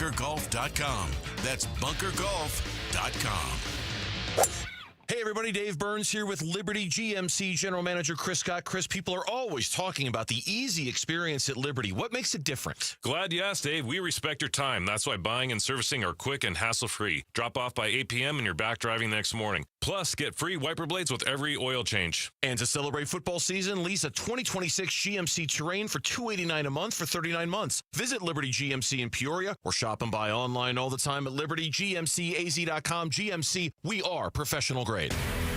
bunkergolf.com. That's bunkergolf.com. Hey everybody, Dave Burns here with Liberty GMC General Manager Chris Scott. Chris, people are always talking about the easy experience at Liberty. What makes it different? Glad you asked, Dave. We respect your time. That's why buying and servicing are quick and hassle-free. Drop off by 8 p.m. and you're back driving the next morning. Plus, get free wiper blades with every oil change. And to celebrate football season, lease a 2026 GMC Terrain for $289 a month for 39 months. Visit Liberty GMC in Peoria or shop and buy online all the time at libertygmcaz.com. GMC, we are professional grade.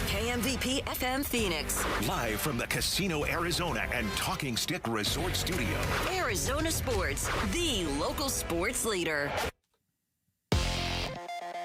KMVP FM Phoenix. Live from the Casino Arizona and Talking Stick Resort Studio. Arizona Sports, the local sports leader.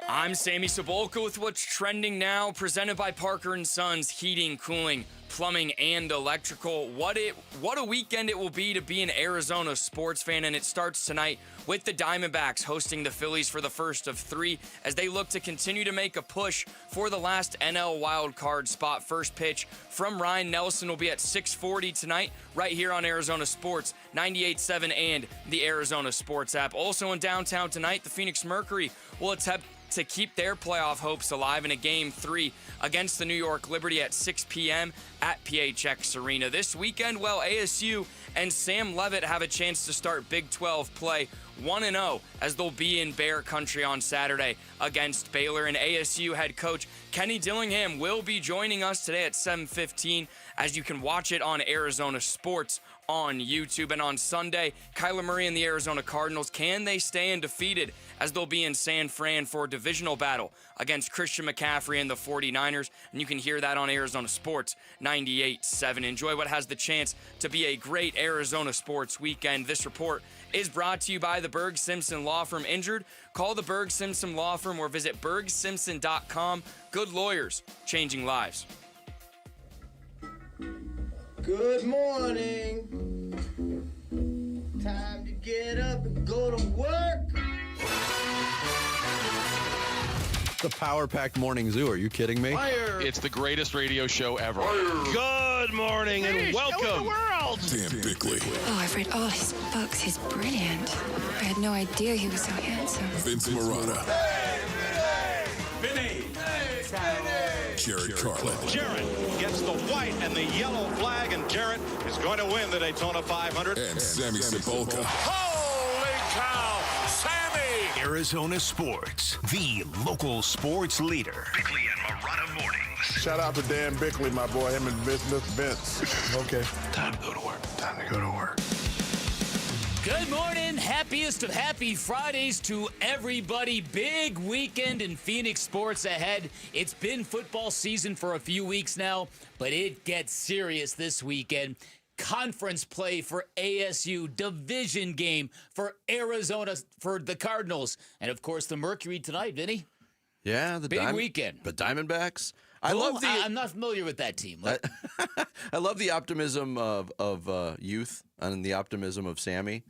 I'm Sammy Sabolka with what's trending now, presented by Parker & Sons Heating, Cooling, Plumbing, and Electrical. What a weekend it will be to be an Arizona sports fan, and it starts tonight with the Diamondbacks hosting the Phillies for the first of three as they look to continue to make a push for the last NL wildcard spot. First pitch from Ryan Nelson will be at 6:40 tonight right here on Arizona Sports, 98.7 and the Arizona Sports app. Also in downtown tonight, the Phoenix Mercury will attempt to keep their playoff hopes alive in a Game 3 against the New York Liberty at 6 p.m. at PHX Arena. This weekend, well, ASU and Sam Levitt have a chance to start Big 12 play 1-0 as they'll be in Bear Country on Saturday against Baylor. And ASU head coach Kenny Dillingham will be joining us today at 7:15 as you can watch it on Arizona Sports on YouTube. And on Sunday, Kyler Murray and the Arizona Cardinals, can they stay undefeated as they'll be in San Fran for a divisional battle against Christian McCaffrey and the 49ers? And you can hear that on Arizona Sports 98.7. Enjoy what has the chance to be a great Arizona sports weekend. This report is brought to you by the Berg Simpson Law Firm. Injured? Call the Berg Simpson Law Firm or visit bergsimpson.com. Good lawyers, changing lives. Good morning. Time to get up and go to work. The power-packed morning zoo. Are you kidding me? Fire. It's the greatest radio show ever. Good morning and welcome. Dan Bickley, Oh, I've read all his books. He's brilliant. I had no idea he was so handsome. Vince Marotta, Vinny. Jared Carlin, Jarrett gets the white and the yellow flag, and Jarrett is going to win the Daytona 500. and Sammy Sabolka. Holy cow, Sammy! Arizona Sports, the local sports leader. Bickley and Marotta Mornings. Shout out to Dan Bickley, my boy, him and Vince. Okay. Time to go to work. Time to go to work. Good morning. Happiest of happy Fridays to everybody. Big weekend in Phoenix sports ahead. It's been football season for a few weeks now, but it gets serious this weekend. Conference play for ASU, division game for Arizona, for the Cardinals, and of course the Mercury tonight, Vinny. Yeah, the Big weekend. The Diamondbacks. I'm not familiar with that team. I love the optimism of youth and the optimism of Sammy.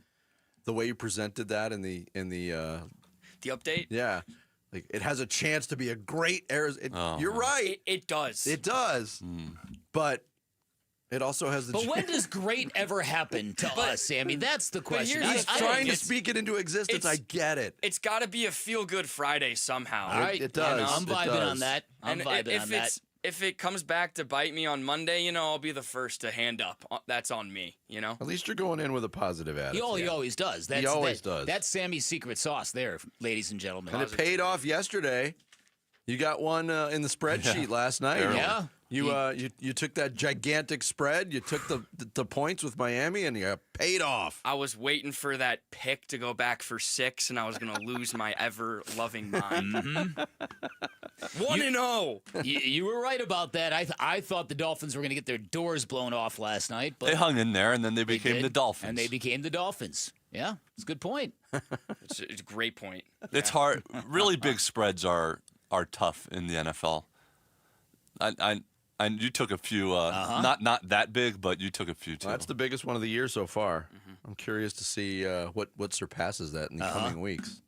The way you presented that in the update? Yeah. Like, it has a chance to be a great Arizona. You're right. It does. It does. But it also has the But chance. when does great ever happen to us, Sammy? That's the question. here's He's the thing. trying to speak it into existence. I get it. It's got to be a feel-good Friday somehow. All right. It does. I'm vibing It does. on that. I'm And vibing on that. if it comes back to bite me on Monday, I'll be the first to hand up. That's on me, At least you're going in with a positive attitude. He always does. He always does. That's Sammy's secret sauce there, ladies and gentlemen. And it paid off yesterday. You got one in the spreadsheet last night. Yeah. You took that gigantic spread. You took the points with Miami, and you paid off. I was waiting for that pick to go back for 6, and I was going to lose my ever-loving mind. 1-0. You were right about that. I thought the Dolphins were going to get their doors blown off last night. But They hung in there, and then they became the Dolphins. And they became the Dolphins. Yeah, it's a good point. It's a great point. It's hard. Really big spreads are tough in the NFL. And you took a few, not that big, but you took a few too. Well, that's the biggest one of the year so far. I'm curious to see what surpasses that in the coming weeks.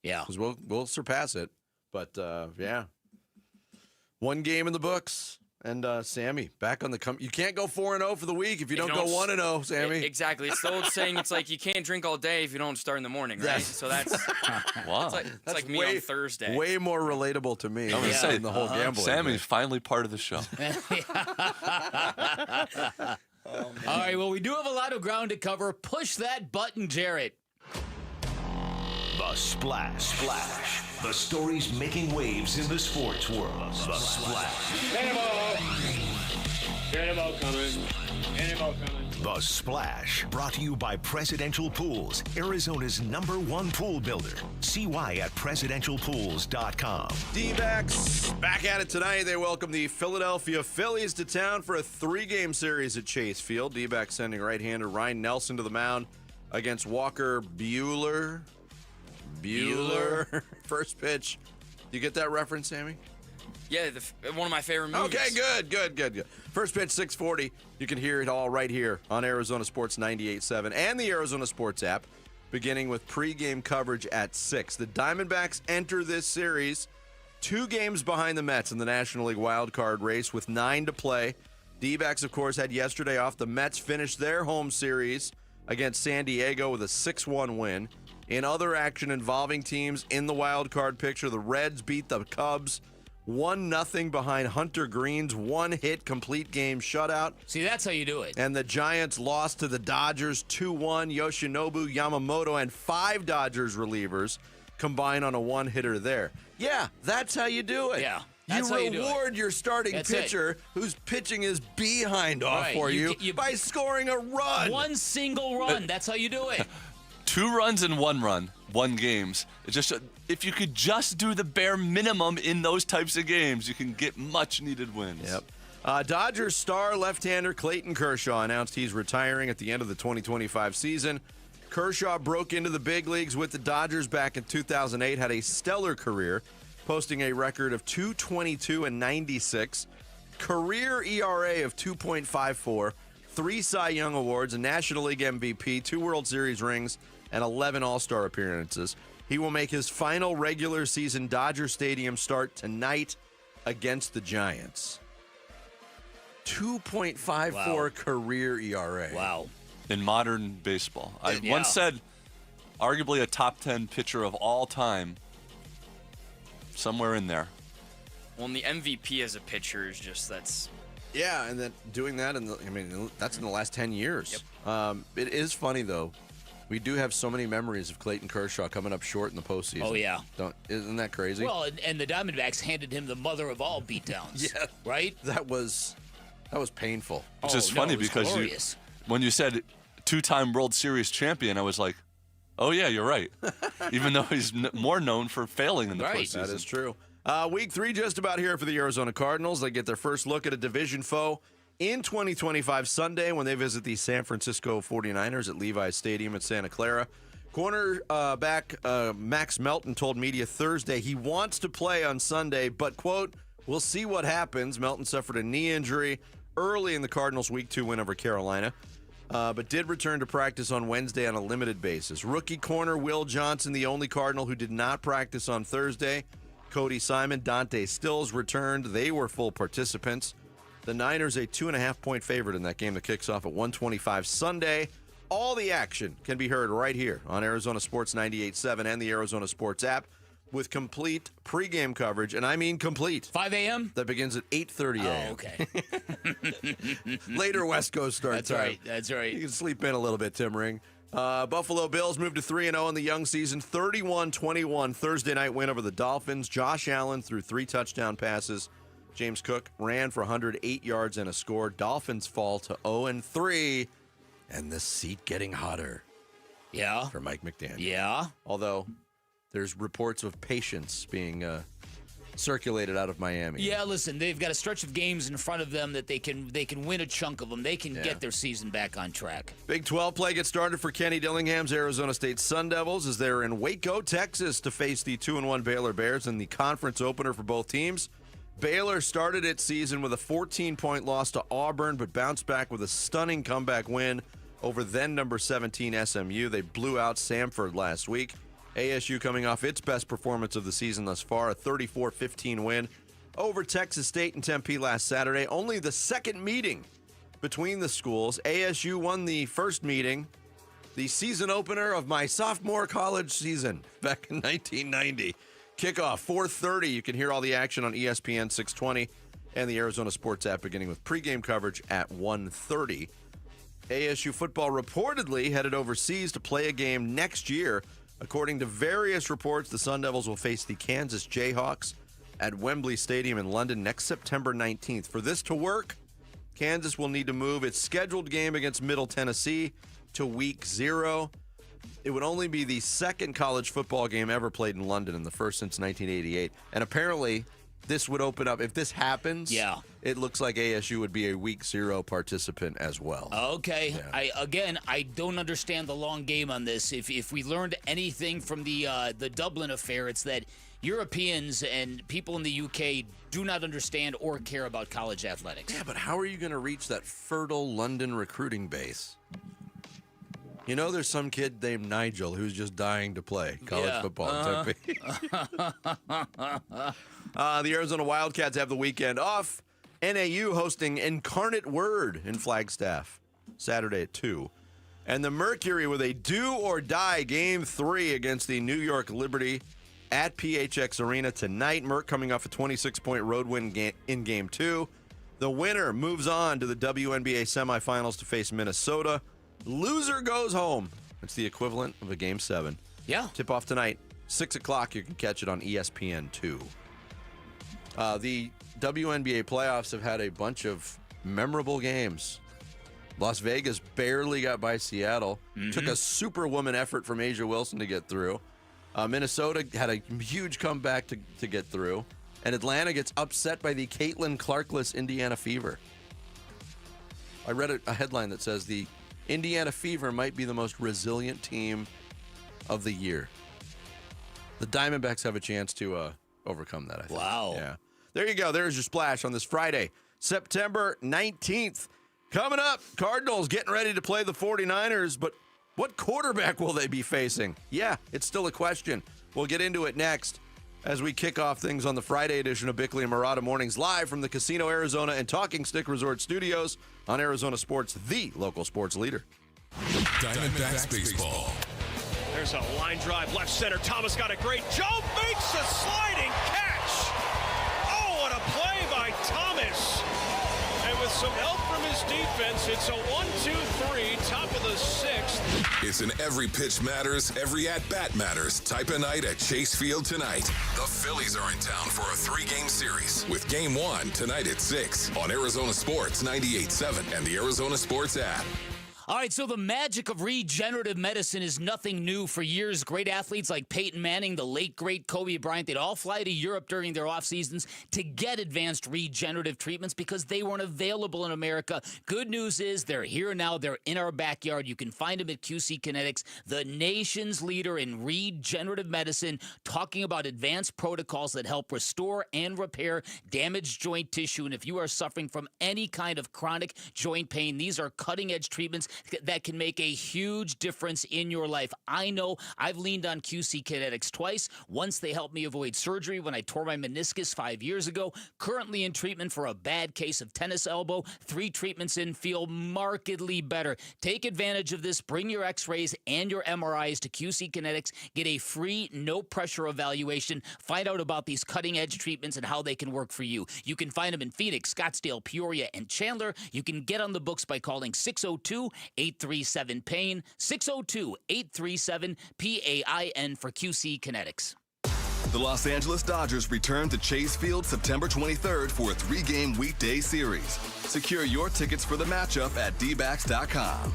Yeah, because we'll surpass it. But yeah, one game in the books, And Sammy, back on the you can't go 4-0 for the week if you don't go 1-0, Sammy. Exactly. It's the old saying, it's like you can't drink all day if you don't start in the morning, right? So that's wow. It's like me on Thursday. Way more relatable to me than the whole gambling. Sammy's finally part of the show. All right, well, we do have a lot of ground to cover. Push that button, Jarrett. The Splash. The stories making waves in the sports world. The Splash. Animal coming. The Splash, brought to you by Presidential Pools, Arizona's #1 pool builder. See why at presidentialpools.com. D-backs back at it tonight. They welcome the Philadelphia Phillies to town for a 3-game series at Chase Field. D-backs sending right-hander Ryan Nelson to the mound against Walker Buehler. First pitch. You get that reference, Sammy? Yeah, one of my favorite movies. Okay, good. First pitch, 6:40. You can hear it all right here on Arizona Sports 98.7 and the Arizona Sports app, beginning with pregame coverage at 6. The Diamondbacks enter this series 2 games behind the Mets in the National League wild card race with 9 to play. D-backs, of course, had yesterday off. The Mets finished their home series against San Diego with a 6-1 win. In other action involving teams in the wild card picture, the Reds beat the Cubs 1-0 behind Hunter Green's 1-hit complete game shutout. See, that's how you do it. And the Giants lost to the Dodgers 2-1. Yoshinobu Yamamoto and 5 Dodgers relievers combined on a 1-hitter there. Yeah, that's how you do it. Yeah. You reward your starting pitcher whose pitching is behind off for you by scoring a run. One single run. That's how you do it. 2 runs and 1 run, 1 games. It's just if you could just do the bare minimum in those types of games, you can get much needed wins. Yep. Dodgers star left-hander Clayton Kershaw announced he's retiring at the end of the 2025 season. Kershaw broke into the big leagues with the Dodgers back in 2008, had a stellar career, posting a record of .222 and 96, career ERA of 2.54, 3 Cy Young Awards, a National League MVP, 2 World Series rings, and 11 All-Star appearances. He will make his final regular season Dodger Stadium start tonight against the Giants. 2.54 career ERA. Wow. In modern baseball. I once said arguably a top 10 pitcher of all time. Somewhere in there. Well, and the MVP as a pitcher is just Yeah, and then doing that, that's in the last 10 years. Yep. It is funny, though. We do have so many memories of Clayton Kershaw coming up short in the postseason. Oh, yeah. Isn't that crazy? Well, and the Diamondbacks handed him the mother of all beatdowns. Yeah. Right? That was painful. Which is funny because when you said 2-time World Series champion, I was like, oh, yeah, you're right. Even though he's more known for failing in the postseason. That is true. Week 3 just about here for the Arizona Cardinals. They get their first look at a division foe in 2025 Sunday when they visit the San Francisco 49ers at Levi's Stadium in Santa Clara. Cornerback Max Melton told media Thursday he wants to play on Sunday, but, quote, we'll see what happens. Melton suffered a knee injury early in the Cardinals' Week 2 win over Carolina, but did return to practice on Wednesday on a limited basis. Rookie corner Will Johnson, the only Cardinal who did not practice on Thursday. Cody Simon, Dante Stills returned. They were full participants. The Niners a 2.5-point favorite in that game that kicks off at 1:25 Sunday. All the action can be heard right here on Arizona Sports 98.7 and the Arizona Sports app with complete pregame coverage, and I mean complete. 5 a.m.? That begins at 8:30 a.m. Oh, okay. Later West Coast start time. That's right. You can sleep in a little bit, Tim Ring. Buffalo Bills moved to 3-0 in the young season. 31-21 Thursday night win over the Dolphins. Josh Allen threw 3 touchdown passes. James Cook ran for 108 yards and a score. Dolphins fall to 0-3, and the seat getting hotter. Yeah. For Mike McDaniel. Yeah. Although there's reports of patience being circulated out of Miami. Yeah, listen, they've got a stretch of games in front of them that they can win a chunk of them. They can get their season back on track. Big 12 play gets started for Kenny Dillingham's Arizona State Sun Devils as they're in Waco, Texas to face the 2-1 Baylor Bears in the conference opener for both teams. Baylor started its season with a 14-point loss to Auburn, but bounced back with a stunning comeback win over then number 17 SMU. They blew out Samford last week. ASU coming off its best performance of the season thus far, a 34-15 win over Texas State and Tempe last Saturday. Only the second meeting between the schools. ASU won the first meeting, the season opener of my sophomore college season back in 1990. Kickoff, 4:30. You can hear all the action on ESPN 620 and the Arizona Sports app, beginning with pregame coverage at 1:30. ASU football reportedly headed overseas to play a game next year. According to various reports, the Sun Devils will face the Kansas Jayhawks at Wembley Stadium in London next September 19th. For this to work, Kansas will need to move its scheduled game against Middle Tennessee to week 0. It would only be the second college football game ever played in London and the first since 1988. And apparently, this would open up, if this happens, it looks like ASU would be a week 0 participant as well. Okay. Yeah. I don't understand the long game on this. If we learned anything from the Dublin affair, it's that Europeans and people in the UK do not understand or care about college athletics. Yeah, but how are you going to reach that fertile London recruiting base? You know, there's some kid named Nigel who's just dying to play college football in Tempe. The Arizona Wildcats have the weekend off. NAU hosting Incarnate Word in Flagstaff Saturday at 2. And the Mercury with a do-or-die Game 3 against the New York Liberty at PHX Arena tonight. Merc coming off a 26-point road win in Game 2. The winner moves on to the WNBA semifinals to face Minnesota. Loser goes home. It's the equivalent of a Game 7. Yeah. Tip-off tonight, 6 o'clock. You can catch it on ESPN2. The WNBA playoffs have had a bunch of memorable games. Las Vegas barely got by Seattle. Took a superwoman effort from Asia Wilson to get through. Minnesota had a huge comeback to get through. And Atlanta gets upset by the Caitlin Clarkless Indiana Fever. I read a headline that says the Indiana Fever might be the most resilient team of the year. The Diamondbacks have a chance to overcome that, I think. Wow. Yeah. There you go. There's your splash on this Friday, September 19th. Coming up, Cardinals getting ready to play the 49ers, but what quarterback will they be facing? Yeah, it's still a question. We'll get into it next as we kick off things on the Friday edition of Bickley and Murata Mornings, live from the Casino Arizona and Talking Stick Resort Studios on Arizona Sports, the local sports leader. Diamondbacks baseball. There's a line drive left center. Thomas got a great jump, makes a sliding catch. Oh, what a play by Thomas. And with some help from his defense, it's a 1-2-3, top of the 6th. It's an every pitch matters, every at-bat matters type of night at Chase Field tonight. The Phillies are in town for a 3-game series with Game 1 tonight at 6 on Arizona Sports 98.7 and the Arizona Sports app. All right, so the magic of regenerative medicine is nothing new. For years, great athletes like Peyton Manning, the late, great Kobe Bryant, they'd all fly to Europe during their off seasons to get advanced regenerative treatments because they weren't available in America. Good news is they're here now. They're in our backyard. You can find them at QC Kinetics, the nation's leader in regenerative medicine, talking about advanced protocols that help restore and repair damaged joint tissue. And if you are suffering from any kind of chronic joint pain, these are cutting-edge treatments that can make a huge difference in your life. I know I've leaned on QC Kinetics twice. Once they helped me avoid surgery when I tore my meniscus 5 years ago. Currently in treatment for a bad case of tennis elbow. 3 treatments in, feel markedly better. Take advantage of this. Bring your x-rays and your MRIs to QC Kinetics. Get a free, no-pressure evaluation. Find out about these cutting-edge treatments and how they can work for you. You can find them in Phoenix, Scottsdale, Peoria, and Chandler. You can get on the books by calling 602-837-PAIN, 602-837-PAIN for QC Kinetics. The Los Angeles Dodgers return to Chase Field September 23rd for a 3-game weekday series. Secure your tickets for the matchup at dbacks.com.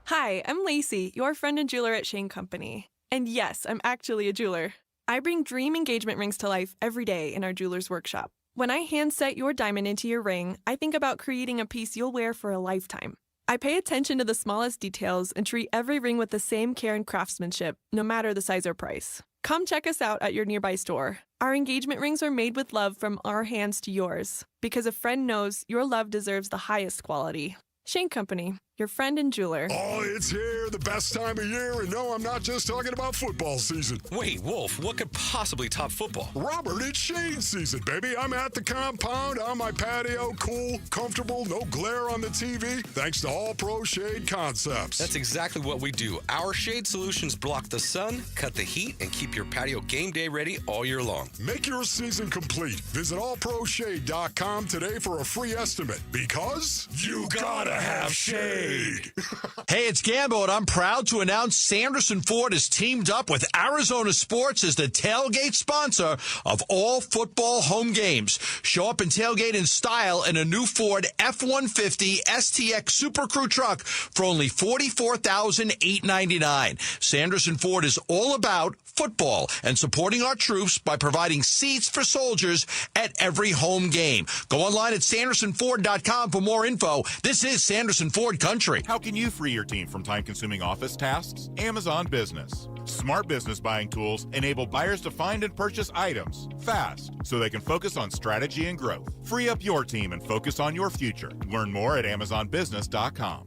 Hi, I'm Lacey, your friend and jeweler at Shane Company. And yes, I'm actually a jeweler. I bring dream engagement rings to life every day in our jeweler's workshop. When I hand set your diamond into your ring, I think about creating a piece you'll wear for a lifetime. I pay attention to the smallest details and treat every ring with the same care and craftsmanship, no matter the size or price. Come check us out at your nearby store. Our engagement rings are made with love from our hands to yours, because a friend knows your love deserves the highest quality. Shane Company, your friend and jeweler. Oh, it's here, the best time of year, and no, I'm not just talking about football season. Wait, Wolf, what could possibly top football? Robert, it's shade season, baby. I'm at the compound, on my patio, cool, comfortable, no glare on the TV, thanks to All Pro Shade Concepts. That's exactly what we do. Our shade solutions block the sun, cut the heat, and keep your patio game day ready all year long. Make your season complete. Visit allproshade.com today for a free estimate, because you gotta have shade. Hey, it's Gambo, and I'm proud to announce Sanderson Ford has teamed up with Arizona Sports as the tailgate sponsor of all football home games. Show up and tailgate in style in a new Ford F-150 STX Super Crew truck for only $44,899. Sanderson Ford is all about football and supporting our troops by providing seats for soldiers at every home game. Go online at sandersonford.com for more info. This is Sanderson Ford Country. How can you free your team from time-consuming office tasks? Amazon Business. Smart business buying tools enable buyers to find and purchase items fast so they can focus on strategy and growth. Free up your team and focus on your future. Learn more at amazonbusiness.com.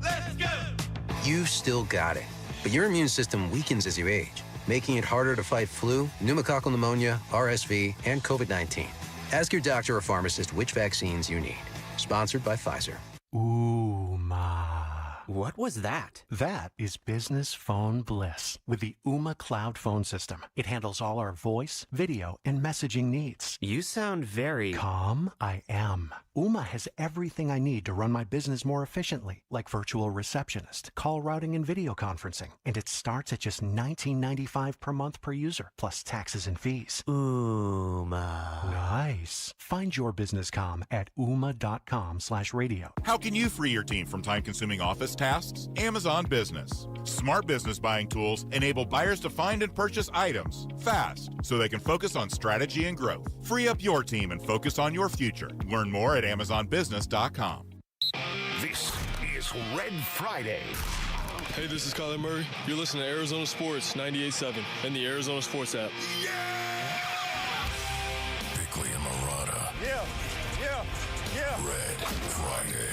Let's go! You still got it, but your immune system weakens as you age, making it harder to fight flu, pneumococcal pneumonia, RSV, and COVID-19. Ask your doctor or pharmacist which vaccines you need. Sponsored by Pfizer. What was that? That is business phone bliss with the Ooma Cloud phone system. It handles all our voice, video, and messaging needs. You sound very... Calm? I am. Ooma has everything I need to run my business more efficiently, like virtual receptionist, call routing, and video conferencing. And it starts at just $19.95 per month per user, plus taxes and fees. Ooma. Nice. Find your business comm at ooma.com/radio. How can you free your team from time-consuming office tasks? Amazon Business. Smart business buying tools enable buyers to find and purchase items fast so they can focus on strategy and growth. Free up your team and focus on your future. Learn more at amazonbusiness.com. This is Red Friday. Hey, this is Murray. You're listening to Arizona Sports 98.7 and the Arizona Sports app. Bickley and Murata. Yeah. Red Friday.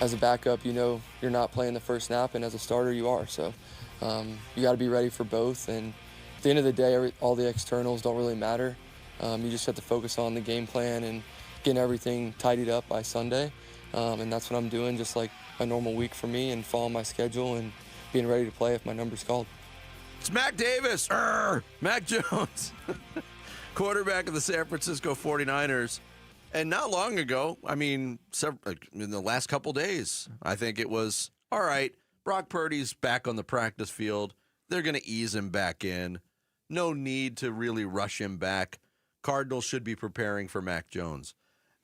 As a backup, you know you're not playing the first snap, and as a starter, you are. So you got to be ready for both. And at the end of the day, all the externals don't really matter. You just have to focus on the game plan and getting everything tidied up by Sunday. And that's what I'm doing, just like a normal week for me, and following my schedule and being ready to play if my number's called. It's Mac Davis. Mac Jones, quarterback of the San Francisco 49ers. And not long ago, I mean, in the last couple days, I think it was, all right, Brock Purdy's back on the practice field. They're going to ease him back in. No need to really rush him back. Cardinals should be preparing for Mac Jones.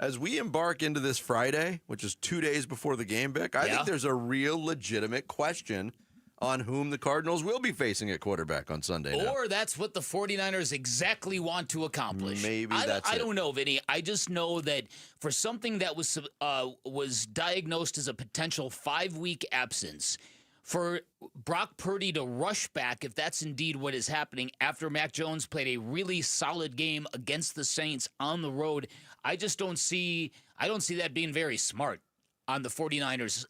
As we embark into this Friday, which is 2 days before the game, Vic, I think there's a real legitimate question on whom the Cardinals will be facing at quarterback on Sunday. Or that's what the 49ers exactly want to accomplish. Maybe I that's it. I don't know, Vinny. I just know that for something that was diagnosed as a potential 5-week absence, for Brock Purdy to rush back, if that's indeed what is happening, after Mac Jones played a really solid game against the Saints on the road, I don't see that being very smart on the 49ers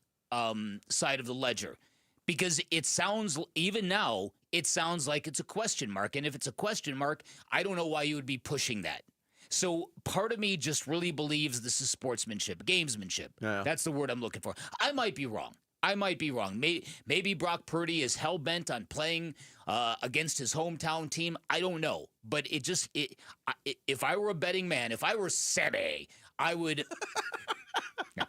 side of the ledger. Because it sounds, even now, it sounds like it's a question mark. And if it's a question mark, I don't know why you would be pushing that. So part of me just really believes this is sportsmanship, gamesmanship. Yeah. That's the word I'm looking for. I might be wrong. Maybe Brock Purdy is hell-bent on playing against his hometown team. I don't know. But if I were a betting man, if I were Sebe, I would...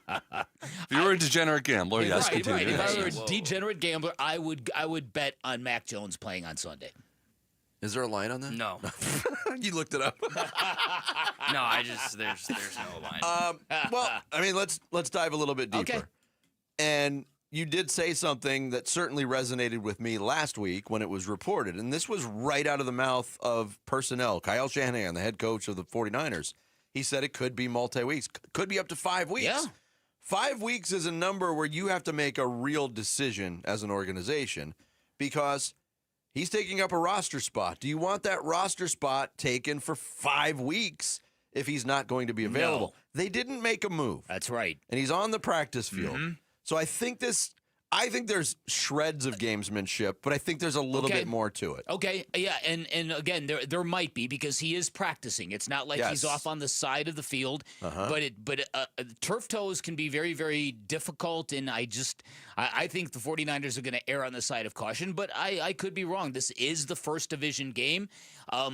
If you were a degenerate gambler, yes, continue. Right. If I were a degenerate gambler, I would bet on Mac Jones playing on Sunday. Is there a line on that? No. You looked it up. No, there's no line. Well, I mean, let's dive a little bit deeper. Okay. And you did say something that certainly resonated with me last week when it was reported, and this was right out of the mouth of personnel. Kyle Shanahan, the head coach of the 49ers, he said it could be multi-weeks, could be up to 5 weeks. Yeah. 5 weeks is a number where you have to make a real decision as an organization because he's taking up a roster spot. Do you want that roster spot taken for 5 weeks if he's not going to be available? They didn't make a move. That's right. And he's on the practice field. Mm-hmm. So I think there's shreds of gamesmanship, but I think there's a little bit more to it. Okay, yeah, and again, there might be because he is practicing. It's not like he's off on the side of the field, but turf toes can be very, very difficult, and I think the 49ers are going to err on the side of caution, but I could be wrong. This is the first division game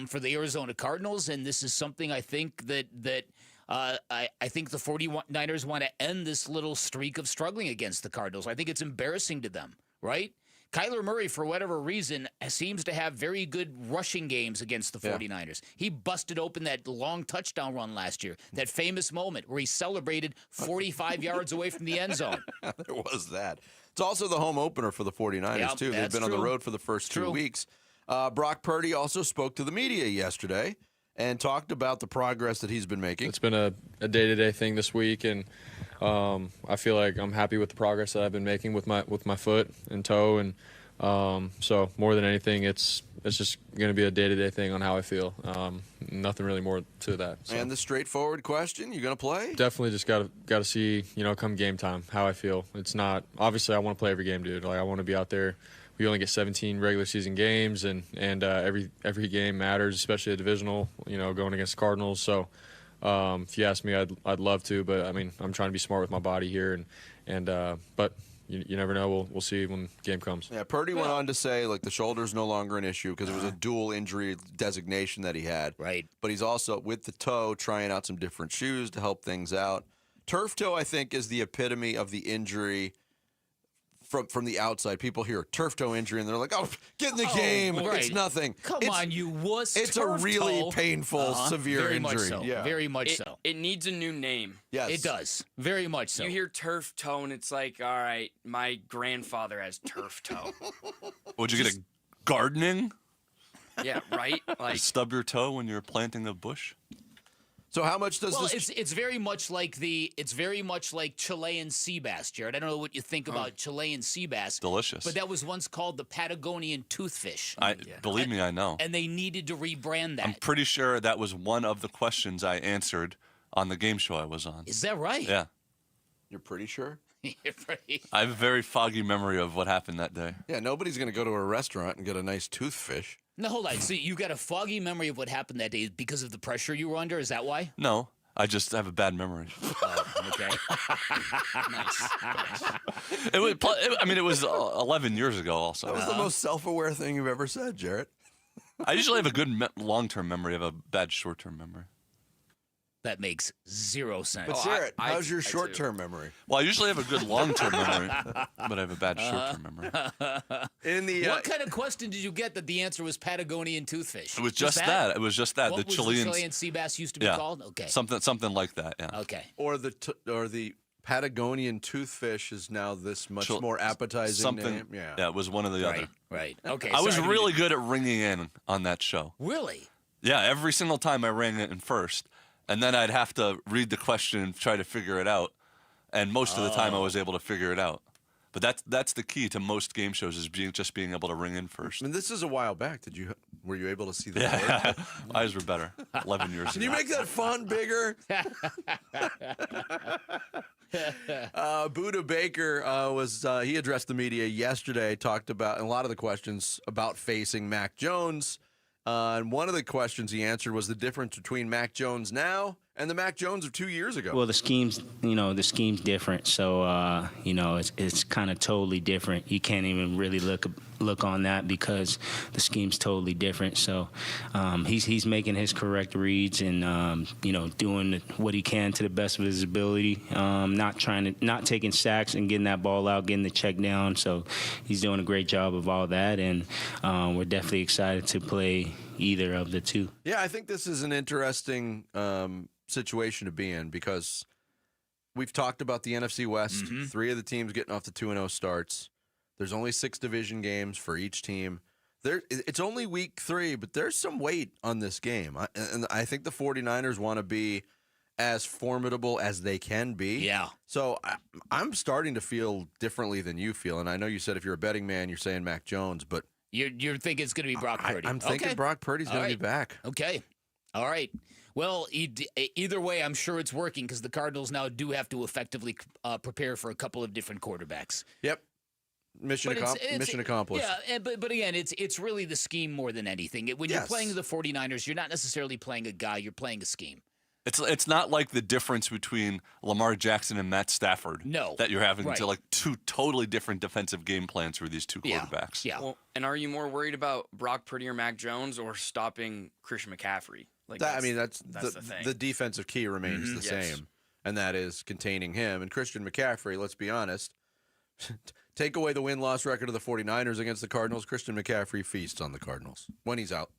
for the Arizona Cardinals, and this is something I think that I think the 49ers want to end this little streak of struggling against the Cardinals. I think it's embarrassing to them, right? Kyler Murray, for whatever reason, seems to have very good rushing games against the 49ers. He busted open that long touchdown run last year, that famous moment where he celebrated 45 yards away from the end zone. There was that. It's also the home opener for the 49ers, too. They've been on the road for the first 2 weeks. Brock Purdy also spoke to the media yesterday and talked about the progress that he's been making. It's been a day-to-day thing this week, and I feel like I'm happy with the progress that I've been making with my foot and toe, and so more than anything, it's just going to be a day-to-day thing on how I feel. Nothing really more to that. So. And the straightforward question: you going to play? Definitely, just got to see, come game time, how I feel. It's not obviously I want to play every game, dude. Like I want to be out there. We only get 17 regular season games, and every game matters, especially a divisional. Going against the Cardinals. So, if you ask me, I'd love to, but I mean, I'm trying to be smart with my body here, but you never know. We'll see when the game comes. Yeah, Purdy went on to say like the shoulder's no longer an issue because it was a dual injury designation that he had. Right. But he's also with the toe trying out some different shoes to help things out. Turf toe, I think, is the epitome of the injury. From the outside, people hear turf toe injury and they're like, "Oh, get in the game! Right. It's nothing." Come on, you wuss! It's a really painful, severe very injury. Much so. Yeah, very much so. It needs a new name. Yes, it does. Very much so. You hear turf toe, and it's like, all right, my grandfather has turf toe. Would you get a gardening? Yeah, right. Like stub your toe when you're planting a bush. So how much does this? It's very much like Chilean sea bass, Jared. I don't know what you think about Chilean sea bass. Delicious. But that was once called the Patagonian toothfish. Believe me, I know. And they needed to rebrand that. I'm pretty sure that was one of the questions I answered on the game show I was on. Is that right? Yeah. You're pretty sure? You're pretty. I have a very foggy memory of what happened that day. Yeah, nobody's going to go to a restaurant and get a nice toothfish. No, hold on. So you got a foggy memory of what happened that day because of the pressure you were under? Is that why? No, I just have a bad memory. Oh, okay. Nice. It was 11 years ago also. That was the most self-aware thing you've ever said, Jarrett. I usually have a good long-term memory. I have a bad short-term memory. That makes zero sense. But Jarrett, how's your short-term memory? Well, I usually have a good long-term memory, but I have a bad short-term memory. What kind of question did you get that the answer was Patagonian toothfish? It was just that. It was just that. What the was the Chilean sea bass used to be called? Okay. Something like that. Yeah. Okay. Or the Patagonian toothfish is now this much more appetizing name. Yeah, it was one or the other. Right. Okay. I was really good at ringing in on that show. Really? Yeah. Every single time I rang it in first. And then I'd have to read the question and try to figure it out. And most of the time I was able to figure it out. But that's the key to most game shows is just being able to ring in first. I mean, this is a while back. Were you able to see that? Yeah, eyes were better 11 years ago. Can you make that font bigger? Buda Baker he addressed the media yesterday, talked about a lot of the questions about facing Mac Jones. And one of the questions he answered was the difference between Mac Jones now and the Mac Jones of 2 years ago. Well, the scheme's different. So, it's kind of totally different. You can't even really look on that because the scheme's totally different. So, he's making his correct reads and, doing what he can to the best of his ability. Not taking sacks and getting that ball out, getting the check down. So, he's doing a great job of all that. And we're definitely excited to play either of the two. Yeah, I think this is an interesting situation to be in because we've talked about the NFC West. Mm-hmm. 3 of the teams getting off the 2-0 starts. There's only 6 division games for each team. It's only week 3, but there's some weight on this game. And I think the 49ers want to be as formidable as they can be. Yeah. So I'm starting to feel differently than you feel. And I know you said if you're a betting man, you're saying Mac Jones, but you're thinking it's going to be Brock Purdy. I'm thinking Brock Purdy's going to be back. Okay. All right. Well, either way, I'm sure it's working because the Cardinals now do have to effectively prepare for a couple of different quarterbacks. Yep. Mission accomplished. Yeah, but again, it's really the scheme more than anything. When you're playing the 49ers, you're not necessarily playing a guy, you're playing a scheme. It's not like the difference between Lamar Jackson and Matt Stafford. No. That you're having to two totally different defensive game plans for these two quarterbacks. Yeah. Well, and are you more worried about Brock Purdy or Mac Jones or stopping Christian McCaffrey? That's the thing. The defensive key remains the same, and that is containing him. And Christian McCaffrey, let's be honest, take away the win-loss record of the 49ers against the Cardinals, Christian McCaffrey feasts on the Cardinals when he's out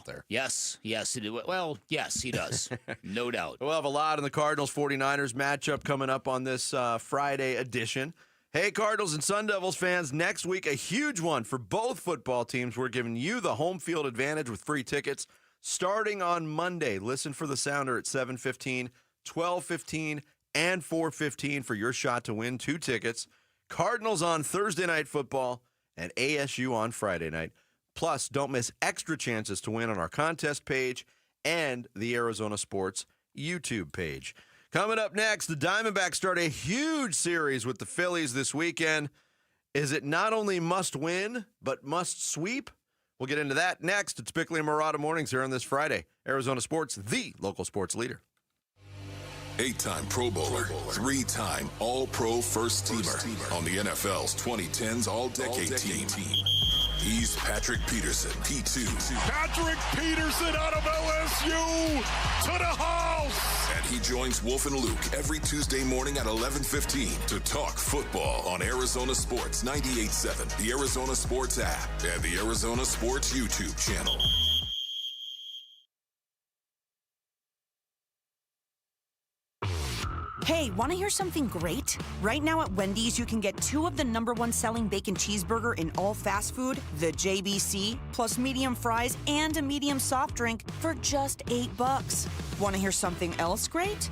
there. Yes, he does. No doubt. We'll have a lot in the Cardinals-49ers matchup coming up on this Friday edition. Hey, Cardinals and Sun Devils fans, next week, a huge one for both football teams. We're giving you the home field advantage with free tickets starting on Monday. Listen for the sounder at 7:15, 12:15, and 4:15 for your shot to win 2 tickets. Cardinals on Thursday Night Football and ASU on Friday night. Plus, don't miss extra chances to win on our contest page and the Arizona Sports YouTube page. Coming up next, the Diamondbacks start a huge series with the Phillies this weekend. Is it not only must win, but must sweep? We'll get into that next. It's Bickley and Murata Mornings here on this Friday. Arizona Sports, the local sports leader. 8-time Pro Bowler, 3-time All-Pro First Teamer on the NFL's 2010s All-Decade Team. He's Patrick Peterson, P2. Patrick Peterson out of LSU to the house. And he joins Wolf and Luke every Tuesday morning at 11:15 to talk football on Arizona Sports 98.7, the Arizona Sports app, and the Arizona Sports YouTube channel. Hey, want to hear something great? Right now at Wendy's, you can get 2 of the #1 selling bacon cheeseburger in all fast food, the JBC, plus medium fries and a medium soft drink for just $8. Want to hear something else great?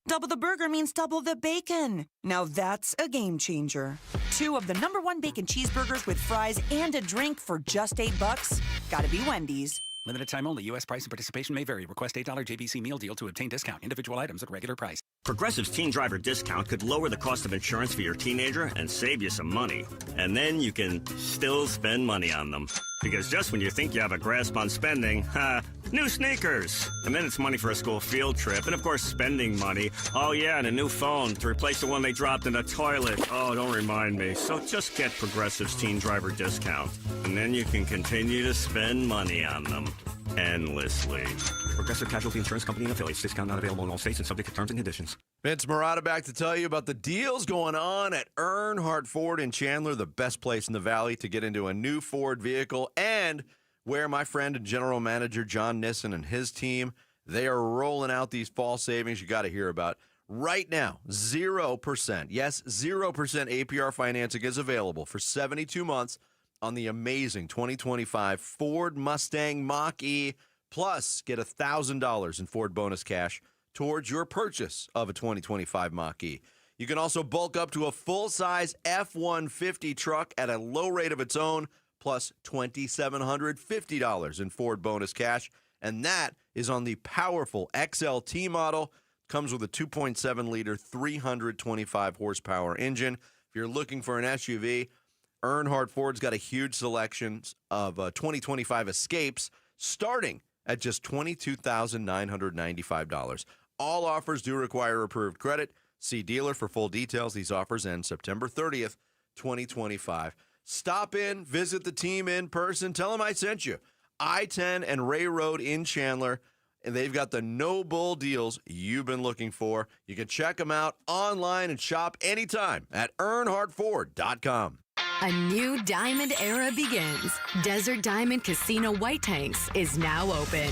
Double the burger means double the bacon. Now that's a game changer. 2 of the #1 bacon cheeseburgers with fries and a drink for just $8. Gotta be Wendy's. Limited time only. U.S. price and participation may vary. Request $8 JBC meal deal to obtain discount. Individual items at regular price. Progressive's Teen Driver discount could lower the cost of insurance for your teenager and save you some money. And then you can still spend money on them. Because just when you think you have a grasp on spending, new sneakers. And then it's money for a school field trip. And of course, spending money. Oh yeah, and a new phone to replace the one they dropped in the toilet. Oh, don't remind me. So just get Progressive's Teen Driver discount. And then you can continue to spend money on them. Endlessly. Progressive Casualty Insurance Company and affiliates. Discount not available in all states and subject to terms and conditions. Vince Murata back to tell you about the deals going on at Earnhardt Ford in Chandler, the best place in the valley to get into a new Ford vehicle, and where my friend and general manager John Nissen and his team, they are rolling out these fall savings you got to hear about. Right now, 0%, yes, 0% APR financing is available for 72 months on the amazing 2025 Ford Mustang Mach-E. Plus, get $1,000 in Ford bonus cash towards your purchase of a 2025 Mach-E. You can also bulk up to a full-size F-150 truck at a low rate of its own, plus $2,750 in Ford bonus cash. And that is on the powerful XLT model. Comes with a 2.7-liter, 325-horsepower engine. If you're looking for an SUV, Earnhardt Ford's got a huge selection of 2025 Escapes, starting at just $22,995. All offers do require approved credit. See dealer for full details. These offers end September 30th, 2025. Stop in, visit the team in person. Tell them I sent you. I-10 and Ray Road in Chandler. And they've got the no bull deals you've been looking for. You can check them out online and shop anytime at EarnhardtFord.com. A new diamond era begins. Desert Diamond Casino White Tanks is now open.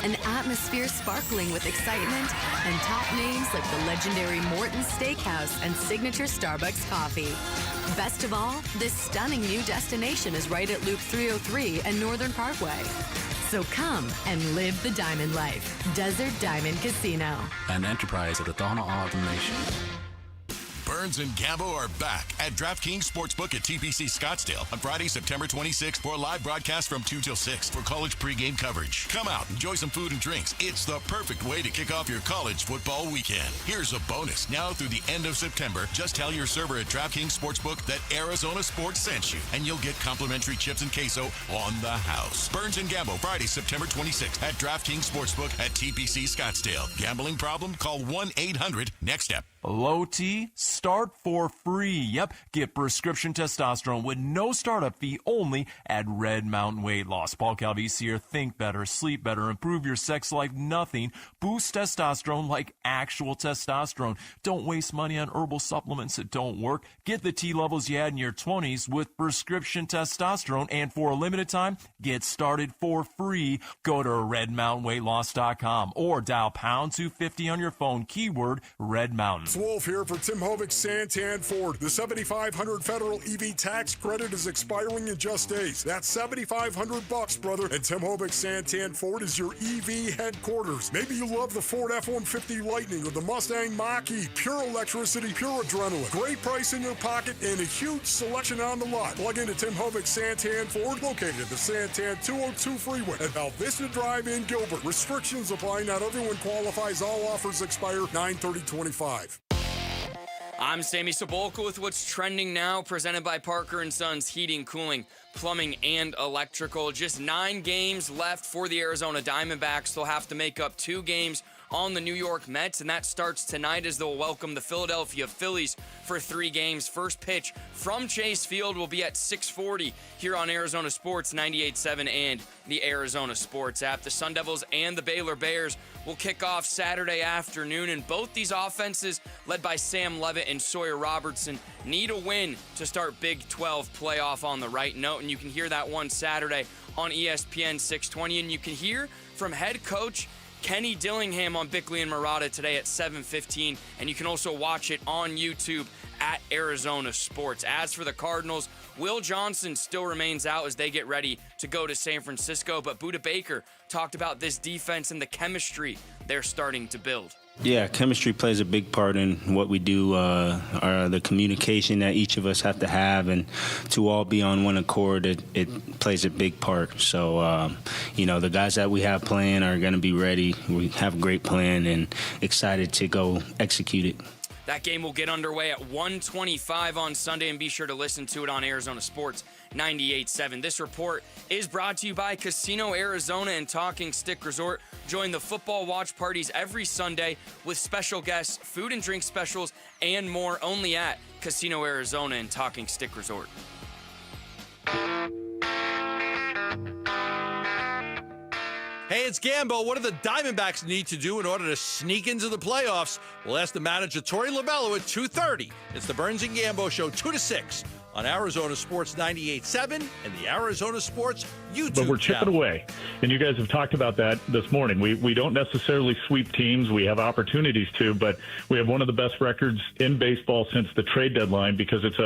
An atmosphere sparkling with excitement and top names like the legendary Morton's Steakhouse and signature Starbucks coffee. Best of all, this stunning new destination is right at Loop 303 and Northern Parkway. So come and live the diamond life. Desert Diamond Casino. An enterprise of the Donna Automation. Burns and Gambo are back at DraftKings Sportsbook at TPC Scottsdale on Friday, September 26th for a live broadcast from 2 till 6 for college pregame coverage. Come out, enjoy some food and drinks. It's the perfect way to kick off your college football weekend. Here's a bonus. Now through the end of September, just tell your server at DraftKings Sportsbook that Arizona Sports sent you, and you'll get complimentary chips and queso on the house. Burns and Gambo, Friday, September 26th at DraftKings Sportsbook at TPC Scottsdale. Gambling problem? Call 1-800-NEXT-STEP. Low T, start for free. Yep, get prescription testosterone with no startup fee only at Red Mountain Weight Loss. Paul Calvisi here. Think better, sleep better, improve your sex life. Nothing. Boost testosterone like actual testosterone. Don't waste money on herbal supplements that don't work. Get the T levels you had in your 20s with prescription testosterone. And for a limited time, get started for free. Go to redmountainweightloss.com or dial pound 250 on your phone. Keyword Red Mountain. Wolf here for Tim Hovik Santan Ford. The $7,500 federal EV tax credit is expiring in just days. That's $7,500, brother. And Tim Hovik Santan Ford is your EV headquarters. Maybe you love the Ford F-150 Lightning or the Mustang Mach-E. Pure electricity, pure adrenaline. Great price in your pocket and a huge selection on the lot. Plug into Tim Hovik Santan Ford, located at the Santan 202 Freeway at Val Vista Drive in Gilbert. Restrictions apply. Not everyone qualifies. All offers expire 9/30/25. I'm Sammy Sabolka with what's trending now, presented by Parker & Sons Heating, Cooling, Plumbing, and Electrical. Just 9 games left for the Arizona Diamondbacks. They'll have to make up 2 games on the New York Mets, and that starts tonight as they'll welcome the Philadelphia Phillies for 3 games. First pitch from Chase Field will be at 6:40 here on Arizona Sports 98.7 and the Arizona Sports app. The Sun Devils and the Baylor Bears will kick off Saturday afternoon, and both these offenses, led by Sam Levitt and Sawyer Robertson, need a win to start Big 12 playoff on the right note, and you can hear that one Saturday on ESPN 620, and you can hear from head coach Kenny Dillingham on Bickley and Murata today at 7:15, and you can also watch it on YouTube at Arizona Sports. As for the Cardinals, Will Johnson still remains out as they get ready to go to San Francisco, but Budda Baker talked about this defense and the chemistry they're starting to build. Yeah, chemistry plays a big part in what we do, the communication that each of us have to have, and to all be on one accord, it plays a big part. So, the guys that we have playing are going to be ready. We have a great plan and excited to go execute it. That game will get underway at 1:25 on Sunday, and be sure to listen to it on Arizona Sports 98.7. This report is brought to you by Casino Arizona and Talking Stick Resort. Join the football watch parties every Sunday with special guests, food and drink specials, and more, only at Casino Arizona and Talking Stick Resort. Hey, it's Gambo. What do the Diamondbacks need to do in order to sneak into the playoffs? We'll ask the manager, Torey Lovello, at 2:30. It's the Burns and Gambo Show, 2 to 6 on Arizona Sports 98.7 and the Arizona Sports YouTube But we're chipping channel. away, and you guys have talked about that this morning. We don't necessarily sweep teams. We have opportunities to, but we have one of the best records in baseball since the trade deadline because it's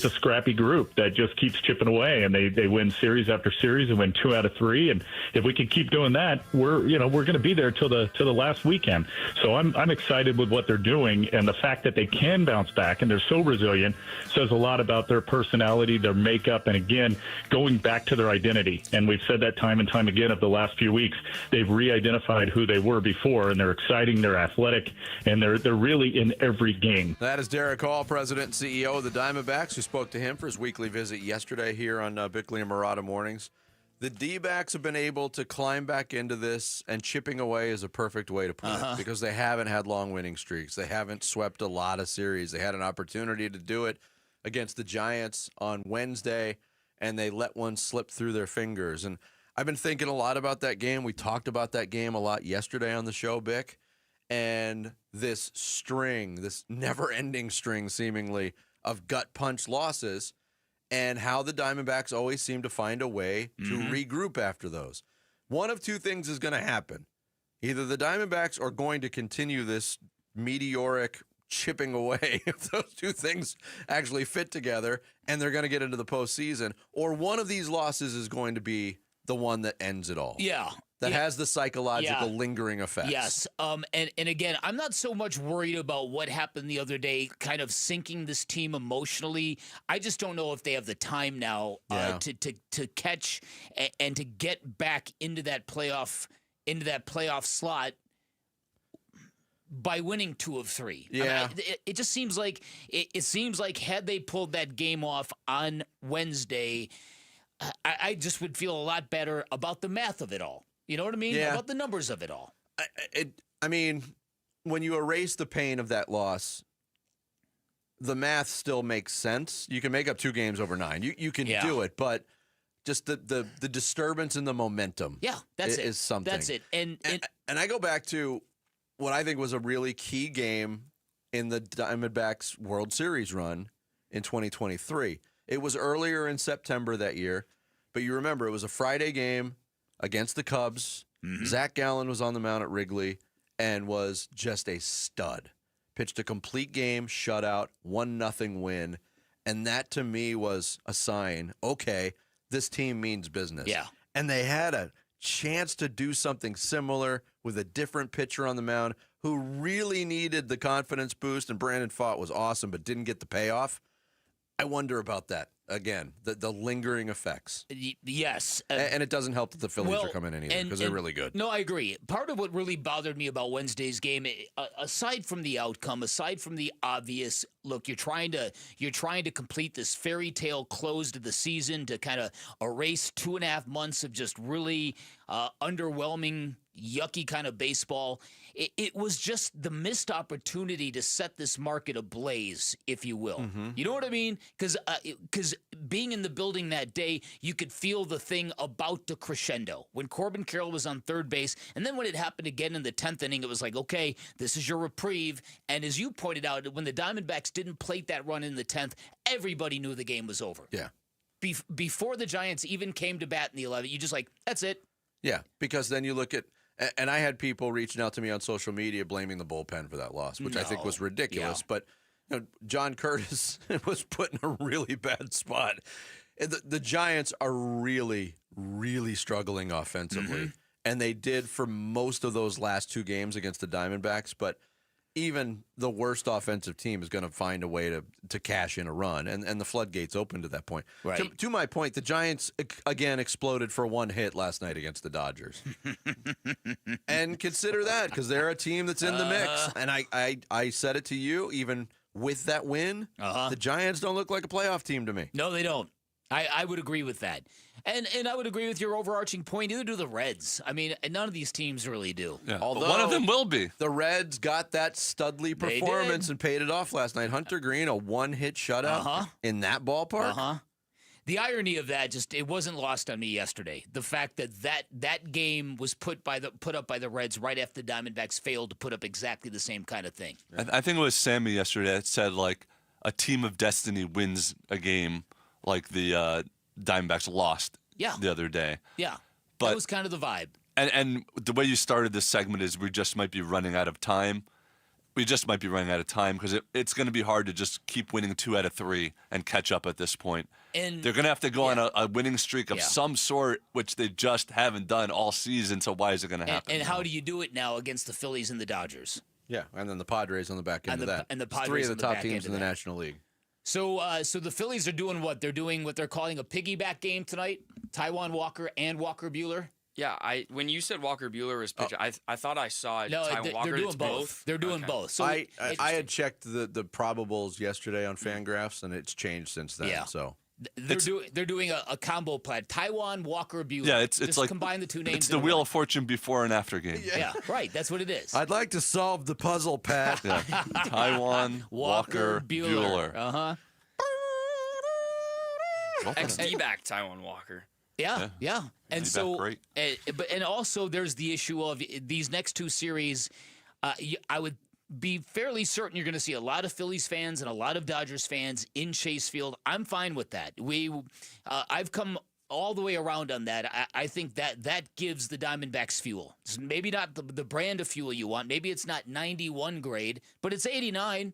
a scrappy group that just keeps chipping away, and they win series after series and win 2 out of 3. And if we can keep doing that, we're going to be there till the last weekend. So I'm excited with what they're doing, and the fact that they can bounce back and they're so resilient says a lot about their personality, their makeup, and again, going back to their identity. And we've said that time and time again of the last few weeks. They've re-identified who they were before, and they're exciting, they're athletic, and they're really in every game. That is Derek Hall, President and CEO of the Diamondbacks, who spoke to him for his weekly visit yesterday here on Bickley and Murata Mornings. The D-backs have been able to climb back into this, and chipping away is a perfect way to put it, because they haven't had long winning streaks. They haven't swept a lot of series. They had an opportunity to do it against the Giants on Wednesday, and they let one slip through their fingers. And I've been thinking a lot about that game. We talked about that game a lot yesterday on the show, Bick. And this string, this never-ending string, seemingly, of gut punch losses, and how the Diamondbacks always seem to find a way to regroup after those. One of two things is going to happen. Either the Diamondbacks are going to continue this meteoric chipping away if those two things actually fit together, and they're going to get into the postseason, or one of these losses is going to be the one that ends it all. Yeah, that has the psychological Yeah. lingering effects. Yes. And again, I'm not so much worried about what happened the other day, kind of sinking this team emotionally. I just don't know if they have the time now to catch and to get back into that playoff slot by winning 2 of 3. Yeah. I mean, it just seems like it seems like had they pulled that game off on Wednesday, I just would feel a lot better about the math of it all. You know what I mean? Yeah. About the numbers of it all. I mean, when you erase the pain of that loss, the math still makes sense. You can make up 2 games over 9. You can do it, but just the disturbance in the momentum. Yeah, that's is something. That's it. And I go back to what I think was a really key game in the Diamondbacks World Series run in 2023. It was earlier in September that year, but you remember it was a Friday game against the Cubs. Zach Gallen was on the mound at Wrigley and was just a stud. Pitched a complete game, shutout, 1-0 win. And that to me was a sign, okay, this team means business. Yeah. And they had a chance to do something similar with a different pitcher on the mound who really needed the confidence boost, and Brandon Pfaadt was awesome but didn't get the payoff. I wonder about that. Again, the lingering effects. Yes. And it doesn't help that the Phillies are coming in either because they're really good. No, I agree. Part of what really bothered me about Wednesday's game, aside from the outcome, aside from the obvious, look, you're trying to complete this fairy tale close to the season to kind of erase 2.5 months of just really underwhelming, yucky kind of baseball. It was just the missed opportunity to set this market ablaze, if you will. You know what I mean? Because being in the building that day, you could feel the thing about to crescendo. When Corbin Carroll was on third base, and then when it happened again in the 10th inning, it was like, okay, this is your reprieve. And as you pointed out, when the Diamondbacks didn't plate that run in the 10th, everybody knew the game was over. Yeah. Before the Giants even came to bat in the 11th, you just like, that's it. Yeah, because then you look at, and I had people reaching out to me on social media blaming the bullpen for that loss, which I think was ridiculous. Yeah. But John Curtis was put in a really bad spot. The Giants are really, really struggling offensively, and they did for most of those last 2 games against the Diamondbacks. But even the worst offensive team is going to find a way to cash in a run, and the floodgates open to that point. Right. To my point, the Giants, again, exploded for 1 hit last night against the Dodgers. And consider that, because they're a team that's in the mix. And I said it to you, even with that win, the Giants don't look like a playoff team to me. No, they don't. I would agree with that. And I would agree with your overarching point. Neither do the Reds. I mean, none of these teams really do. Yeah. Although But one of them will be. The Reds got that studly performance and paid it off last night. Hunter Green, a 1-hit shutout in that ballpark. The irony of that, it wasn't lost on me yesterday. The fact that game was put up by the Reds right after the Diamondbacks failed to put up exactly the same kind of thing. I think it was Sammy yesterday that said, like, a team of destiny wins a game like the Diamondbacks lost the other day. Yeah, but that was kind of the vibe. And the way you started this segment is we just might be running out of time. We just might be running out of time because it's going to be hard to just keep winning 2 out of 3 and catch up at this point. And they're going to have to go on a winning streak of some sort, which they just haven't done all season. So why is it going to happen? And how do you do it now against the Phillies and the Dodgers? Yeah, and then the Padres on the back end of that. And the It's Padres 3 of on the the top back teams end in of the that. National League. So the Phillies are doing what? They're doing what they're calling a piggyback game tonight. Taijuan Walker and Walker Buehler. Yeah, when you said Walker Buehler was pitching, I thought I saw Taijuan Walker. They're doing It's both. They're doing both. So I had checked the probables yesterday on Fangraphs, and it's changed since then. Yeah. So they're doing a combo plan. Taijuan Walker Buehler. Yeah, it's just like combine the 2 names. It's the Wheel of Fortune before and after game. Yeah, right. That's what it is. I'd like to solve the puzzle, Pat. Yeah. Taijuan Walker Buehler. XD-back Taijuan Walker. Yeah. And He's so, great. and also there's the issue of these next 2 series. I would be fairly certain you're going to see a lot of Phillies fans and a lot of Dodgers fans in Chase Field. I'm fine with that. I've come all the way around on that. I think that gives the Diamondbacks fuel. It's maybe not the brand of fuel you want. Maybe it's not 91 grade, but it's 89.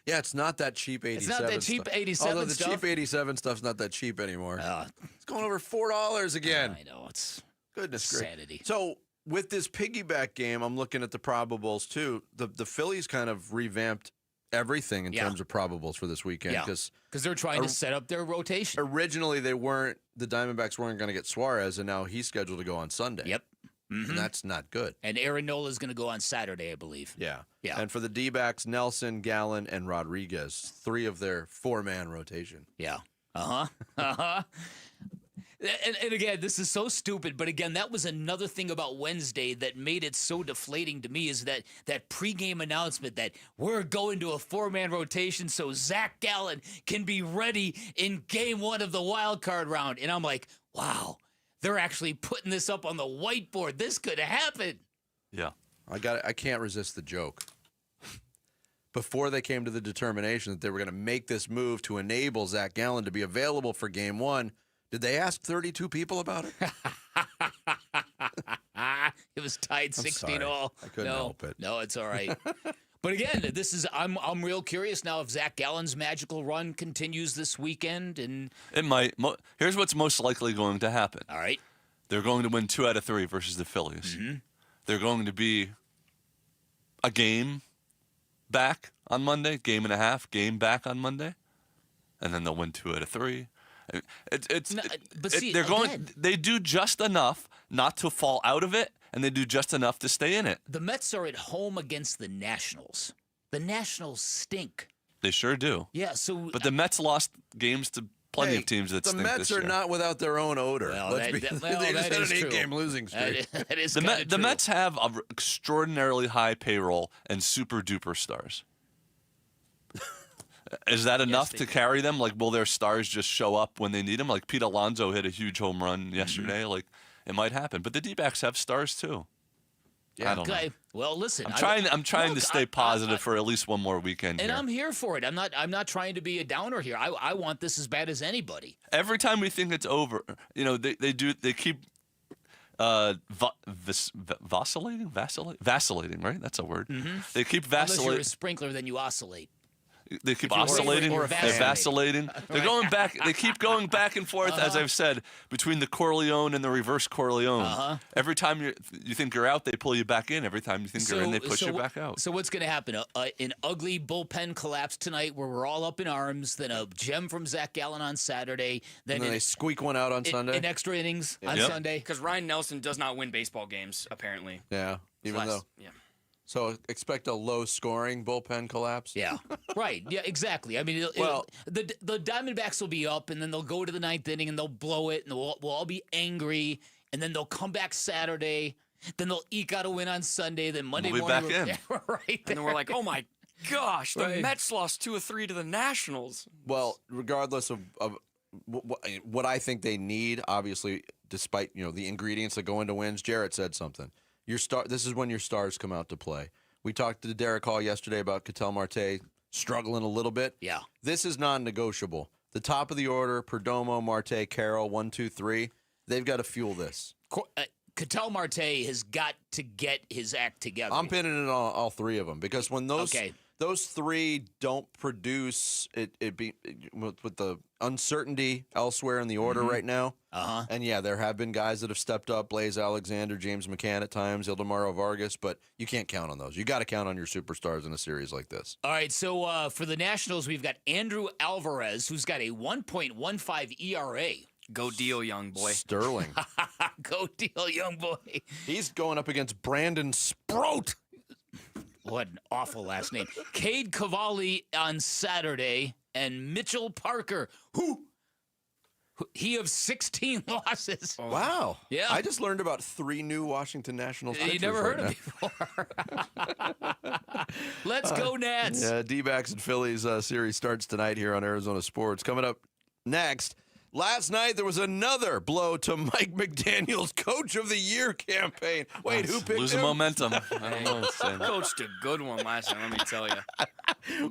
Yeah, it's not that cheap 87 It's not that cheap stuff. 87 Although the cheap 87 stuff's not that cheap anymore. It's going over $4 again. I know. It's Goodness gracious. Sanity. So with this piggyback game, I'm looking at the probables too. The Phillies kind of revamped everything in terms of probables for this weekend because they're trying to set up their rotation. Originally, the Diamondbacks weren't going to get Suarez, and now he's scheduled to go on Sunday. Yep. And that's not good. And Aaron Nola's going to go on Saturday, I believe. Yeah. Yeah. And for the D-backs, Nelson, Gallen, and Rodriguez, 3 of their 4-man rotation. Yeah. And again, this is so stupid, but again, that was another thing about Wednesday that made it so deflating to me is that pregame announcement that we're going to a 4-man rotation so Zach Gallen can be ready in game 1 of the wild card round. And I'm like, wow, they're actually putting this up on the whiteboard. This could happen. Yeah. I can't resist the joke. Before they came to the determination that they were going to make this move to enable Zach Gallen to be available for game 1, did they ask 32 people about it? It was tied 16-all. I couldn't help it. No, it's all right. But again, I'm real curious now if Zach Gallen's magical run continues this weekend, and it might. Here's what's most likely going to happen. All right, they're going to win 2 out of 3 versus the Phillies. Mm-hmm. They're going to be a game back on Monday, game and a half, game back on Monday, and then they'll win 2 out of 3. They do just enough not to fall out of it, and they do just enough to stay in it. The Mets are at home against the Nationals. The Nationals stink. They sure do. Yeah, but the Mets lost games to plenty of teams that stink the Mets this year. are not without their own odor. Well, they just had an 8-game losing streak. That is the Mets have an extraordinarily high payroll and super duper stars. Is that enough to carry them? Like, will their stars just show up when they need them? Like, Pete Alonso hit a huge home run yesterday. Like, it might happen. But the D-backs have stars, too. Yeah. I don't know. Well, listen. I'm trying to stay positive for at least one more weekend and here. I'm here for it. I'm not trying to be a downer here. I want this as bad as anybody. Every time we think it's over, they keep vacillating, right? That's a word. Mm-hmm. They keep Unless vacillating. you're a sprinkler, then you oscillate. They keep oscillating. They're vacillating. They're going back. They keep going back and forth, as I've said, between the Corleone and the reverse Corleone. Every time you think you're out, they pull you back in. Every time you think you're in, they push you back out. So what's going to happen? An ugly bullpen collapse tonight where we're all up in arms, then a gem from Zach Gallen on Saturday. Then they squeak one out on Sunday? In extra innings on Sunday. Because Ryan Nelson does not win baseball games, apparently. Yeah, even though. Yeah. So expect a low-scoring bullpen collapse? Yeah, right. Yeah, exactly. I mean, the Diamondbacks will be up, and then they'll go to the 9th inning, and they'll blow it, and we'll all be angry, and then they'll come back Saturday, then they'll eke out a win on Sunday, then Monday we'll be morning. back in. Yeah, right. And then we're like, oh, my gosh, the Mets lost 2 or 3 to the Nationals. Well, regardless of what I think they need, obviously, despite the ingredients that go into wins, Jarrett said something. This is when your stars come out to play. We talked to Derek Hall yesterday about Ketel Marte struggling a little bit. Yeah. This is non-negotiable. The top of the order, Perdomo, Marte, Carroll, 1, 2, 3. They've got to fuel this. Ketel Marte has got to get his act together. I'm pinning it on all 3 of them because when those 3 don't produce, with the uncertainty elsewhere in the order right now. And there have been guys that have stepped up: Blaze Alexander, James McCann at times, Ildemaro Vargas. But you can't count on those. You got to count on your superstars in a series like this. All right. So for the Nationals, we've got Andrew Alvarez, who's got a 1.15 ERA. Go deal, young boy. Sterling. Go deal, young boy. He's going up against Brandon Sproat. What an awful last name. Cade Cavalli on Saturday, and Mitchell Parker, who he of 16 losses. Oh. Wow. Yeah. I just learned about 3 new Washington Nationals pitchers. You never heard of before. Let's go, Nats. Yeah, D-backs and Phillies series starts tonight here on Arizona Sports. Coming up next. Last night, there was another blow to Mike McDaniel's Coach of the Year campaign. Wait, who picked Losing him? momentum. I don't know. Coached a good one last time, let me tell you.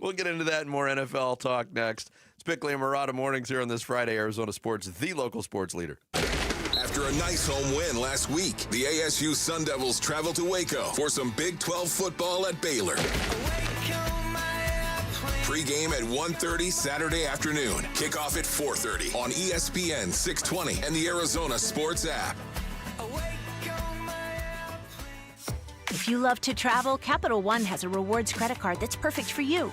We'll get into that and more NFL talk next. It's Bickley and Murata Mornings here on this Friday, Arizona Sports, the local sports leader. After a nice home win last week, the ASU Sun Devils travel to Waco for some Big 12 football at Baylor. Pre-game at 1:30 Saturday afternoon. Kickoff at 4:30 on ESPN 620 and the Arizona Sports app. If you love to travel, Capital One has a rewards credit card that's perfect for you.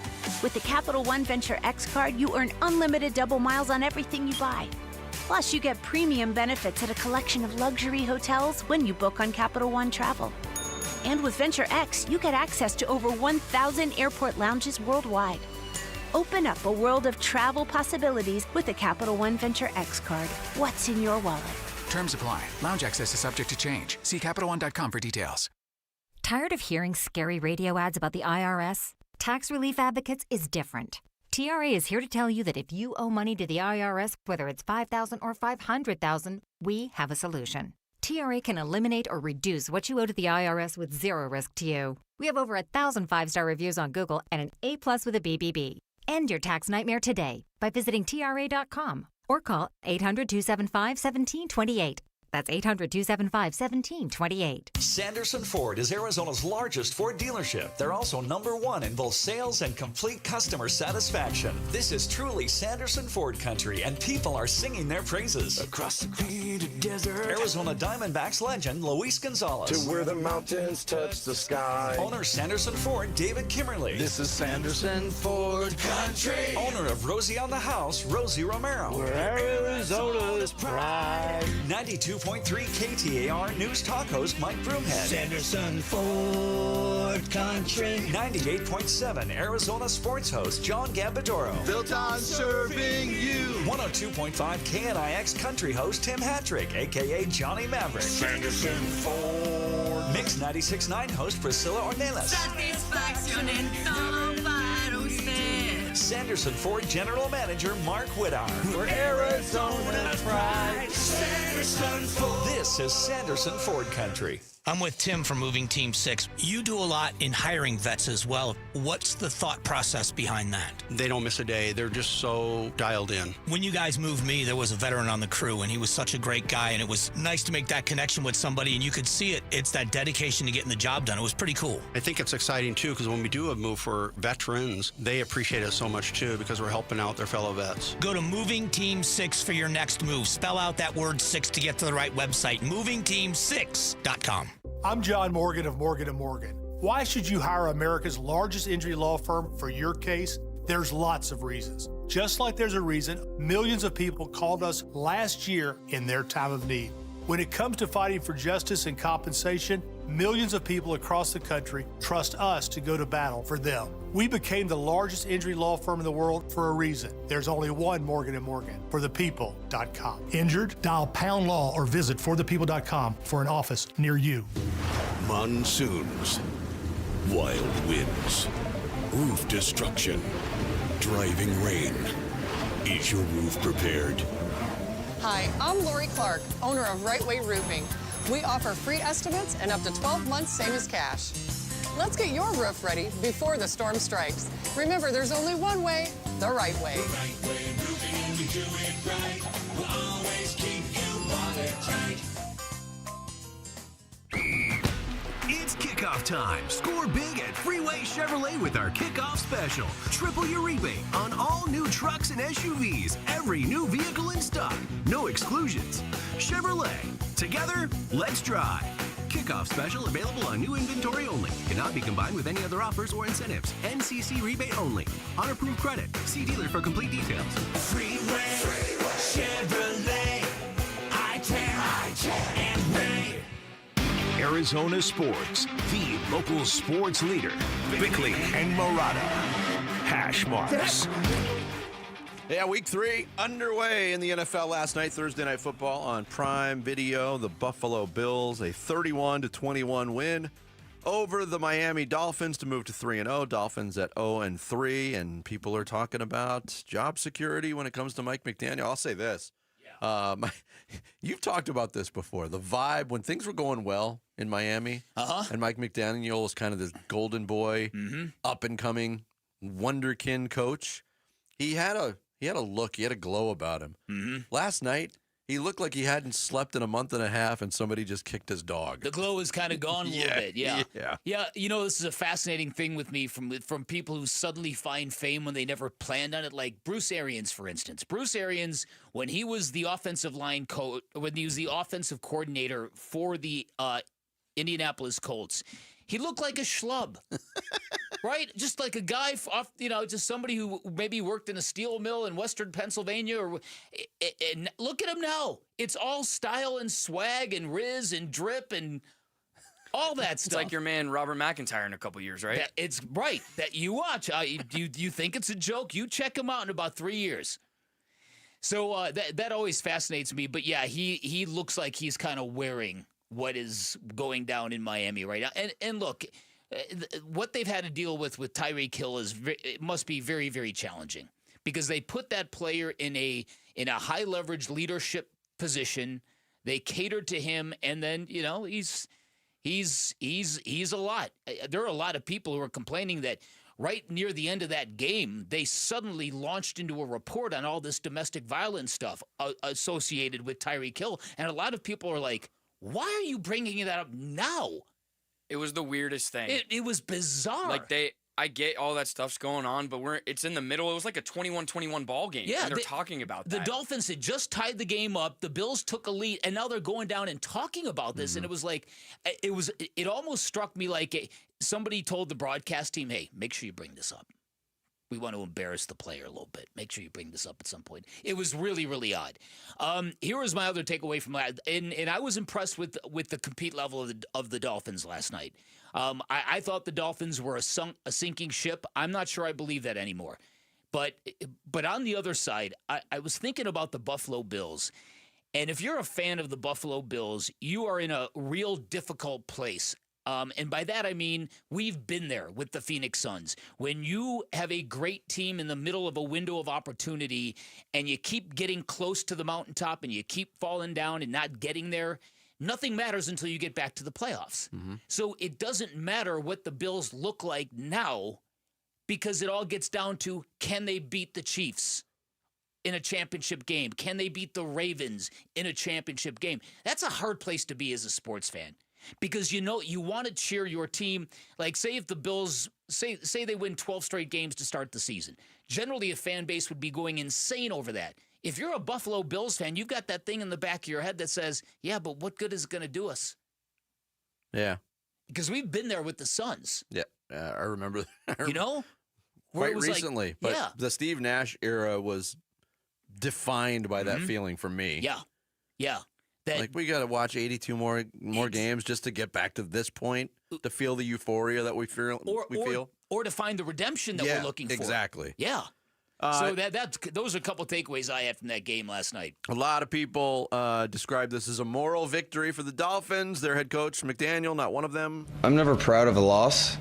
With the Capital One Venture X card, you earn unlimited double miles on everything you buy. Plus, you get premium benefits at a collection of luxury hotels when you book on Capital One Travel. And with Venture X, you get access to over 1,000 airport lounges worldwide. Open up a world of travel possibilities with the Capital One Venture X card. What's in your wallet? Terms apply. Lounge access is subject to change. See CapitalOne.com for details. Tired of hearing scary radio ads about the IRS? Tax Relief Advocates is different. TRA is here to tell you that if you owe money to the IRS, whether it's $5,000 or $500,000, we have a solution. TRA can eliminate or reduce what you owe to the IRS with zero risk to you. We have over 1,000 five-star reviews on Google and an A+ with a BBB. End your tax nightmare today by visiting TRA.com or call 800-275-1728. That's 800-275-1728. Sanderson Ford is Arizona's largest Ford dealership. They're also #1 in both sales and complete customer satisfaction. This is truly Sanderson Ford country, and people are singing their praises. Across the green desert. Arizona Diamondbacks legend Luis Gonzalez. To where the mountains touch the sky. Owner Sanderson Ford David Kimmerly. This is Sanderson Ford country. Owner of Rosie on the House Rosie Romero. Where Arizona's pride. 92.3 KTAR News Talk host Mike Broomhead. Sanderson Ford country. 98.7 Arizona sports host John Gambadoro. Built on serving you. 102.5 KNIX country host Tim Hattrick, a.k.a. Johnny Maverick. Sanderson Ford. Mix 96.9 host Priscilla Ornelas. Satisfacción en todo para usted. Sanderson Ford General Manager Mark Whittar. For Arizona's pride. Sanderson Ford. This is Sanderson Ford country. I'm with Tim from Moving Team 6. You do a lot in hiring vets as well. What's the thought process behind that? They don't miss a day. They're just so dialed in. When you guys moved me, there was a veteran on the crew, and he was such a great guy, and it was nice to make that connection with somebody, and you could see it. It's that dedication to getting the job done. It was pretty cool. I think it's exciting, too, because when we do a move for veterans, they appreciate it so much, too, because we're helping out their fellow vets. Go to Moving Team 6 for your next move. Spell out that word 6 to get to the right website, movingteam6.com. I'm John Morgan of Morgan & Morgan. Why should you hire America's largest injury law firm for your case? There's lots of reasons. Just like there's a reason millions of people called us last year in their time of need. When it comes to fighting for justice and compensation, millions of people across the country trust us to go to battle for them. We became the largest injury law firm in the world for a reason. There's only one Morgan & Morgan, forthepeople.com. Injured? Dial pound law or visit forthepeople.com for an office near you. Monsoons, wild winds, roof destruction, driving rain. Is your roof prepared? Hi, I'm Lori Clark, owner of Right Way Roofing. We offer free estimates and up to 12 months, same as cash. Let's get your roof ready before the storm strikes. Remember, there's only one way, the right way. The right way roofing, we do it right. We'll always keep you watertight. It's kickoff time. Score big at Freeway Chevrolet with our kickoff special. Triple your rebate on all new trucks and SUVs. Every new vehicle in stock. No exclusions. Chevrolet. Together, let's drive. Kickoff special available on new inventory only. Cannot be combined with any other offers or incentives. NCC rebate only. On approved credit. See dealer for complete details. Freeway Chevrolet. I-10 and Ray. Arizona Sports, the local sports leader. Bickley and Murata. Hash marks. Yeah, week 3 underway in the NFL last night, Thursday Night Football on Prime Video. The Buffalo Bills, a 31-21 win over the Miami Dolphins to move to 3-0. Dolphins at 0-3, and people are talking about job security when it comes to Mike McDaniel. I'll say this. You've talked about this before. The vibe when things were going well in Miami, and Mike McDaniel was kind of this golden boy, up-and-coming wonderkin coach. He had a look, he had a glow about him. Last night, he looked like he hadn't slept in a month and a half, and somebody just kicked his dog. The glow is kind of gone a little bit, Yeah. You know, this is a fascinating thing with me from people who suddenly find fame when they never planned on it, like Bruce Arians, for instance. Bruce Arians, when he was the offensive line coach, when he was the offensive coordinator for the Indianapolis Colts, He looked like a schlub. Right? Just like a guy off, just somebody who maybe worked in a steel mill in Western Pennsylvania. And look at him now. It's all style and swag and riz and drip and all that stuff. It's like your man Robert McIntyre in a couple years, right? It's right. That you watch. You think it's a joke? You check him out in about 3 years. So that always fascinates me. But yeah, he looks like he's kind of wearing what is going down in Miami right now. And look, what they've had to deal with Tyreek Hill it must be very, very challenging because they put that player in a high leverage leadership position. They catered to him, and then he's a lot. There are a lot of people who are complaining that right near the end of that game, they suddenly launched into a report on all this domestic violence stuff associated with Tyreek Hill, and a lot of people are like, "Why are you bringing that up now?" It was the weirdest thing. It was bizarre. Like I get all that stuff's going on, but it's in the middle. It was like a 21-21 ball game. Yeah, and they're talking about that. The Dolphins had just tied the game up. The Bills took a lead, and now they're going down and talking about this. And it was like, it almost struck me like somebody told the broadcast team, "Hey, make sure you bring this up. We want to embarrass the player a little bit. Make sure you bring this up at some point." It was really, really odd. Here was my other takeaway from that, and I was impressed with the compete level of the Dolphins last night. I thought the Dolphins were a sinking ship. I'm not sure I believe that anymore. But on the other side, I was thinking about the Buffalo Bills. And if you're a fan of the Buffalo Bills, you are in a real difficult place. And by that, I mean, we've been there with the Phoenix Suns. When you have a great team in the middle of a window of opportunity and you keep getting close to the mountaintop and you keep falling down and not getting there, nothing matters until you get back to the playoffs. Mm-hmm. So it doesn't matter what the Bills look like now because it all gets down to, can they beat the Chiefs in a championship game? Can they beat the Ravens in a championship game? That's a hard place to be as a sports fan. Because you want to cheer your team. Like, say if the Bills, say they win 12 straight games to start the season. Generally, a fan base would be going insane over that. If you're a Buffalo Bills fan, you've got that thing in the back of your head that says, yeah, but what good is it going to do us? Yeah. Because we've been there with the Suns. Yeah, I remember that. Quite recently. Like, but the Steve Nash era was defined by that feeling for me. Yeah, yeah. We got to watch 82 more games just to get back to this point, to feel the euphoria that we feel. Or to find the redemption that we're looking for. Exactly. Yeah. So those are a couple takeaways I had from that game last night. A lot of people describe this as a moral victory for the Dolphins. Their head coach, McDaniel, not one of them. I'm never proud of a loss,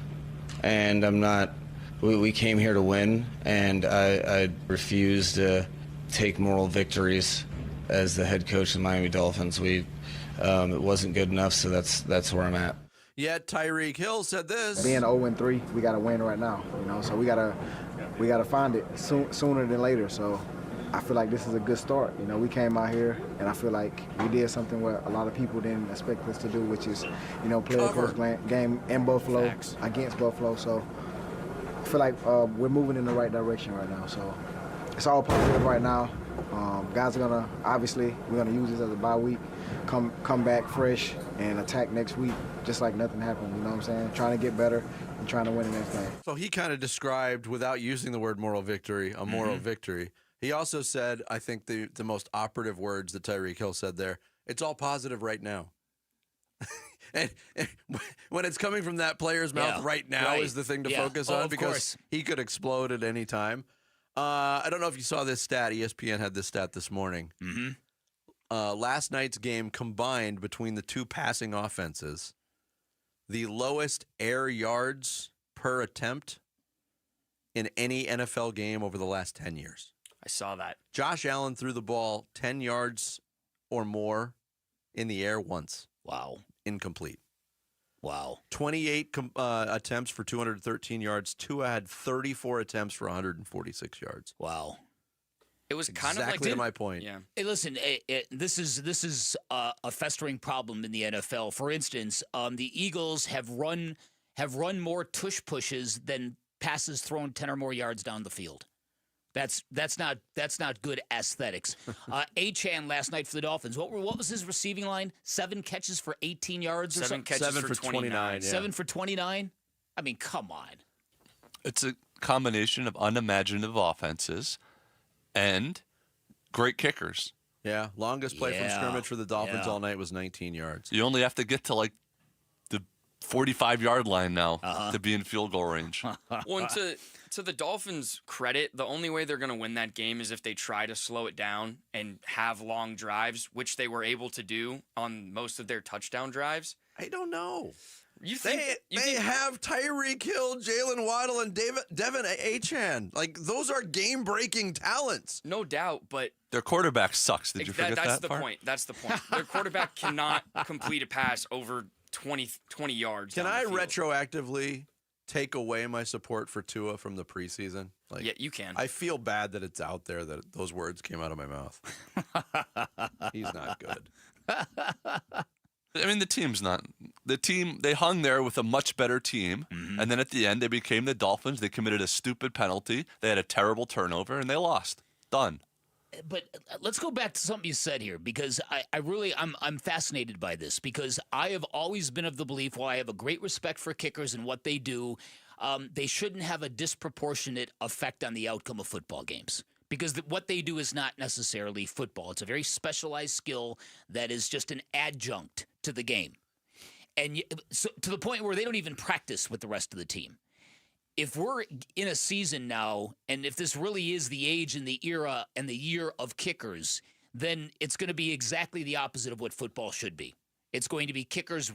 and I'm not. We came here to win, and I refuse to take moral victories. As the head coach of the Miami Dolphins, it wasn't good enough, so that's where I'm at. Yet Tyreek Hill said this: being 0-3, we got to win right now. So we gotta find it sooner than later. So I feel like this is a good start. We came out here, and I feel like we did something where a lot of people didn't expect us to do, which is play a close game in Buffalo against Buffalo. So I feel like we're moving in the right direction right now. So it's all positive right now. Guys are we're gonna use this as a bye week, come back fresh and attack next week just like nothing happened. You know what I'm saying? Trying to get better and trying to win the next game. So he kind of described, without using the word moral victory, a moral victory. He also said, I think the most operative words that Tyreek Hill said there, it's all positive right now. and when it's coming from that player's mouth, right now is the thing to focus on because he could explode at any time. I don't know if you saw this stat. ESPN had this stat this morning. Mm-hmm. Last night's game combined between the two passing offenses, the lowest air yards per attempt in any NFL game over the last 10 years. I saw that. Josh Allen threw the ball 10 yards or more in the air once. Wow. Incomplete. Wow. 28 attempts for 213 yards. Tua had 34 attempts for 146 yards. Wow. It was kind exactly of like to my point. Yeah. Hey, listen, this is a festering problem in the NFL. For instance, the Eagles have run more tush pushes than passes thrown 10 or more yards down the field. That's not good aesthetics. Achan last night for the Dolphins. What was his receiving line? 7 catches for 18 yards or something? 7 catches for 29. Yeah. 7 for 29? I mean, come on. It's a combination of unimaginative offenses and great kickers. Yeah, longest play from scrimmage for the Dolphins all night was 19 yards. You only have to get to like the 45-yard line now to be in field goal range. Well, and to the Dolphins' credit, the only way they're going to win that game is if they try to slow it down and have long drives, which they were able to do on most of their touchdown drives. I don't know. They have Tyreek Hill, Jalen Waddle, and Devin Achan. Like, those are game-breaking talents. No doubt, but their quarterback sucks. Did you forget that? That's the point. That's the point. Their quarterback cannot complete a pass over 20 yards. Can I retroactively take away my support for Tua from the preseason? Yeah, you can. I feel bad that it's out there that those words came out of my mouth. He's not good. I mean, the team's not. The team, they hung there with a much better team, and then at the end, they became the Dolphins. They committed a stupid penalty. They had a terrible turnover, and they lost. Done. But let's go back to something you said here, because I'm fascinated by this, because I have always been of the belief, while I have a great respect for kickers and what they do, they shouldn't have a disproportionate effect on the outcome of football games. Because what they do is not necessarily football. It's a very specialized skill that is just an adjunct to the game. And so, to the point where they don't even practice with the rest of the team. If we're in a season now, and if this really is the age and the era and the year of kickers, then it's going to be exactly the opposite of what football should be. It's going to be kickers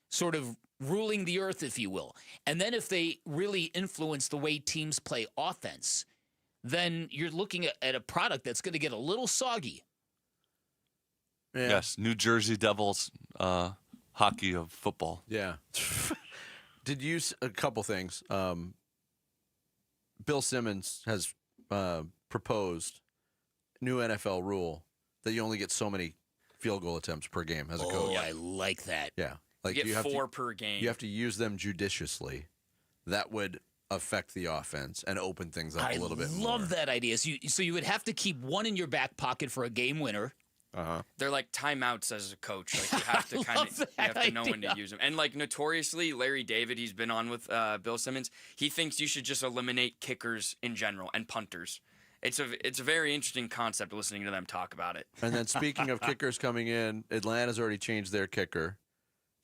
sort of ruling the earth, if you will. And then if they really influence the way teams play offense, then you're looking at a product that's going to get a little soggy. Yeah. Yes, New Jersey Devils hockey of football. Yeah. Did you a couple things? Bill Simmons has proposed new NFL rule that you only get so many field goal attempts per game as a coach. Oh, I like that. Yeah, like you get have 4 per game. You have to use them judiciously. That would affect the offense and open things up a little bit more. I love that idea. So you would have to keep one in your back pocket for a game winner. They're like timeouts as a coach. Like, you have to know when to use them. And like, notoriously, Larry David, he's been on with Bill Simmons. He thinks you should just eliminate kickers in general and punters. It's a very interesting concept listening to them talk about it. And then speaking of kickers coming in, Atlanta's already changed their kicker.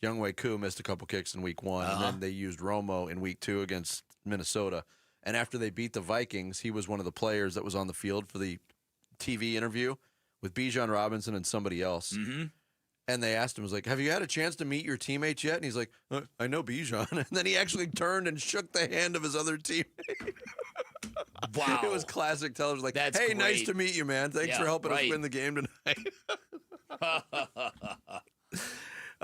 Younghoe Koo missed a couple kicks in week 1, and then they used Romo in week 2 against Minnesota. And after they beat the Vikings, he was one of the players that was on the field for the TV interview with Bijan Robinson and somebody else. Mm-hmm. And they asked him, was like, have you had a chance to meet your teammates yet? And he's like, I know Bijan. And then he actually turned and shook the hand of his other teammate. Wow. It was classic television. Like, That's hey, great. Nice to meet you, man. Thanks for helping us win the game tonight.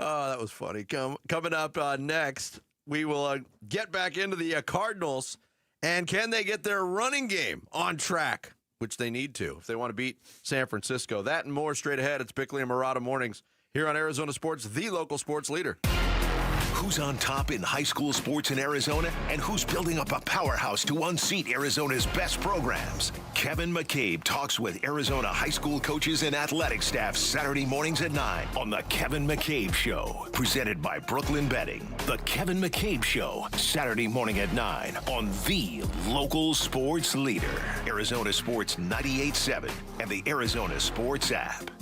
Oh, that was funny. Coming up next, we will get back into the Cardinals. And can they get their running game on track? Which they need to if they want to beat San Francisco. That and more straight ahead. It's Bickley and Murata Mornings here on Arizona Sports, the local sports leader. Who's on top in high school sports in Arizona, and who's building up a powerhouse to unseat Arizona's best programs? Kevin McCabe talks with Arizona high school coaches and athletic staff Saturday mornings at 9 on The Kevin McCabe Show, presented by Brooklyn Betting. The Kevin McCabe Show, Saturday morning at 9 on the local sports leader, Arizona Sports 98.7 and the Arizona Sports app.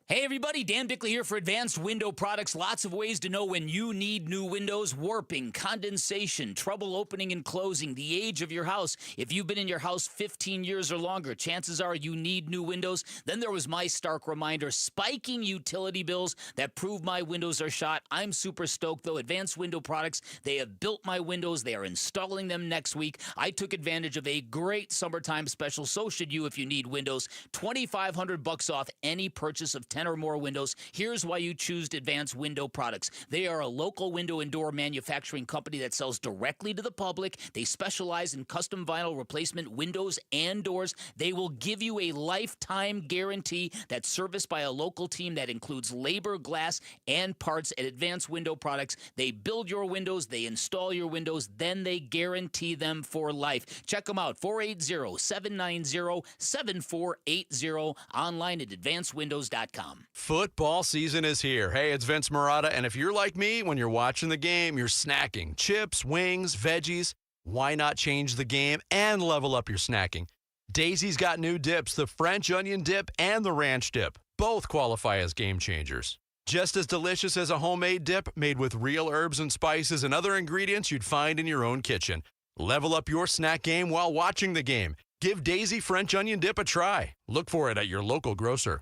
Hey everybody, Dan Bickley here for Advanced Window Products. Lots of ways to know when you need new windows. Warping, condensation, trouble opening and closing, the age of your house. If you've been in your house 15 years or longer, chances are you need new windows. Then there was my stark reminder, spiking utility bills that prove my windows are shot. I'm super stoked though. Advanced Window Products, they have built my windows. They are installing them next week. I took advantage of a great summertime special. So should you if you need windows. $2,500 off any purchase of $10 10 or more windows, here's why you choose Advanced Window Products. They are a local window and door manufacturing company that sells directly to the public. They specialize in custom vinyl replacement windows and doors. They will give you a lifetime guarantee that's serviced by a local team that includes labor, glass, and parts at Advanced Window Products. They build your windows, they install your windows, then they guarantee them for life. Check them out, 480-790-7480, online at advancedwindows.com. Football season is here. Hey, it's Vince Marotta, and if you're like me, when you're watching the game, you're snacking chips, wings, veggies. Why not change the game and level up your snacking? Daisy's got new dips, the French onion dip and the ranch dip. Both qualify as game changers. Just as delicious as a homemade dip made with real herbs and spices and other ingredients you'd find in your own kitchen. Level up your snack game while watching the game. Give Daisy French onion dip a try. Look for it at your local grocer.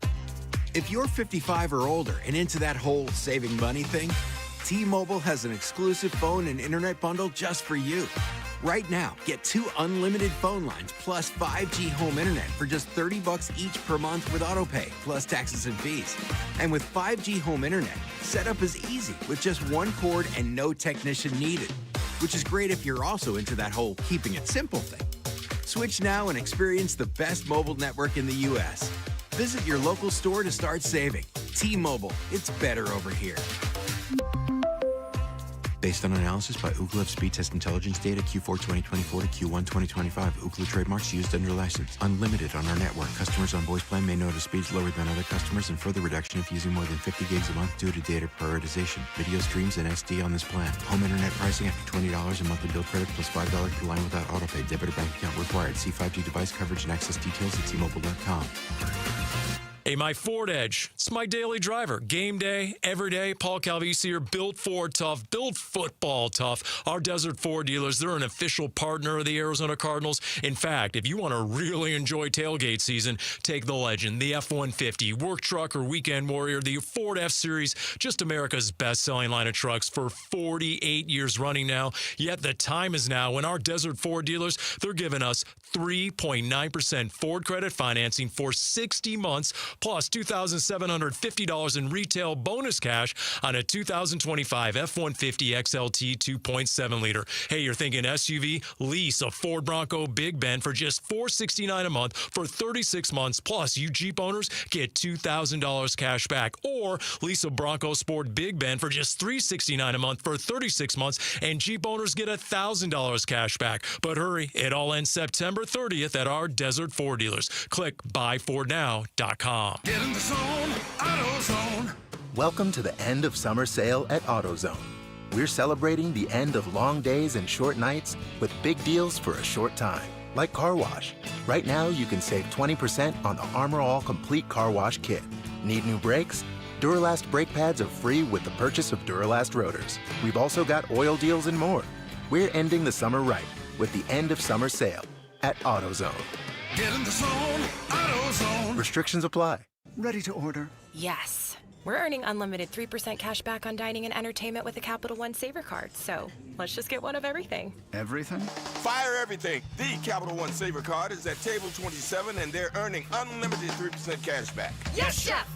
If you're 55 or older and into that whole saving money thing, T-Mobile has an exclusive phone and internet bundle just for you. Right now, get 2 unlimited phone lines plus 5G home internet for just $30 each per month with AutoPay, plus taxes and fees. And with 5G home internet, setup is easy with just 1 cord and no technician needed, which is great if you're also into that whole keeping it simple thing. Switch now and experience the best mobile network in the U.S. Visit your local store to start saving. T-Mobile, it's better over here. Based on analysis by Ookla of speed test intelligence data Q4 2024 to Q1 2025. Ookla trademarks used under license. Unlimited on our network. Customers on voice plan may notice speeds lower than other customers and further reduction if using more than 50 gigs a month due to data prioritization. Video streams and SD on this plan. Home internet pricing after $20 a monthly bill credit plus $5 per line without autopay. Debit or bank account required. See 5G device coverage and access details at T-Mobile.com. Hey, my Ford Edge. It's my daily driver. Game day, every day. Paul Calvisi here. Built Ford tough. Built football tough. Our Desert Ford dealers, they're an official partner of the Arizona Cardinals. In fact, if you want to really enjoy tailgate season, take the Legend, the F-150, work truck or weekend warrior, the Ford F-Series, just America's best-selling line of trucks for 48 years running now. Yet the time is now when our Desert Ford dealers, they're giving us 3.9% Ford credit financing for 60 months, plus $2,750 in retail bonus cash on a 2025 F-150 XLT 2.7 liter. Hey, you're thinking SUV? Lease a Ford Bronco Big Bend for just $469 a month for 36 months. Plus, you Jeep owners get $2,000 cash back. Or lease a Bronco Sport Big Bend for just $369 a month for 36 months, and Jeep owners get $1,000 cash back. But hurry, it all ends September 30th at our Desert Ford dealers. Click buyfordnow.com. Get in the zone, AutoZone. Welcome to the end of summer sale at AutoZone. We're celebrating the end of long days and short nights with big deals for a short time, like car wash. Right now, you can save 20% on the Armor All Complete Car Wash Kit. Need new brakes? Duralast brake pads are free with the purchase of Duralast rotors. We've also got oil deals and more. We're ending the summer right with the end of summer sale at AutoZone. Get in the zone, AutoZone. Restrictions apply. Ready to order? Yes. We're earning unlimited 3% cash back on dining and entertainment with a Capital One Saver card, so let's just get one of everything. Everything? Fire everything. The Capital One Saver card is at table 27, and they're earning unlimited 3% cash back. Yes, Chef!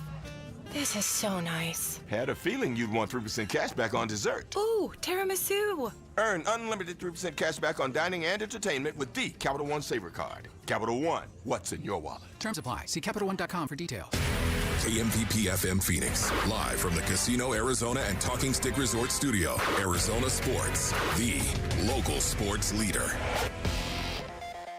This is so nice. Had a feeling you'd want 3% cash back on dessert. Ooh, tiramisu. Earn unlimited 3% cash back on dining and entertainment with the Capital One Saver card. Capital One, what's in your wallet? Terms apply. See CapitalOne.com for details. KMPP FM Phoenix, live from the Casino Arizona and Talking Stick Resort Studio. Arizona Sports, the local sports leader.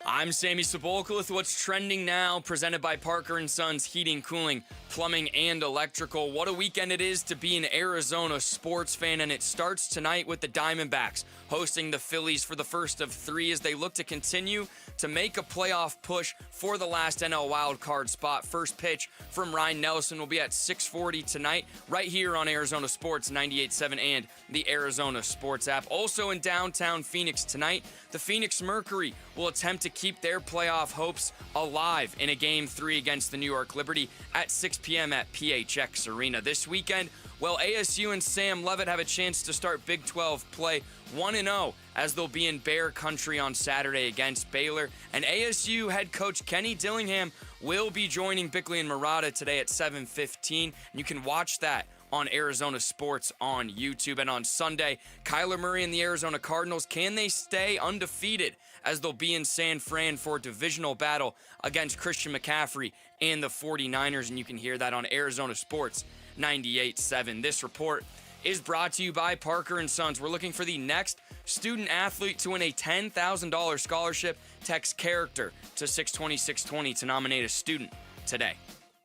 I'm Sammy Sepulchre with what's trending now, presented by Parker & Sons Heating, Cooling, Plumbing, and Electrical. What a weekend it is to be an Arizona sports fan, and it starts tonight with the Diamondbacks hosting the Phillies for the first of 3 as they look to continue to make a playoff push for the last NL wildcard spot. First pitch from Ryan Nelson will be at 6:40 tonight, right here on Arizona Sports 98.7 and the Arizona Sports app. Also in downtown Phoenix tonight, the Phoenix Mercury will attempt to keep their playoff hopes alive in a Game 3 against the New York Liberty at 6 p.m. at PHX Arena. This weekend, well, ASU and Sam Levitt have a chance to start Big 12 play 1-0 as they'll be in Bear Country on Saturday against Baylor. And ASU head coach Kenny Dillingham will be joining Bickley and Murata today at 7:15. You can watch that on Arizona Sports on YouTube. And on Sunday, Kyler Murray and the Arizona Cardinals, can they stay undefeated as they'll be in San Fran for a divisional battle against Christian McCaffrey and the 49ers? And you can hear that on Arizona Sports 98.7. This report is brought to you by Parker & Sons. We're looking for the next student athlete to win a $10,000 scholarship. Text character to 620-620 to nominate a student today.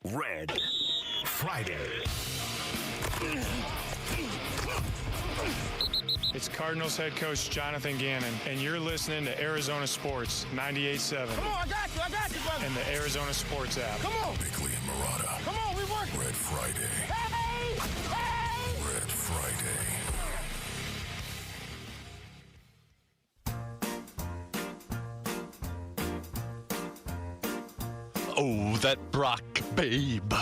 Red Friday. It's Cardinals head coach Jonathan Gannon, and you're listening to Arizona Sports 98.7. Come on, I got you, brother. And the Arizona Sports app. Come on. Bickley and Murata. Come on, we working. Red Friday. Hey! Hey! Red Friday. Oh, that Brock babe.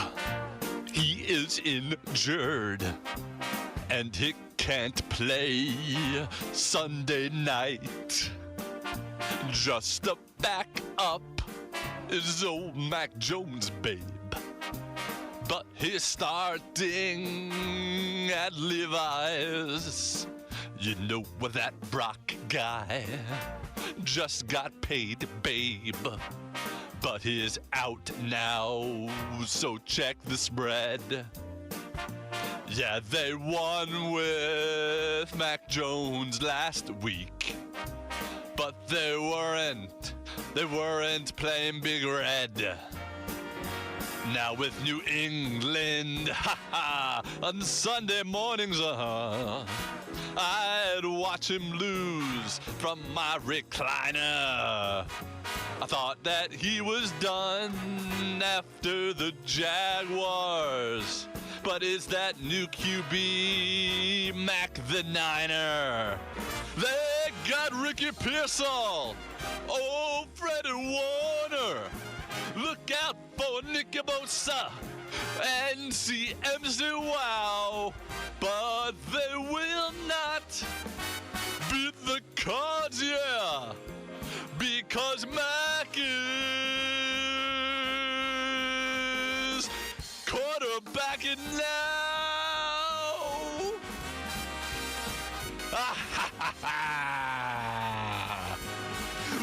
He is injured. And he can't play Sunday night. Just a backup is old Mac Jones, babe. But he's starting at Levi's. You know what, that Brock guy just got paid, babe. But he's out now, so check the spread. Yeah, they won with Mac Jones last week. But they weren't playing Big Red. Now with New England, on Sunday mornings, I'd watch him lose from my recliner. I thought that he was done after the Jaguars. But is that new QB Mac the Niner? They got Ricky Pearsall. Oh, Freddie Warner. Look out for Nicky Bosa and CMC Wow. But they will not beat the Cards, yeah. Because Mac is quarterbacking now.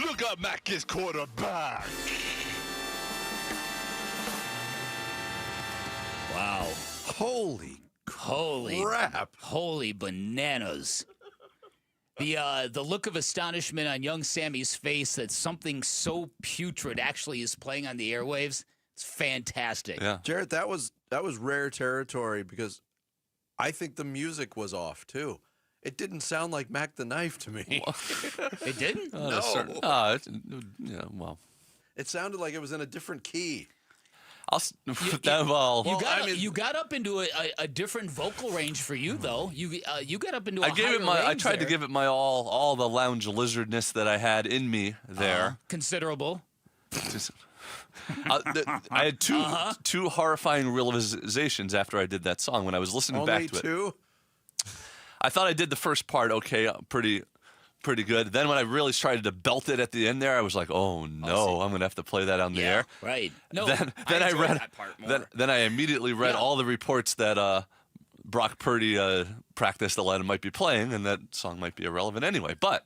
Look at Mac is quarterback. Wow. Holy crap. Holy bananas. The look of astonishment on young Sammy's face that something so putrid actually is playing on the airwaves. It's fantastic. Yeah. Jarrett, that was rare territory because I think the music was off too. It didn't sound like Mac the Knife to me. It didn't? No. Well. It sounded like it was in a different key. You got up into a different vocal range for you though. You got up into a higher range I tried to give it my all the lounge lizardness that I had in me there. Considerable. I had two horrifying realizations after I did that song when I was listening back to it. Only two? I thought I did the first part okay, pretty good. Then when I really tried to belt it at the end there, I was like, oh no, I'm gonna have to play that on the air. Right. No. Then I read that part more. Then I immediately read all the reports that Brock Purdy practiced that might be playing, and that song might be irrelevant anyway. But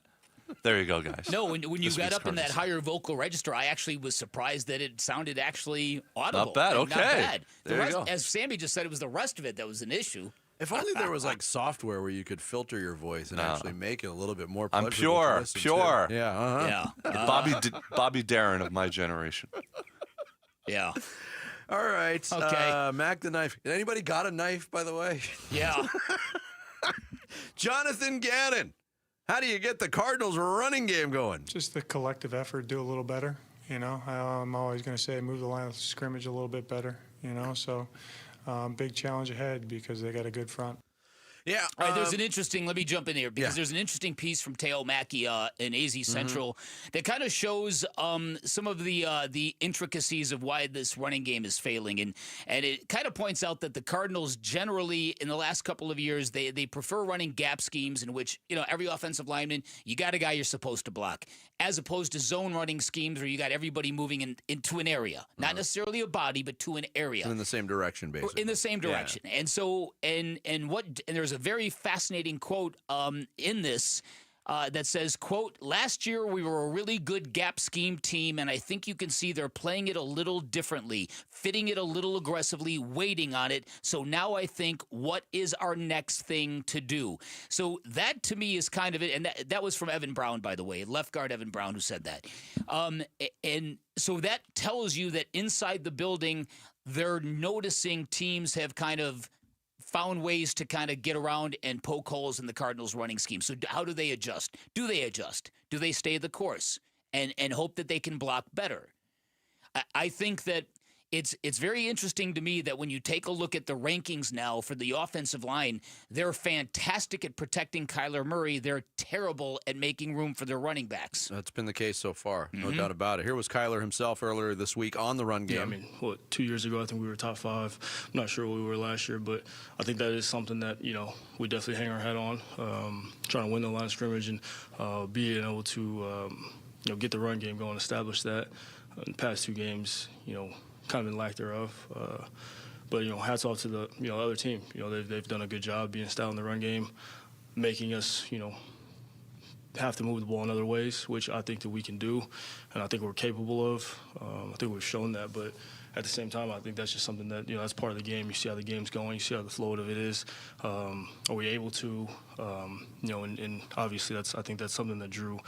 there you go, guys. No, when you got up in that higher vocal register, I actually was surprised that it sounded actually audible. Not bad. Okay. Not bad. There you go. As Sammy just said, it was the rest of it that was an issue. If only there was like software where you could filter your voice and actually make it a little bit more pleasurable. I'm pure. To listen to. Yeah. Bobby Darin of my generation. Yeah. All right. Okay. Mac the Knife. Anybody got a knife, by the way? Yeah. Jonathan Gannon. How do you get the Cardinals running game going? Just the collective effort, do a little better. You know, I'm always going to say move the line of scrimmage a little bit better. You know, so big challenge ahead because they got a good front. Yeah. All right, there's an interesting, let me jump in here, because there's an interesting piece from Teo Mackey in AZ Central that kind of shows some of the intricacies of why this running game is failing. And it kind of points out that the Cardinals generally, in the last couple of years, they prefer running gap schemes in which, every offensive lineman, you got a guy you're supposed to block, as opposed to zone running schemes where you got everybody moving into an area. Not necessarily a body, but to an area. In the same direction, basically. In the same direction. And so, and there's a very fascinating quote in this that says, quote, "Last year we were a really good gap scheme team, and I think you can see they're playing it a little differently, fitting it a little aggressively, waiting on it. So now I think, what is our next thing to do?" So that to me is kind of it. And that was from Evan Brown, by the way, left guard Evan Brown, who said that. And so that tells you that inside the building, they're noticing teams have kind of found ways to kind of get around and poke holes in the Cardinals' running scheme. So how do they adjust? Do they adjust? Do they stay the course and hope that they can block better? I think that it's very interesting to me that when you take a look at the rankings now for the offensive line, they're fantastic at protecting Kyler Murray. They're terrible at making room for their running backs. That's been the case so far, no doubt about it. Here was Kyler himself earlier this week on the run game. Yeah, 2 years ago, I think we were top 5. I'm not sure what we were last year, but I think that is something that, we definitely hang our hat on, trying to win the line of scrimmage and being able to, get the run game going, establish that. In the past 2 games, kind of in lack thereof. But, hats off to the, other team. They've done a good job being stout in the run game, making us, have to move the ball in other ways, which I think that we can do, and I think we're capable of. I think we've shown that, but at the same time, I think that's just something that, that's part of the game. You see how the game's going. You see how the flow of it is. Are we able to, and obviously I think that's something that Drew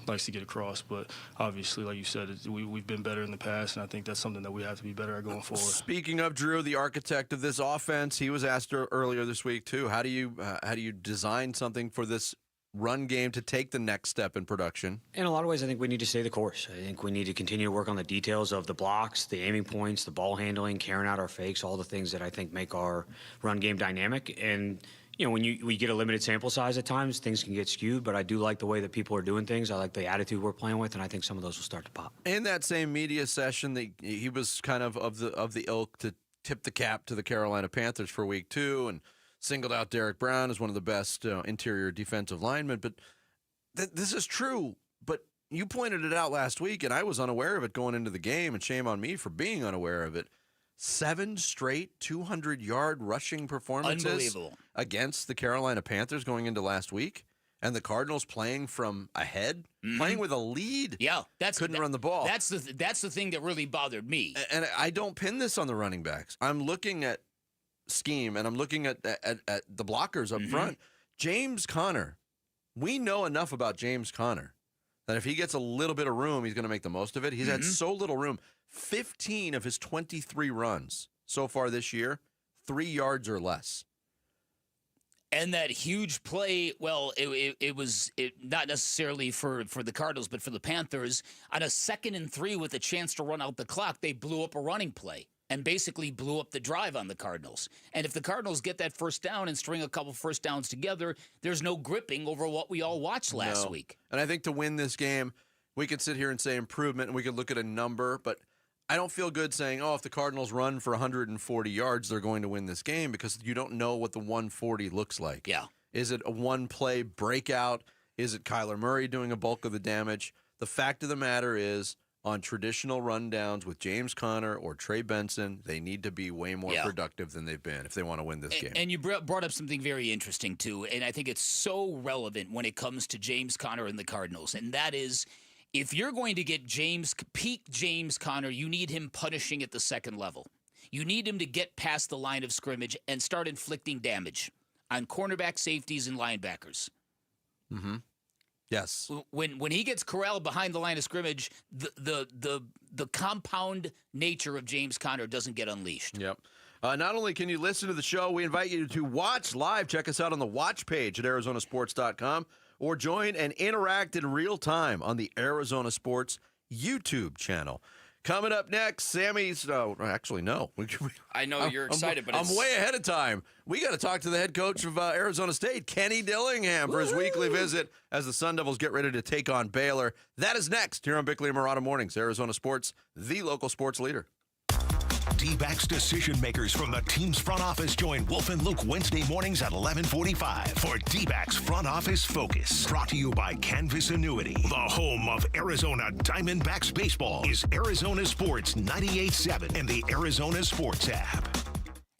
likes to get across. But obviously, like you said, we've been better in the past, and I think that's something that we have to be better at going forward. Speaking of Drew, the architect of this offense, he was asked earlier this week too. How do you design something for this run game to take the next step in production? In a lot of ways, I think we need to stay the course. I think we need to continue to work on the details of the blocks, the aiming points, the ball handling, carrying out our fakes, all the things that I think make our run game dynamic. And, when we get a limited sample size at times, things can get skewed, but I do like the way that people are doing things. I like the attitude we're playing with, and I think some of those will start to pop. In that same media session, he was kind of the ilk to tip the cap to the Carolina Panthers for week 2 and singled out Derek Brown as one of the best interior defensive linemen. But this is true. But you pointed it out last week, and I was unaware of it going into the game, and shame on me for being unaware of it. 7 straight 200-yard rushing performances against the Carolina Panthers going into last week, and the Cardinals playing from ahead, playing with a lead. Yeah, couldn't run the ball. That's the thing that really bothered me. And I don't pin this on the running backs. I'm looking at scheme, and I'm looking at the blockers up front. James Conner, we know enough about James Conner that if he gets a little bit of room, he's going to make the most of it. He's had so little room. 15 of his 23 runs so far this year, 3 yards or less. And that huge play, well, it was not necessarily for the Cardinals, but for the Panthers. On a 2nd and 3 with a chance to run out the clock, they blew up a running play and basically blew up the drive on the Cardinals. And if the Cardinals get that first down and string a couple first downs together, there's no gripping over what we all watched last week. And I think to win this game, we could sit here and say improvement, and we could look at a number, but I don't feel good saying, if the Cardinals run for 140 yards, they're going to win this game, because you don't know what the 140 looks like. Yeah. Is it a one-play breakout? Is it Kyler Murray doing a bulk of the damage? The fact of the matter is, on traditional rundowns with James Conner or Trey Benson, they need to be way more productive than they've been if they want to win this game. And you brought up something very interesting, too, and I think it's so relevant when it comes to James Conner and the Cardinals, and that is, if you're going to get peak James Conner, you need him punishing at the second level. You need him to get past the line of scrimmage and start inflicting damage on cornerback, safeties, and linebackers. Mm-hmm. Yes. When he gets corralled behind the line of scrimmage, the compound nature of James Conner doesn't get unleashed. Yep. Not only can you listen to the show, we invite you to watch live. Check us out on the watch page at arizonasports.com. Or join and interact in real time on the Arizona Sports YouTube channel. Coming up next, Sammy's. No, actually, no. I know you're excited, but I'm way ahead of time. We got to talk to the head coach of Arizona State, Kenny Dillingham, for his weekly visit as the Sun Devils get ready to take on Baylor. That is next here on Bickley and Murata Mornings. Arizona Sports, the local sports leader. D-backs decision makers from the team's front office join Wolf and Luke Wednesday mornings at 11:45 for D-backs Front Office Focus. Brought to you by Canvas Annuity. The home of Arizona Diamondbacks baseball is Arizona Sports 98.7 and the Arizona Sports app.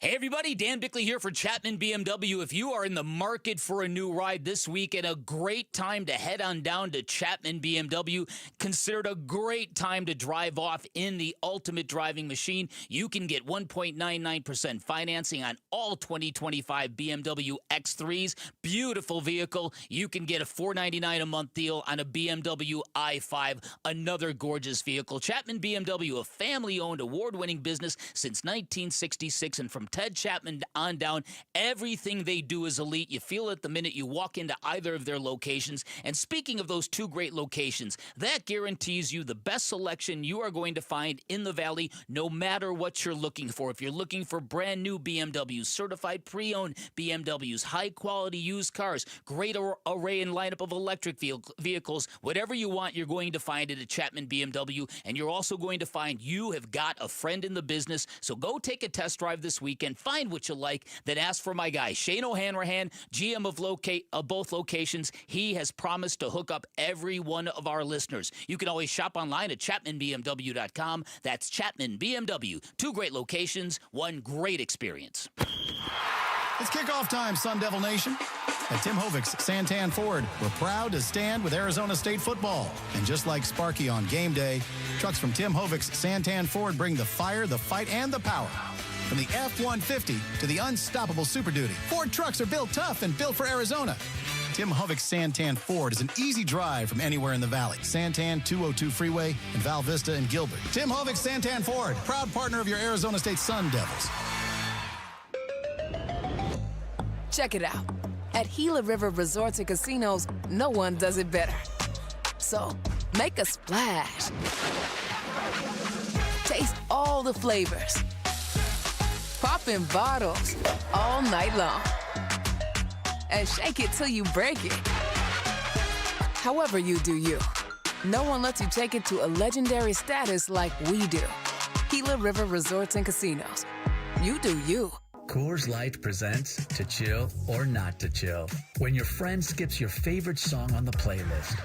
Hey everybody, Dan Bickley here for Chapman BMW. If you are in the market for a new ride this weekend, a great time to head on down to Chapman BMW. Considered a great time to drive off in the ultimate driving machine. You can get 1.99% financing on all 2025 BMW X3s. Beautiful vehicle. You can get a $499 a month deal on a BMW i5, another gorgeous vehicle. Chapman BMW, a family-owned, award-winning business since 1966, and from Ted Chapman on down, everything they do is elite. You feel it the minute you walk into either of their locations. And speaking of those two great locations, that guarantees you the best selection you are going to find in the Valley, no matter what you're looking for. If you're looking for brand new BMWs, certified pre-owned BMWs, high-quality used cars, great array and lineup of electric vehicles, whatever you want, you're going to find it at Chapman BMW. And you're also going to find you have got a friend in the business. So go take a test drive this weekend. Find what you like, then ask for my guy, Shane O'Hanrahan, GM of both locations. He has promised to hook up every one of our listeners. You can always shop online at ChapmanBMW.com. That's Chapman BMW. Two great locations, one great experience. It's kickoff time, Sun Devil Nation. At Tim Hovig's Santan Ford, we're proud to stand with Arizona State football. And just like Sparky on game day, trucks from Tim Hovig's Santan Ford bring the fire, the fight, and the power. From the F-150 to the unstoppable Super Duty, Ford trucks are built tough and built for Arizona. Tim Hovig's Santan Ford is an easy drive from anywhere in the valley. Santan, 202 Freeway, and Val Vista and Gilbert. Tim Hovig's Santan Ford, proud partner of your Arizona State Sun Devils. Check it out. At Gila River Resorts and Casinos, no one does it better. So, make a splash. Taste all the flavors. Pop in bottles all night long. And shake it till you break it. However you do you. No one lets you take it to a legendary status like we do. Gila River Resorts and Casinos. You do you. Coors Light presents To Chill or Not to Chill. When your friend skips your favorite song on the playlist.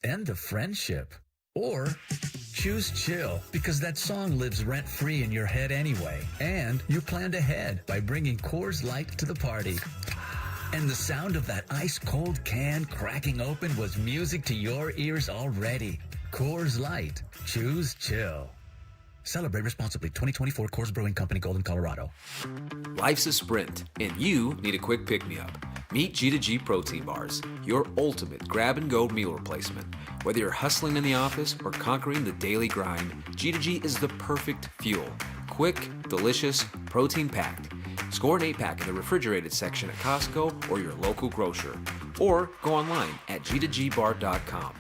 End of friendship. Or choose chill because that song lives rent-free in your head anyway. And you planned ahead by bringing Coors Light to the party. And the sound of that ice-cold can cracking open was music to your ears already. Coors Light. Choose chill. Celebrate responsibly. 2024 Coors Brewing Company, Golden, Colorado. Life's a sprint, and you need a quick pick-me-up. Meet G2G Protein Bars, your ultimate grab-and-go meal replacement. Whether you're hustling in the office or conquering the daily grind, G2G is the perfect fuel. Quick, delicious, protein-packed. Score an 8-pack in the refrigerated section at Costco or your local grocer. Or go online at g2gbar.com.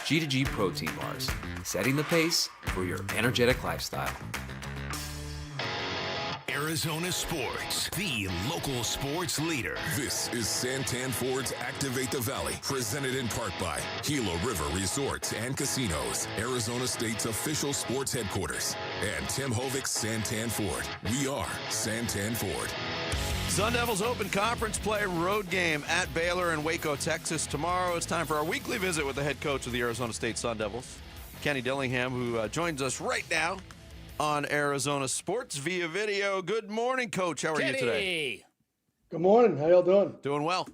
G2G Protein Bars, setting the pace for your energetic lifestyle. Arizona Sports, the local sports leader. This is Santan Ford's Activate the Valley, presented in part by Gila River Resorts and Casinos, Arizona State's official sports headquarters, and Tim Hovig's Santan Ford. We are Santan Ford. Sun Devils Open Conference play road game at Baylor in Waco, Texas. Tomorrow it's time for our weekly visit with the head coach of the Arizona State Sun Devils, Kenny Dillingham, who joins us right now on Arizona Sports via video. Good morning, Coach. How are you today? Good morning. How y'all doing? Doing well.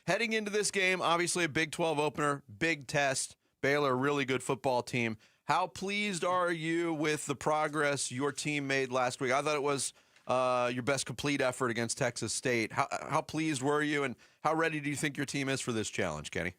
Heading into this game, obviously a Big 12 opener, big test. Baylor, a really good football team. How pleased are you with the progress your team made last week? I thought it was your best complete effort against Texas State. How pleased were you, and how ready do you think your team is for this challenge, Kenny?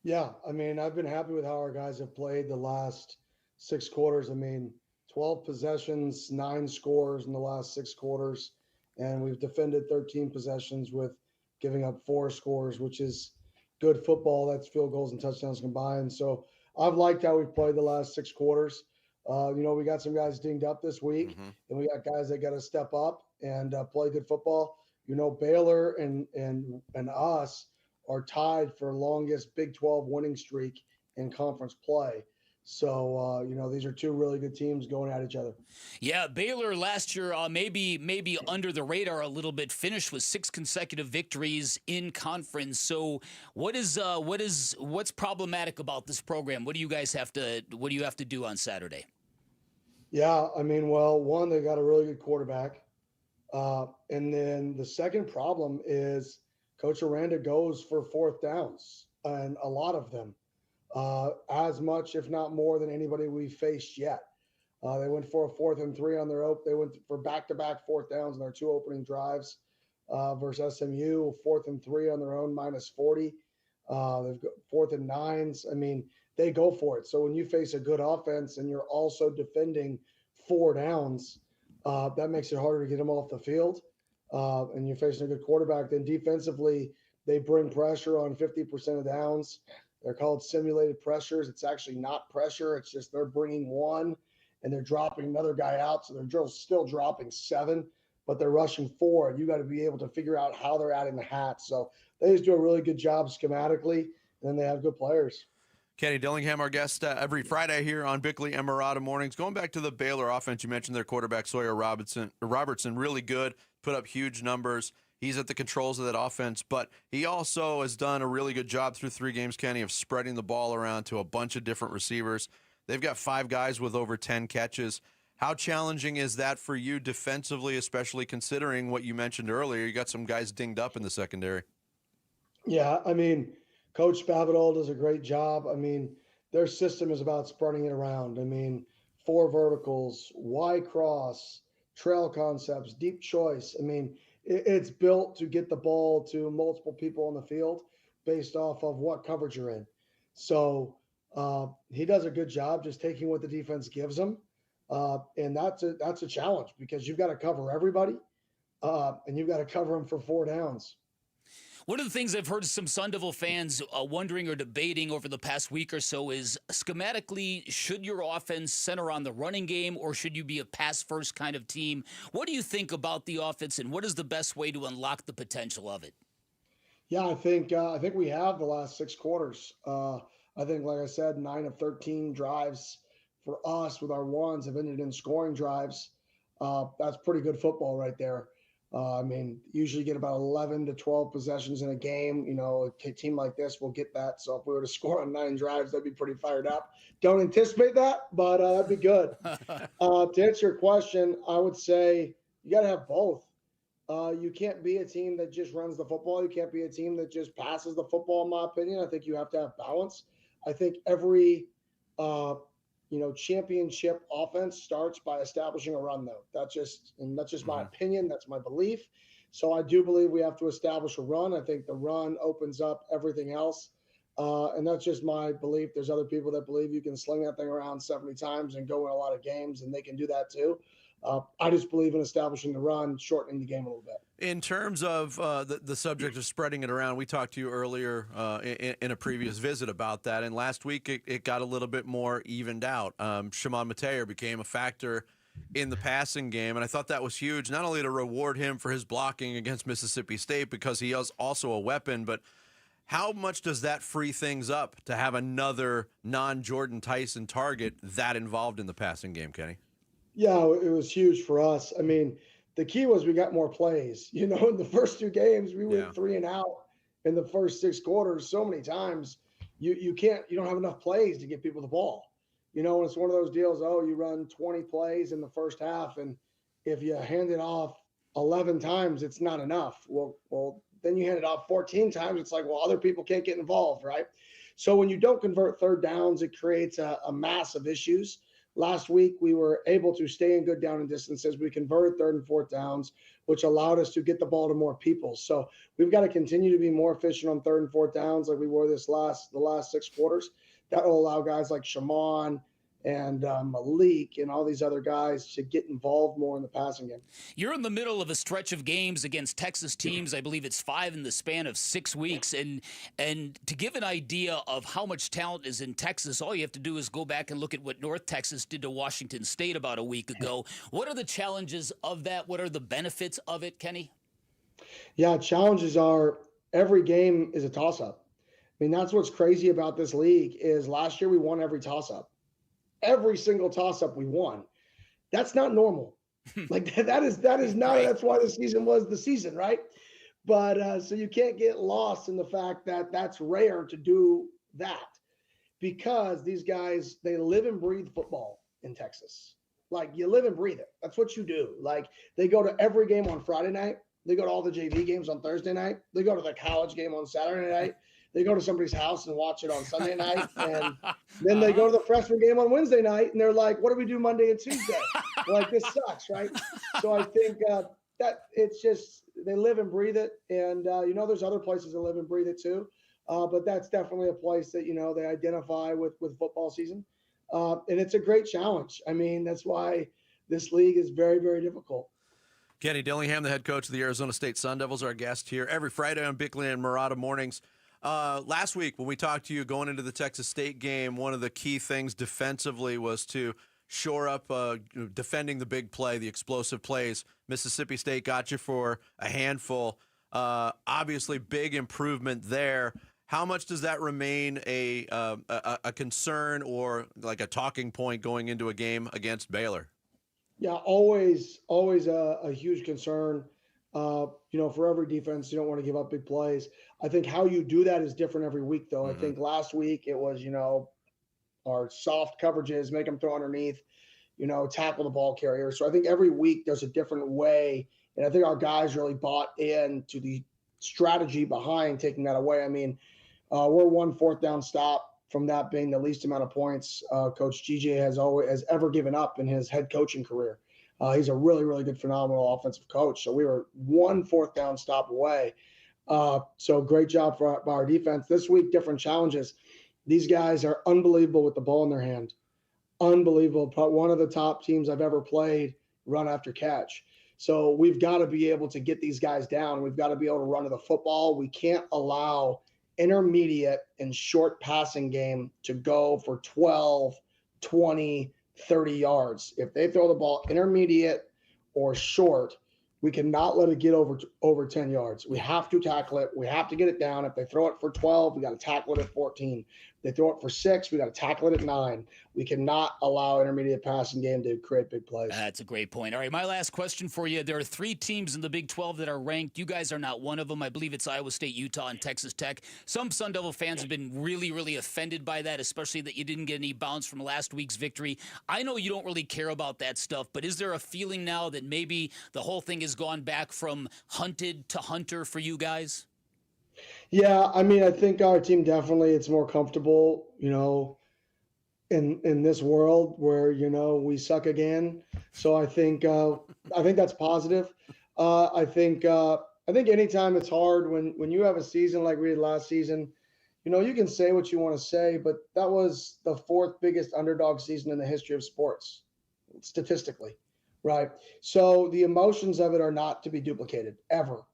Yeah, I mean, I've been happy with how our guys have played the last 6 quarters. I mean, 12 possessions, 9 scores in the last 6 quarters, and we've defended 13 possessions with giving up 4 scores, which is good football. That's field goals and touchdowns combined. So I've liked how we've played the last 6 quarters. We got some guys dinged up this week, and we got guys that got to step up and play good football. Baylor and us are tied for longest Big 12 winning streak in conference play. So, these are two really good teams going at each other. Yeah, Baylor last year, maybe under the radar a little bit, finished with 6 consecutive victories in conference. So, what's problematic about this program? What do you have to do on Saturday? Yeah, one, they got a really good quarterback. And then the second problem is Coach Aranda goes for fourth downs, and a lot of them. As much, if not more, than anybody we've faced yet. They went for a 4th and 3 on their they went for back-to-back fourth downs in their 2 opening drives versus SMU, 4th and 3 on their own -40. They've got 4th and 9s. They go for it. So when you face a good offense and you're also defending 4 downs, that makes it harder to get them off the field. And you're facing a good quarterback. Then defensively, they bring pressure on 50% of downs. They're called simulated pressures. It's actually not pressure. It's just they're bringing 1 and they're dropping another guy out. So they're still dropping 7, but they're rushing 4. And you got to be able to figure out how they're adding the hats. So they just do a really good job schematically, and then they have good players. Kenny Dillingham, our guest every Friday here on Bickley and Murata Mornings. Going back to the Baylor offense, you mentioned their quarterback, Sawyer Robertson, really good, put up huge numbers. He's at the controls of that offense, but he also has done a really good job through 3 games, Kenny, of spreading the ball around to a bunch of different receivers. They've got 5 guys with over 10 catches. How challenging is that for you defensively, especially considering what you mentioned earlier? You got some guys dinged up in the secondary. Yeah, Coach Spavital does a great job. Their system is about spreading it around. 4 verticals, Y cross, trail concepts, deep choice. It's built to get the ball to multiple people on the field based off of what coverage you're in. So he does a good job just taking what the defense gives him. And that's a challenge because you've got to cover everybody and you've got to cover them for 4 downs. One of the things I've heard some Sun Devil fans wondering or debating over the past week or so is schematically, should your offense center on the running game or should you be a pass-first kind of team? What do you think about the offense, and what is the best way to unlock the potential of it? Yeah, I think we have the last 6 quarters. I think, like I said, 9 of 13 drives for us with our ones have ended in scoring drives. That's pretty good football right there. Usually get about 11 to 12 possessions in a game. A team like this will get that. So if we were to score on 9 drives, that'd be pretty fired up. Don't anticipate that, but that'd be good. To answer your question, I would say you got to have both. You can't be a team that just runs the football. You can't be a team that just passes the football, in my opinion. I think you have to have balance. I think every championship offense starts by establishing a run, though. That's just my opinion. That's my belief. So I do believe we have to establish a run. I think the run opens up everything else. And that's just my belief. There's other people that believe you can sling that thing around 70 times and go in a lot of games, and they can do that too. I just believe in establishing the run, shortening the game a little bit. In terms of the subject of spreading it around, we talked to you earlier in a previous visit about that, and last week it got a little bit more evened out. Shimon Mateer became a factor in the passing game, and I thought that was huge, not only to reward him for his blocking against Mississippi State because he is also a weapon, but how much does that free things up to have another non-Jordan Tyson target that involved in the passing game, Kenny? Yeah, it was huge for us. The key was we got more plays. In the first 2 games, we went 3 and out in the first 6 quarters so many times. You don't have enough plays to get people the ball. And it's one of those deals, you run 20 plays in the first half, and if you hand it off 11 times, it's not enough. Well, then you hand it off 14 times, it's like, other people can't get involved, right? So when you don't convert 3rd downs, it creates a mass of issues. Last week, we were able to stay in good down and distances. We converted 3rd and 4th downs, which allowed us to get the ball to more people. So we've got to continue to be more efficient on 3rd and 4th downs like we were the last 6 quarters. That will allow guys like Shimon and Malik and all these other guys should get involved more in the passing game. You're in the middle of a stretch of games against Texas teams. I believe it's 5 in the span of 6 weeks. And to give an idea of how much talent is in Texas, all you have to do is go back and look at what North Texas did to Washington State about a week ago. What are the challenges of that? What are the benefits of it, Kenny? Yeah, challenges are every game is a toss-up. I mean, that's what's crazy about this league is last year we won every toss-up. Every single toss-up we won. That's not normal. Like that is not. Right. That's why the season was the season, right? But so you can't get lost in the fact that that's rare to do that, because these guys, they live and breathe football in Texas. Like you live and breathe it. That's what you do. Like they go to every game on Friday night. They go to all the JV games on Thursday night. They go to the college game on Saturday night. They go to somebody's house and watch it on Sunday night. And then they go to the freshman game on Wednesday night. And they're like, what do we do Monday and Tuesday? Like, this sucks, right? So I think that it's just they live and breathe it. And, there's other places that live and breathe it too. But that's definitely a place that, they identify with football season. And it's a great challenge. I mean, that's why this league is very, very difficult. Kenny Dillingham, the head coach of the Arizona State Sun Devils, our guest here every Friday on Bickley and Murata mornings. Last week when we talked to you going into the Texas State game, one of the key things defensively was to shore up defending the big play, the explosive plays. Mississippi State got you for a handful. Obviously, big improvement there. How much does that remain a concern or like a talking point going into a game against Baylor? Yeah, always a huge concern. For every defense, you don't want to give up big plays. I think how you do that is different every week, though. Mm-hmm. I think last week it was, our soft coverages, make them throw underneath, tackle the ball carrier. So I think every week there's a different way. And I think our guys really bought into the strategy behind taking that away. I mean, we're 1 4th down stop from that being the least amount of points Coach GJ has ever given up in his head coaching career. He's a really, really good, phenomenal offensive coach. So we were 1 4th down stop away. So great job by our defense. This week, different challenges. These guys are unbelievable with the ball in their hand. Unbelievable. One of the top teams I've ever played run after catch. So we've got to be able to get these guys down. We've got to be able to run to the football. We can't allow intermediate and short passing game to go for 12, 20, 30 yards. If they throw the ball intermediate or short, we cannot let it get over 10 yards. We have to tackle it. We have to get it down. If they throw it for 12, we got to tackle it at 14. If they throw it for 6, we got to tackle it at 9. We cannot allow intermediate passing game to create big plays. That's a great point. All right, my last question for you. There are 3 teams in the Big 12 that are ranked. You guys are not one of them. I believe it's Iowa State, Utah, and Texas Tech. Some Sun Devil fans have been really, really offended by that, especially that you didn't get any bounce from last week's victory. I know you don't really care about that stuff, but is there a feeling now that maybe the whole thing has gone back from hunted to hunter for you guys? Yeah, I mean, I think our team definitely, it's more comfortable, in this world where, we suck again. So I think that's positive. I think anytime it's hard when you have a season like we did last season, you can say what you want to say, but that was the 4th biggest underdog season in the history of sports, statistically, right? So the emotions of it are not to be duplicated ever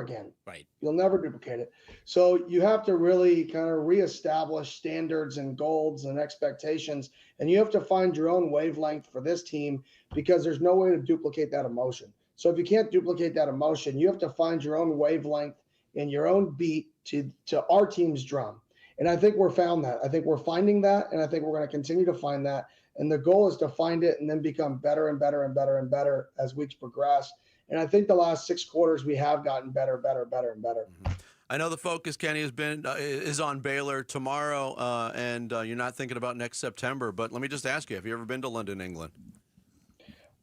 again. Right. You'll never duplicate it. So you have to really kind of reestablish standards and goals and expectations, and you have to find your own wavelength for this team because there's no way to duplicate that emotion. So if you can't duplicate that emotion, you have to find your own wavelength and your own beat to our team's drum. And I think we're found that. I think we're finding that, and I think we're going to continue to find that. And the goal is to find it and then become better and better and better and better as weeks progress. And I think the last 6 quarters we have gotten better. Mm-hmm. I know the focus, Kenny, is on Baylor tomorrow, and you're not thinking about next September. But let me just ask you: have you ever been to London, England?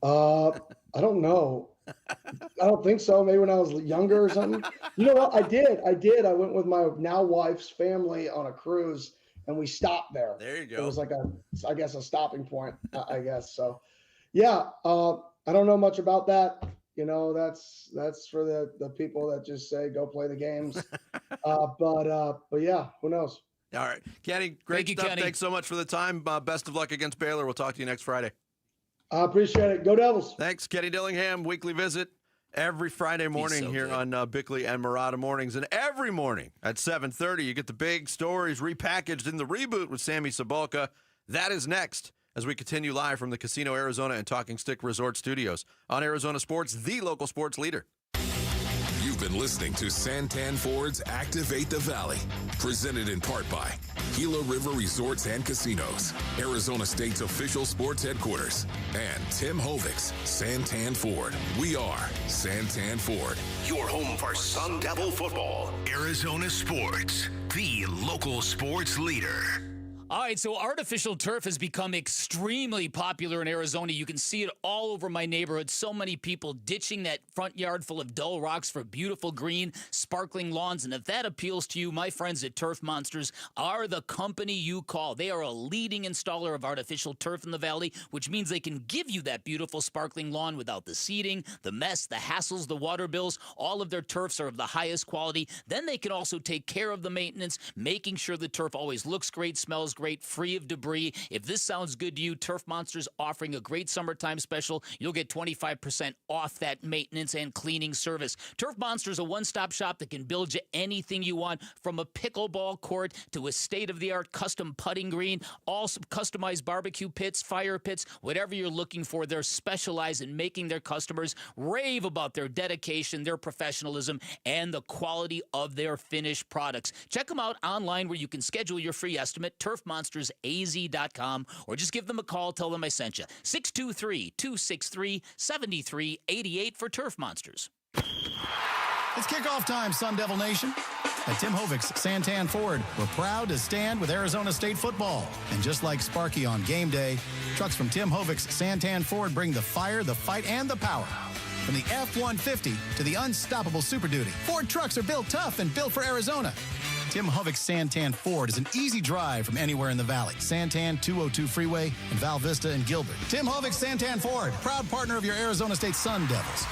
I don't know. I don't think so. Maybe when I was younger or something. You know what? I did. I went with my now wife's family on a cruise, and we stopped there. There you go. It was like a stopping point. I guess so. Yeah. I don't know much about that. That's for the people that just say go play the games. But yeah, who knows? All right. Kenny, great Thank you, stuff. Kenny. Thanks so much for the time. Best of luck against Baylor. We'll talk to you next Friday. I appreciate it. Go Devils. Thanks, Kenny Dillingham. Weekly visit every Friday morning here on Bickley and Murata Mornings. And every morning at 7:30, you get the big stories repackaged in the reboot with Sammy Sabalka. That is next as we continue live from the Casino Arizona and Talking Stick Resort Studios on Arizona Sports, the local sports leader. You've been listening to Santan Ford's Activate the Valley, presented in part by Gila River Resorts and Casinos, Arizona State's official sports headquarters, and Tim Hovix, Santan Ford. We are Santan Ford. Your home for Sun Devil football. Arizona Sports, the local sports leader. All right, so artificial turf has become extremely popular in Arizona. You can see it all over my neighborhood. So many people ditching that front yard full of dull rocks for beautiful green, sparkling lawns. And if that appeals to you, my friends at Turf Monsters are the company you call. They are a leading installer of artificial turf in the valley, which means they can give you that beautiful, sparkling lawn without the seeding, the mess, the hassles, the water bills. All of their turfs are of the highest quality. Then they can also take care of the maintenance, making sure the turf always looks great, smells great, free of debris. If this sounds good to you, Turf Monsters offering a great summertime special. You'll get 25% off that maintenance and cleaning service. Turf Monsters, a one-stop shop that can build you anything you want, from a pickleball court to a state-of-the-art custom putting green, all customized barbecue pits, fire pits, whatever you're looking for. They're specialized in making their customers rave about their dedication, their professionalism, and the quality of their finished products. Check them out online where you can schedule your free estimate, turfmonstersaz.com, or just give them a call. Tell them I sent you. 623-263-7388 for Turf Monsters. It's kickoff time, Sun Devil Nation. At Tim Hovix Santan Ford, we're proud to stand with Arizona State football. And just like Sparky on game day, trucks from Tim Hovix Santan Ford bring the fire, the fight, and the power. From the F-150 to the unstoppable Super Duty, Ford trucks are built tough and built for Arizona. Tim Hovix Santan Ford is an easy drive from anywhere in the valley. Santan 202 Freeway and Val Vista and Gilbert. Tim Hovix Santan Ford, proud partner of your Arizona State Sun Devils.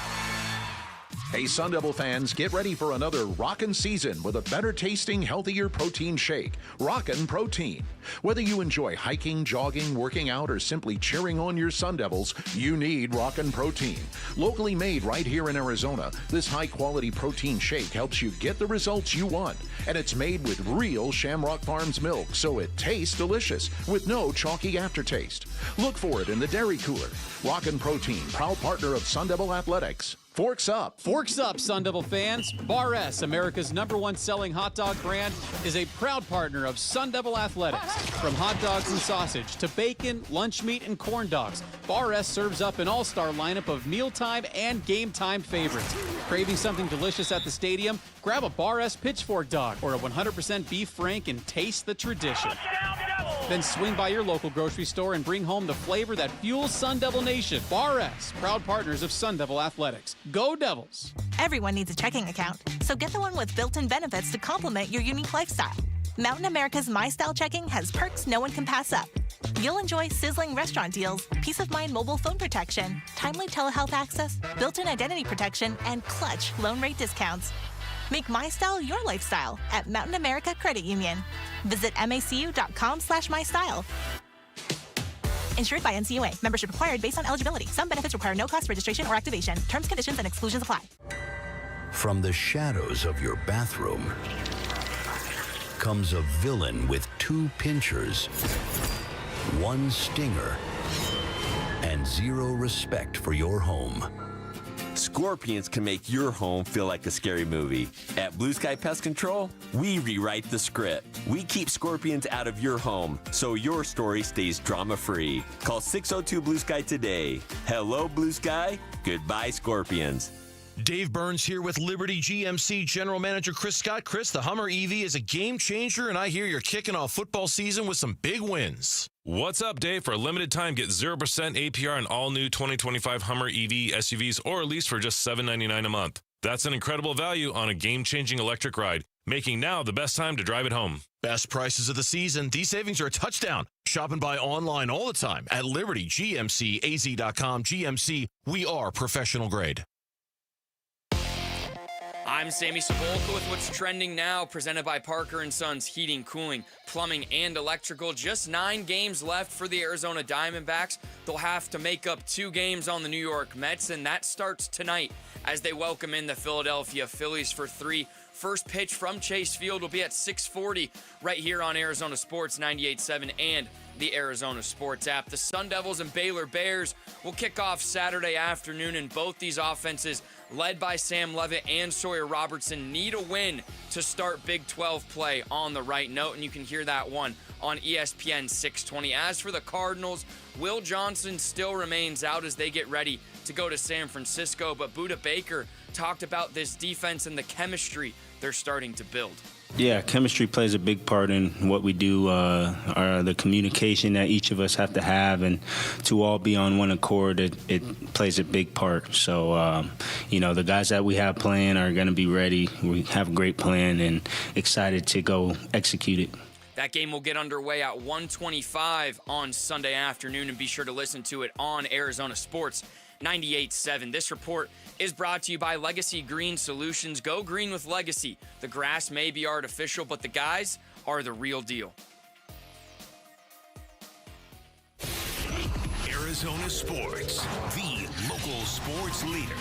Hey, Sun Devil fans, get ready for another rockin' season with a better-tasting, healthier protein shake. Rockin' Protein. Whether you enjoy hiking, jogging, working out, or simply cheering on your Sun Devils, you need Rockin' Protein. Locally made right here in Arizona, this high-quality protein shake helps you get the results you want. And it's made with real Shamrock Farms milk, so it tastes delicious with no chalky aftertaste. Look for it in the dairy cooler. Rockin' Protein, proud partner of Sun Devil Athletics. Forks up. Forks up, Sun Devil fans. Bar S, America's #1 selling hot dog brand, is a proud partner of Sun Devil Athletics. From hot dogs and sausage to bacon, lunch meat, and corn dogs, Bar S serves up an all-star lineup of mealtime and game-time favorites. Craving something delicious at the stadium? Grab a Bar S pitchfork dog or a 100% beef frank and taste the tradition. Then swing by your local grocery store and bring home the flavor that fuels Sun Devil Nation. Bar S, proud partners of Sun Devil Athletics. Go Devils! Everyone needs a checking account, so get the one with built-in benefits to complement your unique lifestyle. Mountain America's My Style Checking has perks no one can pass up. You'll enjoy sizzling restaurant deals, peace of mind mobile phone protection, timely telehealth access, built-in identity protection, and clutch loan rate discounts. Make My Style your lifestyle at Mountain America Credit Union. Visit macu.com/mystyle. Insured by NCUA. Membership required based on eligibility. Some benefits require no cost registration or activation. Terms, conditions, and exclusions apply. From the shadows of your bathroom comes a villain with 2 pinchers, 1 stinger, and 0 respect for your home. Scorpions can make your home feel like a scary movie. At Blue Sky Pest Control, we rewrite the script. We keep scorpions out of your home so your story stays drama-free. Call 602-BLUE-SKY today. Hello, Blue Sky. Goodbye, scorpions. Dave Burns here with Liberty GMC General Manager Chris Scott. Chris, the Hummer EV is a game changer, and I hear you're kicking off football season with some big wins. What's up, Dave? For a limited time, get 0% APR on all new 2025 Hummer EV SUVs or lease for just $799 a month. That's an incredible value on a game-changing electric ride, making now the best time to drive it home. Best prices of the season. These savings are a touchdown. Shop and buy online all the time at LibertyGMCAZ.com. GMC, we are professional grade. I'm Sammy Cebulka with what's trending now, presented by Parker & Sons Heating, Cooling, Plumbing, and Electrical. Just 9 games left for the Arizona Diamondbacks. They'll have to make up 2 games on the New York Mets, and that starts tonight as they welcome in the Philadelphia Phillies for 3. First pitch from Chase Field will be at 6:40 right here on Arizona Sports 98.7 and the Arizona Sports app. The Sun Devils and Baylor Bears will kick off Saturday afternoon, and both these offenses, led by Sam Levitt and Sawyer Robertson, need a win to start Big 12 play on the right note, and you can hear that one on ESPN 620. As for the Cardinals, Will Johnson still remains out as they get ready to go to San Francisco, but Budda Baker talked about this defense and the chemistry they're starting to build. Yeah, chemistry plays a big part in what we do, the communication that each of us have to have, and to all be on one accord, it plays a big part. So, the guys that we have playing are going to be ready. We have a great plan and excited to go execute it. That game will get underway at 1:25 on Sunday afternoon, and be sure to listen to it on Arizona Sports 98.7. This report is brought to you by Legacy Green Solutions. Go green with Legacy. The grass may be artificial, but the guys are the real deal. Arizona Sports, the local sports leader.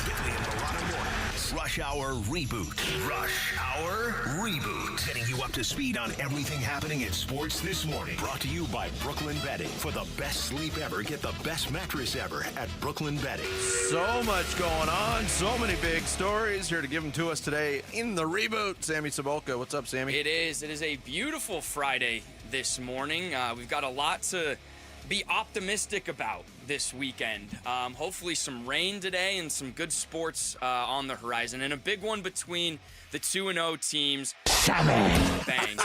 Billy and Milano Mornings. Rush Hour Reboot. Rush Hour Reboot. Getting you up to speed on everything happening in sports this morning. Brought to you by Brooklyn Bedding. For the best sleep ever, get the best mattress ever at Brooklyn Bedding. So much going on, so many big stories. Here to give them to us today in the Reboot, Sammy Cebulka. What's up, Sammy? It is a beautiful Friday this morning. We've got a lot to be optimistic about this weekend. Hopefully some rain today and some good sports on the horizon. And a big one between the 2-0 teams. Bang.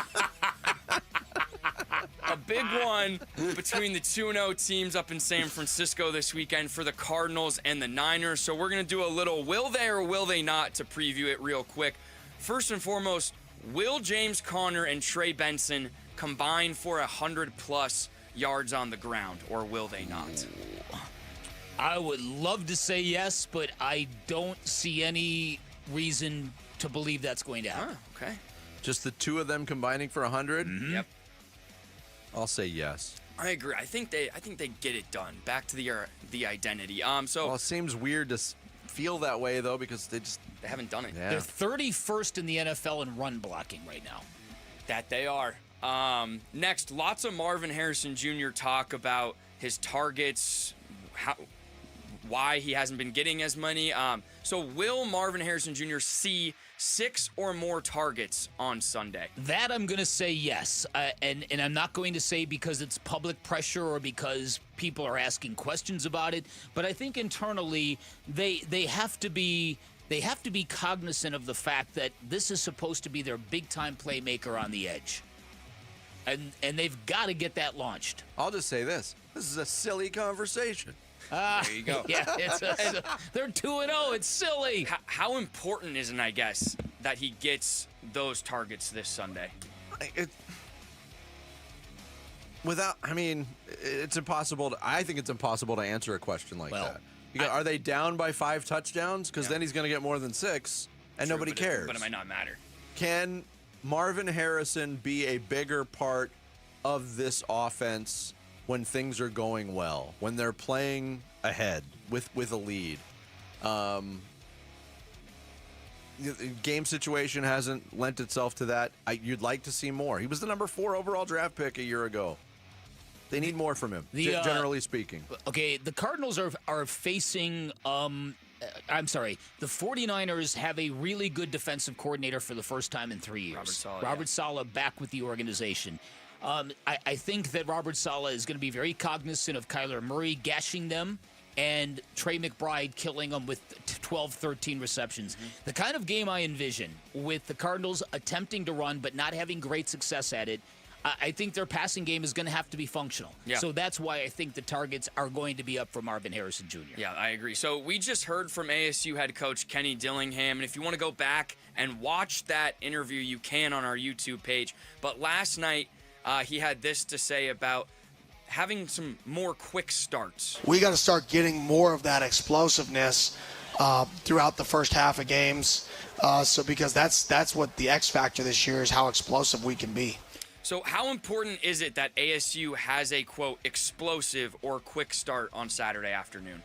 A big one between the 2-0 teams up in San Francisco this weekend for the Cardinals and the Niners. So we're going to do a little will they or will they not to preview it real quick. First and foremost, will James Conner and Trey Benson combine for 100+ yards on the ground, or will they not? I would love to say yes, but I don't see any reason to believe that's going to happen. Okay. Just the 2 of them combining for 100? Mm-hmm. Yep. I'll say yes. I agree. I think they get it done. Back to the identity. Well, it seems weird to feel that way though, because they haven't done it. Yeah. They're 31st in the NFL in run blocking right now. That they are. Next, lots of Marvin Harrison Jr. talk about his targets, why he hasn't been getting as many. So will Marvin Harrison Jr. see 6 or more targets on Sunday? That I'm going to say yes. And I'm not going to say because it's public pressure or because people are asking questions about it. But I think internally they have to be cognizant of the fact that this is supposed to be their big-time playmaker on the edge. And they've got to get that launched. I'll just say this. This is a silly conversation. There you go. Yeah, they're 2-0. It's silly. How important is it, I guess, that he gets those targets this Sunday? It's impossible. I think it's impossible to answer a question like that. Are they down by 5 touchdowns? Because then he's going to get more than 6, and True, nobody cares. But it might not matter. Can Marvin Harrison be a bigger part of this offense when things are going well, when they're playing ahead with a lead? The game situation hasn't lent itself to that. You'd like to see more. He was the number 4 overall draft pick a year ago. They need more from him, generally speaking. Okay, the Cardinals are facing the 49ers have a really good defensive coordinator for the first time in 3 years. Robert Saleh back with the organization. I think that Robert Saleh is going to be very cognizant of Kyler Murray gashing them and Trey McBride killing them with 12, 13 receptions. Mm-hmm. The kind of game I envision with the Cardinals attempting to run but not having great success at it, I think their passing game is going to have to be functional. Yeah. So that's why I think the targets are going to be up for Marvin Harrison Jr. Yeah, I agree. So we just heard from ASU head coach Kenny Dillingham, and if you want to go back and watch that interview, you can on our YouTube page. But last night, he had this to say about having some more quick starts. We got to start getting more of that explosiveness throughout the first half of games. So because that's what the X factor this year is, how explosive we can be. So how important is it that ASU has a, quote, explosive or quick start on Saturday afternoon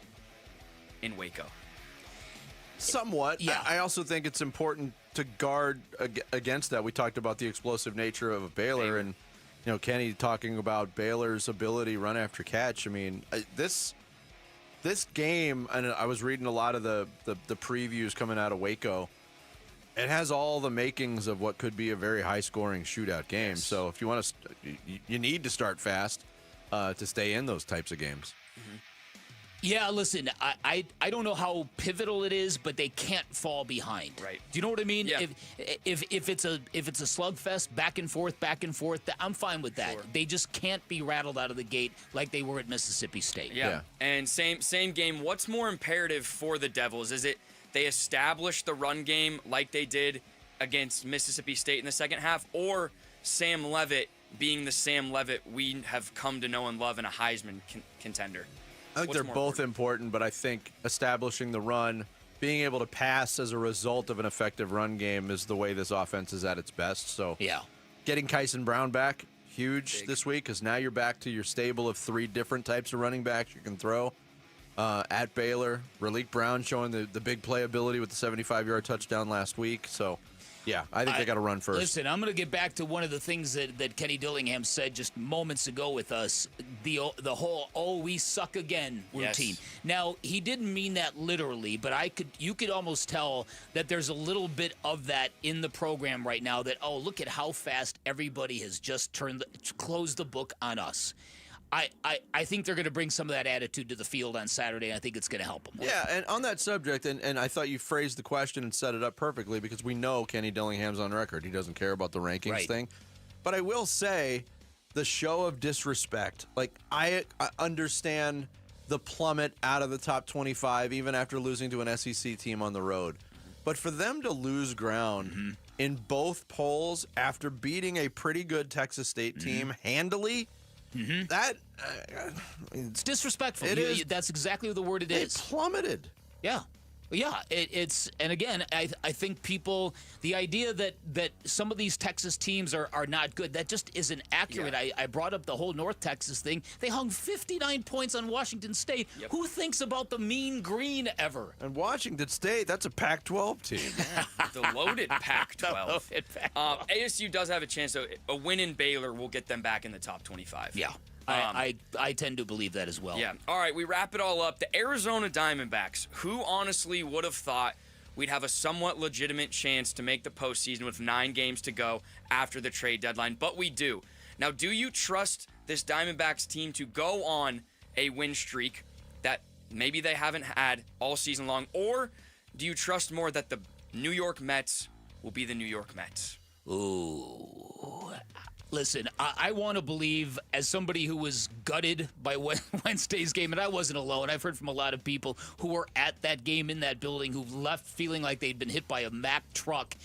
in Waco? Somewhat. Yeah. I also think it's important to guard against that. We talked about the explosive nature of Baylor, and Kenny talking about Baylor's ability run after catch. I mean, this game, and I was reading a lot of the previews coming out of Waco. It has all the makings of what could be a very high-scoring shootout game. Yes. So if you want to, you need to start fast to stay in those types of games. Mm-hmm. Yeah, listen, I don't know how pivotal it is, but they can't fall behind. Right. Do you know what I mean? Yeah. If it's a slugfest, back and forth, I'm fine with that. Sure. They just can't be rattled out of the gate like they were at Mississippi State. Yeah. And same game. What's more imperative for the Devils? Is it they establish the run game like they did against Mississippi State in the second half, or Sam Levitt being the Sam Levitt we have come to know and love and a Heisman contender? I think they're both important, but I think establishing the run, being able to pass as a result of an effective run game is the way this offense is at its best. So getting Kyson Brown back, huge this week, because now you're back to your stable of 3 different types of running backs you can throw. At Baylor, Raleek Brown showing the big playability with the 75-yard touchdown last week. So, yeah, I think they got to run first. Listen, I'm going to get back to one of the things that Kenny Dillingham said just moments ago with us, the whole "oh, we suck again" routine. Yes. Now, he didn't mean that literally, but you could almost tell that there's a little bit of that in the program right now. That, oh, look at how fast everybody has just closed the book on us. I think they're going to bring some of that attitude to the field on Saturday. I think it's going to help them. Yeah, and on that subject, and I thought you phrased the question and set it up perfectly, because we know Kenny Dillingham's on record. He doesn't care about the rankings thing. But I will say the show of disrespect. Like, I understand the plummet out of the top 25, even after losing to an SEC team on the road. But for them to lose ground in both polls after beating a pretty good Texas State team handily, that it's disrespectful. It is. That's exactly the word it is. They plummeted. Yeah. Yeah, it's and again, I think people, the idea that some of these Texas teams are not good, that just isn't accurate. Yeah. I brought up the whole North Texas thing. They hung 59 points on Washington State. Yep. Who thinks about the mean green ever? And Washington State, that's a Pac-12 team. The loaded Pac-12. ASU does have a chance, though. A win in Baylor will get them back in the top 25. Yeah. I tend to believe that as well. Yeah. All right, we wrap it all up. The Arizona Diamondbacks, who honestly would have thought we'd have a somewhat legitimate chance to make the postseason with 9 games to go after the trade deadline, but we do. Now, do you trust this Diamondbacks team to go on a win streak that maybe they haven't had all season long, or do you trust more that the New York Mets will be the New York Mets? Ooh. Listen, I want to believe, as somebody who was gutted by Wednesday's game, and I wasn't alone. I've heard from a lot of people who were at that game in that building who left feeling like they'd been hit by a Mack truck.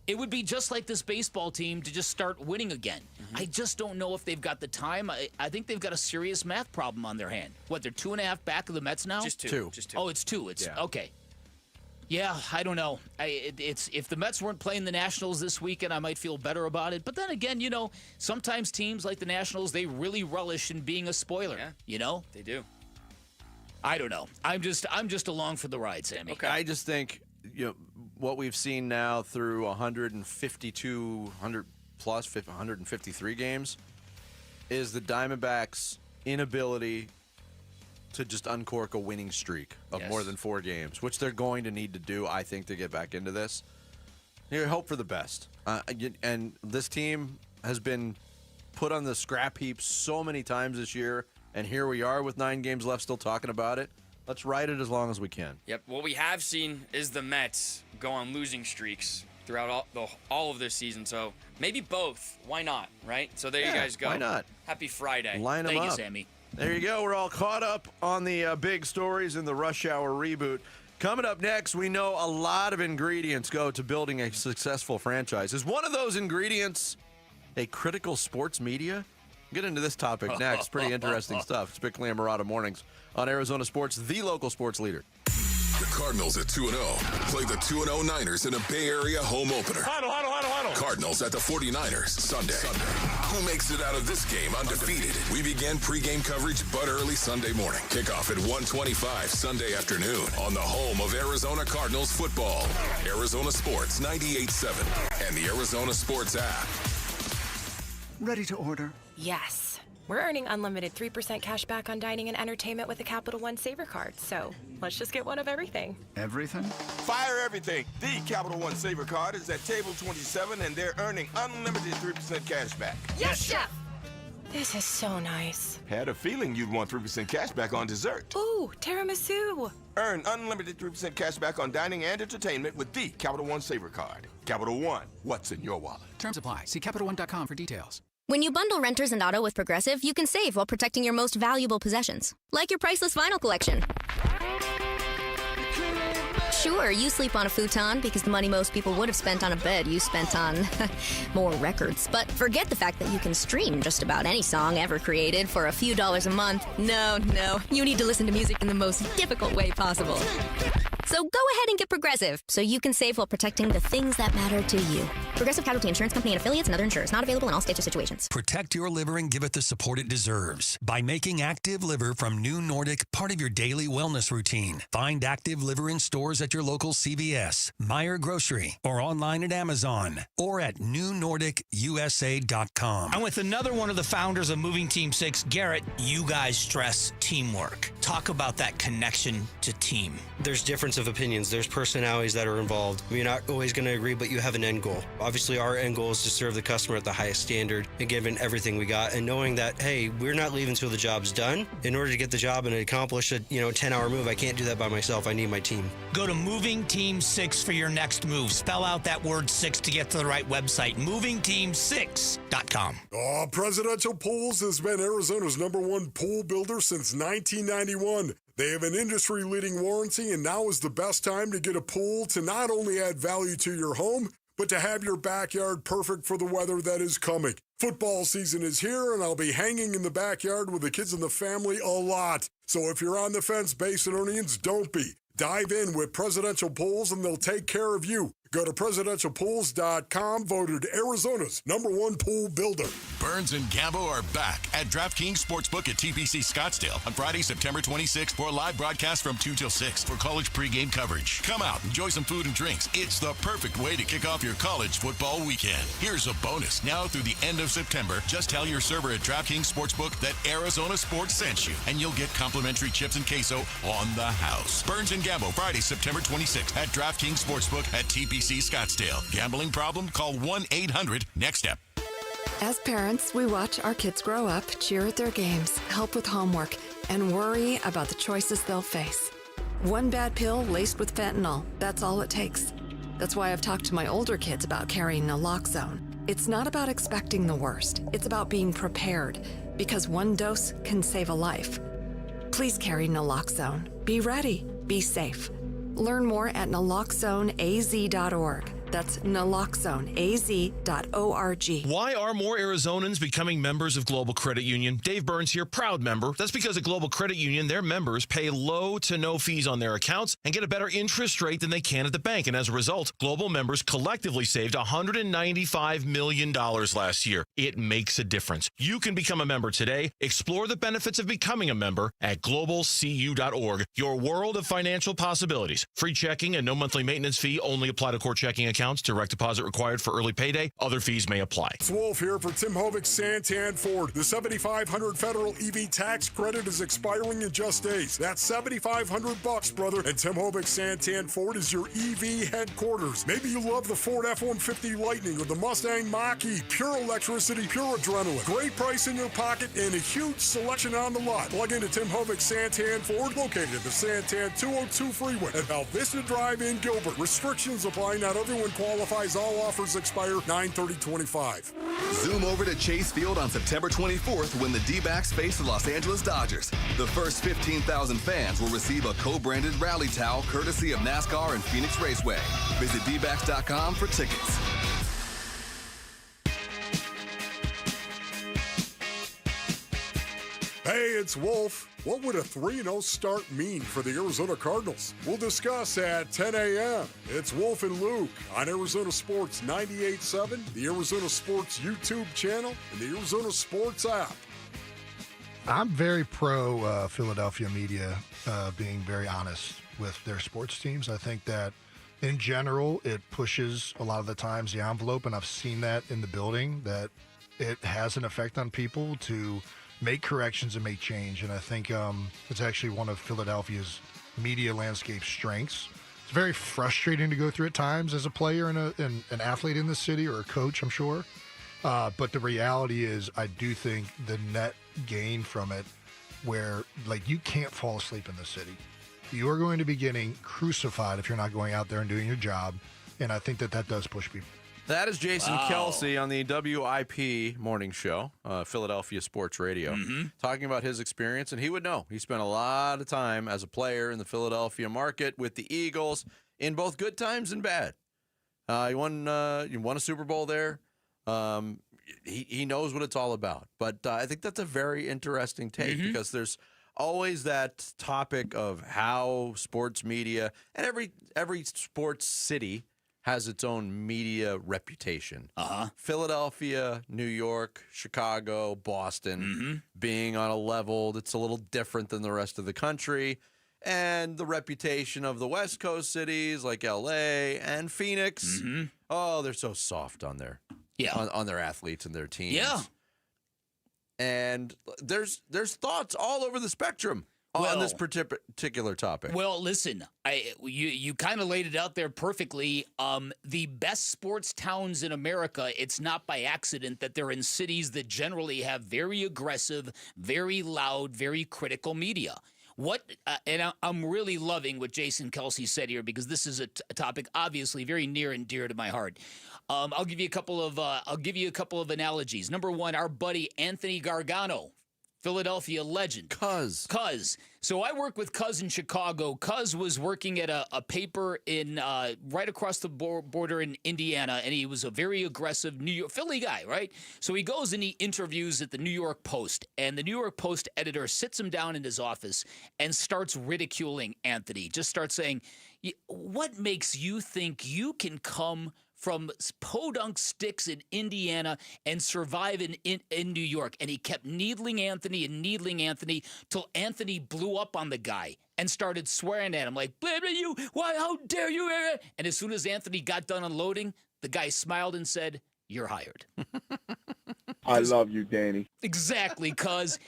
It would be just like this baseball team to just start winning again. I just don't know if they've got the time. I think they've got a serious math problem on their hand. What, they're 2.5 back of the Mets now? Just two. Oh, it's 2. Okay. Yeah, I don't know. It's if the Mets weren't playing the Nationals this weekend, I might feel better about it. But then again, sometimes teams like the Nationals, they really relish in being a spoiler. Yeah, they do. I don't know. I'm just along for the ride, Sammy. Okay. I just think what we've seen now through 153 games is the Diamondbacks' inability to just uncork a winning streak of more than 4 games, which they're going to need to do, I think, to get back into this. You hope for the best. And this team has been put on the scrap heap so many times this year, and here we are with 9 games left still talking about it. Let's ride it as long as we can. Yep. What we have seen is the Mets go on losing streaks throughout all of this season, so maybe both. Why not, right? So there you guys go. Why not? Happy Friday. Line them up. Thank you, Sammy. There you go. We're all caught up on the big stories in the Rush Hour reboot. Coming up next, we know a lot of ingredients go to building a successful franchise. Is one of those ingredients a critical sports media? We'll get into this topic next. Pretty interesting stuff. It's Bickley and Murata Mornings on Arizona Sports, the local sports leader. The Cardinals at 2-0 play the 2-0 Niners in a Bay Area home opener. Huddle. Cardinals at the 49ers Sunday. Who makes it out of this game undefeated? We begin pregame coverage but early Sunday morning. Kickoff at 1:25 Sunday afternoon on the home of Arizona Cardinals football. Arizona Sports 98.7 and the Arizona Sports app. Ready to order? Yes. We're earning unlimited 3% cash back on dining and entertainment with the Capital One Saver Card, so let's just get one of everything. Everything? Fire everything. The Capital One Saver Card is at table 27, and they're earning unlimited 3% cash back. Yes, Chef! This is so nice. Had a feeling you'd want 3% cash back on dessert. Ooh, tiramisu. Earn unlimited 3% cash back on dining and entertainment with the Capital One Saver Card. Capital One, what's in your wallet? Terms apply. See CapitalOne.com for details. When you bundle renters and auto with Progressive, you can save while protecting your most valuable possessions, like your priceless vinyl collection. Sure, you sleep on a futon because the money most people would have spent on a bed you spent on more records. But forget the fact that you can stream just about any song ever created for a few dollars a month. No, you need to listen to music in the most difficult way possible. So go ahead and get Progressive so you can save while protecting the things that matter to you. Progressive Casualty Insurance Company and affiliates and other insurers. Not available in all states or situations. Protect your liver and give it the support it deserves by making Active Liver from New Nordic part of your daily wellness routine. Find Active Liver in stores at your local CVS, Meijer Grocery, or online at Amazon, or at newnordicusa.com. I'm with another one of the founders of Moving Team 6, Garrett. You guys stress teamwork. Talk about that connection to team. There's difference of opinions. There's personalities that are involved. You're not always going to agree, but you have an end goal. Obviously, our end goal is to serve the customer at the highest standard and give in everything we got, and knowing that, hey, we're not leaving until the job's done. In order to get the job and accomplish a 10-hour move, I can't do that by myself. I need my team. Go to Moving Team 6 for your next move. Spell out that word 6 to get to the right website. MovingTeam6.com. Presidential Pools has been Arizona's #1 pool builder since 1991. They have an industry-leading warranty, and now is the best time to get a pool to not only add value to your home, but to have your backyard perfect for the weather that is coming. Football season is here, and I'll be hanging in the backyard with the kids and the family a lot. So if you're on the fence, Basinonians, don't be. Dive in with Presidential Pools, and they'll take care of you. Go to presidentialpools.com, voted Arizona's #1 pool builder. Burns and Gambo are back at DraftKings Sportsbook at TPC Scottsdale on Friday, September 26th for a live broadcast from 2 till 6 for college pregame coverage. Come out, enjoy some food and drinks. It's the perfect way to kick off your college football weekend. Here's a bonus. Now through the end of September, just tell your server at DraftKings Sportsbook that Arizona Sports sent you, and you'll get complimentary chips and queso on the house. Burns and Gambo, Friday, September 26th at DraftKings Sportsbook at TPC Scottsdale. Gambling problem? Call 1-800-NEXT-STEP. As parents, we watch our kids grow up, cheer at their games, help with homework, and worry about the choices they'll face. One bad pill laced with fentanyl, that's all it takes. That's why I've talked to my older kids about carrying naloxone. It's not about expecting the worst. It's about being prepared, because one dose can save a life. Please carry naloxone. Be ready. Be safe. Learn more at naloxoneaz.org. That's naloxoneaz.org. Why are more Arizonans becoming members of Global Credit Union? Dave Burns here, proud member. That's because at Global Credit Union, their members pay low to no fees on their accounts and get a better interest rate than they can at the bank. And as a result, Global members collectively saved $195 million last year. It makes a difference. You can become a member today. Explore the benefits of becoming a member at globalcu.org. Your world of financial possibilities. Free checking and no monthly maintenance fee only apply to core checking accounts. Direct deposit required for early payday. Other fees may apply. It's Wolf here for Tim Hovik Santan Ford. The $7,500 federal EV tax credit is expiring in just days. That's $7,500, brother. And Tim Hovik Santan Ford is your EV headquarters. Maybe you love the Ford F-150 Lightning or the Mustang Mach-E. Pure electricity, pure adrenaline. Great price in your pocket and a huge selection on the lot. Plug into Tim Hovik Santan Ford, located at the Santan 202 freeway at Val Vista Drive in Gilbert. Restrictions apply. Not everyone qualifies. All offers expire 9/30/25. Zoom over to Chase Field on September 24th when the D-backs face the Los Angeles Dodgers. The first 15,000 fans will receive a co-branded rally towel courtesy of NASCAR and Phoenix Raceway. Visit dbacks.com for tickets. Hey, it's Wolf. What would a 3-0 start mean for the Arizona Cardinals? We'll discuss at 10 a.m. It's Wolf and Luke on Arizona Sports 98.7, the Arizona Sports YouTube channel, and the Arizona Sports app. I'm very pro Philadelphia media being very honest with their sports teams. I think that in general, it pushes a lot of the times the envelope, and I've seen that in the building, that it has an effect on people to make corrections and make change. And I think it's actually one of Philadelphia's media landscape strengths. It's very frustrating to go through at times as a player and an athlete in the city, or a coach, I'm sure. But the reality is, I do think the net gain from it, where like you can't fall asleep in the city. You are going to be getting crucified if you're not going out there and doing your job. And I think that does push people. That is Jason Kelsey on the WIP morning show, Philadelphia Sports Radio, talking about his experience. And he would know. He spent a lot of time as a player in the Philadelphia market with the Eagles in both good times and bad. He won a Super Bowl there. He knows what it's all about. But I think that's a very interesting take because there's always that topic of how sports media, and every sports city has its own media reputation. Philadelphia, New York, Chicago, Boston, being on a level that's a little different than the rest of the country. And the reputation of the West Coast cities like LA and Phoenix. Oh, they're so soft on their on their athletes and their teams. Yeah. And there's thoughts all over the spectrum on this particular topic. Well, listen, you kind of laid it out there perfectly. The best sports towns in America, it's not by accident that they're in cities that generally have very aggressive, very loud, very critical media. And I'm really loving what Jason Kelsey said here, because this is a topic obviously very near and dear to my heart. I'll give you a couple of analogies. Number one, our buddy Anthony Gargano, Philadelphia legend. Cuz. So I work with Cuz in Chicago. Cuz was working at a paper in right across the border in Indiana, and he was a very aggressive Philly guy, right? So he goes and he interviews at the New York Post, and the New York Post editor sits him down in his office and starts ridiculing Anthony. Just starts saying, "What makes you think you can come from podunk sticks in Indiana and survive in New York?" And he kept needling Anthony till Anthony blew up on the guy and started swearing at him like, "Blah, blah, you, why, how dare you?" And as soon as Anthony got done unloading, the guy smiled and said, "You're hired." I love you, Danny. Exactly, cuz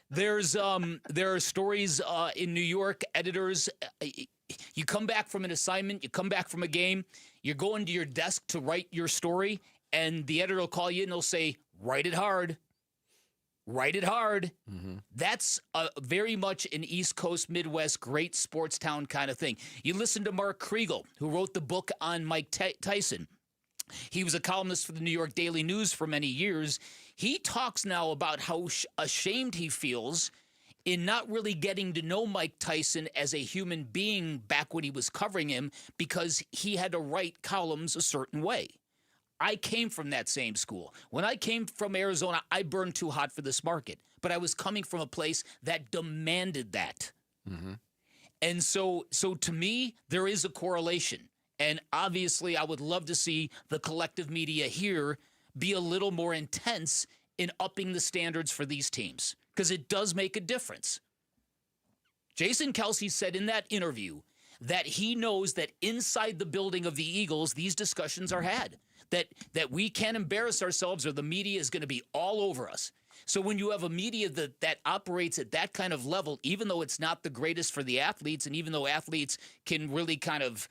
there are stories in New York, editors, you come back from an assignment, you come back from a game, you're going to your desk to write your story, and the editor will call you and they'll say, "Write it hard. Write it hard." That's very much an East Coast, Midwest, great sports town kind of thing. You listen to Mark Kriegel, who wrote the book on Mike Tyson. He was a columnist for the New York Daily News for many years. He talks now about how ashamed he feels in not really getting to know Mike Tyson as a human being back when he was covering him, because he had to write columns a certain way. I came from that same school. When I came from Arizona, I burned too hot for this market, but I was coming from a place that demanded that. And so to me, there is a correlation. And obviously, I would love to see the collective media here be a little more intense in upping the standards for these teams, because it does make a difference. Jason Kelsey said in that interview that he knows that inside the building of the Eagles, these discussions are had, that we can't embarrass ourselves or the media is going to be all over us. So when you have a media that operates at that kind of level, even though it's not the greatest for the athletes, and even though athletes can really kind of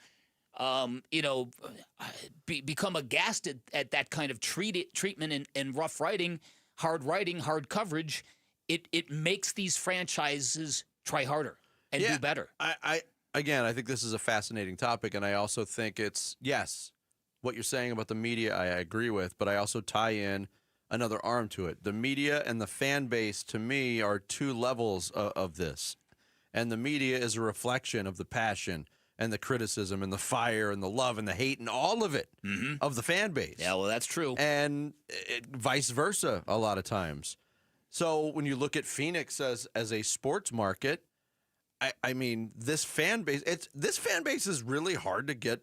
become aghast at that kind of treatment and rough writing, hard coverage, it makes these franchises try harder and do better. I think this is a fascinating topic, and I also think it's, yes, what you're saying about the media, I agree with, but I also tie in another arm to it. The media and the fan base, to me, are two levels of this. And the media is a reflection of the passion and the criticism and the fire and the love and the hate and all of it of the fan base. Yeah, well, that's true. And vice versa a lot of times. So when you look at Phoenix as a sports market, I mean, this fan base is really hard to get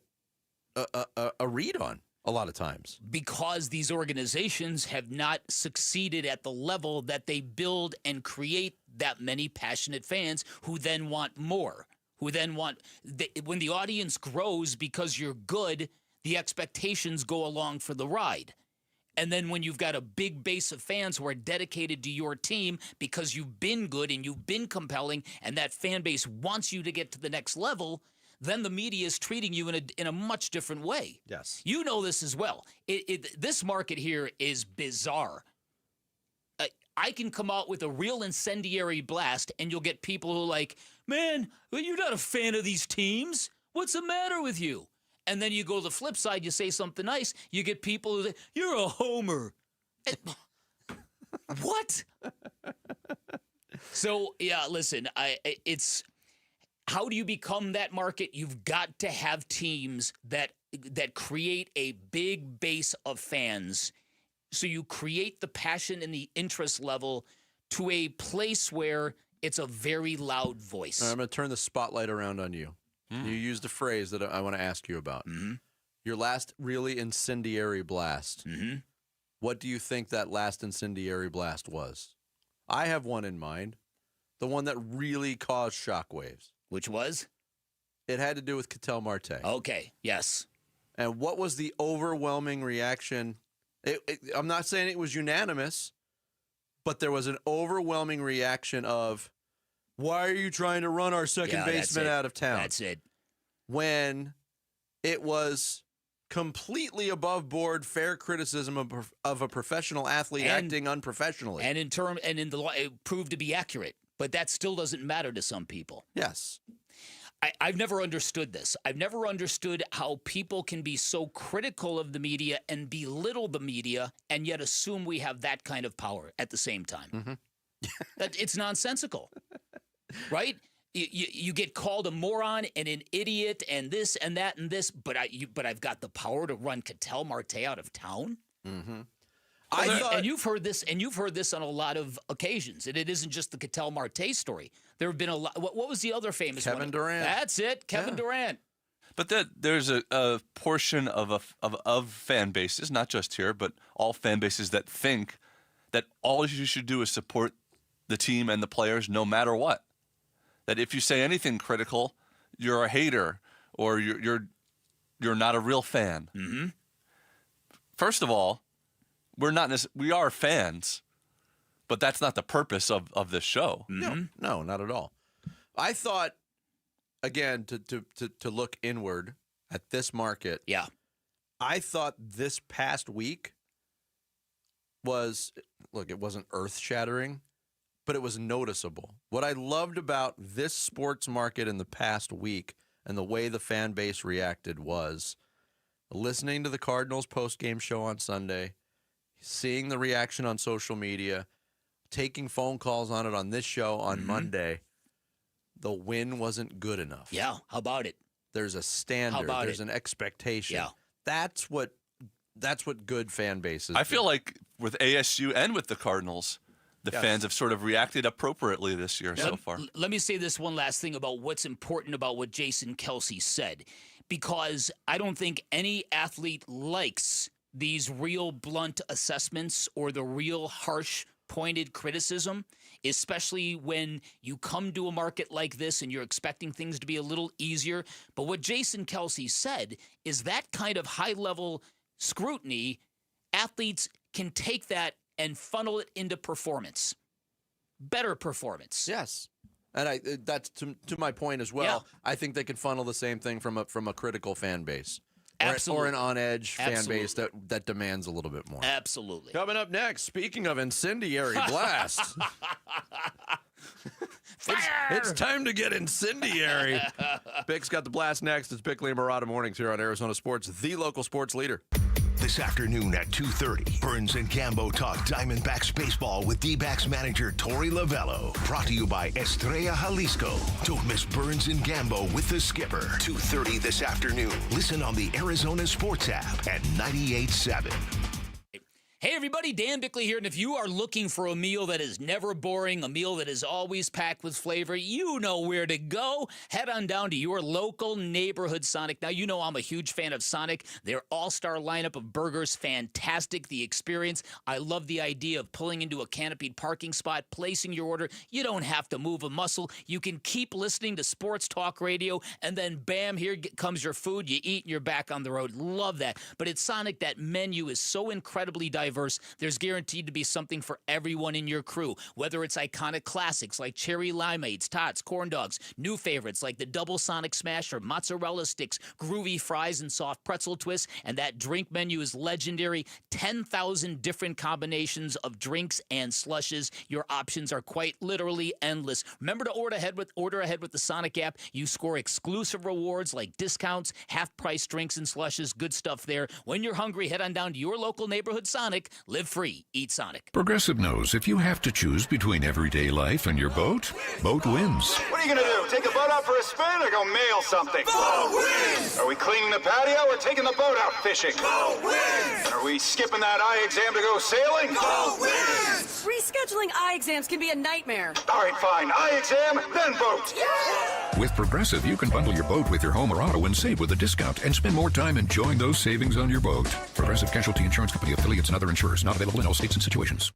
a read on a lot of times. Because these organizations have not succeeded at the level that they build and create that many passionate fans who then want more, who then want when the audience grows because you're good, the expectations go along for the ride. And then when you've got a big base of fans who are dedicated to your team because you've been good and you've been compelling and that fan base wants you to get to the next level, then the media is treating you in a much different way. Yes. You know this as well. This market here is bizarre. I can come out with a real incendiary blast and you'll get people who are like, man, you're not a fan of these teams. What's the matter with you? And then you go to the flip side, you say something nice, you get people who say, you're a homer. What? So, yeah, listen, it's how do you become that market? You've got to have teams that create a big base of fans. So you create the passion and the interest level to a place where it's a very loud voice. I'm going to turn the spotlight around on you. You used a phrase that I want to ask you about. Your last really incendiary blast. What do you think that last incendiary blast was? I have one in mind. The one that really caused shockwaves. Which was? It had to do with Ketel Marte. Okay, yes. And what was the overwhelming reaction? I'm not saying it was unanimous, but there was an overwhelming reaction of, why are you trying to run our second baseman out of town? That's it. When it was completely above board, fair criticism of a professional athlete acting unprofessionally. And in the law, it proved to be accurate. But that still doesn't matter to some people. Yes. I've never understood this. I've never understood how people can be so critical of the media and belittle the media and yet assume we have that kind of power at the same time. It's nonsensical, right? You get called a moron and an idiot and this and that and this, but I've got the power to run Ketel Marte out of town? And you've heard this on a lot of occasions, and it isn't just the Ketel Marte story. There have been a lot. What was the other famous one? Kevin Durant. That's it, Kevin Durant. But there's a portion of fan bases, not just here, but all fan bases that think that all you should do is support the team and the players no matter what. That if you say anything critical, you're a hater or you're not a real fan. First of all, we are fans, but that's not the purpose of this show. No, not at all. I thought, again, to look inward at this market. Yeah. I thought this past week it wasn't earth-shattering, but it was noticeable. What I loved about this sports market in the past week and the way the fan base reacted was listening to the Cardinals post-game show on Sunday, seeing the reaction on social media, taking phone calls on it on this show on Monday. The win wasn't good enough. Yeah, how about it? There's a standard. There's an expectation. Yeah. That's what good fan bases I feel like with ASU and with the Cardinals, the fans have sort of reacted appropriately this year so far. Let me say this one last thing about what's important about what Jason Kelce said, because I don't think any athlete likes these real blunt assessments or the real harsh pointed criticism, especially when you come to a market like this and you're expecting things to be a little easier. But what Jason Kelce said is that kind of high-level scrutiny, athletes can take that and funnel it into performance, better performance. Yes. And that's to my point as well. Yeah. I think they could funnel the same thing from a critical fan base. Or an on-edge fan base that demands a little bit more. Absolutely. Coming up next, speaking of incendiary blasts. It's time to get incendiary. Bick's got the blast next. It's Bickley and Murata Mornings here on Arizona Sports, the local sports leader. This afternoon at 2:30, Burns and Gambo talk Diamondbacks baseball with D-backs manager Torey Lovello. Brought to you by Estrella Jalisco. Don't miss Burns and Gambo with the skipper. 2:30 this afternoon. Listen on the Arizona Sports app at 98.7. Hey everybody, Dan Bickley here, and if you are looking for a meal that is never boring, a meal that is always packed with flavor, you know where to go. Head on down to your local neighborhood Sonic. Now, you know I'm a huge fan of Sonic. Their all-star lineup of burgers, fantastic. The experience, I love the idea of pulling into a canopied parking spot, placing your order. You don't have to move a muscle. You can keep listening to sports talk radio, and then bam, here comes your food. You eat and you're back on the road. Love that. But at Sonic, that menu is so incredibly diverse. There's guaranteed to be something for everyone in your crew, whether it's iconic classics like cherry limeades, tots, corn dogs, new favorites like the double Sonic Smash or mozzarella sticks, groovy fries, and soft pretzel twists, and that drink menu is legendary. 10,000 different combinations of drinks and slushes. Your options are quite literally endless. Remember to order ahead with the Sonic app. You score exclusive rewards like discounts, half-price drinks and slushes, good stuff there. When you're hungry, head on down to your local neighborhood Sonic. Live free. Eat Sonic. Progressive knows if you have to choose between everyday life and your boat, boat wins. What are you going to do? Take the boat out for a spin or go mail something? Boat wins! Are we cleaning the patio or taking the boat out fishing? Boat wins! Are we skipping that eye exam to go sailing? Boat wins! Rescheduling eye exams can be a nightmare. All right, fine. Eye exam, then boat. Yeah! With Progressive, you can bundle your boat with your home or auto and save with a discount and spend more time enjoying those savings on your boat. Progressive Casualty Insurance Company, affiliates, and other insurers. Not available in all states and situations.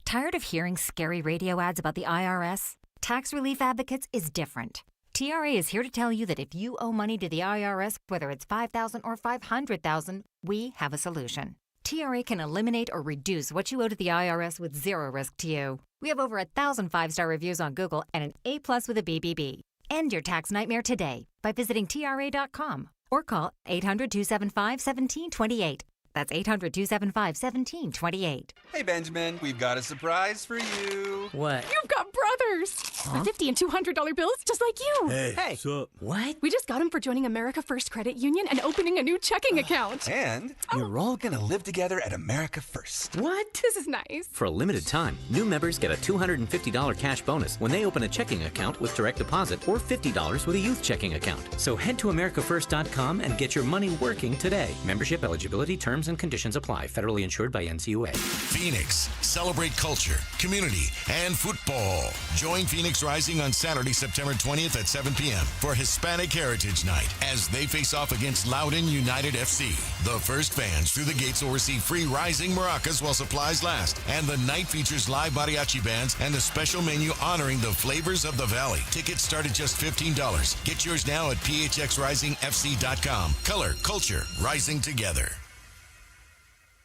Tired of hearing scary radio ads about the IRS? Tax Relief Advocates is different. TRA is here to tell you that if you owe money to the IRS, whether it's $5,000 or $500,000, we have a solution. TRA can eliminate or reduce what you owe to the IRS with zero risk to you. We have over 1,000 5-star reviews on Google and an A+ with a BBB. End your tax nightmare today by visiting TRA.com or call 800-275-1728. That's 800-275-1728. Hey, Benjamin, we've got a surprise for you. What? You've got brothers! Huh? $50 and $200 bills just like you. Hey, what's up? What? We just got them for joining America First Credit Union and opening a new checking account. And you're all gonna live together at America First. What? This is nice. For a limited time, new members get a $250 cash bonus when they open a checking account with direct deposit or $50 with a youth checking account. So head to AmericaFirst.com and get your money working today. Membership eligibility, terms, and conditions apply. Federally insured by NCUA. Phoenix. Celebrate culture, community, and football. Join Phoenix Rising on Saturday, September 20th at 7 p.m. for Hispanic Heritage Night as they face off against Loudoun United FC. The first fans through the gates will receive free Rising maracas while supplies last. And the night features live mariachi bands and a special menu honoring the flavors of the Valley. Tickets start at just $15. Get yours now at phxrisingfc.com. Color, culture, rising together.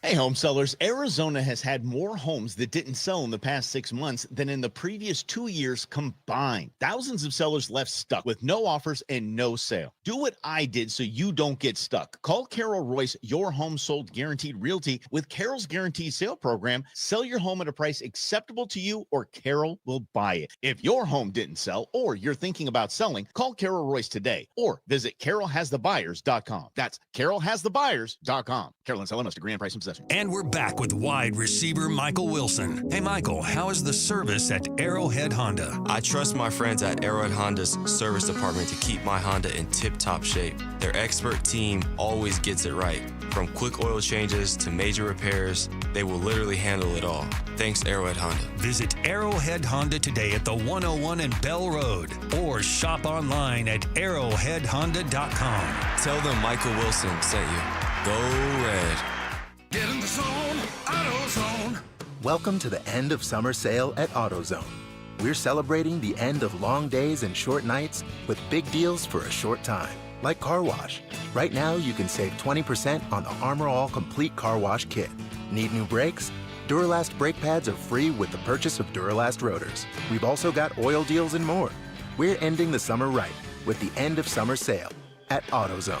Hey, home sellers, Arizona has had more homes that didn't sell in the past 6 months than in the previous 2 years combined. Thousands of sellers left stuck with no offers and no sale. Do what I did so you don't get stuck. Call Carol Royce, your home sold guaranteed realty. With Carol's guaranteed sale program, sell your home at a price acceptable to you or Carol will buy it. If your home didn't sell or you're thinking about selling, call Carol Royce today or visit carolhasthebuyers.com. That's carolhasthebuyers.com. Carolyn Selling must agree on price and possession. And we're back with wide receiver Michael Wilson. Hey, Michael, how is the service at Arrowhead Honda? I trust my friends at Arrowhead Honda's service department to keep my Honda in tip-top shape. Their expert team always gets it right. From quick oil changes to major repairs, they will literally handle it all. Thanks, Arrowhead Honda. Visit Arrowhead Honda today at the 101 and Bell Road or shop online at arrowheadhonda.com. Tell them Michael Wilson sent you. Go Red. Get in the zone, AutoZone. Welcome to the end of summer sale at AutoZone. We're celebrating the end of long days and short nights with big deals for a short time, like car wash. Right now, you can save 20% on the Armor All Complete Car Wash Kit. Need new brakes? Duralast brake pads are free with the purchase of Duralast rotors. We've also got oil deals and more. We're ending the summer right with the end of summer sale at AutoZone.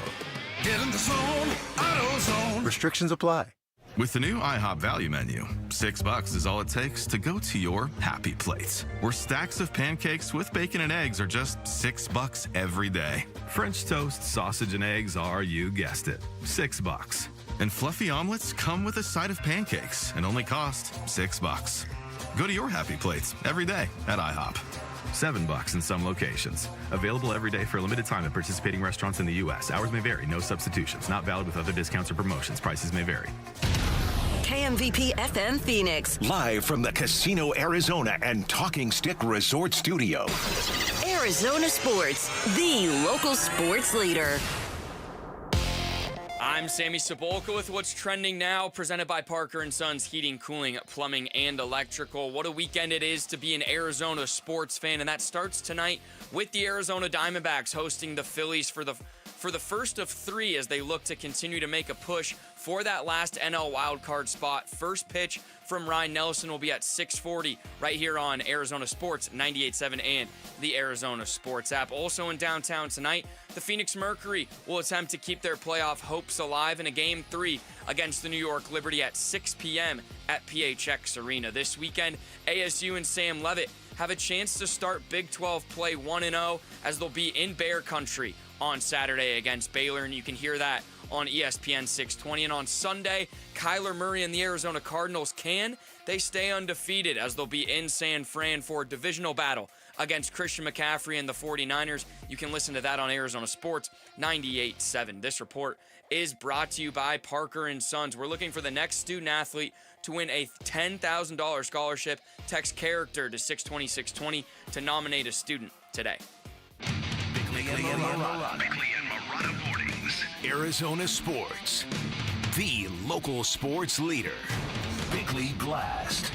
Get in the zone, AutoZone. Restrictions apply. With the new IHOP value menu, $6 is all it takes to go to your happy place, where stacks of pancakes with bacon and eggs are just $6 every day. French toast, sausage, and eggs are, you guessed it, $6. And fluffy omelets come with a side of pancakes and only cost $6. Go to your happy plates every day at IHOP. $7 in some locations. Available every day for a limited time at participating restaurants in the U.S. Hours may vary. No substitutions. Not valid with other discounts or promotions. Prices may vary. KMVP FM Phoenix. Live from the Casino Arizona and Talking Stick Resort Studio. Arizona Sports, the local sports leader. I'm Sammy Sabolka with what's trending now, presented by Parker & Sons Heating, Cooling, Plumbing, and Electrical. What a weekend it is to be an Arizona sports fan, and that starts tonight with the Arizona Diamondbacks hosting the Phillies for the first of three as they look to continue to make a push for that last NL wildcard spot. First pitch from Ryan Nelson will be at 6:40 right here on Arizona Sports 98.7 and the Arizona Sports app. Also in downtown tonight, the Phoenix Mercury will attempt to keep their playoff hopes alive in a Game 3 against the New York Liberty at 6 p.m. at PHX Arena. This weekend, ASU and Sam Leavitt have a chance to start Big 12 play 1-0 as they'll be in Bear Country on Saturday against Baylor, and you can hear that on ESPN 620. And on Sunday, Kyler Murray and the Arizona Cardinals they stay undefeated as they'll be in San Fran for a divisional battle against Christian McCaffrey and the 49ers. You can listen to that on Arizona Sports 98.7. This report is brought to you by Parker & Sons. We're looking for the next student athlete to win a $10,000 scholarship. Text character to 620-620 to nominate a student today. Bickley and Marotta Mornings. Arizona Sports. The local sports leader. Bickley Blast.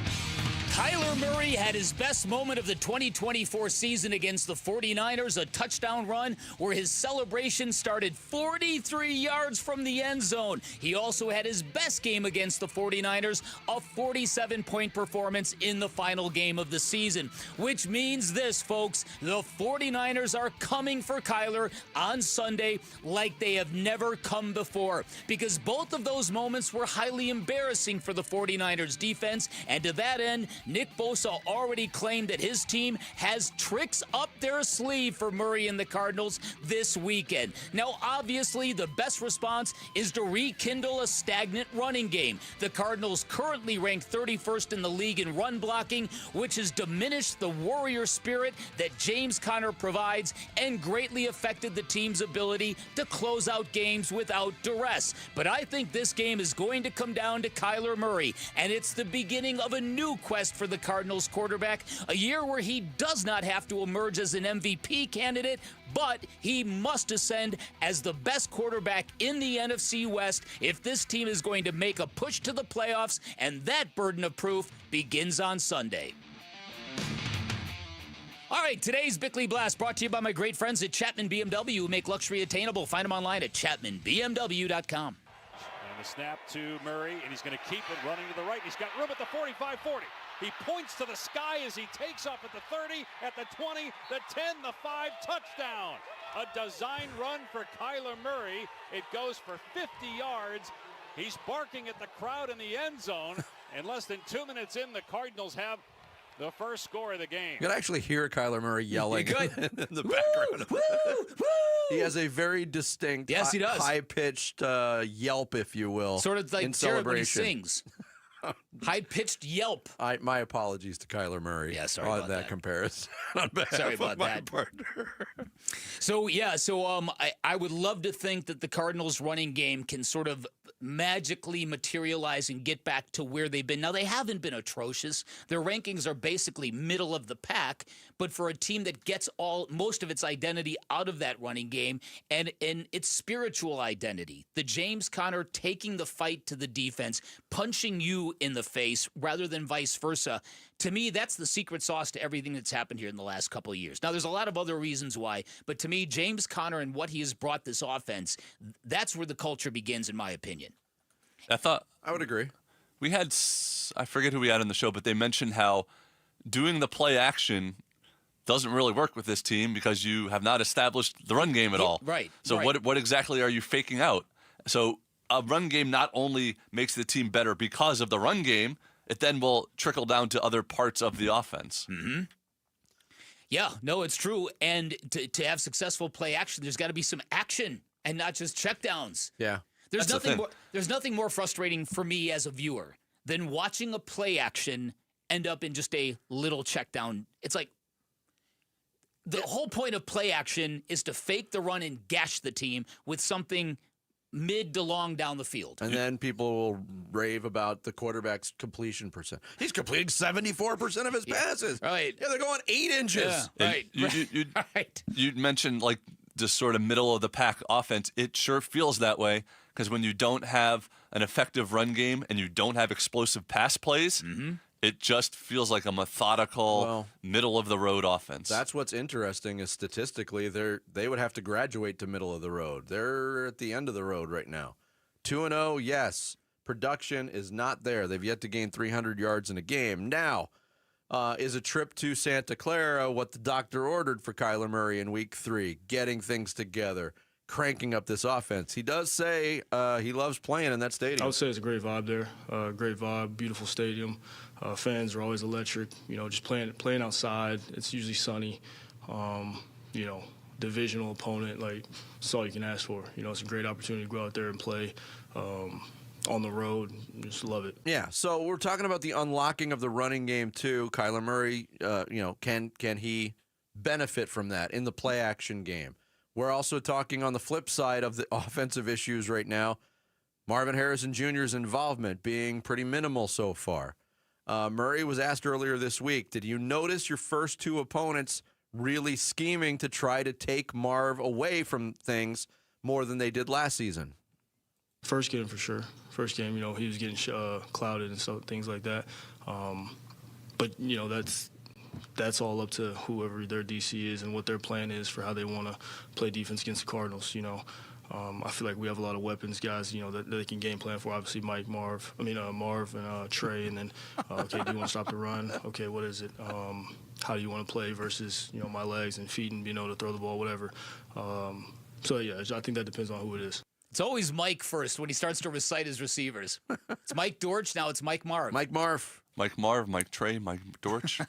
Kyler Murray had his best moment of the 2024 season against the 49ers, a touchdown run where his celebration started 43 yards from the end zone. He also had his best game against the 49ers, a 47-point performance in the final game of the season, which means this, folks, the 49ers are coming for Kyler on Sunday like they have never come before, because both of those moments were highly embarrassing for the 49ers defense, and to that end, Nick Bosa already claimed that his team has tricks up their sleeve for Murray and the Cardinals this weekend. Now, obviously, the best response is to rekindle a stagnant running game. The Cardinals currently rank 31st in the league in run blocking, which has diminished the warrior spirit that James Conner provides and greatly affected the team's ability to close out games without duress. But I think this game is going to come down to Kyler Murray, and it's the beginning of a new quest for the Cardinals quarterback, a year where he does not have to emerge as an MVP candidate, but he must ascend as the best quarterback in the NFC West if this team is going to make a push to the playoffs, and that burden of proof begins on Sunday. All right, today's Bickley Blast brought to you by my great friends at Chapman BMW, who make luxury attainable. Find them online at chapmanbmw.com. And the snap to Murray, and he's going to keep it running to the right. He's got room at the 45-40. He points to the sky as he takes off at the 30, at the 20, the 10, the 5, touchdown. A design run for Kyler Murray. It goes for 50 yards. He's barking at the crowd in the end zone. And less than 2 minutes in, the Cardinals have the first score of the game. You can actually hear Kyler Murray yelling in the background. Woo, woo. He has a very distinct, yes, he does. high-pitched yelp, if you will. Sort of like in Jared when he celebration. sings. High-pitched yelp. My apologies to Kyler Murray. Yeah, sorry on about that comparison. On behalf Sorry of about my that. partner. I would love to think that the Cardinals' running game can sort of magically materialize and get back to where they've been. Now, they haven't been atrocious. Their rankings are basically middle of the pack, but for a team that gets most of its identity out of that running game and its spiritual identity, the James Conner taking the fight to the defense, punching you in the face rather than vice versa, to me, that's the secret sauce to everything that's happened here in the last couple of years. Now, there's a lot of other reasons why, but to me, James Conner and what he has brought this offense, that's where the culture begins, in my opinion. I would agree. We had, I forget who we had on the show, but they mentioned how doing the play action doesn't really work with this team because you have not established the run game at all. Right. So right. what exactly are you faking out? So a run game not only makes the team better because of the run game, it then will trickle down to other parts of the offense. Mm-hmm. Yeah, no, it's true. And to have successful play action, there's got to be some action and not just checkdowns. Yeah. There's nothing more frustrating for me as a viewer than watching a play action end up in just a little check down. It's like the whole point of play action is to fake the run and gash the team with something mid to long down the field. And then people will rave about the quarterback's completion percent. He's completing 74% of his passes. Right. Yeah, they're going 8 inches. Yeah, right. Right. You mentioned like this sort of middle of the pack offense. It sure feels that way because when you don't have an effective run game and you don't have explosive pass plays, it just feels like a methodical, middle of the road offense. That's what's interesting is statistically they would have to graduate to middle of the road. They're at the end of the road right now. 2-0, yes. Production is not there. They've yet to gain 300 yards in a game. Now, is a trip to Santa Clara what the doctor ordered for Kyler Murray in week 3? Getting things together, cranking up this offense. He does say he loves playing in that stadium. I would say it's a great vibe there. Great vibe, beautiful stadium. Fans are always electric. Just playing outside. It's usually sunny. Divisional opponent, that's all you can ask for. It's a great opportunity to go out there and play on the road. Just love it. Yeah. So we're talking about the unlocking of the running game too. Kyler Murray, can he benefit from that in the play action game? We're also talking on the flip side of the offensive issues right now. Marvin Harrison Jr.'s involvement being pretty minimal so far. Murray was asked earlier this week, did you notice your first 2 opponents really scheming to try to take Marv away from things more than they did last season? First game for sure. First game, he was getting clouded and things like that. But that's all up to whoever their DC is and what their plan is for how they want to play defense against the Cardinals. I feel like we have a lot of weapons, guys, that they can game plan for. Obviously, Marv and Trey. And then, okay, do you want to stop the run? Okay, what is it? How do you want to play versus, my legs and feet and being able to throw the ball, whatever. I think that depends on who it is. It's always Mike first when he starts to recite his receivers. It's Mike Dortch, now it's Mike Marv. Mike Marv. Mike Marv, Mike Trey, Mike Dortch.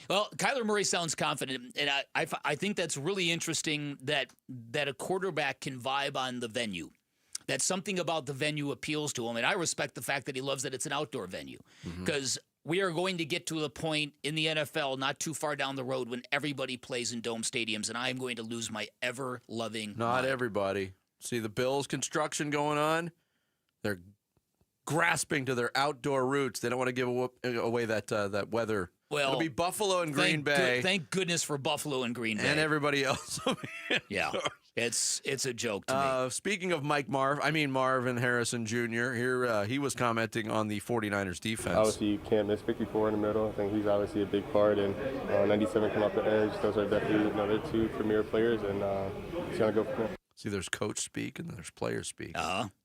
Well, Kyler Murray sounds confident, and I think that's really interesting that a quarterback can vibe on the venue. That something about the venue appeals to him, and I respect the fact that he loves that it's an outdoor venue because we are going to get to the point in the NFL not too far down the road when everybody plays in dome stadiums, and I am going to lose my ever-loving Not mind. everybody. See the Bills construction going on? They're grasping to their outdoor roots. They don't want to give away that weather. Well, it'll be Buffalo and Green Bay. Thank goodness for Buffalo and Green Bay. And everybody else. Yeah, it's a joke to me. Speaking of Marvin Harrison Jr., here he was commenting on the 49ers defense. Obviously, you can't miss 54 in the middle. I think he's obviously a big part, and 97 come off the edge. Those are definitely they're 2 premier players, and he's going to go from there. See, there's coach speak and there's player speak.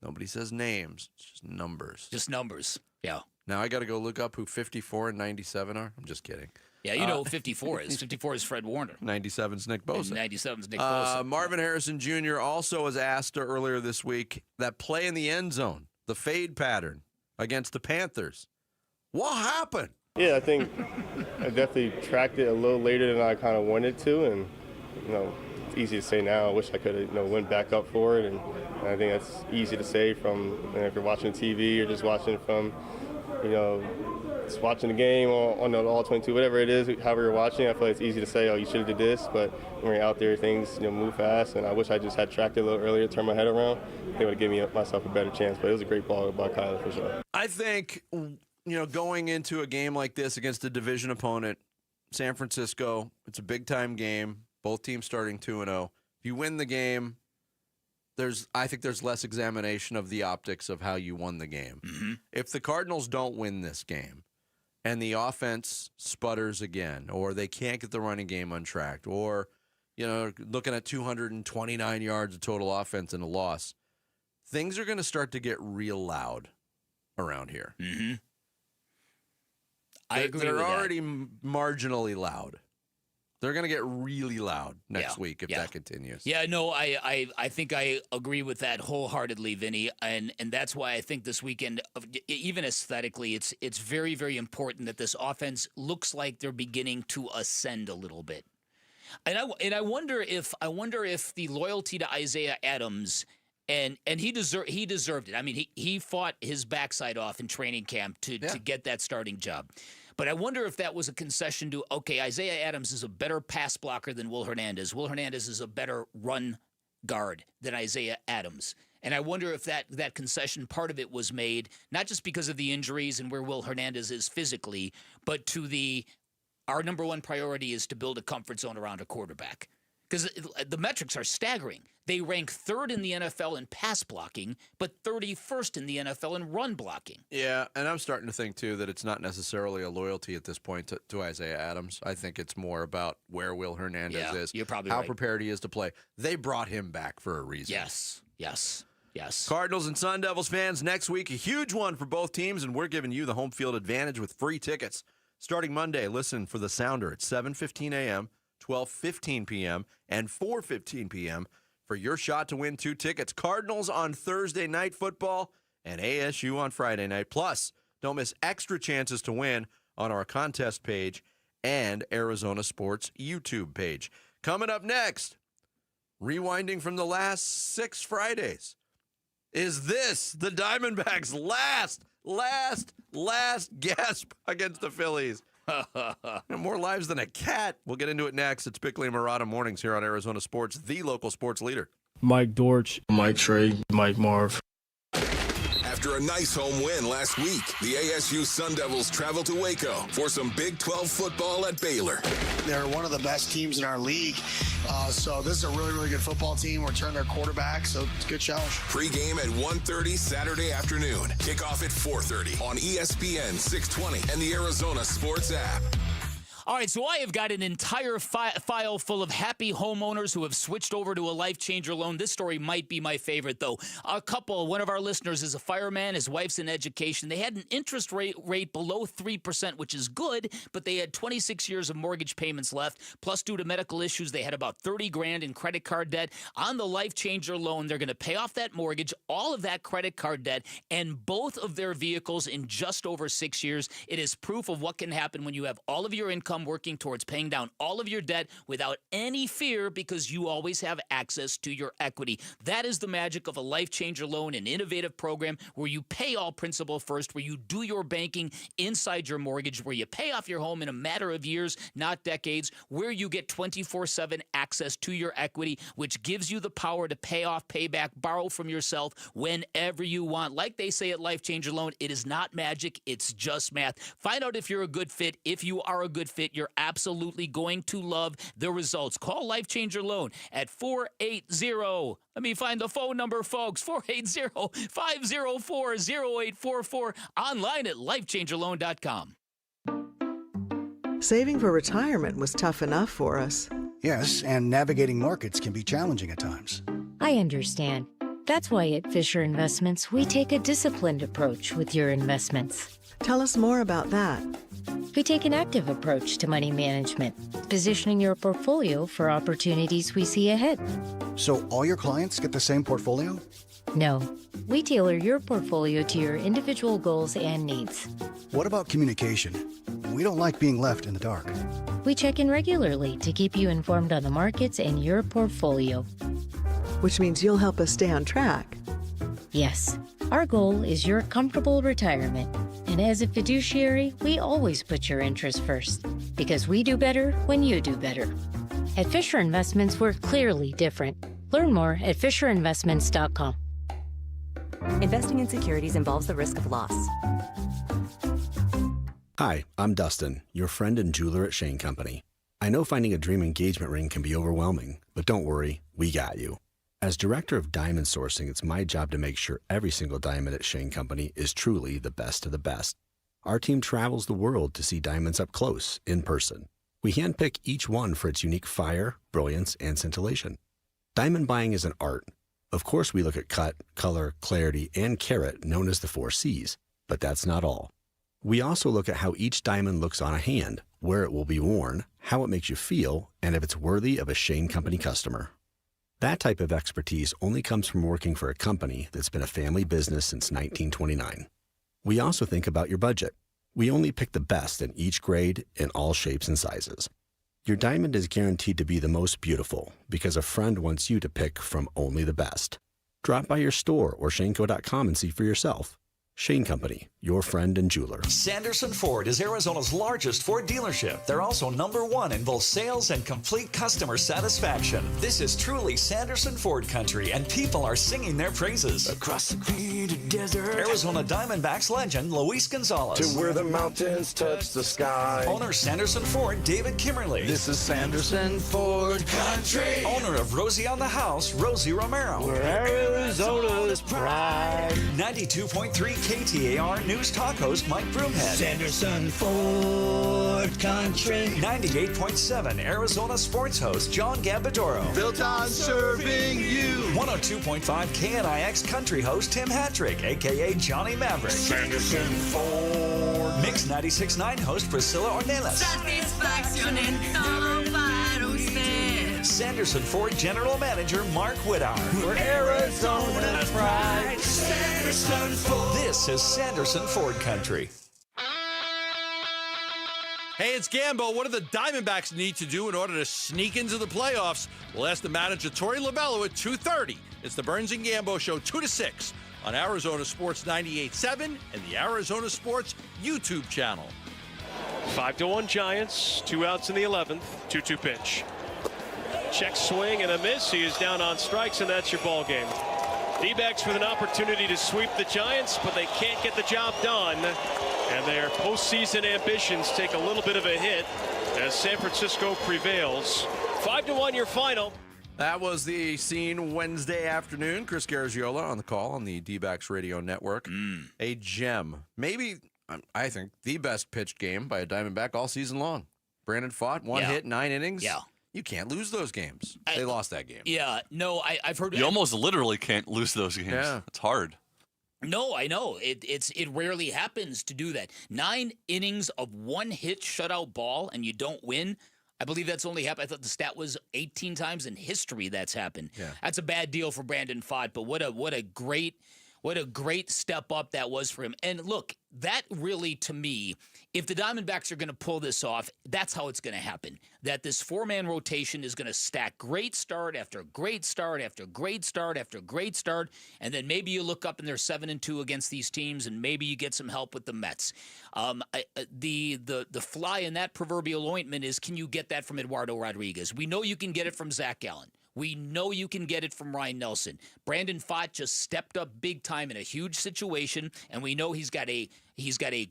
Nobody says names. It's just numbers. Just numbers, yeah. Now I got to go look up who 54 and 97 are. I'm just kidding. Yeah, who 54 is. 54 is Fred Warner. 97's Nick Bosa. 97's Nick Bosa. Marvin Harrison Jr. also was asked earlier this week that play in the end zone, the fade pattern against the Panthers. What happened? Yeah, I think I definitely tracked it a little later than I kind of wanted to, and it's easy to say now. I wish I could have went back up for it, and I think that's easy to say from if you're watching TV or just watching from just watching the game on the all 22, whatever it is, however you're watching. I feel like it's easy to say, you should have did this, but when you're out there, things move fast, and I wish I just had tracked it a little earlier, turned my head around. They would have given myself a better chance, but it was a great ball by Kyler for sure. I think, going into a game like this against a division opponent, San Francisco, it's a big-time game, both teams starting 2-0. If you win the game, I think there's less examination of the optics of how you won the game. If the Cardinals don't win this game and the offense sputters again, or they can't get the running game untracked, or, looking at 229 yards of total offense and a loss, things are going to start to get real loud around here. I agree with that. They're already marginally loud. They're going to get really loud next week if that continues. Yeah, no, I think I agree with that wholeheartedly, Vinny, and that's why I think this weekend, even aesthetically, it's very, very important that this offense looks like they're beginning to ascend a little bit. And I wonder if the loyalty to Isaiah Adams, and he deserved it. I mean, he fought his backside off in training camp to get that starting job. But I wonder if that was a concession to, Isaiah Adams is a better pass blocker than Will Hernandez. Will Hernandez is a better run guard than Isaiah Adams. And I wonder if that concession, part of it was made, not just because of the injuries and where Will Hernandez is physically, but to our number one priority is to build a comfort zone around a quarterback. Because the metrics are staggering. They rank 3rd in the NFL in pass blocking, but 31st in the NFL in run blocking. Yeah, and I'm starting to think, too, that it's not necessarily a loyalty at this point to Isaiah Adams. I think it's more about where Will Hernandez is. You're probably how right. prepared he is to play. They brought him back for a reason. Yes. Cardinals and Sun Devils fans, next week, a huge one for both teams, and we're giving you the home field advantage with free tickets. Starting Monday, listen for the Sounder at 7:15 a.m., 12:15 p.m., and 4:15 p.m. for your shot to win 2 tickets. Cardinals on Thursday Night Football and ASU on Friday night. Plus, don't miss extra chances to win on our contest page and Arizona Sports YouTube page. Coming up next, rewinding from the last 6 Fridays, is this the Diamondbacks' last gasp against the Phillies? More lives than a cat. We'll get into it next. It's Bickley and Murata Mornings here on Arizona Sports, the local sports leader. Mike Dortch, Mike Trey, Mike Marv. After a nice home win last week, the ASU Sun Devils travel to Waco for some Big 12 football at Baylor. They're one of the best teams in our league, so this is a really, really good football team. We're turning their quarterback, so it's a good challenge. Pre-game at 1:30 Saturday afternoon. Kickoff at 4:30 on ESPN 620 and the Arizona Sports app. All right, so I have got an entire file full of happy homeowners who have switched over to a Life Changer loan. This story might be my favorite, though. One of our listeners is a fireman. His wife's in education. They had an interest rate below 3%, which is good, but they had 26 years of mortgage payments left. Plus, due to medical issues, they had about $30,000 in credit card debt. On the Life Changer loan, they're going to pay off that mortgage, all of that credit card debt, and both of their vehicles in just over 6 years. It is proof of what can happen when you have all of your income working towards paying down all of your debt without any fear, because you always have access to your equity. That is the magic of a Life Changer loan, an innovative program where you pay all principal first, where you do your banking inside your mortgage, where you pay off your home in a matter of years, not decades, where you get 24/7 access to your equity, which gives you the power to pay off, pay back, borrow from yourself whenever you want. Like they say at Life Changer Loan, it is not magic, it's just math. Find out if you're a good fit. If you are a good fit, you're absolutely going to love the results. Call Life Changer Loan at 480. Let me find the phone number, folks. 480-504-0844. Online at lifechangerloan.com. Saving for retirement was tough enough for us. Yes, and navigating markets can be challenging at times. I understand. That's why at Fisher Investments, we take a disciplined approach with your investments. Tell us more about that. We take an active approach to money management, positioning your portfolio for opportunities we see ahead. So all your clients get the same portfolio? No, we tailor your portfolio to your individual goals and needs. What about communication? We don't like being left in the dark. We check in regularly to keep you informed on the markets and your portfolio. Which means you'll help us stay on track. Yes, our goal is your comfortable retirement. And as a fiduciary, we always put your interests first, because we do better when you do better. At Fisher Investments, we're clearly different. Learn more at FisherInvestments.com. Investing in securities involves the risk of loss. Hi, I'm Dustin, your friend and jeweler at Shane Company. I know finding a dream engagement ring can be overwhelming, but don't worry, we got you. As director of diamond sourcing, it's my job to make sure every single diamond at Shane Company is truly the best of the best. Our team travels the world to see diamonds up close, in person. We handpick each one for its unique fire, brilliance, and scintillation. Diamond buying is an art. Of course, we look at cut, color, clarity, and carat, known as the 4 C's, but that's not all. We also look at how each diamond looks on a hand, where it will be worn, how it makes you feel, and if it's worthy of a Shane Company customer. That type of expertise only comes from working for a company that's been a family business since 1929. We also think about your budget. We only pick the best in each grade in all shapes and sizes. Your diamond is guaranteed to be the most beautiful because a friend wants you to pick from only the best. Drop by your store or shaneco.com and see for yourself. Shane Company, your friend and jeweler. Sanderson Ford is Arizona's largest Ford dealership. They're also #1 in both sales and complete customer satisfaction. This is truly Sanderson Ford country, and people are singing their praises. Across the green desert. Arizona Diamondbacks legend Luis Gonzalez. To where the mountains touch the sky. Owner Sanderson Ford David Kimmerly. This is Sanderson Ford country. Owner of Rosie on the House, Rosie Romero. Where Arizona's pride. 92.3 KTAR News Talk host Mike Broomhead. Sanderson Ford country. 98.7 Arizona sports host John Gambadoro. Built on serving you. 102.5 KNIX country host Tim Hattrick, a.k.a. Johnny Maverick. Sanderson Ford. Mix 96.9 host Priscilla Ornelas. Satisfaction en todo para usted. Sanderson Ford General Manager Mark Whittar. We're Arizona's pride. Sanderson Ford. This is Sanderson Ford country. Hey, it's Gambo. What do the Diamondbacks need to do in order to sneak into the playoffs? We'll ask the manager, Torey Lovello, at 2:30. It's the Burns and Gambo Show, 2 to 6 on Arizona Sports 98.7 and the Arizona Sports YouTube channel. 5-1 Giants, 2 outs in the 11th, 2-2 pitch. Check swing and a miss. He is down on strikes, and that's your ball game. D-backs with an opportunity to sweep the Giants, but they can't get the job done. And their postseason ambitions take a little bit of a hit as San Francisco prevails. 5-1 your final. That was the scene Wednesday afternoon. Chris Garagiola on the call on the D-backs radio network. A gem. Maybe, I think, the best pitched game by a Diamondback all season long. Brandon Pfaadt, one hit, 9 innings. Yeah. You can't lose those games. They lost that game. Yeah, no, I've heard. You almost literally can't lose those games. Yeah. It's hard. No, I know. It rarely happens to do that. 9 innings of 1 hit shutout ball and you don't win. I believe that's only happened. I thought the stat was 18 times in history that's happened. Yeah. That's a bad deal for Brandon Pfaadt, but what a great step up that was for him. And look, that really, to me, if the Diamondbacks are going to pull this off, that's how it's going to happen. That this 4-man rotation is going to stack great start after great start after great start after great start, and then maybe you look up and they're 7-2 against these teams, and maybe you get some help with the Mets. The fly in that proverbial ointment is, can you get that from Eduardo Rodriguez? We know you can get it from Zach Gallen. We know you can get it from Ryan Nelson. Brandon Pfaadt just stepped up big time in a huge situation, and we know he's got a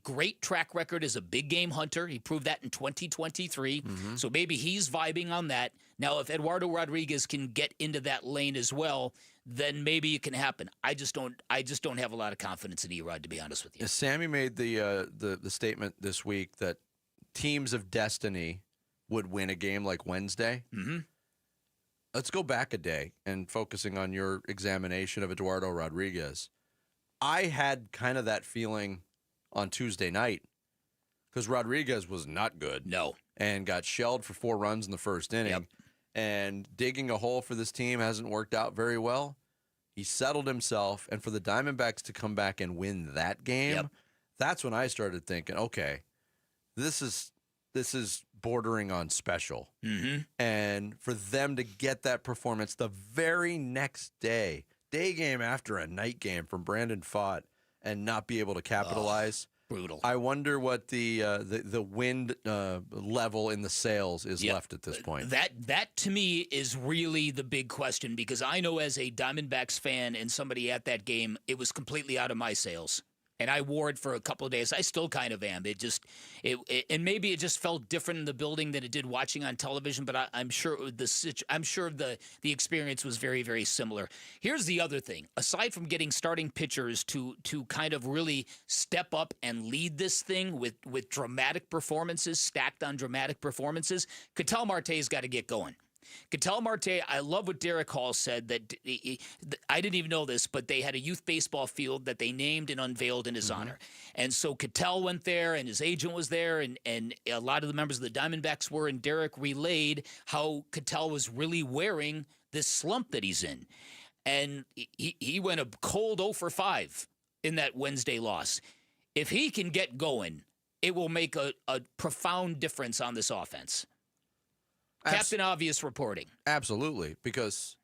great track record as a big game hunter. He proved that in 2023. So maybe he's vibing on that. Now, if Eduardo Rodriguez can get into that lane as well, then maybe it can happen. I just don't have a lot of confidence in Erod, to be honest with you. Sammy made the statement this week that teams of destiny would win a game like Wednesday. Let's go back a day and focusing on your examination of Eduardo Rodriguez. I had kind of that feeling on Tuesday night because Rodriguez was not good. No. And got shelled for 4 runs in the first inning. Yep. And digging a hole for this team hasn't worked out very well. He settled himself. And for the Diamondbacks to come back and win that game, that's when I started thinking, okay, this is bordering on special. And for them to get that performance the very next day game after a night game from Brandon Pfaadt and not be able to capitalize. Brutal. I wonder what the wind level in the sails is left at this point. That to me is really the big question, because I know as a Diamondbacks fan and somebody at that game, it was completely out of my sails. And I wore it for a couple of days. I still kind of am. And maybe it just felt different in the building than it did watching on television. But I'm sure the experience was very, very similar. Here's the other thing: aside from getting starting pitchers to kind of really step up and lead this thing with dramatic performances stacked on dramatic performances, Ketel Marte's got to get going. Ketel Marte, I love what Derek Hall said, that I didn't even know this, but they had a youth baseball field that they named and unveiled in his honor. And so Ketel went there, and his agent was there, and a lot of the members of the Diamondbacks were, and Derek relayed how Ketel was really wearing this slump that he's in. And he went a cold 0 for 5 in that Wednesday loss. If he can get going, it will make a profound difference on this offense. Captain Obvious reporting. Absolutely, because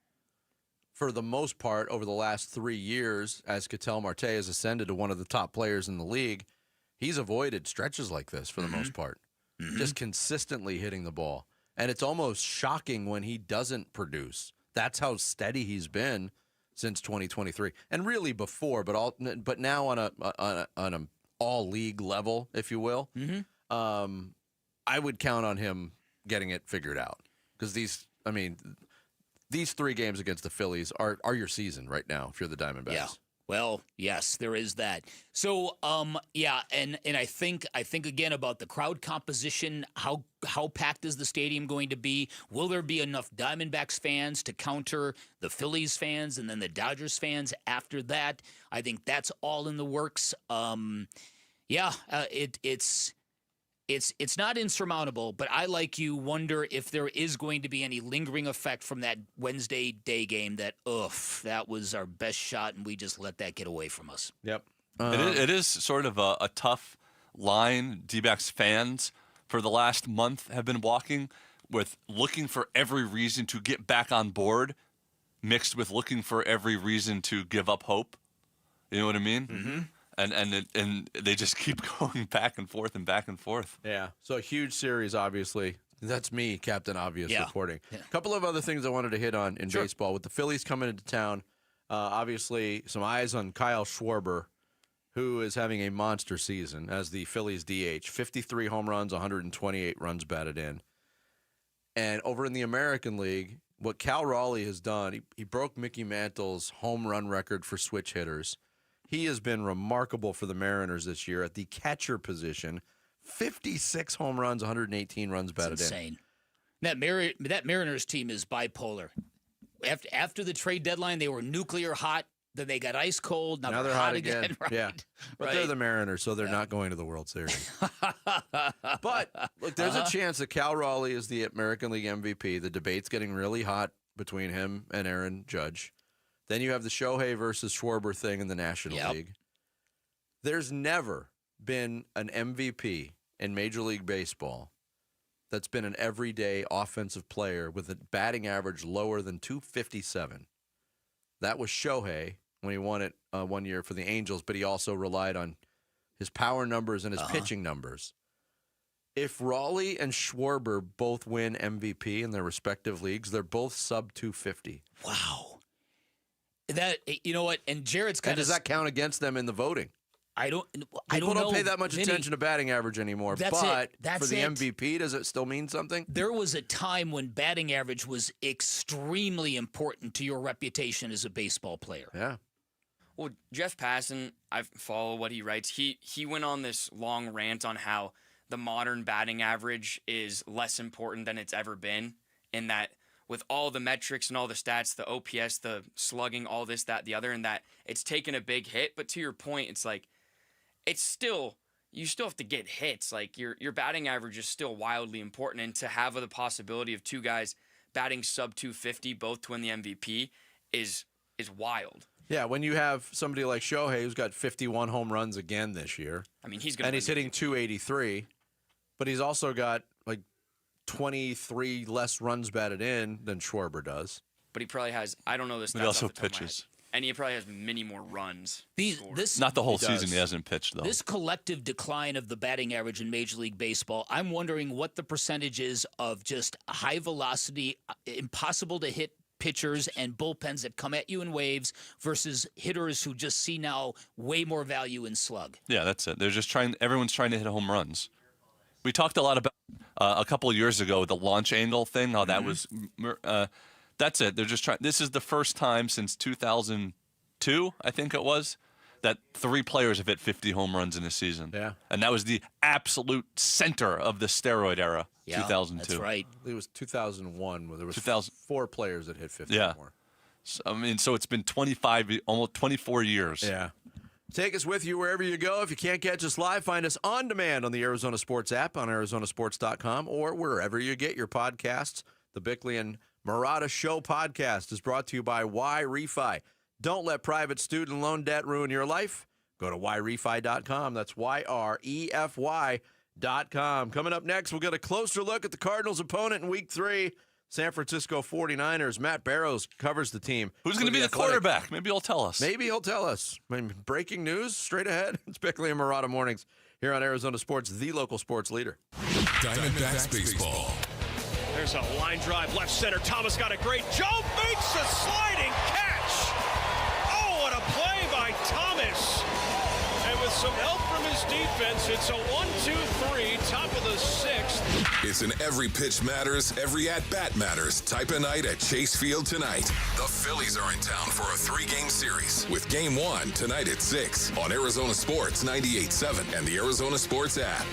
for the most part, over the last 3 years, as Ketel Marte has ascended to one of the top players in the league, he's avoided stretches like this for the most part. Just consistently hitting the ball. And it's almost shocking when he doesn't produce. That's how steady he's been since 2023. And really before, but now on a all-league level, if you will. I would count on him getting it figured out. Because these 3 games against the Phillies are your season right now if you're the Diamondbacks. Yeah. Well, yes, there is that. So, and I think again about the crowd composition. How packed is the stadium going to be? Will there be enough Diamondbacks fans to counter the Phillies fans and then the Dodgers fans after that? I think that's all in the works. It's not insurmountable, but I, like you, wonder if there is going to be any lingering effect from that Wednesday day game that was our best shot, and we just let that get away from us. Yep. It is sort of a tough line D-backs fans for the last month have been walking with, looking for every reason to get back on board, mixed with looking for every reason to give up hope. You know what I mean? Mm-hmm. And they just keep going back and forth and back and forth. Yeah. So a huge series, obviously. That's me, Captain Obvious, reporting. A couple of other things I wanted to hit on in baseball. With the Phillies coming into town, obviously some eyes on Kyle Schwarber, who is having a monster season as the Phillies DH. 53 home runs, 128 runs batted in. And over in the American League, what Cal Raleigh has done, he broke Mickey Mantle's home run record for switch hitters. He has been remarkable for the Mariners this year at the catcher position. 56 home runs, 118 runs batted in. That's insane. That Mariners team is bipolar. After the trade deadline, they were nuclear hot. Then they got ice cold. Now they're hot again. Right? Yeah. But they're the Mariners, so they're not going to the World Series. But look, there's a chance that Cal Raleigh is the American League MVP. The debate's getting really hot between him and Aaron Judge. Then you have the Shohei versus Schwarber thing in the National League. There's never been an MVP in Major League Baseball that's been an everyday offensive player with a batting average lower than 257. That was Shohei when he won it 1 year for the Angels, but he also relied on his power numbers and his pitching numbers. If Raleigh and Schwarber both win MVP in their respective leagues, they're both sub 250. Wow. That, you know what, and Jared's kind of... does that count against them in the voting? People don't pay that much attention to batting average anymore. But for the MVP, does it still mean something? There was a time when batting average was extremely important to your reputation as a baseball player. Yeah. Well, Jeff Passan, I follow what he writes. He went on this long rant on how the modern batting average is less important than it's ever been, in that with all the metrics and all the stats, the OPS, the slugging, all this, that, the other, and that it's taken a big hit. But to your point, it's like, you still have to get hits. Like your batting average is still wildly important. And to have the possibility of two guys batting sub 250, both to win the MVP, is wild. Yeah, when you have somebody like Shohei who's got 51 home runs again this year. I mean, he's hitting 283, but he's also got like 23 less runs batted in than Schwarber does. But he probably has, I don't know this. But he also pitches. And he probably has many more runs. Not the whole season he hasn't pitched, though. This collective decline of the batting average in Major League Baseball, I'm wondering what the percentage is of just high velocity, impossible to hit pitchers and bullpens that come at you in waves versus hitters who just see now way more value in slug. Yeah, that's it. They're just everyone's trying to hit home runs. We talked a lot about a couple of years ago the launch angle thing, how that was that's it. They're just trying. This is the first time since 2002, I think it was, that 3 players have hit 50 home runs in a season. Yeah. And that was the absolute center of the steroid era, 2002. That's right. It was 2001 where there was 4 players that hit 50 or more. So it's been almost 24 years. Yeah. Take us with you wherever you go. If you can't catch us live, find us on demand on the Arizona Sports app, on arizonasports.com, or wherever you get your podcasts. The Bickley and Murata Show podcast is brought to you by Y-Refi. Don't let private student loan debt ruin your life. Go to YREFI.com. That's YREFY.com. Coming up next, we'll get a closer look at the Cardinals' opponent in Week 3, San Francisco 49ers. Matt Barrows covers the team. Who's going to be the quarterback? Maybe he'll tell us. Maybe he'll tell us. Breaking news straight ahead. It's Bickley and Murata Mornings here on Arizona Sports, the local sports leader. Diamondbacks baseball. There's a line drive left center. Thomas got a great jump, makes a sliding catch. Oh, what a play by Thomas. And with some help from his defense, it's a 1-2-3, top of the 6th. It's an every pitch matters, every at-bat matters type of night at Chase Field tonight. The Phillies are in town for a 3-game series with Game 1 tonight at 6 on Arizona Sports 98.7 and the Arizona Sports app.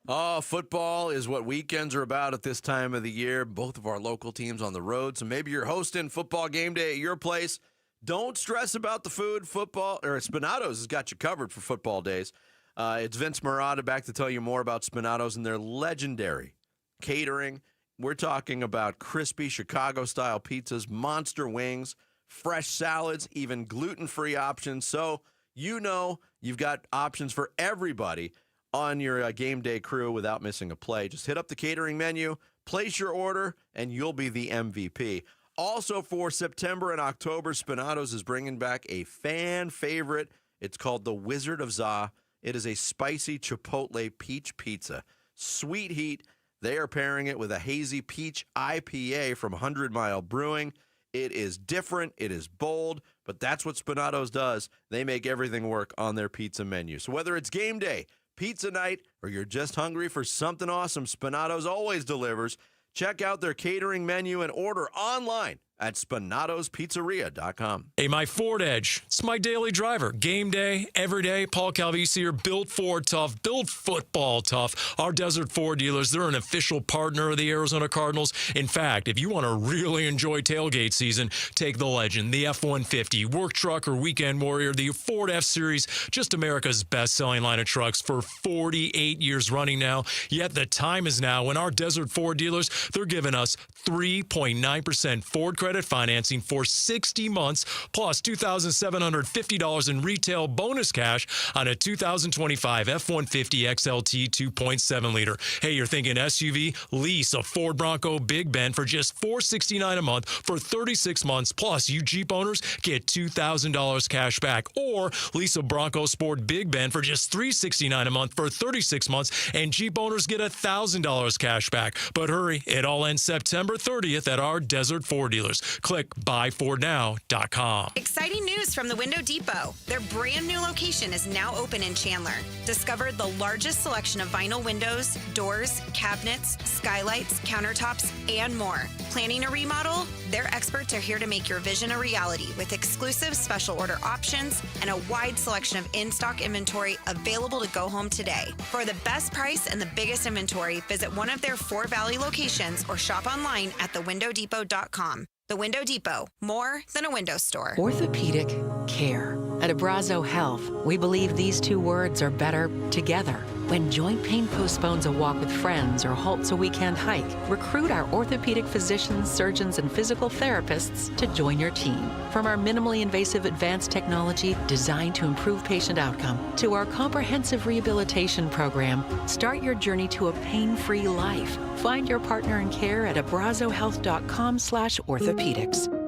Oh, football is what weekends are about at this time of the year. Both of our local teams on the road. So maybe you're hosting football game day at your place. Don't stress about the food. Football, or Spinato's has got you covered for football days. It's Vince Murata back to tell you more about Spinato's and their legendary catering. We're talking about crispy Chicago-style pizzas, monster wings, fresh salads, even gluten-free options. So you know you've got options for everybody on your game day crew without missing a play. Just hit up the catering menu, place your order, and you'll be the MVP. Also for September and October, Spinato's is bringing back a fan favorite. It's called the Wizard of Za. It is a spicy chipotle peach pizza. Sweet heat. They are pairing it with a hazy peach IPA from 100 Mile Brewing. It is different. It is bold, but that's what Spinato's does. They make everything work on their pizza menu. So whether it's game day, pizza night, or you're just hungry for something awesome, Spinato's always delivers. Check out their catering menu and order online at SpinatosPizzeria.com. Hey, my Ford Edge. It's my daily driver. Game day, every day. Paul Calvisi here. Built Ford tough. Built football tough. Our Desert Ford dealers, they're an official partner of the Arizona Cardinals. In fact, if you want to really enjoy tailgate season, take the Legend, the F-150, work truck or weekend warrior, the Ford F-Series, just America's best-selling line of trucks for 48 years running now. Yet the time is now when our Desert Ford dealers, they're giving us 3.9% Ford credit financing for 60 months, plus $2,750 in retail bonus cash on a 2025 F-150 XLT 2.7 liter. Hey, you're thinking SUV? Lease a Ford Bronco Big Bend for just $469 a month for 36 months, plus you Jeep owners get $2,000 cash back. Or lease a Bronco Sport Big Bend for just $369 a month for 36 months, and Jeep owners get $1,000 cash back. But hurry, it all ends September 30th at our Desert Ford dealers. Click buyfordnow.com. Exciting news from the Window Depot. Their brand new location is now open in Chandler. Discover the largest selection of vinyl windows, doors, cabinets, skylights, countertops, and more. Planning a remodel? Their experts are here to make your vision a reality with exclusive special order options and a wide selection of in-stock inventory available to go home today. For the best price and the biggest inventory, visit one of their 4 Valley locations or shop online at thewindowdepot.com. The Window Depot, more than a window store. Orthopedic care. At Abrazo Health, we believe these two words are better together. When joint pain postpones a walk with friends or halts a weekend hike, recruit our orthopedic physicians, surgeons, and physical therapists to join your team. From our minimally invasive advanced technology designed to improve patient outcome to our comprehensive rehabilitation program, start your journey to a pain-free life. Find your partner in care at abrazohealth.com/orthopedics.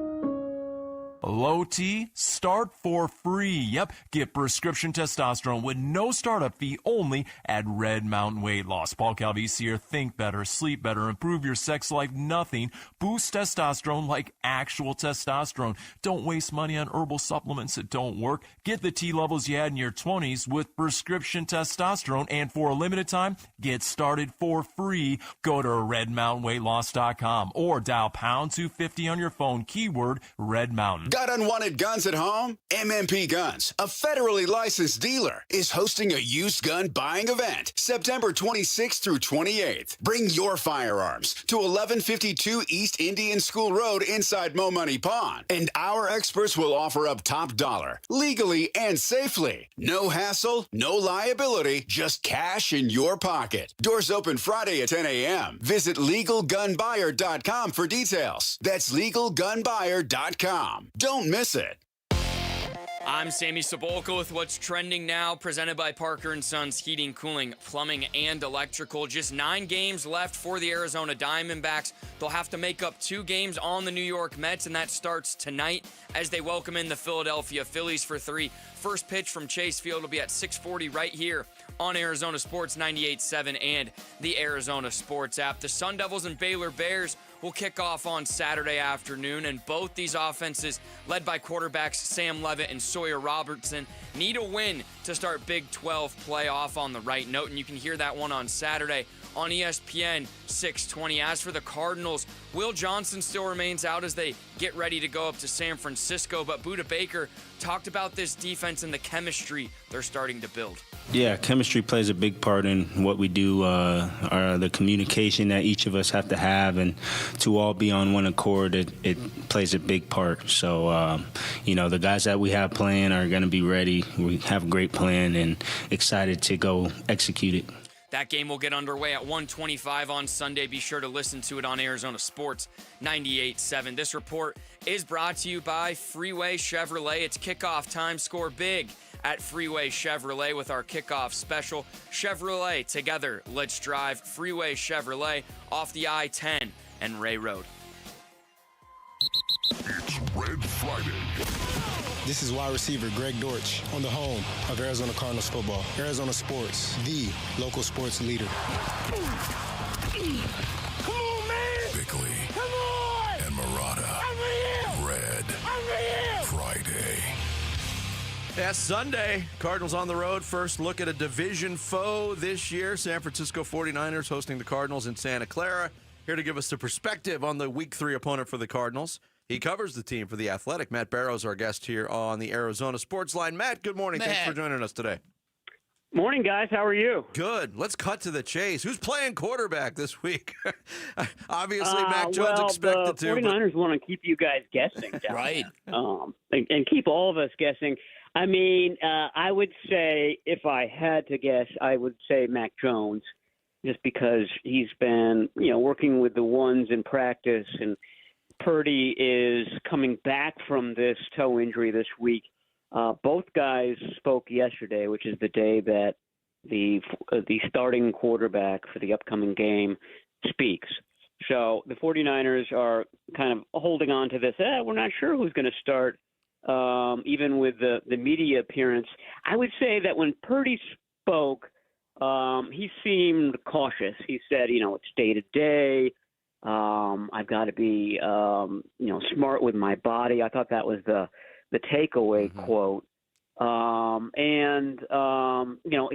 Low T, start for free. Yep, get prescription testosterone with no startup fee only at Red Mountain Weight Loss. Paul Calvisi here. Think better, sleep better, improve your sex life. Nothing. Boost testosterone like actual testosterone. Don't waste money on herbal supplements that don't work. Get the T levels you had in your 20s with prescription testosterone. And for a limited time, get started for free. Go to redmountainweightloss.com or dial pound 250 on your phone. Keyword Red Mountain. Got unwanted guns at home? MMP Guns, a federally licensed dealer, is hosting a used gun buying event September 26th through 28th. Bring your firearms to 1152 East Indian School Road inside Mo Money Pond, and our experts will offer up top dollar, legally and safely. No hassle, no liability, just cash in your pocket. Doors open Friday at 10 a.m. Visit LegalGunBuyer.com for details. That's LegalGunBuyer.com. Don't miss it. I'm Sammy Sabolka with what's trending now, presented by Parker & Sons Heating, Cooling, Plumbing, and Electrical. Just 9 games left for the Arizona Diamondbacks. They'll have to make up 2 games on the New York Mets, and that starts tonight as they welcome in the Philadelphia Phillies for 3. First pitch from Chase Field will be at 6:40 right here on Arizona Sports 98.7 and the Arizona Sports app. The Sun Devils and Baylor Bears will kick off on Saturday afternoon, and both these offenses, led by quarterbacks Sam Levitt and Sawyer Robertson, need a win to start Big 12 play off on the right note, and you can hear that one on Saturday on ESPN 620. As for the Cardinals, Will Johnson still remains out as they get ready to go up to San Francisco, but Budda Baker talked about this defense and the chemistry they're starting to build. Yeah, chemistry plays a big part in what we do, the communication that each of us have to have, and to all be on one accord, it plays a big part. So, the guys that we have playing are going to be ready. We have a great plan and excited to go execute it. That game will get underway at 1:25 on Sunday. Be sure to listen to it on Arizona Sports 98.7. This report is brought to you by Freeway Chevrolet. It's kickoff time. Score big at Freeway Chevrolet with our kickoff special. Chevrolet, together, let's drive. Freeway Chevrolet off the I-10 and Ray Road. It's Red Friday. This is wide receiver Greg Dortch on the home of Arizona Cardinals football. Arizona Sports, the local sports leader. Come on, man! Bickley. Come on! And Murata. Red Friday. Yeah, Sunday, Cardinals on the road. First look at a division foe this year. San Francisco 49ers hosting the Cardinals in Santa Clara. Here to give us the perspective on the Week 3 opponent for the Cardinals. He covers the team for The Athletic. Matt Barrow's our guest here on the Arizona Sports Line. Matt, good morning. Matt. Thanks for joining us today. Morning, guys. How are you? Good. Let's cut to the chase. Who's playing quarterback this week? Obviously, Mac Jones expected to. The 49ers want to keep you guys guessing. Right. And keep all of us guessing. I mean, I would say, if I had to guess, I would say Mac Jones, just because he's been, working with the ones in practice, and Purdy is coming back from this toe injury this week. Both guys spoke yesterday, which is the day that the starting quarterback for the upcoming game speaks. So the 49ers are kind of holding on to this. We're not sure who's going to start, even with the media appearance. I would say that when Purdy spoke, he seemed cautious. He said, it's day to day. I've got to be, smart with my body. I thought that was the takeaway quote.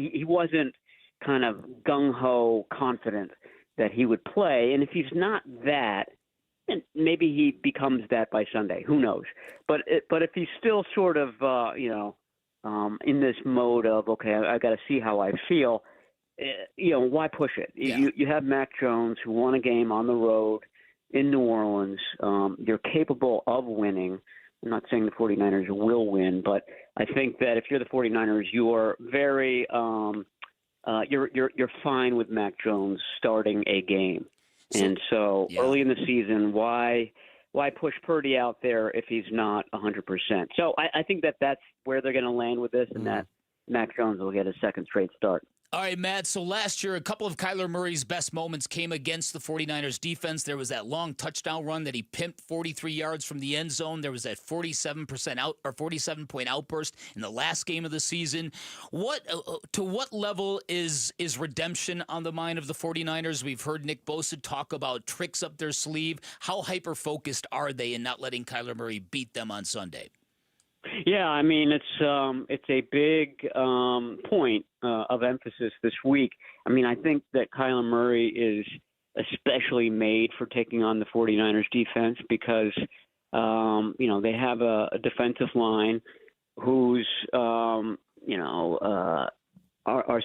He wasn't kind of gung-ho confident that he would play. And if he's not that, and maybe he becomes that by Sunday. Who knows? But if he's still sort of, in this mode of, okay, I got to see how I feel, why push it? Yeah. You have Mac Jones, who won a game on the road in New Orleans. You're capable of winning. I'm not saying the 49ers will win, but I think that if you're the 49ers, you are very you're fine with Mac Jones starting a game. And so early in the season, why push Purdy out there if he's not 100%? So I think that's where they're going to land with this, and that Mac Jones will get a second straight start. All right, Matt. So last year, a couple of Kyler Murray's best moments came against the 49ers defense. There was that long touchdown run that he pimped 43 yards from the end zone. There was that 47-point outburst in the last game of the season. To what level is redemption on the mind of the 49ers? We've heard Nick Bosa talk about tricks up their sleeve. How hyper-focused are they in not letting Kyler Murray beat them on Sunday? Yeah, I mean, it's a big point of emphasis this week. I mean, I think that Kyler Murray is especially made for taking on the 49ers defense because, they have a defensive line who's, are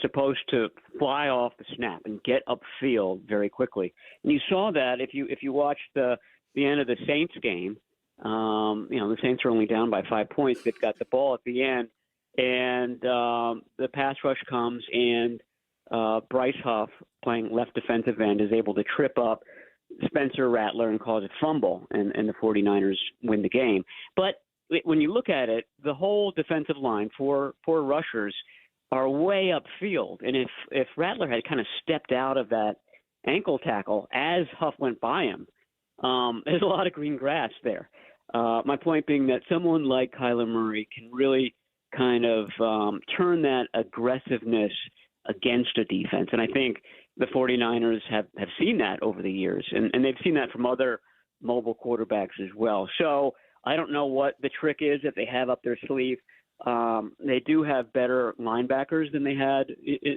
supposed to fly off the snap and get upfield very quickly. And you saw that if you watched the end of the Saints game. The Saints are only down by 5 points. They've got the ball at the end, and the pass rush comes, and Bryce Huff, playing left defensive end, is able to trip up Spencer Rattler and cause a fumble, and the 49ers win the game. But when you look at it, the whole defensive line, four rushers, are way upfield. And if Rattler had kind of stepped out of that ankle tackle as Huff went by him, there's a lot of green grass there. My point being that someone like Kyler Murray can really kind of turn that aggressiveness against a defense. And I think the 49ers have seen that over the years, and they've seen that from other mobile quarterbacks as well. So I don't know what the trick is that they have up their sleeve. They do have better linebackers than they had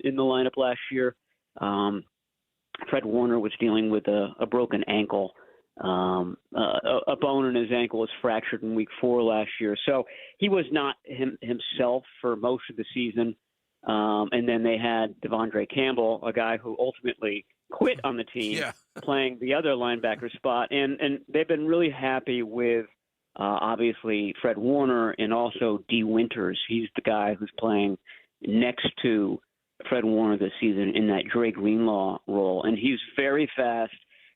in the lineup last year. Fred Warner was dealing with a broken ankle. A bone in his ankle was fractured in week 4 last year. So he was not himself for most of the season. And then they had Devondre Campbell, a guy who ultimately quit on the team, playing the other linebacker spot. And they've been really happy with, obviously, Fred Warner and also D. Winters. He's the guy who's playing next to Fred Warner this season in that Dre Greenlaw role. And he's very fast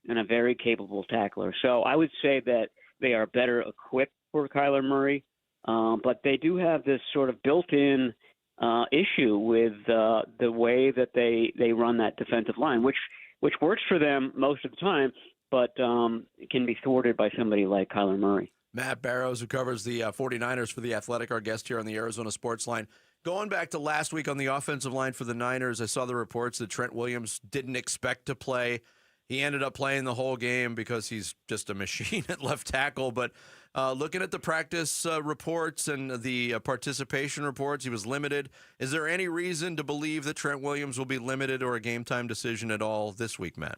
and a very capable tackler. So I would say that they are better equipped for Kyler Murray. But they do have this sort of built-in issue with the way that they run that defensive line, which works for them most of the time, but it can be thwarted by somebody like Kyler Murray. Matt Barrows, who covers the 49ers for The Athletic, our guest here on the Arizona Sports Line. Going back to last week on the offensive line for the Niners, I saw the reports that Trent Williams didn't expect to play. He ended up playing the whole game because he's just a machine at left tackle. But looking at the practice reports and the participation reports, he was limited. Is there any reason to believe that Trent Williams will be limited or a game-time decision at all this week, Matt?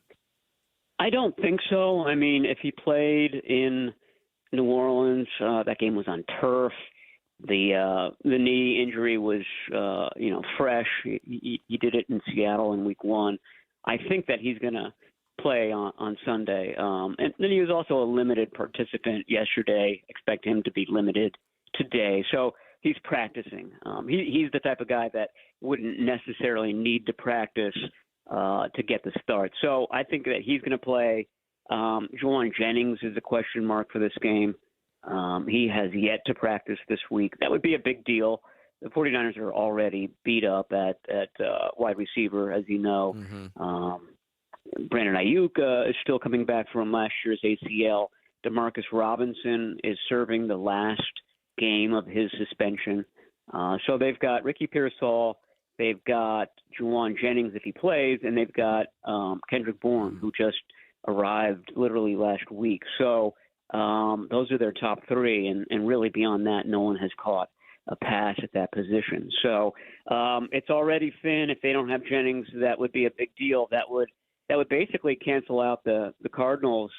I don't think so. I mean, if he played in New Orleans, that game was on turf. The knee injury was, fresh. He did it in Seattle in week 1. I think that he's going to play on Sunday. And then he was also a limited participant yesterday. Expect him to be limited today. So he's practicing. He's the type of guy that wouldn't necessarily need to practice to get the start. So I think that he's going to play. Juwan Jennings is a question mark for this game. He has yet to practice this week. That would be a big deal. The 49ers are already beat up at wide receiver, as you know. Mm-hmm. Brandon Ayuk is still coming back from last year's ACL. Demarcus Robinson is serving the last game of his suspension. So they've got Ricky Pearsall, they've got Juwan Jennings if he plays, and they've got Kendrick Bourne, who just arrived literally last week. So those are their top 3, and really beyond that, no one has caught a pass at that position. So it's already thin. If they don't have Jennings, that would be a big deal. That would basically cancel out the Cardinals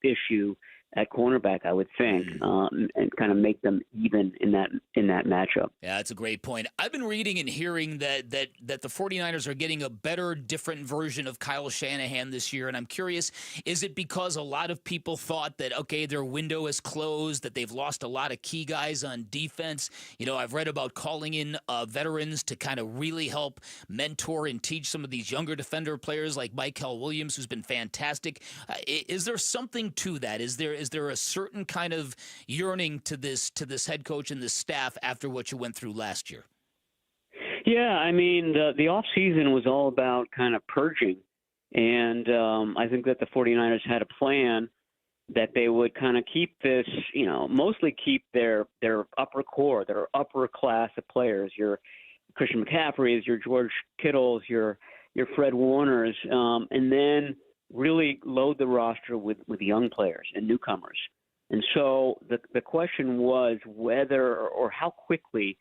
issue at cornerback, I would think, and kind of make them even in that matchup. Yeah, that's a great point. I've been reading and hearing that the 49ers are getting a better, different version of Kyle Shanahan this year, and I'm curious, is it because a lot of people thought that, okay, their window is closed, that they've lost a lot of key guys on defense? You know, I've read about calling in veterans to kind of really help mentor and teach some of these younger defender players like Michael Williams, who's been fantastic. Is there something to that? Is there a certain kind of yearning to this head coach and this staff after what you went through last year? Yeah, I mean, the offseason was all about kind of purging. And I think that the 49ers had a plan that they would kind of keep this, mostly keep their upper core, their upper class of players, your Christian McCaffreys, your George Kittles, your Fred Warners, and then really load the roster with young players and newcomers. And so the question was whether or how quickly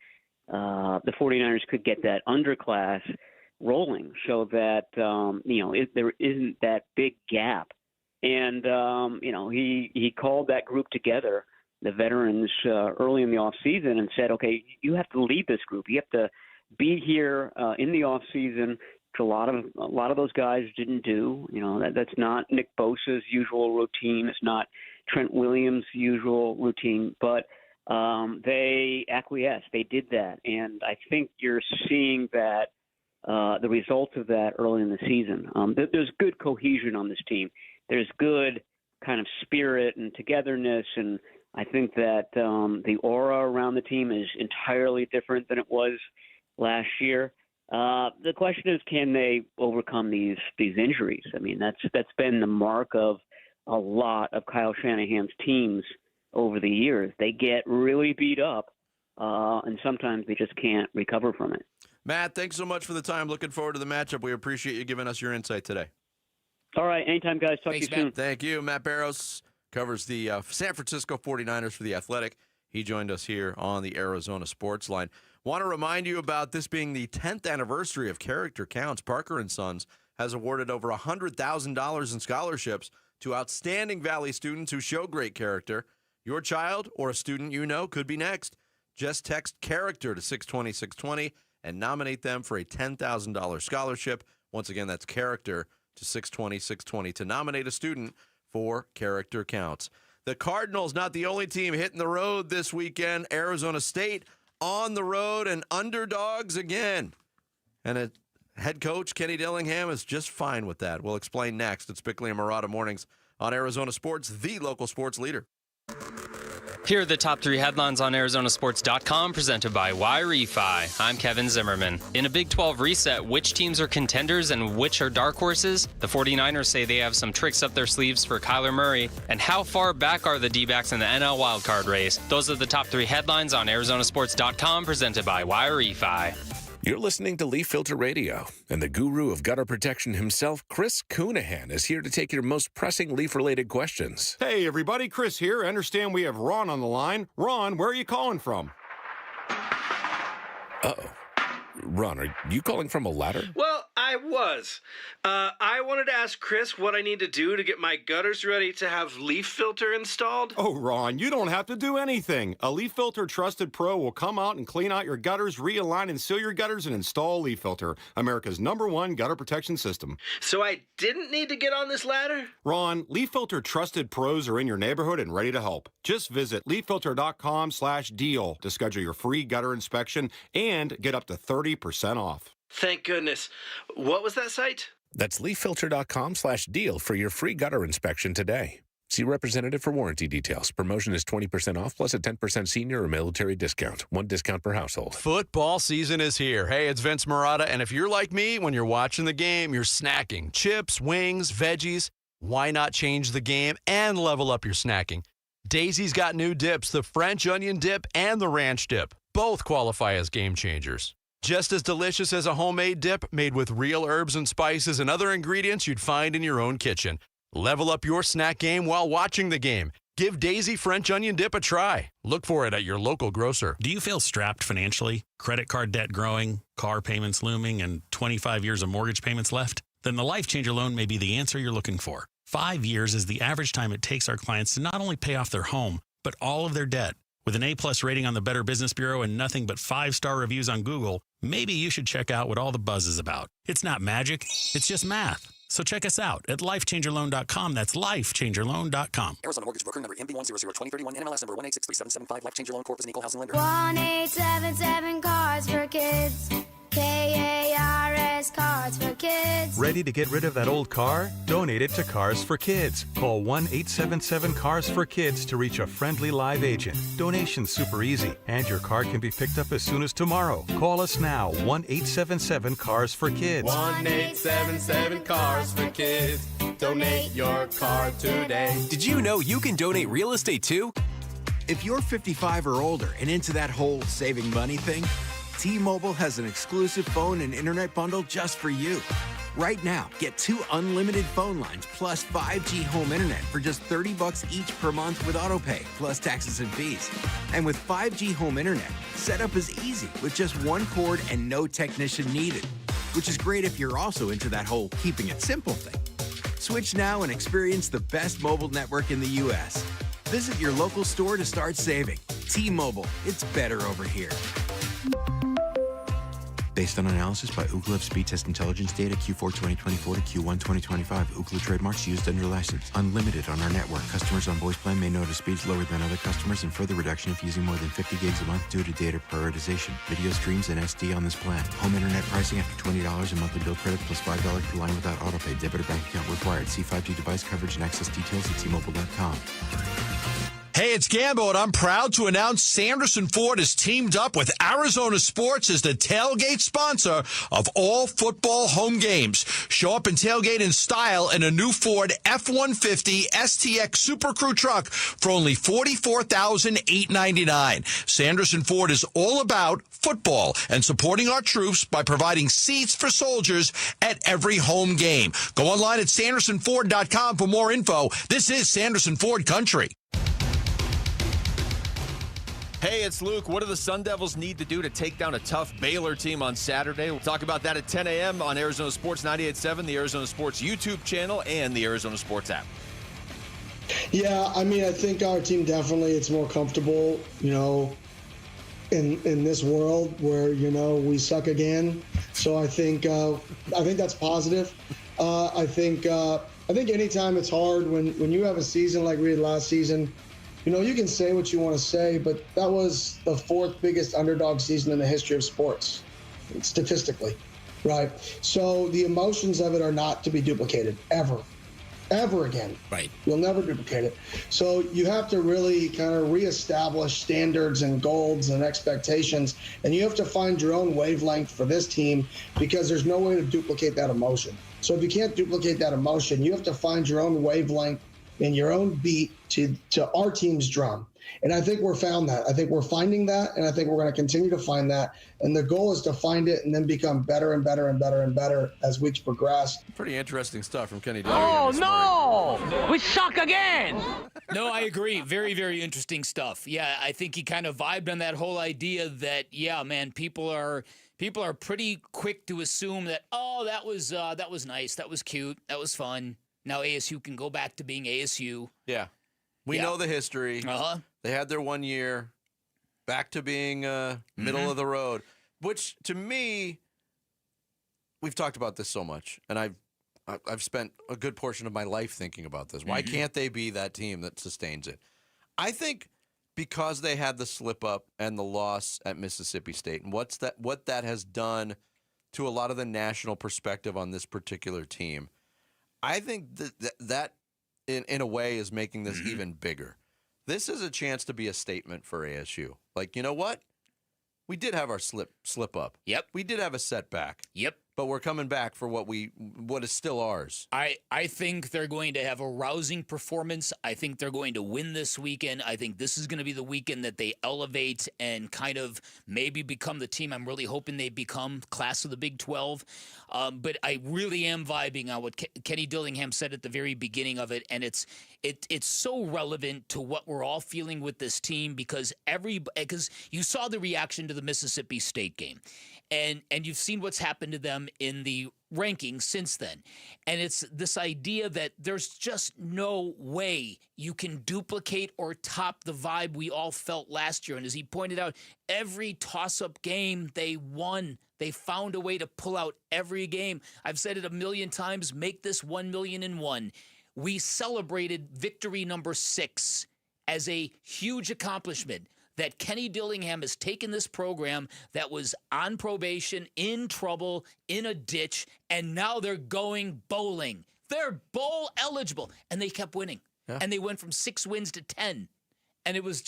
the 49ers could get that underclass rolling so that, there isn't that big gap. And, he called that group together, the veterans, early in the offseason and said, okay, you have to lead this group. You have to be here in the offseason. A lot of those guys didn't do. That's not Nick Bosa's usual routine. It's not Trent Williams' usual routine. But they acquiesced. They did that, and I think you're seeing that the results of that early in the season. There's good cohesion on this team. There's good kind of spirit and togetherness, and I think that the aura around the team is entirely different than it was last year. The question is, can they overcome these injuries? I mean, that's been the mark of a lot of Kyle Shanahan's teams over the years. They get really beat up, and sometimes they just can't recover from it. Matt, thanks so much for the time. Looking forward to the matchup. We appreciate you giving us your insight today. All right, anytime, guys. Talk to you soon. Thank you. Matt Barrows covers the San Francisco 49ers for The Athletic. He joined us here on the Arizona Sports Line. Want to remind you about this being the 10th anniversary of Character Counts. Parker & Sons has awarded over $100,000 in scholarships to outstanding Valley students who show great character. Your child or a student you know could be next. Just text character to 620-620 and nominate them for a $10,000 scholarship. Once again, that's character to 620-620 to nominate a student for Character Counts. The Cardinals, not the only team hitting the road this weekend. Arizona State on the road and underdogs again. And head coach Kenny Dillingham is just fine with that. We'll explain next. It's Bickley and Murata Mornings on Arizona Sports, the local sports leader. Here are the top 3 headlines on Arizonasports.com, presented by Y-Refi. I'm Kevin Zimmerman. In a Big 12 reset, which teams are contenders and which are dark horses? The 49ers say they have some tricks up their sleeves for Kyler Murray. And how far back are the D-backs in the NL wildcard race? Those are the top 3 headlines on Arizonasports.com, presented by Y-Refi. You're listening to Leaf Filter Radio, and the guru of gutter protection himself, Chris Coonahan, is here to take your most pressing leaf-related questions. Hey, everybody, Chris here. I understand we have Ron on the line. Ron, where are you calling from? Uh-oh. Ron, are you calling from a ladder? Well, I was. I wanted to ask Chris what I need to do to get my gutters ready to have Leaf Filter installed. Oh, Ron, you don't have to do anything. A Leaf Filter Trusted Pro will come out and clean out your gutters, realign and seal your gutters, and install Leaf Filter, America's #1 gutter protection system. So I didn't need to get on this ladder? Ron, Leaf Filter Trusted Pros are in your neighborhood and ready to help. Just visit leaffilter.com/deal to schedule your free gutter inspection and get up to 30% off. Thank goodness. What was that site? That's leaffilter.com/deal for your free gutter inspection today. See representative for warranty details. Promotion is 20% off plus a 10% senior or military discount. 1 discount per household. Football season is here. Hey, it's Vince Murata, and if you're like me, when you're watching the game, you're snacking. Chips, wings, veggies. Why not change the game and level up your snacking? Daisy's got new dips, the French onion dip and the ranch dip. Both qualify as game changers. Just as delicious as a homemade dip made with real herbs and spices and other ingredients you'd find in your own kitchen. Level up your snack game while watching the game. Give Daisy French Onion Dip a try. Look for it at your local grocer. Do you feel strapped financially? Credit card debt growing, car payments looming, and 25 years of mortgage payments left? Then the Life Changer loan may be the answer you're looking for. 5 years is the average time it takes our clients to not only pay off their home, but all of their debt. With an A+ rating on the Better Business Bureau and nothing but 5-star reviews on Google, maybe you should check out what all the buzz is about. It's not magic, it's just math. So check us out at lifechangerloan.com. That's lifechangerloan.com. Arizona Mortgage Broker number MB1002031, NMLS number 1863775. Life Changer Loan Corp is an equal housing lender. 1877 Cards for Kids. KARS Cards for Kids. Ready to get rid of that old car? Donate it to Cars for Kids. Call 1-877-CARS-FOR-KIDS to reach a friendly live agent. Donation's super easy, and your car can be picked up as soon as tomorrow. Call us now, 1-877-CARS-FOR-KIDS. 1-877-CARS-FOR-KIDS. Donate your car today. Did you know you can donate real estate too? If you're 55 or older and into that whole saving money thing, T-Mobile has an exclusive phone and internet bundle just for you. Right now, get 2 unlimited phone lines plus 5G home internet for just $30 each per month with autopay, plus taxes and fees. And with 5G home internet, setup is easy with just 1 cord and no technician needed, which is great if you're also into that whole keeping it simple thing. Switch now and experience the best mobile network in the U.S. Visit your local store to start saving. T-Mobile, it's better over here. Based on analysis by Ookla of speed test intelligence data Q4 2024 to Q1 2025. Ookla trademarks used under license. Unlimited on our network. Customers on voice plan may notice speeds lower than other customers and further reduction if using more than 50 gigs a month due to data prioritization. Video streams and SD on this plan. Home internet pricing after $20 in monthly bill credit plus $5 per line without autopay. Debit or bank account required. See 5G device coverage and access details at T-Mobile.com. Hey, it's Gambo, and I'm proud to announce Sanderson Ford has teamed up with Arizona Sports as the tailgate sponsor of all football home games. Show up and tailgate in style in a new Ford F-150 STX Super Crew truck for only $44,899. Sanderson Ford is all about football and supporting our troops by providing seats for soldiers at every home game. Go online at sandersonford.com for more info. This is Sanderson Ford Country. Hey, it's Luke. What do the Sun Devils need to do to take down a tough Baylor team on Saturday? We'll talk about that at 10 a.m. on Arizona Sports 98.7, the Arizona Sports YouTube channel, and the Arizona Sports app. Yeah, I mean, I think our team definitely, it's more comfortable, in this world where, we suck again. So I think that's positive. I think anytime it's hard when you have a season like we did last season, you can say what you want to say, but that was the fourth biggest underdog season in the history of sports, statistically, right? So the emotions of it are not to be duplicated, ever again. Right. You'll never duplicate it. So you have to really kind of reestablish standards and goals and expectations, and you have to find your own wavelength for this team because there's no way to duplicate that emotion. So if you can't duplicate that emotion, you have to find your own wavelength and your own beat to our team's drum. And I think we're found that. I think we're finding that, and I think we're going to continue to find that. And the goal is to find it and then become better and better and better and better as weeks progress. Pretty interesting stuff from Kenny Dillingham. Oh, no! We suck again! No, I agree. Very, very interesting stuff. Yeah, I think he kind of vibed on that whole idea that, yeah, man, people are pretty quick to assume that, that was nice, that was cute, that was fun. Now ASU can go back to being ASU. Yeah. We know the history. Uh-huh. They had their 1 year back to being middle of the road, which to me, we've talked about this so much, and I've spent a good portion of my life thinking about this. Why can't they be that team that sustains it? I think because they had the slip up and the loss at Mississippi State, and what that has done to a lot of the national perspective on this particular team. I think that in a way is making this even bigger. This is a chance to be a statement for ASU. Like, you know what? We did have our slip up. Yep. We did have a setback. Yep. But we're coming back for what is still ours. I think they're going to have a rousing performance. I think they're going to win this weekend. I think this is going to be the weekend that they elevate and kind of maybe become the team I'm really hoping they become, class of the Big 12. But I really am vibing on what Kenny Dillingham said at the very beginning of it, and it's so relevant to what we're all feeling with this team because you saw the reaction to the Mississippi State game. And you've seen what's happened to them in the rankings since then. And it's this idea that there's just no way you can duplicate or top the vibe we all felt last year. And as he pointed out, every toss-up game they won. They found a way to pull out every game. I've said it a million times, make this 1,000,001. We celebrated victory number 6 as a huge accomplishment. That Kenny Dillingham has taken this program that was on probation, in trouble, in a ditch, and now they're going bowling. They're bowl eligible. And they kept winning. Yeah. And they went from 6 wins to 10. And it was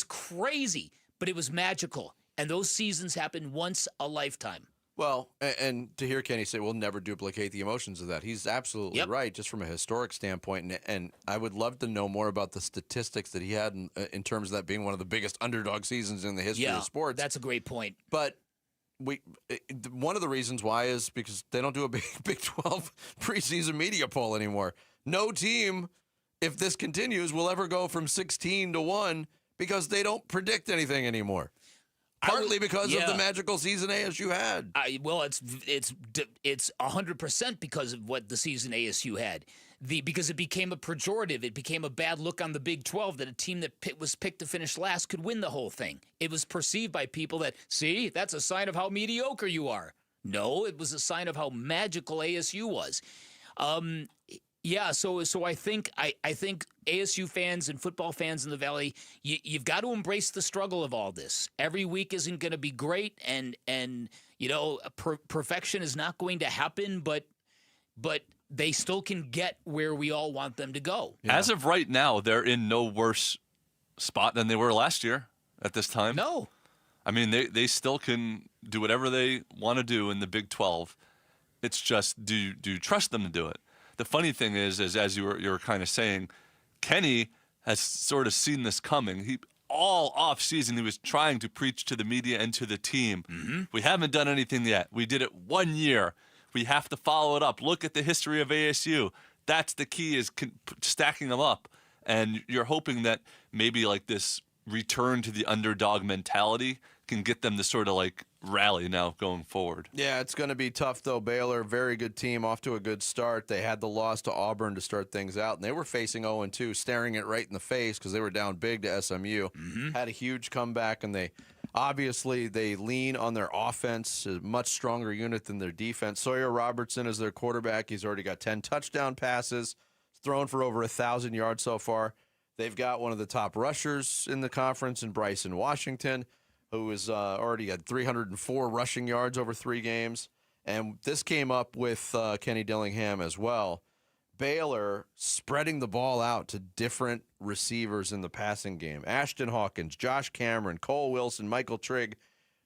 crazy, but it was magical. And those seasons happen once a lifetime. Well, and to hear Kenny say we'll never duplicate the emotions of that, he's absolutely right, just from a historic standpoint. And I would love to know more about the statistics that he had in terms of that being one of the biggest underdog seasons in the history of sports. That's a great point. But one of the reasons why is because they don't do a Big 12 preseason media poll anymore. No team, if this continues, will ever go from 16 to 1 because they don't predict anything anymore. Partly because of the magical season ASU had. It's 100% because of what the season ASU had. Because it became a pejorative. It became a bad look on the Big 12 that a team that was picked to finish last could win the whole thing. It was perceived by people that, see, that's a sign of how mediocre you are. No, it was a sign of how magical ASU was. So I think ASU fans and football fans in the Valley, you've got to embrace the struggle of all this. Every week isn't going to be great, and perfection is not going to happen. But they still can get where we all want them to go. As of right now, they're in no worse spot than they were last year at this time. No. I mean, they still can do whatever they want to do in the Big 12. It's just, do you trust them to do it? The funny thing is as you were kind of saying, Kenny has sort of seen this coming. All off season, he was trying to preach to the media and to the team. Mm-hmm. We haven't done anything yet. We did it 1 year. We have to follow it up. Look at the history of ASU. That's the key, is stacking them up. And you're hoping that maybe like this return to the underdog mentality can get them to sort of like rally now going forward. Yeah, it's going to be tough, though. Baylor, very good team, off to a good start. They had the loss to Auburn to start things out, and they were facing 0-2, staring it right in the face because they were down big to SMU. Mm-hmm. Had a huge comeback, and they lean on their offense, a much stronger unit than their defense. Sawyer Robertson is their quarterback. He's already got 10 touchdown passes, thrown for over 1,000 yards so far. They've got one of the top rushers in the conference in Bryson Washington, who has already had 304 rushing yards over 3 games. And this came up with Kenny Dillingham as well. Baylor spreading the ball out to different receivers in the passing game. Ashton Hawkins, Josh Cameron, Cole Wilson, Michael Trigg,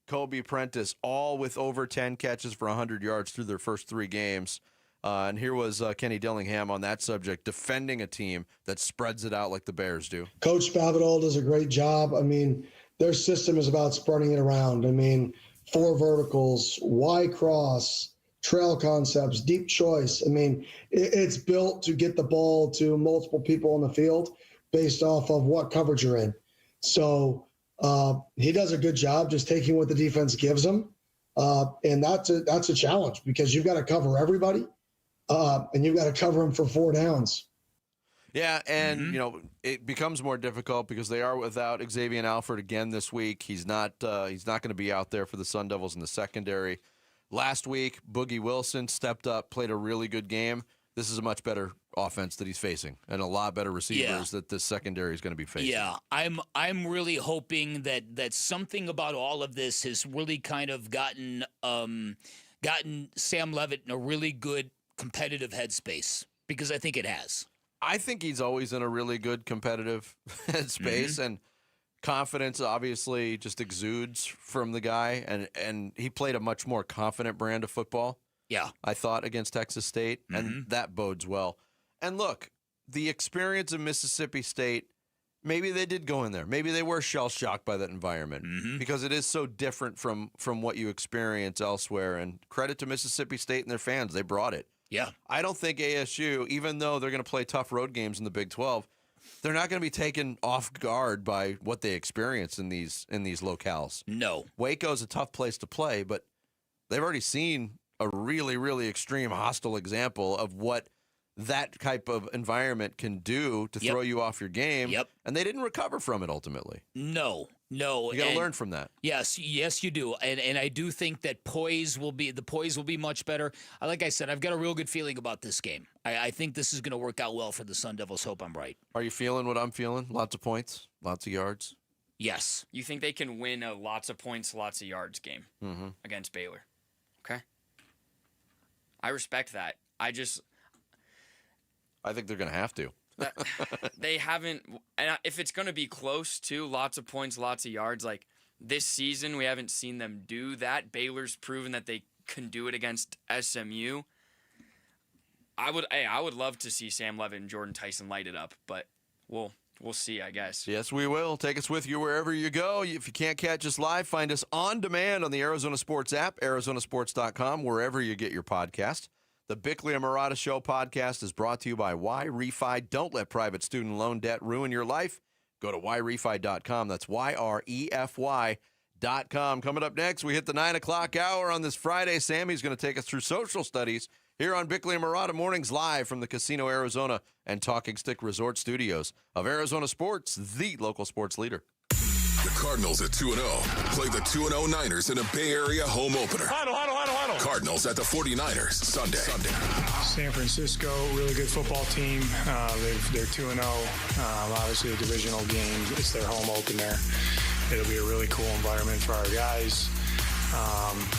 Kobe Prentice, all with over 10 catches for 100 yards through their first 3 games. And here was Kenny Dillingham on that subject, defending a team that spreads it out like the Bears do. Coach Spavital does a great job. I mean, their system is about spreading it around. I mean, 4 verticals, Y cross, trail concepts, deep choice. I mean, it's built to get the ball to multiple people on the field based off of what coverage you're in. So he does a good job just taking what the defense gives him. And that's a challenge because you've got to cover everybody and you've got to cover them for 4 downs. Yeah, and, it becomes more difficult because they are without Xavier Alford again this week. He's not going to be out there for the Sun Devils in the secondary. Last week, Boogie Wilson stepped up, played a really good game. This is a much better offense that he's facing and a lot better receivers that this secondary is going to be facing. Yeah, I'm really hoping that something about all of this has really kind of gotten Sam Levitt in a really good competitive headspace, because I think it has. I think he's always in a really good competitive space, and confidence obviously just exudes from the guy, and he played a much more confident brand of football. Yeah. I thought against Texas State, and that bodes well. And look, the experience of Mississippi State, maybe they did go in there. Maybe they were shell-shocked by that environment because it is so different from what you experience elsewhere, and credit to Mississippi State and their fans. They brought it. Yeah. I don't think ASU, even though they're going to play tough road games in the Big 12, they're not going to be taken off guard by what they experience in these locales. No. Waco's a tough place to play, but they've already seen a really, really extreme hostile example of what that type of environment can do to throw you off your game. Yep. And they didn't recover from it ultimately. No. You got to learn from that. Yes, you do. And I do think that the poise will be much better. Like I said, I've got a real good feeling about this game. I think this is going to work out well for the Sun Devils. Hope I'm right. Are you feeling what I'm feeling? Lots of points, lots of yards? Yes. You think they can win a lots of points, lots of yards game against Baylor? Okay. I respect that. I think they're going to have to. They haven't, and if it's going to be close to lots of points, lots of yards, like this season, we haven't seen them do that. Baylor's proven that they can do it against SMU. I would love to see Sam Levitt and Jordan Tyson light it up, but we'll see, I guess. Yes, we will. Take us with you wherever you go. If you can't catch us live, find us on demand on the Arizona Sports app, arizonasports.com, wherever you get your podcast. The Bickley and Murata Show podcast is brought to you by YRefi. Don't let private student loan debt ruin your life. Go to YRefi.com. That's YREFY.com. Coming up next, we hit the 9 o'clock hour on this Friday. Sammy's going to take us through social studies here on Bickley and Murata Mornings, live from the Casino Arizona and Talking Stick Resort Studios of Arizona Sports, the local sports leader. The Cardinals at 2-0 play the 2-0 Niners in a Bay Area home opener. Huddle. Cardinals at the 49ers Sunday. San Francisco, really good football team. They're 2-0. Obviously a divisional game. It's their home opener. It'll be a really cool environment for our guys.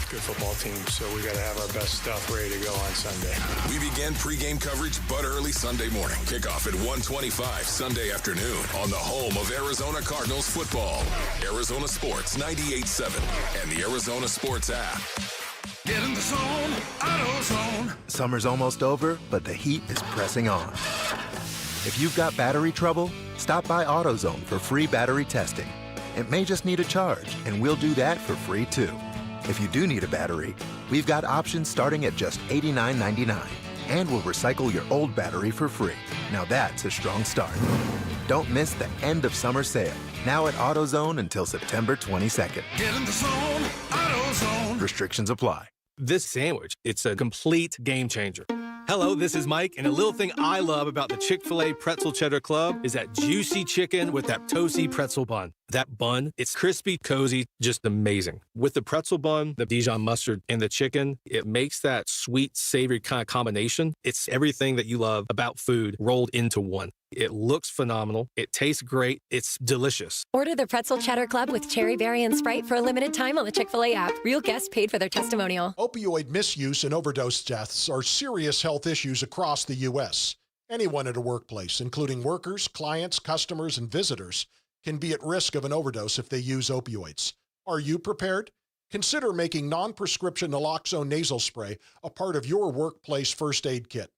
good football team. So we got to have our best stuff ready to go on Sunday. We begin pregame coverage but early Sunday morning. Kickoff at 1:25 Sunday afternoon on the home of Arizona Cardinals football. Arizona Sports 98.7 and the Arizona Sports app. Get in the zone, AutoZone. Summer's almost over, but the heat is pressing on. If you've got battery trouble, stop by AutoZone for free battery testing. It may just need a charge, and we'll do that for free too. If you do need a battery, we've got options starting at just $89.99, and we'll recycle your old battery for free. Now that's a strong start. Don't miss the end of summer sale, now at AutoZone until September 22nd. Get in the zone, AutoZone. Restrictions apply. This sandwich, it's a complete game changer. Hello, this is Mike, and a little thing I love about the Chick-fil-A Pretzel Cheddar Club is that juicy chicken with that toasty pretzel bun. That bun, it's crispy, cozy, just amazing. With the pretzel bun, the Dijon mustard, and the chicken, it makes that sweet, savory kind of combination. It's everything that you love about food rolled into one. It looks phenomenal. It tastes great. It's delicious. Order the Pretzel Cheddar Club with Cherry Berry and Sprite for a limited time on the Chick-fil-A app. Real guests paid for their testimonial. Opioid misuse and overdose deaths are serious health issues across the U.S. Anyone at a workplace, including workers, clients, customers, and visitors, can be at risk of an overdose if they use opioids. Are you prepared? Consider making non-prescription naloxone nasal spray a part of your workplace first aid kit.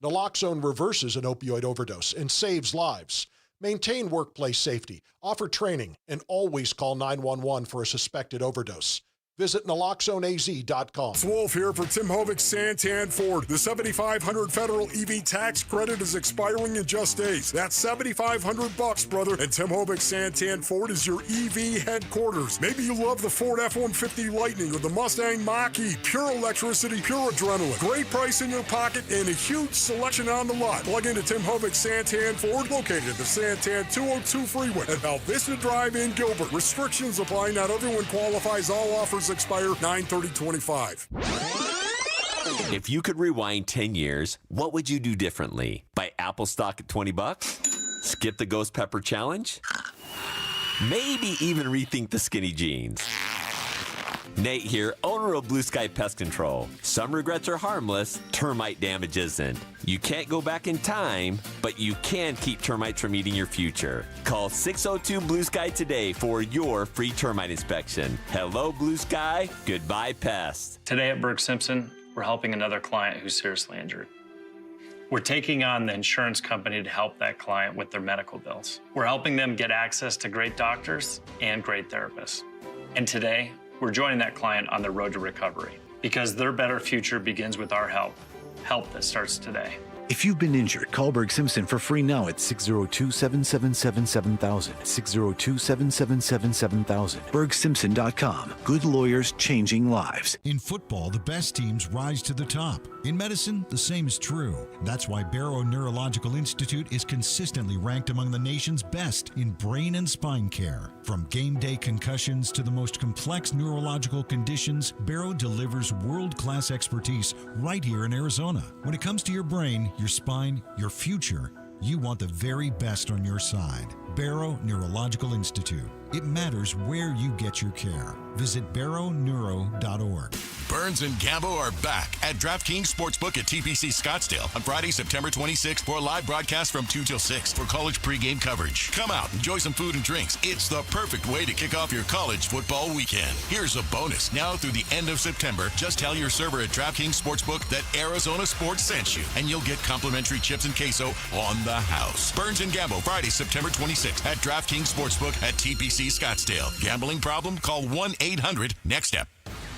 Naloxone reverses an opioid overdose and saves lives. Maintain workplace safety, offer training, and always call 911 for a suspected overdose. Visit naloxoneaz.com. It's Wolf here for Tim Hovik Santan Ford. The $7,500 federal EV tax credit is expiring in just days. That's $7,500, brother. And Tim Hovik Santan Ford is your EV headquarters. Maybe you love the Ford F-150 Lightning or the Mustang Mach-E. Pure electricity, pure adrenaline. Great price in your pocket and a huge selection on the lot. Plug into Tim Hovik Santan Ford, located at the Santan 202 freeway at Alvista Drive in Gilbert. Restrictions apply. Not everyone qualifies. All offers expire 9/30/25. If you could rewind 10 years, what would you do differently? Buy Apple stock at $20? Skip the Ghost Pepper Challenge? Maybe even rethink the skinny jeans. Nate here, owner of Blue Sky Pest Control. Some regrets are harmless, termite damage isn't. You can't go back in time, but you can keep termites from eating your future. Call 602 Blue Sky today for your free termite inspection. Hello, Blue Sky. Goodbye, pests. Today at Berg Simpson, we're helping another client who's seriously injured. We're taking on the insurance company to help that client with their medical bills. We're helping them get access to great doctors and great therapists. And today, we're joining that client on the road to recovery because their better future begins with our help. Help that starts today. If you've been injured, call Berg Simpson for free now at 602-777-7000. 602-777-7000. BergSimpson.com. Good lawyers changing lives. In football, the best teams rise to the top. In medicine, the same is true. That's why Barrow Neurological Institute is consistently ranked among the nation's best in brain and spine care. From game day concussions to the most complex neurological conditions, Barrow delivers world-class expertise right here in Arizona. When it comes to your brain, your spine, your future, you want the very best on your side. Barrow Neurological Institute. It matters where you get your care. Visit barrowneuro.org. Burns and Gambo are back at DraftKings Sportsbook at TPC Scottsdale on Friday, September 26th for a live broadcast from 2 till 6 for college pregame coverage. Come out, enjoy some food and drinks. It's the perfect way to kick off your college football weekend. Here's a bonus. Now through the end of September, just tell your server at DraftKings Sportsbook that Arizona Sports sent you, and you'll get complimentary chips and queso on the house. Burns and Gambo, Friday, September 26th at DraftKings Sportsbook at TPC Scottsdale. Gambling problem? Call 1-800-NEXT-STEP.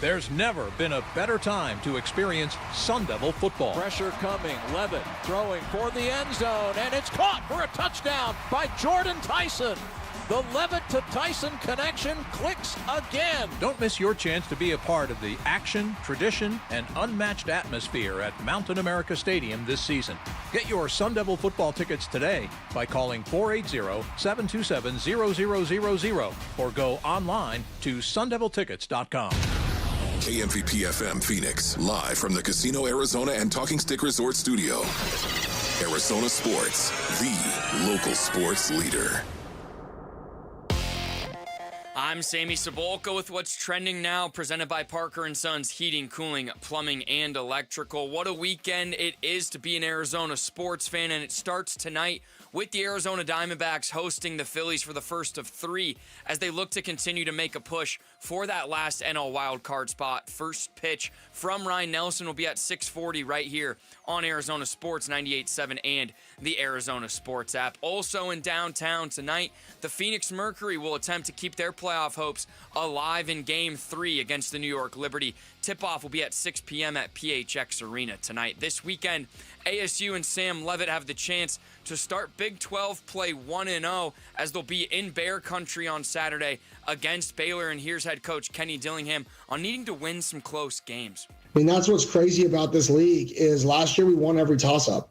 There's never been a better time to experience Sun Devil football. Pressure coming. Levitt throwing for the end zone, and it's caught for a touchdown by Jordan Tyson. The Levitt to Tyson connection clicks again. Don't miss your chance to be a part of the action, tradition, and unmatched atmosphere at Mountain America Stadium this season. Get your Sun Devil football tickets today by calling 480-727-0000 or go online to sundeviltickets.com. KMVP-FM Phoenix, live from the Casino Arizona and Talking Stick Resort Studio. Arizona Sports, the local sports leader. I'm Sammy Sabolka with what's trending now, presented by Parker & Sons Heating, Cooling, Plumbing, and Electrical. What a weekend it is to be an Arizona sports fan, and it starts tonight with the Arizona Diamondbacks hosting the Phillies for the first of 3 as they look to continue to make a push for that last NL wildcard spot. First pitch from Ryan Nelson will be at 6:40 right here on Arizona Sports 98.7 and the Arizona Sports app. Also in downtown tonight, the Phoenix Mercury will attempt to keep their playoff hopes alive in Game 3 against the New York Liberty. Tip-off will be at 6 p.m. at PHX Arena tonight. This weekend, ASU and Sam Levitt have the chance to start Big 12 play 1-0 as they'll be in Bear Country on Saturday against Baylor. And here's head coach Kenny Dillingham on needing to win some close games. I mean, that's what's crazy about this league is last year we won every toss-up.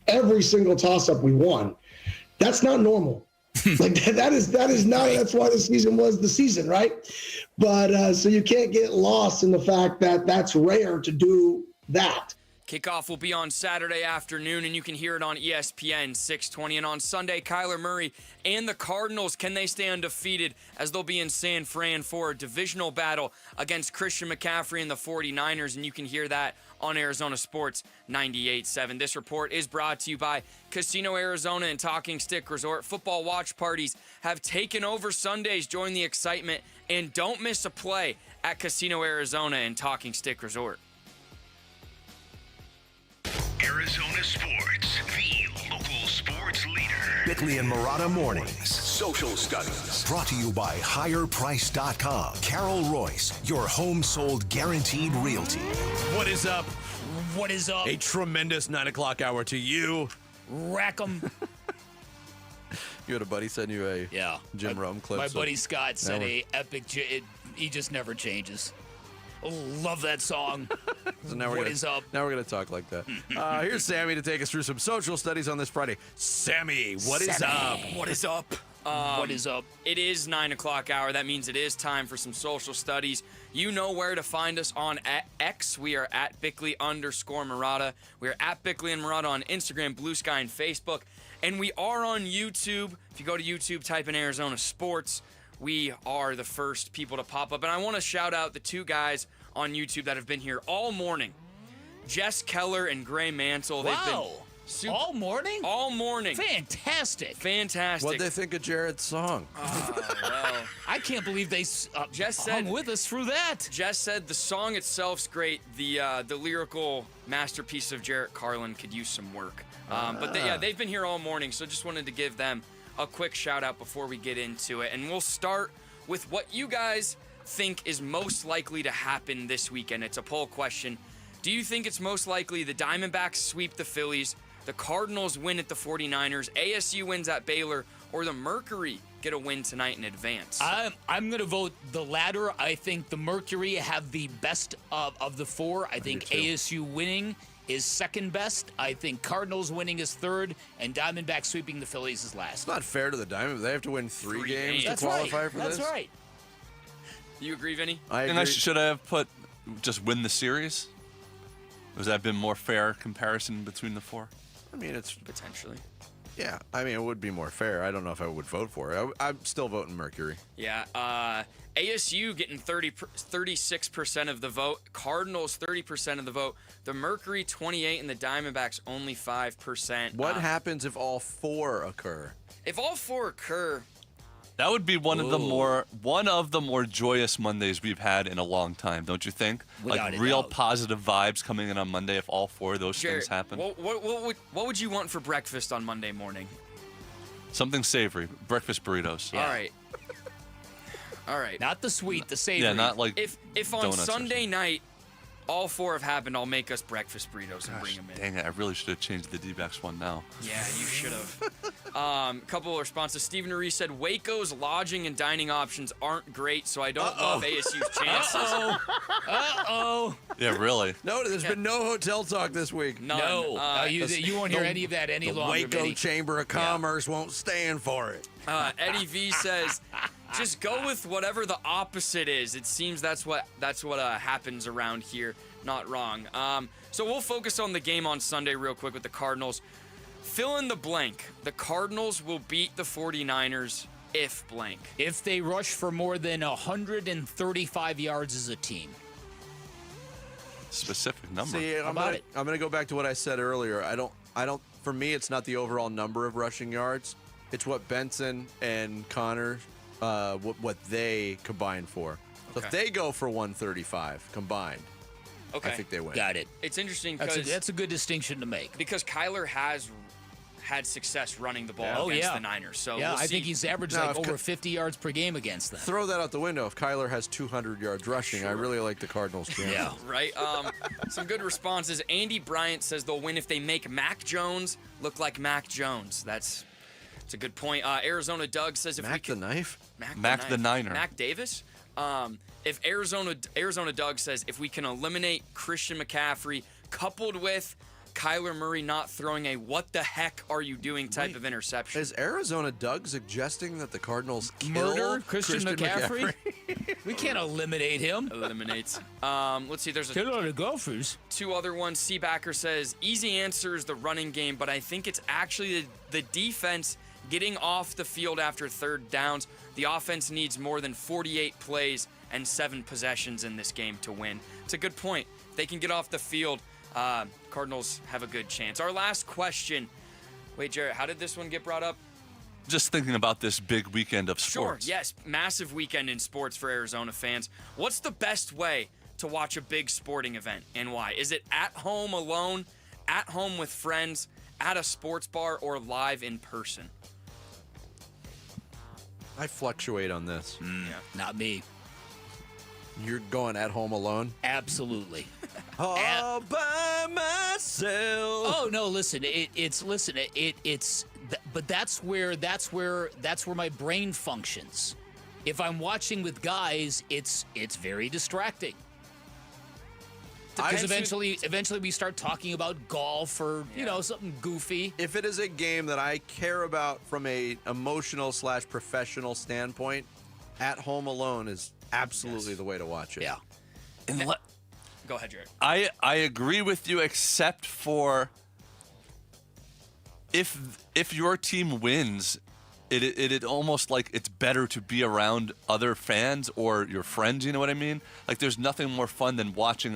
Every single toss-up we won. That's not normal. Like that is not. That's why the season was the season, right? But so you can't get lost in the fact that that's rare to do that. Kickoff will be on Saturday afternoon, and you can hear it on ESPN 620. And on Sunday, Kyler Murray and the Cardinals, can they stay undefeated as they'll be in San Fran for a divisional battle against Christian McCaffrey and the 49ers, and you can hear that on Arizona Sports 98.7. This report is brought to you by Casino Arizona and Talking Stick Resort. Football watch parties have taken over Sundays. Join the excitement and don't miss a play at Casino Arizona and Talking Stick Resort. Arizona Sports, the local sports leader. Bickley and Murata Mornings. Social Studies. Brought to you by HigherPrice.com. Carol Royce, your home sold guaranteed realty. What is up? What is up? A tremendous 9 o'clock hour to you. Rack 'em. You had a buddy send you a Jim Rome clip. My buddy Scott said he just never changes. Love that song. So now What is up? Now we're going to talk like that. Here's Sammy to take us through some social studies on this Friday. Sammy, what is up? What is up? What is up? It is 9 o'clock hour. That means it is time for some social studies. You know where to find us on X. We are at Bickley_Murata. We are at Bickley and Murata on Instagram, Blue Sky, and Facebook. And we are on YouTube. If you go to YouTube, type in Arizona Sports. We are the first people to pop up. And I want to shout out the 2 guys on YouTube that have been here all morning. Jess Keller and Gray Mantle. Wow. They've been all morning? All morning. Fantastic. Fantastic. What'd they think of Jared's song? Well, I can't believe they hung with us through that. Jess said the song itself's great. The lyrical masterpiece of Jarrett Carlin could use some work. But they've been here all morning, so just wanted to give them a quick shout out before we get into it. And we'll start with what you guys think is most likely to happen this weekend. It's a poll question. Do you think it's most likely the Diamondbacks sweep the Phillies, the Cardinals win at the 49ers, ASU wins at Baylor, or the Mercury get a win tonight in advance? I'm going to vote the latter. I think the Mercury have the best of the 4. I think ASU winning is second best. I think Cardinals winning is third, and Diamondbacks sweeping the Phillies is last. It's not fair to the Diamondbacks. They have to win 3 games to That's qualify right. for That's this. right. You agree, Vinny? I agree. And should I have put just win the series? Has that been more fair comparison between the 4? I mean, it's potentially. Yeah, I mean, it would be more fair. I don't know if I would vote for it. I'm still voting Mercury. Yeah, ASU getting 36% of the vote. Cardinals 30% of the vote. The Mercury 28% and the Diamondbacks only 5%. What happens if all 4 occur? If all 4 occur, that would be one of the more joyous Mondays we've had in a long time, don't you think? Without like a real doubt. positive vibes coming in on Monday if all 4 of those things happen. What would you want for breakfast on Monday morning? Something savory, breakfast burritos. Yeah. All right. Not the sweet, the savory. Yeah, not like if on donuts or Sunday night all 4 have happened, I'll make us breakfast burritos and bring them in. Dang it, I really should have changed the D-backs one now. Yeah, you should have. Couple of responses. Stephen Reese said, Waco's lodging and dining options aren't great, so I don't love ASU's chances. Uh-oh. Yeah, really. No, there's been no hotel talk this week. None. You won't hear any of that any longer. Waco Vinny. Chamber of Commerce won't stand for it. Eddie V says, just go with whatever the opposite is. It seems that's what happens around here. Not wrong. So we'll focus on the game on Sunday real quick with the Cardinals. Fill in the blank. The Cardinals will beat the 49ers if blank. If they rush for more than 135 yards as a team. Specific number. See, I'm going to go back to what I said earlier. I don't. For me, it's not the overall number of rushing yards. It's what Benson and Connor, what they combine for. So if they go for 135 combined, I think they win. Got it. It's interesting That's because that's a good distinction to make. Because Kyler has had success running the ball against the Niners. So yeah, we'll I see. think he's averaged Now, like over 50 yards per game against them. Throw that out the window. If Kyler has 200 yards rushing, I really like the Cardinals' chances. Yeah. Right? Some good responses. Andy Bryant says they'll win if they make Mac Jones look like Mac Jones. That's a good point. Arizona Doug says if Mac the knife? Mac the Niner. Mac Davis? If Arizona Doug says if we can eliminate Christian McCaffrey coupled with Kyler Murray not throwing a what the heck are you doing type of interception. Is Arizona Doug suggesting that the Cardinals Murder Christian McCaffrey? We can't eliminate him. Eliminates. Let's see. There's Kill all the golfers. two other ones. Seabacker says easy answer is the running game, but I think it's actually the defense getting off the field after third downs. The offense needs more than 48 plays and 7 possessions in this game to win. It's a good point. If they can get off the field, Cardinals have a good chance. Our last question. Wait, Jarrett, how did this one get brought up? Just thinking about this big weekend of sports. Sure, yes. Massive weekend in sports for Arizona fans. What's the best way to watch a big sporting event and why? Is it at home alone, at home with friends, at a sports bar, or live in person? I fluctuate on this. Not me. You're going at home alone? Absolutely. All by myself. Oh no! Listen, but that's where my brain functions. If I'm watching with guys, it's very distracting. Because eventually we start talking about golf or something goofy. If it is a game that I care about from a emotional / professional standpoint, at home alone is absolutely the way to watch it. Yeah. Go ahead, Jared. I agree with you, except for if your team wins, it almost like it's better to be around other fans or your friends. You know what I mean? Like there's nothing more fun than watching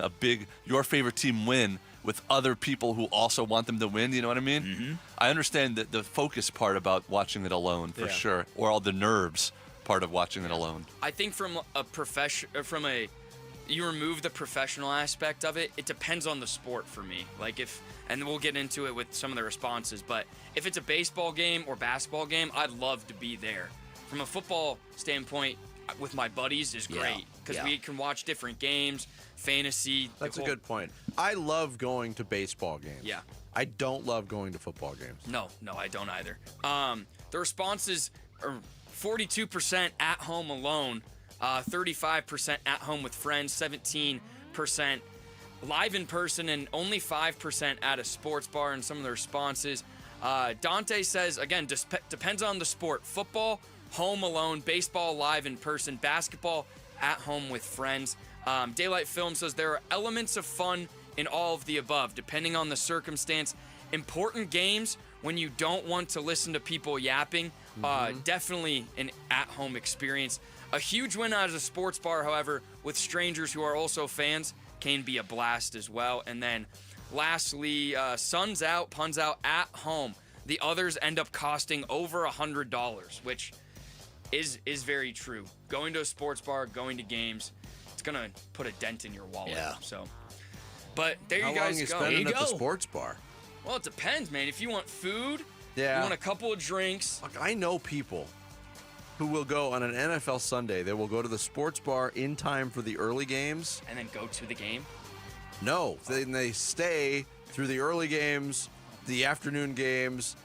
your favorite team win with other people who also want them to win. You know what I mean? Mm-hmm. I understand the focus part about watching it alone for sure, or all the nerves part of watching it alone. I think you remove the professional aspect of it, it depends on the sport for me. And we'll get into it with some of the responses, but if it's a baseball game or basketball game, I'd love to be there. From a football standpoint, with my buddies is great because we can watch different games, fantasy. That's a good point. I love going to baseball games. Yeah. I don't love going to football games. No, I don't either. The responses are 42% at home alone, 35% at home with friends, 17% live in person, and only 5% at a sports bar. And some of the responses, Dante says, again, depends on the sport. Football, home alone. Baseball, live in person. Basketball, at home with friends. Daylight Film says there are elements of fun in all of the above, depending on the circumstance. Important games when you don't want to listen to people yapping. Definitely an at-home experience. A huge win out of a sports bar, however, with strangers who are also fans, can be a blast as well. And then lastly, sun's out, pun's out at home. The others end up costing over $100, which is very true. Going to a sports bar, going to games, it's going to put a dent in your wallet. Yeah. So, but there How you long guys you go. spending at the sports bar? Well, it depends, man. If you want food, you Yeah. want a couple of drinks. Look, I know people who will go on an NFL Sunday. They will go to the sports bar in time for the early games. And then go to the game? No, they stay through the early games, the afternoon games,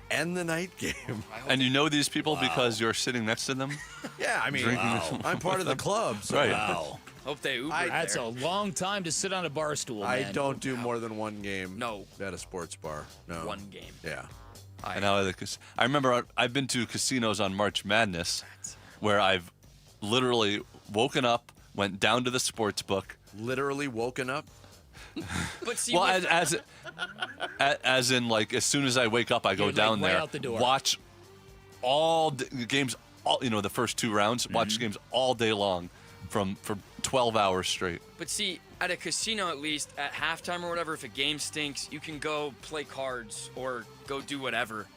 and the night game. And you know these people because you're sitting next to them? Yeah, I mean, Drinking I'm part of the club. So Right. Wow. Hope they Uber That's there. a long time to sit on a bar stool, I man. don't do more than one game No. at a sports bar. No. One game. Yeah. And I remember I've been to casinos on March Madness where I've literally woken up, went down to the sports book. Literally woken up? But see, Well, as in, like, as soon as I wake up, I go You're, like, down right there, out the door. watch games, the first 2 rounds, watch games all day long for 12 hours straight. But see, at a casino at least, at halftime or whatever, if a game stinks, you can go play cards or go do whatever.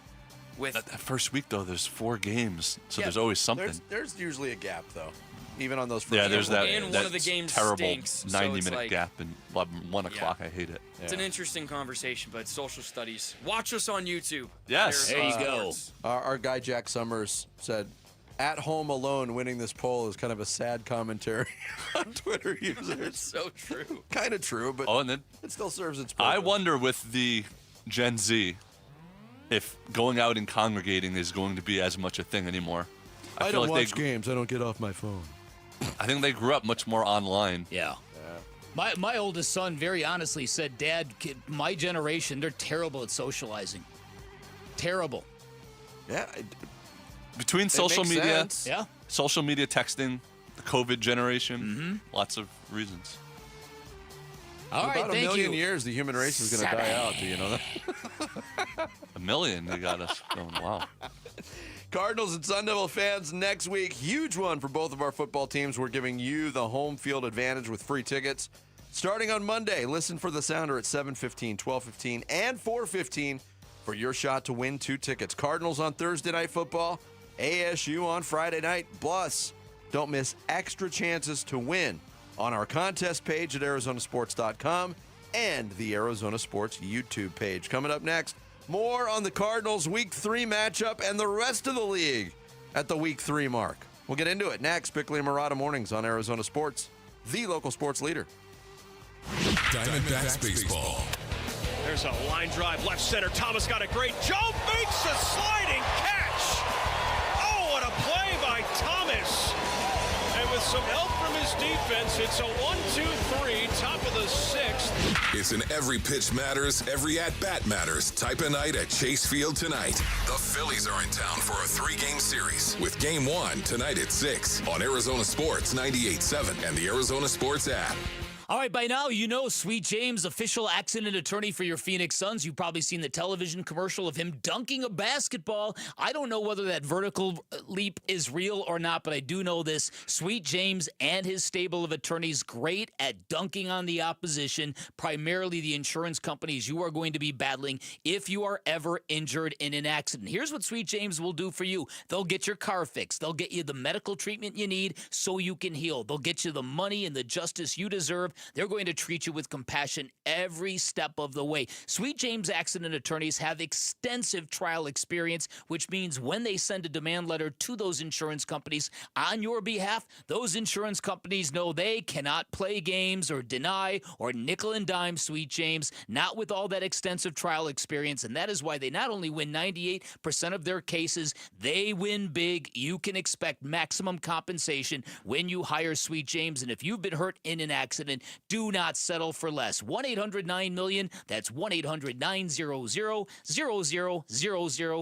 With that first week, though, there's 4 games, so there's always something. There's usually a gap, though, even on those first Yeah, there's that, and one of the games terrible stinks, 90-minute gap and 1 o'clock. I hate it. It's an interesting conversation, but social studies. Watch us on YouTube. Yes. There you go. Our guy Jack Summers said, "At home alone winning this poll is kind of a sad commentary on Twitter users." It's so true. Kind of true, but and then it still serves its purpose. I wonder with the Gen Z if going out and congregating is going to be as much a thing anymore. I don't watch games. I don't get off my phone. I think they grew up much more online. Yeah. My oldest son very honestly said, "Dad, my generation, they're terrible at socializing. Terrible." Yeah. Between social media, yeah, social media texting, the COVID generation, lots of reasons. All right, about thank a million you. years, the human race is going to die out. Do you know that? 1 million, they got us going. Wow. Cardinals and Sun Devil fans next week. Huge one for both of our football teams. We're giving you the home field advantage with free tickets. Starting on Monday, listen for the sounder at 7:15, 12:15, and 4:15 for your shot to win 2 tickets. Cardinals on Thursday Night Football, ASU on Friday night. Plus, don't miss extra chances to win on our contest page at ArizonaSports.com and the Arizona Sports YouTube page. Coming up next, more on the Cardinals' Week 3 matchup and the rest of the league at the Week 3 mark. We'll get into it next. Bickley and Murata Mornings on Arizona Sports, the local sports leader. Diamondbacks baseball. There's a line drive left center. Thomas got a great jump, makes a sliding catch. Oh, what a play by Thomas. And with some help from his defense, it's a 1-2-3, top of the 6th. It's an every pitch matters, every at-bat matters type of night at Chase Field tonight. The Phillies are in town for a 3-game series with Game 1 tonight at 6 on Arizona Sports 98.7 and the Arizona Sports app. All right, by now, you know Sweet James, official accident attorney for your Phoenix Suns. You've probably seen the television commercial of him dunking a basketball. I don't know whether that vertical leap is real or not, but I do know this. Sweet James and his stable of attorneys, great at dunking on the opposition, primarily the insurance companies you are going to be battling if you are ever injured in an accident. Here's what Sweet James will do for you. They'll get your car fixed. They'll get you the medical treatment you need so you can heal. They'll get you the money and the justice you deserve. They're going to treat you with compassion every step of the way. Sweet James accident attorneys have extensive trial experience, which means when they send a demand letter to those insurance companies on your behalf, those insurance companies know they cannot play games or deny or nickel and dime Sweet James, not with all that extensive trial experience. And that is why they not only win 98% of their cases, they win big. You can expect maximum compensation when you hire Sweet James. And if you've been hurt in an accident, do not settle for less. 1-800-9-MILLION. That's 1-800-900-0000,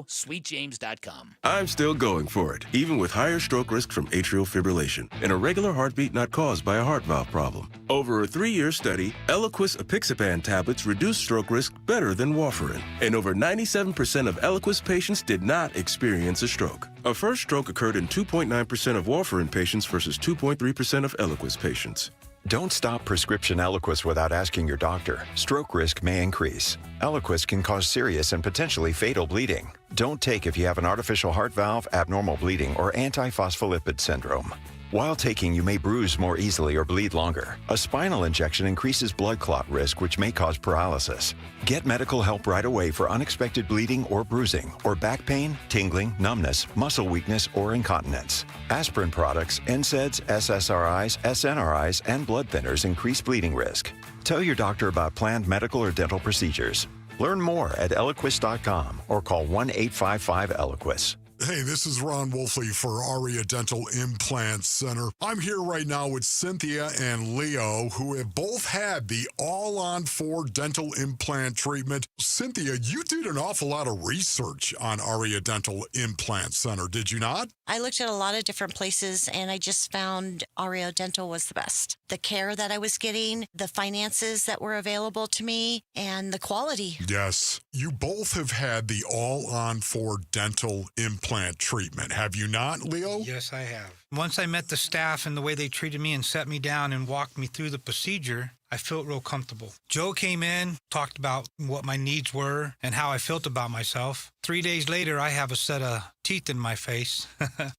sweetjames.com. I'm still going for it, even with higher stroke risk from atrial fibrillation, an irregular heartbeat not caused by a heart valve problem. Over a 3-year study, Eliquis apixaban tablets reduce stroke risk better than warfarin, and over 97% of Eliquis patients did not experience a stroke. A first stroke occurred in 2.9% of warfarin patients versus 2.3% of Eliquis patients. Don't stop prescription Eliquis without asking your doctor. Stroke risk may increase. Eliquis can cause serious and potentially fatal bleeding. Don't take if you have an artificial heart valve, abnormal bleeding, or antiphospholipid syndrome. While taking, you may bruise more easily or bleed longer. A spinal injection increases blood clot risk, which may cause paralysis. Get medical help right away for unexpected bleeding or bruising, or back pain, tingling, numbness, muscle weakness, or incontinence. Aspirin products, NSAIDs, SSRIs, SNRIs, and blood thinners increase bleeding risk. Tell your doctor about planned medical or dental procedures. Learn more at Eliquis.com or call 1-855-ELIQUIS. Hey, this is Ron Wolfley for Aria Dental Implant Center. I'm here right now with Cynthia and Leo, who have both had the all-on-4 dental implant treatment. Cynthia, you did an awful lot of research on Aria Dental Implant Center, did you not? I looked at a lot of different places, and I just found Aria Dental was the best. the care that I was getting, the finances that were available to me, and the quality. Yes, you both have had the all-on-4 dental implant treatment, have you not, Leo? Yes, I have. Once I met the staff and the way they treated me and set me down and walked me through the procedure, I felt real comfortable. Joe came in, talked about what my needs were and how I felt about myself. 3 days later, I have a set of teeth in my face.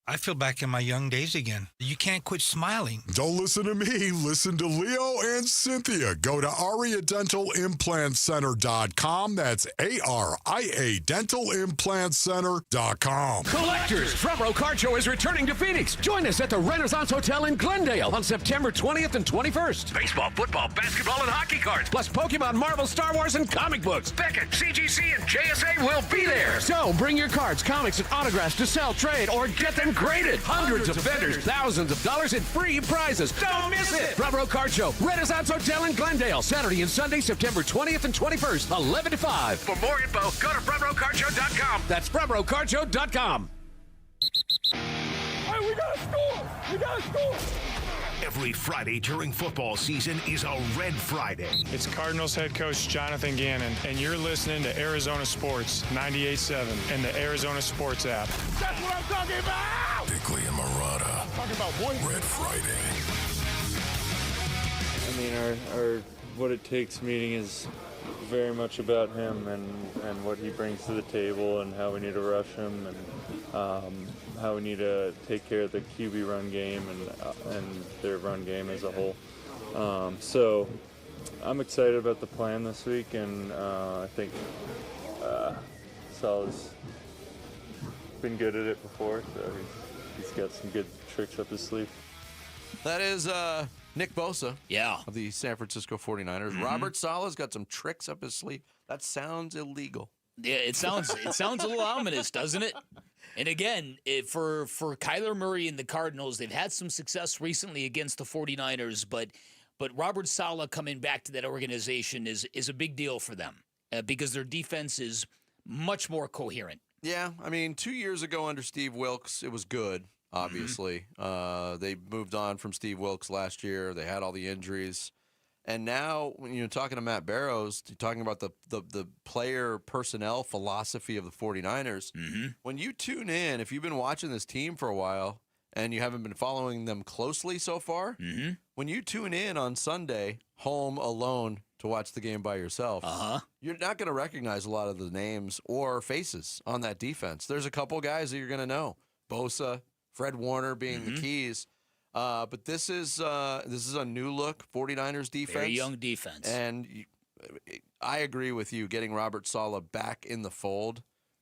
I feel back in my young days again. You can't quit smiling. Don't listen to me. Listen to Leo and Cynthia. Go to AriaDentalImplantCenter.com. That's ARIA DentalImplantCenter.com. Collectors, Front Row Card Show is returning to Phoenix. Join us at the Renaissance Hotel in Glendale on September 20th and 21st. Baseball, football, basketball, and hockey cards, plus Pokemon, Marvel, Star Wars, and comic books. Beckett, CGC, and JSA will be there. So bring your cards, comics, and autographs to sell, trade, or get them graded. Hundreds of vendors, thousands of dollars in free prizes. Don't miss it. Front Row Card Show, Renaissance Hotel in Glendale, Saturday and Sunday, September 20th and 21st, 11 to 5. For more info, go to FrontRowCardShow.com. That's FrontRowCardShow.com. Hey, we gotta score! We gotta score! Every Friday during football season is a Red Friday. It's Cardinals head coach Jonathan Gannon, and you're listening to Arizona Sports 98.7 and the Arizona Sports app. That's what I'm talking about! Bickley and Murata. Talking about what? Red Friday. I mean, our what it takes meeting is very much about him and what he brings to the table and how we need to rush him and how we need to take care of the QB run game and their run game as a whole. So I'm excited about the plan this week, and I think Sal's been good at it before, so he's got some good tricks up his sleeve. That is Nick Bosa, yeah, of the San Francisco 49ers. Mm-hmm. Robert Saleh's got some tricks up his sleeve. That sounds illegal. Yeah, it sounds a little ominous, doesn't it? And again, for Kyler Murray and the Cardinals, they've had some success recently against the 49ers, but Robert Saleh coming back to that organization is a big deal for them because their defense is much more coherent. Yeah, I mean, 2 years ago under Steve Wilkes, it was good, obviously. They moved on from Steve Wilkes last year. They had all the injuries. And now, when you're talking to Matt Barrows, you're talking about the player personnel philosophy of the 49ers. When you tune in, if you've been watching this team for a while and you haven't been following them closely so far, when you tune in on Sunday, home alone to watch the game by yourself, you're not going to recognize a lot of the names or faces on that defense. There's a couple guys that you're going to know. Bosa, Fred Warner being the keys. But this is a new look 49ers defense. Very young defense. And I agree with you. Getting Robert Saleh back in the fold,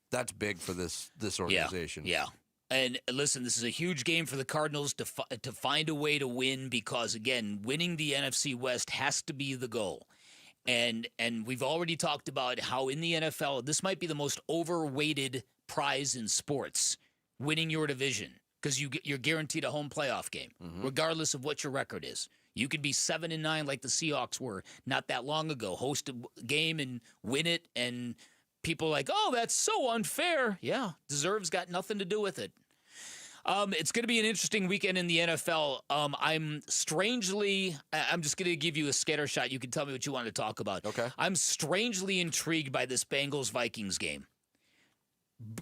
that's big for this organization. Yeah. And listen, this is a huge game for the Cardinals to find a way to win because, again, winning the NFC West has to be the goal. And we've already talked about how in the NFL, this might be the most overweighted prize in sports, winning your division. Because you're guaranteed a home playoff game, regardless of what your record is. You could be 7-9 like the Seahawks were not that long ago, host a game and win it, and people are like, oh, that's so unfair. Yeah, deserves got nothing to do with it. It's going to be an interesting weekend in the NFL. I'm just going to give you a scatter shot. You can tell me what you want to talk about. Okay. I'm strangely intrigued by this Bengals-Vikings game.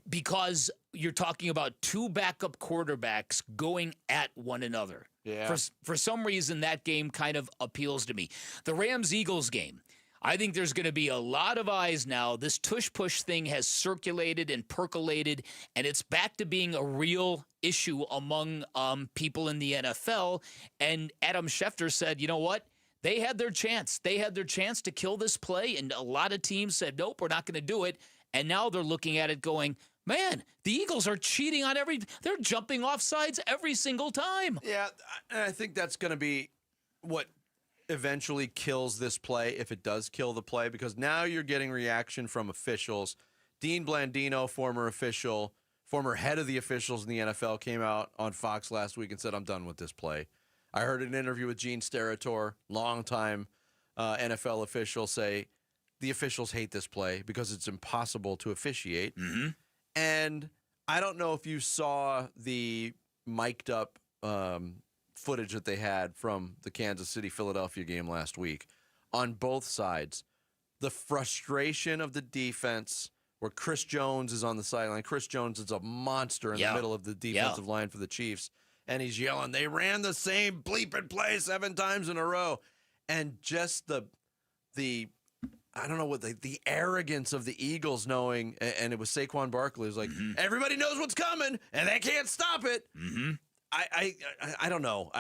Because you're talking about two backup quarterbacks going at one another. Yeah. For some reason, that game kind of appeals to me. The Rams-Eagles game, I think there's going to be a lot of eyes now. This tush-push thing has circulated and percolated, and it's back to being a real issue among people in the NFL. And Adam Schefter said, you know what? They had their chance. They had their chance to kill this play, and a lot of teams said, nope, we're not going to do it. And now they're looking at it going, man, the Eagles are cheating on they're jumping off sides every single time. Yeah, and I think that's going to be what eventually kills this play, if it does kill the play, because now you're getting reaction from officials. Dean Blandino, former official, former head of the officials in the NFL, came out on Fox last week and said, I'm done with this play. I heard an interview with Gene Steratore, longtime NFL official, say, the officials hate this play because it's impossible to officiate. And I don't know if you saw the mic'd up footage that they had from the Kansas City-Philadelphia game last week. On both sides, the frustration of the defense, where Chris Jones is on the sideline. Chris Jones is a monster in the middle of the defensive line for the Chiefs, and he's yelling, they ran the same bleeping play 7 times in a row. And just the I don't know what the arrogance of the Eagles knowing, and it was Saquon Barkley was like, everybody knows what's coming, and they can't stop it. I don't know.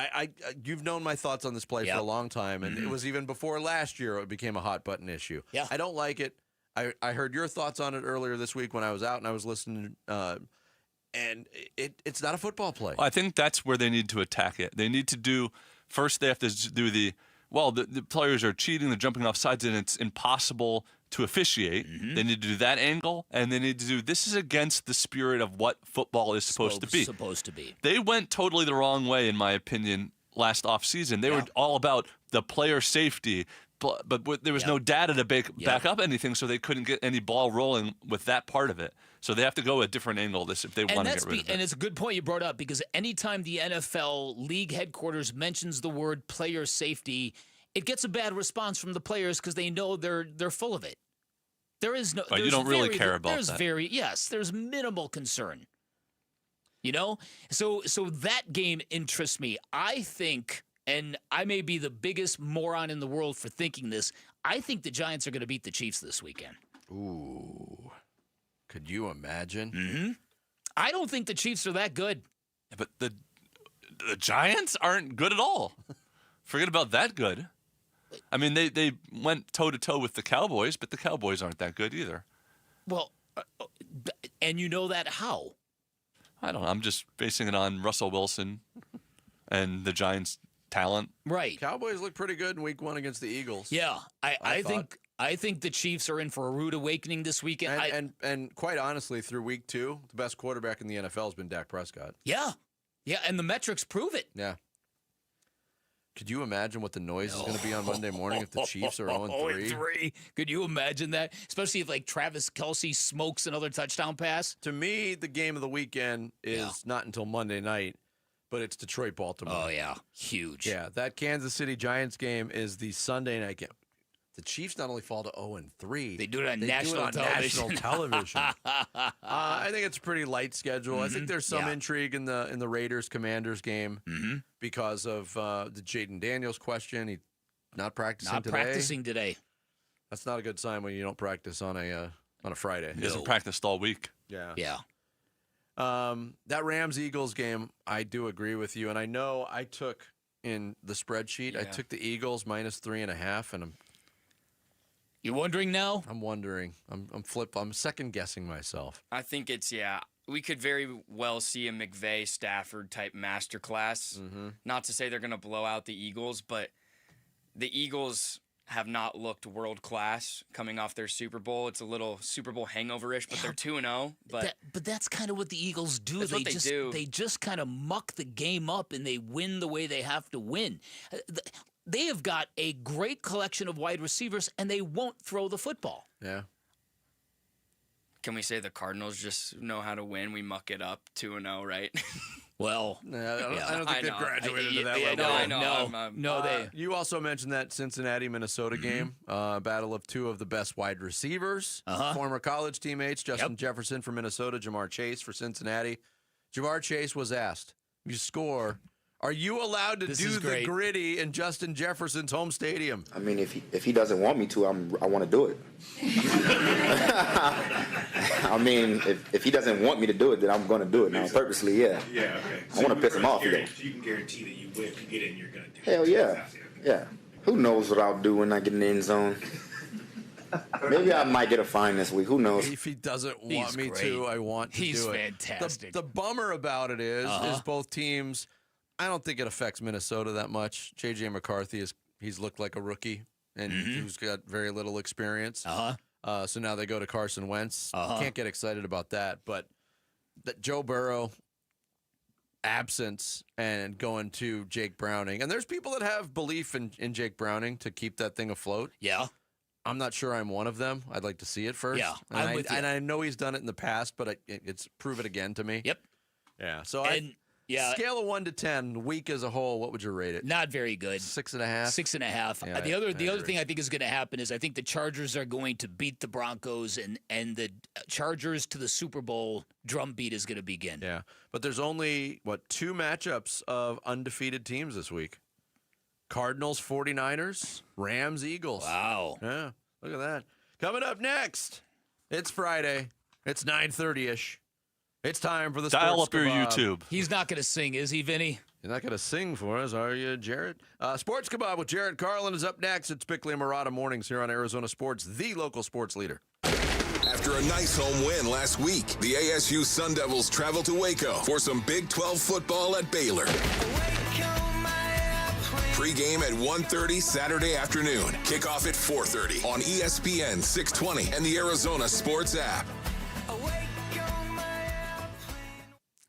You've known my thoughts on this play for a long time, and it was even before last year it became a hot button issue. Yeah. I don't like it. I heard your thoughts on it earlier this week when I was out and I was listening, and it's not a football play. Well, I think that's where they need to attack it. They need to do first. They have to do the players are cheating, they're jumping off sides, and it's impossible to officiate. They need to do that angle, and they need to do this is against the spirit of what football is supposed to be. They went totally the wrong way, in my opinion, last offseason. They were all about the player safety, but there was no data to back up anything, so they couldn't get any ball rolling with that part of it. So they have to go a different angle if they want to get rid of it. And it's a good point you brought up, because anytime the NFL league headquarters mentions the word player safety, it gets a bad response from the players because they know they're full of it. There is no. You don't really care about that. There's minimal concern. You know, so that game interests me. I think, and I may be the biggest moron in the world for thinking this, I think the Giants are going to beat the Chiefs this weekend. Ooh. Could you imagine? I don't think the Chiefs are that good. But the Giants aren't good at all. Forget about that good. I mean, they went toe-to-toe with the Cowboys, but the Cowboys aren't that good either. Well, and you know that how? I don't know. I'm just basing it on Russell Wilson and the Giants' talent. Right. Cowboys look pretty good in week 1 against the Eagles. Yeah. I think the Chiefs are in for a rude awakening this weekend. And quite honestly, through week 2, the best quarterback in the NFL has been Dak Prescott. Yeah. Yeah, and the metrics prove it. Yeah. Could you imagine what the noise is going to be on Monday morning if the Chiefs are 0-3? Could you imagine that? Especially if, like, Travis Kelce smokes another touchdown pass. To me, the game of the weekend is not until Monday night, but it's Detroit-Baltimore. Oh, yeah. Huge. Yeah, that Kansas City Giants game is the Sunday night game. The Chiefs not only fall to 0-3, they do it on national television. I think it's a pretty light schedule. I think there's some intrigue in the Raiders-Commanders game because of the Jaden Daniels question. He's not practicing today. That's not a good sign when you don't practice on a Friday. He hasn't practiced all week. Yeah. Yeah. That Rams-Eagles game, I do agree with you. And I know I took in the spreadsheet, I took the Eagles -3.5, and You're wondering now? I'm wondering. I'm second guessing myself. I think it's we could very well see a McVay Stafford type masterclass. Not to say they're going to blow out the Eagles, but the Eagles have not looked world class coming off their Super Bowl. It's a little Super Bowl hangover-ish, but they're 2-0. But that's kind of what the Eagles do. That's what they do. They just kind of muck the game up and they win the way they have to win. They have got a great collection of wide receivers, and they won't throw the football. Yeah. Can we say the Cardinals just know how to win? We muck it up 2-0, right? Well, I don't think they've graduated to that level. No, You also mentioned that Cincinnati-Minnesota game, battle of two of the best wide receivers, former college teammates, Justin Jefferson for Minnesota, Jamar Chase for Cincinnati. Jamar Chase was asked, you score, are you allowed to do the gritty in Justin Jefferson's home stadium? I mean, if he doesn't want me to, I want to do it. I mean, if he doesn't want me to do it, then I'm going to do it now, purposely, yeah. Yeah, okay. I want to piss him off, You can guarantee that you will. If you get in, you're going to do it. Hell yeah. Yeah. Who knows what I'll do when I get in the end zone? Maybe I might get a fine this week. Who knows? If he doesn't want me to, I want to do it. He's fantastic. The bummer about it is both teams, I don't think it affects Minnesota that much. J.J. McCarthy, he's looked like a rookie, and he's got very little experience. So now they go to Carson Wentz. Can't get excited about that. But that Joe Burrow absence and going to Jake Browning. And there's people that have belief in Jake Browning to keep that thing afloat. Yeah. I'm not sure I'm one of them. I'd like to see it first. Yeah, and I know he's done it in the past, but it's prove it again to me. Yep. Yeah. So Yeah. Scale of 1 to 10, week as a whole, what would you rate it? Not very good. 6.5? 6.5. Yeah, the other thing I think is going to happen is I think the Chargers are going to beat the Broncos, and the Chargers to the Super Bowl drumbeat is going to begin. Yeah, but there's only, 2 matchups of undefeated teams this week. Cardinals, 49ers, Rams, Eagles. Wow. Yeah, look at that. Coming up next, it's Friday. It's 9:30-ish. It's time for the Dial Sports up your Kebab. YouTube. He's not going to sing, is he, Vinny? You're not going to sing for us, are you, Jarrett? Sports Kebab with Jarrett Carlin is up next. It's Bickley and Murata Mornings here on Arizona Sports, the local sports leader. After a nice home win last week, the ASU Sun Devils travel to Waco for some Big 12 football at Baylor. Pre-game at 1:30 Saturday afternoon. Kickoff at 4:30 on ESPN 620 and the Arizona Sports app.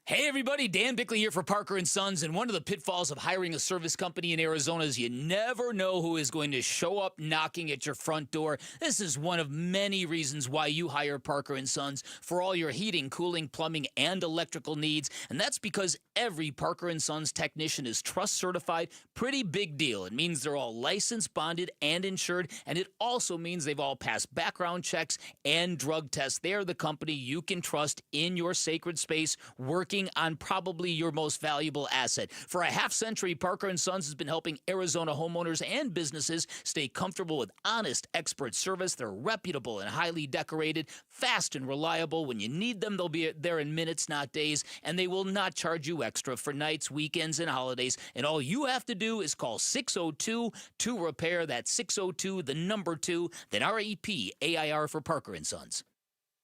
Hey everybody, Dan Bickley here for Parker & Sons, and one of the pitfalls of hiring a service company in Arizona is you never know who is going to show up knocking at your front door. This is one of many reasons why you hire Parker & Sons for all your heating, cooling, plumbing, and electrical needs, and that's because every Parker & Sons technician is trust certified. Pretty big deal. It means they're all licensed, bonded, and insured, and it also means they've all passed background checks and drug tests. They're the company you can trust in your sacred space, working on probably your most valuable asset. For a half century, Parker & Sons has been helping Arizona homeowners and businesses stay comfortable with honest, expert service. They're reputable and highly decorated, fast and reliable. When you need them, they'll be there in minutes, not days, and they will not charge you extra for nights, weekends, and holidays. And all you have to do is call 602-2REPAIR. That's 602, the number 2, then REPAIR for Parker & Sons.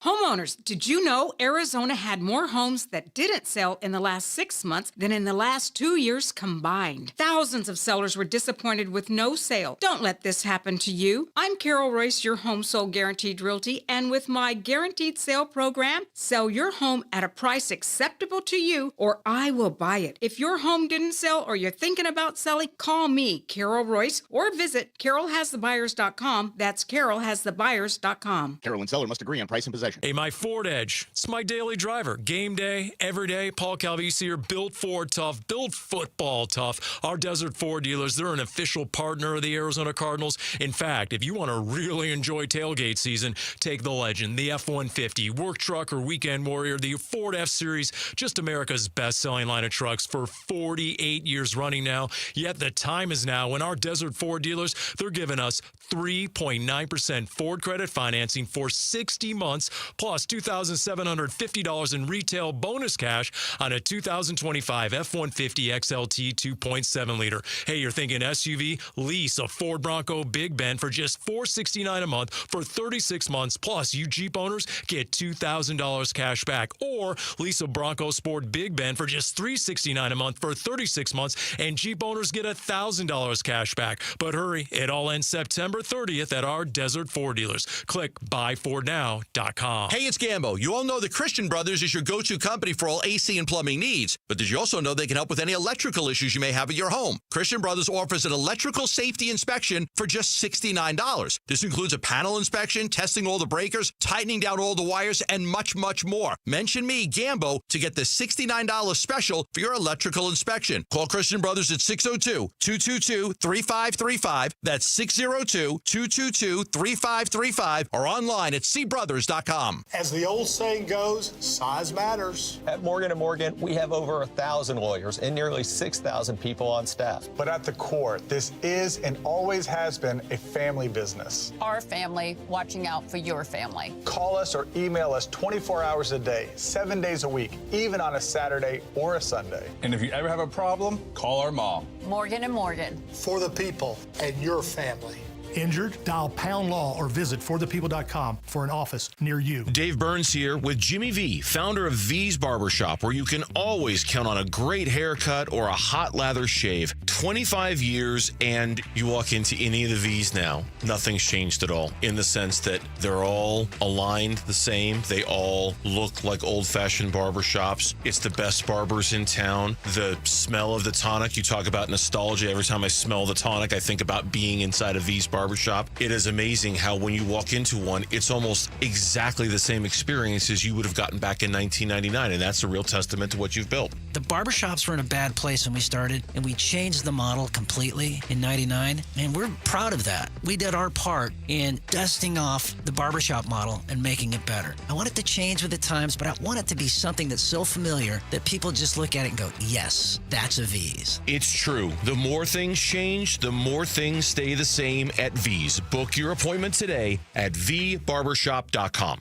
Homeowners, did you know Arizona had more homes that didn't sell in the last 6 months than in the last 2 years combined? Thousands of sellers were disappointed with no sale. Don't let this happen to you. I'm Carol Royce, your home sold guaranteed realty, and with my guaranteed sale program, sell your home at a price acceptable to you or I will buy it. If your home didn't sell or you're thinking about selling, call me, Carol Royce, or visit carolhasthebuyers.com. That's carolhasthebuyers.com. Carol and seller must agree on price and possession. Hey, my Ford Edge. It's my daily driver. Game day, every day. Paul Calvisi here. Built Ford tough. Built football tough. Our Desert Ford dealers, they're an official partner of the Arizona Cardinals. In fact, if you want to really enjoy tailgate season, take the Legend, the F-150, work truck or weekend warrior, the Ford F-Series, just America's best-selling line of trucks for 48 years running now. Yet the time is now when our Desert Ford dealers, they're giving us 3.9% Ford credit financing for 60 months, plus $2,750 in retail bonus cash on a 2025 F-150 XLT 2.7 liter. Hey, you're thinking SUV? Lease a Ford Bronco Big Ben for just $469 a month for 36 months, plus you Jeep owners get $2,000 cash back. Or lease a Bronco Sport Big Ben for just $369 a month for 36 months, and Jeep owners get $1,000 cash back. But hurry, it all ends September 30th at our Desert Ford dealers. Click buyfordnow.com. Hey, it's Gambo. You all know that Christian Brothers is your go-to company for all AC and plumbing needs. But did you also know they can help with any electrical issues you may have at your home? Christian Brothers offers an electrical safety inspection for just $69. This includes a panel inspection, testing all the breakers, tightening down all the wires, and much, much more. Mention me, Gambo, to get the $69 special for your electrical inspection. Call Christian Brothers at 602-222-3535. That's 602-222-3535 or online at cbrothers.com. As the old saying goes, size matters. At Morgan & Morgan, we have over 1,000 lawyers and nearly 6,000 people on staff. But at the core, this is and always has been a family business. Our family watching out for your family. Call us or email us 24 hours a day, 7 days a week, even on a Saturday or a Sunday. And if you ever have a problem, call our mom. Morgan & Morgan. For the people and your family. Injured? Dial Pound Law or visit forthepeople.com for an office near you. Dave Burns here with Jimmy V, founder of V's Barbershop, where you can always count on a great haircut or a hot lather shave. 25 years, and you walk into any of the V's now, nothing's changed at all in the sense that they're all aligned the same. They all look like old-fashioned barbershops. It's the best barbers in town. The smell of the tonic, you talk about nostalgia. Every time I smell the tonic, I think about being inside a V's barbershop. It is amazing how when you walk into one, it's almost exactly the same experience as you would have gotten back in 1999, and that's a real testament to what you've built. The barbershops were in a bad place when we started, and we changed the model completely in 99, and we're proud of that. We did our part in dusting off the barbershop model and making it better. I want it to change with the times, but I want it to be something that's so familiar that people just look at it and go, yes, that's a V's. It's true. The more things change, the more things stay the same at V's. Book your appointment today at vbarbershop.com.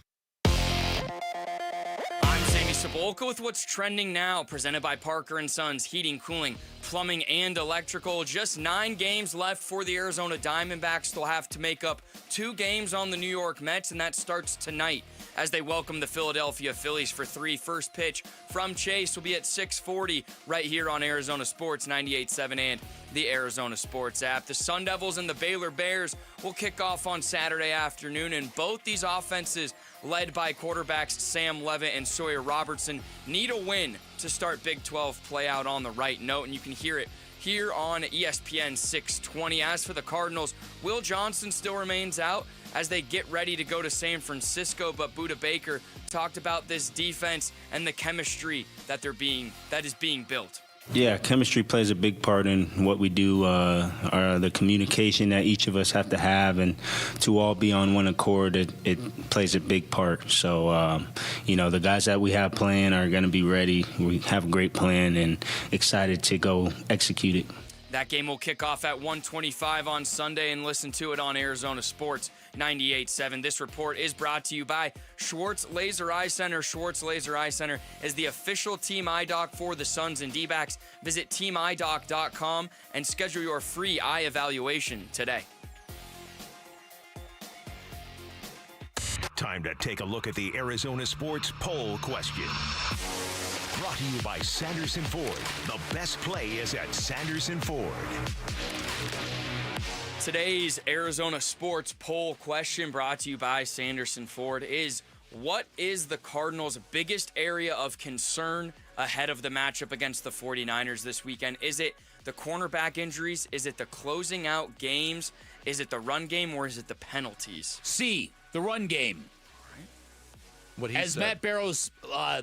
Sabolka with what's trending now, presented by Parker & Sons Heating, Cooling, Plumbing, and Electrical. Just 9 games left for the Arizona Diamondbacks. They'll have to make up 2 games on the New York Mets, and that starts tonight as they welcome the Philadelphia Phillies for 3. First pitch from Chase will be at 6:40 right here on Arizona Sports 98.7 and the Arizona Sports app. The Sun Devils and the Baylor Bears will kick off on Saturday afternoon, and both these offenses, led by quarterbacks Sam Levitt and Sawyer Robertson, need a win to start Big 12 play out on the right note, and you can hear it here on ESPN 620. As for the Cardinals, Will Johnson still remains out as they get ready to go to San Francisco, but Budda Baker talked about this defense and the chemistry that is being built. Yeah, chemistry plays a big part in what we do, the communication that each of us have to have, and to all be on one accord, it plays a big part. So, the guys that we have playing are going to be ready. We have a great plan and excited to go execute it. That game will kick off at 1:25 on Sunday, and listen to it on Arizona Sports 98.7. This report is brought to you by Schwartz Laser Eye Center. Schwartz Laser Eye Center is the official team eye doc for the Suns and D-backs. Visit teamidoc.com and schedule your free eye evaluation today. Time to take a look at the Arizona Sports Poll Question. Brought to you by Sanderson Ford. The best play is at Sanderson Ford. Today's Arizona Sports Poll Question, brought to you by Sanderson Ford, is: what is the Cardinals' biggest area of concern ahead of the matchup against the 49ers this weekend? Is it the cornerback injuries? Is it the closing out games? Is it the run game, or is it the penalties? C, the run game. As Matt Barrows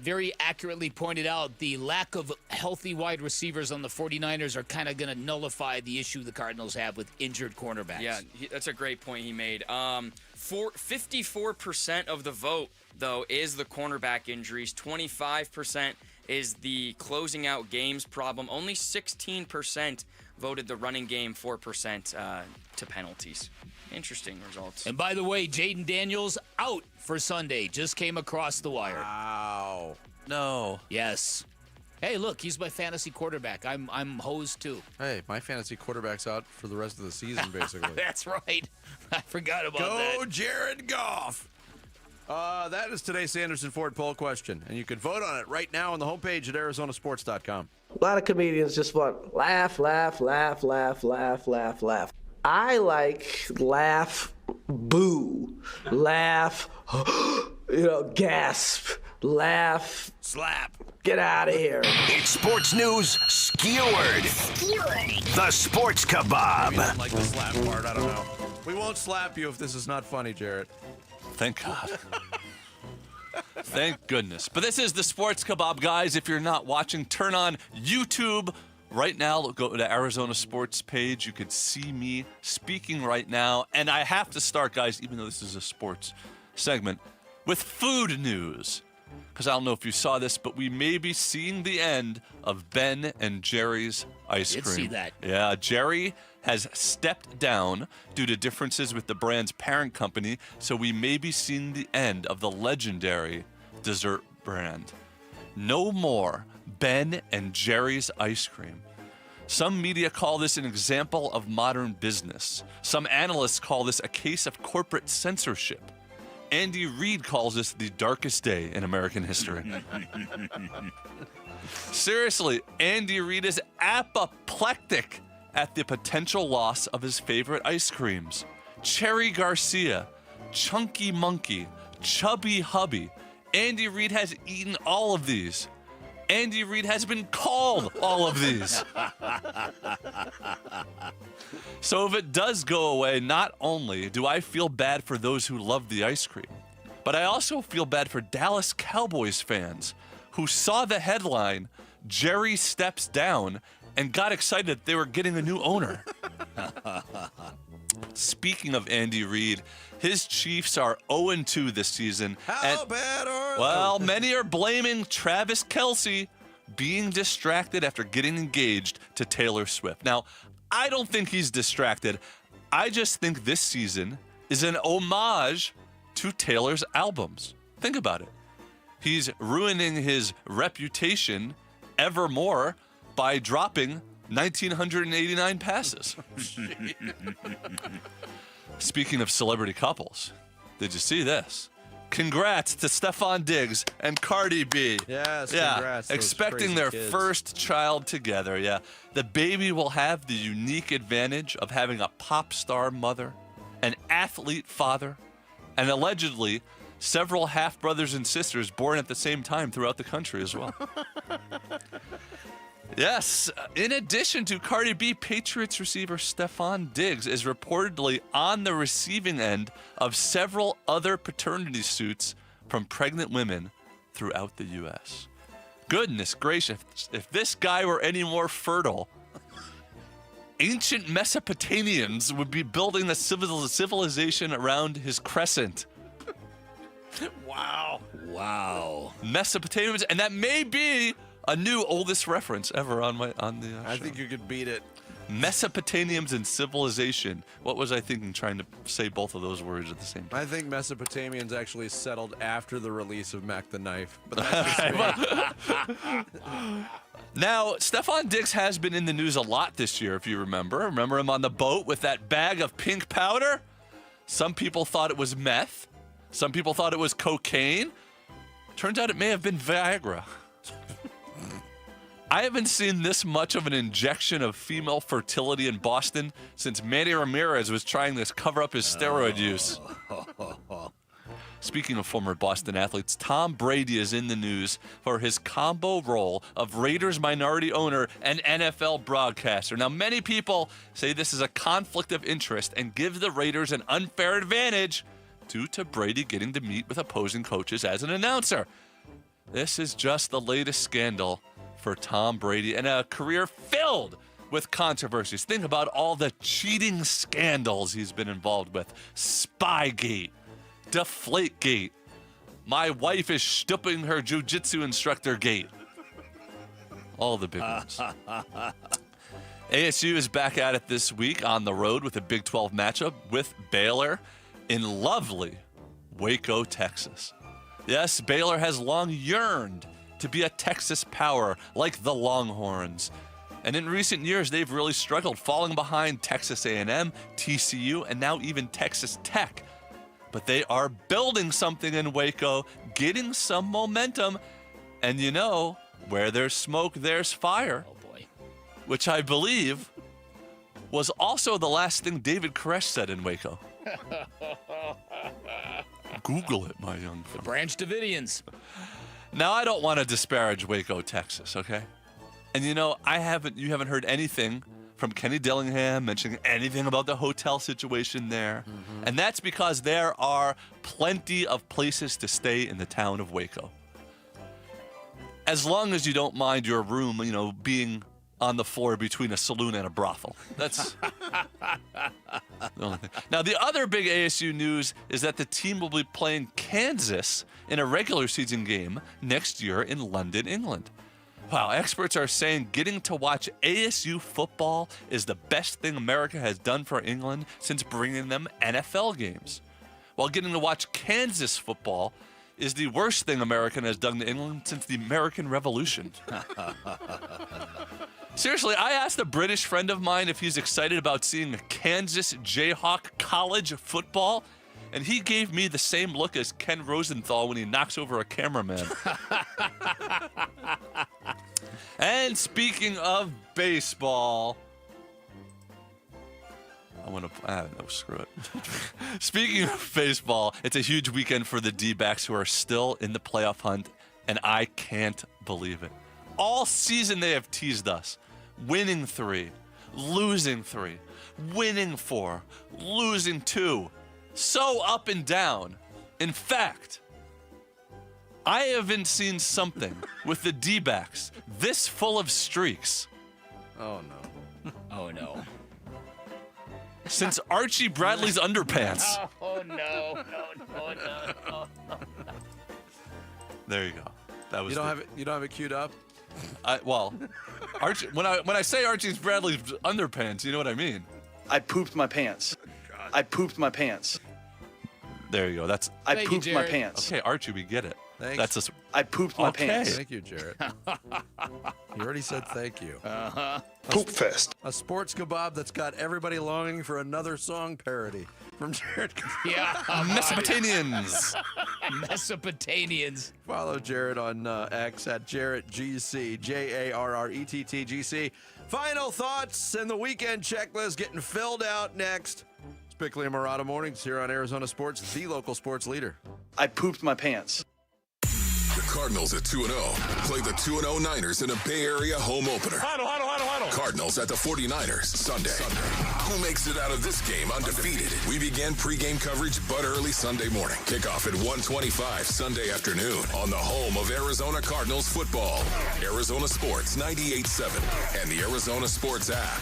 very accurately pointed out, the lack of healthy wide receivers on the 49ers are kind of going to nullify the issue the Cardinals have with injured cornerbacks. Yeah, that's a great point he made. 54% of the vote, though, is the cornerback injuries. 25% is the closing out games problem. Only 16% voted the running game, 4% to penalties. Interesting results. And by the way, Jaden Daniels out for Sunday. Just came across the wire. Wow. No. Yes. Hey, look, he's my fantasy quarterback. I'm hosed too. Hey, my fantasy quarterback's out for the rest of the season, basically. That's right. I forgot about that. Go Jared Goff. That is today's Sanderson Ford poll question, and you can vote on it right now on the homepage at arizonasports.com. A lot of comedians just want laugh, laugh, laugh, laugh, laugh, laugh, laugh. I like laugh, boo, laugh, gasp, laugh, slap, get out of here. It's sports news skewered. The Sports Kebab. Maybe you don't like the slap part, I don't know. We won't slap you if this is not funny, Jarrett. Thank God. Thank goodness. But this is the Sports Kebab, guys. If you're not watching, turn on YouTube. Right now, go to Arizona Sports page. You could see me speaking right now. And I have to start, guys, even though this is a sports segment, with food news. Because I don't know if you saw this, but we may be seeing the end of Ben and Jerry's ice cream. Did see that. Yeah, Jerry has stepped down due to differences with the brand's parent company, so we may be seeing the end of the legendary dessert brand. No more Ben and Jerry's ice cream. Some media call this an example of modern business. Some analysts call this a case of corporate censorship. Andy Reid calls this the darkest day in American history. Seriously, Andy Reid is apoplectic at the potential loss of his favorite ice creams. Cherry Garcia, Chunky Monkey, Chubby Hubby. Andy Reid has eaten all of these. Andy Reid has been called all of these. So if it does go away, not only do I feel bad for those who love the ice cream, but I also feel bad for Dallas Cowboys fans who saw the headline, Jerry steps down, and got excited that they were getting a new owner. Speaking of Andy Reid, his Chiefs are 0-2 this season. How bad are they? Well, many are blaming Travis Kelce being distracted after getting engaged to Taylor Swift. Now, I don't think he's distracted. I just think this season is an homage to Taylor's albums. Think about it. He's ruining his reputation ever more by dropping 1,989 passes. Speaking of celebrity couples, did you see this? Congrats to Stefon Diggs and Cardi B. Yes, yeah, congrats. Those expecting crazy their kids. first child together. Yeah, the baby will have the unique advantage of having a pop star mother, an athlete father, and allegedly several half brothers and sisters born at the same time throughout the country as well. Yes, in addition to Cardi B, Patriots receiver Stefon Diggs is reportedly on the receiving end of several other paternity suits from pregnant women throughout the U.S. Goodness gracious, if this guy were any more fertile, ancient Mesopotamians would be building a civilization around his crescent. Wow. Mesopotamians, and that may be a new oldest reference ever on the I show. think you could beat it. Mesopotamians and civilization. What was I thinking trying to say both of those words at the same time? I think Mesopotamians actually settled after the release of Mac the Knife. But that's just me. Now, Stefon Diggs has been in the news a lot this year, if you remember. Remember him on the boat with that bag of pink powder? Some people thought it was meth. Some people thought it was cocaine. Turns out it may have been Viagra. I haven't seen this much of an injection of female fertility in Boston since Manny Ramirez was trying to cover up his steroid use. Speaking of former Boston athletes, Tom Brady is in the news for his combo role of Raiders minority owner and NFL broadcaster. Now, many people say this is a conflict of interest and give the Raiders an unfair advantage due to Brady getting to meet with opposing coaches as an announcer. This is just the latest scandal for Tom Brady and a career filled with controversies. Think about all the cheating scandals he's been involved with. Spygate, Deflategate, my wife is stooping her jiu-jitsu instructor gate. All the big ones. ASU is back at it this week on the road with a Big 12 matchup with Baylor in lovely Waco, Texas. Yes, Baylor has long yearned to be a Texas power like the Longhorns. And in recent years, they've really struggled, falling behind Texas A&M, TCU, and now even Texas Tech. But they are building something in Waco, getting some momentum. And you know, where there's smoke, there's fire. Oh, boy. Which I believe was also the last thing David Koresh said in Waco. Google it, my young friend. Branch Davidians. Now, I don't want to disparage Waco, Texas, okay? And you know, you haven't heard anything from Kenny Dillingham mentioning anything about the hotel situation there. Mm-hmm. And that's because there are plenty of places to stay in the town of Waco. As long as you don't mind your room, being on the floor between a saloon and a brothel. That's the only thing. Now, the other big ASU news is that the team will be playing Kansas in a regular season game next year in London, England. Wow, experts are saying getting to watch ASU football is the best thing America has done for England since bringing them NFL games. While getting to watch Kansas football is the worst thing America has done to England since the American Revolution. Seriously, I asked a British friend of mine if he's excited about seeing Kansas Jayhawk college football, and he gave me the same look as Ken Rosenthal when he knocks over a cameraman. And speaking of baseball, No, screw it. Speaking of baseball, it's a huge weekend for the D-backs who are still in the playoff hunt, and I can't believe it. All season they have teased us. Winning 3, losing 3, winning 4, losing 2. So up and down. In fact, I haven't seen something with the D-backs this full of streaks. Oh, no. Oh, no. Since Archie Bradley's underpants. Oh, no. There you go. That was You don't have it queued up? Archie. When I say Archie Bradley's underpants, you know what I mean. I pooped my pants. I pooped my pants. There you go. I pooped my pants. Okay, Archie, we get it. Thanks. I pooped my pants. Thank you, Jarrett. You already said thank you. Poop fest. A sports kebab that's got everybody longing for another song parody from Jarrett. Yeah. Mesopotamians. Mesopotamians. Follow Jarrett on X at JarrettGC, JarrettGC. Final thoughts and the weekend checklist getting filled out next. It's Bickley and Murata Mornings here on Arizona Sports, the local sports leader. I pooped my pants. The Cardinals at 2-0 play the 2-0 Niners in a Bay Area home opener. Huddle. Cardinals at the 49ers Sunday. Who makes it out of this game undefeated? We begin pregame coverage but early Sunday morning. Kickoff at 1:25 Sunday afternoon on the home of Arizona Cardinals football. Arizona Sports 98.7 and the Arizona Sports app.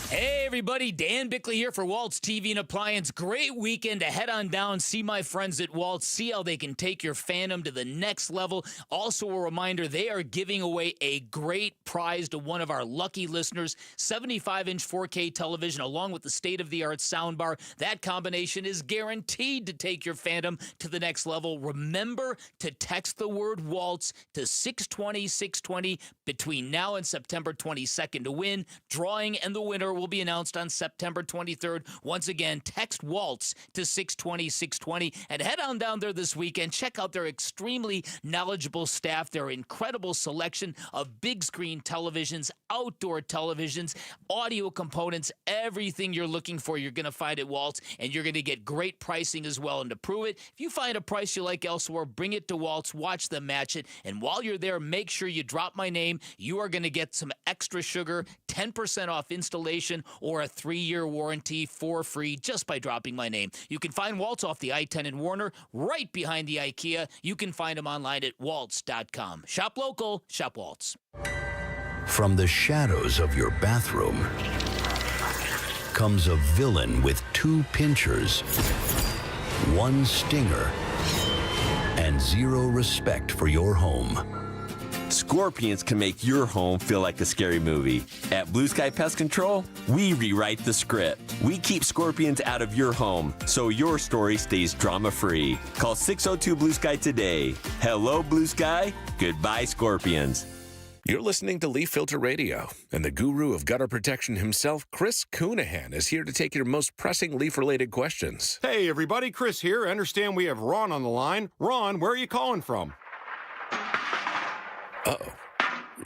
Hey everybody, Dan Bickley here for Waltz TV and Appliance. Great weekend to head on down, see my friends at Waltz, see how they can take your fandom to the next level. Also a reminder, they are giving away a great prize to one of our lucky listeners, 75-inch 4K television along with the state-of-the-art soundbar. That combination is guaranteed to take your fandom to the next level. Remember to text the word Waltz to 620 between now and September 22nd to win. Drawing and the winner will be announced on September 23rd. Once again, text Waltz to 620 and head on down there this weekend. Check out their extremely knowledgeable staff, their incredible selection of big screen televisions, outdoor televisions, audio components, everything you're looking for, you're going to find at Waltz, and you're going to get great pricing as well. And to prove it, if you find a price you like elsewhere, bring it to Waltz, watch them match it, and while you're there, make sure you drop my name. You are going to get some extra sugar, 10% off installation, or a 3-year warranty for free just by dropping my name. You can find Waltz off the I-10 in Warner, right behind the IKEA. You can find them online at waltz.com. Shop local, shop Waltz. From the shadows of your bathroom comes a villain with 2 pinchers, 1 stinger, and 0 respect for your home. Scorpions can make your home feel like a scary movie. At Blue Sky Pest Control, we rewrite the script. We keep scorpions out of your home so your story stays drama-free. Call 602-BLUE-SKY today. Hello, Blue Sky. Goodbye, scorpions. You're listening to Leaf Filter Radio, and the guru of gutter protection himself, Chris Coonahan, is here to take your most pressing leaf-related questions. Hey, everybody. Chris here. I understand we have Ron on the line. Ron, where are you calling from? Uh-oh.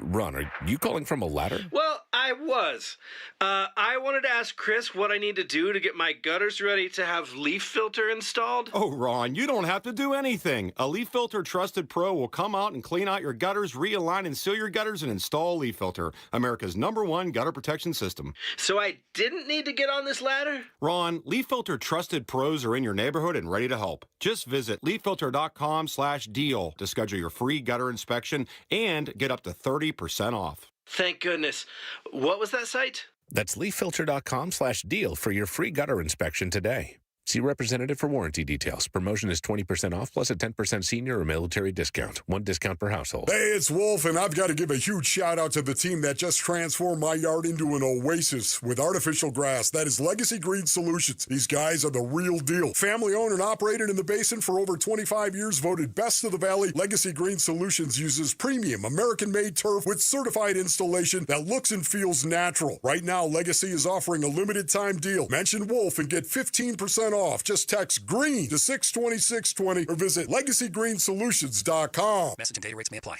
Ron, are you calling from a ladder? Well, I was. I wanted to ask Chris what I need to do to get my gutters ready to have leaf filter installed. Oh, Ron, you don't have to do anything. A Leaf Filter Trusted Pro will come out and clean out your gutters, realign and seal your gutters, and install Leaf Filter, America's #1 gutter protection system. So I didn't need to get on this ladder? Ron, Leaf Filter Trusted Pros are in your neighborhood and ready to help. Just visit leaffilter.com/deal to schedule your free gutter inspection and get up to 30% off. Thank goodness. What was that site? That's leaffilter.com/deal for your free gutter inspection today. See representative for warranty details. Promotion is 20% off plus a 10% senior or military discount. 1 discount per household. Hey, it's Wolf, and I've got to give a huge shout out to the team that just transformed my yard into an oasis with artificial grass. That is Legacy Green Solutions. These guys are the real deal. Family owned and operated in the basin for over 25 years, voted best of the valley. Legacy Green Solutions uses premium American-made turf with certified installation that looks and feels natural. Right now, Legacy is offering a limited time deal. Mention Wolf and get 15% off. Just text GREEN to 620-620 or visit LegacyGreenSolutions.com. Message and data rates may apply.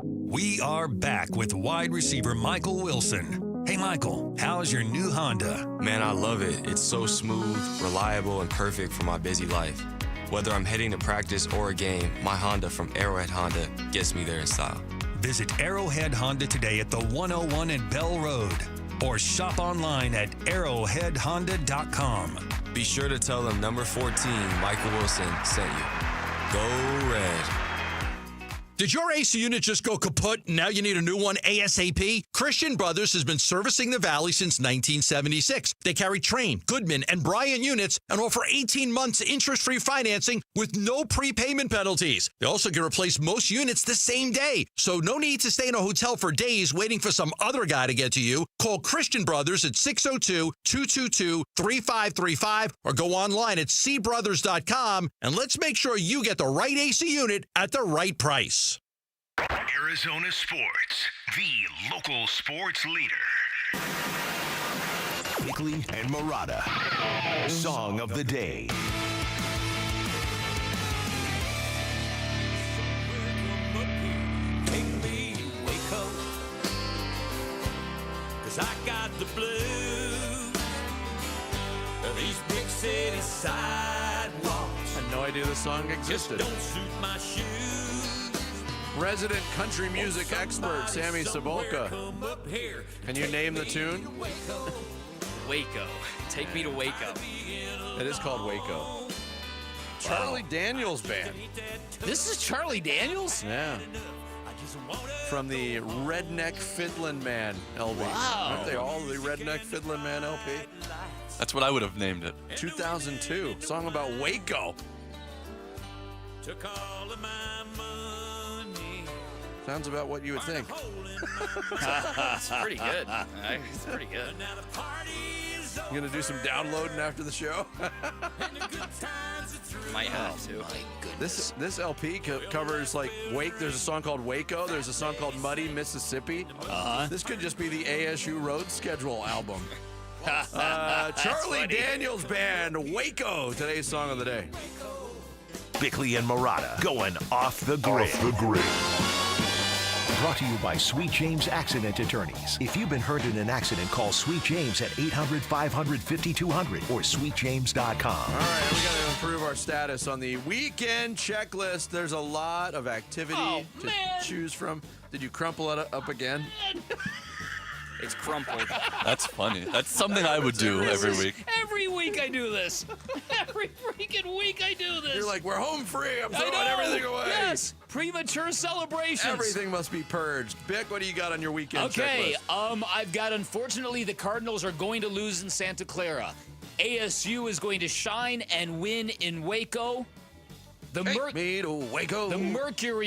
We are back with wide receiver Michael Wilson. Hey, Michael, how's your new Honda? Man, I love it. It's so smooth, reliable, and perfect for my busy life. Whether I'm heading to practice or a game, my Honda from Arrowhead Honda gets me there in style. Visit Arrowhead Honda today at the 101 and Bell Road or shop online at arrowheadhonda.com. Be sure to tell them number 14, Michael Wilson, sent you. Go Red. Did your AC unit just go kaput and now you need a new one ASAP? Christian Brothers has been servicing the Valley since 1976. They carry Train, Goodman, and Bryant units and offer 18 months interest-free financing with no prepayment penalties. They also can replace most units the same day, so no need to stay in a hotel for days waiting for some other guy to get to you. Call Christian Brothers at 602-222-3535 or go online at cbrothers.com, and let's make sure you get the right AC unit at the right price. Arizona Sports, the local sports leader. Bickley and Murata, Song of the Day. Take me, Waco, 'cause I got the blues. These big city sidewalks. I had no idea the song existed. Just don't suit my shoes. Resident country music expert Sammy Sabolka. Can you name the tune? Waco. Take me to Waco. It is called Waco. Charlie Daniels Band. This is Charlie Daniels? Yeah. From the Redneck Fiddlin' Man LP. Wow. Aren't they all the Redneck Fiddlin' Man LP? That's what I would have named it. 2002. Song about Waco. Took all of my money. Sounds about what you would think. It's pretty good. It's pretty good. You gonna do some downloading after the show? Might have to. This LP covers like Wake. There's a song called Waco. There's a song called Muddy Mississippi. This could just be the ASU Road Schedule album. Charlie Daniels Band, Waco. Today's song of the day. Bickley and Murata going off the grid. Off the grid. Brought to you by Sweet James Accident Attorneys. If you've been hurt in an accident, call Sweet James at 800-500-5200 or sweetjames.com. All right, we got to improve our status on the weekend checklist. There's a lot of activity to choose from. Did you crumple it up again? It's crumpled. That's funny. That's something I would do every week. Every week I do this. Every freaking week I do this. You're like, we're home free. I'm throwing everything away. Yes. Premature celebrations. Everything must be purged. Bick, what do you got on your weekend checklist? checklist? I've got, unfortunately, the Cardinals are going to lose in Santa Clara. ASU is going to shine and win in Waco. The Mercury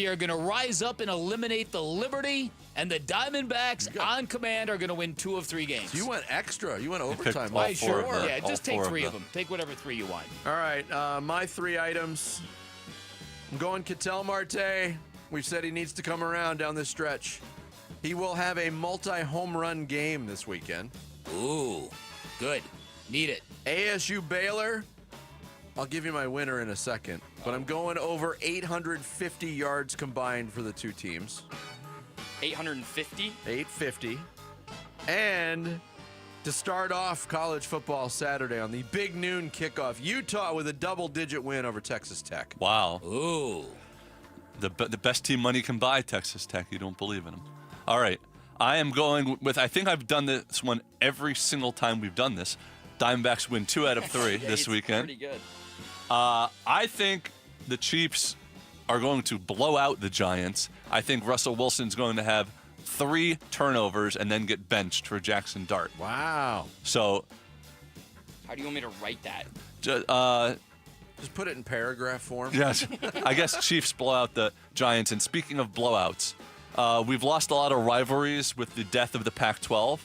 are going to rise up and eliminate the Liberty, and the Diamondbacks on command are going to win 2 of 3 games. So you went extra. You went overtime. Why, sure. Yeah, just take 3 of them. Take whatever 3 you want. All right, my 3 items. I'm going Ketel Marte. We've said he needs to come around down this stretch. He will have a multi-home run game this weekend. Ooh, good. Need it. ASU Baylor. I'll give you my winner in a second, but I'm going over 850 yards combined for the 2 teams. 850? 850. And to start off college football Saturday on the big noon kickoff, Utah with a double-digit win over Texas Tech. Wow. Ooh. The best team money can buy, Texas Tech. You don't believe in them. All right. I am going with, I think I've done this one every single time we've done this. Diamondbacks win 2 out of 3 this weekend. Pretty good. I think the Chiefs are going to blow out the Giants. I think Russell Wilson's going to have 3 turnovers and then get benched for Jackson Dart. Wow. So, how do you want me to write that? Just put it in paragraph form. Yes. I guess Chiefs blow out the Giants. And speaking of blowouts, we've lost a lot of rivalries with the death of the Pac-12,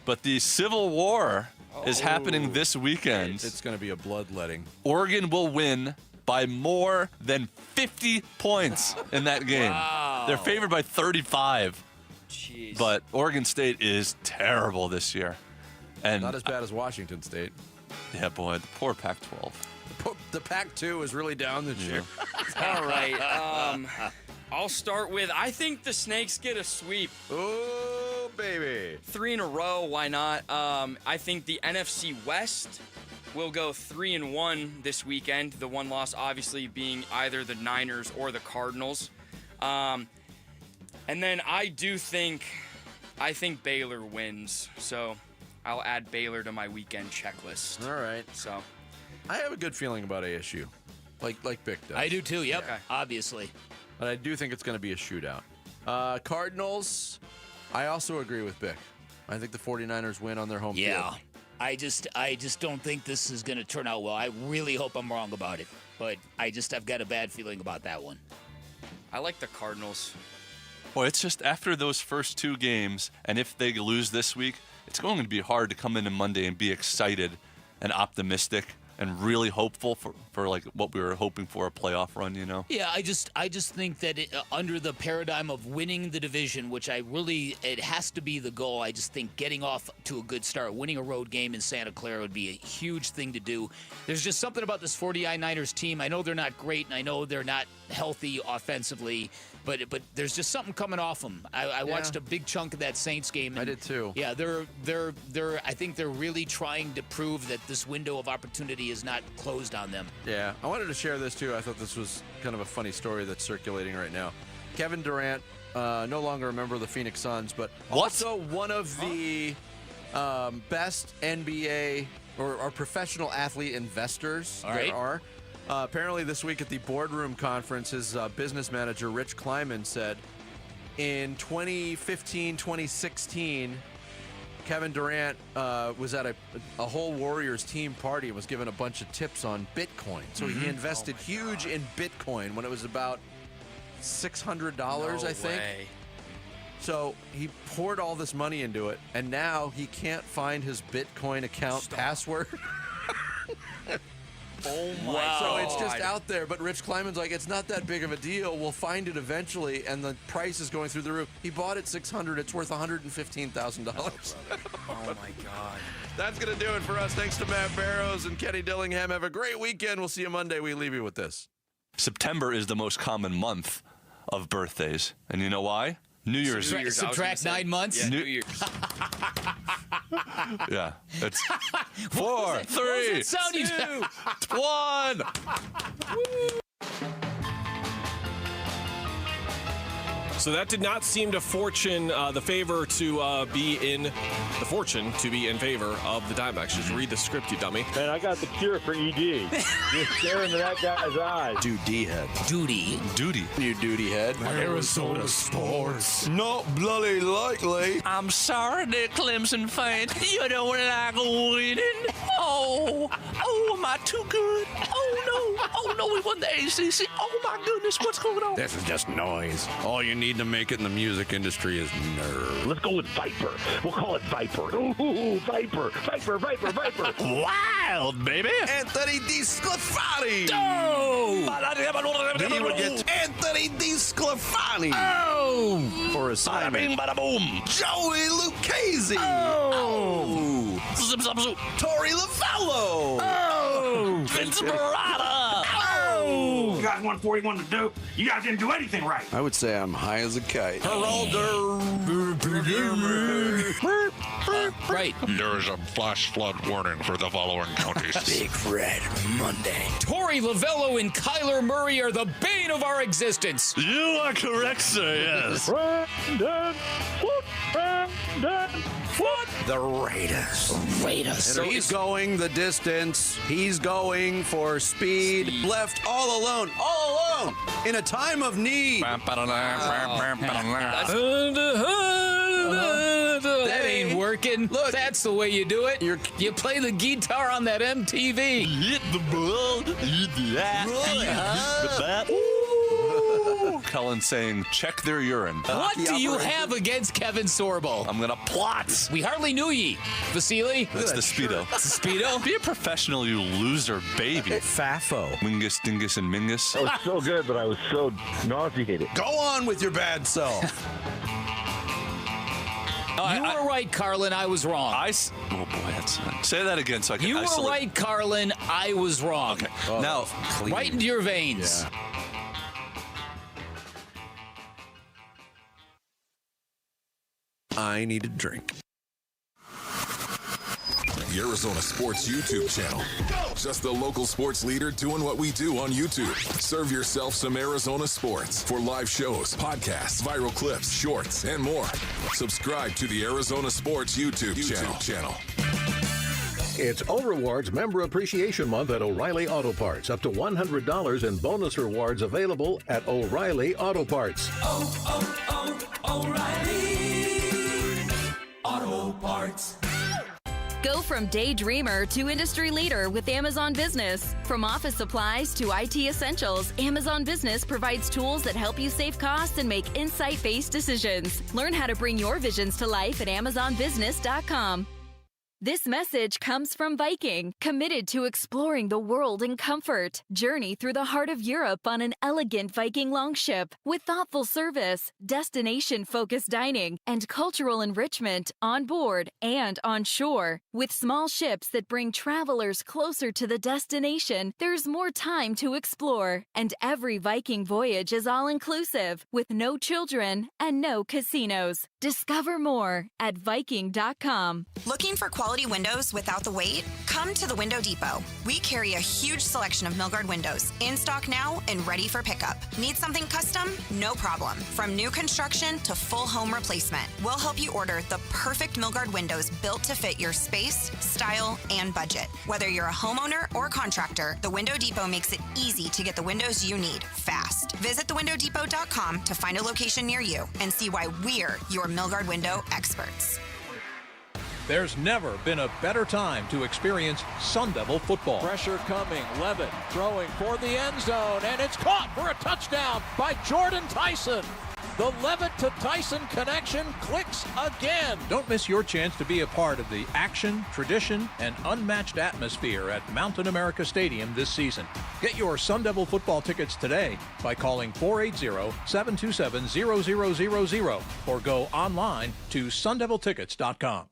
but the Civil War is happening this weekend. It's going to be a bloodletting. Oregon will win by more than 50 points in that game. Wow. They're favored by 35. Jeez. But Oregon State is terrible this year. And not as bad as Washington State. Yeah, boy, the poor Pac-12. The Pac-2 is really down this year. All right. I'll start with, I think the Snakes get a sweep. Oh, baby. Hey. 3 in a row. Why not? I think the NFC West will go 3-1 this weekend. The one loss, obviously, being either the Niners or the Cardinals. And then I think Baylor wins. So I'll add Baylor to my weekend checklist. All right. So I have a good feeling about ASU, like Vic does. I do too. Yep. Okay. Obviously. But I do think it's going to be a shootout. Cardinals, I also agree with Vic. I think the 49ers win on their home field. I just don't think this is going to turn out well. I really hope I'm wrong about it, but I've got a bad feeling about that one. I like the Cardinals. Well, it's just after those first 2 games, and if they lose this week, it's going to be hard to come into Monday and be excited and optimistic and really hopeful for like what we were hoping for, a playoff run, you know? Yeah, I just think that under the paradigm of winning the division, which it has to be the goal. I just think getting off to a good start, winning a road game in Santa Clara would be a huge thing to do. There's just something about this 49ers team. I know they're not great, and I know they're not healthy offensively, but there's just something coming off them. I watched a big chunk of that Saints game. And I did too. Yeah, I think they're really trying to prove that this window of opportunity is not closed on them. Yeah, I wanted to share this too. I thought this was kind of a funny story that's circulating right now. Kevin Durant, no longer a member of the Phoenix Suns, but also one of the best NBA or professional athlete investors there are. Apparently this week at the boardroom conference, his business manager, Rich Kleiman, said in 2015, 2016, Kevin Durant was at a whole Warriors team party and was given a bunch of tips on Bitcoin. So he invested huge in Bitcoin when it was about $600, I think. Way. So he poured all this money into it, and now he can't find his Bitcoin account password. Oh my God. So it's God. just out there, but Rich Kleiman's like, it's not that big of a deal. We'll find it eventually, and the price is going through the roof. He bought it $600. It's worth $115,000. Oh my God. That's going to do it for us. Thanks to Matt Barrows and Kenny Dillingham. Have a great weekend. We'll see you Monday. We leave you with this. September is the most common month of birthdays. And you know why? New Year's. Subtract 9 months? Yeah, New Year's. Yeah. It's 4, What was 3, that sound you 2, 1. So that did not seem to fortune the favor to be in favor of the Diamondbacks. Just read the script, you dummy. Man, I got the cure for ED. Just stare into that guy's eyes. Duty head. Duty. You duty head. Arizona sports. Not bloody likely. I'm sorry, dear Clemson fan. You don't like winning. Oh, am I too good? Oh no, we won the ACC. Oh my goodness, what's going on? This is just noise. All you need to make it in the music industry is nerve. Let's go with Viper. We'll call it Viper. Ooh, Viper. Wild, baby. Anthony DiSclafani. Oh! He would get Anthony DiSclafani. Oh! For his Bada bing, bada boom. Joey Lucchese. Oh! Zip, zip, zip. Tori Lavello. Oh! Vince Barada. Oh! You guys wanted 41 to do. You guys didn't do anything right. I would say I'm high as a kite. Right. There is a flash flood warning for the following counties. Big Red Monday. Tori Lavello and Kyler Murray are the bane of our existence. You are correct, sir, yes. Brandon. The Raiders. Raiders. He's going the distance. He's going for speed. Left all alone. In a time of need. That ain't working. Look, that's the way you do it. You play the guitar on that MTV. Hit the ball. Cullen saying, check their urine. What do you have against Kevin Sorbo? I'm going to plot. We hardly knew ye, Vasily. That's the Speedo. Speedo? Be a professional, you loser baby. Fafo. Wingus, Dingus, and Mingus. That was so good, but I was so nauseated. Go on with your bad self. You were right, Carlin. I was wrong. Oh, boy. Say that again so I can You isolate. were right, Carlin. I was wrong. Okay. Now, right into your veins. Yeah. I need a drink. the Arizona Sports YouTube channel. Just the local sports leader doing what we do on YouTube. Serve yourself some Arizona sports for live shows, podcasts, viral clips, shorts, and more. Subscribe to the Arizona Sports YouTube channel. It's O Rewards Member Appreciation Month at O'Reilly Auto Parts. Up to $100 in bonus rewards available at O'Reilly Auto Parts. O'Reilly Auto Parts. Go from daydreamer to industry leader with Amazon Business. From office supplies to IT essentials, Amazon Business provides tools that help you save costs and make insight-based decisions. Learn how to bring your visions to life at AmazonBusiness.com. This message comes from Viking, committed to exploring the world in comfort. Journey through the heart of Europe on an elegant Viking longship with thoughtful service, destination-focused dining, and cultural enrichment on board and on shore. With small ships that bring travelers closer to the destination, there's more time to explore. And every Viking voyage is all-inclusive, with no children and no casinos. Discover more at Viking.com. Looking for quality windows without the wait? Come to the Window Depot. We carry a huge selection of Milgard windows, in stock now and ready for pickup. Need something custom? No problem. From new construction to full home replacement, we'll help you order the perfect Milgard windows built to fit your space, style, and budget. Whether you're a homeowner or contractor, the Window Depot makes it easy to get the windows you need fast. Visit thewindowdepot.com to find a location near you and see why we're your Milgard window experts. There's never been a better time to experience Sun Devil football. Pressure coming. Levitt throwing for the end zone, and it's caught for a touchdown by Jordan Tyson. The Levitt to Tyson connection clicks again. Don't miss your chance to be a part of the action, tradition, and unmatched atmosphere at Mountain America Stadium this season. Get your Sun Devil football tickets today by calling 480-727-0000 or go online to sundeviltickets.com.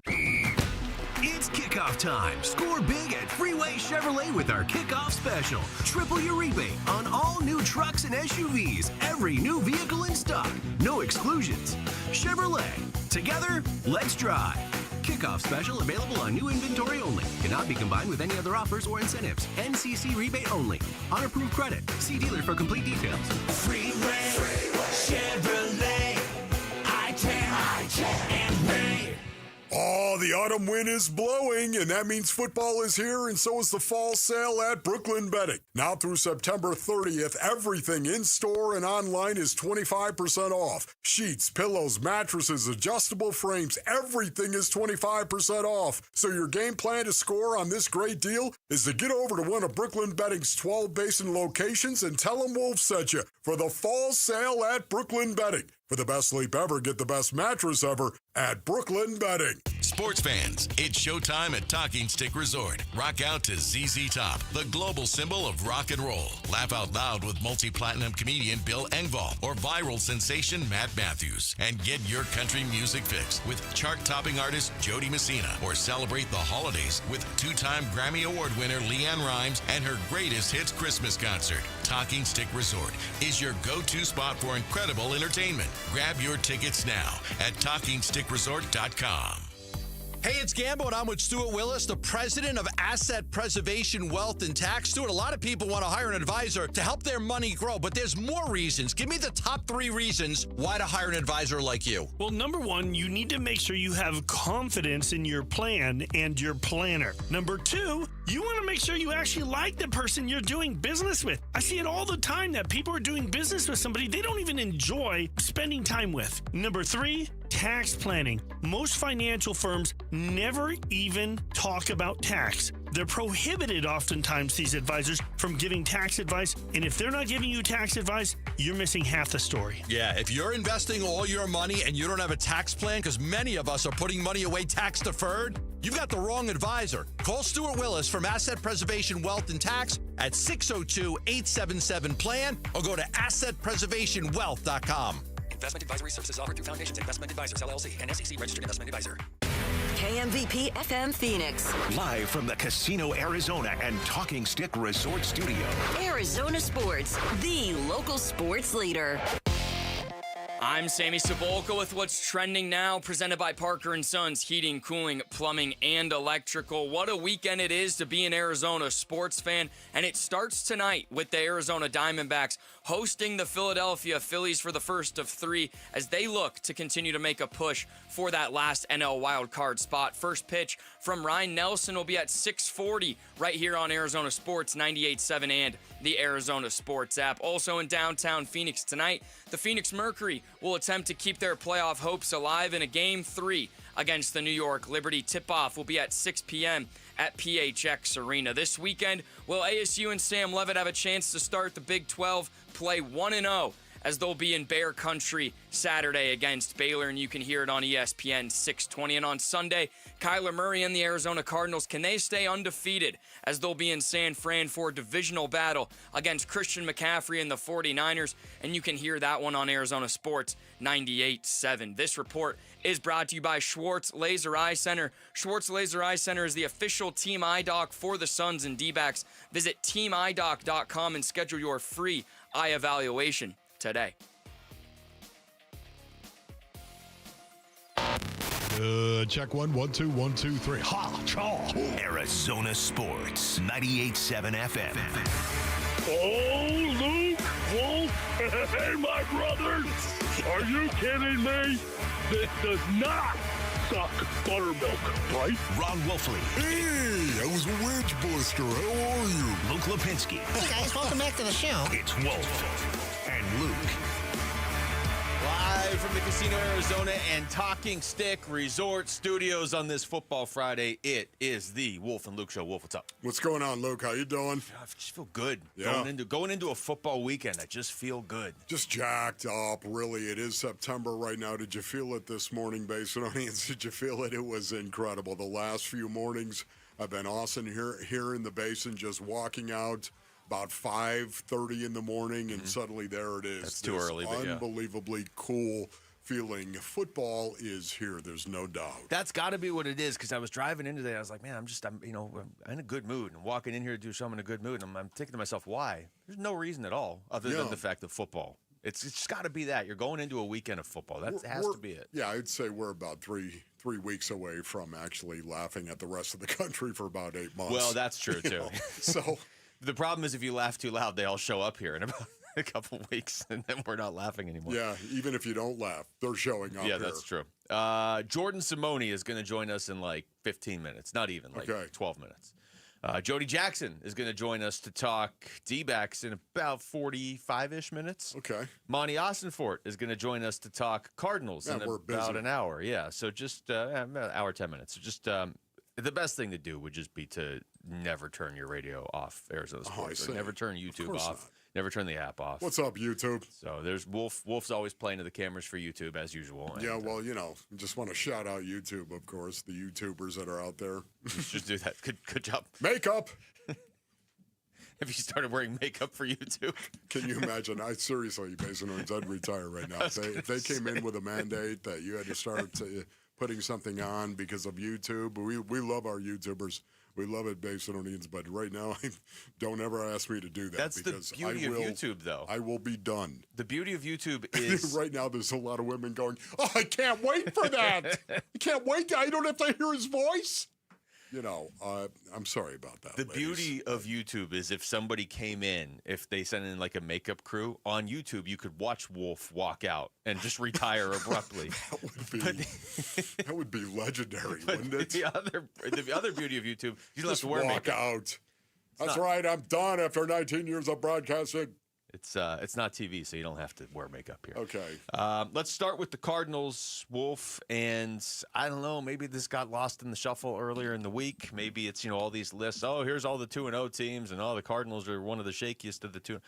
It's kickoff time. Score big at Freeway Chevrolet with our kickoff special. Triple your rebate on all new trucks and SUVs. Every new vehicle in stock. No exclusions. Chevrolet. Together, let's drive. Kickoff special available on new inventory only. Cannot be combined with any other offers or incentives. NCC rebate only. On approved credit. See dealer for complete details. Freeway Chevrolet. I-10 and Ray. Oh, the autumn wind is blowing, and that means football is here, and so is the fall sale at Brooklyn Bedding. Now through September 30th, everything in-store and online is 25% off. Sheets, pillows, mattresses, adjustable frames, everything is 25% off. So your game plan to score on this great deal is to get over to one of Brooklyn Bedding's 12 basin locations and tell them Wolf sent you for the fall sale at Brooklyn Bedding. For the best sleep ever, get the best mattress ever at Brooklyn Bedding. Sports fans, it's showtime at Talking Stick Resort. Rock out to ZZ Top, the global symbol of rock and roll. Laugh out loud with multi-platinum comedian Bill Engvall or viral sensation Matt Matthews. And get your country music fix with chart-topping artist Jody Messina. Or celebrate the holidays with two-time Grammy Award winner Leanne Rimes and her greatest hits Christmas concert. Talking Stick Resort is your go-to spot for incredible entertainment. Grab your tickets now at TalkingStickResort.com. Hey, it's Gambo, and I'm with Stuart Willis, the president of Asset Preservation Wealth and Tax. Stuart, a lot of people want to hire an advisor to help their money grow, but there's more reasons. Give me the top 3 reasons why to hire an advisor like you. Well, number 1, you need to make sure you have confidence in your plan and your planner. Number 2, you want to make sure you actually like the person you're doing business with. I see it all the time that people are doing business with somebody they don't even enjoy spending time with. Number 3, tax planning. Most financial firms never even talk about tax. They're prohibited oftentimes, these advisors, from giving tax advice. And if they're not giving you tax advice, you're missing half the story. Yeah, if you're investing all your money and you don't have a tax plan, because many of us are putting money away tax deferred, you've got the wrong advisor. Call Stuart Willis from Asset Preservation Wealth and Tax at 602-877-PLAN or go to AssetPreservationWealth.com. Investment advisory services offered through Foundations Investment Advisors, LLC, and SEC Registered Investment Advisor. KMVP FM Phoenix. Live from the Casino Arizona and Talking Stick Resort Studio. Arizona Sports, the local sports leader. I'm Sammy Sabolka with what's trending now, presented by Parker & Sons Heating, Cooling, Plumbing, and Electrical. What a weekend it is to be an Arizona sports fan, and it starts tonight with the Arizona Diamondbacks hosting the Philadelphia Phillies for the first of three as they look to continue to make a push for that last NL wildcard spot. First pitch from Ryan Nelson will be at 6:40 right here on Arizona Sports 98.7 and the Arizona Sports app. Also in downtown Phoenix tonight, the Phoenix Mercury will attempt to keep their playoff hopes alive in a Game 3 against the New York Liberty. Tip-off will be at 6 p.m. at PHX Arena. This weekend, will ASU and Sam Levitt have a chance to start the Big 12 play 1-0 as they'll be in Bear Country Saturday against Baylor, and you can hear it on ESPN 620. And on Sunday, Kyler Murray and the Arizona Cardinals, can they stay undefeated as they'll be in San Fran for a divisional battle against Christian McCaffrey and the 49ers, and you can hear that one on Arizona Sports 98.7. This report is brought to you by Schwartz Laser Eye Center. Schwartz Laser Eye Center is the official team eye doc for the Suns and D-backs. Visit teamidoc.com and schedule your free eye evaluation today. Check 1, 1, 2, 1, 2, 3. Ha, chaw. Arizona Sports, 98.7 FM. Oh, Luke, Wolf, hey, my brothers. Are you kidding me? This does not suck buttermilk, right? Ron Wolfley. Hey, I was a wedge buster. How are you? Luke Lipinski. Hey, guys, welcome back to the show. It's Wolf and Luke. Live from the Casino Arizona and Talking Stick Resort Studios on this Football Friday, it is the Wolf and Luke Show. Wolf, what's up? What's going on, Luke? How you doing? I just feel good. Yeah. Going into a football weekend, I just feel good. Just jacked up, really. It is September right now. Did you feel it this morning, Basinonians? Did you feel it? It was incredible. The last few mornings have been awesome here in the Basin, just walking out about 5:30 in the morning, and suddenly there it is. That's too early, but yeah. Unbelievably cool feeling. Football is here. There's no doubt. That's got to be what it is, because I was driving in today. I was like, man, I'm in a good mood. And walking in here to do something in a good mood. And I'm thinking to myself, why? There's no reason at all other than the fact of football. It's just got to be that. You're going into a weekend of football. That has to be it. Yeah, I'd say we're about three weeks away from actually laughing at the rest of the country for about 8 months. Well, that's true, too. So the problem is if you laugh too loud, they all show up here in about a couple of weeks, and then we're not laughing anymore. Yeah, even if you don't laugh, they're showing up. Yeah, that's true. Jordan Simone is going to join us in like 15 minutes, not even, 12 minutes. Jody Jackson is going to join us to talk D-backs in about 45-ish minutes. Okay. Monty Austinfort is going to join us to talk Cardinals in about an hour. Yeah, so just an hour, 10 minutes. Just the best thing to do would just be to never turn your radio off, Arizona Sports. Or never turn YouTube off. Not. Never turn the app off. What's up, YouTube? So there's Wolf. Wolf's always playing to the cameras for YouTube, as usual. Yeah, well, just want to shout out YouTube, of course, the YouTubers that are out there. Just do that. Good job. Makeup. Have you started wearing makeup for YouTube? Can you imagine? Seriously, Basinonians, I'd retire right now. If they came in with a mandate that you had to start putting something on because of YouTube, we love our YouTubers. We love it, Basinonians, but right now, don't ever ask me to do that. That's because the beauty of YouTube, though. I will be done. The beauty of YouTube is... right now, there's a lot of women going, oh, I can't wait for that. I can't wait. I don't have to hear his voice. I'm sorry about that. The ladies. beauty of YouTube is if somebody came in, if they sent in like a makeup crew, on YouTube, you could watch Wolf walk out and just retire abruptly. That would be legendary, wouldn't it? The other beauty of YouTube, you don't have to wear walk makeup. Out. That's right. I'm done after 19 years of broadcasting. It's not TV, so you don't have to wear makeup here. Okay. Let's start with the Cardinals, Wolf, and I don't know, maybe this got lost in the shuffle earlier in the week. Maybe it's, all these lists. Oh, here's all the 2-0 teams, and all the Cardinals are one of the shakiest of the two.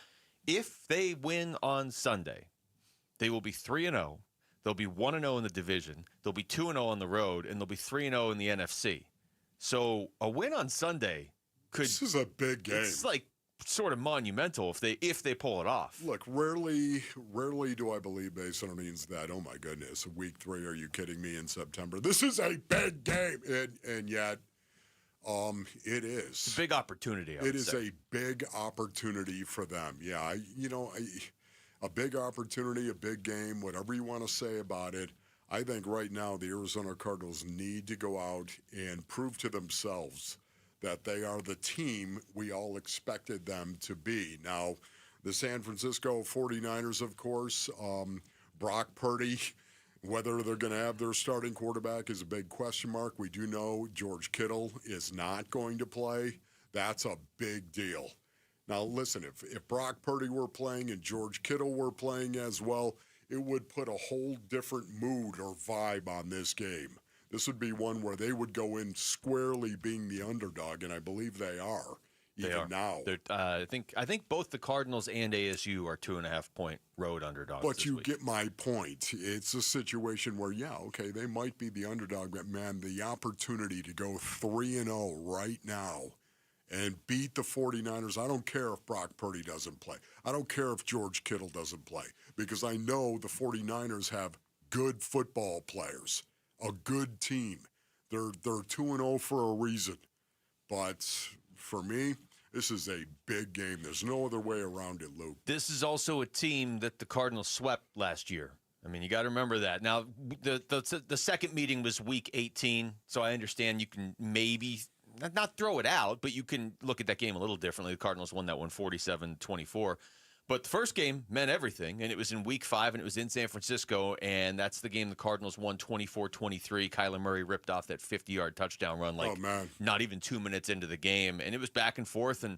If they win on Sunday, they will be 3-0. They'll be 1-0 in the division. They'll be 2-0 on the road, and they'll be 3-0 in the NFC. So a win on Sunday could... This is a big game. It's like sort of monumental if they pull it off. Look, rarely do I believe Basinonians that, oh my goodness, week 3, are you kidding me, in September? This is a big game, and yet it is. It's a big opportunity, I would say. A big opportunity for them. Yeah, a big opportunity, a big game, whatever you want to say about it. I think right now the Arizona Cardinals need to go out and prove to themselves that they are the team we all expected them to be. Now, the San Francisco 49ers, of course, Brock Purdy, whether they're going to have their starting quarterback is a big question mark. We do know George Kittle is not going to play. That's a big deal. Now, listen, if Brock Purdy were playing and George Kittle were playing as well, it would put a whole different mood or vibe on this game. This would be one where they would go in squarely being the underdog, and I believe they are. Even now. I think both the Cardinals and ASU are 2.5-point road underdogs. But you get my point. It's a situation where, okay, they might be the underdog, but man, the opportunity to go 3-0 right now and beat the 49ers. I don't care if Brock Purdy doesn't play. I don't care if George Kittle doesn't play, because I know the 49ers have good football players, a good team. They're 2-0 for a reason. But for me, this is a big game. There's no other way around it, Luke. This is also a team that the Cardinals swept last year. I mean, you got to remember that. Now, the second meeting was week 18, so I understand you can maybe not throw it out, but you can look at that game a little differently. The Cardinals won that one 47-24. But the first game meant everything, and it was in week 5, and it was in San Francisco, and that's the game the Cardinals won 24-23. Kyler Murray ripped off that 50-yard touchdown run not even 2 minutes into the game, and it was back and forth. And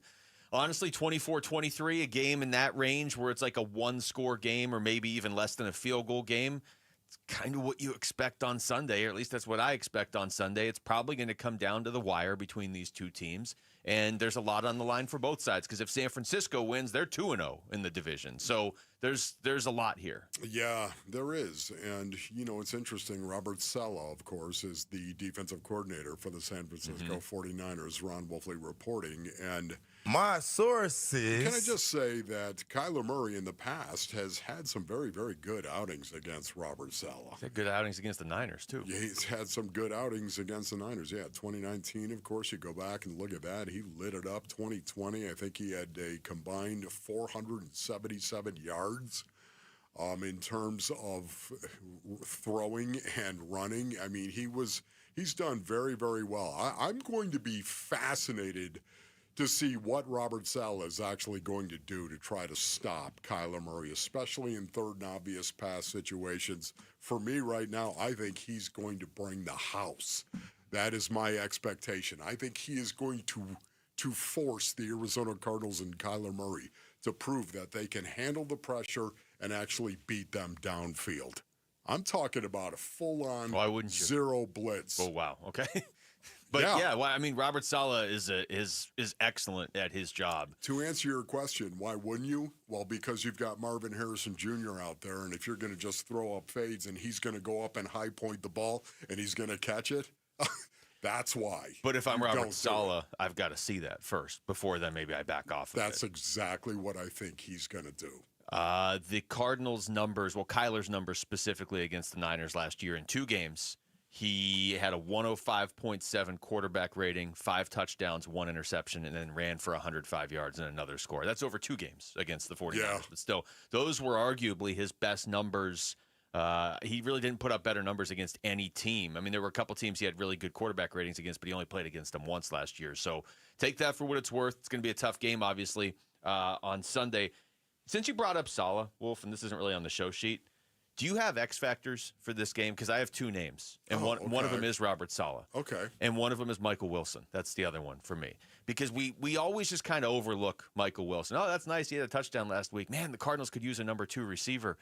honestly, 24-23, a game in that range where it's like a one-score game or maybe even less than a field goal game, it's kind of what you expect on Sunday, or at least that's what I expect on Sunday. It's probably going to come down to the wire between these two teams. And there's a lot on the line for both sides, because if San Francisco wins, they're 2-0 in the division. So there's a lot here. Yeah, there is. And, it's interesting. Robert Saleh, of course, is the defensive coordinator for the San Francisco 49ers, Ron Wolfley reporting. And my sources. Can I just say that Kyler Murray in the past has had some very, very good outings against Robert Saleh. He's had good outings against the Niners, too. Yeah, he's had some good outings against the Niners. Yeah, 2019, of course, you go back and look at that. He lit it up. 2020, I think he had a combined 477 yards in terms of throwing and running. I mean, he's done very, very well. I'm going to be fascinated to see what Robert Saleh is actually going to do to try to stop Kyler Murray, especially in third and obvious pass situations. For me right now, I think he's going to bring the house. That is my expectation. I think he is going to force the Arizona Cardinals and Kyler Murray to prove that they can handle the pressure and actually beat them downfield. I'm talking about a full-on zero blitz. Oh, wow. Okay. But I mean, Robert Saleh is excellent at his job. To answer your question, why wouldn't you? Well, because you've got Marvin Harrison Jr. out there, and if you're going to just throw up fades and he's going to go up and high point the ball and he's going to catch it, that's why. But if I'm Robert Saleh, I've got to see that first before then maybe I back off of That's exactly what I think he's going to do. The Cardinals' numbers, Kyler's numbers specifically against the Niners last year in 2 games, he had a 105.7 quarterback rating, 5 touchdowns, 1 interception, and then ran for 105 yards and another score. That's over 2 games against the 49ers. Yeah. But still, those were arguably his best numbers. He really didn't put up better numbers against any team. I mean, there were a couple teams he had really good quarterback ratings against, but he only played against them once last year. So take that for what it's worth. It's going to be a tough game, obviously, on Sunday. Since you brought up Saleh, Wolf, and this isn't really on the show sheet, do you have X factors for this game? Because I have 2 names, and one of them is Robert Saleh. Okay. And one of them is Michael Wilson. That's the other one for me. Because we always just kind of overlook Michael Wilson. Oh, that's nice. He had a touchdown last week. Man, the Cardinals could use a number 2 receiver.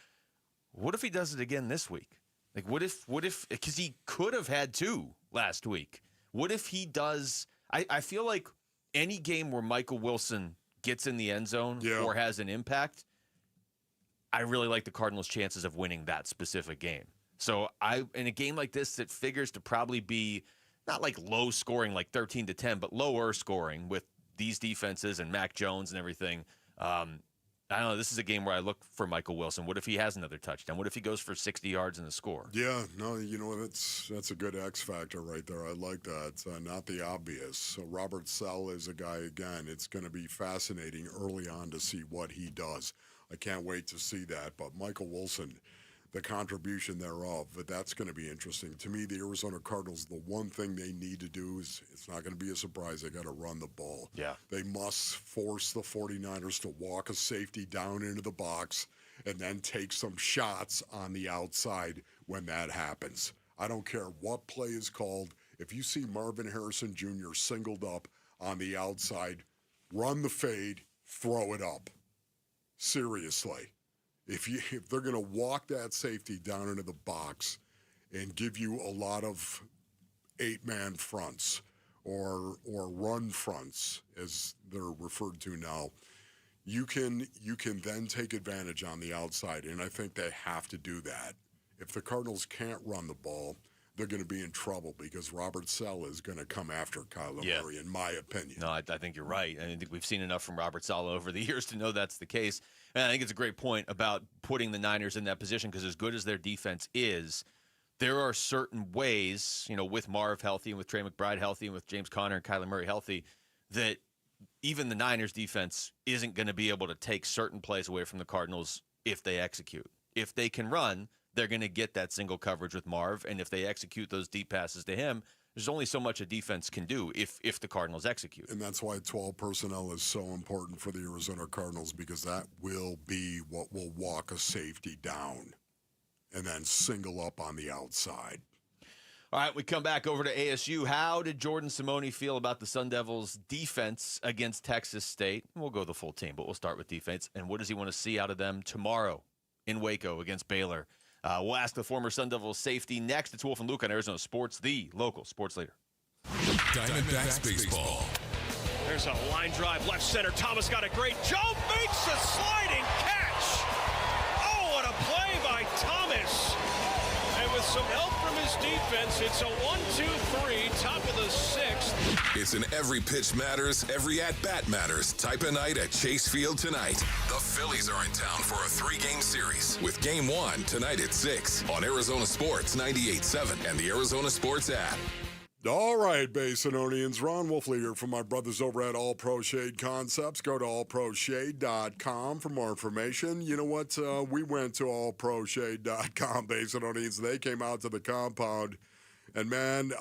What if he does it again this week? Like, what if, because he could have had 2 last week. What if he does, I feel like any game where Michael Wilson gets in the end zone or has an impact, I really like the Cardinals' chances of winning that specific game. So in a game like this that figures to probably be not like low scoring, like 13-10, but lower scoring with these defenses and Mac Jones and everything, I don't know. This is a game where I look for Michael Wilson. What if he has another touchdown? What if he goes for 60 yards in the score? Yeah, no, that's a good X factor right there. I like that. Not the obvious. So Robert Saleh is a guy, again, it's going to be fascinating early on to see what he does. I can't wait to see that. But Michael Wilson, the contribution thereof, but that's going to be interesting. To me, the Arizona Cardinals, the one thing they need to do is, it's not going to be a surprise, they got to run the ball. Yeah. They must force the 49ers to walk a safety down into the box and then take some shots on the outside when that happens. I don't care what play is called. If you see Marvin Harrison Jr. singled up on the outside, run the fade, throw it up. Seriously. If they're going to walk that safety down into the box and give you a lot of 8-man fronts or run fronts, as they're referred to now, you can then take advantage on the outside, and I think they have to do that. If the Cardinals can't run the ball, they're going to be in trouble because Robert Saleh is going to come after Kyler Murray, in my opinion. No, I think you're right. I think we've seen enough from Robert Saleh over the years to know that's the case. And I think it's a great point about putting the Niners in that position because as good as their defense is, there are certain ways, with Marv healthy and with Trey McBride healthy and with James Conner and Kyler Murray healthy, that even the Niners defense isn't going to be able to take certain plays away from the Cardinals if they execute. If they can run, they're going to get that single coverage with Marv, and if they execute those deep passes to him, there's only so much a defense can do if the Cardinals execute. And that's why 12 personnel is so important for the Arizona Cardinals because that will be what will walk a safety down and then single up on the outside. All right, we come back over to ASU. How did Jordan Simone feel about the Sun Devils' defense against Texas State? We'll go the full team, but we'll start with defense. And what does he want to see out of them tomorrow in Waco against Baylor? We'll ask the former Sun Devils safety next. It's Wolf and Luke on Arizona Sports, the local sports leader. Diamondbacks baseball. There's a line drive, left center. Thomas got a great jump, makes a sliding catch. Oh, what a play by Thomas. And with some help from his defense, it's a 1-2-3, top of the sixth. It's an every pitch matters, every at-bat matters type of night at Chase Field tonight. The Phillies are in town for a 3-game series with Game 1 tonight at 6 on Arizona Sports 98.7 and the Arizona Sports app. All right, Basinonians. Ron Wolfley here from my brothers over at All Pro Shade Concepts. Go to allproshade.com for more information. You know what? We went to allproshade.com, Basinonians. They came out to the compound. And, man,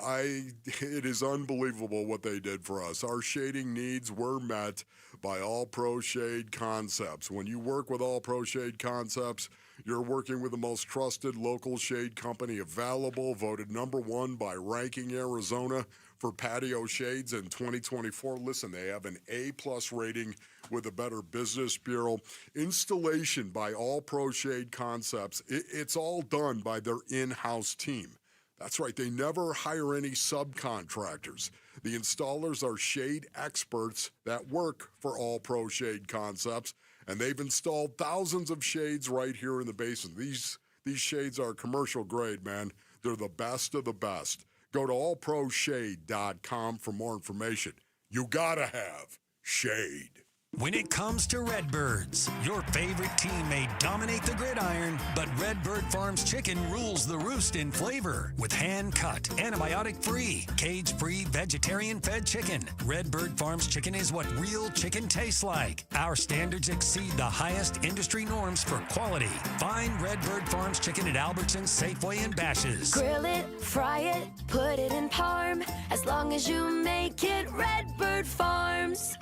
it is unbelievable what they did for us. Our shading needs were met by All Pro Shade Concepts. When you work with All Pro Shade Concepts, you're working with the most trusted local shade company available, voted #1 by Ranking Arizona for patio shades in 2024. Listen, they have an A+ rating with the Better Business Bureau. Installation by All Pro Shade Concepts. It's all done by their in-house team. That's right, they never hire any subcontractors. The installers are shade experts that work for All Pro Shade Concepts, and they've installed thousands of shades right here in the basin. These shades are commercial grade, man. They're the best of the best. Go to allproshade.com for more information. You gotta have shade. When it comes to Redbirds, your favorite team may dominate the gridiron, but Redbird Farms chicken rules the roost in flavor. With hand-cut, antibiotic-free, cage-free, vegetarian-fed chicken, Redbird Farms chicken is what real chicken tastes like. Our standards exceed the highest industry norms for quality. Find Redbird Farms chicken at Albertsons, Safeway, and Bash's. Grill it, fry it, put it in parm. As long as you make it Redbird Farms.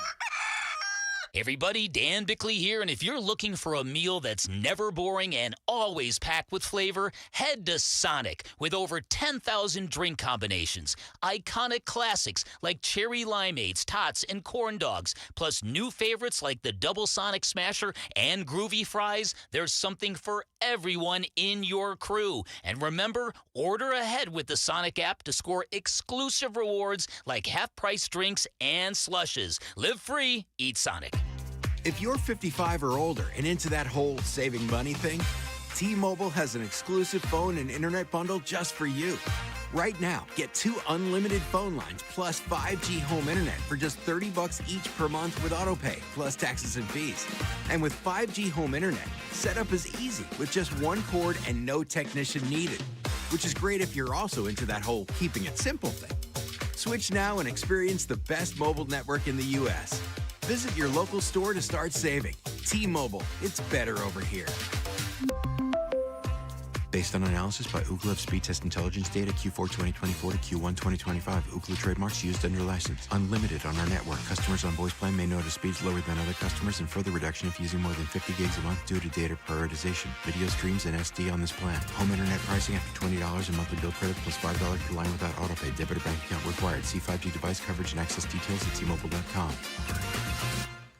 Hey everybody, Dan Bickley here, and if you're looking for a meal that's never boring and always packed with flavor, head to Sonic with over 10,000 drink combinations, iconic classics like cherry limeades, tots, and corn dogs, plus new favorites like the Double Sonic Smasher and Groovy Fries. There's something for everyone in your crew. And remember, order ahead with the Sonic app to score exclusive rewards like half-price drinks and slushes. Live free, eat Sonic. If you're 55 or older and into that whole saving money thing, T-Mobile has an exclusive phone and internet bundle just for you. Right now, get 2 unlimited phone lines plus 5G home internet for just $30 each per month with autopay, plus taxes and fees. And with 5G home internet, setup is easy with just 1 cord and no technician needed, which is great if you're also into that whole keeping it simple thing. Switch now and experience the best mobile network in the U.S. Visit your local store to start saving. T-Mobile, it's better over here. Based on analysis by Ookla of Speed Test Intelligence data Q4 2024 to Q1 2025. Ookla trademarks used under license. Unlimited on our network. Customers on voice plan may notice speeds lower than other customers and further reduction if using more than 50 gigs a month due to data prioritization. Video streams and SD on this plan. Home internet pricing after $20 and monthly bill credit plus $5 per line without autopay. Debit or bank account required. See 5G device coverage and access details at T-Mobile.com.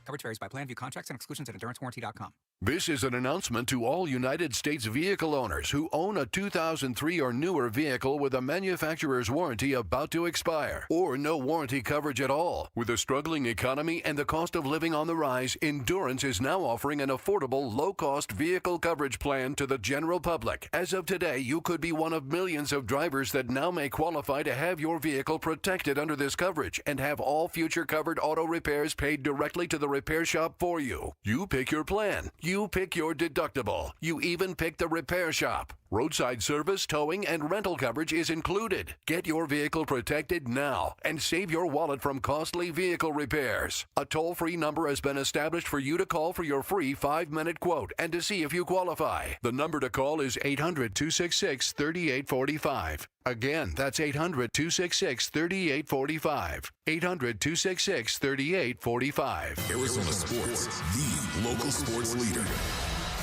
Coverage varies by plan. View contracts and exclusions at endurancewarranty.com. This is an announcement to all United States vehicle owners who own a 2003 or newer vehicle with a manufacturer's warranty about to expire or no warranty coverage at all. With a struggling economy and the cost of living on the rise, Endurance is now offering an affordable, low-cost vehicle coverage plan to the general public. As of today, you could be one of millions of drivers that now may qualify to have your vehicle protected under this coverage and have all future covered auto repairs paid directly to the repair shop for you. You pick your plan. You pick your deductible. You even pick the repair shop. Roadside service, towing, and rental coverage is included. Get your vehicle protected now and save your wallet from costly vehicle repairs. A toll-free number has been established for you to call for your free 5-minute quote and to see if you qualify. The number to call is 800-266-3845. Again, that's 800-266-3845. 800-266-3845. Arizona Sports, the local sports leader.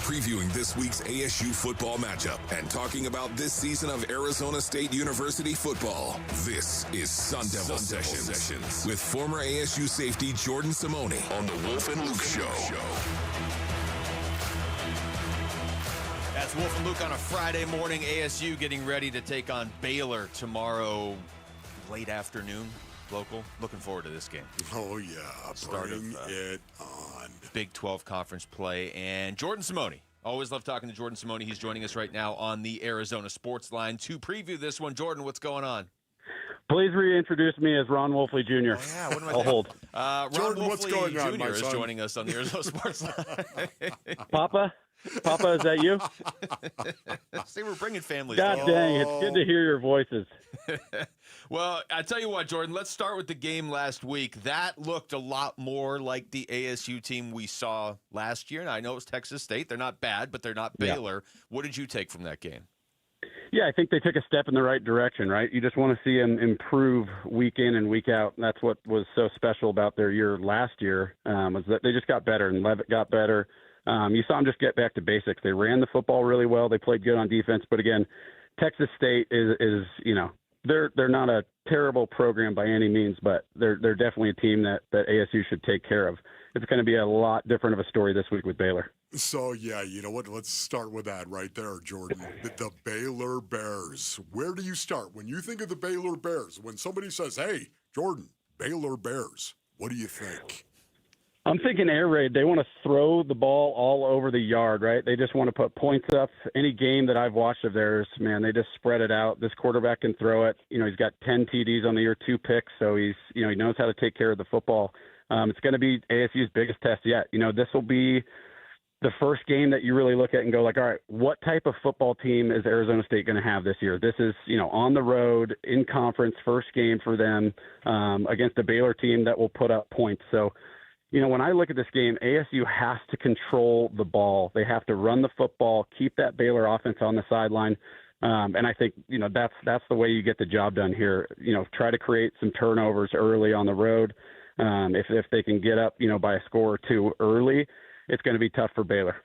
Previewing this week's ASU football matchup and talking about this season of Arizona State University football. This is Sun Devil Sessions with former ASU safety Jordan Simone on the Wolf and Luke Show. That's Wolf and Luke on a Friday morning. ASU getting ready to take on Baylor tomorrow, late afternoon, local. Looking forward to this game. Oh, yeah. Bring it on. Big 12 conference play. And Jordan Simone. Always love talking to Jordan Simone. He's joining us right now on the Arizona Sports Line to preview this one. Jordan, what's going on? Please reintroduce me as Ron Wolfley Jr. Oh, yeah, what am I I'll hold. Ron Jordan, Wolfley what's going on, Jr. is joining us on the Arizona Sports Line. Papa, is that you? See, we're bringing families. God dang, it's good to hear your voices. Well, I tell you what, Jordan, let's start with the game last week. That looked a lot more like the ASU team we saw last year. And I know it was Texas State. They're not bad, but they're not Baylor. Yeah. What did you take from that game? Yeah, I think they took a step in the right direction, right? You just want to see them improve week in and week out. And that's what was so special about their year last year, was that they just got better, and Levitt got better. You saw them just get back to basics. They ran the football really well. They played good on defense. But again, Texas State is they're not a terrible program by any means, but they're definitely a team that ASU should take care of. It's going to be a lot different of a story this week with Baylor. So, yeah, you know what? Let's start with that right there, Jordan. The Baylor Bears. Where do you start? When you think of the Baylor Bears, when somebody says, hey, Jordan, Baylor Bears, what do you think? I'm thinking air raid. They want to throw the ball all over the yard, right? They just want to put points up. Any game that I've watched of theirs, man, they just spread it out. This quarterback can throw it. You know, he's got 10 TDs on the year, 2 picks, so he knows how to take care of the football. It's going to be ASU's biggest test yet. You know, this will be the first game that you really look at and go like, all right, what type of football team is Arizona State going to have this year? This is, on the road, in conference, first game for them against a Baylor team that will put up points. So, when I look at this game, ASU has to control the ball. They have to run the football, keep that Baylor offense on the sideline. And I think, that's the way you get the job done here. Try to create some turnovers early on the road. If they can get up, by a score or two early, it's going to be tough for Baylor.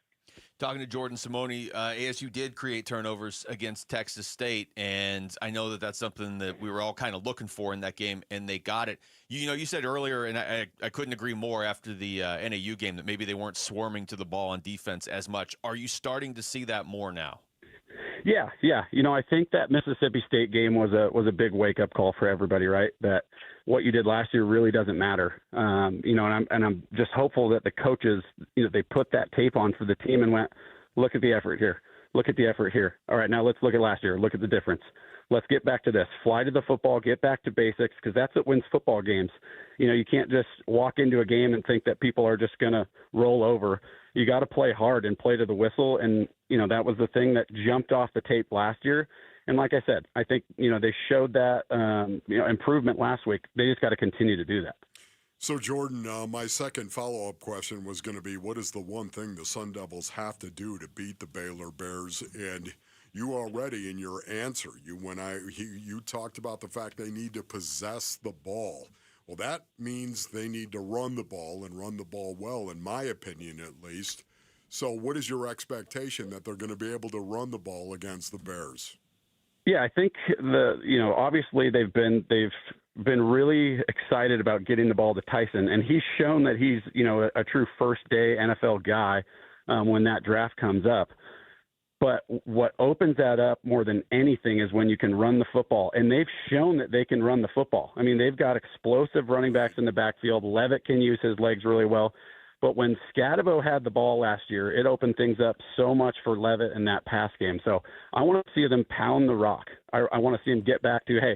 Talking to Jordan Simone, ASU did create turnovers against Texas State, and I know that that's something that we were all kind of looking for in that game, and they got it. You said earlier, and I couldn't agree more after the NAU game, that maybe they weren't swarming to the ball on defense as much. Are you starting to see that more now? Yeah. I think that Mississippi State game was a big wake-up call for everybody, right? That what you did last year really doesn't matter. And I'm just hopeful that the coaches, they put that tape on for the team and went, look at the effort here. Look at the effort here. All right, now let's look at last year. Look at the difference. Let's get back to this. Fly to the football, get back to basics, because that's what wins football games. You can't just walk into a game and think that people are just going to roll over. You got to play hard and play to the whistle. And, that was the thing that jumped off the tape last year. And like I said, I think, they showed that, improvement last week. They just got to continue to do that. So, Jordan, my second follow-up question was going to be, what is the one thing the Sun Devils have to do to beat the Baylor Bears? And you already, in your answer, you talked about the fact they need to possess the ball. Well, that means they need to run the ball and run the ball well, in my opinion, at least. So what is your expectation that they're going to be able to run the ball against the Bears? Yeah, I think obviously they've been really excited about getting the ball to Tyson, and he's shown that he's, a true first-day NFL guy when that draft comes up. But what opens that up more than anything is when you can run the football, and they've shown that they can run the football. I mean, they've got explosive running backs in the backfield. Levitt can use his legs really well. But when Scadabo had the ball last year, it opened things up so much for Levitt in that pass game. So I want to see them pound the rock. I want to see them get back to, hey,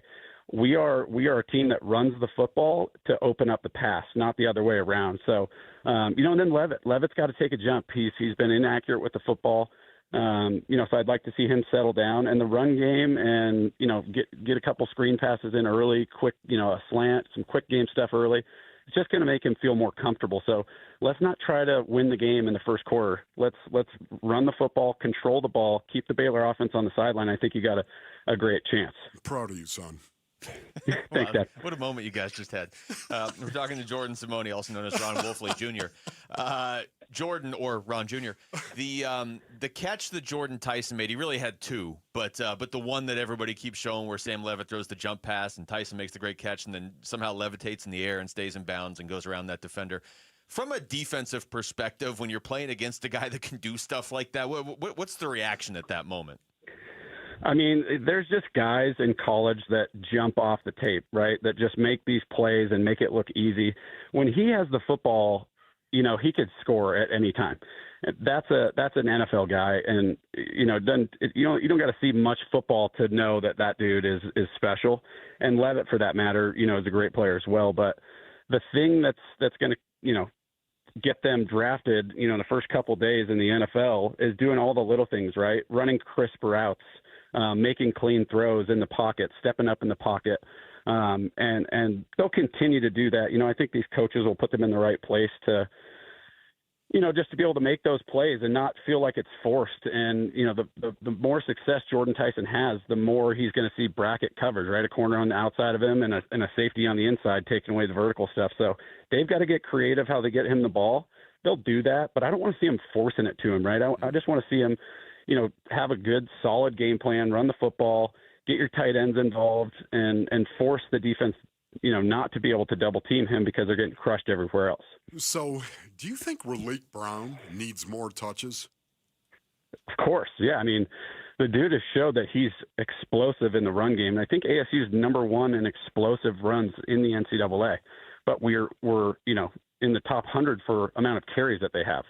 we are a team that runs the football to open up the pass, not the other way around. So, and then Levitt's got to take a jump. He's been inaccurate with the football. So I'd like to see him settle down and the run game and, get a couple screen passes in early, quick, a slant, some quick game stuff early. It's just going to make him feel more comfortable. So let's not try to win the game in the first quarter. Let's run the football, control the ball, keep the Baylor offense on the sideline. I think you got a great chance. I'm proud of you, son. Thanks, Dad. What a moment you guys just had. We're talking to Jordan Simone, also known as Ron Wolfley Jr. Jordan, or Ron Jr., the catch that Jordan Tyson made, he really had two, but the one that everybody keeps showing where Sam Levitt throws the jump pass and Tyson makes the great catch and then somehow levitates in the air and stays in bounds and goes around that defender. From a defensive perspective, when you're playing against a guy that can do stuff like that, what's the reaction at that moment? I mean, there's just guys in college that jump off the tape, right, that just make these plays and make it look easy. When he has the football, he could score at any time. That's an NFL guy, and you don't got to see much football to know that dude is special. And Levitt, for that matter, is a great player as well. But the thing that's going to get them drafted, in the first couple days in the NFL is doing all the little things, right? Running crisp routes, making clean throws in the pocket, stepping up in the pocket. And they'll continue to do that. I think these coaches will put them in the right place to, just to be able to make those plays and not feel like it's forced. And, the more success Jordan Tyson has, the more he's going to see bracket coverage, right? A corner on the outside of him and a safety on the inside taking away the vertical stuff. So they've got to get creative how they get him the ball. They'll do that, but I don't want to see him forcing it to him, right? I just want to see him, have a good, solid game plan, run the football, get your tight ends involved, and force the defense, not to be able to double team him because they're getting crushed everywhere else. So do you think Raleek Brown needs more touches? Of course, yeah. I mean, the dude has showed that he's explosive in the run game. And I think ASU is number one in explosive runs in the NCAA, but we're in the top 100 for amount of carries that they have.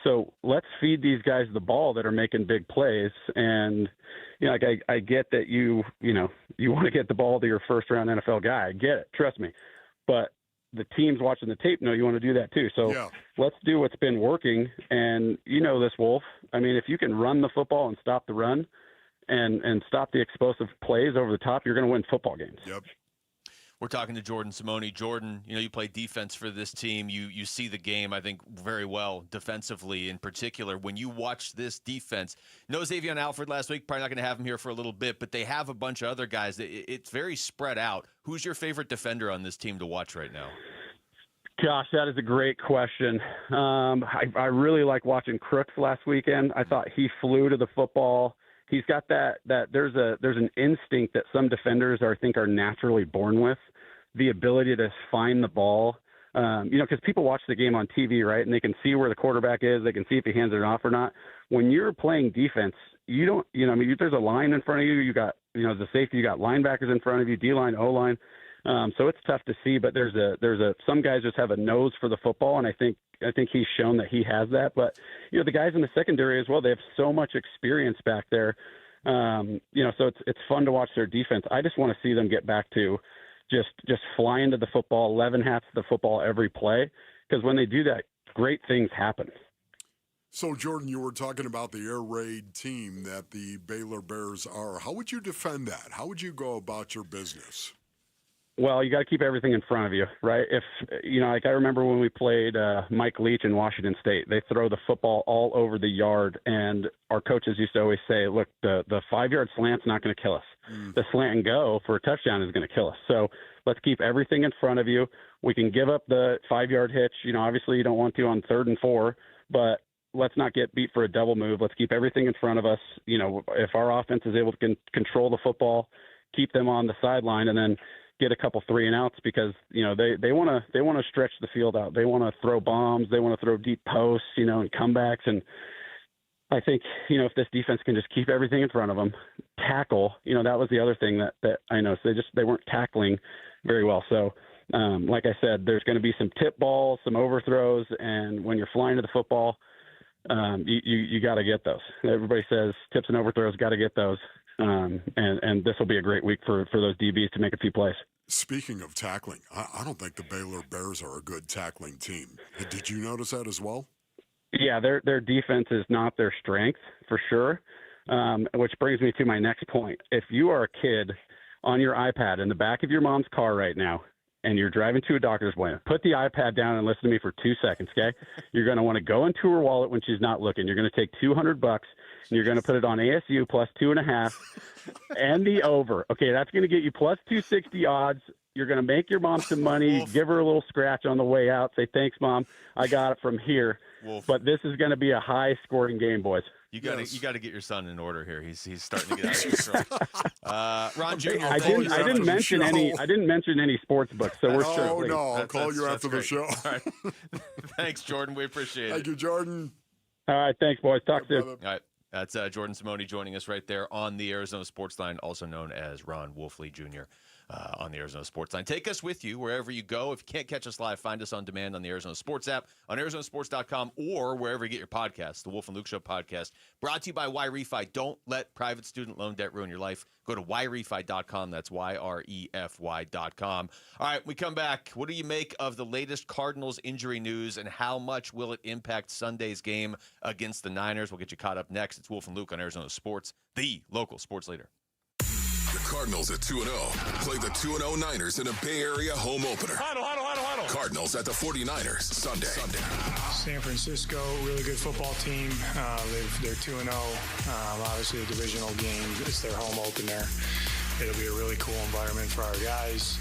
So let's feed these guys the ball that are making big plays. And, I get that you want to get the ball to your first-round NFL guy. I get it. Trust me. But the teams watching the tape know you want to do that too. So Let's do what's been working. And this, Wolf. I mean, if you can run the football and stop the run and stop the explosive plays over the top, you're going to win football games. Yep. We're talking to Jordan Simone. Jordan, you play defense for this team. You see the game, I think, very well defensively in particular. When you watch this defense, no Xavier Alford last week, probably not going to have him here for a little bit, but they have a bunch of other guys. It's very spread out. Who's your favorite defender on this team to watch right now? Gosh, that is a great question. I really like watching Crooks last weekend. I thought he flew to the football. He's got that there's an instinct that some defenders are naturally born with, the ability to find the ball. Because people watch the game on TV, right? And they can see where the quarterback is. They can see if he hands it off or not. When you're playing defense, you don't, there's a line in front of you. You got, as a safety, you got linebackers in front of you, D-line, O-line. So it's tough to see, but some guys just have a nose for the football. And I think he's shown that he has that, but the guys in the secondary as well, they have so much experience back there. So it's fun to watch their defense. I just want to see them get back to just fly into the football, 11 hats to the football every play. Because when they do that, great things happen. So, Jordan, you were talking about the air raid team that the Baylor Bears are. How would you defend that? How would you go about your business? Well, you got to keep everything in front of you, right? If like I remember when we played Mike Leach in Washington State, they throw the football all over the yard, and our coaches used to always say, "Look, the 5-yard slant's not going to kill us. The slant and go for a touchdown is going to kill us." So let's keep everything in front of you. We can give up the 5-yard hitch. Obviously you don't want to on 3rd and 4, but let's not get beat for a double move. Let's keep everything in front of us. If our offense is able to control the football, keep them on the sideline, and then get a couple 3-and-outs, because they want to stretch the field out. They want to throw bombs. They want to throw deep posts, and comebacks. And I think if this defense can just keep everything in front of them, tackle. That was the other thing that I noticed. They weren't tackling very well. So like I said, there's going to be some tip balls, some overthrows, and when you're flying to the football, you got to get those. Everybody says tips and overthrows, got to get those. And this will be a great week for those DBs to make a few plays. Speaking of tackling, I don't think the Baylor Bears are a good tackling team. Did you notice that as well? Yeah, their defense is not their strength, for sure, which brings me to my next point. If you are a kid on your iPad in the back of your mom's car right now, and you're driving to a doctor's appointment, put the iPad down and listen to me for 2 seconds, okay? You're going to want to go into her wallet when she's not looking. You're going to take $200, and you're going to put it on ASU plus 2.5 and the over. Okay, that's going to get you plus 260 odds. You're going to make your mom some money, give her a little scratch on the way out, say, thanks, Mom, I got it from here. Wolf. But this is going to be a high-scoring game, boys. You got to get your son in order here. He's starting to get out of control. Ron Jr. I didn't mention any sports books, so we're sure. Oh no, I'll call you after the show. All right. Thanks, Jordan. We appreciate it. Thank you, Jordan. All right, thanks, boys. Talk soon. All right. That's Jordan Simone joining us right there on the Arizona Sports Line, also known as Ron Wolfley Jr. On the Arizona Sports Line. Take us with you wherever you go. If you can't catch us live, find us on demand on the Arizona Sports app, on ArizonaSports.com, or wherever you get your podcasts, the Wolf and Luke Show podcast, brought to you by YRefi. Don't let private student loan debt ruin your life. Go to YRefi.com. That's YREFY.com. All right, we come back. What do you make of the latest Cardinals injury news, and how much will it impact Sunday's game against the Niners? We'll get you caught up next. It's Wolf and Luke on Arizona Sports, the local sports leader. The Cardinals at 2-0 play the 2-0 Niners in a Bay Area home opener. Huddle. Cardinals at the 49ers Sunday. San Francisco, really good football team. They're 2-0. Obviously, a divisional game. It's their home opener. It'll be a really cool environment for our guys.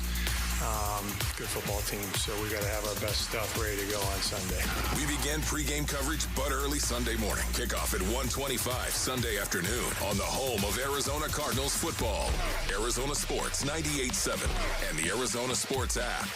Good football team, so we got to have our best stuff ready to go on Sunday. We begin pregame coverage but early Sunday morning. Kickoff at 1:25 Sunday afternoon on the home of Arizona Cardinals football. Arizona Sports 98.7 and the Arizona Sports app.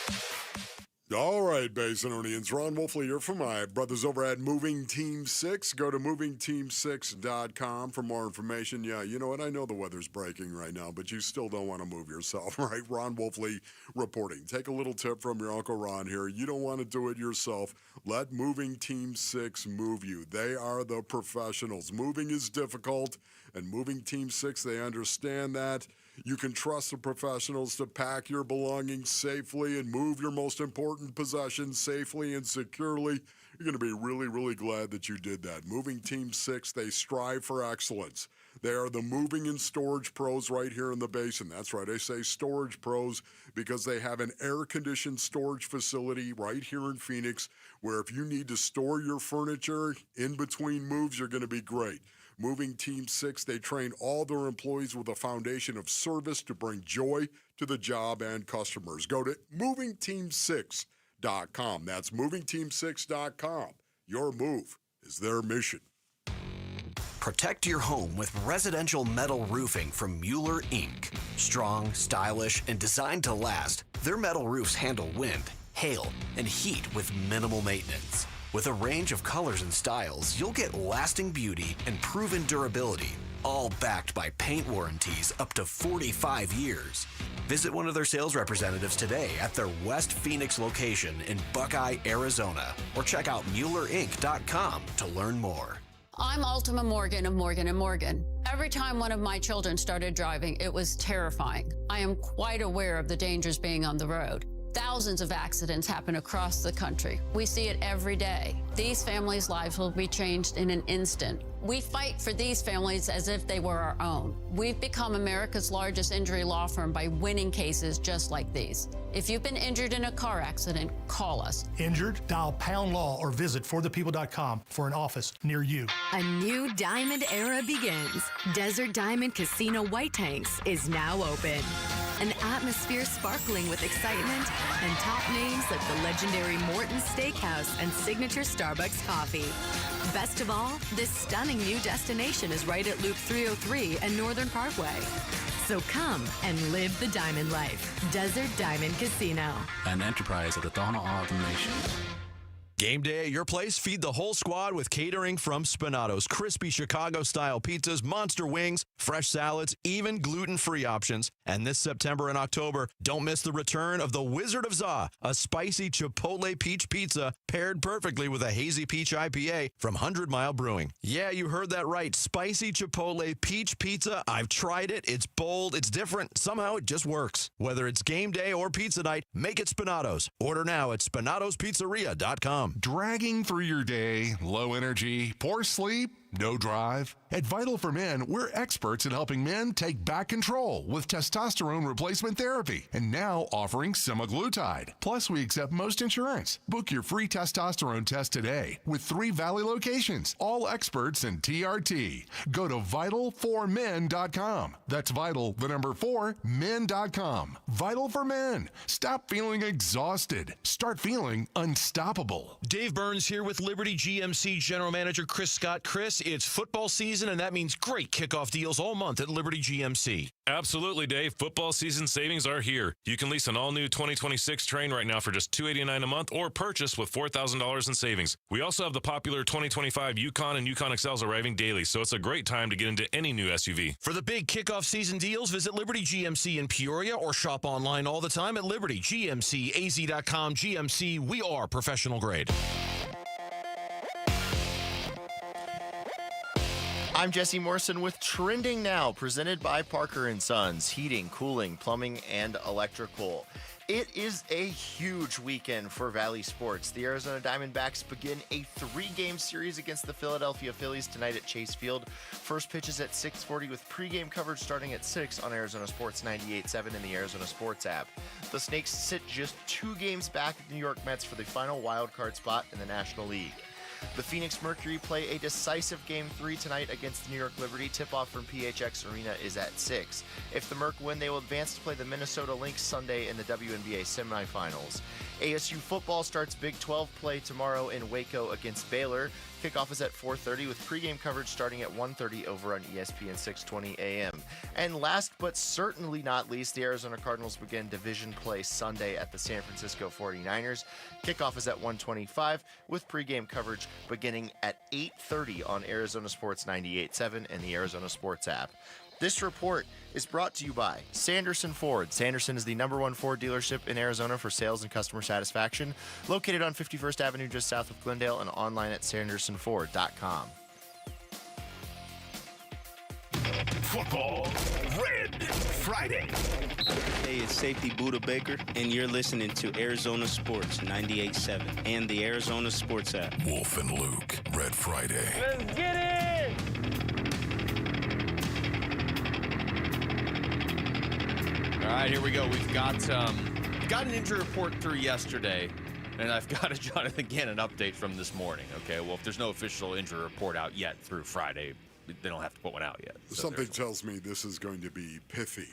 All right, Basinonians. Ron Wolfley here for my brothers over at Moving Team 6. Go to movingteam6.com for more information. Yeah, you know what? I know the weather's breaking right now, but you still don't want to move yourself, right? Ron Wolfley reporting. Take a little tip from your Uncle Ron here. You don't want to do it yourself. Let Moving Team 6 move you. They are the professionals. Moving is difficult, and Moving Team 6, they understand that. You can trust the professionals to pack your belongings safely and move your most important possessions safely and securely. You're going to be really, really glad that you did that. Moving Team 6, they strive for excellence. They are the moving and storage pros right here in the basin. That's right, I say storage pros because they have an air-conditioned storage facility right here in Phoenix where if you need to store your furniture in between moves, you're going to be great. Moving Team 6, they train all their employees with a foundation of service to bring joy to the job and customers. Go to movingteam6.com. That's movingteam6.com. Your move is their mission. Protect your home with residential metal roofing from Mueller, Inc. Strong, stylish, and designed to last, their metal roofs handle wind, hail, and heat with minimal maintenance. With a range of colors and styles, you'll get lasting beauty and proven durability, all backed by paint warranties up to 45 years. Visit one of their sales representatives today at their West Phoenix location in Buckeye, Arizona, or check out MuellerInc.com to learn more. I'm Ultima Morgan of Morgan & Morgan. Every time one of my children started driving, it was terrifying. I am quite aware of the dangers being on the road. Thousands of accidents happen across the country. We see it every day. These families' lives will be changed in an instant. We fight for these families as if they were our own. We've become America's largest injury law firm by winning cases just like these. If you've been injured in a car accident, call us. Injured? Dial #law or visit forthepeople.com for an office near you. A new diamond era begins. Desert Diamond Casino White Tanks is now open. An atmosphere sparkling with excitement and top names like the legendary Morton's Steakhouse and signature Starbucks coffee. Best of all, this stunning new destination is right at Loop 303 and Northern Parkway. So come and live the diamond life. Desert Diamond Casino. An enterprise of the Tohono O'odham Nation. Game day at your place? Feed the whole squad with catering from Spinato's. Crispy Chicago-style pizzas, monster wings, fresh salads, even gluten-free options. And this September and October, don't miss the return of the Wizard of Za, a spicy Chipotle peach pizza paired perfectly with a hazy peach IPA from 100 Mile Brewing. Yeah, you heard that right. Spicy Chipotle peach pizza. I've tried it. It's bold. It's different. Somehow it just works. Whether it's game day or pizza night, make it Spinato's. Order now at spinatospizzeria.com. Dragging through your day, low energy, poor sleep, no drive? At Vital for Men, we're experts in helping men take back control with testosterone replacement therapy and now offering semaglutide. Plus, we accept most insurance. Book your free testosterone test today with 3 Valley locations, all experts in TRT. Go to vital4men.com. That's vital, the number 4, men.com. Vital for Men. Stop feeling exhausted. Start feeling unstoppable. Dave Burns here with Liberty GMC General Manager Chris Scott. Chris, it's football season, and that means great kickoff deals all month at Liberty GMC. Absolutely, Dave. Football season savings are here. You can lease an all-new 2026 Train right now for just $289 a month or purchase with $4,000 in savings. We also have the popular 2025 Yukon and Yukon XLs arriving daily, so it's a great time to get into any new SUV. For the big kickoff season deals, visit Liberty GMC in Peoria or shop online all the time at libertygmcaz.com. GMC, we are professional grade. I'm Jesse Morrison with Trending Now, presented by Parker & Sons, heating, cooling, plumbing, and electrical. It is a huge weekend for Valley sports. The Arizona Diamondbacks begin a 3-game series against the Philadelphia Phillies tonight at Chase Field. First pitch is at 6:40 with pregame coverage starting at 6 on Arizona Sports 98.7 and the Arizona Sports app. The Snakes sit just 2 games back of the New York Mets for the final wildcard spot in the National League. The Phoenix Mercury play a decisive Game 3 tonight against the New York Liberty. Tip-off from PHX Arena is at 6. If the Merc win, they will advance to play the Minnesota Lynx Sunday in the WNBA semifinals. ASU football starts Big 12 play tomorrow in Waco against Baylor. Kickoff is at 4:30 with pregame coverage starting at 1:30 over on ESPN 620 AM. And last but certainly not least, the Arizona Cardinals begin division play Sunday at the San Francisco 49ers. Kickoff is at 1:25 with pregame coverage beginning at 8:30 on Arizona Sports 98.7 and the Arizona Sports app. This report is brought to you by Sanderson Ford. Sanderson is the #1 Ford dealership in Arizona for sales and customer satisfaction. Located on 51st Avenue just south of Glendale and online at sandersonford.com. Football Red Friday. Hey, it's safety Buda Baker, and you're listening to Arizona Sports 98.7 and the Arizona Sports app. Wolf and Luke, Red Friday. Let's get it! All right, here we go. We've got an injury report through yesterday, and I've got a Jonathan Gannon update from this morning. Okay, well, if there's no official injury report out yet through Friday, they don't have to put one out yet. So something tells me this is going to be pithy.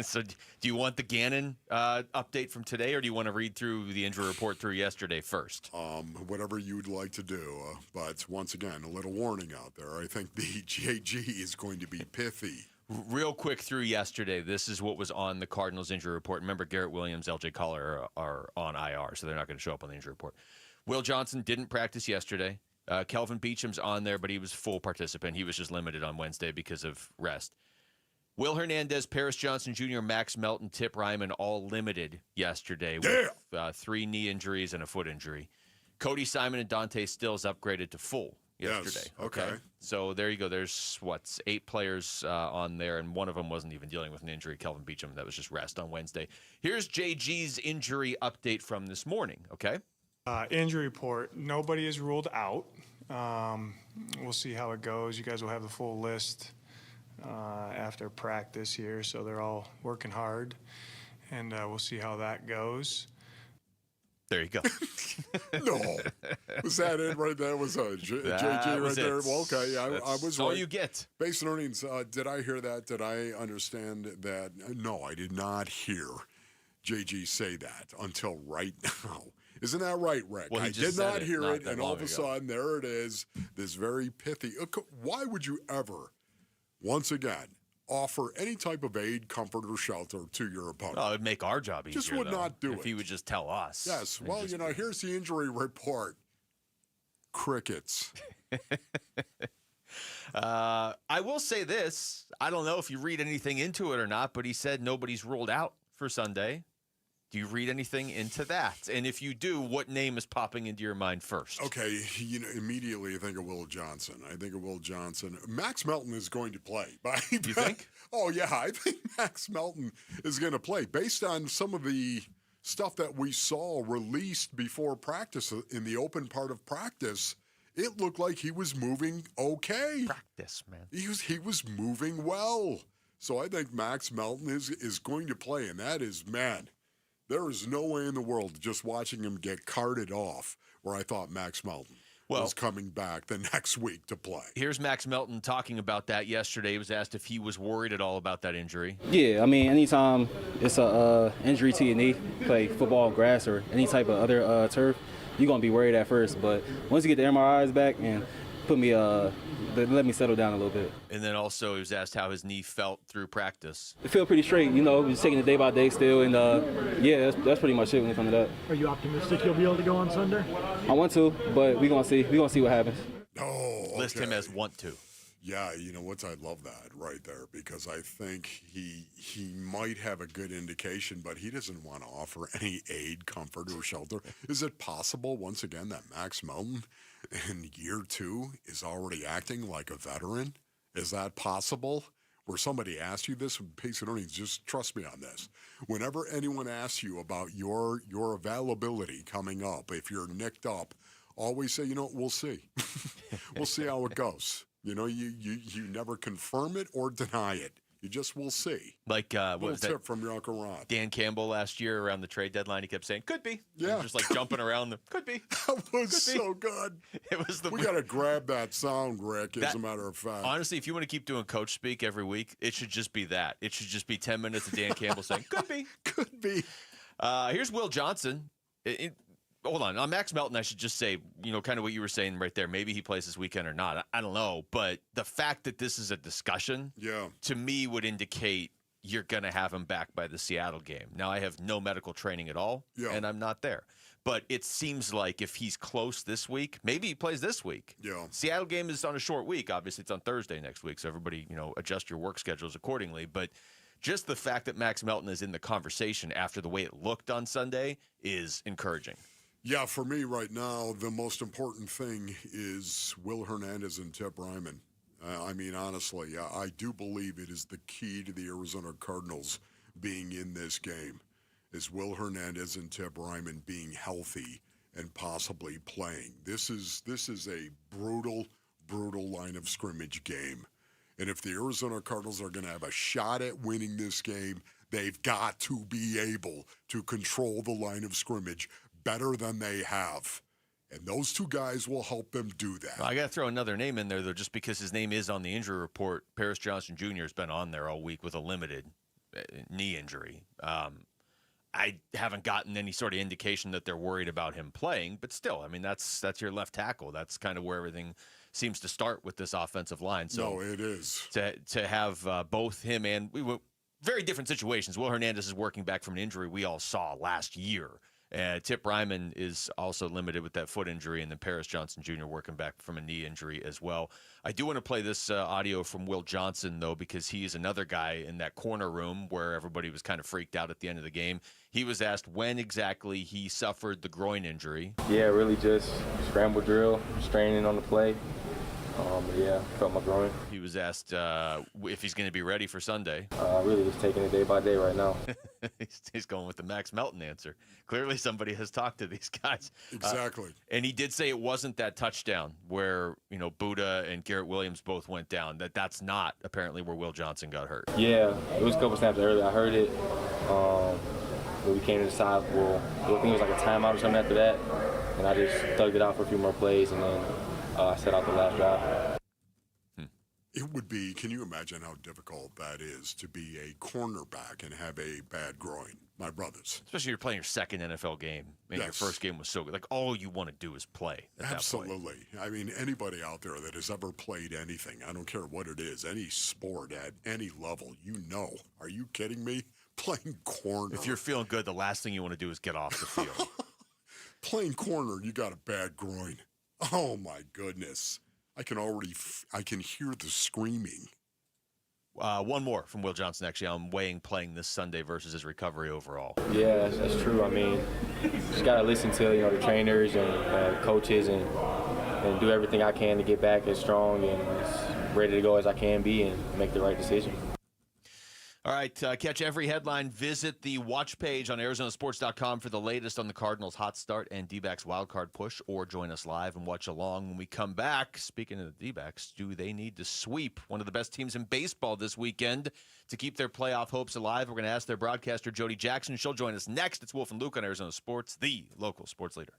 So do you want the Gannon update from today, or do you want to read through the injury report through yesterday first? Whatever you'd like to do. But once again, a little warning out there. I think the JG is going to be pithy. Real quick through yesterday, this is what was on the Cardinals injury report. Remember, Garrett Williams, LJ Collar are on IR, so they're not going to show up on the injury report. Will Johnson didn't practice yesterday. Kelvin Beacham's on there, but he was full participant. He was just limited on Wednesday because of rest. Will Hernandez, Paris Johnson Jr., Max Melton, Tip Ryman all limited yesterday with 3 knee injuries and a foot injury. Cody Simon and Dante Stills upgraded to full. yesterday. Yes. Okay. So there you go. There's 8 players on there, and one of them wasn't even dealing with an injury. Kelvin Beachum, that was just rest on Wednesday. Here's JG's injury update from this morning. Okay. Injury report. Nobody is ruled out. We'll see how it goes. You guys will have the full list after practice here, so they're all working hard, and we'll see how that goes. There you go. No. Was that it right there? Was JG right there? Well, okay. I was all right. you get. Base earnings, did I hear that? Did I understand that? No, I did not hear JG say that until right now. Isn't that right, Rick? Well, I did not hear it, and all of a sudden, there it is, this very pithy. Why would you ever, once again, offer any type of aid, comfort, or shelter to your opponent? Oh, it would make our job easier. Just would not do it. If he would just tell us. Yes. Well, here's the injury report. Crickets. I will say this. I don't know if you read anything into it or not, but he said nobody's ruled out for Sunday. Do you read anything into that? And if you do, what name is popping into your mind first? Okay, immediately I think of Will Johnson. Max Melton is going to play. You think? Oh, yeah, I think Max Melton is going to play. Based on some of the stuff that we saw released before practice, in the open part of practice, it looked like he was moving okay. Practice, man. He was moving well. So I think Max Melton is going to play, and that is, man, there is no way in the world just watching him get carted off where I thought Max Melton was coming back the next week to play. Here's Max Melton talking about that yesterday. He was asked if he was worried at all about that injury. Yeah, I mean, anytime it's a injury to your knee, play football, grass, or any type of other turf, you're going to be worried at first. But once you get the MRIs back and let me settle down a little bit. And then also he was asked how his knee felt through practice. It felt pretty straight, just taking it day by day still, and that's pretty much it when it comes to that. Are you optimistic you'll be able to go on Sunday? I want to, but we're gonna see what happens. Oh, okay. List him as want to. Yeah, you know what? I love that right there, because I think he might have a good indication, but he doesn't want to offer any aid, comfort, or shelter. Is it possible, once again, that Max Melton in year 2 is already acting like a veteran? Is that possible? Where somebody asks you this, Pace and Earnings, just trust me on this. Whenever anyone asks you about your availability coming up, if you're nicked up, always say, we'll see. We'll see how it goes. You never confirm it or deny it. You just will see. Like what was tip that from your Uncle Ron? Dan Campbell last year around the trade deadline, he kept saying, could be. Yeah. Just like jumping around the, could be. That was so good. It was we got to grab that sound, Rick, as a matter of fact. Honestly, if you want to keep doing coach speak every week, it should just be that. It should just be 10 minutes of Dan Campbell saying, could be. Could be. Here's Will Johnson. Hold on Max Melton, I should just say, kind of what you were saying right there. Maybe he plays this weekend or not. I don't know. But the fact that this is a discussion, to me, would indicate you're going to have him back by the Seattle game. Now, I have no medical training at all, and I'm not there. But it seems like if he's close this week, maybe he plays this week. Yeah. Seattle game is on a short week. Obviously, it's on Thursday next week, so everybody, adjust your work schedules accordingly. But just the fact that Max Melton is in the conversation after the way it looked on Sunday is encouraging. Yeah, for me right now, the most important thing is Will Hernandez and Tip Ryman. I mean, honestly, I do believe it is the key to the Arizona Cardinals being in this game, is Will Hernandez and Tip Ryman being healthy and possibly playing. This is a brutal line of scrimmage game. And if the Arizona Cardinals are going to have a shot at winning this game, they've got to be able to control the line of scrimmage better than they have. And those two guys will help them do that. Well, I got to throw another name in there, though, just because his name is on the injury report. Paris Johnson Jr. has been on there all week with a limited knee injury. I haven't gotten any sort of indication that they're worried about him playing, but still, I mean, that's your left tackle. That's kind of where everything seems to start with this offensive line. So no, it is. To have both him and very different situations. Will Hernandez is working back from an injury we all saw last year. Tip Ryman is also limited with that foot injury, and then Paris Johnson Jr. working back from a knee injury as well. I do want to play this audio from Will Johnson, though, because he's another guy in that corner room where everybody was kind of freaked out at the end of the game. He was asked when exactly he suffered the groin injury. Yeah, really just scramble drill, straining on the play. Yeah, felt my groin. He was asked if he's going to be ready for Sunday. Really just taking it day by day right now. He's going with the Max Melton answer. Clearly somebody has talked to these guys. Exactly. And he did say it wasn't that touchdown where, Buddha and Garrett Williams both went down. That's not apparently where Will Johnson got hurt. Yeah, it was a couple snaps earlier. I heard it. When we came to the side, I think it was like a timeout or something after that. And I just thugged it out for a few more plays, and then I set out the last drive. It would be, can you imagine how difficult that is to be a cornerback and have a bad groin? My brothers. Especially if you're playing your second NFL game and Yes. your first game was so good. Like, all you want to do is play at Absolutely. I mean, anybody out there that has ever played anything, I don't care what it is, any sport at any level, Are you kidding me? Playing corner. If you're feeling good, the last thing you want to do is get off the field. Playing corner, you got a bad groin. Oh, my goodness. I can hear the screaming. One more from Will Johnson, actually, on weighing playing this Sunday versus his recovery overall. Yeah, that's true. I mean, just got to listen to, the trainers and coaches and do everything I can to get back as strong and as ready to go as I can be and make the right decision. All right, catch every headline. Visit the watch page on ArizonaSports.com for the latest on the Cardinals' hot start and D-backs wildcard push, or join us live and watch along when we come back. Speaking of the D-backs, do they need to sweep one of the best teams in baseball this weekend to keep their playoff hopes alive? We're going to ask their broadcaster, Jody Jackson. She'll join us next. It's Wolf and Luke on Arizona Sports, the local sports leader.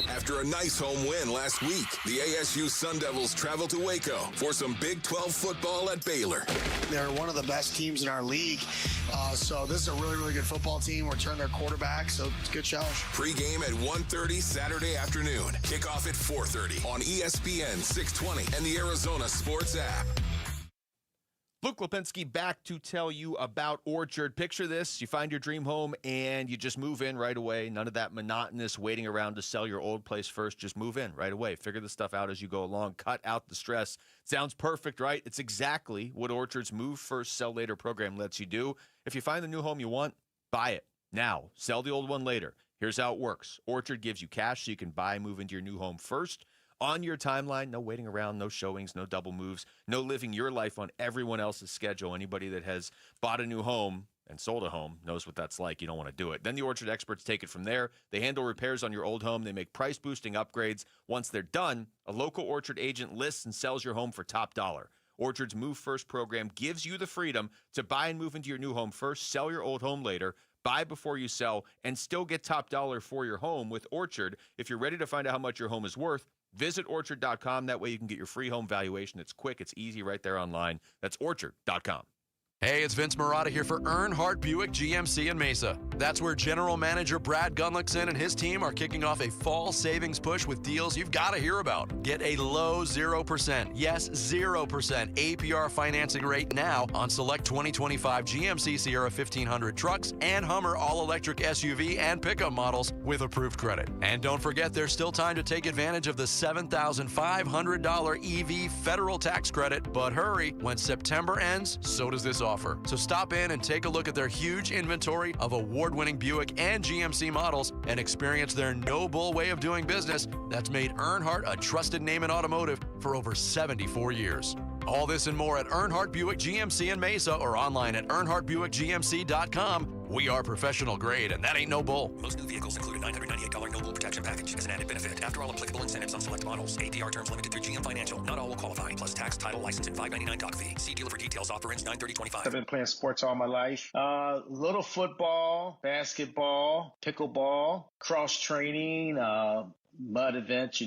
After a nice home win last week, the ASU Sun Devils travel to Waco for some Big 12 football at Baylor. They're one of the best teams in our league, so this is a really, really good football team. We're turning their quarterback, so it's a good challenge. Pre-game at 1:30 Saturday afternoon. Kickoff at 4:30 on ESPN 620 and the Arizona Sports app. Luke Lipinski back to tell you about Orchard. Picture this. You find your dream home and you just move in right away. None of that monotonous waiting around to sell your old place first. Just move in right away. Figure the stuff out as you go along. Cut out the stress. Sounds perfect, right? It's exactly what Orchard's Move First, Sell Later program lets you do. If you find the new home you want, buy it now. Sell the old one later. Here's how it works. Orchard gives you cash so you can buy and move into your new home first. On your timeline, no waiting around, no showings, no double moves, no living your life on everyone else's schedule. Anybody that has bought a new home and sold a home knows what that's like. You don't want to do it. Then the Orchard experts take it from there. They handle repairs on your old home. They make price-boosting upgrades. Once they're done, a local Orchard agent lists and sells your home for top dollar. Orchard's Move First program gives you the freedom to buy and move into your new home first, sell your old home later, buy before you sell, and still get top dollar for your home with Orchard. If you're ready to find out how much your home is worth, visit Orchard.com. That way you can get your free home valuation. It's quick. It's easy right there online. That's Orchard.com. Hey, it's Vince Marotta here for Earnhardt Buick GMC in Mesa. That's where General Manager Brad Gunlickson and his team are kicking off a fall savings push with deals you've got to hear about. Get a low 0%, yes, 0% APR financing rate now on select 2025 GMC Sierra 1500 trucks and Hummer all-electric SUV and pickup models with approved credit. And don't forget, there's still time to take advantage of the $7,500 EV federal tax credit. But hurry, when September ends, so does this offer. So stop in and take a look at their huge inventory of award-winning Buick and GMC models and experience their no-bull way of doing business that's made Earnhardt a trusted name in automotive for over 74 years. All this and more at Earnhardt Buick GMC in Mesa or online at EarnhardtBuickGMC.com. We are professional grade, and that ain't no bull. Most new vehicles include a $998 no-bull protection package as an added benefit. After all applicable incentives on select models, APR terms limited through GM Financial. Not all will qualify, plus tax, title, license, and $599 doc fee. See dealer for details. Offer ends 9/30/25. I've been playing sports all my life. Little football, basketball, pickleball, cross training, mud events,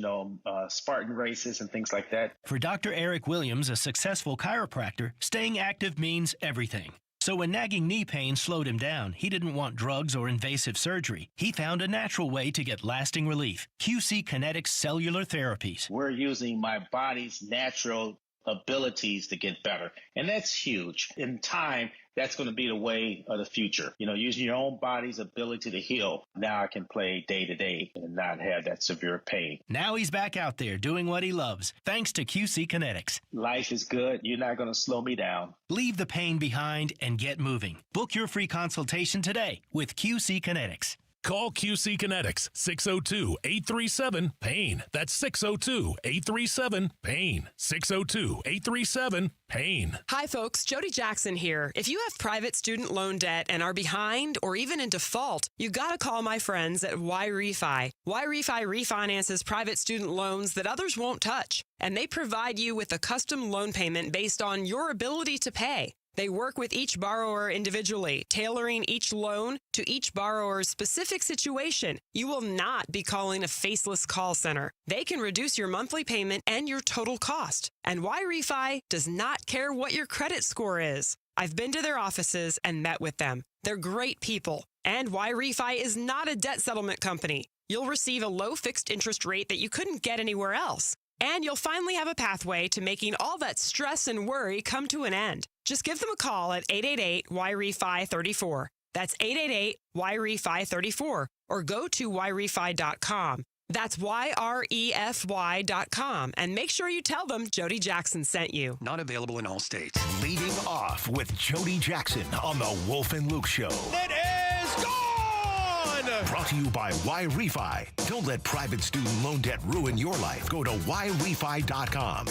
Spartan races and things like that. For Dr. Eric Williams, a successful chiropractor, staying active means everything. So when nagging knee pain slowed him down, he didn't want drugs or invasive surgery. He found a natural way to get lasting relief. QC Kinetics Cellular Therapies. We're using my body's natural abilities to get better. And that's huge. In time, that's going to be the way of the future. Using your own body's ability to heal. Now I can play day to day and not have that severe pain. Now he's back out there doing what he loves, thanks to QC Kinetics. Life is good. You're not going to slow me down. Leave the pain behind and get moving. Book your free consultation today with QC Kinetics. Call QC Kinetics, 602-837-PAIN. That's 602-837-PAIN. 602-837-PAIN. Hi, folks. Jody Jackson here. If you have private student loan debt and are behind or even in default, you got to call my friends at YRefi. YRefi refinances private student loans that others won't touch, and they provide you with a custom loan payment based on your ability to pay. They work with each borrower individually, tailoring each loan to each borrower's specific situation. You will not be calling a faceless call center. They can reduce your monthly payment and your total cost. And YRefi does not care what your credit score is. I've been to their offices and met with them. They're great people. And YRefi is not a debt settlement company. You'll receive a low fixed interest rate that you couldn't get anywhere else. And you'll finally have a pathway to making all that stress and worry come to an end. Just give them a call at 888-YRefi-34. That's 888-YRefi-34. Or go to YRefi.com. That's YREFY.com. And make sure you tell them Jody Jackson sent you. Not available in all states. Leading off with Jody Jackson on the Wolf and Luke Show. It is gone! Brought to you by YRefi. Don't let private student loan debt ruin your life. Go to YRefi.com.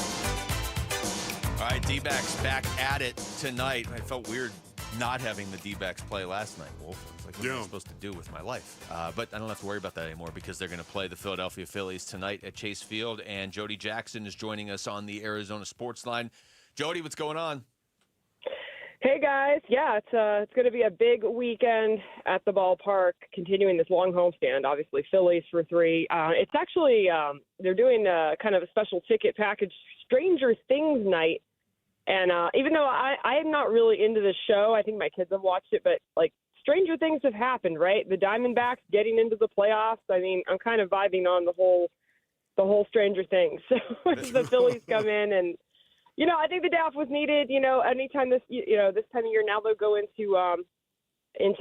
All right, D-backs back at it tonight. I felt weird not having the D-backs play last night, Wolf. I was like, what am I supposed to do with my life? But I don't have to worry about that anymore because they're going to play the Philadelphia Phillies tonight at Chase Field, and Jody Jackson is joining us on the Arizona Sports Line. Jody, what's going on? Hey, guys. Yeah, it's going to be a big weekend at the ballpark, continuing this long homestand. Obviously, Phillies for 3. It's actually they're doing kind of a special ticket package, Stranger Things night. And even though I am not really into the show, I think my kids have watched it, but, like, stranger things have happened, right? The Diamondbacks getting into the playoffs. I mean, I'm kind of vibing on the whole Stranger Things. So the Phillies come in and, you know, I think the day off was needed. You know, anytime this time of year now they'll go into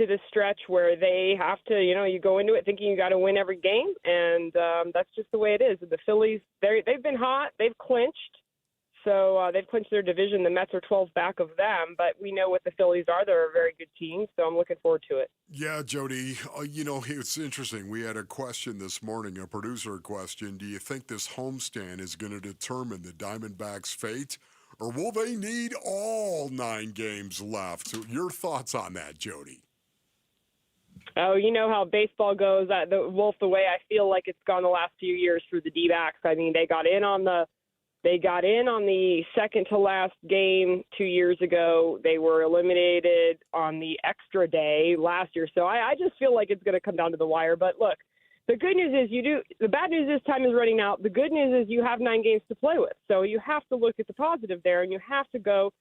this stretch where they have to, you know, you go into it thinking you got to win every game, and that's just the way it is. The Phillies, they've been hot, they've clinched, so they've clinched their division. The Mets are 12 back of them, but we know what the Phillies are. They're a very good team, so I'm looking forward to it. Yeah, Jody, you know, it's interesting. We had a question this morning, a producer question. Do you think this homestand is going to determine the Diamondbacks' fate, or will they need all 9 games left? So your thoughts on that, Jody? Oh, you know how baseball goes. The way I feel like it's gone the last few years for the D-backs. I mean, they got in on the second to last game 2 years ago. They were eliminated on the extra day last year. So I just feel like it's going to come down to the wire. But look, the good news is the bad news is time is running out. The good news is you have 9 games to play with. So you have to look at the positive there, and you have to go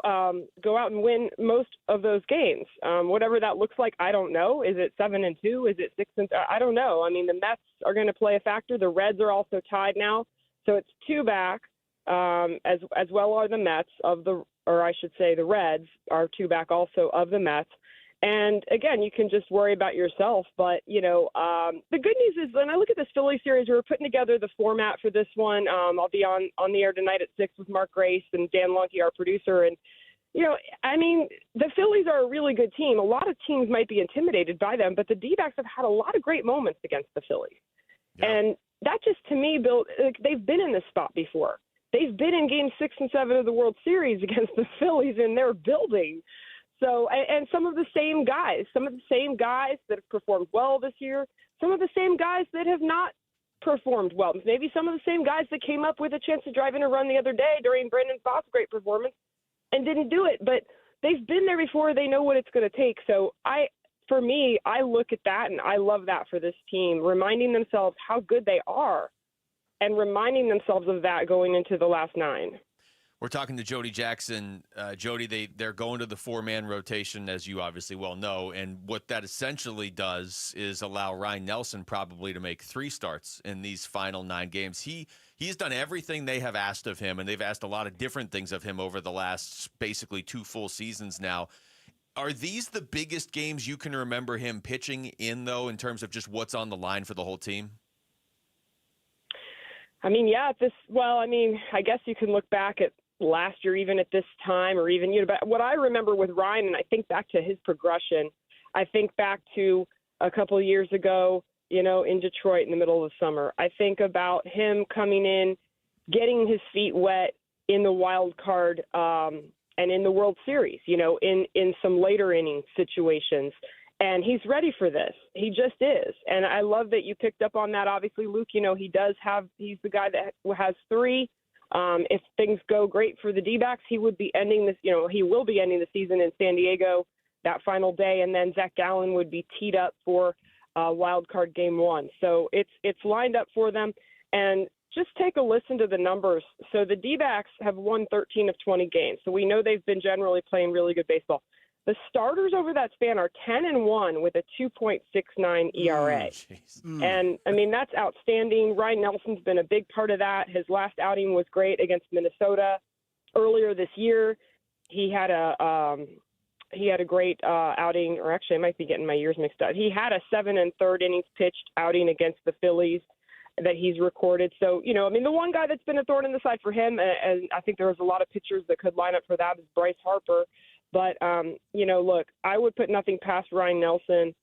out and win most of those games. Whatever that looks like, I don't know. Is it 7-2? Is it 6-3? I don't know. I mean, the Mets are going to play a factor. The Reds are also tied now. So it's 2 back, as well are the Mets the Reds are 2 back also of the Mets. And again, you can just worry about yourself. But, you know, the good news is when I look at this Philly series, we're putting together the format for this one. I'll be on the air tonight at 6 with Mark Grace and Dan Lunke, our producer. And, you know, I mean, the Phillies are a really good team. A lot of teams might be intimidated by them, but the D-backs have had a lot of great moments against the Phillies. Yeah. And that just, to me, they've been in this spot before. They've been in Game 6 and 7 of the World Series against the Phillies in their building. So, and some of the same guys that have performed well this year, some of the same guys that have not performed well. Maybe some of the same guys that came up with a chance to drive in a run the other day during Brandon Pfaff's great performance and didn't do it. But they've been there before. They know what it's going to take. So for me, I look at that, and I love that for this team, reminding themselves how good they are and reminding themselves of that going into the last 9. We're talking to Jody Jackson. Jody, they're going to the 4-man rotation, as you obviously well know, and what that essentially does is allow Ryan Nelson probably to make 3 starts in these final 9 games. He's done everything they have asked of him, and they've asked a lot of different things of him over the last basically 2 full seasons now. Are these the biggest games you can remember him pitching in, though, in terms of just what's on the line for the whole team? I mean, yeah, I guess you can look back at last year, even at this time, or even, you know, but what I remember with Ryan, and I think back to his progression, I think back to a couple of years ago, in Detroit in the middle of the summer. I think about him coming in, getting his feet wet in the wild card and in the World Series, in some later inning situations. And he's ready for this. He just is. And I love that you picked up on that. Obviously, Luke, he's the guy that has 3. If things go great for the D-backs, he will be ending the season in San Diego that final day. And then Zach Gallen would be teed up for wild card game 1. So it's lined up for them. And just take a listen to the numbers. So the D-backs have won 13 of 20 games. So we know they've been generally playing really good baseball. The starters over that span are 10-1 with a 2.69 ERA. And, that's outstanding. Ryan Nelson's been a big part of that. His last outing was great against Minnesota. Earlier this year, he had a great outing, or actually I might be getting my years mixed up. He had a 7 1/3 innings pitched outing against the Phillies that he's recorded. So, the one guy that's been a thorn in the side for him, and I think there was a lot of pitchers that could line up for that, is Bryce Harper. But, look, I would put nothing past Ryan Nelson.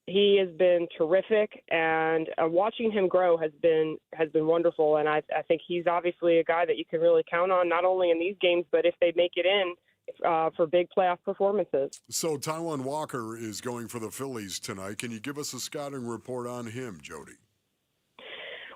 He has been terrific, and watching him grow has been wonderful. And I think he's obviously a guy that you can really count on, not only in these games, but if they make it in for big playoff performances. So Taijuan Walker is going for the Phillies tonight. Can you give us a scouting report on him, Jody?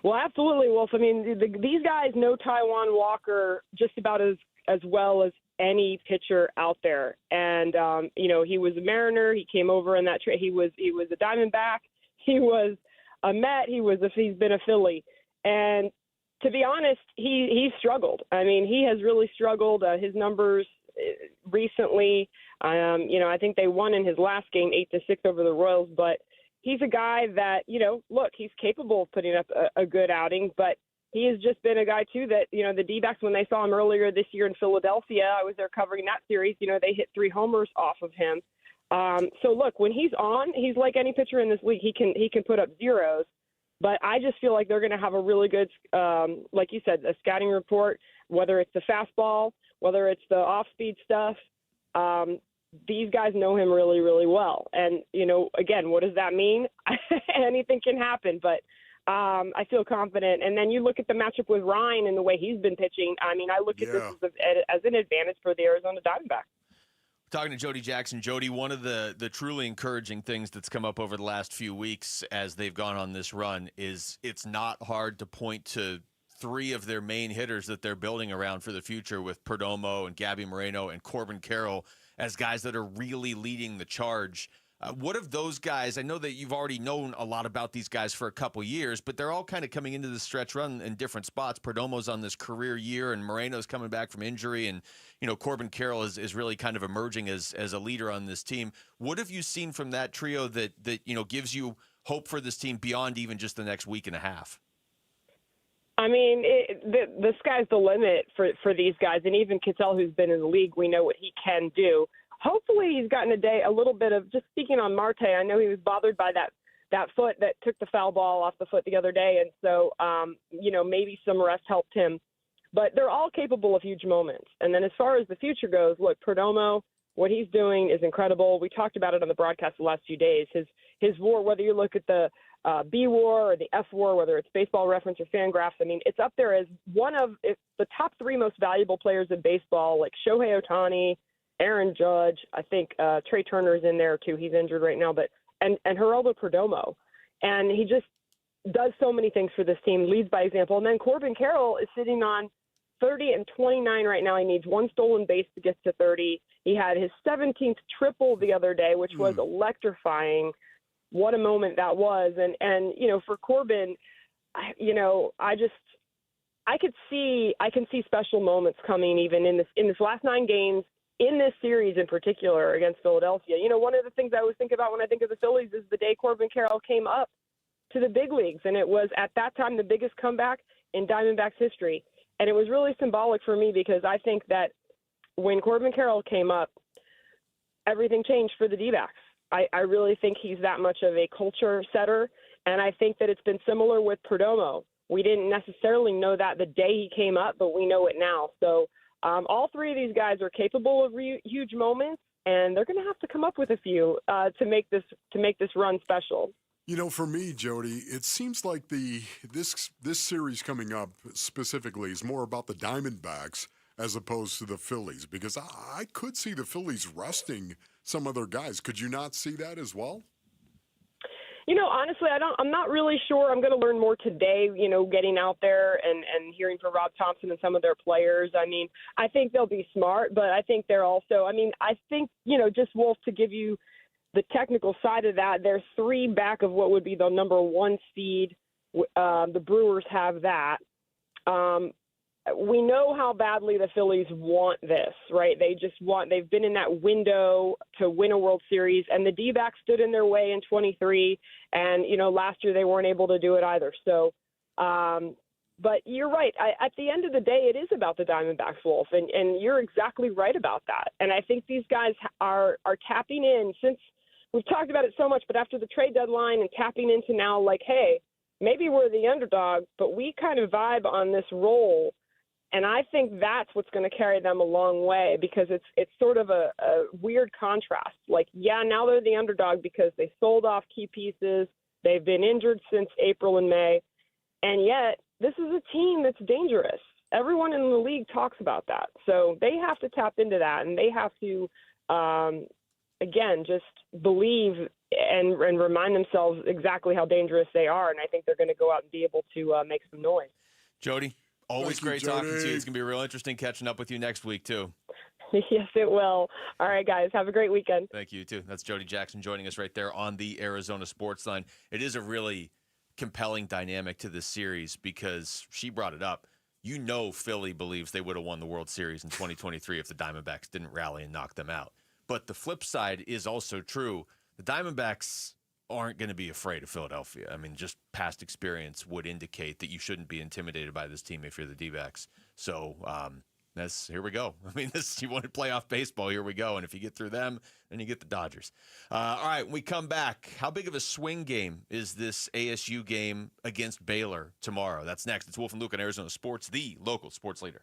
Well, absolutely, Wolf. These guys know Taijuan Walker just about as well as any pitcher out there. And, he was a Mariner. He came over in that trade. He was a Diamondback. He was a Met. He's been a Philly. And to be honest, he's struggled. He has really struggled. His numbers recently, I think they won in his last game 8-6 over the Royals, but he's a guy that, look, he's capable of putting up a good outing, but he has just been a guy, too, that, the D-backs, when they saw him earlier this year in Philadelphia, I was there covering that series, they hit 3 homers off of him. So, look, when he's on, he's like any pitcher in this league. He can put up zeros. But I just feel like they're going to have a really good, like you said, a scouting report, whether it's the fastball, whether it's the off-speed stuff. These guys know him really, really well. And, again, what does that mean? Anything can happen, but I feel confident. And then you look at the matchup with Ryan and the way he's been pitching. I look at this as an advantage for the Arizona Diamondbacks. Talking to Jody Jackson. Jody, one of the truly encouraging things that's come up over the last few weeks as they've gone on this run is it's not hard to point to 3 of their main hitters that they're building around for the future with Perdomo and Gabby Moreno and Corbin Carroll as guys that are really leading the charge. What of those guys? I know that you've already known a lot about these guys for a couple years, but they're all kind of coming into the stretch run in different spots. Perdomo's on this career year, and Moreno's coming back from injury, and Corbin Carroll is really kind of emerging as a leader on this team. What have you seen from that trio that gives you hope for this team beyond even just the next week and a half? The sky's the limit for these guys, and even Cassell, who's been in the league, we know what he can do. Hopefully he's gotten a little bit of, just speaking on Marte, I know he was bothered by that foot that took the foul ball off the foot the other day. And so, maybe some rest helped him. But they're all capable of huge moments. And then as far as the future goes, look, Perdomo, what he's doing is incredible. We talked about it on the broadcast the last few days. His WAR, whether you look at the B WAR or the F WAR, whether it's Baseball Reference or Fangraphs, it's up there as one of the top 3 most valuable players in baseball, like Shohei Ohtani, Aaron Judge, I think Trey Turner's in there too. He's injured right now, but and Geraldo Perdomo, and he just does so many things for this team. Leads by example, and then Corbin Carroll is sitting on 30 and 29 right now. He needs 1 stolen base to get to 30. He had his 17th triple the other day, which was electrifying. What a moment that was, and for Corbin, I can see special moments coming even in this last 9 games. In this series in particular against Philadelphia, one of the things I always think about when I think of the Phillies is the day Corbin Carroll came up to the big leagues. And it was at that time the biggest comeback in Diamondbacks history. And it was really symbolic for me because I think that when Corbin Carroll came up, everything changed for the D-backs. I really think he's that much of a culture setter. And I think that it's been similar with Perdomo. We didn't necessarily know that the day he came up, but we know it now. So all 3 of these guys are capable of huge moments, and they're going to have to come up with a few to make this run special. You know, for me, Jody, it seems like this series coming up specifically is more about the Diamondbacks as opposed to the Phillies, because I could see the Phillies resting some other guys. Could you not see that as well? You know, honestly, I'm not really sure. I'm going to learn more today, you know, getting out there and hearing from Rob Thompson and some of their players. I mean, I think they'll be smart, but I think they're also, I think, you know, just Wolf, to give you the technical side of that, they're 3 back of what would be the number 1 seed. The Brewers have that. We know how badly the Phillies want this, right? They've been in that window to win a World Series, and the D-backs stood in their way in 23, and, you know, last year they weren't able to do it either. So, but you're right. At the end of the day, it is about the Diamondbacks, Wolf, and you're exactly right about that. And I think these guys are tapping in, since we've talked about it so much, but after the trade deadline and tapping into now, like, hey, maybe we're the underdog, but we kind of vibe on this role. And I think that's what's going to carry them a long way, because it's sort of a weird contrast. Like, yeah, now they're the underdog because they sold off key pieces. They've been injured since April and May. And yet this is a team that's dangerous. Everyone in the league talks about that. So they have to tap into that, and they have to, again, just believe and remind themselves exactly how dangerous they are. And I think they're going to go out and be able to make some noise. Jody, always great talking to you. It's going to be real interesting catching up with you next week, too. Yes, it will. All right, guys. Have a great weekend. Thank you, too. That's Jody Jackson joining us right there on the Arizona Sports Line. It is a really compelling dynamic to this series because she brought it up. You know Philly believes they would have won the World Series in 2023 if the Diamondbacks didn't rally and knock them out. But the flip side is also true. The Diamondbacks aren't going to be afraid of Philadelphia. I mean, just past experience would indicate that you shouldn't be intimidated by this team if you're the D-backs. So here we go. I mean, you wanted playoff baseball. Here we go. And if you get through them, then you get the Dodgers. All right, when we come back, how big of a swing game is this ASU game against Baylor tomorrow? That's next. It's Wolf and Luke on Arizona Sports, the local sports leader.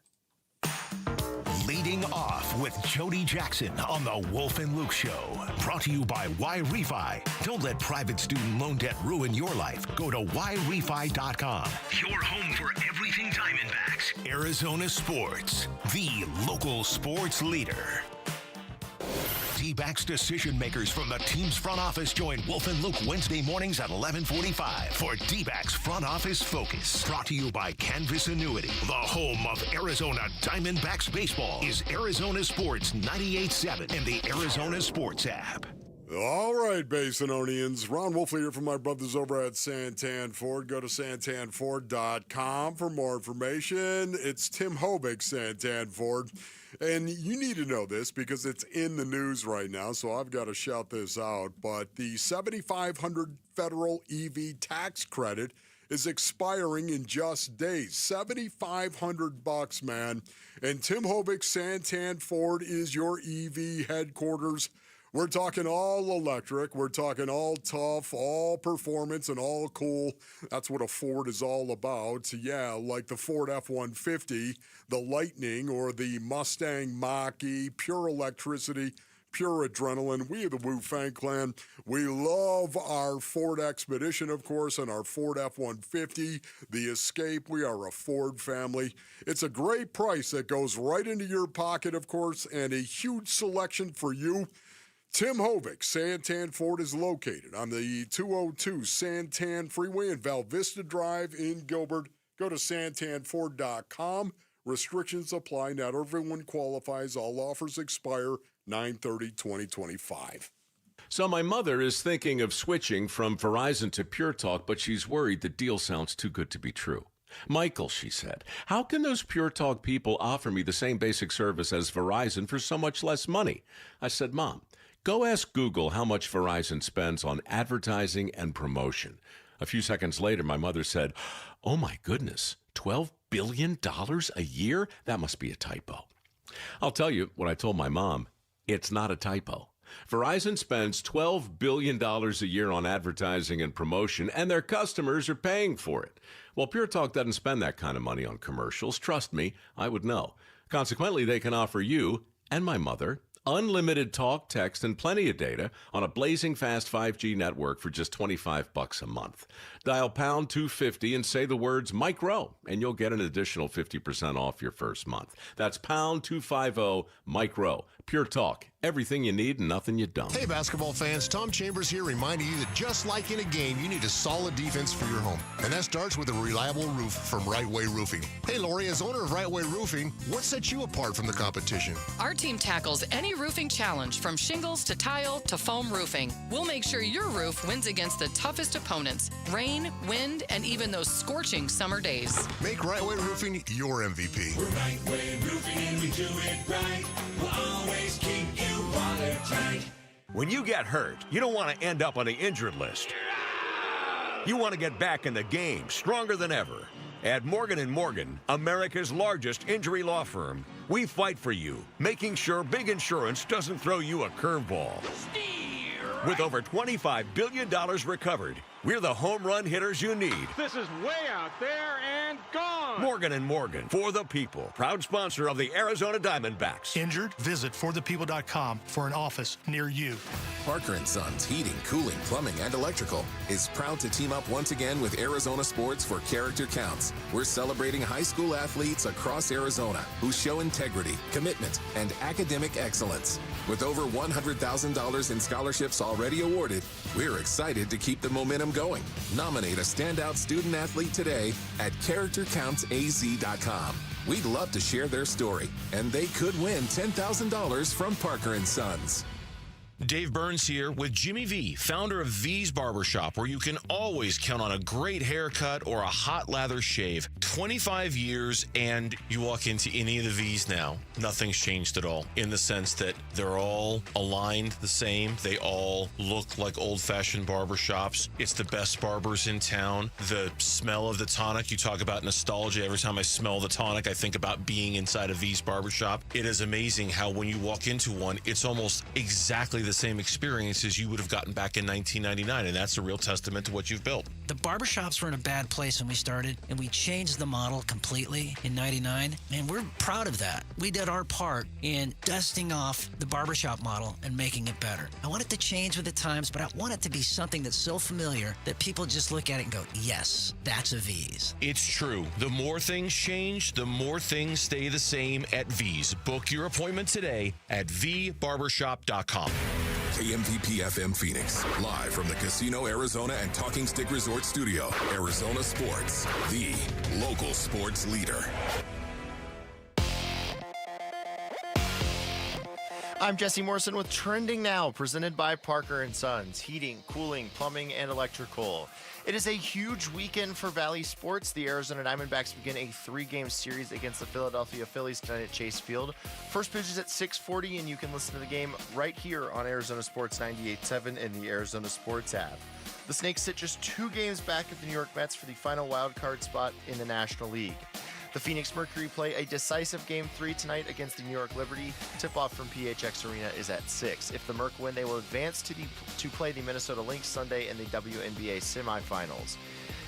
Leading off with Jody Jackson on the Wolf and Luke Show. Brought to you by Y-Refi. Don't let private student loan debt ruin your life. Go to YRefi.com. Your home for everything Diamondbacks. Arizona Sports, the local sports leader. D-backs decision makers from the team's front office join Wolf and Luke Wednesday mornings at 11:45 for D-backs Front Office Focus. Brought to you by Canvas Annuity. The home of Arizona Diamondbacks baseball is Arizona Sports 98.7 and the Arizona Sports app. All right, Basinonians. Ron Wolfley here from my brothers over at Santan Ford. Go to santanford.com for more information. It's Tim Hobick, Santan Ford. And you need to know this because it's in the news right now, so I've got to shout this out. But the $7,500 federal EV tax credit is expiring in just days. $7,500, man. And Tim Hobick, Santan Ford is your EV headquarters. We're talking all electric. We're talking all tough, all performance, and all cool. That's what a Ford is all about. Yeah, like the Ford F-150, the Lightning, or the Mustang Mach-E, pure electricity, pure adrenaline. We are the Wu Fang Clan. We love our Ford Expedition, of course, and our Ford F-150, the Escape. We are a Ford family. It's a great price that goes right into your pocket, of course, and a huge selection for you. Tim Hovick, Santan Ford, is located on the 202 Santan Freeway and Val Vista Drive in Gilbert. Go to santanford.com. Restrictions apply. Not everyone qualifies. All offers expire 9/30/2025. So my mother is thinking of switching from Verizon to Pure Talk, but she's worried the deal sounds too good to be true. Michael, she said, how can those Pure Talk people offer me the same basic service as Verizon for so much less money? I said, Mom, go ask Google how much Verizon spends on advertising and promotion. A few seconds later, my mother said, oh my goodness, $12 billion a year? That must be a typo. I'll tell you what I told my mom. It's not a typo. Verizon spends $12 billion a year on advertising and promotion, and their customers are paying for it. Well, Pure Talk doesn't spend that kind of money on commercials. Trust me, I would know. Consequently, they can offer you and my mother Unlimited talk, text, and plenty of data on a blazing fast 5G network for just $25 a month. Dial pound 250 and say the words Mike Rowe, and you'll get an additional 50% off your first month. That's pound 250 Mike Rowe. Pure talk. Everything you need and nothing you don't. Hey, basketball fans. Tom Chambers here reminding you that just like in a game, you need a solid defense for your home. And that starts with a reliable roof from Right Way Roofing. Hey, Lori, as owner of Right Way Roofing, what sets you apart from the competition? Our team tackles any roofing challenge, from shingles to tile to foam roofing. We'll make sure your roof wins against the toughest opponents: rain, wind, and even those scorching summer days. Make Right Way Roofing your MVP. We're Right Way Roofing and we do it right. We'll always keep you watertight. When you get hurt, you don't want to end up on the injured list. You want to get back in the game stronger than ever. At Morgan & Morgan, America's largest injury law firm, we fight for you, making sure big insurance doesn't throw you a curveball. With over $25 billion recovered, we're the home run hitters you need. This is way out there and gone. Morgan & Morgan, for the people. Proud sponsor of the Arizona Diamondbacks. Injured? Visit forthepeople.com for an office near you. Parker & Sons Heating, Cooling, Plumbing, and Electrical is proud to team up once again with Arizona Sports for Character Counts. We're celebrating high school athletes across Arizona who show integrity, commitment, and academic excellence. With over $100,000 in scholarships already awarded, we're excited to keep the momentum going. Nominate a standout student athlete today at CharacterCountsAZ.com. We'd love to share their story, and they could win $10,000 from Parker & Sons. Dave Burns here with Jimmy V, founder of V's Barbershop, where you can always count on a great haircut or a hot lather shave. 25 years, and you walk into any of the V's now, nothing's changed at all, in the sense that they're all aligned the same. They all look like old-fashioned barbershops. It's the best barbers in town. The smell of the tonic, you talk about nostalgia. Every time I smell the tonic, I think about being inside a V's Barbershop. It is amazing how when you walk into one, it's almost exactly the same experience as you would have gotten back in 1999, and that's a real testament to what you've built. The barbershops were in a bad place when we started, and we changed the model completely in 99, and we're proud of that. We did our part in dusting off the barbershop model and making it better. I want it to change with the times, but I want it to be something that's so familiar that people just look at it and go, yes, that's a V's. It's true. The more things change, the more things stay the same at V's. Book your appointment today at vbarbershop.com. KMPP FM Phoenix, live from the Casino Arizona and Talking Stick Resort Studio. Arizona Sports, the local sports leader. I'm Jesse Morrison with Trending Now, presented by Parker & Sons, heating, cooling, plumbing, and electrical. It is a huge weekend for Valley sports. The Arizona Diamondbacks begin a 3-game series against the Philadelphia Phillies tonight at Chase Field. First pitch is at 6:40, and you can listen to the game right here on Arizona Sports 98.7 and the Arizona Sports app. The Snakes sit just 2 games back of the New York Mets for the final wild card spot in the National League. The Phoenix Mercury play a decisive Game 3 tonight against the New York Liberty. Tip-off from PHX Arena is at 6. If the Merc win, they will advance to play the Minnesota Lynx Sunday in the WNBA semifinals.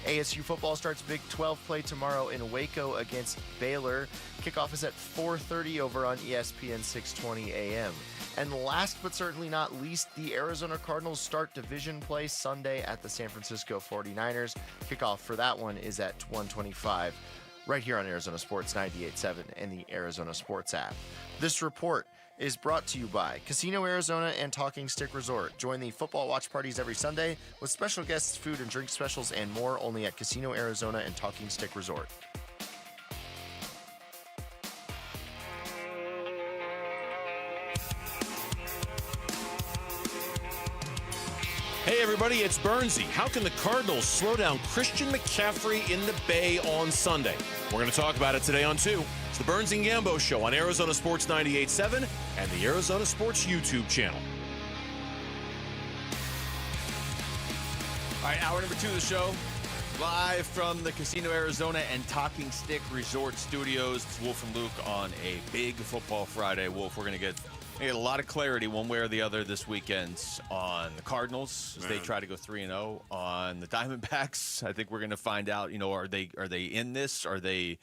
ASU football starts Big 12 play tomorrow in Waco against Baylor. Kickoff is at 4:30 over on ESPN 620 AM. And last but certainly not least, the Arizona Cardinals start division play Sunday at the San Francisco 49ers. Kickoff for that one is at 1:25. Right here on Arizona Sports 98.7 and the Arizona Sports app. This report is brought to you by Casino Arizona and Talking Stick Resort. Join the football watch parties every Sunday with special guests, food and drink specials, and more only at Casino Arizona and Talking Stick Resort. Hey everybody, it's Burnsy. How can the Cardinals slow down Christian McCaffrey in the Bay on Sunday? We're going to talk about it today on 2. It's the Burns and Gambo Show on Arizona Sports 98.7 and the Arizona Sports YouTube channel. All right, hour number 2 of the show. Live from the Casino Arizona and Talking Stick Resort Studios. It's Wolf and Luke on a big football Friday. Wolf, we're going to get a lot of clarity one way or the other this weekend on the Cardinals as they try to go 3-0. On the Diamondbacks, I think we're going to find out, are they in this? Are they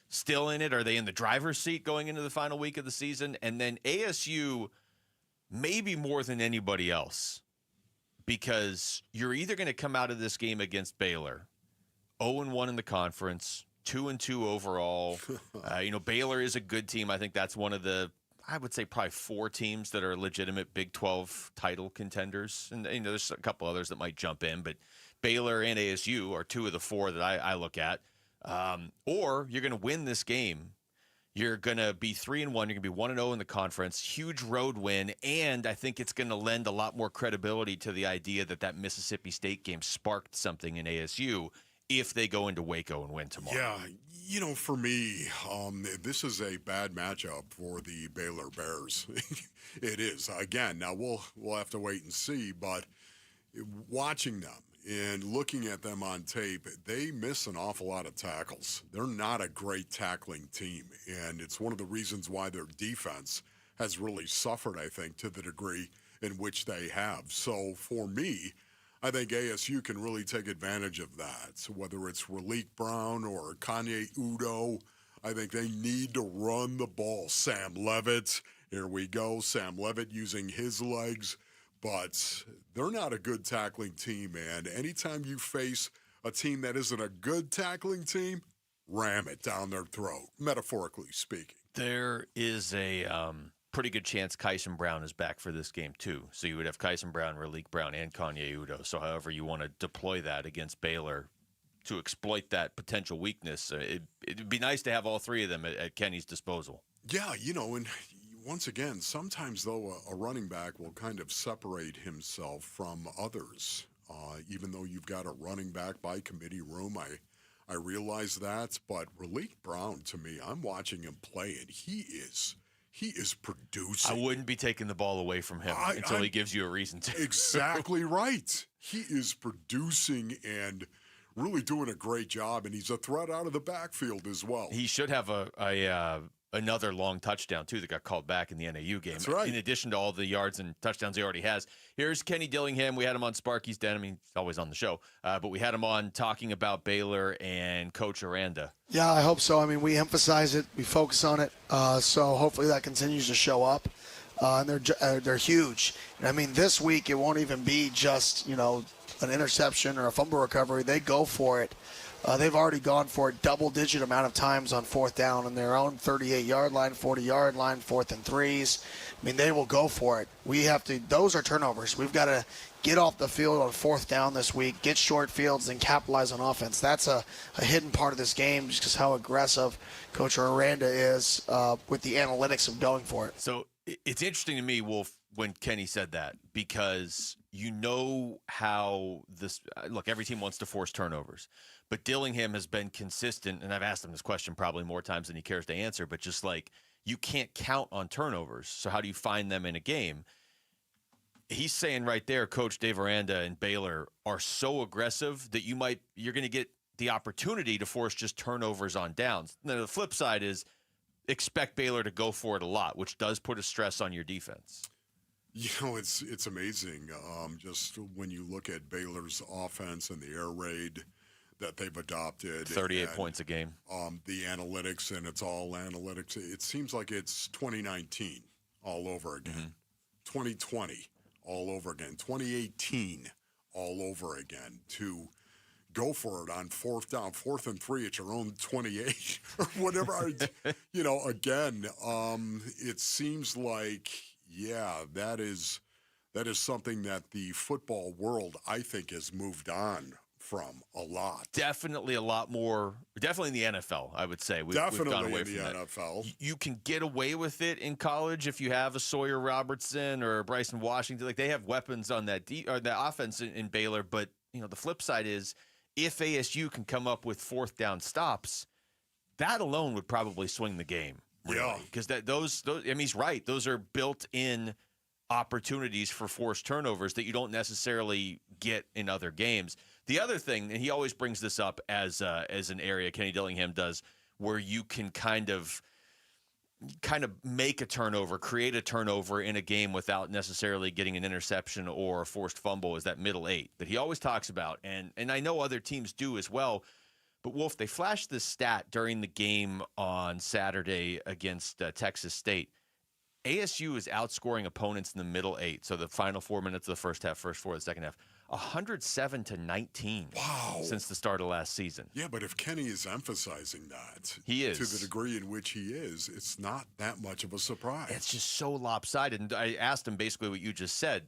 still in it? Are they in the driver's seat going into the final week of the season? And then ASU maybe more than anybody else, because you're either going to come out of this game against Baylor 0-1 in the conference, 2-2 overall. Baylor is a good team. I think that's one of the, I would say, probably 4 teams that are legitimate Big 12 title contenders. And there's a couple others that might jump in, but Baylor and ASU are 2 of the 4 that I look at. Or you're going to win this game. You're going to be 3-1. You're going to be 1-0 in the conference. Huge road win. And I think it's going to lend a lot more credibility to the idea that Mississippi State game sparked something in ASU if they go into Waco and win tomorrow. Yeah, for me, this is a bad matchup for the Baylor Bears. It is. Again, now we'll have to wait and see, but watching them and looking at them on tape, they miss an awful lot of tackles. They're not a great tackling team, and it's one of the reasons why their defense has really suffered, I think, to the degree in which they have. So for me, I think ASU can really take advantage of that. So whether it's Raleek Brown or Kanye Udo, I think they need to run the ball. Sam Levitt, here we go. Sam Levitt using his legs. But they're not a good tackling team, man. Anytime you face a team that isn't a good tackling team, ram it down their throat, metaphorically speaking. There is a pretty good chance Kyson Brown is back for this game, too. So you would have Kyson Brown, Raleek Brown, and Kanye Udo. So however you want to deploy that against Baylor to exploit that potential weakness, it'd be nice to have all 3 of them at Kenny's disposal. Yeah, and once again, sometimes, though, a running back will kind of separate himself from others. Even though you've got a running back by committee room, I realize that. But Raleek Brown, to me, I'm watching him play, and he is producing. I wouldn't be taking the ball away from him until he gives you a reason to. Exactly right. He is producing and really doing a great job, and he's a threat out of the backfield as well. He should have another long touchdown, too, that got called back in the NAU game. That's right. In addition to all the yards and touchdowns he already has. Here's Kenny Dillingham. We had him on Sparky's Den. I mean, he's always on the show. But we had him on talking about Baylor and Coach Aranda. Yeah, I hope so. I mean, we emphasize it. We focus on it. So hopefully that continues to show up. And they're huge. And I mean, this week it won't even be just, an interception or a fumble recovery. They go for it. They've already gone for it double-digit amount of times on 4th down on their own 38-yard line, 40-yard line, 4th and 3s. I mean, they will go for it. Those are turnovers. We've got to get off the field on 4th down this week, get short fields, and capitalize on offense. That's a hidden part of this game, just because how aggressive Coach Aranda is with the analytics of going for it. So it's interesting to me, Wolf, when Kenny said that, because you know how this look, every team wants to force turnovers. But Dillingham has been consistent, and I've asked him this question probably more times than he cares to answer, but just like you can't count on turnovers. So how do you find them in a game? He's saying right there, Coach Dave Aranda and Baylor are so aggressive that you're going to get the opportunity to force just turnovers on downs. Now, the flip side is expect Baylor to go for it a lot, which does put a stress on your defense. It's amazing. Just when you look at Baylor's offense and the air raid that they've adopted. 38 points a game. The analytics, and it's all analytics. It seems like it's 2019 all over again. 2020 all over again. 2018 all over again. To go for it on 4th down, 4th and 3 at your own 28 or whatever. Again, it seems like, that is something that the football world, I think, has moved on from a lot. Definitely a lot more. Definitely in the NFL, I would say. We've gone away from that. NFL. You can get away with it in college if you have a Sawyer Robertson or Bryson Washington. Like, they have weapons on that or the offense in Baylor. But the flip side is, if ASU can come up with 4th down stops, that alone would probably swing the game. Really. Yeah, because those he's right. Those are built-in opportunities for forced turnovers that you don't necessarily get in other games. The other thing, and he always brings this up as an area, Kenny Dillingham does, where you can kind of make a turnover, create a turnover in a game without necessarily getting an interception or a forced fumble, is that middle 8 that he always talks about. And I know other teams do as well. But, Wolf, they flashed this stat during the game on Saturday against Texas State. ASU is outscoring opponents in the middle 8, so the final 4 minutes of the first half, first 4 of the second half, 107-19 since the start of last season. Yeah, but if Kenny is emphasizing that he is to the degree in which he is, it's not that much of a surprise. It's just so lopsided. And I asked him basically what you just said.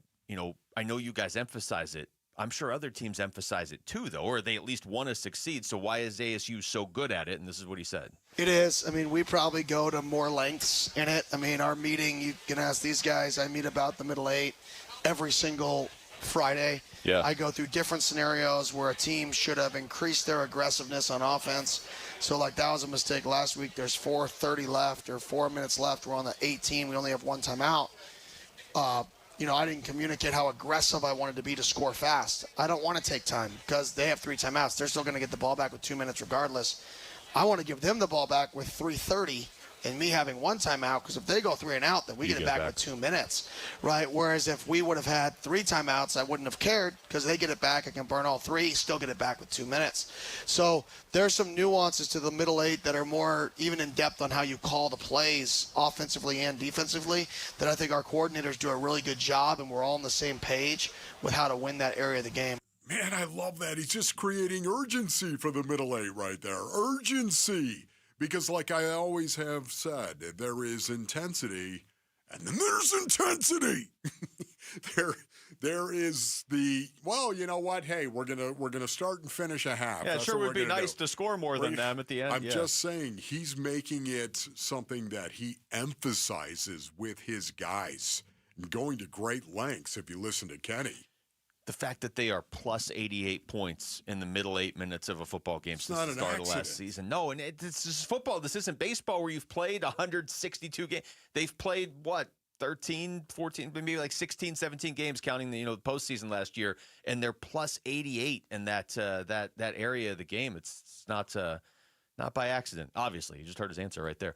I know you guys emphasize it. I'm sure other teams emphasize it too, though, or they at least want to succeed. So why is ASU so good at it? And this is what he said. It is. I mean, we probably go to more lengths in it. I mean, our meeting, you can ask these guys, I meet about the middle 8 every single Friday. Yeah. I go through different scenarios where a team should have increased their aggressiveness on offense. So, like, that was a mistake last week. There's 4:30 left or 4 minutes left. We're on the 18. We only have one timeout. I didn't communicate how aggressive I wanted to be to score fast. I don't want to take time because they have 3 timeouts. They're still going to get the ball back with 2 minutes regardless. I want to give them the ball back with 3:30 and me having 1 timeout, because if they go 3 and out, then we get it back with 2 minutes, right? Whereas if we would have had 3 timeouts, I wouldn't have cared because they get it back. I can burn all 3, still get it back with 2 minutes. So there's some nuances to the middle 8 that are more even in depth on how you call the plays offensively and defensively that I think our coordinators do a really good job, and we're all on the same page with how to win that area of the game. Man, I love that. He's just creating urgency for the middle 8 right there. Urgency. Because like I always have said, there is intensity, and then there's intensity. There is the, well, you know what? Hey, we're gonna start and finish a half. Yeah, That's sure what would be nice to score more than them at the end. I'm just saying he's making it something that he emphasizes with his guys and going to great lengths if you listen to Kenny. The fact that they are plus 88 points in the middle 8 minutes of a football game since the start of last season. No, and this is football. This isn't baseball where you've played 162 games. They've played, 13, 14, maybe like 16, 17 games, counting the postseason last year, and they're plus 88 in that area of the game. It's not by accident, obviously. You just heard his answer right there.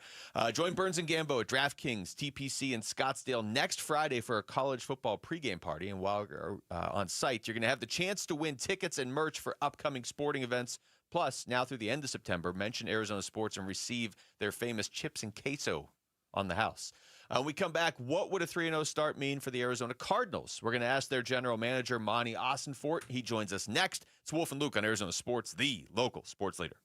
Join Burns and Gambo at DraftKings, TPC, and Scottsdale next Friday for a college football pregame party. And while you're on site, you're going to have the chance to win tickets and merch for upcoming sporting events. Plus, now through the end of September, mention Arizona Sports and receive their famous chips and queso on the house. When we come back, what would a 3-0 start mean for the Arizona Cardinals? We're going to ask their general manager, Monty Ossenfort. He joins us next. It's Wolf and Luke on Arizona Sports, the local sports leader.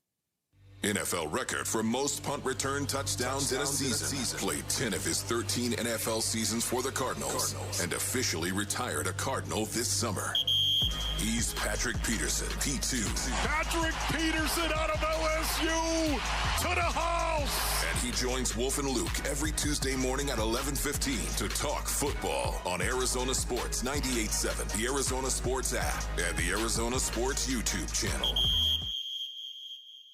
NFL record for most punt return touchdowns in a season. Played 10 of his 13 NFL seasons for the Cardinals and officially retired a Cardinal this summer. He's Patrick Peterson, P2. Patrick Peterson out of LSU to the house. And he joins Wolf and Luke every Tuesday morning at 11:15 to talk football on Arizona Sports 98.7, the Arizona Sports app, and the Arizona Sports YouTube channel.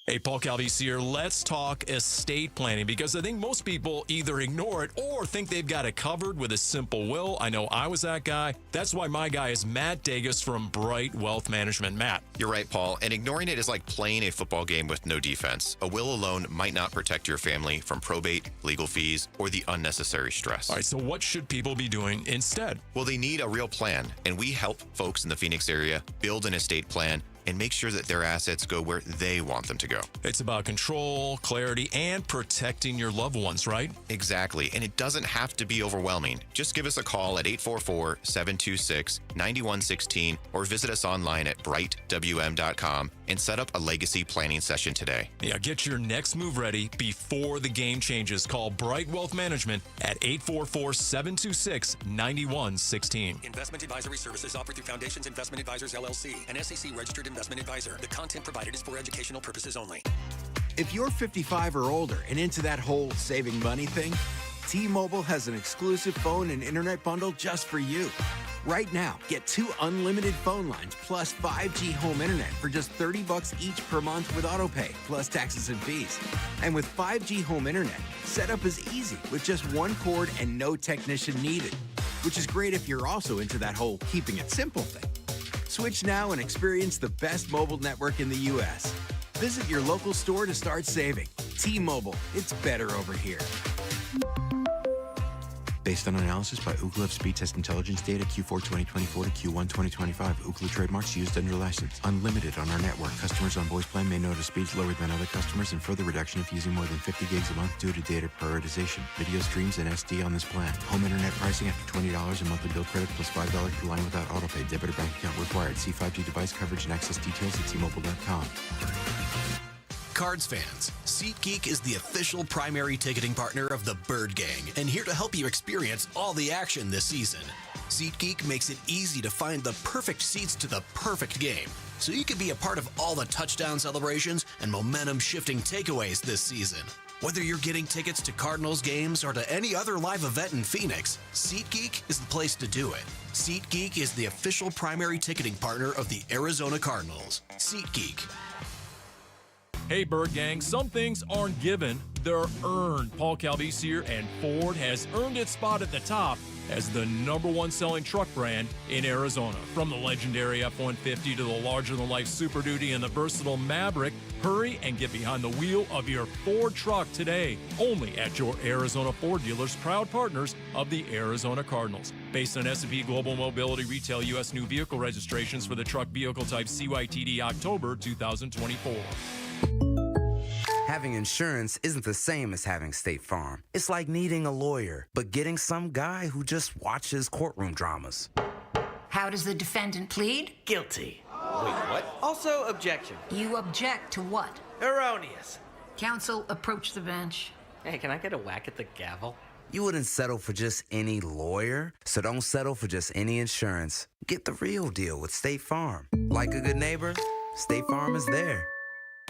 Hey, Paul Calvisi here. Let's talk estate planning, because I think most people either ignore it or think they've got it covered with a simple will. I know I was that guy. That's why my guy is Matt Dagas from Bright Wealth Management. Matt. You're right, Paul. And ignoring it is like playing a football game with no defense. A will alone might not protect your family from probate, legal fees, or the unnecessary stress. All right, so what should people be doing instead? Well, they need a real plan, and we help folks in the Phoenix area build an estate plan and make sure that their assets go where they want them to go. It's about control, clarity, and protecting your loved ones, right? Exactly, and it doesn't have to be overwhelming. Just give us a call at 844-726-9116 or visit us online at brightwm.com and set up a legacy planning session today. Yeah, get your next move ready before the game changes. Call Bright Wealth Management at 844-726-9116. Investment advisory services offered through Foundations Investment Advisors, LLC, an SEC-registered investment advisor. The content provided is for educational purposes only. If you're 55 or older and into that whole saving money thing, T-Mobile has an exclusive phone and internet bundle just for you. Right now, get 2 unlimited phone lines plus 5G home internet for just $30 each per month with autopay, plus taxes and fees. And with 5G home internet, setup is easy with just 1 cord and no technician needed, which is great if you're also into that whole keeping it simple thing. Switch now and experience the best mobile network in the U.S. Visit your local store to start saving. T-Mobile, it's better over here. Based on analysis by Ookla of Speed Test Intelligence data Q4 2024 to Q1 2025. Ookla trademarks used under license. Unlimited on our network. Customers on voice plan may notice speeds lower than other customers and further reduction if using more than 50 gigs a month due to data prioritization. Video streams and SD on this plan. Home internet pricing after $20 in monthly bill credit plus $5 per line without autopay. Debit or bank account required. See 5G device coverage and access details at T-Mobile.com. Cards fans, SeatGeek is the official primary ticketing partner of the Bird Gang and here to help you experience all the action this season. SeatGeek makes it easy to find the perfect seats to the perfect game, so you can be a part of all the touchdown celebrations and momentum-shifting takeaways this season. Whether you're getting tickets to Cardinals games or to any other live event in Phoenix, SeatGeek is the place to do it. SeatGeek is the official primary ticketing partner of the Arizona Cardinals. SeatGeek. Hey, Bird Gang, some things aren't given, they're earned. Paul Calvisier and Ford has earned its spot at the top as the #1 selling truck brand in Arizona. From the legendary F-150 to the larger-than-life Super Duty and the versatile Maverick, hurry and get behind the wheel of your Ford truck today. Only at your Arizona Ford dealers, proud partners of the Arizona Cardinals. Based on S&P Global Mobility Retail U.S. new vehicle registrations for the truck vehicle type CYTD October 2024. Having insurance isn't the same as having State Farm. It's like needing a lawyer, but getting some guy who just watches courtroom dramas. How does the defendant plead? Guilty. Wait, what? Also, objection. You object to what? Erroneous. Counsel, approach the bench. Hey, can I get a whack at the gavel? You wouldn't settle for just any lawyer, so don't settle for just any insurance. Get the real deal with State Farm. Like a good neighbor, State Farm is there.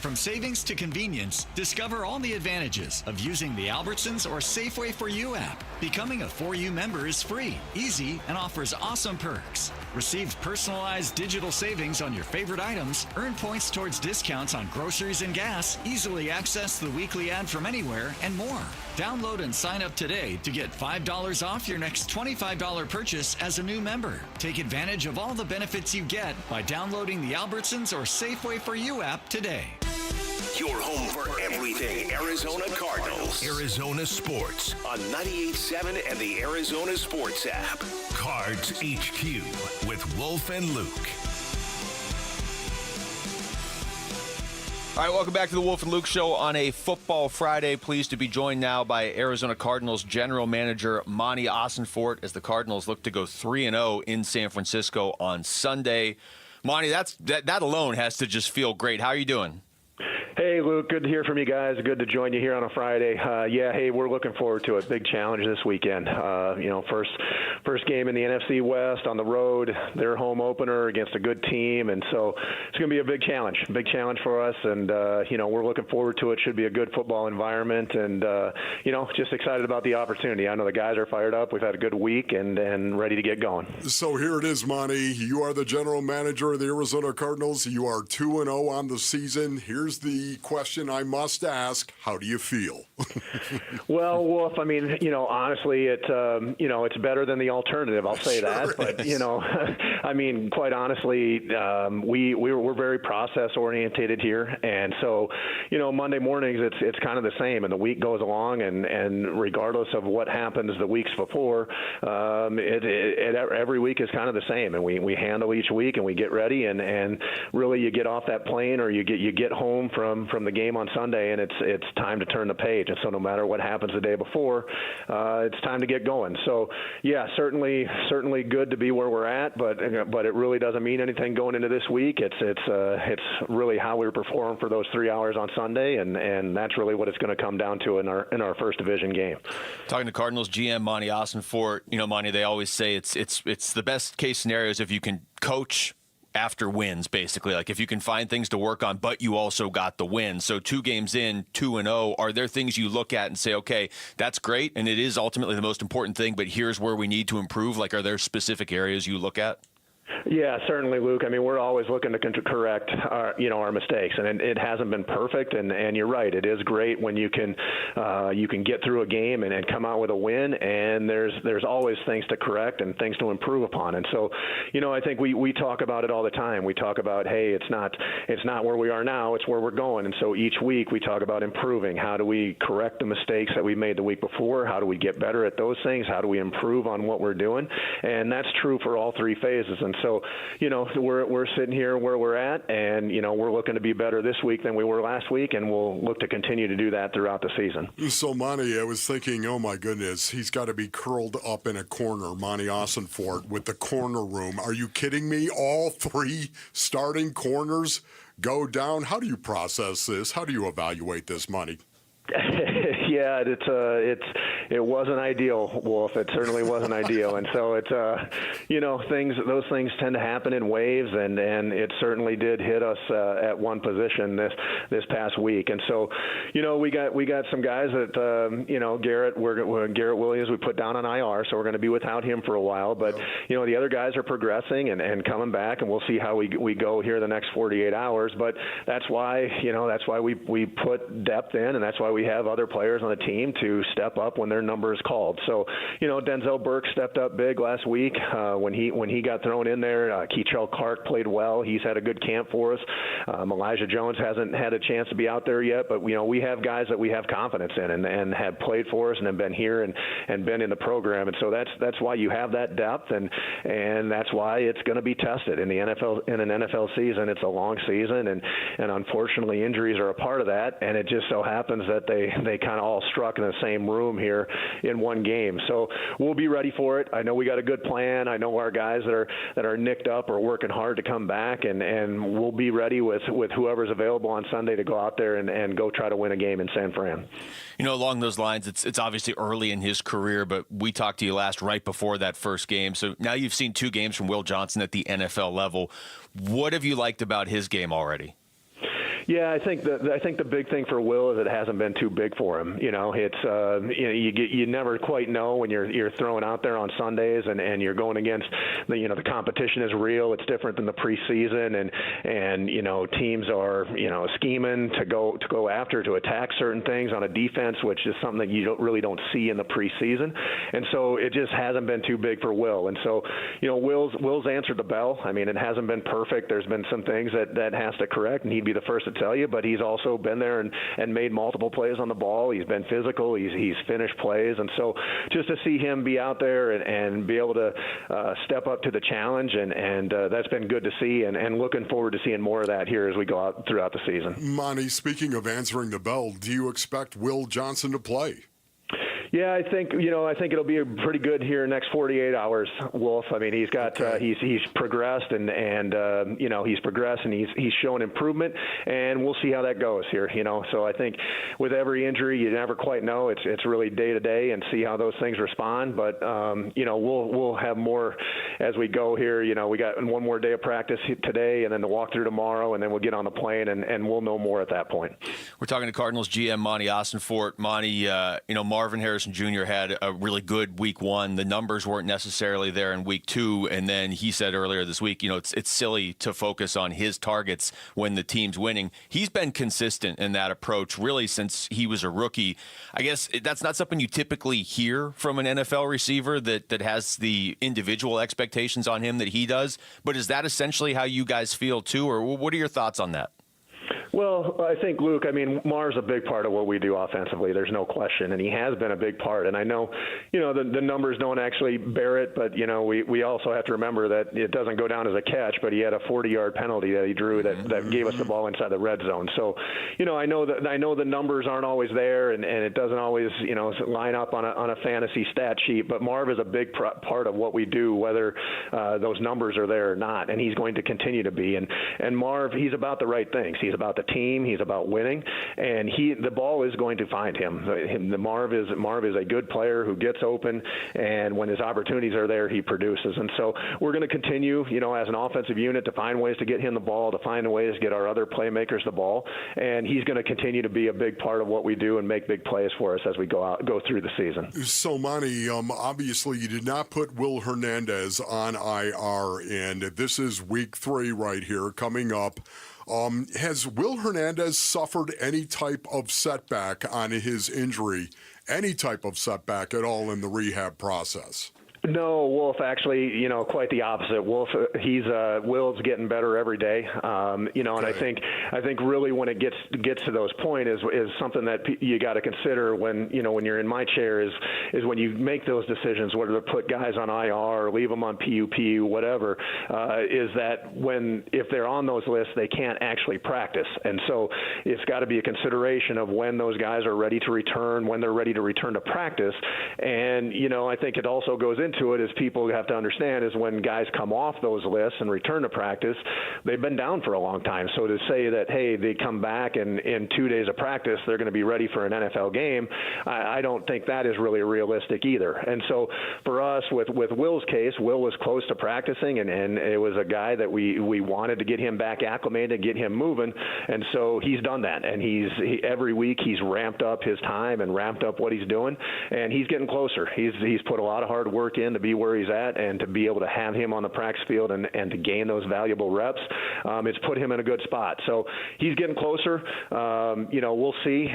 From savings to convenience, discover all the advantages of using the Albertsons or Safeway For You app. Becoming a For You member is free, easy, and offers awesome perks. Receive personalized digital savings on your favorite items, earn points towards discounts on groceries and gas, easily access the weekly ad from anywhere, and more. Download and sign up today to get $5 off your next $25 purchase as a new member. Take advantage of all the benefits you get by downloading the Albertsons or Safeway For You app today. Your home for everything Arizona Cardinals. Arizona Sports on 98.7 and the Arizona Sports app. Cards HQ with Wolf and Luke. All right, welcome back to the Wolf and Luke Show on a Football Friday. Pleased to be joined now by Arizona Cardinals General Manager Monty Ossenfort as the Cardinals look to go 3-0 in San Francisco on Sunday. Monty, that alone has to just feel great. How are you doing? Hey, Luke, good to hear from you guys. Good to join you here on a Friday. Hey, we're looking forward to it. Big challenge this weekend. First game in the NFC West on the road, their home opener against a good team, and so it's going to be a big challenge for us, and, we're looking forward to it. Should be a good football environment, and, just excited about the opportunity. I know the guys are fired up. We've had a good week and ready to get going. So here it is, Monty. You are the general manager of the Arizona Cardinals. You are 2-0 on the season. Here's the question I must ask: how do you feel? Well, Wolf, honestly, it's better than the alternative. I'll say that. But quite honestly, we're very process oriented here, and so Monday mornings it's kind of the same, and the week goes along, and regardless of what happens the weeks before, every week is kind of the same, and we handle each week and we get ready, and really you get off that plane or you get home from the game on Sunday, and it's time to turn the page. And so no matter what happens the day before, it's time to get going. So yeah, certainly good to be where we're at, but it really doesn't mean anything going into this week. It's really how we perform for those 3 hours on Sunday, and that's really what it's going to come down to in our first division game. Talking to Cardinals GM Monty Ossenfort, Monty, they always say it's the best case scenarios if you can coach after wins, basically. Like if you can find things to work on, but you also got the win. So 2 games in, 2-0, are there things you look at and say, okay, that's great, and it is ultimately the most important thing, but here's where we need to improve? Like, are there specific areas you look at? Yeah, certainly, Luke. I mean, we're always looking to correct our mistakes, and it hasn't been perfect. And you're right, it is great when you can get through a game and come out with a win. And there's always things to correct and things to improve upon. And so, I think we talk about it all the time. We talk about, hey, it's not where we are now, it's where we're going. And so each week we talk about improving. How do we correct the mistakes that we made the week before? How do we get better at those things? How do we improve on what we're doing? And that's true for all three phases. And so, we're sitting here where we're at, and, we're looking to be better this week than we were last week, and we'll look to continue to do that throughout the season. So, Monty, I was thinking, oh, my goodness, he's got to be curled up in a corner, Monty Ossenfort, with the corner room. Are you kidding me? All three starting corners go down? How do you process this? How do you evaluate this, Monty? Yeah, it wasn't ideal, Wolf. It certainly wasn't ideal, and so it's those things tend to happen in waves, and it certainly did hit us at one position this past week, and so we got some guys that Garrett Williams we put down on IR, so we're going to be without him for a while, but the other guys are progressing and coming back, and we'll see how we go here the next 48 hours, but that's why we put depth in, and that's why we have other players on the team to step up when their number is called. So, Denzel Burke stepped up big last week when he got thrown in there. Keichel Clark played well. He's had a good camp for us. Elijah Jones hasn't had a chance to be out there yet, but we have guys that we have confidence in and have played for us and have been here and been in the program. And so that's why you have that depth, and that's why it's going to be tested in the NFL. In an NFL season, it's a long season, and unfortunately injuries are a part of that. And it just so happens that they kind of all struck in the same room here in one game. So we'll be ready for it. I know we got a good plan. I know our guys that are nicked up are working hard to come back, and we'll be ready with whoever's available on Sunday to go out there and go try to win a game in San Fran. Along those lines, it's obviously early in his career, but we talked to you last right before that first game. So now you've seen 2 games from Will Johnson at the NFL level. What have you liked about his game already? Yeah, I think the big thing for Will is it hasn't been too big for him. It's you never quite know when you're throwing out there on Sundays and you're going against the competition is real. It's different than the preseason, and teams are scheming to go after, to attack certain things on a defense, which is something that you really don't see in the preseason. And so it just hasn't been too big for Will. And so Will's answered the bell. I mean, it hasn't been perfect. There's been some things that has to correct, and he'd be the first to tell you, but he's also been there and made multiple plays on the ball. He's been physical. He's finished plays. And so just to see him be out there and be able to step up to the challenge, and that's been good to see, and looking forward to seeing more of that here as we go out throughout the season. Monty, speaking of answering the bell, do you expect Will Johnson to play? Yeah, I think it'll be pretty good here next 48 hours, Wolf. I mean, he's got he's progressed and he's progressed and he's shown improvement, and we'll see how that goes here. So I think with every injury, you never quite know. It's really day to day and see how those things respond. But we'll have more as we go here. We got one more day of practice today, and then the walkthrough tomorrow, and then we'll get on the plane and we'll know more at that point. We're talking to Cardinals GM Monty Ossenfort. Monty, Marvin Harrison Jr. had a really good week 1. The numbers weren't necessarily there in week 2, and then he said earlier this week, it's silly to focus on his targets when the team's winning. He's been consistent in that approach really since he was a rookie. I guess that's not something you typically hear from an NFL receiver that has the individual expectations on him that he does, but is that essentially how you guys feel too, or what are your thoughts on that? Well, I think, Luke, Marv's a big part of what we do offensively. There's no question, and he has been a big part. And I know, the numbers don't actually bear it, but, we also have to remember that it doesn't go down as a catch, but he had a 40-yard penalty that he drew that gave us the ball inside the red zone. So, I know the numbers aren't always there, and it doesn't always, line up on a fantasy stat sheet, but Marv is a big part of what we do, whether those numbers are there or not, and he's going to continue to be. And Marv, he's about the right things. He's about about the team. He's about winning, and the ball is going to find him. Marv is a good player who gets open, and when his opportunities are there, he produces. And so we're going to continue, as an offensive unit, to find ways to get him the ball, to find ways to get our other playmakers the ball, and he's going to continue to be a big part of what we do and make big plays for us as we go through the season. So, Monty, obviously you did not put Will Hernandez on IR, and this is week 3 right here coming up. Has Will Hernandez suffered any type of setback on his injury, any type of setback at all in the rehab process? No, Wolf, actually, quite the opposite. Wolf, Will's getting better every day. And I think really when it gets to those points is something that you got to consider when you're in my chair is when you make those decisions, whether to put guys on IR or leave them on PUP, whatever, is that if they're on those lists, they can't actually practice. And so it's got to be a consideration of when those guys are ready to return, when they're ready to return to practice. And, I think it also goes into it is people have to understand is when guys come off those lists and return to practice, they've been down for a long time. So to say that, hey, they come back and in 2 days of practice, they're going to be ready for an NFL game, I don't think that is really realistic either. And so for us, with Will's case, Will was close to practicing, and it was a guy that we wanted to get him back acclimated, get him moving. And so he's done that. And every week he's ramped up his time and ramped up what he's doing, and he's getting closer. He's put a lot of hard work in to be where he's at, and to be able to have him on the practice field and to gain those valuable reps, it's put him in a good spot. So he's getting closer. We'll see.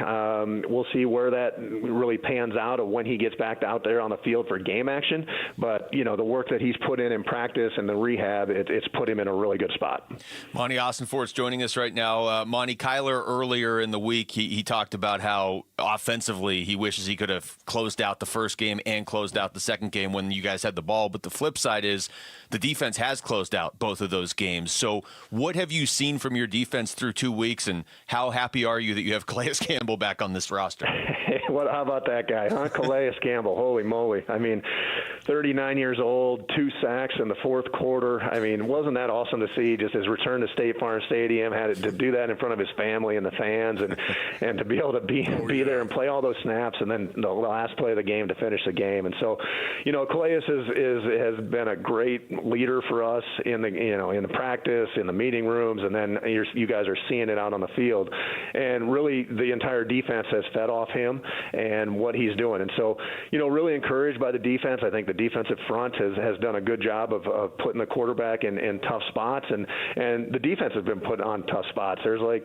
We'll see where that really pans out of when he gets back out there on the field for game action. But, the work that he's put in practice and the rehab, it's put him in a really good spot. Monty Ossenfort's joining us right now. Monty, Kyler earlier in the week, he talked about how offensively he wishes he could have closed out the first game and closed out the second game when you guys had the ball. But the flip side is the defense has closed out both of those games. So what have you seen from your defense through 2 weeks, and how happy are you that you have Calais Campbell back on this roster? How about that guy, huh? Calais Campbell, holy moly. 39 years old, 2 sacks in the fourth quarter. Wasn't that awesome to see? Just his return to State Farm Stadium, had to do that in front of his family and the fans, and to be able to be there and play all those snaps, and then the last play of the game to finish the game. And so, Calais has been a great leader for us in the practice, in the meeting rooms, and then you guys are seeing it out on the field. And really, the entire defense has fed off him and what he's doing. And so, really encouraged by the defense. I think the defensive front has done a good job of putting the quarterback in tough spots, and the defense has been put on tough spots.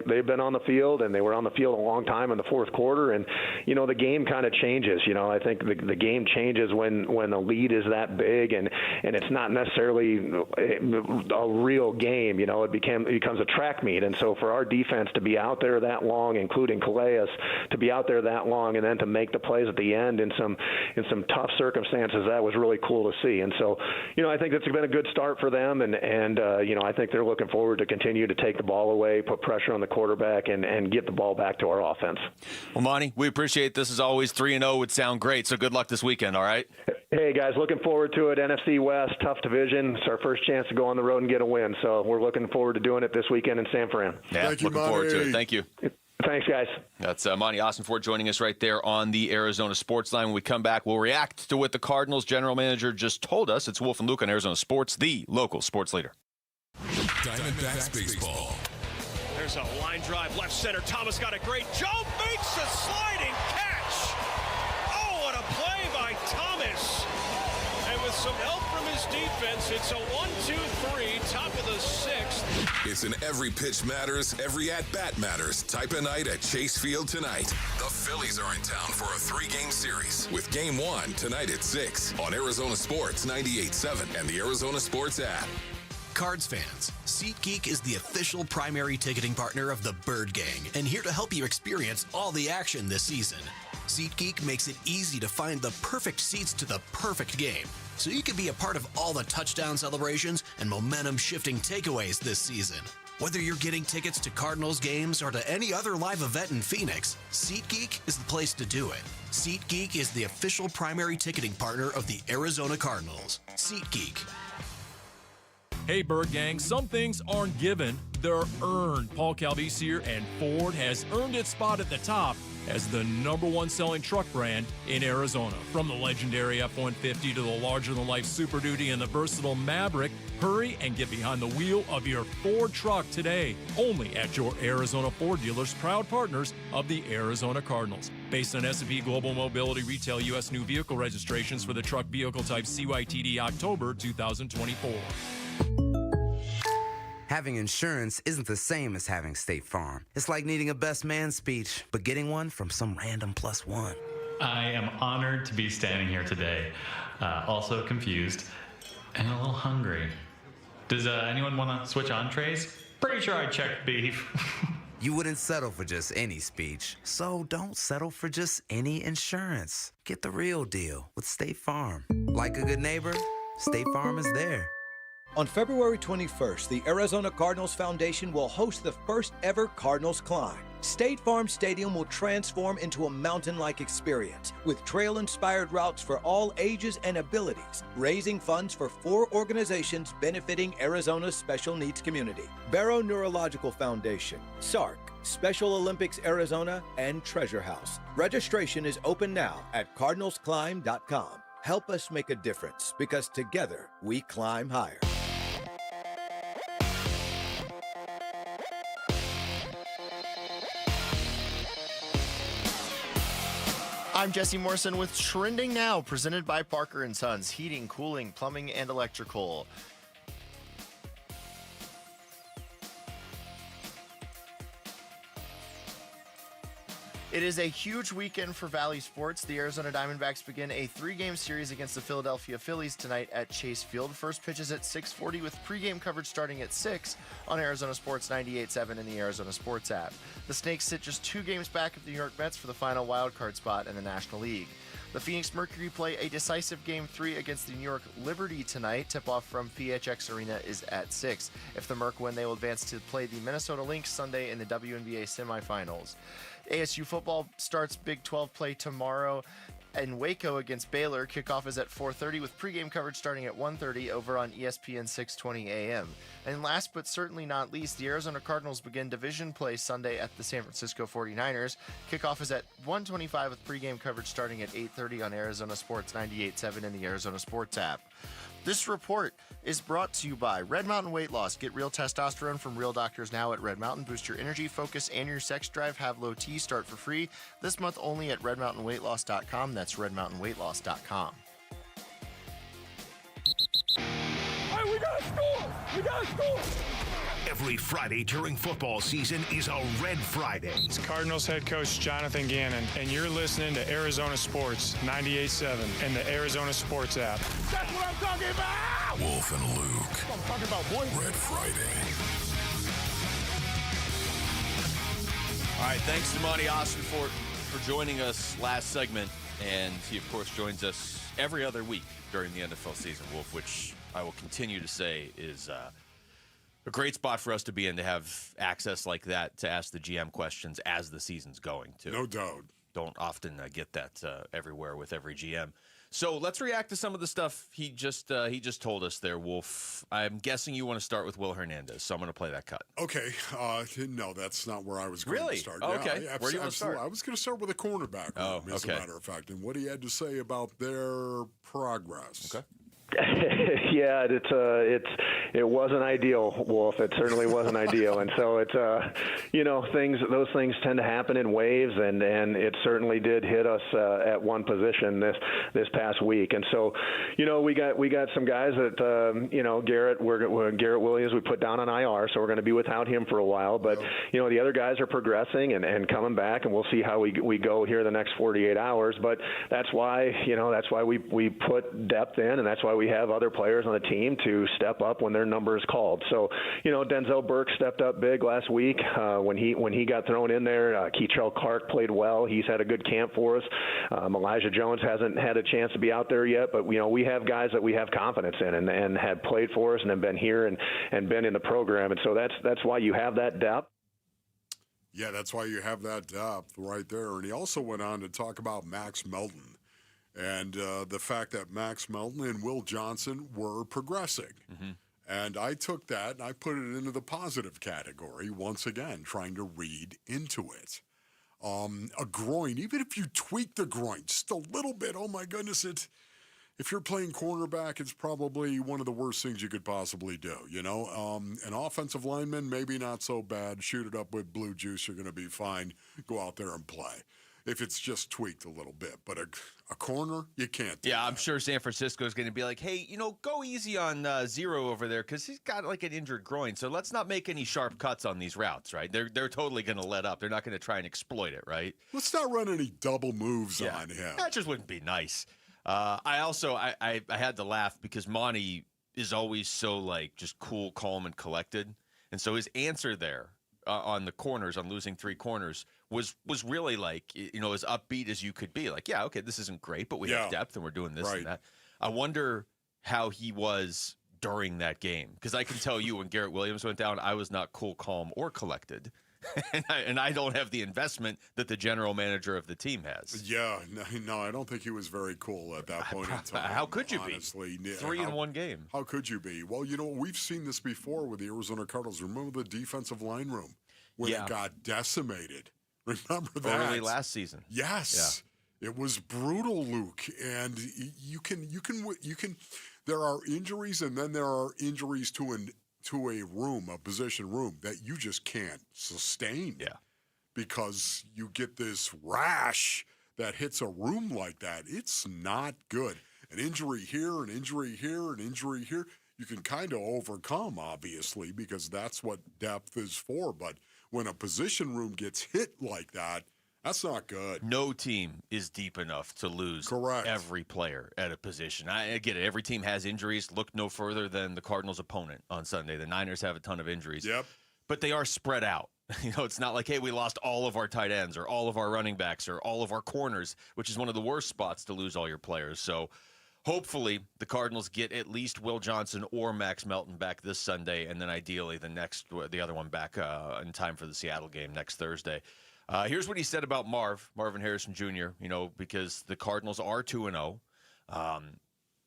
They've been on the field, and they were on the field a long time in the fourth quarter, and the game kind of changes. I think the game changes when the lead is that big, and it's not necessarily a real game. It becomes a track meet. And so for our defense to be out there that long, including Calais, to be out there that long and then to make the plays at the end in some tough circumstances, that was really cool to see. And so, I think it's been a good start for them, and I think they're looking forward to continue to take the ball away, put pressure on the quarterback, and get the ball back to our offense. Well, Monty, we appreciate this. As always, 3-0 would sound great, so good luck this weekend, all right? Hey, guys, looking forward to it. NFC West, tough division. It's our first chance to go on the road and get a win, so we're looking forward to doing it this weekend in San Fran. Yeah, looking forward to it. Thank you. Thanks, guys. That's Monty Ossenfort joining us right there on the Arizona Sports Line. When we come back, we'll react to what the Cardinals general manager just told us. It's Wolf and Luke on Arizona Sports, the local sports leader. Diamondbacks baseball. There's a line drive left center. Thomas got a great jump, makes a sliding catch. Oh, what a play by Thomas. And with some help from his defense, it's a 1-2-3, top of the 6th. It's an every pitch matters, every at-bat matters type of night at Chase Field tonight. The Phillies are in town for a 3-game series with Game 1 tonight at 6 on Arizona Sports 98.7 and the Arizona Sports app. Cards fans, SeatGeek is the official primary ticketing partner of the Bird Gang, and here to help you experience all the action this season. SeatGeek makes it easy to find the perfect seats to the perfect game, so you can be a part of all the touchdown celebrations and momentum-shifting takeaways this season. Whether you're getting tickets to Cardinals games or to any other live event in Phoenix, SeatGeek is the place to do it. SeatGeek is the official primary ticketing partner of the Arizona Cardinals. SeatGeek. Hey, Bird Gang, some things aren't given, they're earned. Paul Calvisier and Ford has earned its spot at the top as the #1 selling truck brand in Arizona. From the legendary F-150 to the larger-than-life Super Duty and the versatile Maverick, hurry and get behind the wheel of your Ford truck today. Only at your Arizona Ford dealers, proud partners of the Arizona Cardinals. Based on S&P Global Mobility Retail U.S. new vehicle registrations for the truck vehicle type CYTD October 2024. Having insurance isn't the same as having State Farm. It's like needing a best man speech, but getting one from some random +1. I am honored to be standing here today, also confused and a little hungry. Does anyone want to switch entrees? Pretty sure I checked beef. You wouldn't settle for just any speech, so don't settle for just any insurance. Get the real deal with State Farm. Like a good neighbor, State Farm is there. On February 21st, the Arizona Cardinals Foundation will host the first ever Cardinals Climb. State Farm Stadium will transform into a mountain-like experience with trail-inspired routes for all ages and abilities, raising funds for 4 organizations benefiting Arizona's special needs community: Barrow Neurological Foundation, SARC, Special Olympics Arizona, and Treasure House. Registration is open now at cardinalsclimb.com. Help us make a difference, because together we climb higher. I'm Jesse Morrison with Trending Now, presented by Parker & Sons, heating, cooling, plumbing, and electrical. It is a huge weekend for Valley sports. The Arizona Diamondbacks begin a 3-game series against the Philadelphia Phillies tonight at Chase Field. First pitch is at 6:40 with pregame coverage starting at 6 on Arizona Sports 98.7 and the Arizona Sports app. The Snakes sit just 2 games back of the New York Mets for the final wildcard spot in the National League. The Phoenix Mercury play a decisive Game 3 against the New York Liberty tonight. Tip-off from PHX Arena is at 6. If the Merc win, they will advance to play the Minnesota Lynx Sunday in the WNBA semifinals. ASU football starts Big 12 play tomorrow in Waco against Baylor. Kickoff is at 4:30 with pregame coverage starting at 1:30 over on ESPN 620 AM. And last but certainly not least, the Arizona Cardinals begin division play Sunday at the San Francisco 49ers. Kickoff is at 1:25 with pregame coverage starting at 8:30 on Arizona Sports 98.7 and the Arizona Sports app. This report is brought to you by Red Mountain Weight Loss. Get real testosterone from real doctors now at Red Mountain. Boost your energy, focus, and your sex drive. Have low T. Start for free this month only at redmountainweightloss.com. That's redmountainweightloss.com. Hey, we gotta score! We gotta score! Every Friday during football season is a Red Friday. It's Cardinals head coach Jonathan Gannon, and you're listening to Arizona Sports 98.7 and the Arizona Sports app. That's what I'm talking about! Wolf and Luke. That's what I'm talking about, boy. Red Friday. All right, thanks to Monty Austin for joining us last segment, and he, of course, joins us every other week during the NFL season, Wolf, which I will continue to say is a great spot for us to be in, to have access like that to ask the GM questions as the season's going, too. No doubt. Don't often get that everywhere with every GM. So let's react to some of the stuff he just told us there, Wolf. I'm guessing you want to start with Will Hernandez, so I'm going to play that cut. Okay. No, that's not where I was going to start. Oh, okay. Yeah, Where do you want to start? I was going to start with a cornerback, as a matter of fact, and what he had to say about their progress. Okay. Yeah, it wasn't ideal, Wolf. It certainly wasn't ideal, and so it's those things tend to happen in waves, and it certainly did hit us at one position this past week, and so we got some guys that Garrett Williams we put down on IR, so we're going to be without him for a while, but the other guys are progressing and coming back, and we'll see how we go here the next 48 hours, but that's why we put depth in, and that's why we have other players on the team to step up when their number is called. So, Denzel Burke stepped up big last week when he got thrown in there. Keitrell Clark played well. He's had a good camp for us. Elijah Jones hasn't had a chance to be out there yet, but we have guys that we have confidence in and have played for us and have been here and been in the program. And so that's why you have that depth. Yeah, that's why you have that depth right there. And he also went on to talk about Max Melton. And the fact that Max Melton and Will Johnson were progressing. Mm-hmm. And I took that and I put it into the positive category, once again, trying to read into it. A groin, even if you tweak the groin just a little bit, oh my goodness, if you're playing cornerback, it's probably one of the worst things you could possibly do, you know? An offensive lineman, maybe not so bad. Shoot it up with blue juice, you're going to be fine. Go out there and play. If it's just tweaked a little bit. But a corner, you can't do that. I'm sure San Francisco is going to be like, hey, go easy on Zero over there because he's got like an injured groin. So let's not make any sharp cuts on these routes, right? They're totally going to let up. They're not going to try and exploit it, right? Let's not run any double moves on him. That just wouldn't be nice. I had to laugh because Monty is always so like just cool, calm, and collected. And so his answer there on the corners, on losing 3 corners, was really like, as upbeat as you could be. Like, yeah, okay, this isn't great, but we have depth and we're doing this and that. I wonder how he was during that game. Because I can tell you when Garrett Williams went down, I was not cool, calm, or collected. and I don't have the investment that the general manager of the team has. Yeah, no, I don't think he was very cool at that point in time. How could you honestly, be? 3 in one game. How could you be? Well, we've seen this before with the Arizona Cardinals. Remember the defensive line room when it got decimated? Remember that? Early last season. Yes. Yeah. It was brutal, Luke. And you can. There are injuries, and then there are injuries to a room, a position room that you just can't sustain. Yeah. Because you get this rash that hits a room like that. It's not good. An injury here, an injury here, an injury here. You can kind of overcome, obviously, because that's what depth is for. But when a position room gets hit like that, that's not good. No team is deep enough to lose every player at a position. I get it. Every team has injuries. Look no further than the Cardinals' opponent on Sunday. The Niners have a ton of injuries. Yep. But they are spread out. It's not like, hey, we lost all of our tight ends or all of our running backs or all of our corners, which is one of the worst spots to lose all your players. So hopefully the Cardinals get at least Will Johnson or Max Melton back this Sunday, and then ideally the other one back in time for the Seattle game next Thursday. Here's what he said about Marvin Harrison Jr., because the Cardinals are 2-0.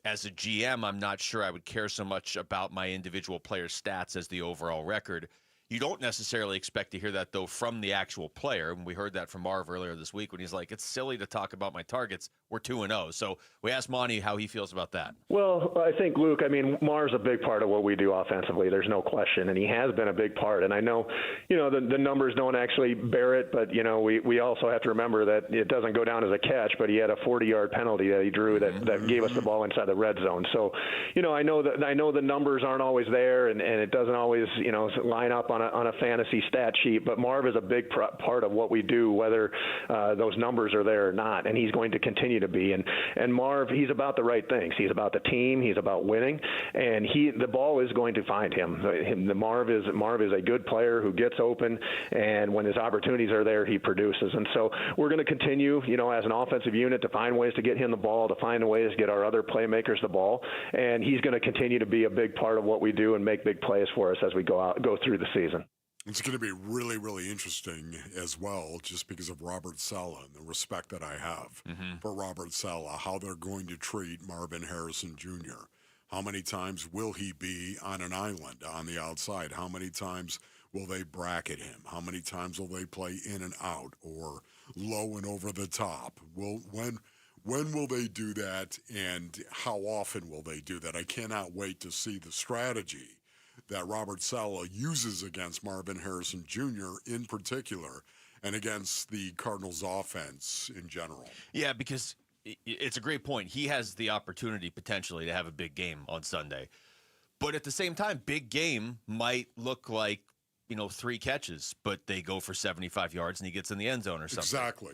As a GM, I'm not sure I would care so much about my individual player's stats as the overall record. You don't necessarily expect to hear that, though, from the actual player. And we heard that from Marv earlier this week when he's like, it's silly to talk about my targets. We're 2-0. So we asked Monty how he feels about that. Well, I think, Luke, Marv's a big part of what we do offensively. There's no question. And he has been a big part. And I know, the numbers don't actually bear it, but, we also have to remember that it doesn't go down as a catch, but he had a 40-yard penalty that he drew that gave us the ball inside the red zone. So, I know the numbers aren't always there and it doesn't always, line up on a fantasy stat sheet, but Marv is a big part of what we do, whether those numbers are there or not, and he's going to continue to be. And Marv, he's about the right things. He's about the team. He's about winning, and the ball is going to find him. Marv is a good player who gets open, and when his opportunities are there, he produces. And so we're going to continue, as an offensive unit, to find ways to get him the ball, to find ways to get our other playmakers the ball, and he's going to continue to be a big part of what we do and make big plays for us as we go through the season. It's going to be really, really interesting as well, just because of Robert Saleh and the respect that I have for Robert Saleh, how they're going to treat Marvin Harrison Jr. How many times will he be on an island on the outside? How many times will they bracket him? How many times will they play in and out or low and over the top? When will they do that, and how often will they do that? I cannot wait to see the strategy that Robert Saleh uses against Marvin Harrison Jr. in particular and against the Cardinals offense in general. Yeah, because it's a great point. He has the opportunity potentially to have a big game on Sunday. But at the same time, big game might look like, 3 catches, but they go for 75 yards and he gets in the end zone or something. Exactly.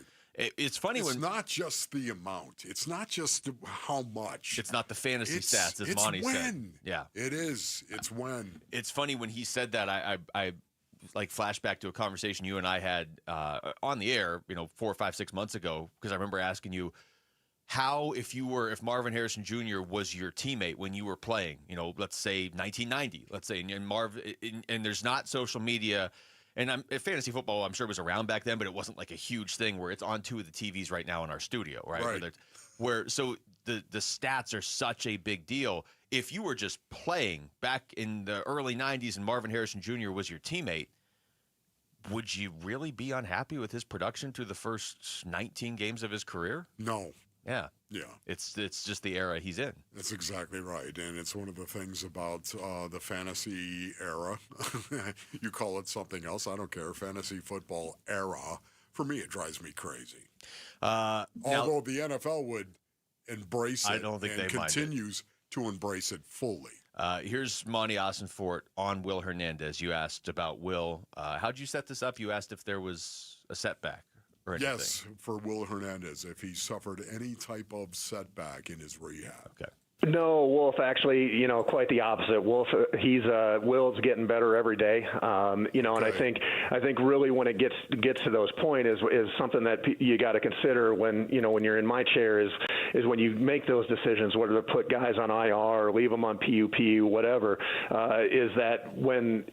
It's funny it's not just the amount. It's not just how much. It's not the fantasy stats, as Monty said. It's when. Yeah. It is. It's when. It's funny when he said that, I like flashback to a conversation you and I had on the air, 4, 5, 6 months ago, because I remember asking you how, if Marvin Harrison Jr. was your teammate when you were playing, let's say 1990, and there's not social media. And fantasy football, I'm sure, was around back then, but it wasn't like a huge thing where it's on 2 of the TVs right now in our studio, right? So the stats are such a big deal. If you were just playing back in the early 90s and Marvin Harrison Jr. was your teammate, would you really be unhappy with his production through the first 19 games of his career? No. Yeah. Yeah. It's just the era he's in. That's exactly right. And it's one of the things about the fantasy era. You call it something else. I don't care. Fantasy football era. For me, it drives me crazy. Although the NFL would embrace it, I don't think and they continues to embrace it fully. Here's Monty Ossenfort on Will Hernandez. You asked about Will. How'd you set this up? You asked if there was a setback or anything. Yes, for Will Hernandez, if he suffered any type of setback in his rehab. Okay. No, Wolf, actually, quite the opposite. Wolf, Will's getting better every day. And I think really when it gets to those point is something that you got to consider when you're in my chair is when you make those decisions, whether to put guys on IR or leave them on PUP, whatever, is that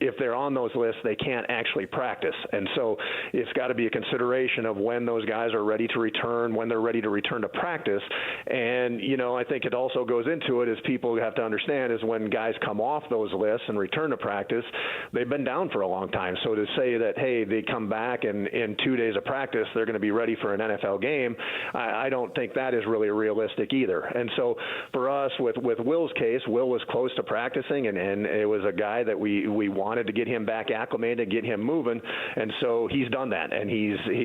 if they're on those lists, they can't actually practice. And so it's got to be a consideration of when those guys are ready to return, when they're ready to return to practice. And, I think it also goes into it, as people have to understand, is when guys come off those lists and return to practice, they've been down for a long time. So to say that, hey, they come back and in 2 days of practice, they're going to be ready for an NFL game, I don't think that is really realistic either. And so for us, with Will's case, Will was close to practicing, and it was a guy that we wanted to get him back acclimated, get him moving. And so he's done that. And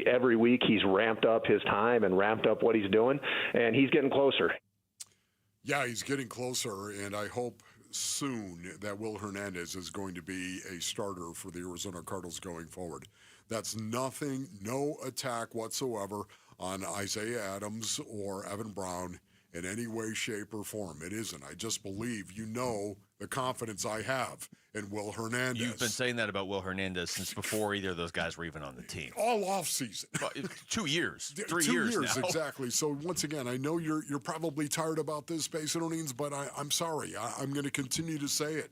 every week he's ramped up his time and ramped up what he's doing, and he's getting closer. Yeah, he's getting closer, and I hope soon that Will Hernandez is going to be a starter for the Arizona Cardinals going forward. That's no attack whatsoever on Isaiah Adams or Evan Brown in any way, shape, or form. It isn't. I just believe the confidence I have in Will Hernandez. You've been saying that about Will Hernandez since before either of those guys were even on the team. All offseason. 2 years. 3 2 years years now. Exactly. So once again, I know you're probably tired about this, Basinonians, but I'm sorry. I'm going to continue to say it.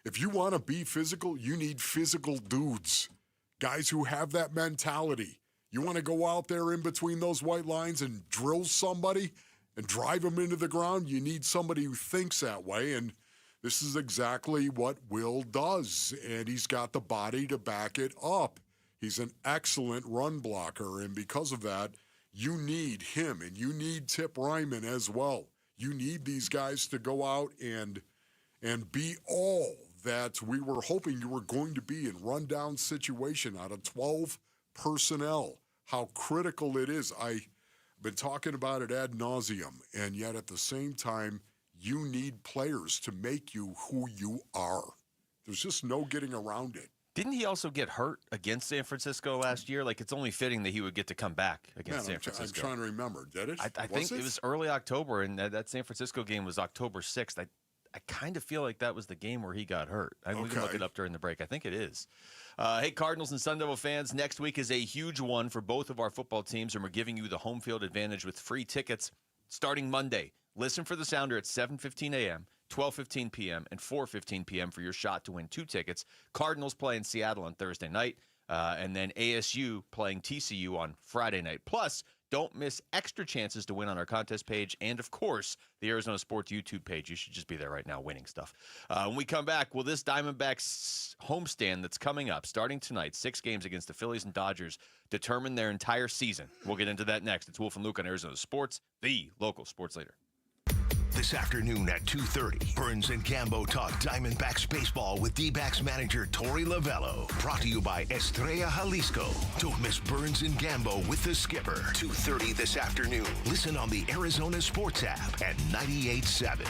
If you want to be physical, you need physical dudes. Guys who have that mentality. You want to go out there in between those white lines and drill somebody and drive them into the ground? You need somebody who thinks that way, and this is exactly what Will does, and he's got the body to back it up. He's an excellent run blocker, and because of that, you need him, and you need Tip Ryman as well. You need these guys to go out and be all that we were hoping you were going to be in rundown situation out of 12 personnel. How critical it is. I've been talking about it ad nauseum, and yet at the same time, you need players to make you who you are. There's just no getting around it. Didn't he also get hurt against San Francisco last year? Like, it's only fitting that he would get to come back against San Francisco. I'm trying to remember. Did it? I think it was early October, and that San Francisco game was October 6th. I kind of feel like that was the game where he got hurt. We can look it up during the break. I think it is. Hey, Cardinals and Sun Devil fans, next week is a huge one for both of our football teams, and we're giving you the home field advantage with free tickets starting Monday. Listen for the sounder at 7:15 a.m., 12:15 p.m., and 4:15 p.m. for your shot to win 2 tickets. Cardinals play in Seattle on Thursday night, and then ASU playing TCU on Friday night. Plus, don't miss extra chances to win on our contest page and, of course, the Arizona Sports YouTube page. You should just be there right now winning stuff. When we come back, will this Diamondbacks homestand that's coming up, starting tonight, 6 games against the Phillies and Dodgers, determine their entire season? We'll get into that next. It's Wolf and Luke on Arizona Sports, the local sports leader. This afternoon at 2:30, Burns and Gambo talk Diamondbacks baseball with D-backs manager Torey Lovello. Brought to you by Estrella Jalisco. Don't miss Burns and Gambo with the skipper. 2:30 this afternoon. Listen on the Arizona Sports app at 98.7.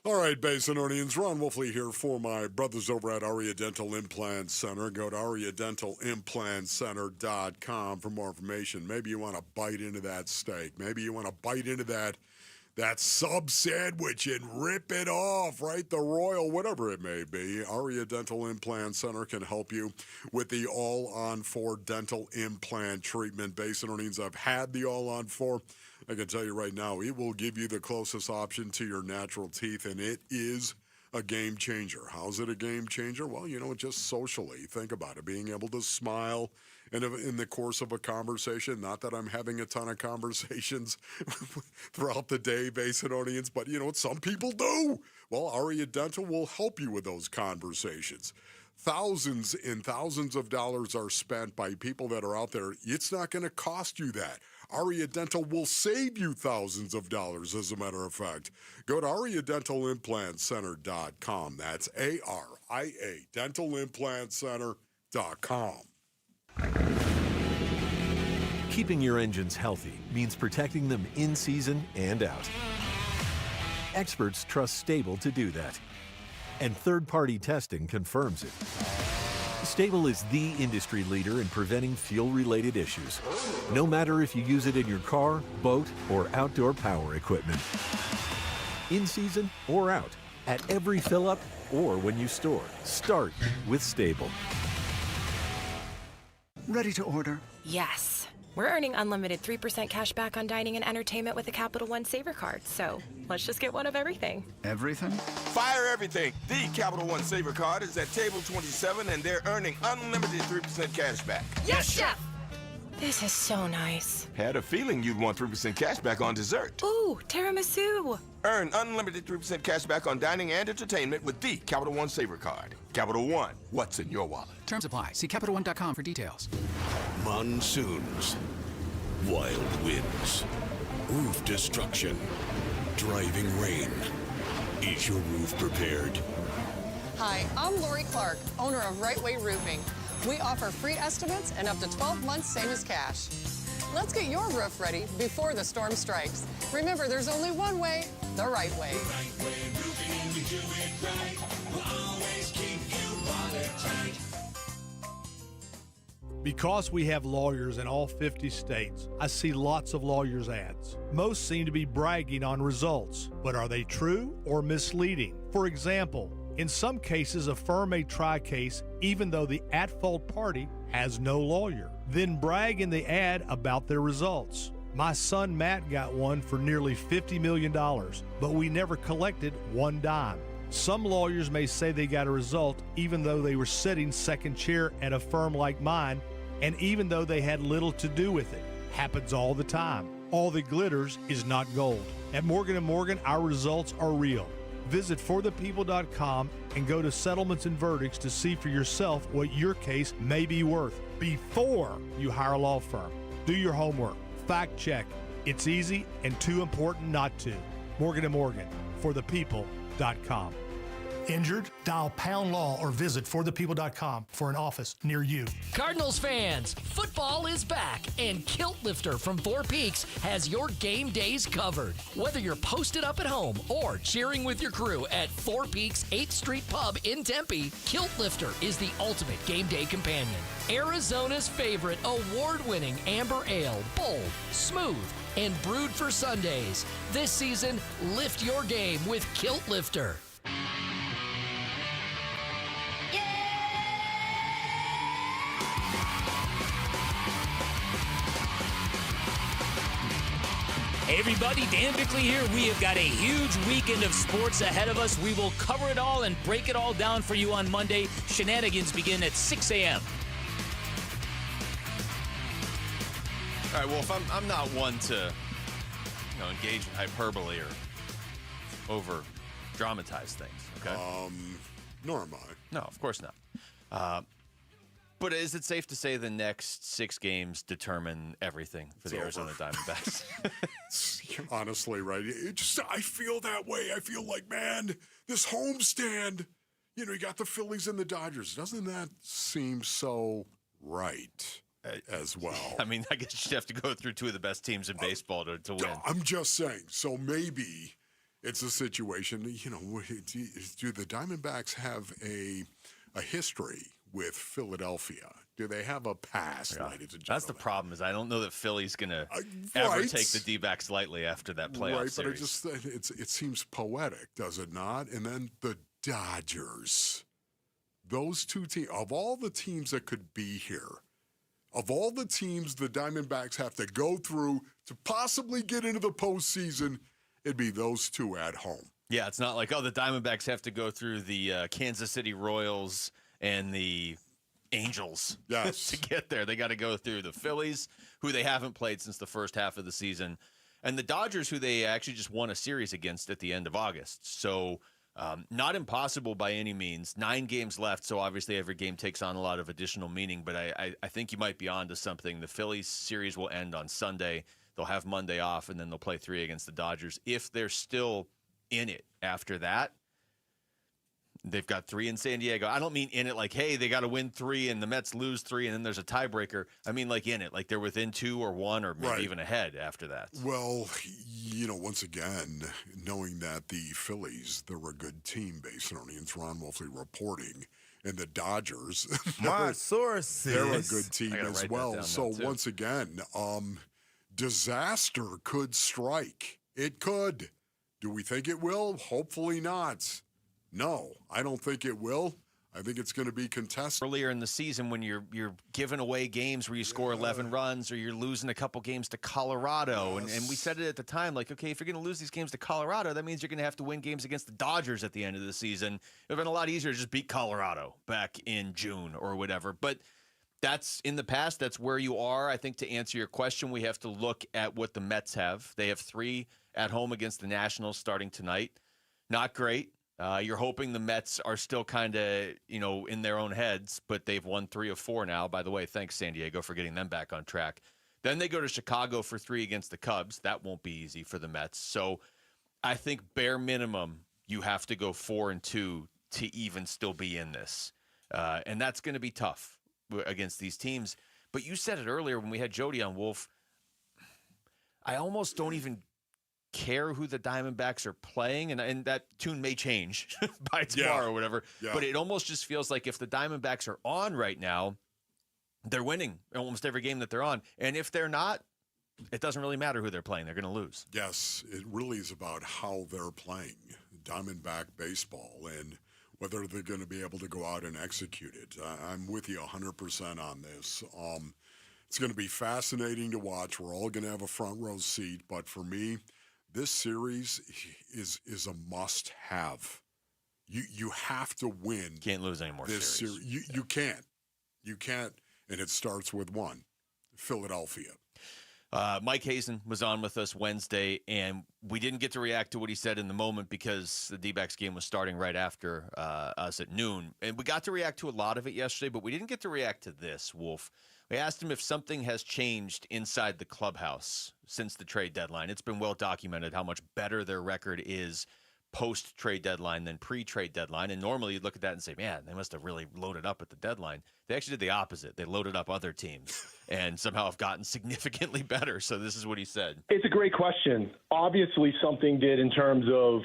All right, Basinonians, Ron Wolfley here for my brothers over at Aria Dental Implant Center. Go to ariadentalimplantcenter.com for more information. Maybe you want to bite into that steak. Maybe you want to bite into that sub sandwich and rip it off, right? The Royal, whatever it may be. Aria Dental Implant Center can help you with the all-on-4 dental implant treatment. Basinonians, I've had the all-on-4. I can tell you right now, it will give you the closest option to your natural teeth, and it is a game changer. How's it a game changer? Well, just socially. Think about it. Being able to smile in the course of a conversation. Not that I'm having a ton of conversations throughout the day, Basinonians, but some people do. Well, Aria Dental will help you with those conversations. Thousands and thousands of dollars are spent by people that are out there. It's not going to cost you that. Aria Dental will save you thousands of dollars, as a matter of fact. Go to AriaDentalImplantCenter.com. That's ARIA, DentalImplantCenter.com. Keeping your engines healthy means protecting them in season and out. Experts trust Stable to do that. And third-party testing confirms it. Stable is the industry leader in preventing fuel-related issues, no matter if you use it in your car, boat, or outdoor power equipment. In season or out, at every fill-up or when you store, start with Stable. Ready to order? Yes. We're earning unlimited 3% cash back on dining and entertainment with a Capital One Saver card, so let's just get one of everything. Everything? Fire everything. The Capital One Saver card is at table 27, and they're earning unlimited 3% cash back. Yes, Chef! This is so nice. Had a feeling you'd want 3% cash back on dessert. Ooh, tiramisu. Earn unlimited 3% cash back on dining and entertainment with the Capital One Saver card. Capital One, what's in your wallet? Terms apply. See CapitalOne.com for details. Monsoons, wild winds, roof destruction, driving rain. Is your roof prepared? Hi, I'm Lori Clark, owner of Right Way Roofing. We offer free estimates and up to 12 months, same as cash. Let's get your roof ready before the storm strikes. Remember, there's only one way, the right way. The right way roofing, we do it right. We'll always keep you watertight. Because we have lawyers in all 50 states, I see lots of lawyers' ads. Most seem to be bragging on results, but are they true or misleading? For example, in some cases, a firm may try a case even though the at-fault party has no lawyer, then brag in the ad about their results. My son Matt got one for nearly $50 million, but we never collected one dime. Some lawyers may say they got a result even though they were sitting second chair at a firm like mine, and even though they had little to do with it. Happens all the time. All that glitters is not gold. At Morgan & Morgan, our results are real. Visit forthepeople.com and go to settlements and verdicts to see for yourself what your case may be worth before you hire a law firm. Do your homework. Fact check. It's easy and too important not to. Morgan & Morgan, forthepeople.com. Injured? Dial Pound Law or visit forthepeople.com for an office near you. Cardinals fans, football is back, and Kilt Lifter from Four Peaks has your game days covered. Whether you're posted up at home or cheering with your crew at Four Peaks 8th Street Pub in Tempe, Kilt Lifter is the ultimate game day companion. Arizona's favorite award-winning amber ale, bold, smooth, and brewed for Sundays. This season, lift your game with Kilt Lifter. Hey everybody, Dan Bickley here. We have got a huge weekend of sports ahead of us. We will cover it all and break it all down for you on Monday. Shenanigans begin at 6 a.m. All right, well, if I'm not one to engage in hyperbole or over-dramatize things, okay? Nor am I. No, of course not. But is it safe to say the next 6 games determine everything for the Arizona Diamondbacks? Honestly, right? I feel that way. I feel like, man, this homestand, you got the Phillies and the Dodgers. Doesn't that seem so right as well? I mean, I guess you'd have to go through 2 of the best teams in baseball to win. I'm just saying. So maybe it's a situation, do the Diamondbacks have a history with Philadelphia? Do they have a past, ladies and gentlemen? That's the problem, is I don't know that Philly's going to ever take the D-backs lightly after that playoff series. But it seems poetic, does it not? And then the Dodgers. Those 2 teams, of all the teams that could be here, of all the teams the Diamondbacks have to go through to possibly get into the postseason, it'd be those 2 at home. Yeah, it's not like, the Diamondbacks have to go through the Kansas City Royals and the angels yes. to get there. They got to go through the Phillies, who they haven't played since the first half of the season, and the Dodgers, who they actually just won a series against at the end of August. So not impossible by any means. 9 games left, so obviously every game takes on a lot of additional meaning, but I think you might be on to something. The Phillies series will end on Sunday. They'll have Monday off, and then they'll play 3 against the Dodgers. If they're still in it after that, they've got 3 in San Diego. I don't mean in it like, hey, they got to win 3 and the Mets lose 3 and then there's a tiebreaker. I mean like in it, like they're within 2 or 1 or maybe even ahead after that. Well, once again, knowing that the Phillies, they're a good team based on Ian's Ron Wolfley reporting, and the Dodgers, my sources, they're a good team as well. So once again, disaster could strike. It could. Do we think it will? Hopefully not. No, I don't think it will. I think it's going to be contested. Earlier in the season when you're giving away games where you score 11 runs or you're losing a couple games to Colorado. And we said it at the time, like, okay, if you're going to lose these games to Colorado, that means you're going to have to win games against the Dodgers at the end of the season. It would have been a lot easier to just beat Colorado back in June or whatever. But that's in the past. That's where you are. I think to answer your question, we have to look at what the Mets have. They have 3 at home against the Nationals starting tonight. Not great. You're hoping the Mets are still kind of, in their own heads, but they've won 3 of 4 now. By the way, thanks, San Diego, for getting them back on track. Then they go to Chicago for 3 against the Cubs. That won't be easy for the Mets. So I think bare minimum, you have to go 4-2 to even still be in this. And that's going to be tough against these teams. But you said it earlier when we had Jody on, Wolf. I almost don't even care who the Diamondbacks are playing, and that tune may change by tomorrow or whatever. Yeah. But it almost just feels like if the Diamondbacks are on right now, they're winning almost every game that they're on. And if they're not, it doesn't really matter who they're playing. They're going to lose. Yes, it really is about how they're playing Diamondback baseball and whether they're going to be able to go out and execute it. I'm with you 100% on this. It's going to be fascinating to watch. We're all going to have a front row seat. But for me, this series is a must-have. You have to win. Can't lose any more this series. You can't. You can't. And it starts with one, Philadelphia. Mike Hazen was on with us Wednesday, and we didn't get to react to what he said in the moment because the D-backs game was starting right after us at noon. And we got to react to a lot of it yesterday, but we didn't get to react to this, Wolf. We asked him if something has changed inside the clubhouse since the trade deadline. It's been well documented how much better their record is post-trade deadline than pre-trade deadline. And normally you'd look at that and say, man, they must have really loaded up at the deadline. They actually did the opposite. They loaded up other teams and somehow have gotten significantly better. So this is what he said. It's a great question. Obviously something did in terms of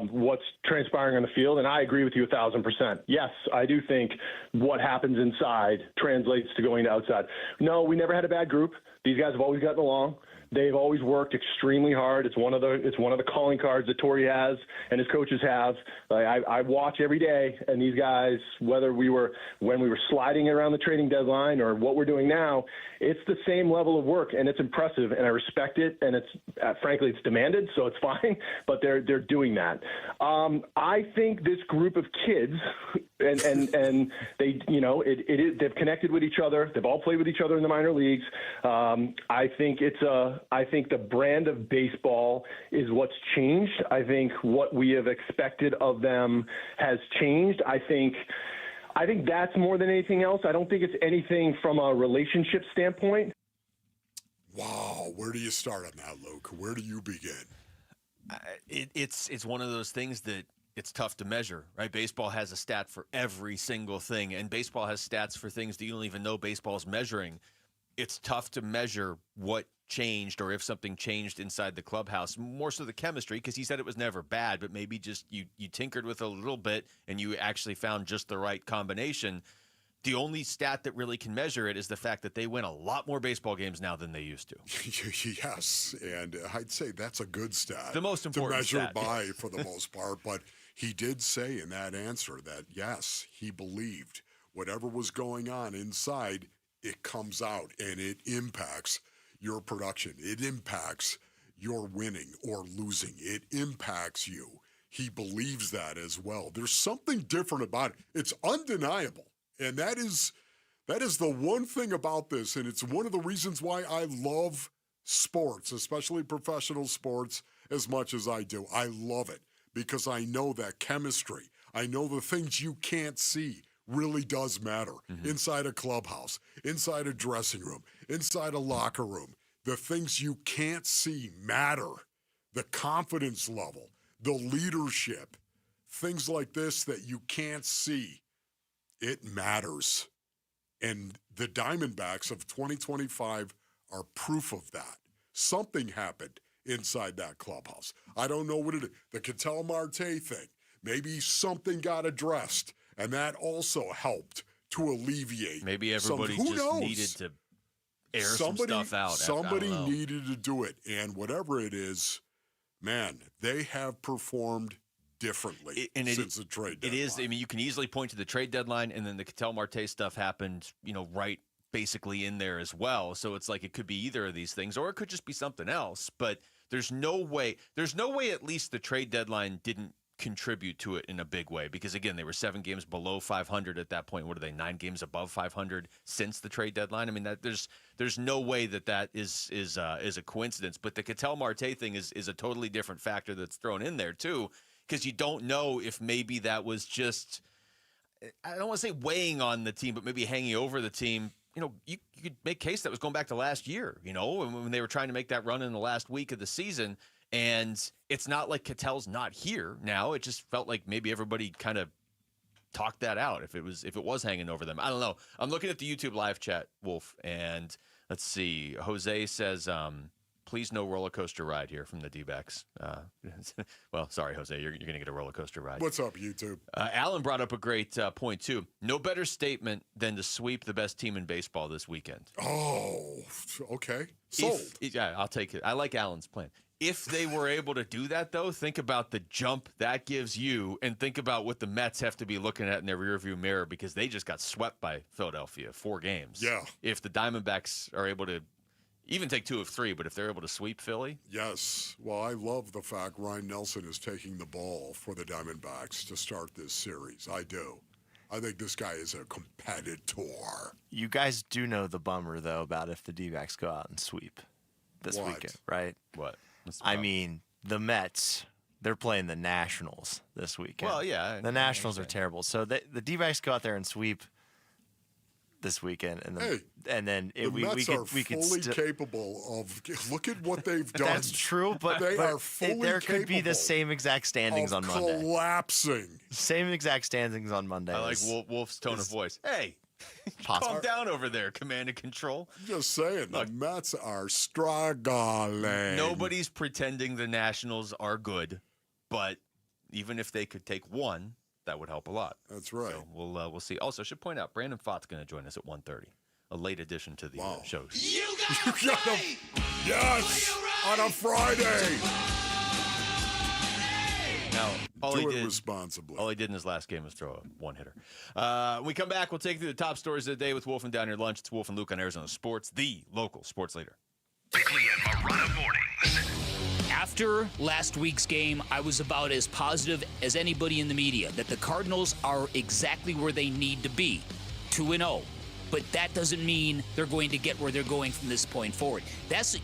what's transpiring on the field, and I agree with you 1,000%. Yes, I do think what happens inside translates to going to outside. No, we never had a bad group. These guys have always gotten along. They've always worked extremely hard. It's one of the calling cards that Torrey has and his coaches have. I watch every day, and these guys, when we were sliding around the trading deadline or what we're doing now, it's the same level of work, and it's impressive, and I respect it, and it's frankly it's demanded, so it's fine. But they're doing that. I think this group of kids, and they they've connected with each other. They've all played with each other in the minor leagues. I think the brand of baseball is what's changed. I think what we have expected of them has changed. I think that's more than anything else. I don't think it's anything from a relationship standpoint. Wow, where do you start on that, Luke? Where do you begin? It's one of those things that it's tough to measure, right? Baseball has a stat for every single thing, and baseball has stats for things that you don't even know baseball's measuring. It's tough to measure what changed or if something changed inside the clubhouse, more so the chemistry, because he said it was never bad, but maybe just you tinkered with a little bit and you actually found just the right combination. The only stat that really can measure it is the fact that they win a lot more baseball games now than they used to. Yes, and I'd say that's a good stat. The most important to measure stat. by for the most part, but he did say in that answer that, yes, he believed whatever was going on inside, it comes out and it impacts your production. It impacts your winning or losing. It impacts you. He believes that as well. There's something different about it. It's undeniable. And that is That is the one thing about this, and it's one of the reasons why I love sports, especially professional sports, as much as I do. I love it because I know that chemistry, I know the things you can't see really does matter. Inside a clubhouse, inside a dressing room, inside a locker room. The things you can't see matter. The confidence level, the leadership, things like this that you can't see, it matters. And the Diamondbacks of 2025 are proof of that. Something happened inside that clubhouse. I don't know what it is. The Ketel Marte thing, maybe something got addressed, and that also helped to alleviate. Maybe everybody who just knows? needed to air some stuff out. Somebody needed to do it, and whatever it is, man, they have performed differently since the trade deadline. It is. I mean, you can easily point to the trade deadline, and then the Ketel Marte stuff happened, right basically in there as well. So it's like it could be either of these things, or it could just be something else. But there's no way at least the trade deadline didn't contribute to it in a big way, because again, they were 7 games below 500 at that point. What are they, 9 games above 500 since the trade deadline? I mean, that there's no way that is a coincidence. But the Ketel Marte thing is a totally different factor that's thrown in there too, because you don't know if maybe that was just, I don't want to say weighing on the team, but maybe hanging over the team. You could make a case that was going back to last year, when they were trying to make that run in the last week of the season. And it's not like Ketel's not here now. It just felt like maybe everybody kind of talked that out if it was hanging over them. I don't know. I'm looking at the YouTube live chat, Wolf, and let's see. Jose says, please no roller coaster ride here from the D-backs. Well, sorry, Jose, you're going to get a roller coaster ride. What's up, YouTube? Alan brought up a great point, too. No better statement than to sweep the best team in baseball this weekend. Oh, okay. Sold. Yeah, I'll take it. I like Alan's plan. If they were able to do that, though, think about the jump that gives you, and think about what the Mets have to be looking at in their rearview mirror, because they just got swept by Philadelphia, 4 games. Yeah. If the Diamondbacks are able to even take 2 of 3, but if they're able to sweep Philly. Yes. Well, I love the fact Ryan Nelson is taking the ball for the Diamondbacks to start this series. I do. I think this guy is a competitor. You guys do know the bummer, though, about if the D-backs go out and sweep this weekend, right? What? I mean, the Mets, they're playing the Nationals this weekend. Well, yeah. The Nationals are terrible. So the D-backs go out there and sweep this weekend, and then the Mets are fully capable of. Look at what they've done. That's true, but they are fully there could be the same exact standings on Monday. Collapsing. Same exact standings on Monday. I like Wolf's tone of voice. Hey, calm down over there, command and control. Just saying, the Mets are struggling. Nobody's pretending the Nationals are good, but even if they could take 1. That would help a lot. That's right. So we'll see. Also, I should point out, Brandon Fott's going to join us at 1:30, a late addition to the shows. You got him. Yes, on a Friday. Now, do it responsibly. All he did in his last game was throw a 1-hitter. When we come back, we'll take you through the top stories of the day with Wolf and Down Your Lunch. It's Wolf and Luke on Arizona Sports, the local sports leader. Bickley and Marotta mornings. After last week's game, I was about as positive as anybody in the media that the Cardinals are exactly where they need to be, 2-0. But that doesn't mean they're going to get where they're going from this point forward.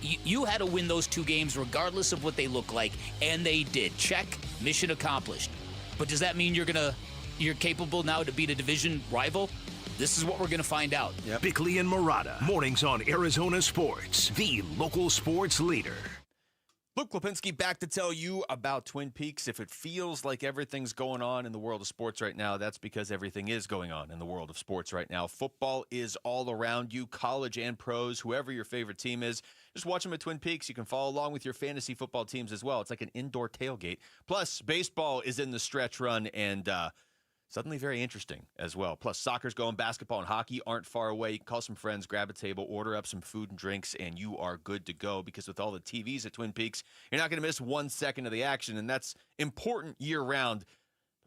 You had to win those 2 games regardless of what they look like, and they did. Check, mission accomplished. But does that mean you're capable now to beat a division rival? This is what we're going to find out. Yep. Bickley and Marotta, mornings on Arizona Sports, the local sports leader. Luke Lipinski back to tell you about Twin Peaks. If it feels like everything's going on in the world of sports right now, that's because everything is going on in the world of sports right now. Football is all around you, college and pros, whoever your favorite team is. Just watch them at Twin Peaks. You can follow along with your fantasy football teams as well. It's like an indoor tailgate. Plus, baseball is in the stretch run, and suddenly very interesting as well. Plus, soccer's going, basketball and hockey aren't far away. You can call some friends, grab a table, order up some food and drinks, and you are good to go, because with all the TVs at Twin Peaks, you're not going to miss 1 second of the action, and that's important year-round.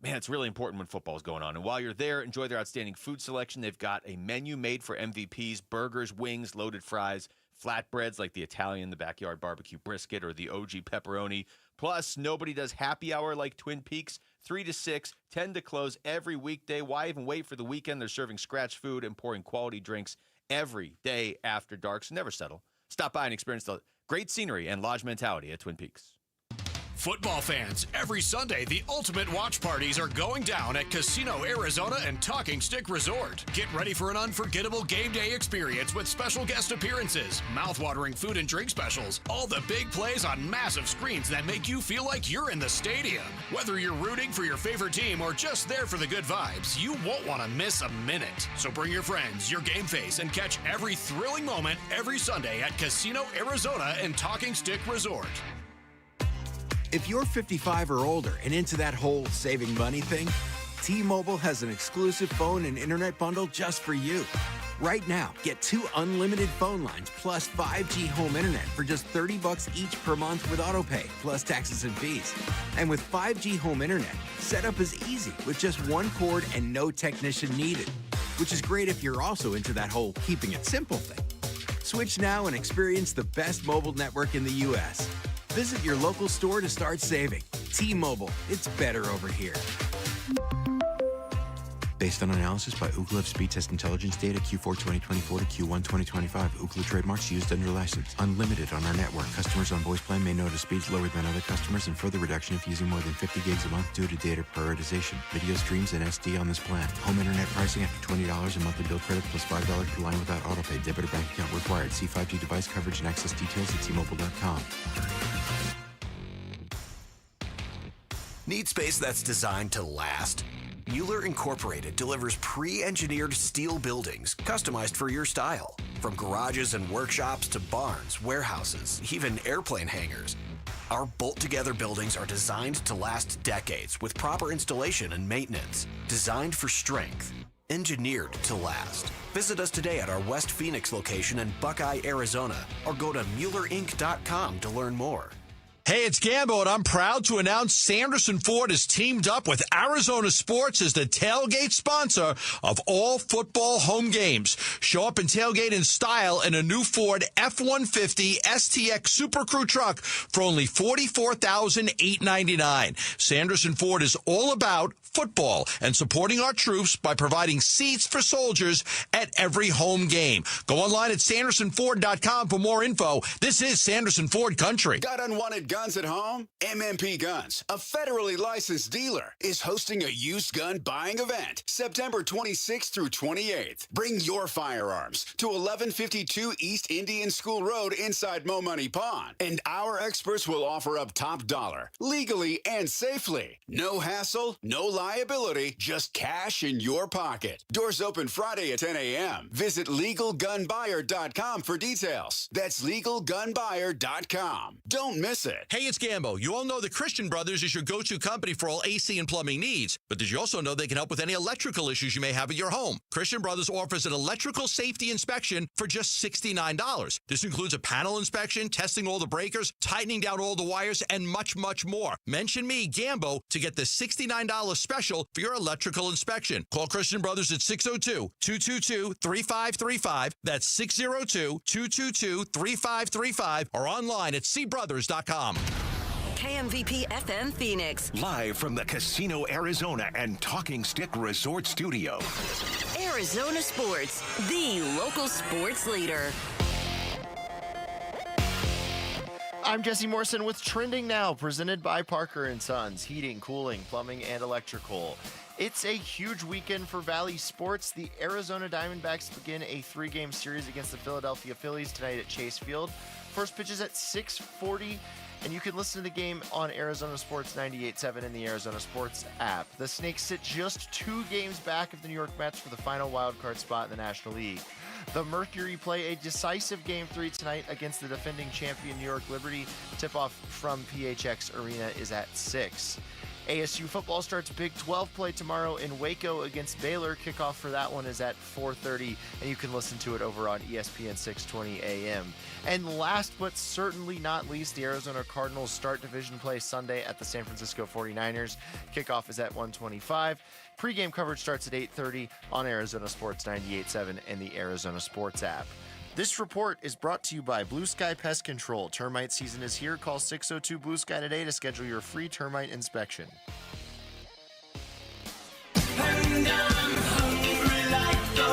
Man, it's really important when football is going on. And while you're there, enjoy their outstanding food selection. They've got a menu made for MVPs, burgers, wings, loaded fries, flatbreads like the Italian, the backyard barbecue brisket, or the OG pepperoni. Plus, nobody does happy hour like Twin Peaks. 3 to 6, 10 to close every weekday. Why even wait for the weekend? They're serving scratch food and pouring quality drinks every day after dark, so never settle. Stop by and experience the great scenery and lodge mentality at Twin Peaks. Football fans, every Sunday, the ultimate watch parties are going down at Casino Arizona and Talking Stick Resort. Get ready for an unforgettable game day experience with special guest appearances, mouth-watering food and drink specials, all the big plays on massive screens that make you feel like you're in the stadium. Whether you're rooting for your favorite team or just there for the good vibes, you won't want to miss a minute. So bring your friends, your game face, and catch every thrilling moment every Sunday at Casino Arizona and Talking Stick Resort. If you're 55 or older and into that whole saving money thing, T-Mobile has an exclusive phone and internet bundle just for you. Right now, get 2 unlimited phone lines plus 5G home internet for just $30 each per month with autopay, plus taxes and fees. And with 5G home internet, setup is easy with just 1 cord and no technician needed, which is great if you're also into that whole keeping it simple thing. Switch now and experience the best mobile network in the U.S. Visit your local store to start saving. T-Mobile, it's better over here. Based on analysis by Ookla of speed test intelligence data Q4 2024 to Q1 2025. Ookla trademarks used under license. Unlimited on our network. Customers on voice plan may notice speeds lower than other customers and further reduction if using more than 50 gigs a month due to data prioritization. Video streams and SD on this plan. Home internet pricing after $20 a monthly bill credit plus $5 per line without autopay. Debit or bank account required. See 5G device coverage and access details at T-Mobile.com. Need space that's designed to last? Mueller Incorporated delivers pre-engineered steel buildings customized for your style. From garages and workshops to barns, warehouses, even airplane hangars. Our bolt-together buildings are designed to last decades with proper installation and maintenance. Designed for strength. Engineered to last. Visit us today at our West Phoenix location in Buckeye, Arizona, or go to MuellerInc.com to learn more. Hey, it's Gambo, and I'm proud to announce Sanderson Ford has teamed up with Arizona Sports as the tailgate sponsor of all football home games. Show up and tailgate in style in a new Ford F-150 STX Super Crew truck for only $44,899. Sanderson Ford is all about football and supporting our troops by providing seats for soldiers at every home game. Go online at SandersonFord.com for more info. This is Sanderson Ford Country. Got unwanted guns at home? MMP Guns, a federally licensed dealer, is hosting a used gun buying event September 26th through 28th. Bring your firearms to 1152 East Indian School Road inside Mo Money Pond, and our experts will offer up top dollar, legally and safely. No hassle, no liability, just cash in your pocket. Doors open Friday at 10 a.m. Visit LegalGunBuyer.com for details. That's LegalGunBuyer.com. Don't miss it. Hey, it's Gambo. You all know that Christian Brothers is your go-to company for all AC and plumbing needs. But did you also know they can help with any electrical issues you may have at your home? Christian Brothers offers an electrical safety inspection for just $69. This includes a panel inspection, testing all the breakers, tightening down all the wires, and much, much more. Mention me, Gambo, to get the $69 special for your electrical inspection. Call Christian Brothers at 602-222-3535. That's 602-222-3535 or online at cbrothers.com. KMVP FM Phoenix. Live from the Casino Arizona and Talking Stick Resort Studio. Arizona Sports, the local sports leader. I'm Jesse Morrison with Trending Now, presented by Parker & Sons, heating, cooling, plumbing, and electrical. It's a huge weekend for Valley sports. The Arizona Diamondbacks begin a 3-game series against the Philadelphia Phillies tonight at Chase Field. First pitch is at 6:40, and you can listen to the game on Arizona Sports 98.7 in the Arizona Sports app. The Snakes sit just 2 games back of the New York Mets for the final wildcard spot in the National League. The Mercury play a decisive Game 3 tonight against the defending champion New York Liberty. Tip-off from PHX Arena is at 6. ASU football starts Big 12 play tomorrow in Waco against Baylor. Kickoff for that one is at 4:30, and you can listen to it over on ESPN 620 AM. And last but certainly not least, the Arizona Cardinals start division play Sunday at the San Francisco 49ers. Kickoff is at 1:25. Pre-game coverage starts at 8:30 on Arizona Sports 98.7 and the Arizona Sports app. This report is brought to you by Blue Sky Pest Control. Termite season is here. Call 602 Blue Sky today to schedule your free termite inspection. And I'm hungry like the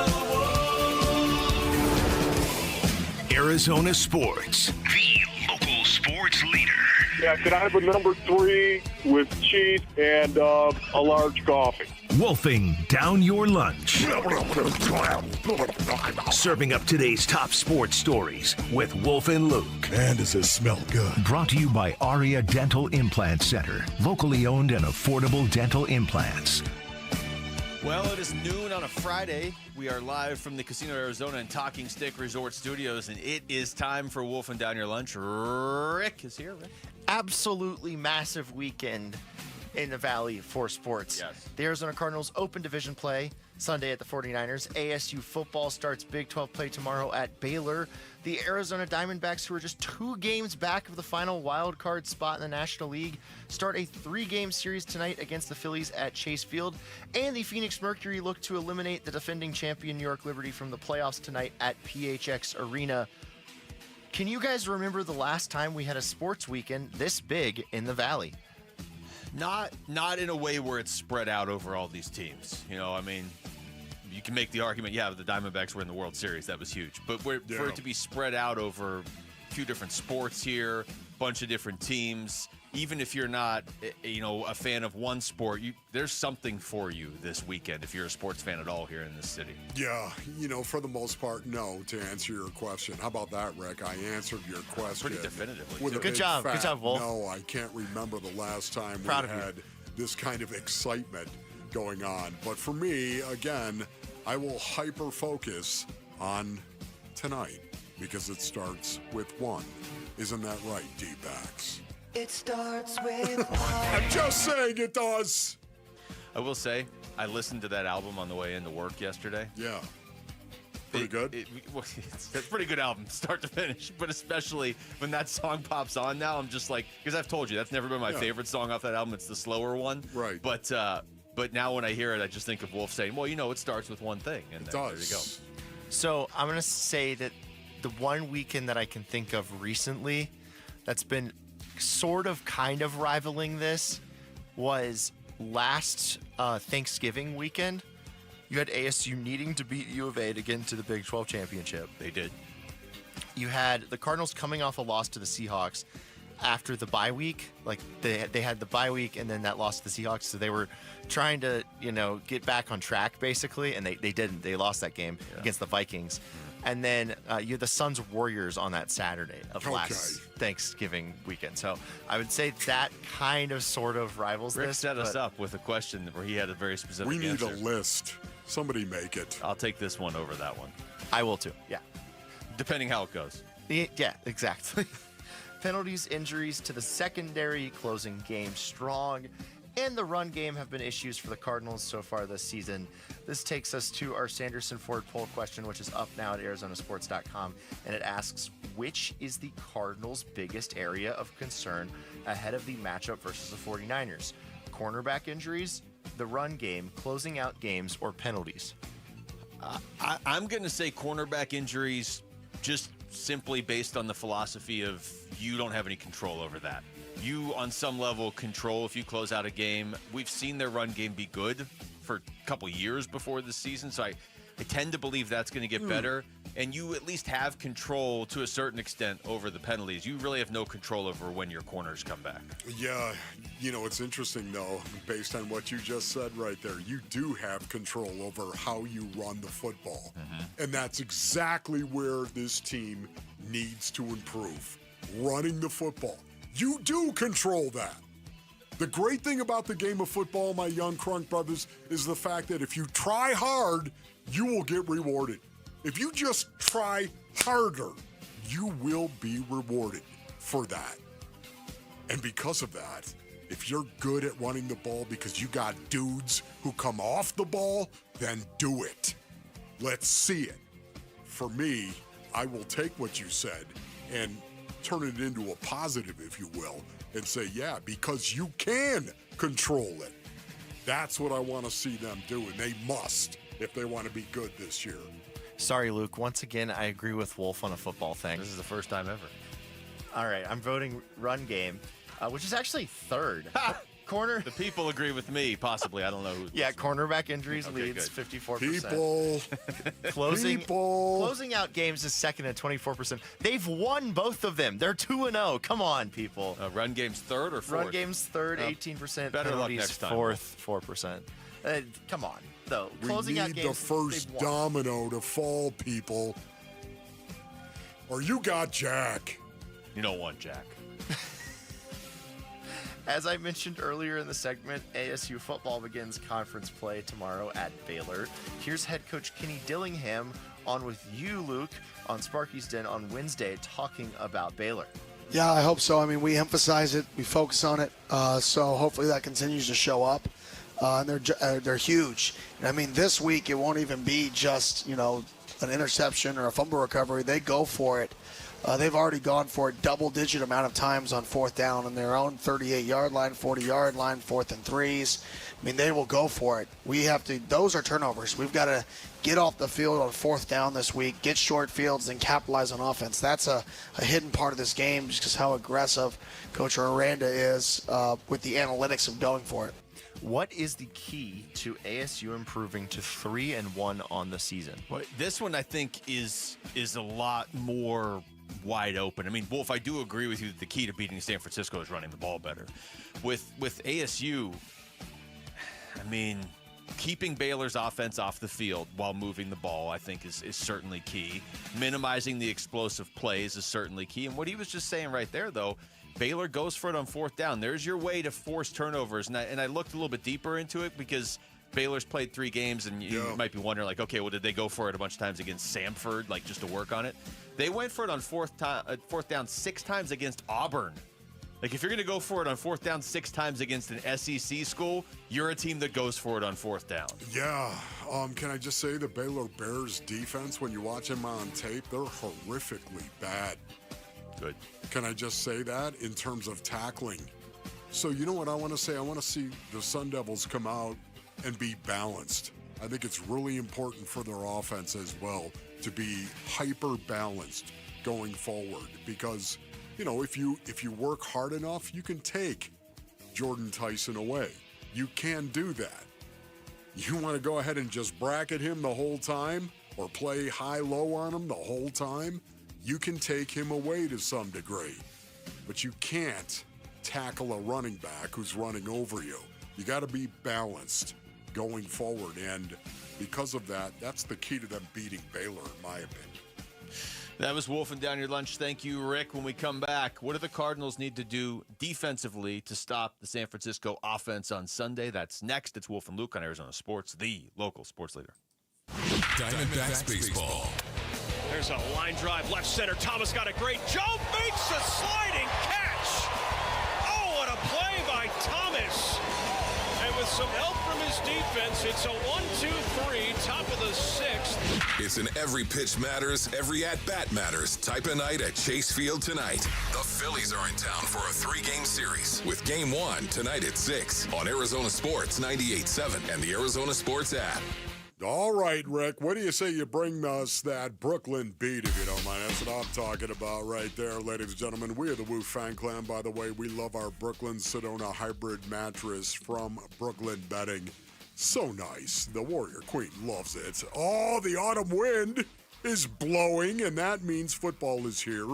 wolf. Arizona Sports, the local sports leader. Yeah, can I have a number 3 with cheese and a large coffee? Wolfing down your lunch. Serving up today's top sports stories with Wolf and Luke. Man, does this smell good. Brought to you by Aria Dental Implant Center. Locally owned and affordable dental implants. Well, it is noon on a Friday. We are live from the Casino Arizona and Talking Stick Resort Studios, and it is time for Wolfing Down Your Lunch. Rick is here. Rick. Absolutely massive weekend in the Valley for sports. Yes. The Arizona Cardinals open division play Sunday at the 49ers. ASU football starts Big 12 play tomorrow at Baylor. The Arizona Diamondbacks, who are just 2 games back of the final wild card spot in the National League, start a 3-game series tonight against the Phillies at Chase Field. And the Phoenix Mercury look to eliminate the defending champion New York Liberty from the playoffs tonight at PHX Arena. Can you guys remember the last time we had a sports weekend this big in the Valley? Not in a way where it's spread out over all these teams. You know, I mean, you can make the argument, yeah, the Diamondbacks were in the World Series. That was huge. But for it to be spread out over a few different sports here, bunch of different teams, even if you're not, a fan of one sport, there's something for you this weekend if you're a sports fan at all here in this city. Yeah, for the most part, no, to answer your question. How about that, Rick? I answered your question. Pretty definitively. Good job, Wolf. No, I can't remember the last time we had this kind of excitement going on. But for me, again, I will hyper-focus on tonight because it starts with 1. Isn't that right, D-backs? It starts with I'm just saying it does. I will say, I listened to that album on the way into work yesterday. Yeah. Pretty good? It's a pretty good album, start to finish. But especially when that song pops on now, I'm just like, because I've told you, that's never been my favorite song off that album. It's the slower one. Right. But now when I hear it, I just think of Wolf saying, well, it starts with one thing. And it there does. you go. So I'm going to say that the one weekend that I can think of recently that's been sort of kind of rivaling this was last Thanksgiving weekend. You had ASU needing to beat U of A to get into the Big 12 championship. They did. You had the Cardinals coming off a loss to the Seahawks after the bye week. Like they had the bye week and then that loss to the Seahawks, so they were trying to get back on track basically, and they didn't. They lost that game against the Vikings. And then you had the Suns Warriors on that Saturday of last Thanksgiving weekend. So I would say that kind of sort of rivals Rick this. set us up with a question where he had a very specific We need answer. a list. Somebody make it. I'll take this one over that one. I will too, yeah. Depending how it goes. Yeah, exactly. Penalties, injuries to the secondary, closing game strong, and the run game have been issues for the Cardinals so far this season. This takes us to our Sanderson Ford poll question, which is up now at arizonasports.com, and it asks, which is the Cardinals' biggest area of concern ahead of the matchup versus the 49ers? Cornerback injuries, the run game, closing out games, or penalties? I'm going to say cornerback injuries, just simply based on the philosophy of you don't have any control over that. You, on some level, control if you close out a game. We've seen their run game be good for a couple years before this season, so I tend to believe that's going to get better. And you at least have control to a certain extent over the penalties. You really have no control over when your corners come back. Yeah, it's interesting, though, based on what you just said right there. You do have control over how you run the football. And that's exactly where this team needs to improve. Running the football. You do control that. The great thing about the game of football, my young crunk brothers, is the fact that if you try hard, you will get rewarded. If you just try harder, you will be rewarded for that. And because of that, if you're good at running the ball because you got dudes who come off the ball, then do it. Let's see it. For me, I will take what you said and turn it into a positive, if you will, and say, yeah, because you can control it. That's what I want to see them do, and they must if they want to be good this year. Sorry, Luke. Once again, I agree with Wolf on a football thing. This is the first time ever. All right, I'm voting run game, which is actually third. Corner. The people agree with me, possibly. I don't know who. Yeah, cornerback injuries Okay, leads good. 54%. People. Closing out games is second at 24%. They've won both of them. They're 2-0. Come on, people. Run game's third or fourth? Run game's third, 18%. Better luck Penalties, next time. Fourth, 4%. Come on, though. We Closing out need games, the first they've won. domino to fall, people. Or you got Jack. You don't want Jack. As I mentioned earlier in the segment, ASU football begins conference play tomorrow at Baylor. Here's head coach Kenny Dillingham on with you, Luke, on Sparky's Den on Wednesday talking about Baylor. Yeah, I hope so. I mean, we emphasize it, we focus on it, so hopefully that continues to show up. And they're huge. And I mean, this week it won't even be just, an interception or a fumble recovery. They go for it. They've already gone for it double-digit amount of times on fourth down on their own 38-yard line, 40-yard line, 4th and 3s. I mean, they will go for it. Those are turnovers. We've got to get off the field on fourth down this week, get short fields, and capitalize on offense. That's a hidden part of this game, just because how aggressive Coach Aranda is with the analytics of going for it. What is the key to ASU improving to 3-1 on the season? Well, this one I think is a lot more wide open. I mean, Wolf, I do agree with you that the key to beating San Francisco is running the ball better. With ASU, I mean, keeping Baylor's offense off the field while moving the ball, I think, is certainly key. Minimizing the explosive plays is certainly key. And what he was just saying right there, though, Baylor goes for it on fourth down. There's your way to force turnovers. And I looked a little bit deeper into it because Baylor's played 3 games, and you might be wondering, like, okay, well, did they go for it a bunch of times against Samford, like, just to work on it? They went for it on fourth down 6 times against Auburn. Like, if you're going to go for it on fourth down 6 times against an SEC school, you're a team that goes for it on fourth down. Yeah. Can I just say the Baylor Bears defense, when you watch them on tape, they're horrifically bad. Good. Can I just say that in terms of tackling? So you know what I want to say? I want to see the Sun Devils come out and be balanced. I think it's really important for their offense as well to be hyper balanced going forward, because if you work hard enough, you can take Jordan Tyson away. You can do that. You want to go ahead and just bracket him the whole time or play high-low on him the whole time, you can take him away to some degree. But you can't tackle a running back who's running over you. You got to be balanced going forward, and because of that, that's the key to them beating Baylor, in my opinion. That was Wolf and Down Your Lunch. Thank you, Rick. When we come back, what do the Cardinals need to do defensively to stop the San Francisco offense on Sunday? That's next. It's Wolf and Luke on Arizona Sports, the local sports leader. Diamondbacks baseball. There's a line drive, left center. Thomas got a great jump, makes a sliding catch. Oh, what a play by Thomas. And with some help from his defense, it's a 1-2-3, top of the 6th. It's an every pitch matters, every at-bat matters type of night at Chase Field tonight. The Phillies are in town for a 3-game series with Game 1 tonight at 6 on Arizona Sports 98.7 and the Arizona Sports app. All right, Rick, what do you say you bring us that Brooklyn beat, if you don't mind? That's what I'm talking about right there, ladies and gentlemen. We are the Woo Fan Clan, by the way. We love our Brooklyn Sedona hybrid mattress from Brooklyn Bedding. So nice. The Warrior Queen loves it. Oh, the autumn wind is blowing, and that means football is here.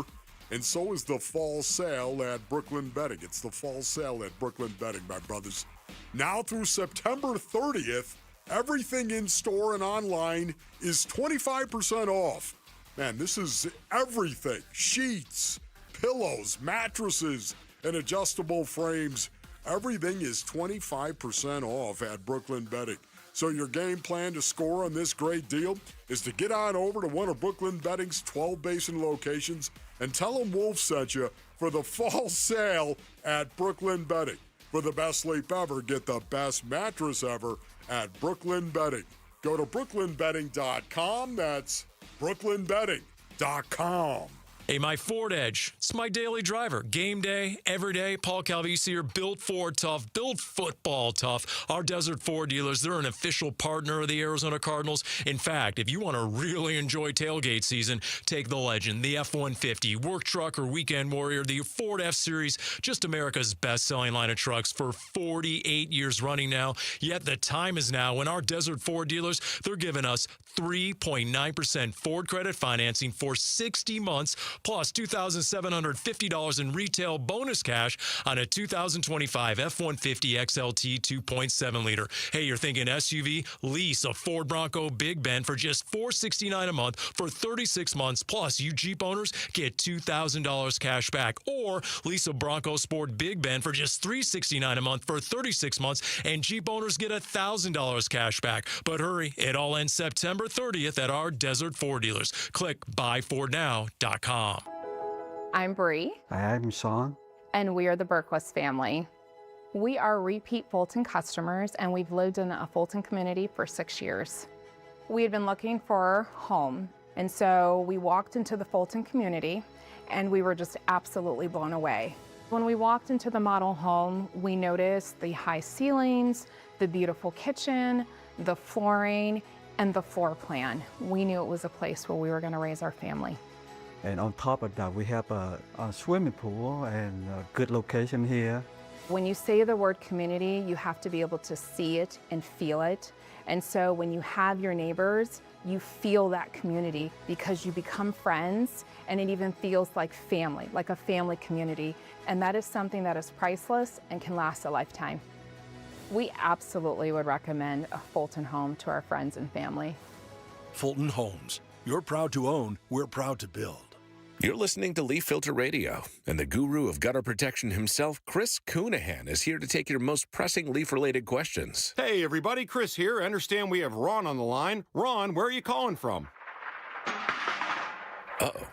And so is the fall sale at Brooklyn Bedding. It's the fall sale at Brooklyn Bedding, my brothers. Now through September 30th, everything in store and online is 25% off. Man, this is everything. Sheets, pillows, mattresses, and adjustable frames. Everything is 25% off at Brooklyn Bedding. So your game plan to score on this great deal is to get on over to one of Brooklyn Bedding's 12 basin locations and tell them Wolf sent you for the fall sale at Brooklyn Bedding. For the best sleep ever, get the best mattress ever at Brooklyn Bedding. Go to brooklynbedding.com. That's brooklynbedding.com. Hey, my Ford Edge, it's my daily driver. Game day, every day. Paul Calvisi here, built Ford tough, built football tough. Our Desert Ford dealers, they're an official partner of the Arizona Cardinals. In fact, if you want to really enjoy tailgate season, take the Legend, the F-150, work truck or weekend warrior, the Ford F-Series, just America's best-selling line of trucks for 48 years running now. Yet the time is now when our Desert Ford dealers, they're giving us 3.9% Ford credit financing for 60 months, plus $2,750 in retail bonus cash on a 2025 F-150 XLT 2.7 liter. Hey, you're thinking SUV? Lease a Ford Bronco Big Bend for just $469 a month for 36 months, plus you Jeep owners get $2,000 cash back. Or lease a Bronco Sport Big Bend for just $369 a month for 36 months, and Jeep owners get $1,000 cash back. But hurry, it all ends September 30th at our Desert Ford dealers. Click buyfordnow.com. I'm Bree. I'm Sean. And we are the Berquist family. We are repeat Fulton customers, and we've lived in a Fulton community for 6 years. We had been looking for a home, and so we walked into the Fulton community, and we were just absolutely blown away. When we walked into the model home, we noticed the high ceilings, the beautiful kitchen, the flooring, and the floor plan. We knew it was a place where we were going to raise our family. And on top of that, we have a swimming pool and a good location here. When you say the word community, you have to be able to see it and feel it. And so when you have your neighbors, you feel that community because you become friends, and it even feels like family, like a family community. And that is something that is priceless and can last a lifetime. We absolutely would recommend a Fulton home to our friends and family. Fulton Homes. You're proud to own, we're proud to build. You're listening to Leaf Filter Radio, and the guru of gutter protection himself, Chris Coonahan, is here to take your most pressing leaf-related questions. Hey, everybody, Chris here. I understand we have Ron on the line. Ron, where are you calling from? Uh-oh.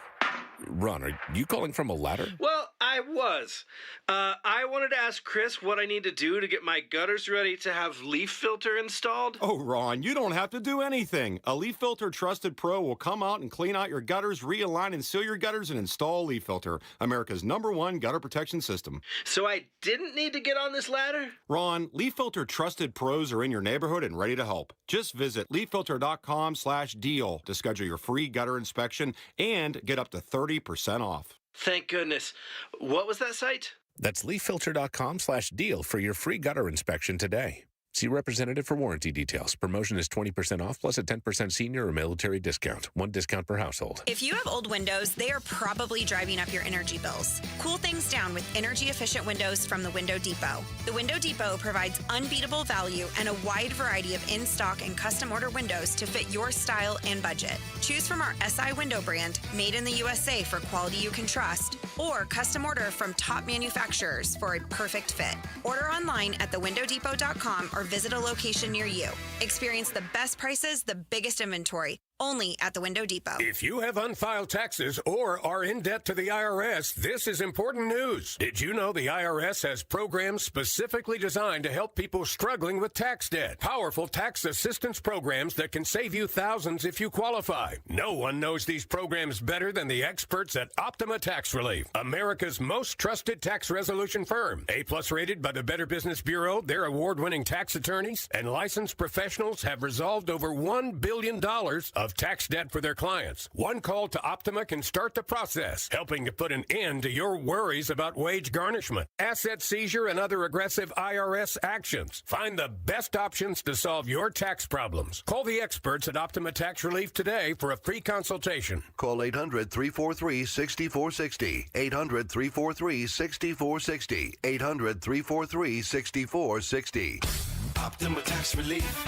Ron, are you calling from a ladder? Well, I was. I wanted to ask Chris what I need to do to get my gutters ready to have leaf filter installed. Oh, Ron, you don't have to do anything. A Leaf Filter Trusted Pro will come out and clean out your gutters, realign and seal your gutters, and install Leaf Filter, America's #1 gutter protection system. So I didn't need to get on this ladder? Ron, Leaf Filter Trusted Pros are in your neighborhood and ready to help. Just visit leaffilter.com/deal to schedule your free gutter inspection and get up to 30% off. Thank goodness. What was that site? That's leaffilter.com/deal for your free gutter inspection today. See representative for warranty details. Promotion is 20% off plus a 10% senior or military discount. One discount per household. If you have old windows, they are probably driving up your energy bills. Cool things down with energy-efficient windows from the Window Depot. The Window Depot provides unbeatable value and a wide variety of in-stock and custom-order windows to fit your style and budget. Choose from our SI window brand, made in the USA for quality you can trust, or custom order from top manufacturers for a perfect fit. Order online at thewindowdepot.com or visit a location near you. Experience the best prices, the biggest inventory, only at the Window Depot. If you have unfiled taxes or are in debt to the IRS, this is important news. Did you know the IRS has programs specifically designed to help people struggling with tax debt? Powerful tax assistance programs that can save you thousands if you qualify. No one knows these programs better than the experts at Optima Tax Relief, America's most trusted tax resolution firm. A+ rated by the Better Business Bureau, their award-winning tax attorneys and licensed professionals have resolved over $1 billion of tax debt for their clients. One call to Optima can start the process, helping to put an end to your worries about wage garnishment, asset seizure, and other aggressive IRS actions. Find the best options to solve your tax problems. Call the experts at Optima Tax Relief today for a free consultation. Call 800-343-6460. 800-343-6460. 800-343-6460. Optima Tax Relief.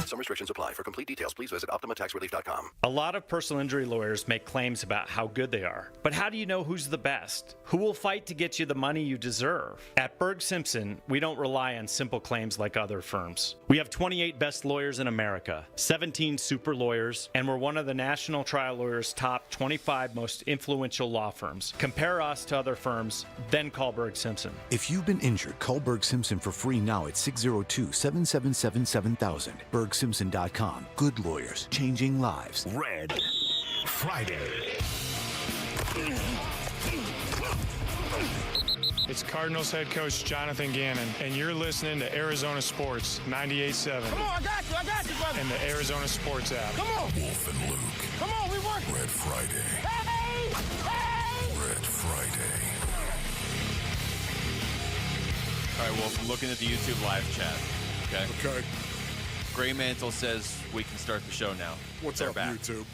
Some restrictions apply. For complete details, please visit OptimaTaxRelief.com. A lot of personal injury lawyers make claims about how good they are. But how do you know who's the best? Who will fight to get you the money you deserve? At Berg Simpson, we don't rely on simple claims like other firms. We have 28 best lawyers in America, 17 super lawyers, and we're one of the National Trial Lawyers' top 25 most influential law firms. Compare us to other firms, then call Berg Simpson. If you've been injured, call Berg Simpson for free now at 602-777-7000. BergSimpson.com. Good lawyers, changing lives. Red Friday. It's Cardinals head coach Jonathan Gannon, and you're listening to Arizona Sports 98.7. Come on, I got you, brother. And the Arizona Sports app. Come on. Wolf and Luke. Come on, we working. Red Friday. Hey! Red Friday. All right, Wolf, I'm looking at the YouTube live chat. Okay. Gray Mantle says we can start the show now. What's They're up, back. YouTube?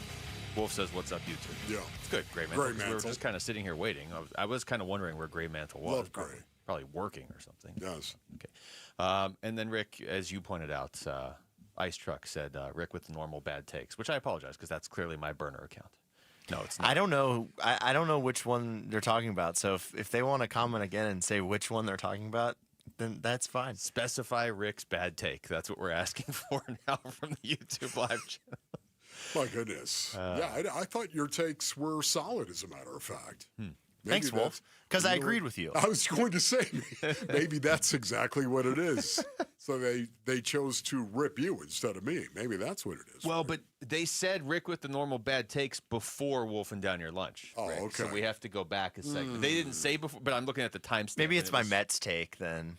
Wolf says, what's up, YouTube? Yeah. It's good, Gray Mantle. Gray 'Cause We were Mantle. just kind of sitting here waiting. I was kind of wondering where Gray Mantle was. Love Gray. Probably working or something. Yes. Okay. And then Rick, as you pointed out, Ice Truck said, Rick with the normal bad takes, which I apologize because that's clearly my burner account. No, it's not. I don't know. I don't know which one they're talking about. So if they want to comment again and say which one they're talking about, then that's fine. Specify Rick's bad take. That's what we're asking for now from the YouTube live channel. My goodness. I thought your takes were solid, as a matter of fact. Thanks, Wolf, because I agreed with you. I was going to say, maybe that's exactly what it is. So they chose to rip you instead of me. Maybe that's what it is. Well, but they said Rick with the normal bad takes before wolfing down your lunch. Oh, Rick. okay. So we have to go back a second. They didn't say before, but I'm looking at the timestamp. Maybe it's my Mets take then.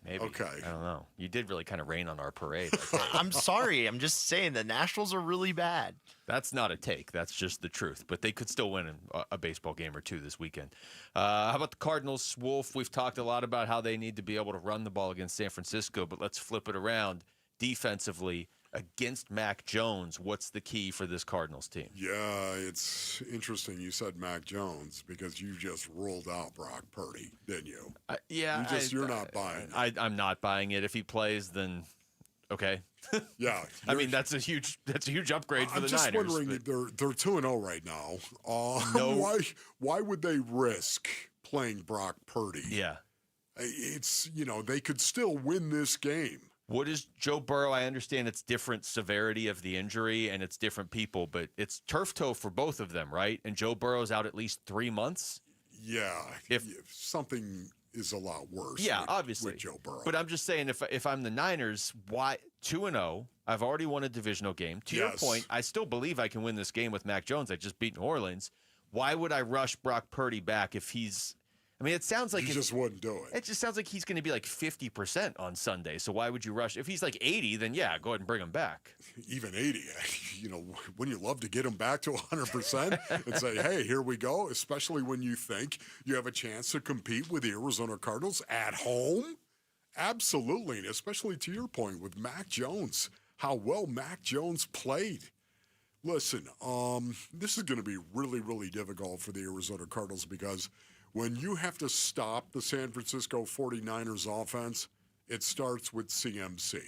Maybe. Okay. I don't know. You did really kind of rain on our parade. I'm sorry. I'm just saying the Nationals are really bad. That's not a take. That's just the truth. But they could still win a baseball game or two this weekend. How about the Cardinals, Wolf? We've talked a lot about how they need to be able to run the ball against San Francisco, but let's flip it around. Defensively, against Mac Jones, what's the key for this Cardinals team? Yeah, it's interesting you said Mac Jones because you just rolled out Brock Purdy, didn't you? Yeah. You're not buying it. I'm not buying it. If he plays, then okay. Yeah. I mean, that's a huge upgrade for the Niners. I'm just wondering, they're 2-0 right now. No. Why would they risk playing Brock Purdy? Yeah. It's, they could still win this game. What is Joe Burrow? I understand it's different severity of the injury and it's different people, but it's turf toe for both of them, right? And Joe Burrow's out at least 3 months. Yeah. If something is a lot worse. Yeah, obviously. With Joe Burrow. But I'm just saying, if I'm the Niners, why 2-0? I've already won a divisional game. To your point, I still believe I can win this game with Mac Jones. I just beat New Orleans. Why would I rush Brock Purdy back if he's? I mean, it sounds like you just wouldn't do it. It just sounds like he's going to be like 50% on Sunday. So why would you rush? If he's like 80, then yeah, go ahead and bring him back. Even 80, wouldn't you love to get him back to 100% and say, hey, here we go, especially when you think you have a chance to compete with the Arizona Cardinals at home? Absolutely, and especially to your point with Mac Jones, how well Mac Jones played. Listen, this is going to be really, really difficult for the Arizona Cardinals because when you have to stop the San Francisco 49ers offense, it starts with CMC,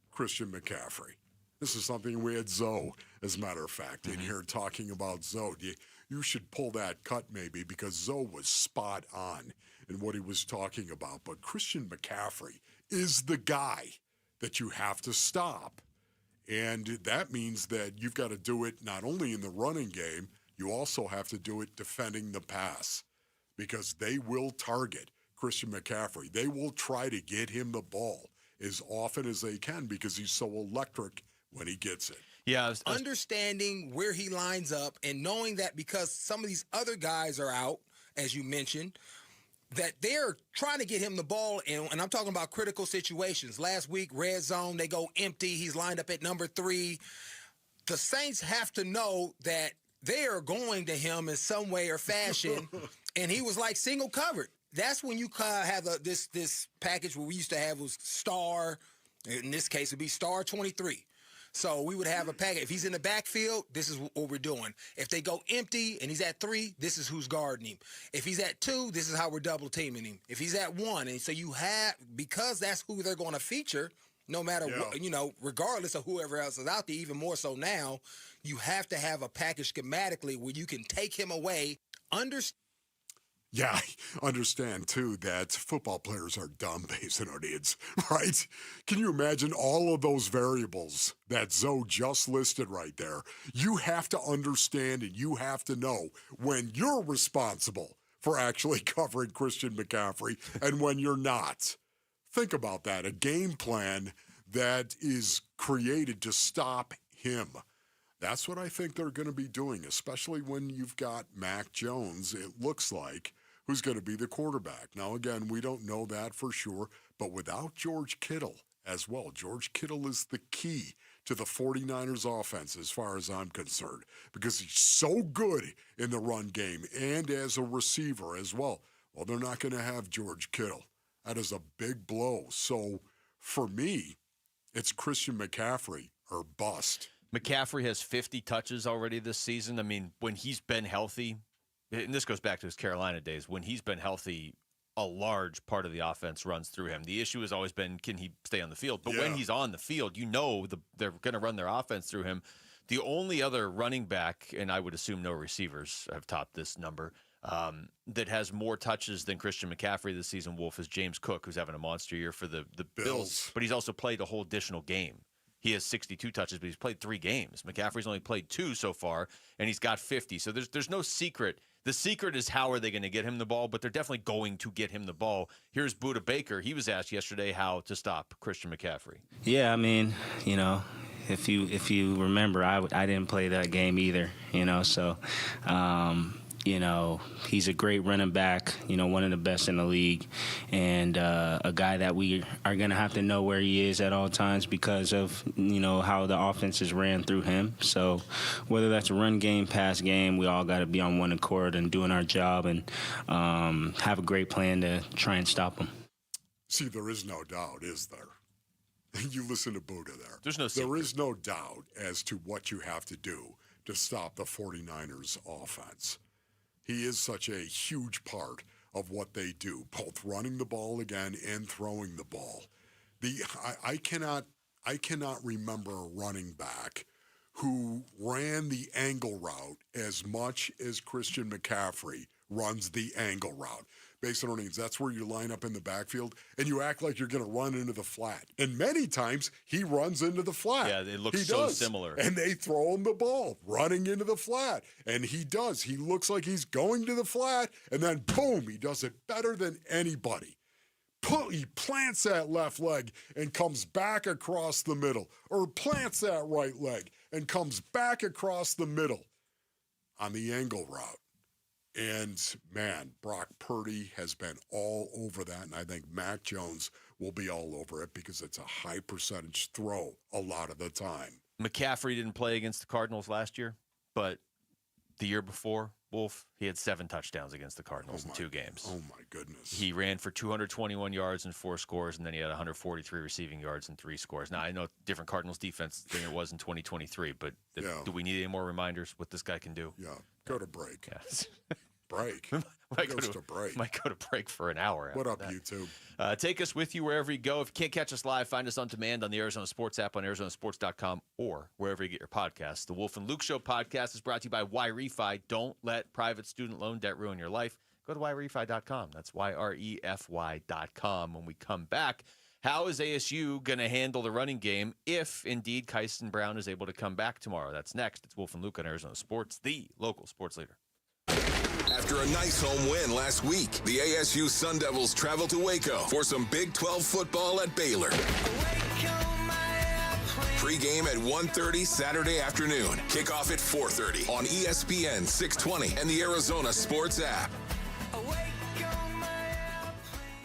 Christian McCaffrey. This is something we had Zoe, as a matter of fact, in here talking about Zoe. You should pull that cut maybe because Zoe was spot on in what he was talking about. But Christian McCaffrey is the guy that you have to stop. And that means that you've got to do it not only in the running game, you also have to do it defending the pass. Because they will target Christian McCaffrey. They will try to get him the ball as often as they can because he's so electric when he gets it. Yeah. Understanding where he lines up and knowing that because some of these other guys are out, as you mentioned, that they're trying to get him the ball, and I'm talking about critical situations. Last week, red zone, they go empty. He's lined up at number 3. The Saints have to know that they are going to him in some way or fashion, and he was like single covered. That's when you have this package where we used to have was star. In this case, it'd be star 23. So we would have a package. If he's in the backfield, this is what we're doing. If they go empty and he's at 3, this is who's guarding him. If he's at 2, this is how we're double teaming him. If he's at 1, and so you have, because that's who they're going to feature, no matter what, regardless of whoever else is out there, even more so now, you have to have a package schematically where you can take him away. Yeah, I understand, too, that football players are dumb based on audience, right? Can you imagine all of those variables that Zoe just listed right there? You have to understand and you have to know when you're responsible for actually covering Christian McCaffrey and when you're not. Think about that, a game plan that is created to stop him. That's what I think they're going to be doing, especially when you've got Mac Jones, it looks like, who's going to be the quarterback. Now, again, we don't know that for sure, but without George Kittle as well, George Kittle is the key to the 49ers offense as far as I'm concerned, because he's so good in the run game and as a receiver as well. Well, they're not going to have George Kittle. That is a big blow. So for me, it's Christian McCaffrey or bust. McCaffrey has 50 touches already this season. I mean, when he's been healthy, and this goes back to his Carolina days, when he's been healthy, a large part of the offense runs through him. The issue has always been, can he stay on the field? But when he's on the field, they're going to run their offense through him. The only other running back, and I would assume no receivers have topped this number, that has more touches than Christian McCaffrey this season, Wolf, is James Cook, who's having a monster year for the Bills. But he's also played a whole additional game. He has 62 touches, but he's played 3 games. McCaffrey's only played 2 so far, and he's got 50. So there's no secret. The secret is how are they going to get him the ball, but they're definitely going to get him the ball. Here's Buda Baker. He was asked yesterday how to stop Christian McCaffrey. Yeah, I mean, if you remember, I didn't play that game either, so he's a great running back, one of the best in the league, and a guy that we are going to have to know where he is at all times because of, how the offense is ran through him. So whether that's a run game, pass game, we all got to be on one accord and doing our job and have a great plan to try and stop him. See, there is no doubt, is there? You listen to Buddha there. There's no secret. There is no doubt as to what you have to do to stop the 49ers offense. He is such a huge part of what they do, both running the ball again and throwing the ball. I cannot remember a running back who ran the angle route as much as Christian McCaffrey runs the angle route. Based on earnings, that's where you line up in the backfield, and you act like you're going to run into the flat. And many times, he runs into the flat. Yeah, it looks so similar. And they throw him the ball, running into the flat. And he does. He looks like he's going to the flat, and then, boom, he does it better than anybody. He plants that left leg and comes back across the middle, or plants that right leg and comes back across the middle on the angle route. And, man, Brock Purdy has been all over that, and I think Mac Jones will be all over it because it's a high-percentage throw a lot of the time. McCaffrey didn't play against the Cardinals last year, but the year before, Wolf, he had 7 touchdowns against the Cardinals in 2 games. Oh, my goodness. He ran for 221 yards and 4 scores, and then he had 143 receiving yards and 3 scores. Now, I know different Cardinals defense than it was in 2023, but do we need any more reminders what this guy can do? Yeah, go to break. Yes. Break. Might go to break for an hour. What up, that. YouTube? Take us with you wherever you go. If you can't catch us live, find us on demand on the Arizona Sports app on ArizonaSports.com or wherever you get your podcasts. The Wolf and Luke Show podcast is brought to you by YRefi. Don't let private student loan debt ruin your life. Go to YRefi.com. That's YREFY.com. When we come back, how is ASU going to handle the running game if, indeed, Kyson Brown is able to come back tomorrow? That's next. It's Wolf and Luke on Arizona Sports, the local sports leader. After a nice home win last week, the ASU Sun Devils travel to Waco for some Big 12 football at Baylor. Pre-game at 1:30 Saturday afternoon. Kickoff at 4:30 on ESPN 620 and the Arizona Sports app.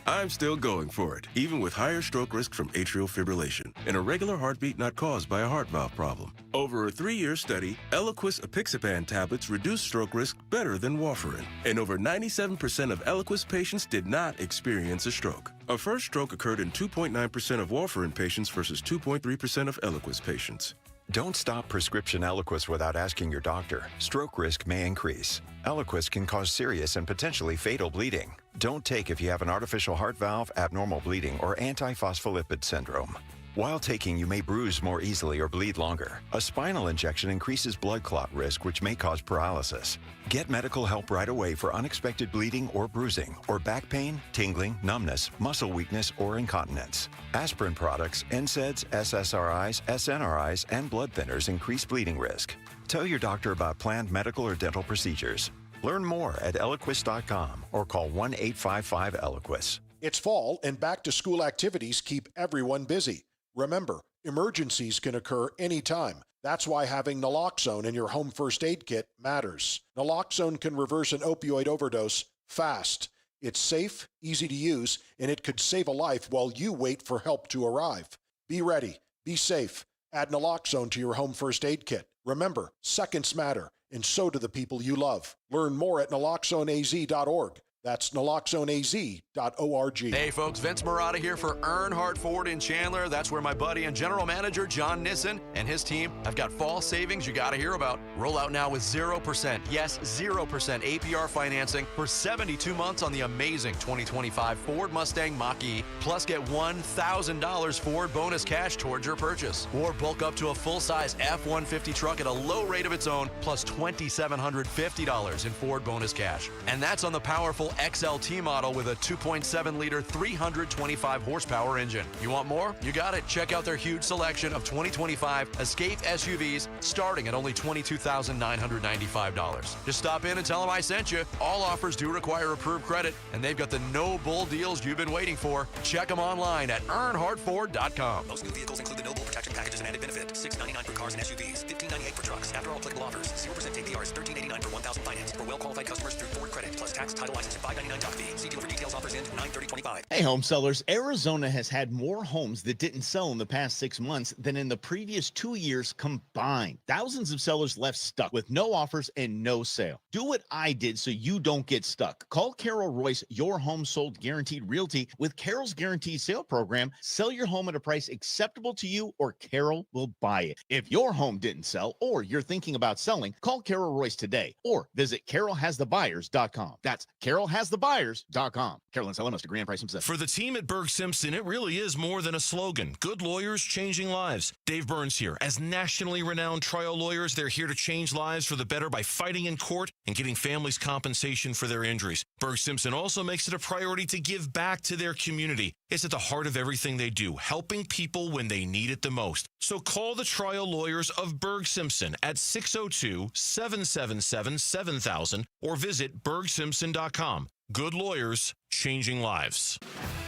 I'm still going for it, even with higher stroke risk from atrial fibrillation, an irregular heartbeat not caused by a heart valve problem. Over a 3-year study, Eliquis apixaban tablets reduce stroke risk better than warfarin, and over 97% of Eliquis patients did not experience a stroke. A first stroke occurred in 2.9% of warfarin patients versus 2.3% of Eliquis patients. Don't stop prescription Eliquis without asking your doctor. Stroke risk may increase. Eliquis can cause serious and potentially fatal bleeding. Don't take if you have an artificial heart valve, abnormal bleeding, or antiphospholipid syndrome. While taking, you may bruise more easily or bleed longer. A spinal injection increases blood clot risk, which may cause paralysis. Get medical help right away for unexpected bleeding or bruising, or back pain, tingling, numbness, muscle weakness, or incontinence. Aspirin products, NSAIDs, SSRIs, SNRIs, and blood thinners increase bleeding risk. Tell your doctor about planned medical or dental procedures. Learn more at Eliquis.com or call 1-855-ELIQUIS. It's fall, and back-to-school activities keep everyone busy. Remember, emergencies can occur anytime. That's why having naloxone in your home first aid kit matters. Naloxone can reverse an opioid overdose fast. It's safe, easy to use, and it could save a life while you wait for help to arrive. Be ready. Be safe. Add naloxone to your home first aid kit. Remember, seconds matter, and so do the people you love. Learn more at naloxoneaz.org. That's naloxoneaz.org. Hey folks, Vince Marotta here for Earnhardt Ford in Chandler. That's where my buddy and general manager John Nissen and his team have got fall savings you got to hear about. Roll out now with 0%, yes, 0% APR financing for 72 months on the amazing 2025 Ford Mustang Mach-E. Plus get $1,000 Ford bonus cash towards your purchase. Or bulk up to a full-size F-150 truck at a low rate of its own, plus $2,750 in Ford bonus cash. And that's on the powerful XLT model with a 2.7-liter, 325 horsepower engine. You want more? You got it. Check out their huge selection of 2025 Escape SUVs starting at only $22,995. Just stop in and tell them I sent you. All offers do require approved credit, and they've got the no bull deals you've been waiting for. Check them online at earnhardtford.com. Most new vehicles include the no bull protection packages and added benefit. $699 for cars and SUVs, $1598 for trucks. After all applicable offers, 0% APR is $1389 for $1,000 finance for well-qualified customers through Ford Credit, plus tax, title, license, and $599 doc fee. See dealer for details. Offers end 9/30/25. Hey, home sellers. Arizona has had more homes that didn't sell in the past 6 months than in the previous 2 years combined. Thousands of sellers left stuck with no offers and no sale. Do what I did so you don't get stuck. Call Carol Royce, your home sold guaranteed realty. With Carol's guaranteed sale program, sell your home at a price acceptable to you or Carol will buy it. If your home didn't sell or you're thinking about selling, call Carol Royce today or visit carolhasthebuyers.com. That's carolhasthebuyers.com. Carolyn Selemos to Grand Price himself. For the team at Berg Simpson, it really is more than a slogan. Good lawyers changing lives. Dave Burns here. As nationally renowned trial lawyers, they're here to change lives for the better by fighting in court and getting families compensation for their injuries. Berg Simpson also makes it a priority to give back to their community. It's at the heart of everything they do, helping people when they need it the most. So call the trial lawyers of Berg Simpson at 602-777-7000 or visit bergsimpson.com. Good lawyers, changing lives.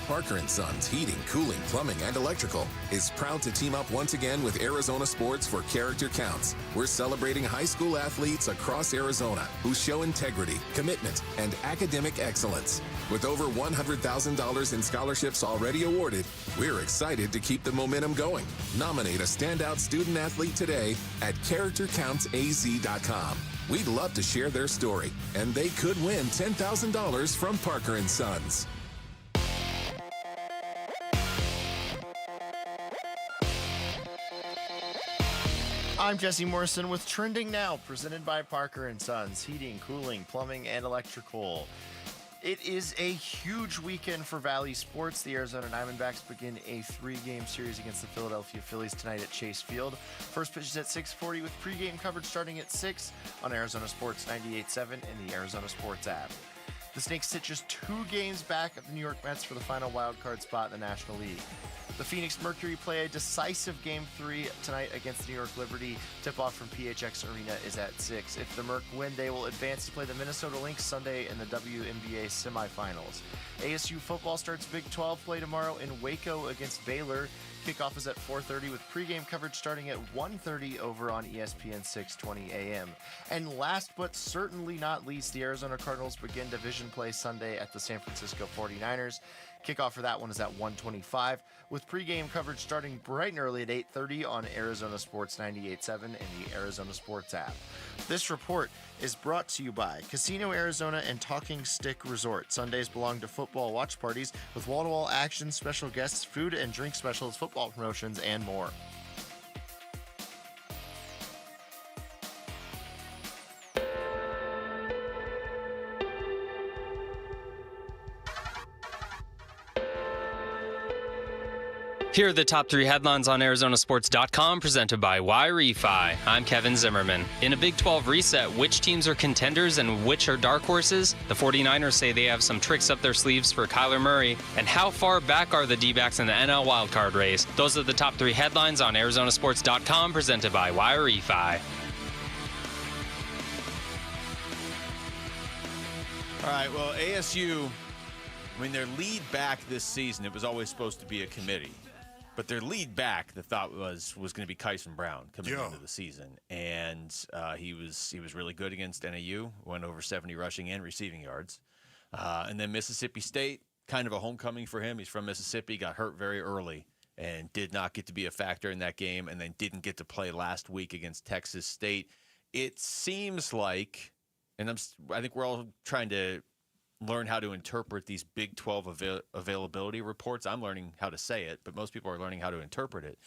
Parker & Sons Heating, Cooling, Plumbing, and Electrical is proud to team up once again with Arizona Sports for Character Counts. We're celebrating high school athletes across Arizona who show integrity, commitment, and academic excellence. With over $100,000 in scholarships already awarded, we're excited to keep the momentum going. Nominate a standout student athlete today at charactercountsaz.com. We'd love to share their story, and they could win $10,000 from Parker & Sons. I'm Jesse Morrison with Trending Now, presented by Parker & Sons, heating, cooling, plumbing, and electrical. It is a huge weekend for Valley sports. The Arizona Diamondbacks begin a 3-game series against the Philadelphia Phillies tonight at Chase Field. First pitch is at 6:40 with pregame coverage starting at 6 on Arizona Sports 98.7 and the Arizona Sports app. The Snakes sit just 2 games back of the New York Mets for the final wildcard spot in the National League. The Phoenix Mercury play a decisive Game 3 tonight against the New York Liberty. Tip-off from PHX Arena is at 6. If the Merc win, they will advance to play the Minnesota Lynx Sunday in the WNBA semifinals. ASU football starts Big 12 play tomorrow in Waco against Baylor. Kickoff is at 4:30 with pregame coverage starting at 1:30 over on ESPN 620 AM. And last but certainly not least, the Arizona Cardinals begin division play Sunday at the San Francisco 49ers. Kickoff for that one is at 1:25 with pregame coverage starting bright and early at 8:30 on Arizona Sports 98.7 and the Arizona Sports app. This report is brought to you by Casino Arizona and Talking Stick Resort. Sundays belong to football watch parties with wall-to-wall action, special guests, food and drink specials, football promotions, and more. Here are the top 3 headlines on ArizonaSports.com presented by Y-Refi. I'm Kevin Zimmerman. In a Big 12 reset, which teams are contenders and which are dark horses? The 49ers say they have some tricks up their sleeves for Kyler Murray. And how far back are the D-backs in the NL wildcard race? Those are the top 3 headlines on ArizonaSports.com presented by Y-Refi. All right, well, ASU, I mean, their lead back this season, it was always supposed to be a committee. But their lead back, the thought was going to be Kyson Brown coming into the season, and he was really good against NAU. Went over 70 rushing and receiving yards, and then Mississippi State, kind of a homecoming for him. He's from Mississippi, got hurt very early, and did not get to be a factor in that game, and then didn't get to play last week against Texas State. It seems like, and I think we're all trying to learn how to interpret these Big 12 availability reports. I'm learning how to say it, but most people are learning how to interpret it,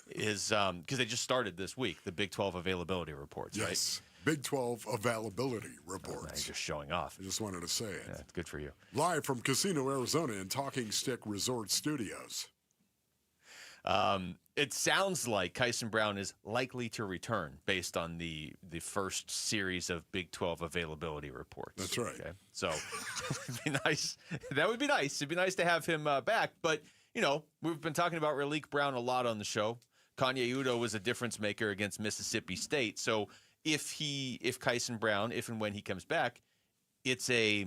is because they just started this week, the Big 12 availability reports, yes. Right? Big 12 availability reports. I'm just showing off. I just wanted to say it. Yeah, it's good for you. Live from Casino, Arizona in Talking Stick Resort Studios. It sounds like Kyson Brown is likely to return based on the first series of Big 12 availability reports. That's right. Okay? So it'd be nice. That would be nice. It'd be nice to have him back. But, we've been talking about Raleek Brown a lot on the show. Kanye Udoh was a difference maker against Mississippi State. So if Kyson Brown, if and when he comes back, it's a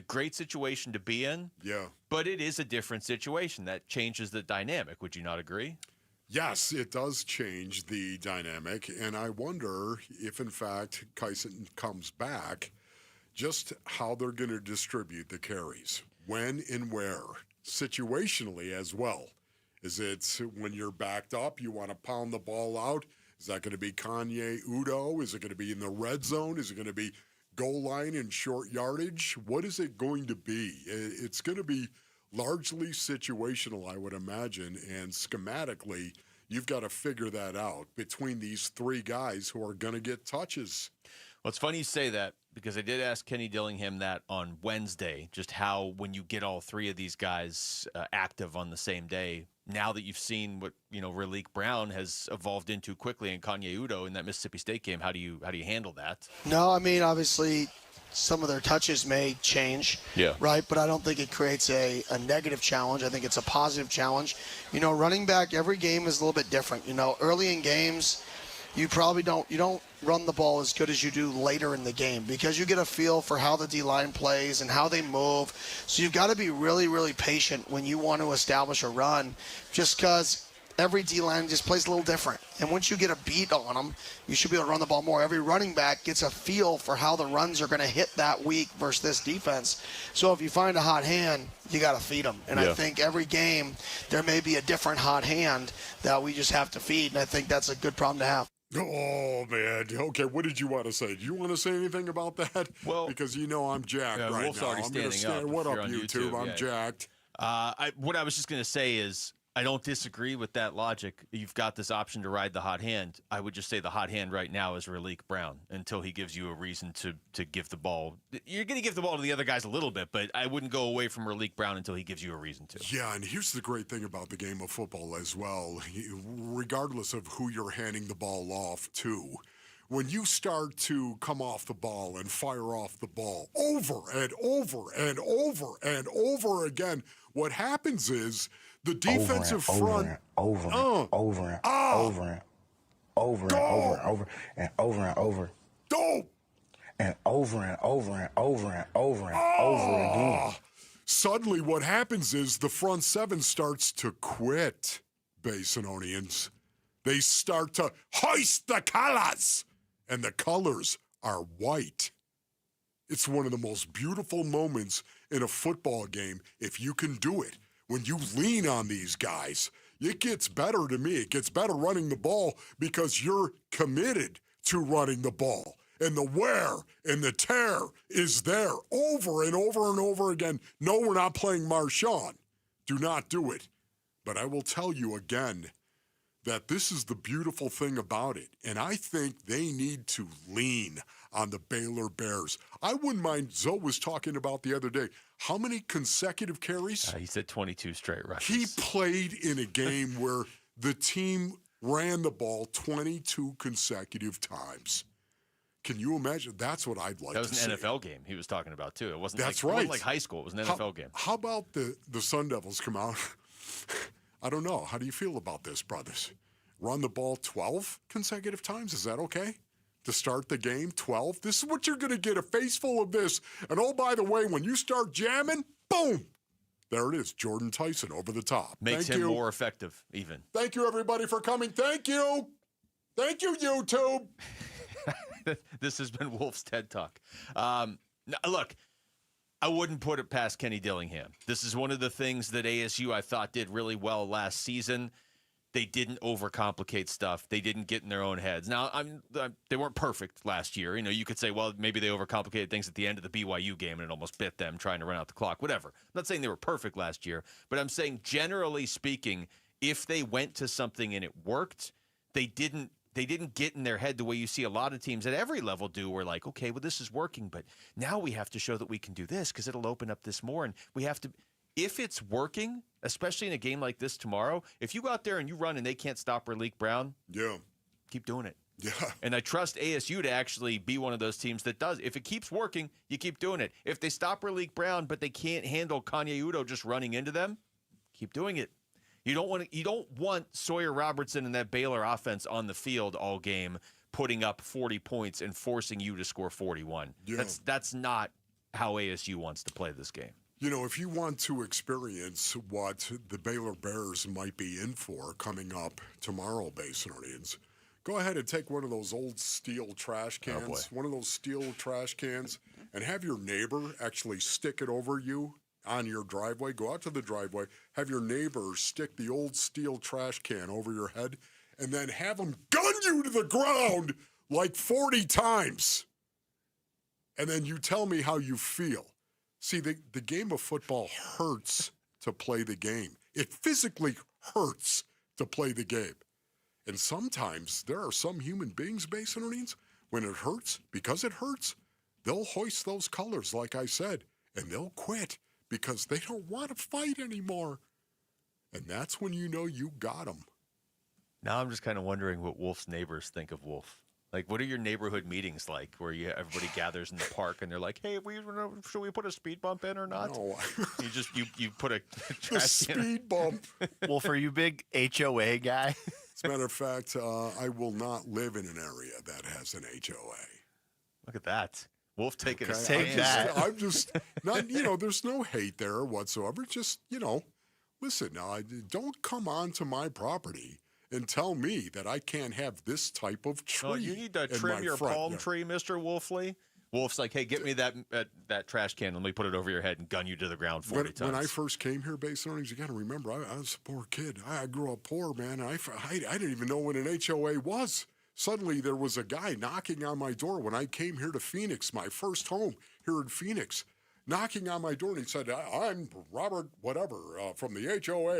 great situation to be in. Yeah. But it is a different situation that changes the dynamic. Would you not agree? Yes, it does change the dynamic, and I wonder if, in fact, Kyson comes back, just how they're going to distribute the carries, when and where, situationally as well. Is it when you're backed up, you want to pound the ball out? Is that going to be Kanye Udoh? Is it going to be in the red zone? Is it going to be goal line and short yardage? What is it going to be? It's going to be largely situational, I would imagine, and schematically, you've got to figure that out between these three guys who are going to get touches. Well, it's funny you say that because I did ask Kenny Dillingham that on Wednesday, just how when you get all three of these guys active on the same day, now that you've seen what Raleek Brown has evolved into quickly and Kanye Udoh in that Mississippi State game, how do you handle that? No, I mean, obviously some of their touches may change, right? But I don't think it creates a negative challenge. I think it's a positive challenge. Running back, every game is a little bit different. Early in games, you don't run the ball as good as you do later in the game because you get a feel for how the D-line plays and how they move. So you've got to be really, really patient when you want to establish a run just because every D-line just plays a little different. And once you get a beat on them, you should be able to run the ball more. Every running back gets a feel for how the runs are going to hit that week versus this defense. So if you find a hot hand, you got to feed them. And I think every game there may be a different hot hand that we just have to feed, and I think that's a good problem to have. Oh, man. Okay, what did you want to say? Do you want to say anything about that? Well, because I'm jacked right Wolf's now. already standing up. What up, YouTube? I'm jacked. What I was just going to say is I don't disagree with that logic. You've got this option to ride the hot hand. I would just say the hot hand right now is Raleek Brown until he gives you a reason to give the ball. You're going to give the ball to the other guys a little bit, but I wouldn't go away from Raleek Brown until he gives you a reason to. Yeah, and here's the great thing about the game of football as well. Regardless of who you're handing the ball off to, when you start to come off the ball and fire off the ball over and over and over and over again, what happens is the defensive front over and over and over and over again. Suddenly what happens is the front seven starts to quit, Basinonians. They start to hoist the colors, and the colors are white. It's one of the most beautiful moments in a football game if you can do it. When you lean on these guys, it gets better to me. It gets better running the ball because you're committed to running the ball. And the wear and the tear is there over and over and over again. No, we're not playing Marshawn. Do not do it. But I will tell you again that this is the beautiful thing about it. And I think they need to lean on the Baylor Bears. I wouldn't mind, Zoe was talking about the other day, how many consecutive carries? He said 22 straight rushes. He played in a game where the team ran the ball 22 consecutive times. Can you imagine? That's what I'd like to see. That was an NFL game he was talking about, too. It wasn't That's like, right. It wasn't like high school. It was an NFL game. How about the Sun Devils come out? I don't know. How do you feel about this, brothers? Run the ball 12 consecutive times? Is that okay? To start the game, 12? This is what you're going to get, a face full of this. And oh, by the way, when you start jamming, boom, There it is, Jordan Tyson over the top. Makes him more effective, even. Thank you, everybody, for coming. Thank you. Thank you, YouTube. This has been Wolf's TED Talk. Look, I wouldn't put it past Kenny Dillingham. This is one of the things that ASU, I thought, did really well last season. They didn't overcomplicate stuff. They didn't get in their own heads. Now, they weren't perfect last year. You could say, well, maybe they overcomplicated things at the end of the BYU game and it almost bit them trying to run out the clock, whatever. I'm not saying they were perfect last year, but I'm saying generally speaking, if they went to something and it worked, they didn't get in their head the way you see a lot of teams at every level do. We're like, okay, well, this is working, but now we have to show that we can do this because it'll open up this more. And we have to, if it's working, especially in a game like this tomorrow, if you go out there and you run and they can't stop Raleek Brown, keep doing it. Yeah. And I trust ASU to actually be one of those teams that does. If it keeps working, you keep doing it. If they stop Raleek Brown, but they can't handle Kanye Udo just running into them, keep doing it. You don't want Sawyer Robertson and that Baylor offense on the field all game, putting up 40 points and forcing you to score 41. Yeah. That's not how ASU wants to play this game. If you want to experience what the Baylor Bears might be in for coming up tomorrow, Basinonians, go ahead and take one of those old steel trash cans, and have your neighbor actually stick it over you on your driveway. Go out to the driveway, have your neighbor stick the old steel trash can over your head, and then have them gun you to the ground like 40 times. And then you tell me how you feel. See, the game of football hurts to play the game. It physically hurts to play the game. And sometimes there are some human beings, Basinonians, when it hurts, because it hurts, they'll hoist those colors, like I said, and they'll quit because they don't want to fight anymore. And that's when you know you got them. Now I'm just kind of wondering what Wolf's neighbors think of Wolf. Like, what are your neighborhood meetings like where everybody gathers in the park and they're like, hey, should we put a speed bump in or not? No. You put a trash can. Speed bump. Wolf, are you big HOA guy? As a matter of fact, I will not live in an area that has an HOA. Look at that. Wolf taking a Take that. I'm just not, there's no hate there whatsoever. Just, listen, don't come onto my property and tell me that I can't have this type of tree. Oh, you need to trim your palm tree, Mr. Wolfley. Wolf's like, hey, get me that trash can. Let me put it over your head and gun you to the ground 40 times. When I first came here, Basinonians, you got to remember, I was a poor kid. I grew up poor, man. And I didn't even know what an HOA was. Suddenly, there was a guy knocking on my door when I came here to Phoenix, my first home here in Phoenix, knocking on my door, and he said, I'm Robert whatever from the HOA.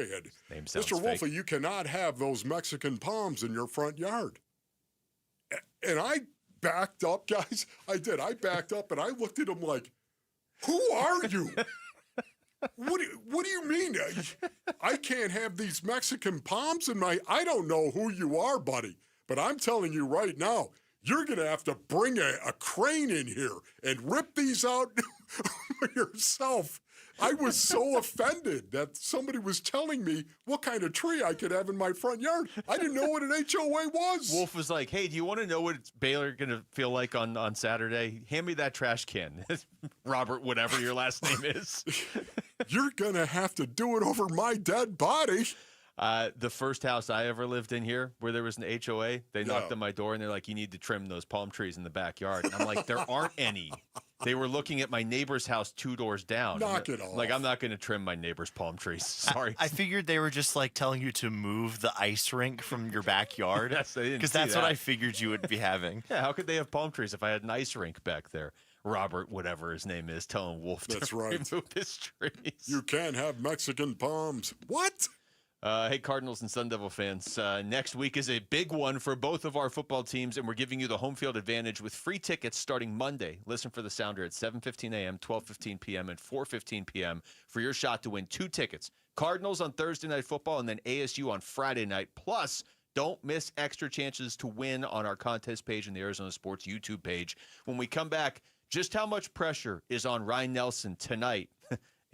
And Mr. Wolfley, you cannot have those Mexican palms in your front yard. And I backed up, guys. I did. I backed up, and I looked at him like, who are you? What do you mean? I can't have these Mexican palms in my... I don't know who you are, buddy, but I'm telling you right now, you're going to have to bring a crane in here and rip these out yourself. I was so offended that somebody was telling me what kind of tree I could have in my front yard. I didn't know what an HOA was. Wolf was like, hey, do you want to know what Baylor going to feel like on Saturday? Hand me that trash can. Robert, whatever your last name is. You're going to have to do it over my dead body. The first house I ever lived in here where there was an HOA, they knocked on my door and they're like, you need to trim those palm trees in the backyard. And I'm like, there aren't any. They were looking at my neighbor's house 2 doors down. Knock it off. Like, I'm not going to trim my neighbor's palm trees. Sorry. I figured they were just like telling you to move the ice rink from your backyard. Yes, they didn't because see that's that. what I figured you would be having. Yeah, how could they have palm trees if I had an ice rink back there? Robert, whatever his name is, telling Wolf to remove his trees. You can't have Mexican palms. What? Hey, Cardinals and Sun Devil fans, next week is a big one for both of our football teams, and we're giving you the home field advantage with free tickets starting Monday. Listen for the sounder at 7:15 a.m., 12:15 p.m., and 4:15 p.m. for your shot to win 2 tickets. Cardinals on Thursday Night Football and then ASU on Friday night. Plus, don't miss extra chances to win on our contest page in the Arizona Sports YouTube page. When we come back, just how much pressure is on Ryan Nelson tonight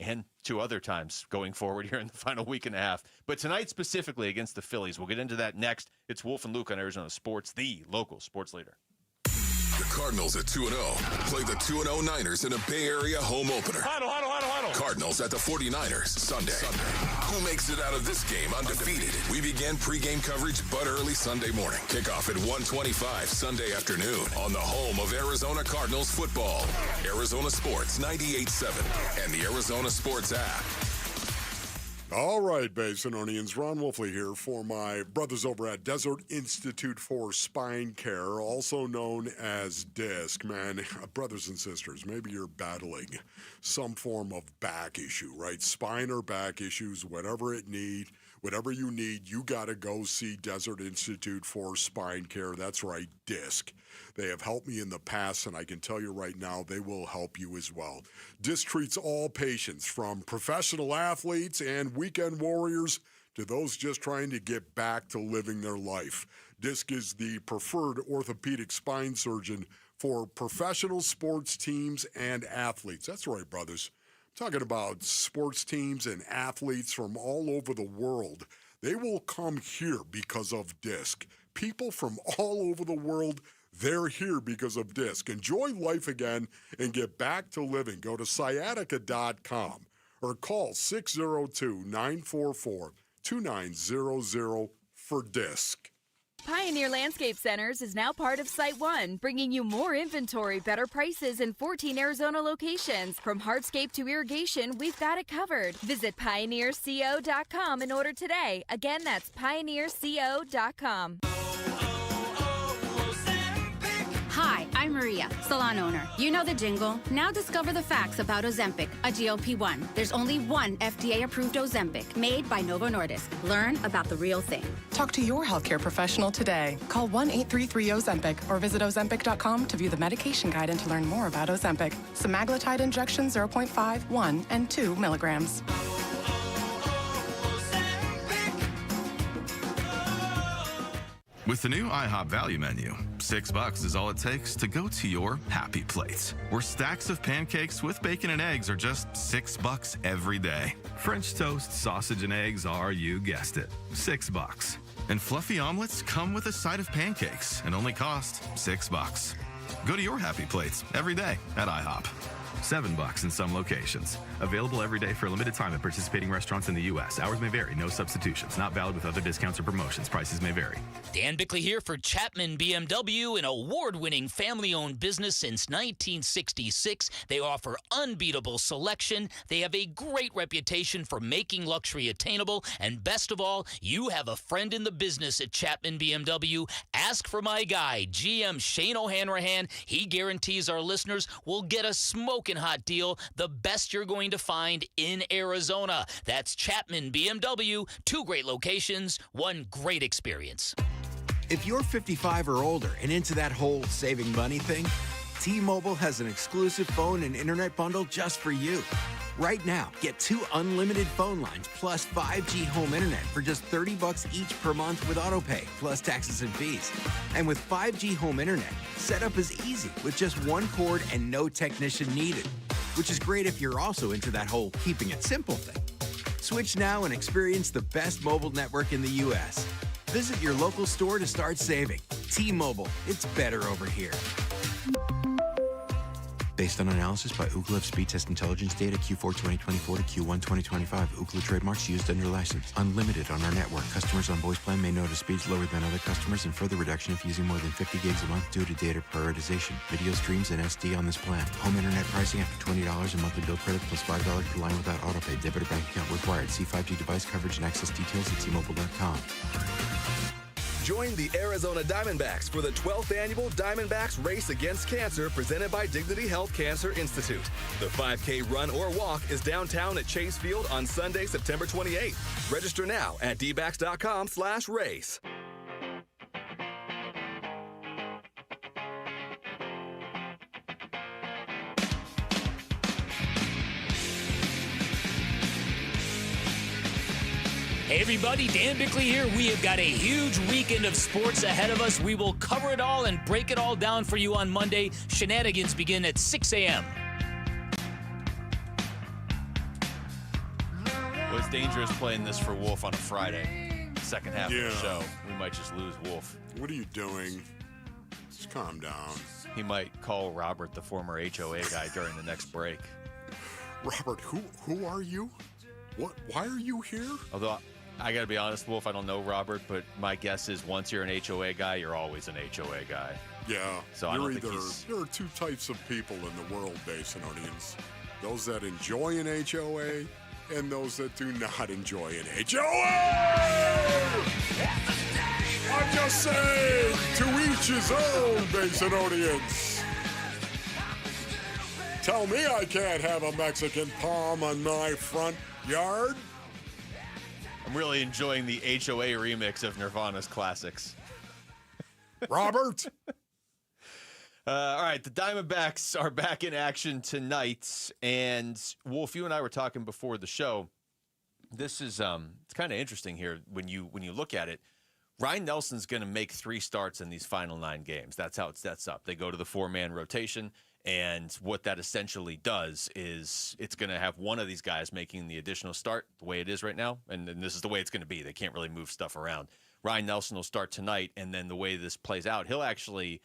and 2 other times going forward here in the final week and a half. But tonight specifically against the Phillies. We'll get into that next. It's Wolf and Luke on Arizona Sports, the local sports leader. The Cardinals at 2-0 play the 2-0 Niners in a Bay Area home opener. Huddle, huddle, huddle, huddle. Cardinals at the 49ers Sunday. Who makes it out of this game undefeated? We begin pregame coverage but early Sunday morning. Kickoff at 1:25 Sunday afternoon on the home of Arizona Cardinals football. Arizona Sports 98.7 and the Arizona Sports app. All right, Basinonians, Ron Wolfley here for my brothers over at Desert Institute for Spine Care, also known as DISC. Man, brothers and sisters, maybe you're battling some form of back issue, right? Spine or back issues, whatever you need, you got to go see Desert Institute for Spine Care. That's right, DISC. They have helped me in the past, and I can tell you right now, they will help you as well. DISC treats all patients, from professional athletes and weekend warriors to those just trying to get back to living their life. DISC is the preferred orthopedic spine surgeon for professional sports teams and athletes. That's right, brothers. I'm talking about sports teams and athletes from all over the world. They will come here because of DISC. People from all over the world, they're here because of DISC. Enjoy life again and get back to living. Go to sciatica.com or call 602-944-2900 for DISC. Pioneer Landscape Centers is now part of Site One, bringing you more inventory, better prices, and 14 Arizona locations. From hardscape to irrigation, we've got it covered. Visit pioneerco.com and order today. Again, that's pioneerco.com. Hi, I'm Maria, salon owner. You know the jingle. Now discover the facts about Ozempic, a GLP-1. There's only one FDA-approved Ozempic, made by Novo Nordisk. Learn about the real thing. Talk to your healthcare professional today. Call 1-833-OZEMPIC or visit Ozempic.com to view the medication guide and to learn more about Ozempic. Semaglutide injection 0.5, 1, and 2 milligrams. With the new IHOP value menu, $6 is all it takes to go to your happy place, where stacks of pancakes with bacon and eggs are just $6 every day. French toast, sausage, and eggs are, you guessed it, $6. And fluffy omelets come with a side of pancakes and only cost $6. Go to your happy plates every day at IHOP. $7 in some locations. Available every day for a limited time at participating restaurants in the U.S. Hours may vary. No substitutions. Not valid with other discounts or promotions. Prices may vary. Dan Bickley here for Chapman BMW, an award-winning family-owned business since 1966. They offer unbeatable selection. They have a great reputation for making luxury attainable. And best of all, you have a friend in the business at Chapman BMW. Ask for my guy, GM Shane O'Hanrahan. He guarantees our listeners will get a smoking hot deal, the best you're going to find in Arizona. That's Chapman BMW, 2 great locations, 1 great experience. If you're 55 or older and into that whole saving money thing, T-Mobile has an exclusive phone and internet bundle just for you. Right now, get 2 unlimited phone lines plus 5G home internet for just $30 each per month with autopay, plus taxes and fees. And with 5G home internet, setup is easy with just 1 cord and no technician needed, which is great if you're also into that whole keeping it simple thing. Switch now and experience the best mobile network in the U.S. Visit your local store to start saving. T-Mobile, it's better over here. Based on analysis by Ookla Speed Test Intelligence data Q4 2024 to Q1 2025. Ookla trademarks used under license. Unlimited on our network. Customers on voice plan may notice speeds lower than other customers and further reduction if using more than 50 gigs a month due to data prioritization. Video streams and SD on this plan. Home internet pricing after $20 a monthly bill credit plus $5 per line without autopay. Debit or bank account required. See 5G device coverage and access details at T-Mobile.com. Join the Arizona Diamondbacks for the 12th annual Diamondbacks Race Against Cancer presented by Dignity Health Cancer Institute. The 5K run or walk is downtown at Chase Field on Sunday, September 28th. Register now at dbacks.com/race. Hey everybody, Dan Bickley here. We have got a huge weekend of sports ahead of us. We will cover it all and break it all down for you on Monday. Shenanigans begin at 6 a.m. Well, it's dangerous playing this for Wolf on a Friday. Second half of the show. We might just lose Wolf. What are you doing? Just calm down. He might call Robert, the former HOA guy, during the next break. Robert, who are you? What? Why are you here? Although I got to be honest, Wolf, I don't know Robert, but my guess is once you're an HOA guy, you're always an HOA guy. Yeah. So there are two types of people in the world, Basinonians. Those that enjoy an HOA and those that do not enjoy an HOA! I'm just saying, to each his own, Basinonians. Tell me I can't have a Mexican palm on my front yard. I'm really enjoying the HOA remix of Nirvana's classics. Robert? All right, the Diamondbacks are back in action tonight. And, Wolf, you and I were talking before the show. This is it's kind of interesting here when you look at it. Ryan Nelson's going to make 3 starts in these final 9 games. That's how it sets up. They go to the 4-man rotation. And what that essentially does is it's going to have one of these guys making the additional start the way it is right now. And this is the way it's going to be. They can't really move stuff around. Ryan Nelson will start tonight. And then the way this plays out, he'll actually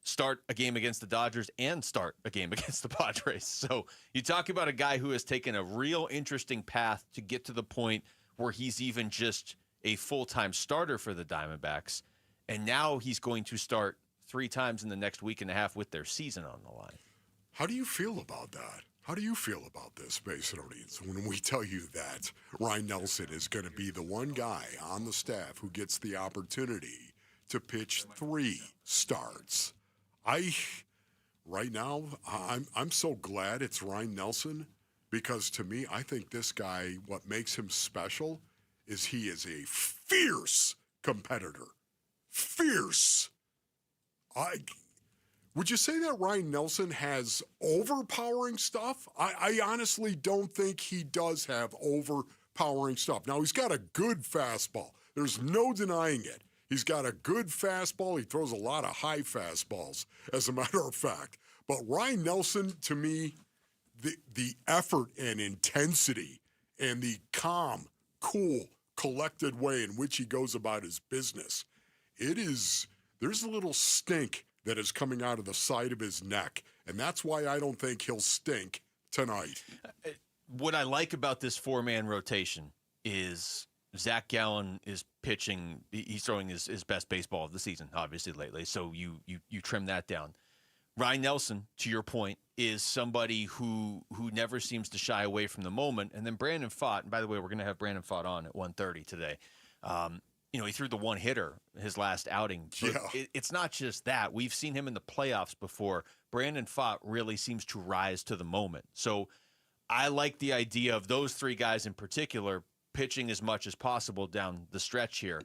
start a game against the Dodgers and start a game against the Padres. So you talk about a guy who has taken a real interesting path to get to the point where he's even just a full-time starter for the Diamondbacks. And now he's going to start 3 times in the next week and a half with their season on the line. How do you feel about that? How do you feel about this, Basinonians, when we tell you that Ryan Nelson is going to be the one guy on the staff who gets the opportunity to pitch 3 starts? Right now, I'm so glad it's Ryan Nelson, because to me, I think this guy, what makes him special is he is a fierce competitor. Fierce. Would you say that Ryan Nelson has overpowering stuff? I honestly don't think he does have overpowering stuff. Now, he's got a good fastball. There's no denying it. He's got a good fastball. He throws a lot of high fastballs, as a matter of fact. But Ryan Nelson, to me, the effort and intensity and the calm, cool, collected way in which he goes about his business, there's a little stink that is coming out of the side of his neck, and that's why I don't think he'll stink tonight. What I like about this 4-man rotation is Zach Gallen is pitching. He's throwing his best baseball of the season, obviously, lately, so you trim that down. Ryan Nelson, to your point, is somebody who never seems to shy away from the moment. And then Brandon Pfaadt, and by the way, we're going to have Brandon Pfaadt on at 1:30 today. He threw the one-hitter his last outing. But it's not just that. We've seen him in the playoffs before. Brandon Pfaadt really seems to rise to the moment. So I like the idea of those 3 guys in particular pitching as much as possible down the stretch here.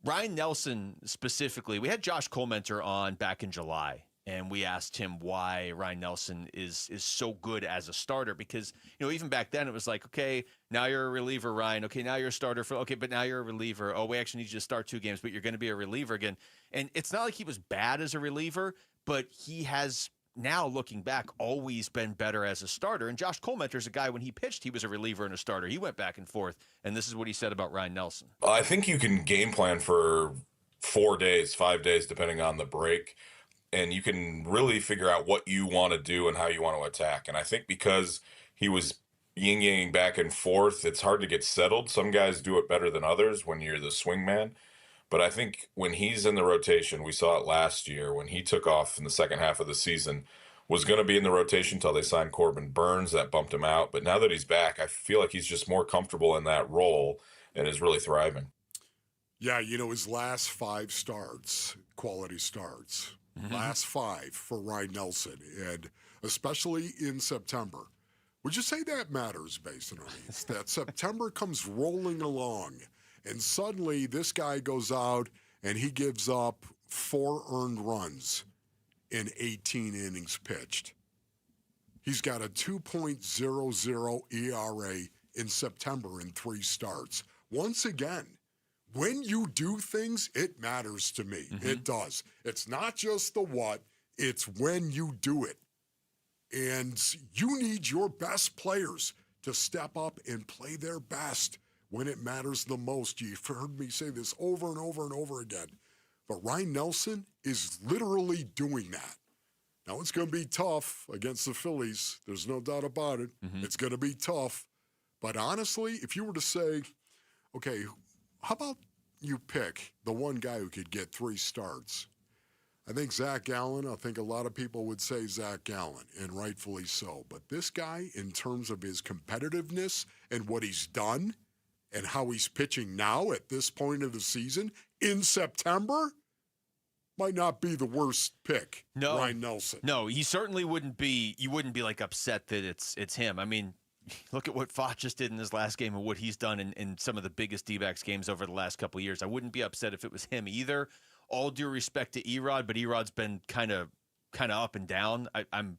Ryan Nelson specifically, we had Josh Colmenter on back in July, and we asked him why Ryan Nelson is so good as a starter, because, even back then it was like, okay, now you're a reliever, Ryan. Okay, now you're a starter but now you're a reliever. Oh, we actually need you to start 2 games, but you're going to be a reliever again. And it's not like he was bad as a reliever, but he has now, looking back, always been better as a starter. And Josh Colmenter's a guy, when he pitched, he was a reliever and a starter. He went back and forth, and this is what he said about Ryan Nelson. I think you can game plan for 4 days, 5 days, depending on the break. And you can really figure out what you want to do and how you want to attack. And I think because he was yin-yang back and forth, it's hard to get settled. Some guys do it better than others when you're the swing man. But I think when he's in the rotation, we saw it last year when he took off in the second half of the season, was going to be in the rotation until they signed Corbin Burns. That bumped him out. But now that he's back, I feel like he's just more comfortable in that role and is really thriving. Yeah, his last 5 starts, quality starts. Last 5 for Ryan Nelson, and especially in September. Would you say that matters, Basinonians? That September comes rolling along, and suddenly this guy goes out and he gives up 4 earned runs in 18 innings pitched. He's got a 2.00 ERA in September in 3 starts. Once again, when you do things, it matters to me. It does. It's not just the what, it's when you do it. And you need your best players to step up and play their best when it matters the most. You've heard me say this over and over and over again. But Ryan Nelson is literally doing that. Now, it's going to be tough against the Phillies. There's no doubt about it. Mm-hmm. It's going to be tough. But honestly, if you were to say, okay, how about you pick the one guy who could get 3 starts? I think Zach Gallen. I think a lot of people would say Zach Gallen, and rightfully so. But this guy, in terms of his competitiveness and what he's done and how he's pitching now at this point of the season in September, might not be the worst pick. No, Ryan Nelson. No, he certainly wouldn't be. You wouldn't be like upset that it's him. I mean, look at what Foch just did in his last game and what he's done in some of the biggest D-backs games over the last couple of years. I wouldn't be upset if it was him either. All due respect to Erod, but Erod's been kind of up and down. I'm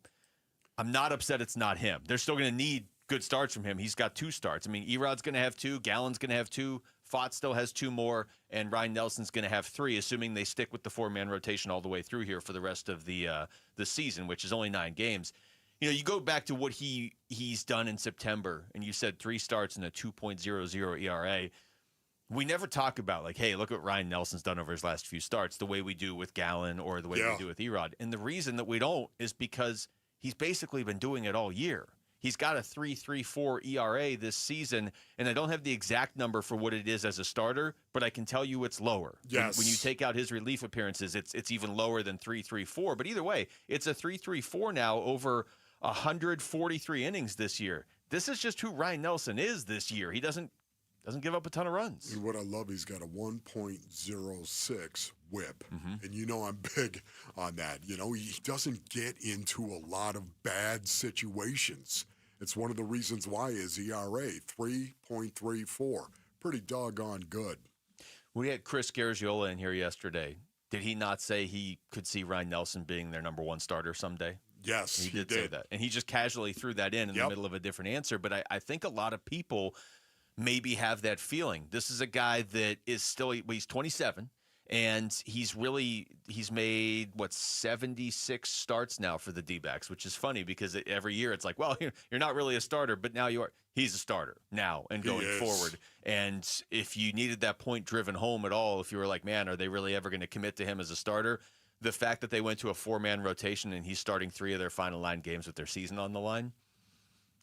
not upset it's not him. They're still going to need good starts from him. He's got 2 starts. I mean, Erod's going to have 2, Gallen's going to have 2, Foch still has 2 more, and Ryan Nelson's going to have 3, assuming they stick with the 4-man rotation all the way through here for the rest of the season, which is only 9 games. You know, you go back to what he's done in September, and you said 3 starts and a 2.00 ERA. We never talk about, like, hey, look what Ryan Nelson's done over his last few starts, the way we do with Gallen or the way we do with Erod. And the reason that we don't is because he's basically been doing it all year. He's got a 3.34 ERA this season, and I don't have the exact number for what it is as a starter, but I can tell you it's lower. Yes. When you take out his relief appearances, it's even lower than 3.34. But either way, it's a 3.34 now over 143 innings this year. This is just who Ryan Nelson is this year. He doesn't give up a ton of runs. And what I love, he's got a 1.06 whip. Mm-hmm. And you know I'm big on that. You know, he doesn't get into a lot of bad situations. It's one of the reasons why his ERA, 3.34. Pretty doggone good. We had Chris Garagiola in here yesterday. Did he not say he could see Ryan Nelson being their number 1 starter someday? Yes, he did say that. And he just casually threw that in the middle of a different answer. But I think a lot of people maybe have that feeling. This is a guy that is still, he's 27, and he's made, 76 starts now for the D-backs, which is funny because every year it's like, well, you're not really a starter, but now you are. He's a starter now and going forward. And if you needed that point driven home at all, if you were like, man, are they really ever going to commit to him as a starter? The fact that they went to a 4-man rotation and he's starting 3 of their final 9 games with their season on the line,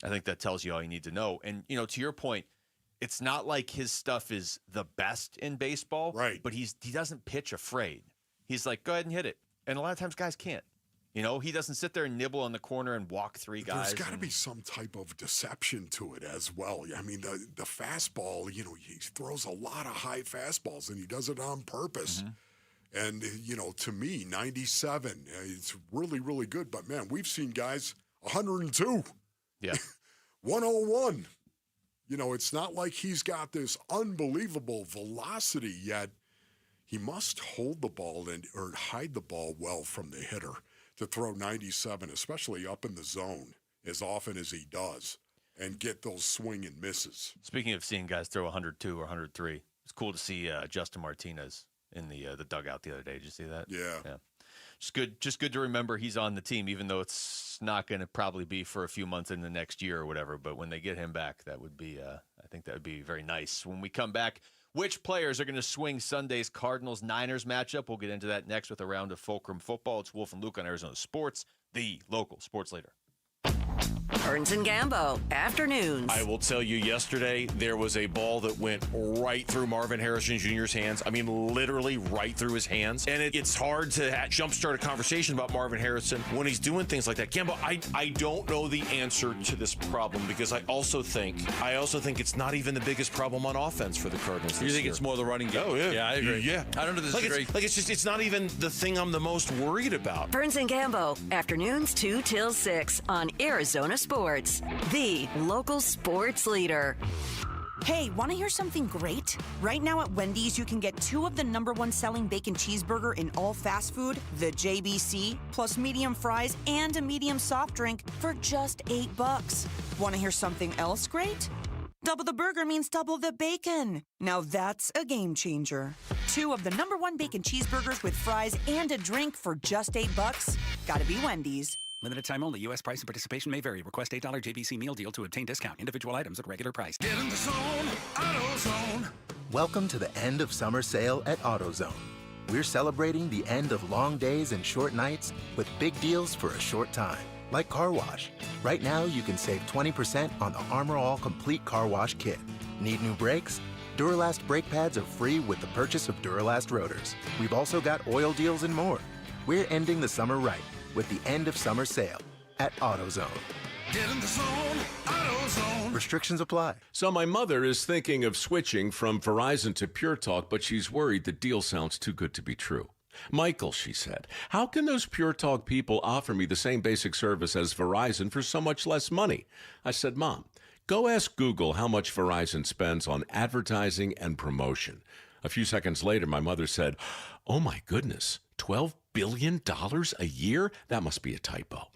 I think that tells you all you need to know. And, to your point, it's not like his stuff is the best in baseball, right? But he doesn't pitch afraid. He's like, go ahead and hit it. And a lot of times guys can't. He doesn't sit there and nibble on the corner and walk 3 guys. There's got to be some type of deception to it as well. I mean, the fastball, he throws a lot of high fastballs, and he does it on purpose. Mm-hmm. And, to me, 97, it's really, really good. But, man, we've seen guys 102. Yeah. 101. It's not like he's got this unbelievable velocity yet. He must hold the ball or hide the ball well from the hitter to throw 97, especially up in the zone, as often as he does, and get those swing and misses. Speaking of seeing guys throw 102 or 103, it's cool to see Justin Martinez in the dugout the other day. Did you see that? Yeah. Just good to remember he's on the team, even though it's not going to probably be for a few months in the next year or whatever. But when they get him back, that would be, I think that would be very nice. When we come back, which players are going to swing Sunday's Cardinals-Niners matchup? We'll get into that next with a round of Fulcrum football. It's Wolf and Luke on Arizona Sports, the local sports leader. Burns and Gambo, afternoons. I will tell you, yesterday there was a ball that went right through Marvin Harrison Jr.'s hands. I mean, literally right through his hands. And it's hard to jumpstart a conversation about Marvin Harrison when he's doing things like that. Gambo, I don't know the answer to this problem because I also think it's not even the biggest problem on offense for the Cardinals. You think it's more the running game? Oh, yeah. Yeah, I agree. Yeah. I don't disagree. It's not even the thing I'm the most worried about. Burns and Gambo, afternoons 2 till 6 on Arizona Sports, the local sports leader. Hey, want to hear something great? Right now at Wendy's, you can get 2 of the #1 selling bacon cheeseburger in all fast food, the JBC, plus medium fries and a medium soft drink for just $8. Want to hear something else great? Double the burger means double the bacon. Now that's a game changer. 2 of the #1 bacon cheeseburgers with fries and a drink for just $8. Gotta be Wendy's. Limited time only. U.S. price and participation may vary. Request $8 JBC meal deal to obtain discount. Individual items at regular price. Get in the zone, AutoZone. Welcome to the end of summer sale at AutoZone. we're celebrating the end of long days and short nights with big deals for a short time. Like car wash. Right now, you can save 20% on the Armor All Complete Car Wash Kit. Need new brakes? Duralast brake pads are free with the purchase of Duralast rotors. We've also got oil deals and more. We're ending the summer right with the end of summer sale at AutoZone. Get in the zone, AutoZone. Restrictions apply. So my mother is thinking of switching from Verizon to Pure Talk, but she's worried the deal sounds too good to be true. Michael, she said, how can those Pure Talk people offer me the same basic service as Verizon for so much less money? I said, Mom, go ask Google how much Verizon spends on advertising and promotion. A few seconds later, my mother said, oh my goodness, $12 billion a year? That must be a typo.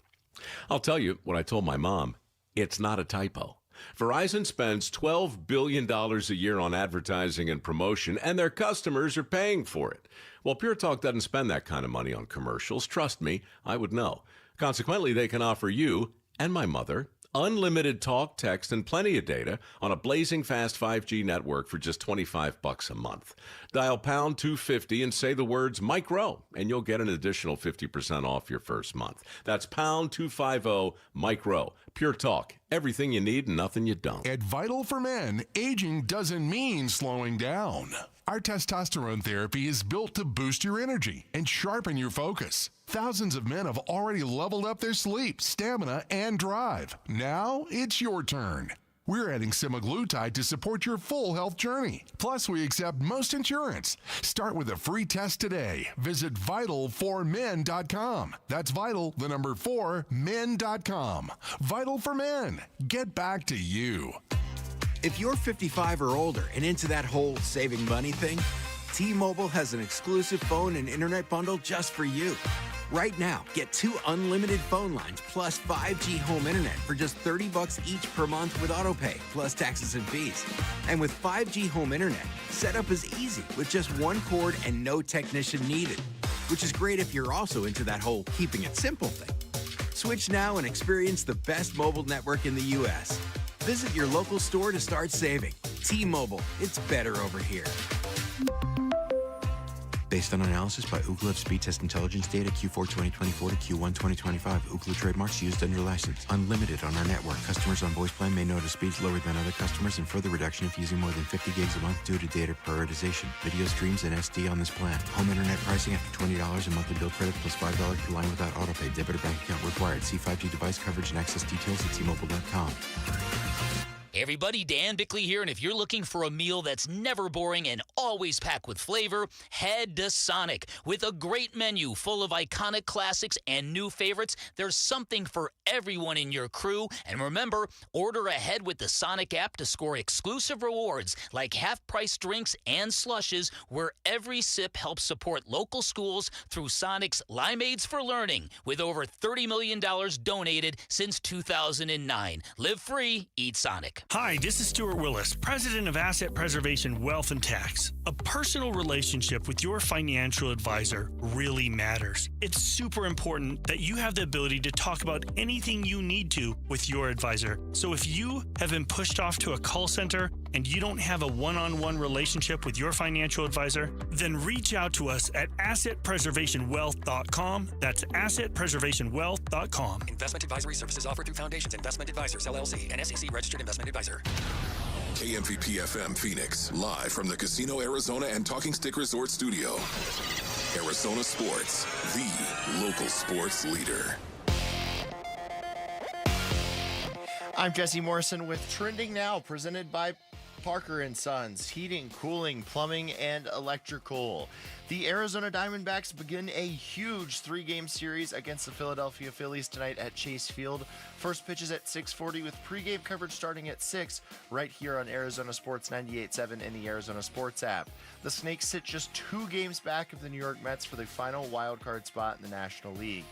I'll tell you what I told my mom. It's not a typo. Verizon spends $12 billion a year on advertising and promotion, and their customers are paying for it. Well, Pure Talk doesn't spend that kind of money on commercials. Trust me, I would know. Consequently, they can offer you and my mother unlimited talk, text, and plenty of data on a blazing fast 5G network for just $25 a month. Dial pound 250 and say the words Mike Rowe, and you'll get an additional 50% off your first month. That's pound 250 Mike Rowe. Pure Talk. Everything you need and nothing you don't. At Vital for Men, aging doesn't mean slowing down. Our testosterone therapy is built to boost your energy and sharpen your focus. Thousands of men have already leveled up their sleep, stamina, and drive. Now it's your turn. We're adding semaglutide to support your full health journey. Plus, we accept most insurance. Start with a free test today. Visit vital4men.com. That's vital, the number 4, men.com. Vital for Men. Get back to you. If you're 55 or older and into that whole saving money thing, T-Mobile has an exclusive phone and internet bundle just for you. Right now, get 2 unlimited phone lines plus 5G home internet for just $30 each per month with autopay, plus taxes and fees. And with 5G home internet, setup is easy with just 1 cord and no technician needed, which is great if you're also into that whole keeping it simple thing. Switch now and experience the best mobile network in the U.S. Visit your local store to start saving. T-Mobile, it's better over here. Based on analysis by Ookla Speed Test Intelligence data Q4 2024 to Q1 2025. Ookla trademarks used under license. Unlimited on our network. Customers on voice plan may notice speeds lower than other customers and further reduction if using more than 50 gigs a month due to data prioritization. Video streams and SD on this plan. Home internet pricing after $20 a monthly bill credit plus $5 per line without autopay. Debit or bank account required. See 5G device coverage and access details at T-Mobile.com. Hey everybody, Dan Bickley here, and if you're looking for a meal that's never boring and always packed with flavor, head to Sonic. With a great menu full of iconic classics and new favorites, there's something for everyone in your crew. And remember, order ahead with the Sonic app to score exclusive rewards like half-price drinks and slushes, where every sip helps support local schools through Sonic's Limeades for Learning, with over $30 million donated since 2009. Live free, eat Sonic. Hi, this is Stuart Willis, President of Asset Preservation Wealth and Tax. A personal relationship with your financial advisor really matters. It's super important that you have the ability to talk about anything you need to with your advisor. So if you have been pushed off to a call center and you don't have a one-on-one relationship with your financial advisor, then reach out to us at assetpreservationwealth.com. That's assetpreservationwealth.com. Investment advisory services offered through Foundations Investment Advisors, LLC, an SEC registered investment advisor. KMVP FM Phoenix, live from the Casino Arizona and Talking Stick Resort Studio. Arizona Sports, the local sports leader. I'm Jesse Morrison with Trending Now, presented by Parker & Sons, heating, cooling, plumbing, and electrical. The Arizona Diamondbacks begin a huge 3-game series against the Philadelphia Phillies tonight at Chase Field. First pitch is at 6:40 with pregame coverage starting at 6 right here on Arizona Sports 98.7 and the Arizona Sports app. The Snakes sit just 2 games back of the New York Mets for the final wildcard spot in the National League.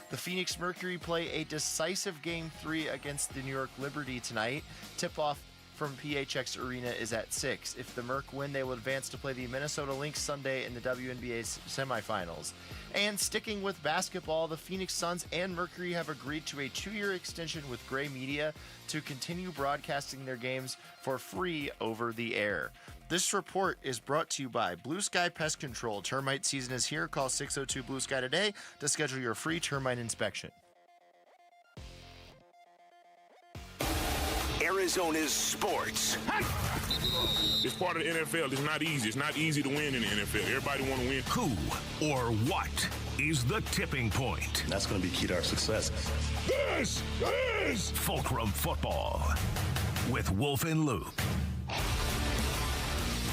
The Phoenix Mercury play a decisive Game 3 against the New York Liberty tonight. Tip-off from PHX Arena is at 6. If the Merc win, they will advance to play the Minnesota Lynx Sunday in the WNBA semifinals. And sticking with basketball, the Phoenix Suns and Mercury have agreed to a 2-year extension with Gray Media to continue broadcasting their games for free over the air. This report is brought to you by Blue Sky Pest Control. Termite season is here. Call 602 Blue Sky today to schedule your free termite inspection. Arizona's sports. It's part of the NFL. It's not easy. It's not easy to win in the NFL. Everybody want to win. Who or what is the tipping point? That's going to be key to our success. This is Fulcrum Football with Wolf and Luke.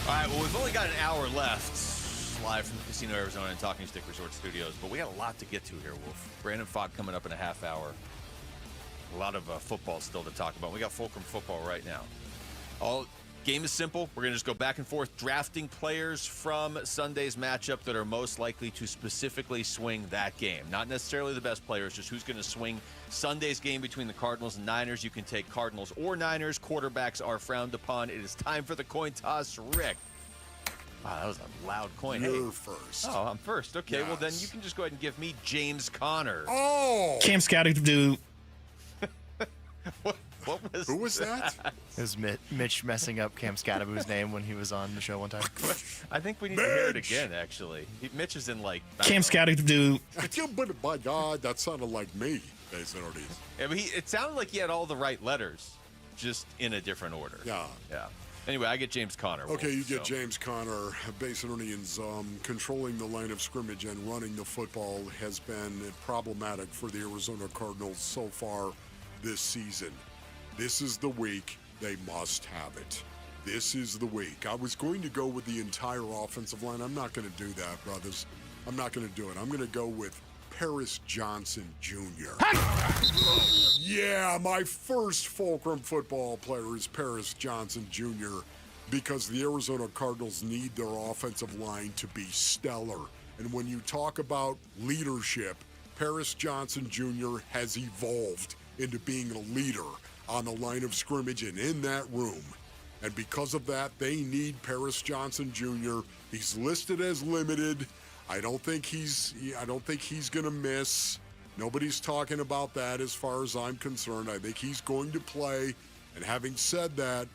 All right, well, we've only got an hour left live from the Casino Arizona and Talking Stick Resort Studios, but we got a lot to get to here, Wolf. Brandon Fogg coming up in a half hour. A lot of football still to talk about. We got Fulcrum Football right now. Game is simple. We're going to just go back and forth, drafting players from Sunday's matchup that are most likely to specifically swing that game. Not necessarily the best players, just who's going to swing Sunday's game between the Cardinals and Niners. You can take Cardinals or Niners. Quarterbacks are frowned upon. It is time for the coin toss. Rick. Wow, that was a loud coin. You're first. Oh, I'm first. Okay, well then you can just go ahead and give me James Conner. Oh! Cam Scouting do. What was Who was that? It was Mitch messing up Cam Scadaboo's name when he was on the show one time. I think we need to hear it again, actually. Mitch is in like... Cam Scouting do. Yeah, but my God, that sounded like me, basically. Yeah, but it sounded like he had all the right letters, just in a different order. Yeah. Anyway, I get James Conner. Okay, you get James Conner. Basinonians controlling the line of scrimmage and running the football has been problematic for the Arizona Cardinals so far this season. This is the week they must have it. This is the week. I was going to go with the entire offensive line. I'm not going to do that, brothers. I'm not going to do it. I'm going to go with Paris Johnson Jr. Yeah, my first Fulcrum football player is Paris Johnson Jr. because the Arizona Cardinals need their offensive line to be stellar. And when you talk about leadership, Paris Johnson Jr. has evolved into being a leader on the line of scrimmage and in that room. And because of that, they need Paris Johnson Jr. He's listed as limited. I don't think he's going to miss. Nobody's talking about that as far as I'm concerned. I think he's going to play. And having said that,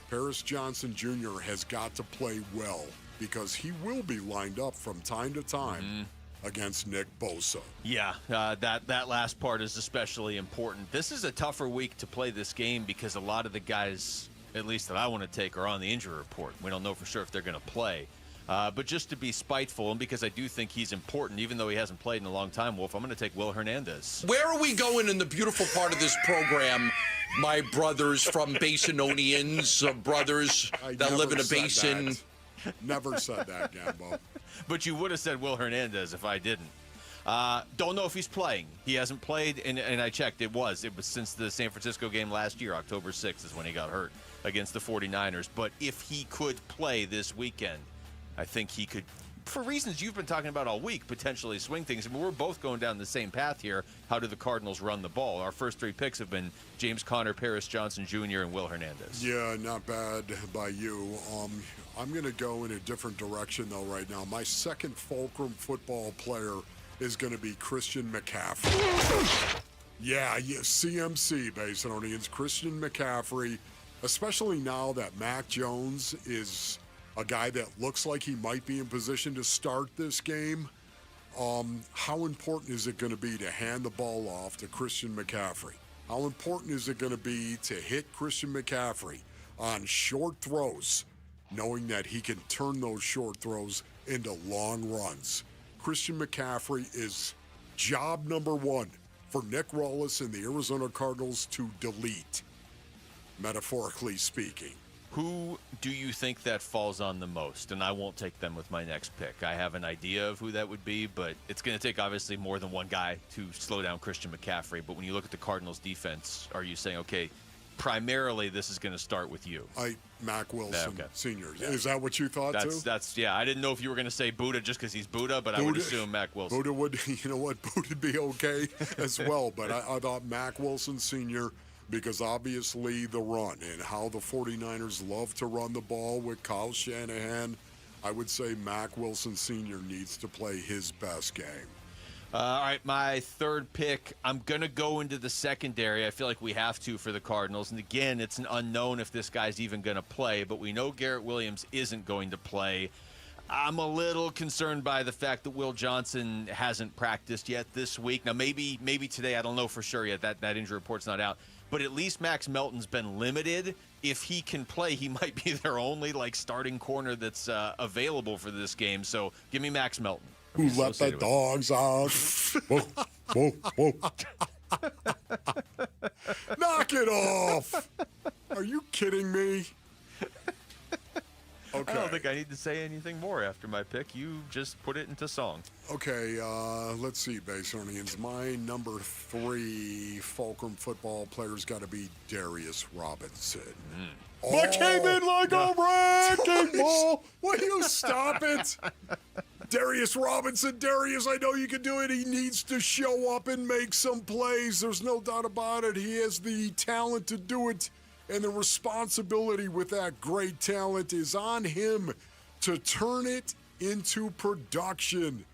Paris Johnson Jr. has got to play well because he will be lined up from time to time against Nick Bosa. Yeah, that last part is especially important. This is a tougher week to play this game because a lot of the guys, at least that I want to take, are on the injury report. We don't know for sure if they're going to play. But just to be spiteful, and because I do think he's important, even though he hasn't played in a long time, Wolf, I'm going to take Will Hernandez. Where are we going in the beautiful part of this program, my brothers from Basinonians, brothers that live in a basin? Never said that, Gambo. But you would have said Will Hernandez if I didn't. Don't know if he's playing. He hasn't played, and I checked. It was since the San Francisco game last year. October 6th is when he got hurt against the 49ers. But if he could play this weekend, I think he could, for reasons you've been talking about all week, potentially swing things. I mean, we're both going down the same path here. How do the Cardinals run the ball? Our first three picks have been James Conner, Paris Johnson Jr., and Will Hernandez. Yeah, not bad by you. I'm going to go in a different direction, though, right now. My second Fulcrum football player is going to be Christian McCaffrey. Yeah, CMC, Basinonians. Christian McCaffrey, especially now that Mac Jones is a guy that looks like he might be in position to start this game. How important is it going to be to hand the ball off to Christian McCaffrey? How important is it going to be to hit Christian McCaffrey on short throws, knowing that he can turn those short throws into long runs? Christian McCaffrey is job number one for Nick Rawlis and the Arizona Cardinals to delete, metaphorically speaking. Who do you think that falls on the most? And I won't take them with my next pick. I have an idea of who that would be, but it's going to take obviously more than one guy to slow down Christian McCaffrey. But when you look at the Cardinals defense, are you saying, okay, primarily this is going to start with you? Mac Wilson Sr. Yeah. Is that what you thought too? Yeah. I didn't know if you were going to say Buddha just because he's Buddha, but I would assume Mac Wilson. Buddha would, you know what, Buddha would be okay as well. But I thought Mac Wilson Sr., because obviously the run and how the 49ers love to run the ball with Kyle Shanahan, I would say Mac Wilson Sr. needs to play his best game. All right, my third pick, I'm going to go into the secondary. I feel like we have to for the Cardinals. And again, it's an unknown if this guy's even going to play, but we know Garrett Williams isn't going to play. I'm a little concerned by the fact that Will Johnson hasn't practiced yet this week. Now, maybe today, I don't know for sure yet. That injury report's not out. But at least Max Melton's been limited. If he can play, he might be their only starting corner that's available for this game. So give me Max Melton. Who let the dogs out? Whoa, whoa, whoa. Knock it off. Are you kidding me? Okay. I don't think I need to say anything more after my pick. You just put it into song. Okay, let's see, Basonians. My number 3 Fulcrum football player's got to be Darius Robinson. That came in like a wrecking ball. Will you stop it? Darius Robinson, Darius, I know you can do it. He needs to show up and make some plays. There's no doubt about it. He has the talent to do it. And the responsibility with that great talent is on him to turn it into production.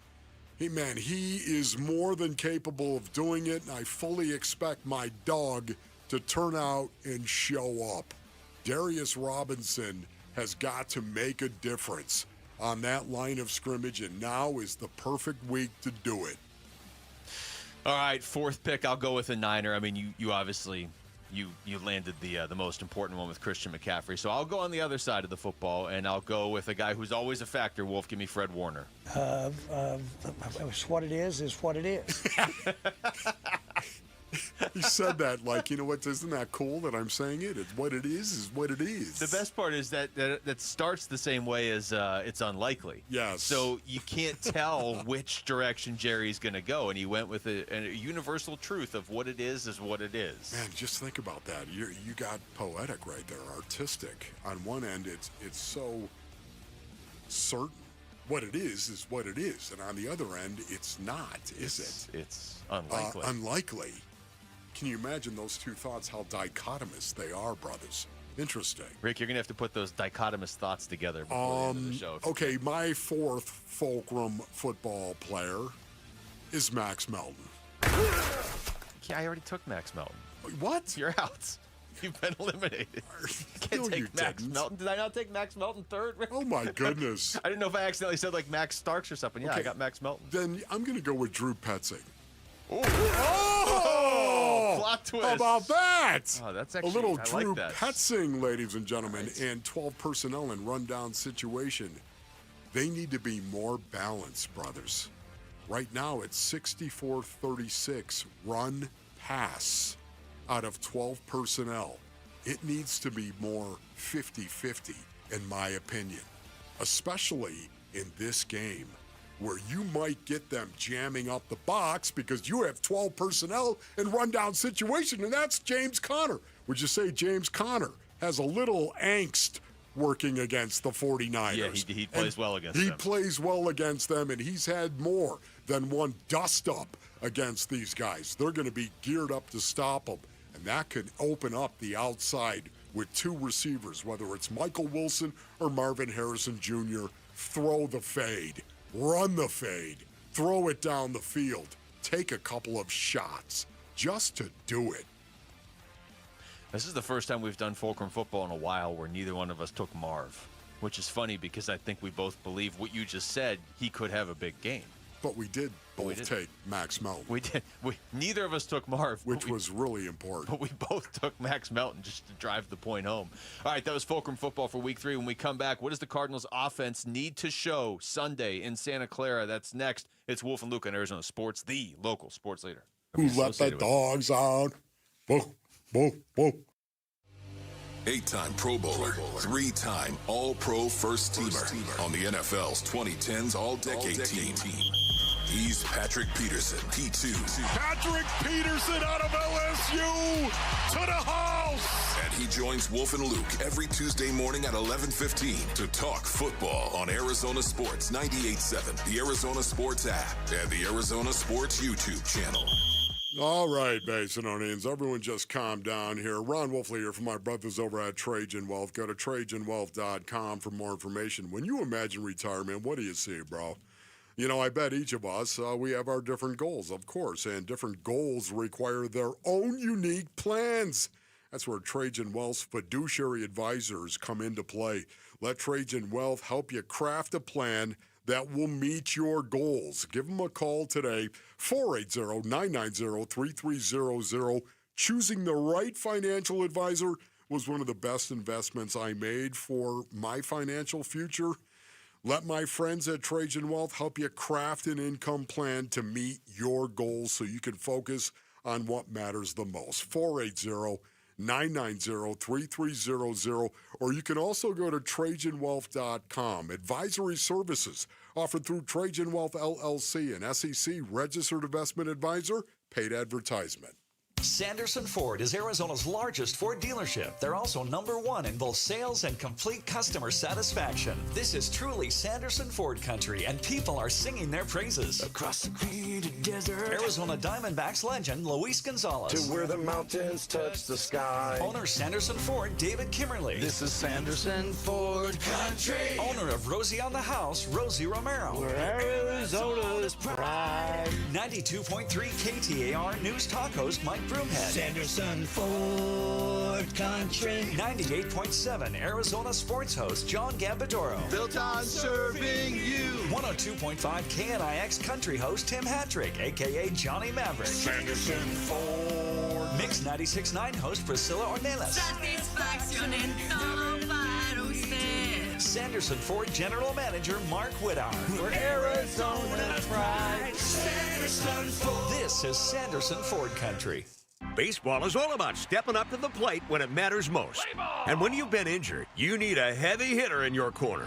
Hey, man, he is more than capable of doing it, and I fully expect my dog to turn out and show up. Darius Robinson has got to make a difference on that line of scrimmage, and now is the perfect week to do it. All right, fourth pick, I'll go with a Niner. I mean, you obviously... You landed the most important one with Christian McCaffrey. So I'll go on the other side of the football, and I'll go with a guy who's always a factor. Wolf, give me Fred Warner. It's what it is what it is. He said that like, you know what, isn't that cool that I'm saying it? It's what it is what it is. The best part is that starts the same way as it's unlikely. Yes. So you can't tell which direction Jerry's going to go, and he went with a universal truth of what it is what it is. Man, just think about that. You got poetic right there, artistic. On one end, it's so certain. What it is what it is. And on the other end, it's not, is it? It's unlikely. Unlikely. Can you imagine those two thoughts, how dichotomous they are, brothers? Interesting. Rick, you're going to have to put those dichotomous thoughts together before the end of the show. Okay, my fourth Fulcrum football player is Max Melton. Yeah, I already took Max Melton. What? You're out. You've been eliminated. You can't take Max Melton. Did I not take Max Melton third, Rick? Oh, my goodness. I didn't know if I accidentally said Max Starks or something. Yeah, okay. I got Max Melton. Then I'm going to go with Drew Petzing. Oh! Plot twist. How about that? Oh, that's actually a little I Drew like that. Petzing, ladies and gentlemen, and 12 personnel in rundown situation. They need to be more balanced, brothers. Right now, it's 64-36 run pass out of 12 personnel. It needs to be more 50-50, in my opinion, especially in this game, where you might get them jamming up the box because you have 12 personnel in rundown situation, and that's James Conner. Would you say James Conner has a little angst working against the 49ers? Yeah, he plays well against them. He plays well against them, and he's had more than one dust-up against these guys. They're going to be geared up to stop them, and that could open up the outside with two receivers, whether it's Michael Wilson or Marvin Harrison Jr. Throw the fade. Run the fade, throw it down the field, take a couple of shots just to do it. This is the first time we've done Fulcrum football in a while where neither one of us took Marv, which is funny because I think we both believe what you just said, he could have a big game. But we did both take Max Melton. We did. Neither of us took Marv. Which was really important. But we both took Max Melton just to drive the point home. All right, that was Fulcrum football for week 3. When we come back, what does the Cardinals offense need to show Sunday in Santa Clara? That's next. It's Wolf and Luke on Arizona Sports, the local sports leader. Who let the dogs out? Whoa, whoa, whoa. 8-time Pro Bowler, 3-time All-Pro First Teamer on the NFL's 2010s All-Decade Team. He's Patrick Peterson, P2. Patrick Peterson out of LSU to the house. And he joins Wolf and Luke every Tuesday morning at 11:15 to talk football on Arizona Sports 98.7, the Arizona Sports app, and the Arizona Sports YouTube channel. All right, Basinonians, everyone just calm down here. Ron Wolfley here from my brothers over at Trajan Wealth. Go to TrajanWealth.com for more information. When you imagine retirement, what do you see, bro? You know, I bet each of us, we have our different goals, of course, and different goals require their own unique plans. That's where Trajan Wealth's fiduciary advisors come into play. Let Trajan Wealth help you craft a plan that will meet your goals. Give them a call today, 480-990-3300. Choosing the right financial advisor was one of the best investments I made for my financial future. Let my friends at Trajan Wealth help you craft an income plan to meet your goals so you can focus on what matters the most. 480-990-3300, or you can also go to TrajanWealth.com. Advisory services offered through Trajan Wealth LLC, an SEC registered investment advisor, paid advertisement. Sanderson Ford is Arizona's largest Ford dealership. They're also #1 in both sales and complete customer satisfaction. This is truly Sanderson Ford country, and people are singing their praises. Across the green desert. Arizona Diamondbacks legend Luis Gonzalez. To where the mountains touch the sky. Owner Sanderson Ford David Kimmerly. This is Sanderson Ford country. Owner of Rosie on the House, Rosie Romero. Where Arizona's pride. 92.3 KTAR News Talk host Mike Broomhead. Sanderson Ford country. 98.7 Arizona sports host John Gambadoro. Built on serving you. 102.5 KNIX country host Tim Hattrick, a.k.a. Johnny Maverick. Sanderson Ford. Mix 96.9 host Priscilla Ornelas. Satisfacción en todo para usted. Sanderson Ford General Manager Mark Whittar. We're Arizona's pride. Sanderson Ford. This is Sanderson Ford country. Baseball is all about stepping up to the plate when it matters most. And when you've been injured, you need a heavy hitter in your corner.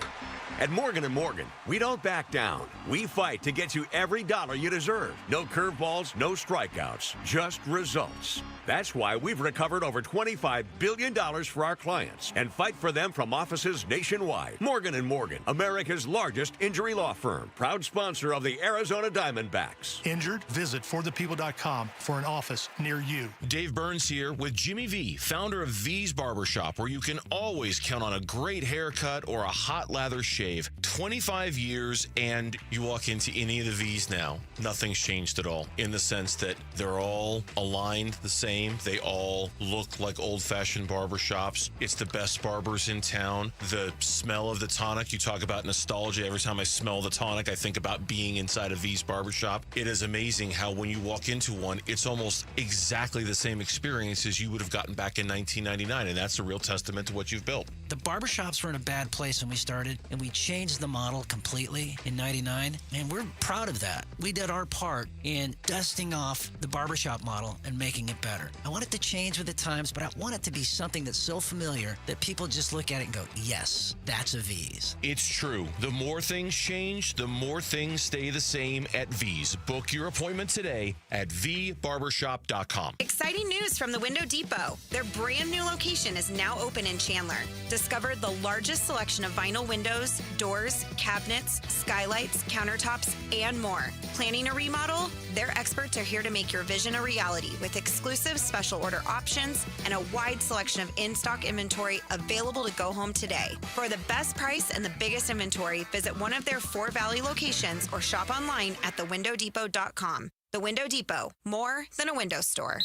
At Morgan & Morgan, we don't back down. We fight to get you every dollar you deserve. No curveballs, no strikeouts, just results. That's why we've recovered over $25 billion for our clients and fight for them from offices nationwide. Morgan & Morgan, America's largest injury law firm, proud sponsor of the Arizona Diamondbacks. Injured? Visit forthepeople.com for an office near you. Dave Burns here with Jimmy V, founder of V's Barbershop, where you can always count on a great haircut or a hot lather shave. 25 years, and you walk into any of the V's now, nothing's changed at all, in the sense that they're all aligned the same. They all look like old-fashioned barbershops. It's the best barbers in town. The smell of the tonic, you talk about nostalgia. Every time I smell the tonic, I think about being inside a V's Barbershop. It is amazing how when you walk into one, it's almost exactly the same experience as you would have gotten back in 1999, and that's a real testament to what you've built. The barbershops were in a bad place when we started, and we changed the model completely in 99, and we're proud of that. We did our part in dusting off the barbershop model and making it better. I want it to change with the times, but I want it to be something that's so familiar that people just look at it and go, yes, that's a V's. It's true. The more things change, the more things stay the same at V's. Book your appointment today at vbarbershop.com. Exciting news from the Window Depot. Their brand new location is now open in Chandler. Discover the largest selection of vinyl windows, doors, cabinets, skylights, countertops, and more. Planning a remodel? Their experts are here to make your vision a reality with exclusive special order options and a wide selection of in-stock inventory available to go home today. For the best price and the biggest inventory, visit one of their 4 Valley locations or shop online at thewindowdepot.com. The Window Depot, more than a window store.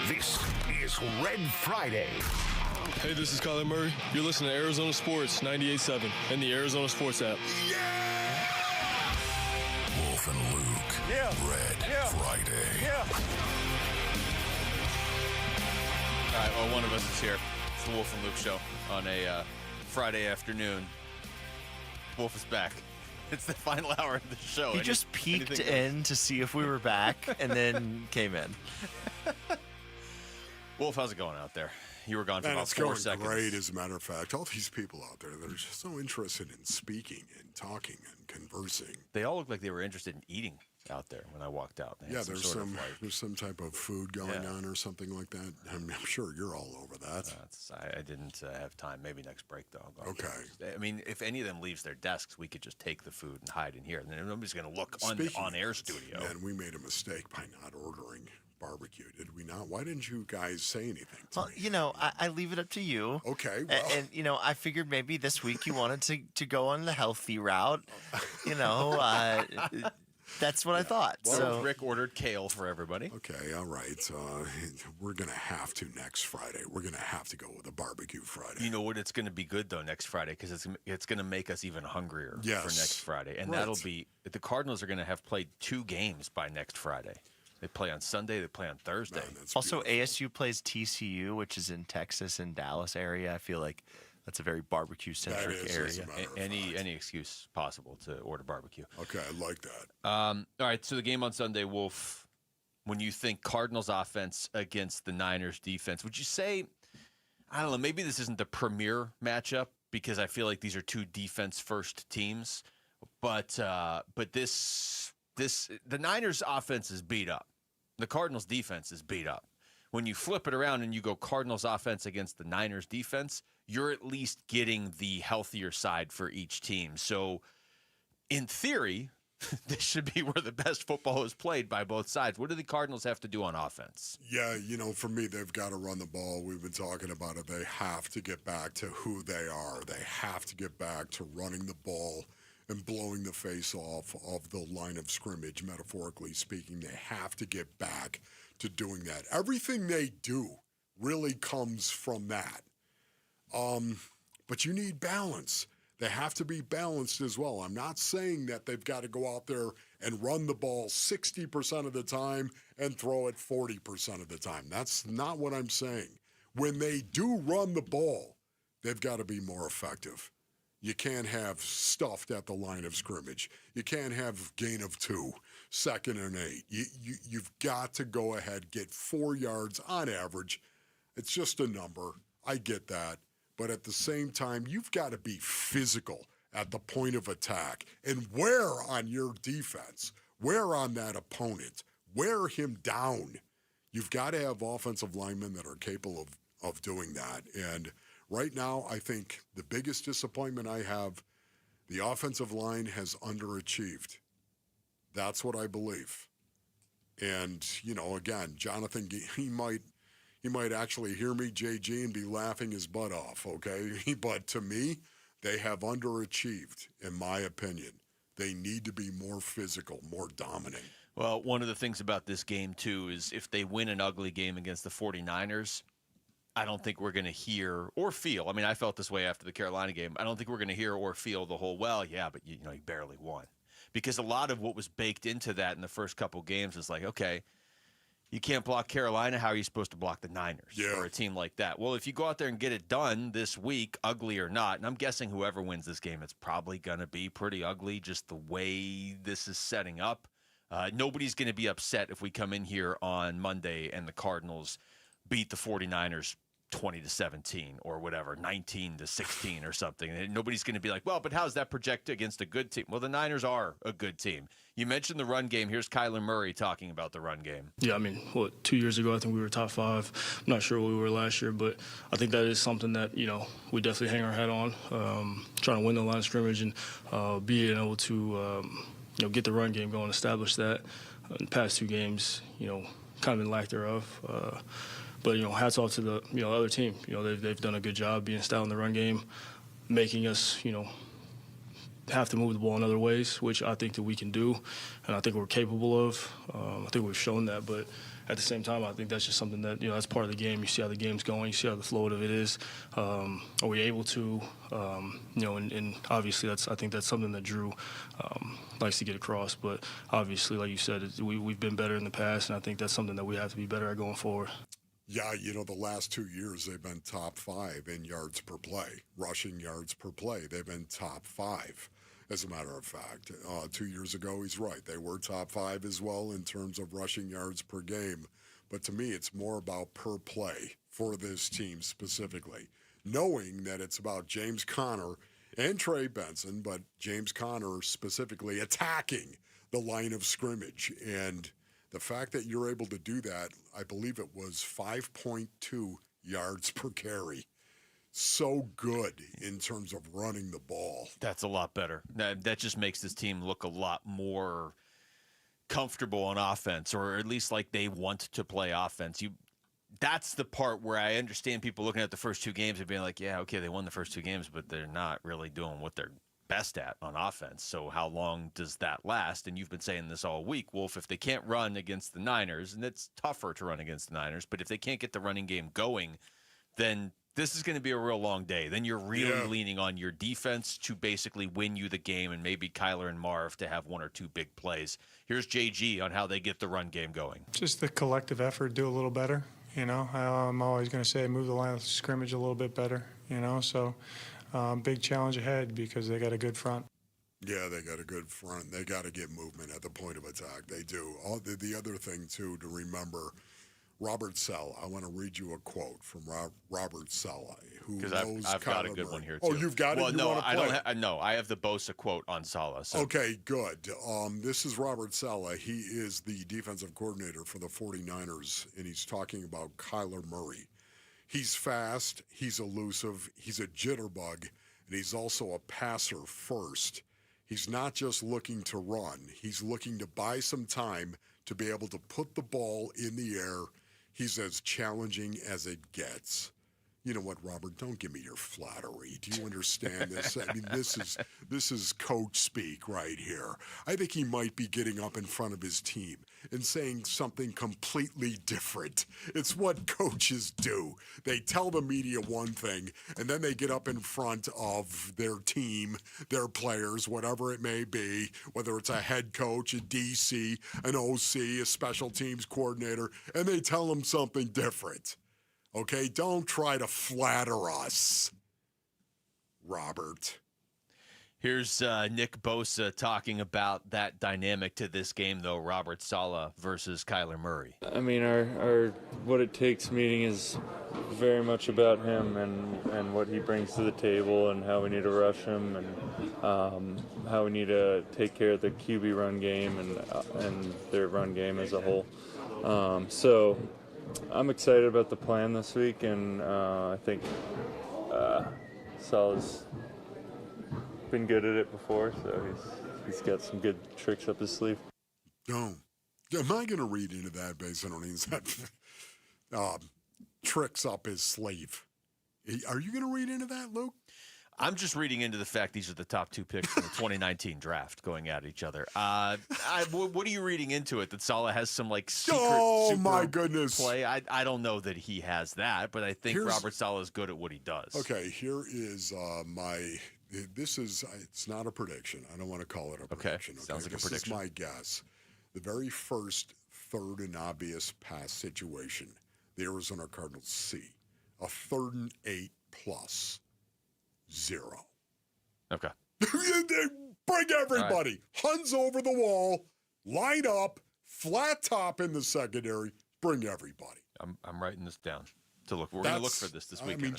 This is Red Friday. Hey, this is Kyler Murray. You're listening to Arizona Sports 98.7 and the Arizona Sports app. Wolf and Luke. Red Friday. All right, well, one of us is here. It's the Wolf and Luke show on a Friday afternoon. Wolf is back. It's the final hour of the show. He just peeked in to see if we were back and then came in. Wolf, how's it going out there? You were gone for Man, about it's 4 going seconds. great, as a matter of fact. All these people out there that are just so interested in speaking and talking and conversing. They all look like they were interested in eating out there when I walked out. They had there's some type of food going on or something like that. I'm sure you're all over that. I didn't have time. Maybe next break, though. Okay. I mean, if any of them leaves their desks, we could just take the food and hide in here. And then nobody's going to look on air studio. Man, we made a mistake by not ordering barbecue, did we not? Why didn't you guys say anything to Well, me? I leave it up to you. Okay. Well. And I figured maybe this week you wanted to go on the healthy route. That's what I thought. Well, so Rick ordered kale for everybody. Okay, all right. We're going to have to next Friday. We're going to have to go with a barbecue Friday. You know what? It's going to be good, though, next Friday because it's going to make us even hungrier for next Friday. And that'll be – the Cardinals are going to have played 2 games by next Friday. They play on Sunday. They play on Thursday. Man, also, beautiful. ASU plays TCU, which is in Texas and Dallas area. I feel like that's a very barbecue-centric area. Any excuse possible to order barbecue. Okay, I like that. All right, so the game on Sunday, Wolf, when you think Cardinals offense against the Niners defense, would you say, I don't know, maybe this isn't the premier matchup because I feel like these are 2 defense-first teams, but the Niners offense is beat up. The Cardinals defense is beat up. When you flip it around and you go Cardinals offense against the Niners defense, you're at least getting the healthier side for each team. So, in theory, this should be where the best football is played by both sides. What do the Cardinals have to do on offense? Yeah, for me, they've got to run the ball. We've been talking about it. They have to get back to who they are. They have to get back to running the ball and blowing the face off of the line of scrimmage, metaphorically speaking. They have to get back to doing that. Everything they do really comes from that. But you need balance. They have to be balanced as well. I'm not saying that they've got to go out there and run the ball 60% of the time and throw it 40% of the time. That's not what I'm saying. When they do run the ball, they've got to be more effective. You can't have stuffed at the line of scrimmage. You can't have gain of 2, 2nd and 8. You've got to go ahead, get 4 yards on average. It's just a number. I get that. But at the same time, you've got to be physical at the point of attack and wear on your defense, wear on that opponent, wear him down. You've got to have offensive linemen that are capable of doing that. And right now, I think the biggest disappointment I have, the offensive line has underachieved. That's what I believe. And, again, Jonathan, he might actually hear me, JG, and be laughing his butt off, okay? But to me, they have underachieved, in my opinion. They need to be more physical, more dominant. Well, one of the things about this game, too, is if they win an ugly game against the 49ers, I don't think we're going to hear or feel. I mean, I felt this way after the Carolina game. I don't think we're going to hear or feel the whole, well, yeah, but you barely won. Because a lot of what was baked into that in the first couple games is like, okay, you can't block Carolina. How are you supposed to block the Niners or a team like that? Well, if you go out there and get it done this week, ugly or not, and I'm guessing whoever wins this game, it's probably going to be pretty ugly just the way this is setting up. Nobody's going to be upset if we come in here on Monday and the Cardinals beat the 49ers 20-17 or whatever, 19-16 or something. And nobody's going to be like, well, but how's that project against a good team? Well, the Niners are a good team. You mentioned the run game. Here's Kyler Murray talking about the run game. Yeah, 2 years ago, I think we were top 5. I'm not sure what we were last year, but I think that is something that, we definitely hang our hat on, trying to win the line of scrimmage and being able to, get the run game going, establish that. In the past 2 games, kind of in lack thereof. But, hats off to the, other team. They've done a good job being stout in the run game, making us, have to move the ball in other ways, which I think that we can do, and I think we're capable of. I think we've shown that, but at the same time, I think that's just something that, that's part of the game. You see how the game's going. You see how the flow of it is. Are we able to, and obviously I think that's something that Drew likes to get across. But obviously, like you said, we've been better in the past, and I think that's something that we have to be better at going forward. Yeah, the last 2 years they've been top 5 in yards per play, rushing yards per play. They've been top 5, as a matter of fact. 2 years ago, he's right. They were top 5 as well in terms of rushing yards per game. But to me, it's more about per play for this team specifically, knowing that it's about James Conner and Trey Benson, but James Conner specifically attacking the line of scrimmage. And the fact that you're able to do that, I believe it was 5.2 yards per carry. So good in terms of running the ball. That's a lot better. That just makes this team look a lot more comfortable on offense, or at least like they want to play offense. That's the part where I understand people looking at the first 2 games and being like, yeah, okay, they won the first 2 games, but they're not really doing what they're best at on offense. So how long does that last? And you've been saying this all week, Wolf, if they can't run against the Niners, and it's tougher to run against the Niners, but if they can't get the running game going, then this is going to be a real long day. Then you're really leaning on your defense to basically win you the game, and maybe Kyler and Marv to have 1 or 2 big plays. Here's JG on how they get the run game going. Just the collective effort, do a little better. I'm always going to say move the line of scrimmage a little bit better, so big challenge ahead because they got a good front. Yeah, they got a good front. They got to get movement at the point of attack. They do. The other thing, too, to remember, Robert Saleh. I want to read you a quote from Robert Saleh, who knows I've got a good one here, too. Oh, you've got it? Well, no, I don't. No, I have the Bosa quote on Saleh. So. Okay, good. This is Robert Saleh. He is the defensive coordinator for the 49ers, and he's talking about Kyler Murray. He's fast, he's elusive, he's a jitterbug, and he's also a passer first. He's not just looking to run. He's looking to buy some time to be able to put the ball in the air. He's as challenging as it gets. You know what, Robert? Don't give me your flattery. Do you understand this? I mean, this is coach speak right here. I think he might be getting up in front of his team and saying something completely different. It's what coaches do. They tell the media one thing, and then they get up in front of their team, their players, whatever it may be, whether it's a head coach, a DC, an OC, a special teams coordinator, and they tell them something different. Okay, don't try to flatter us, Robert. Here's Nick Bosa talking about that dynamic to this game, though, Robert Saleh versus Kyler Murray. I mean, our what it takes meeting is very much about him and what he brings to the table and how we need to rush him and how we need to take care of the QB run game and their run game as a whole. So I'm excited about the plan this week, and I think Saleh's been good at it before, so he's got some good tricks up his sleeve. No. Am I going to read into that based on that tricks up his sleeve? Are you going to read into that, Luke? I'm just reading into the fact these are the top 2 picks in the 2019 draft going at each other. What are you reading into it? That Saleh has some secret my goodness play? I don't know that he has that, but I think Robert Saleh is good at what he does. Okay, here is it's not a prediction. I don't want to call it a prediction. Okay, sounds like a prediction. This is my guess. The very first third and obvious pass situation, the Arizona Cardinals see a 3rd and 8 plus 0. Okay. Bring everybody. Right. Huns over the wall, line up, flat top in the secondary, bring everybody. I'm writing this down to look. We're going to look for this weekend. I mean,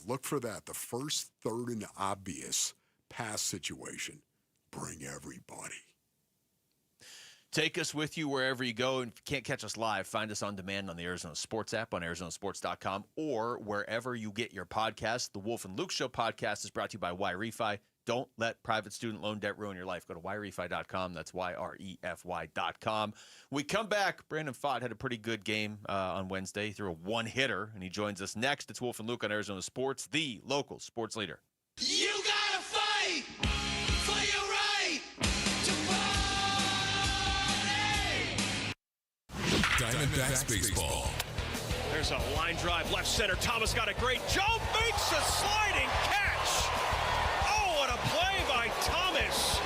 look for that. The first third and obvious pass situation, bring everybody. Take us with you wherever you go. And if you can't catch us live, find us on demand on the Arizona Sports app, on arizonasports.com, or wherever you get your podcasts. The Wolf and Luke Show podcast is brought to you by YRefi. Don't let private student loan debt ruin your life. Go to YRefi.com. That's YREFY.com. We come back. Brandon Pfaadt had a pretty good game on Wednesday. He threw a one-hitter, and he joins us next. It's Wolf and Luke on Arizona Sports, the local sports leader. You gotta fight for your right to party! Diamondbacks baseball. There's a line drive left center. Thomas got a great jump, makes a sliding catch. Oh, what a play by Thomas.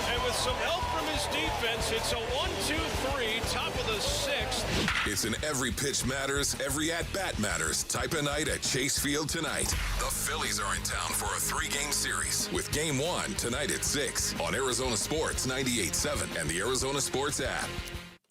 And with some help from his defense, it's a 1-2-3, top of the 6th. It's an every pitch matters, every at-bat matters type of night at Chase Field tonight. The Phillies are in town for a 3-game series with Game 1 tonight at 6 on Arizona Sports 98.7 and the Arizona Sports app.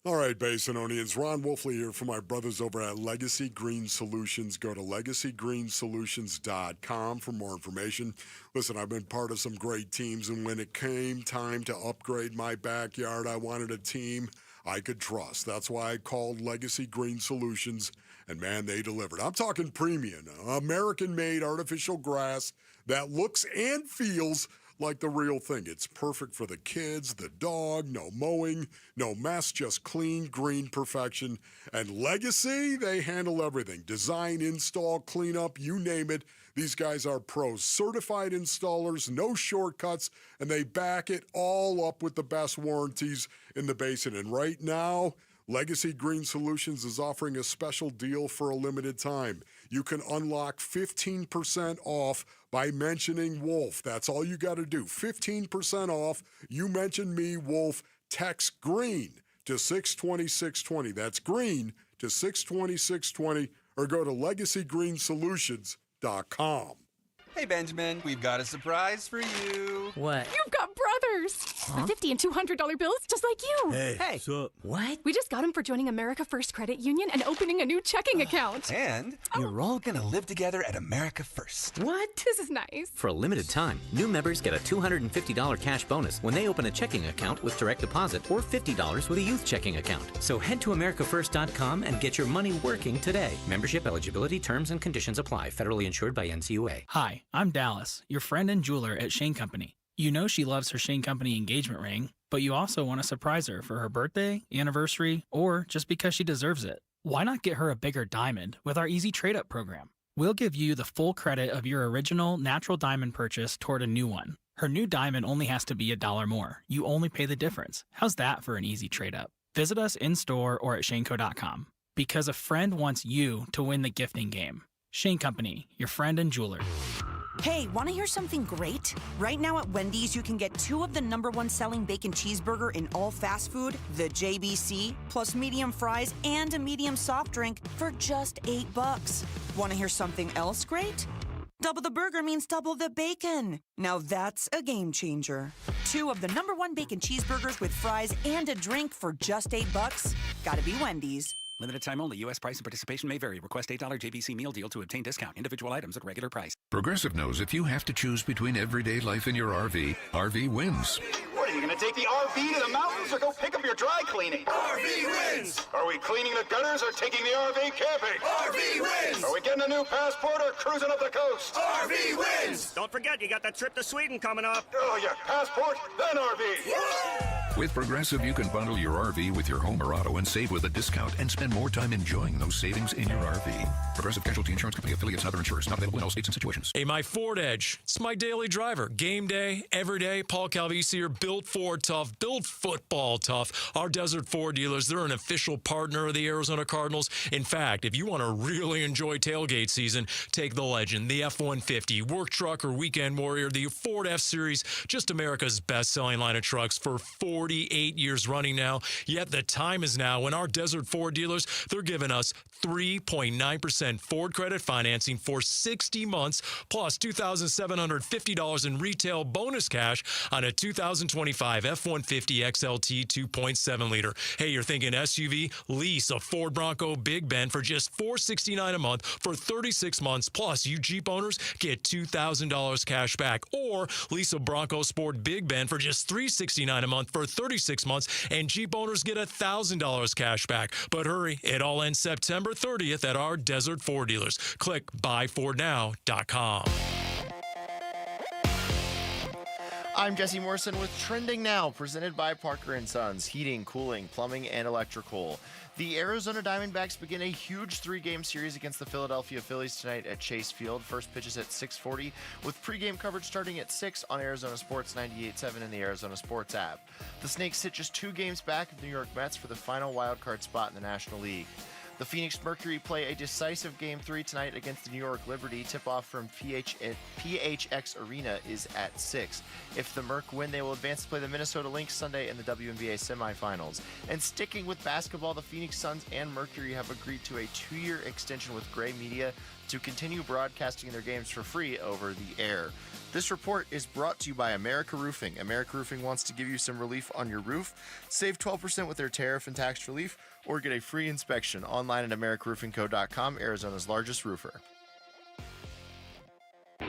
All right, Basinonians. Ron Wolfley here for my brothers over at Legacy Green Solutions. Go to LegacyGreenSolutions.com for more information. Listen, I've been part of some great teams, and when it came time to upgrade my backyard, I wanted a team I could trust. That's why I called Legacy Green Solutions, and man, they delivered. I'm talking premium, American-made artificial grass that looks and feels like the real thing. It's perfect for the kids, the dog, no mowing, no mess, just clean, green perfection. And Legacy, they handle everything. Design, install, cleanup, you name it. These guys are pros, certified installers, no shortcuts, and they back it all up with the best warranties in the basin. And right now, Legacy Green Solutions is offering a special deal for a limited time. You can unlock 15% off by mentioning Wolf. That's all you got to do. 15% off. You mention me, Wolf. Text GREEN to 620-620. That's GREEN to 620-620, or go to LegacyGreenSolutions.com. Hey, Benjamin, we've got a surprise for you. What? You've got brothers. Huh? $50 and $200 bills just like you. Hey, what's up? What? We just got them for joining America First Credit Union and opening a new checking account. And you're all gonna live together at America First. What? This is nice. For a limited time, new members get a $250 cash bonus when they open a checking account with direct deposit or $50 with a youth checking account. So head to AmericaFirst.com and get your money working today. Membership eligibility, terms, and conditions apply. Federally insured by NCUA. Hi, I'm Dallas, your friend and jeweler at Shane Company. You know she loves her Shane Company engagement ring, but you also want to surprise her for her birthday, anniversary, or just because she deserves it. Why not get her a bigger diamond with our Easy Trade-Up program? We'll give you the full credit of your original natural diamond purchase toward a new one. Her new diamond only has to be $1 more. You only pay the difference. How's that for an easy trade-up? Visit us in-store or at shaneco.com. Because a friend wants you to win the gifting game. Shane Company, your friend and jeweler. Hey, want to hear something great? Right now at Wendy's, you can get 2 of the #1 selling bacon cheeseburger in all fast food, the JBC, plus medium fries and a medium soft drink for just $8. Want to hear something else great? Double the burger means double the bacon. Now that's a game changer. 2 of the #1 bacon cheeseburgers with fries and a drink for just $8. Gotta be Wendy's. Limited time only. U.S. price and participation may vary. Request $8 JVC meal deal to obtain discount. Individual items at regular price. Progressive knows if you have to choose between everyday life and your RV, RV wins. What, are you going to take the RV to the mountains or go pick up your dry cleaning? RV wins! Are we cleaning the gutters or taking the RV camping? RV wins! Are we getting a new passport or cruising up the coast? RV wins! Don't forget, you got that trip to Sweden coming up. Oh, yeah, passport, then RV. With Progressive, you can bundle your RV with your home or auto and save with a discount and spend more time enjoying those savings in your RV. Progressive Casualty Insurance Company affiliates and other insurers. Not available in all states and situations. Hey, my Ford Edge. It's my daily driver. Game day, every day. Paul Calvisi here. Built Ford tough. Built football tough. Our Desert Ford dealers, they're an official partner of the Arizona Cardinals. In fact, if you want to really enjoy tailgate season, take the Legend, the F-150, work truck or weekend warrior, the Ford F-Series, just America's best-selling line of trucks for 48 years running now. Yet the time is now when our Desert Ford dealers, they're giving us 3.9% Ford credit financing for 60 months, plus $2,750 in retail bonus cash on a 2025 F-150 XLT 2.7 liter. Hey, you're thinking SUV? Lease a Ford Bronco Big Ben for just $469 a month for 36 months, plus you Jeep owners get $2,000 cash back. Or lease a Bronco Sport Big Ben for just $369 a month for 36 months, and Jeep owners get $1,000 cash back. But hurry, it all ends September 30th at our Desert Ford dealers. Click buyfordnow.com. I'm Jesse Morrison with Trending Now, presented by Parker & Sons, heating, cooling, plumbing, and electrical. The Arizona Diamondbacks begin a huge 3-game series against the Philadelphia Phillies tonight at Chase Field. First pitch is at 6:40, with pregame coverage starting at 6 on Arizona Sports 98.7 and the Arizona Sports app. The Snakes sit just 2 games back of the New York Mets for the final wildcard spot in the National League. The Phoenix Mercury play a decisive Game 3 tonight against the New York Liberty. Tip-off from PHX Arena is at 6. If the Merc win, they will advance to play the Minnesota Lynx Sunday in the WNBA semifinals. And sticking with basketball, the Phoenix Suns and Mercury have agreed to a 2-year extension with Gray Media to continue broadcasting their games for free over the air. This report is brought to you by America Roofing. America Roofing wants to give you some relief on your roof. Save 12% with their tariff and tax relief, or get a free inspection online at AmericaRoofingCo.com, Arizona's largest roofer. All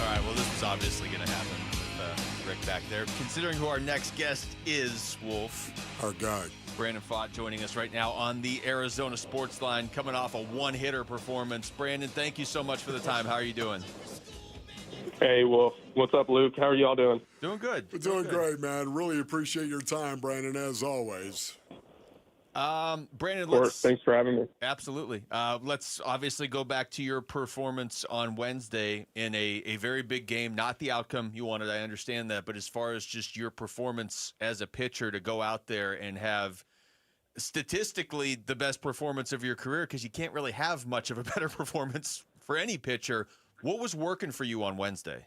right, well, this was obviously going to happen with Rick back there. Considering who our next guest is, Wolf. Our guy. Brandon Fott joining us right now on the Arizona Sports Line, coming off a one-hitter performance. Brandon, thank you so much for the time. How are you doing? Hey, Wolf. What's up, Luke? How are y'all doing? Doing good. We're doing great, man. Really appreciate your time, Brandon, as always. Brandon, Thanks for having me. Absolutely. Let's obviously go back to your performance on Wednesday in a very big game. Not the outcome you wanted, I understand that, but as far as just your performance as a pitcher to go out there and have statistically the best performance of your career, because you can't really have much of a better performance for any pitcher. What was working for you on Wednesday?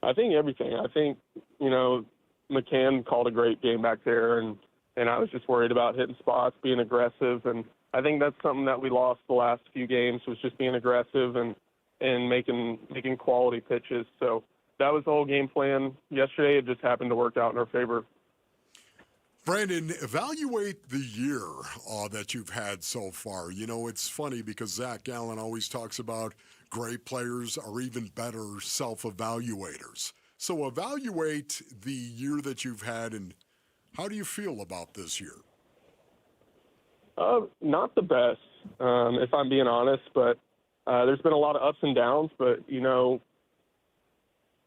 I think everything. I think, McCann called a great game back there, and I was just worried about hitting spots, being aggressive, and I think that's something that we lost the last few games, was just being aggressive and making quality pitches. So that was the whole game plan yesterday. It just happened to work out in our favor. Brandon, evaluate the year that you've had so far. It's funny because Zach Gallen always talks about great players are even better self-evaluators. So evaluate the year that you've had, and how do you feel about this year? Not the best, if I'm being honest, but there's been a lot of ups and downs. But,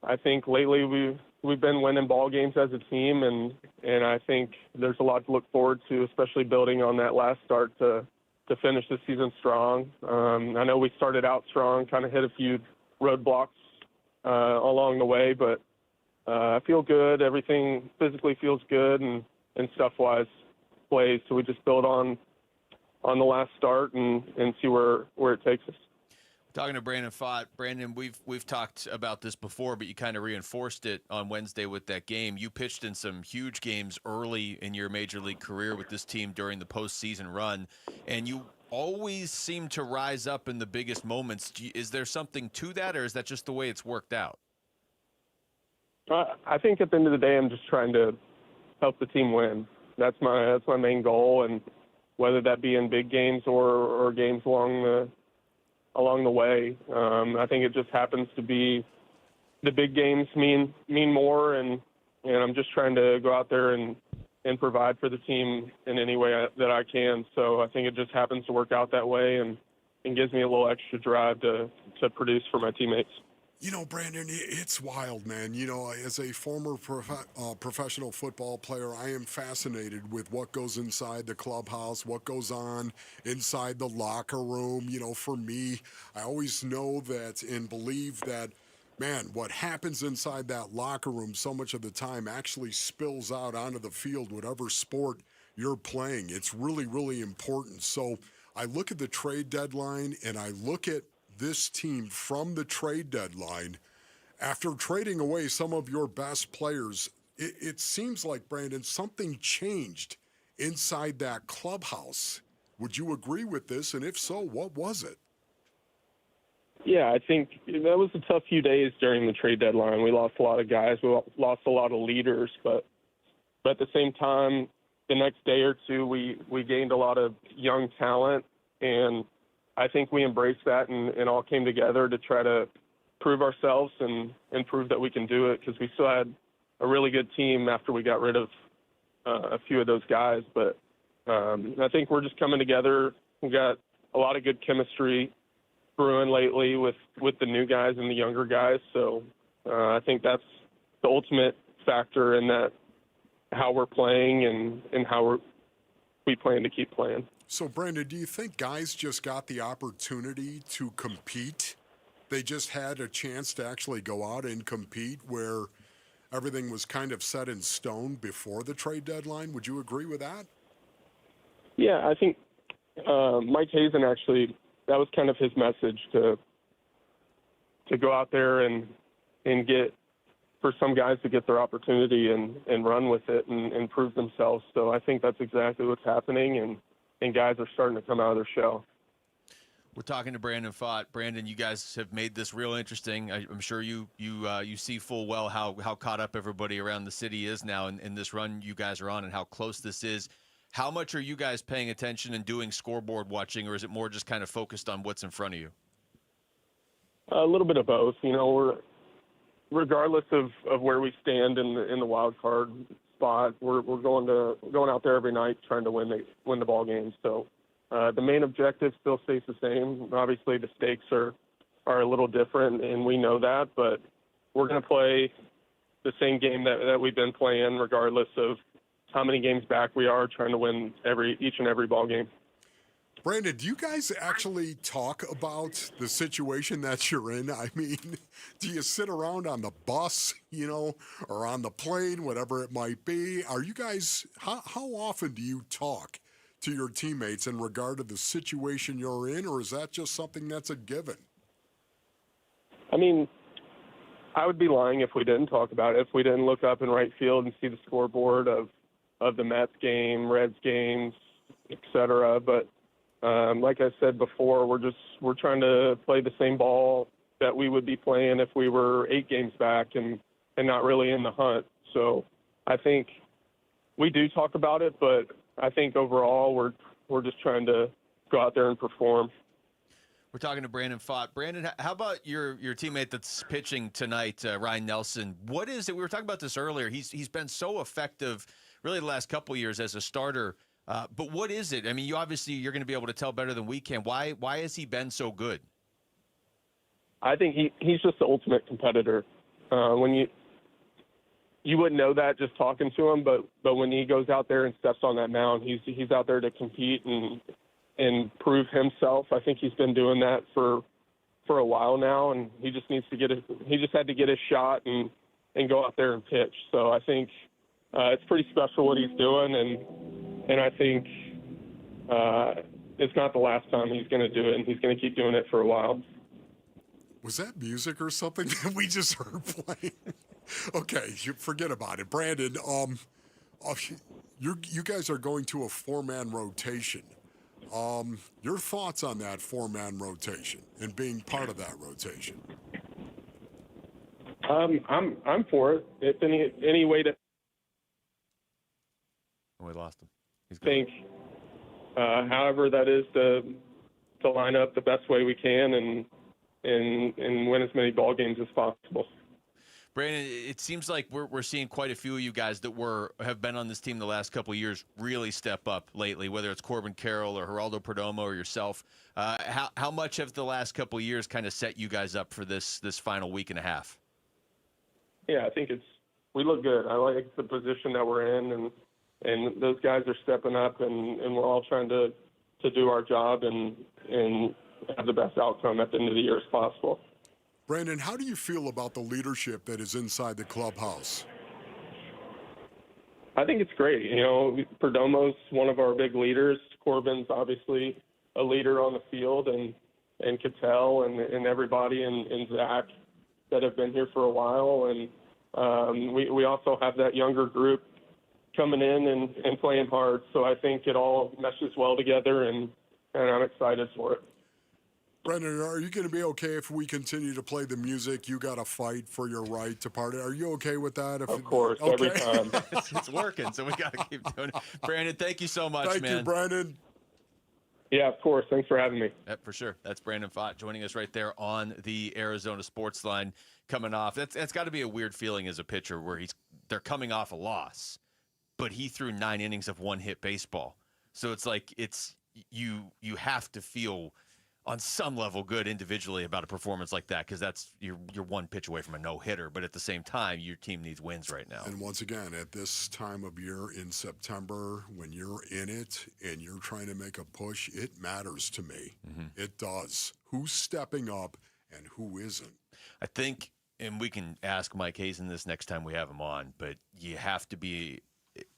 I think lately we've been winning ball games as a team, and I think there's a lot to look forward to, especially building on that last start to finish the season strong. I know we started out strong, kind of hit a few roadblocks along the way, but I feel good. Everything physically feels good, and stuff-wise plays. So we just build on the last start and see where it takes us. Talking to Brandon Fott. Brandon, we've talked about this before, but you kind of reinforced it on Wednesday with that game. You pitched in some huge games early in your major league career with this team during the postseason run, and you always seem to rise up in the biggest moments. Is there something to that, or is that just the way it's worked out? I think at the end of the day, I'm just trying to help the team win. That's my main goal, and whether that be in big games or games along the way. I think it just happens to be the big games mean more, and I'm just trying to go out there and provide for the team in any way that I can. So I think it just happens to work out that way, and gives me a little extra drive to produce for my teammates. Brandon, it's wild, man. As a former professional football player, I am fascinated with what goes inside the clubhouse, what goes on inside the locker room. For me, I always know that and believe that, man, what happens inside that locker room so much of the time actually spills out onto the field, whatever sport you're playing. It's really, really important. So I look at the trade deadline, and I look at this team from the trade deadline. After trading away some of your best players, it seems like, Brandon, something changed inside that clubhouse. Would you agree with this? And if so, what was it? Yeah, I think that was a tough few days during the trade deadline. We lost a lot of guys. We lost a lot of leaders. But at the same time, the next day or two, we gained a lot of young talent, and I think we embraced that and all came together to try to prove ourselves and prove that we can do it, because we still had a really good team after we got rid of a few of those guys. But I think we're just coming together. We got a lot of good chemistry brewing lately with the new guys and the younger guys. So I think that's the ultimate factor in that, how we're playing and how we plan to keep playing. So, Brandon, do you think guys just got the opportunity to compete? They just had a chance to actually go out and compete, where everything was kind of set in stone before the trade deadline? Would you agree with that? Yeah, I think Mike Hazen actually, that was kind of his message, to go out there and get, for some guys to get their opportunity and run with it and prove themselves. So I think that's exactly what's happening, and guys are starting to come out of their shell. We're talking to Brandon Fott. Brandon, you guys have made this real interesting. I'm sure you see full well how caught up everybody around the city is now in this run you guys are on, and how close this is. How much are you guys paying attention and doing scoreboard watching, or is it more just kind of focused on what's in front of you? A little bit of both. We're regardless of where we stand in the wild card spot. We're going out there every night trying to win the ball game. So the main objective still stays the same. Obviously, the stakes are a little different, and we know that. But we're going to play the same game that we've been playing, regardless of how many games back we are, trying to win each and every ball game. Brandon, do you guys actually talk about the situation that you're in? I mean, do you sit around on the bus, or on the plane, whatever it might be? Are you guys, how often do you talk to your teammates in regard to the situation you're in, or is that just something that's a given? I mean, I would be lying if we didn't talk about it, if we didn't look up in right field and see the scoreboard of the Mets game, Reds games, et cetera. But like I said before, we're trying to play the same ball that we would be playing if we were 8 games back and not really in the hunt. So I think we do talk about it, but I think overall we're just trying to go out there and perform. We're talking to Brandon Pfaadt. Brandon, how about your teammate that's pitching tonight, Ryan Nelson? What is it? We were talking about this earlier. He's been so effective really the last couple of years as a starter. But what is it? I mean, you're going to be able to tell better than we can. Why has he been so good? I think he's just the ultimate competitor. When you wouldn't know that just talking to him, but when he goes out there and steps on that mound, he's out there to compete and prove himself. I think he's been doing that for a while now, and he just needs to he just had to get his shot and go out there and pitch. So I think it's pretty special what he's doing, and I think it's not the last time he's going to do it, and he's going to keep doing it for a while. Was that music or something that we just heard playing? Okay, forget about it. Brandon, you guys are going to a 4-man rotation. Your thoughts on that 4-man rotation and being part of that rotation? I'm for it. If any way to. We lost him. He's think, however that is to line up the best way we can and win as many ball games as possible. Brandon, it seems like we're seeing quite a few of you guys that have been on this team the last couple of years really step up lately, whether it's Corbin Carroll or Geraldo Perdomo or yourself. How much have the last couple of years kind of set you guys up for this final week and a half? Yeah, I think we look good. I like the position that we're in, and those guys are stepping up, and we're all trying to do our job and have the best outcome at the end of the year as possible. Brandon, how do you feel about the leadership that is inside the clubhouse? I think it's great. Perdomo's one of our big leaders. Corbin's obviously a leader on the field, and Cattell and everybody and Zach that have been here for a while. And we also have that younger group coming in and playing hard. So I think it all meshes well together, and I'm excited for it. Brendan, are you going to be okay if we continue to play the music? You got to fight for your right to party. Are you okay with that? Of course, okay. Every time. It's working, so we got to keep doing it. Brandon, thank you so much, man. Thank you, Brandon. Yeah, of course. Thanks for having me. Yeah, for sure. That's Brandon Pfaadt joining us right there on the Arizona Sports Line coming off. That's got to be a weird feeling as a pitcher where they're coming off a loss, but he threw 9 innings of one-hit baseball. So it's like you have to feel on some level good individually about a performance like that, because that's you're one pitch away from a no-hitter, but at the same time your team needs wins right now. And once again, at this time of year in September, when you're in it and you're trying to make a push, it matters to me. Mm-hmm. It does. Who's stepping up and who isn't? I think, and we can ask Mike Hazen this next time we have him on, but you have to be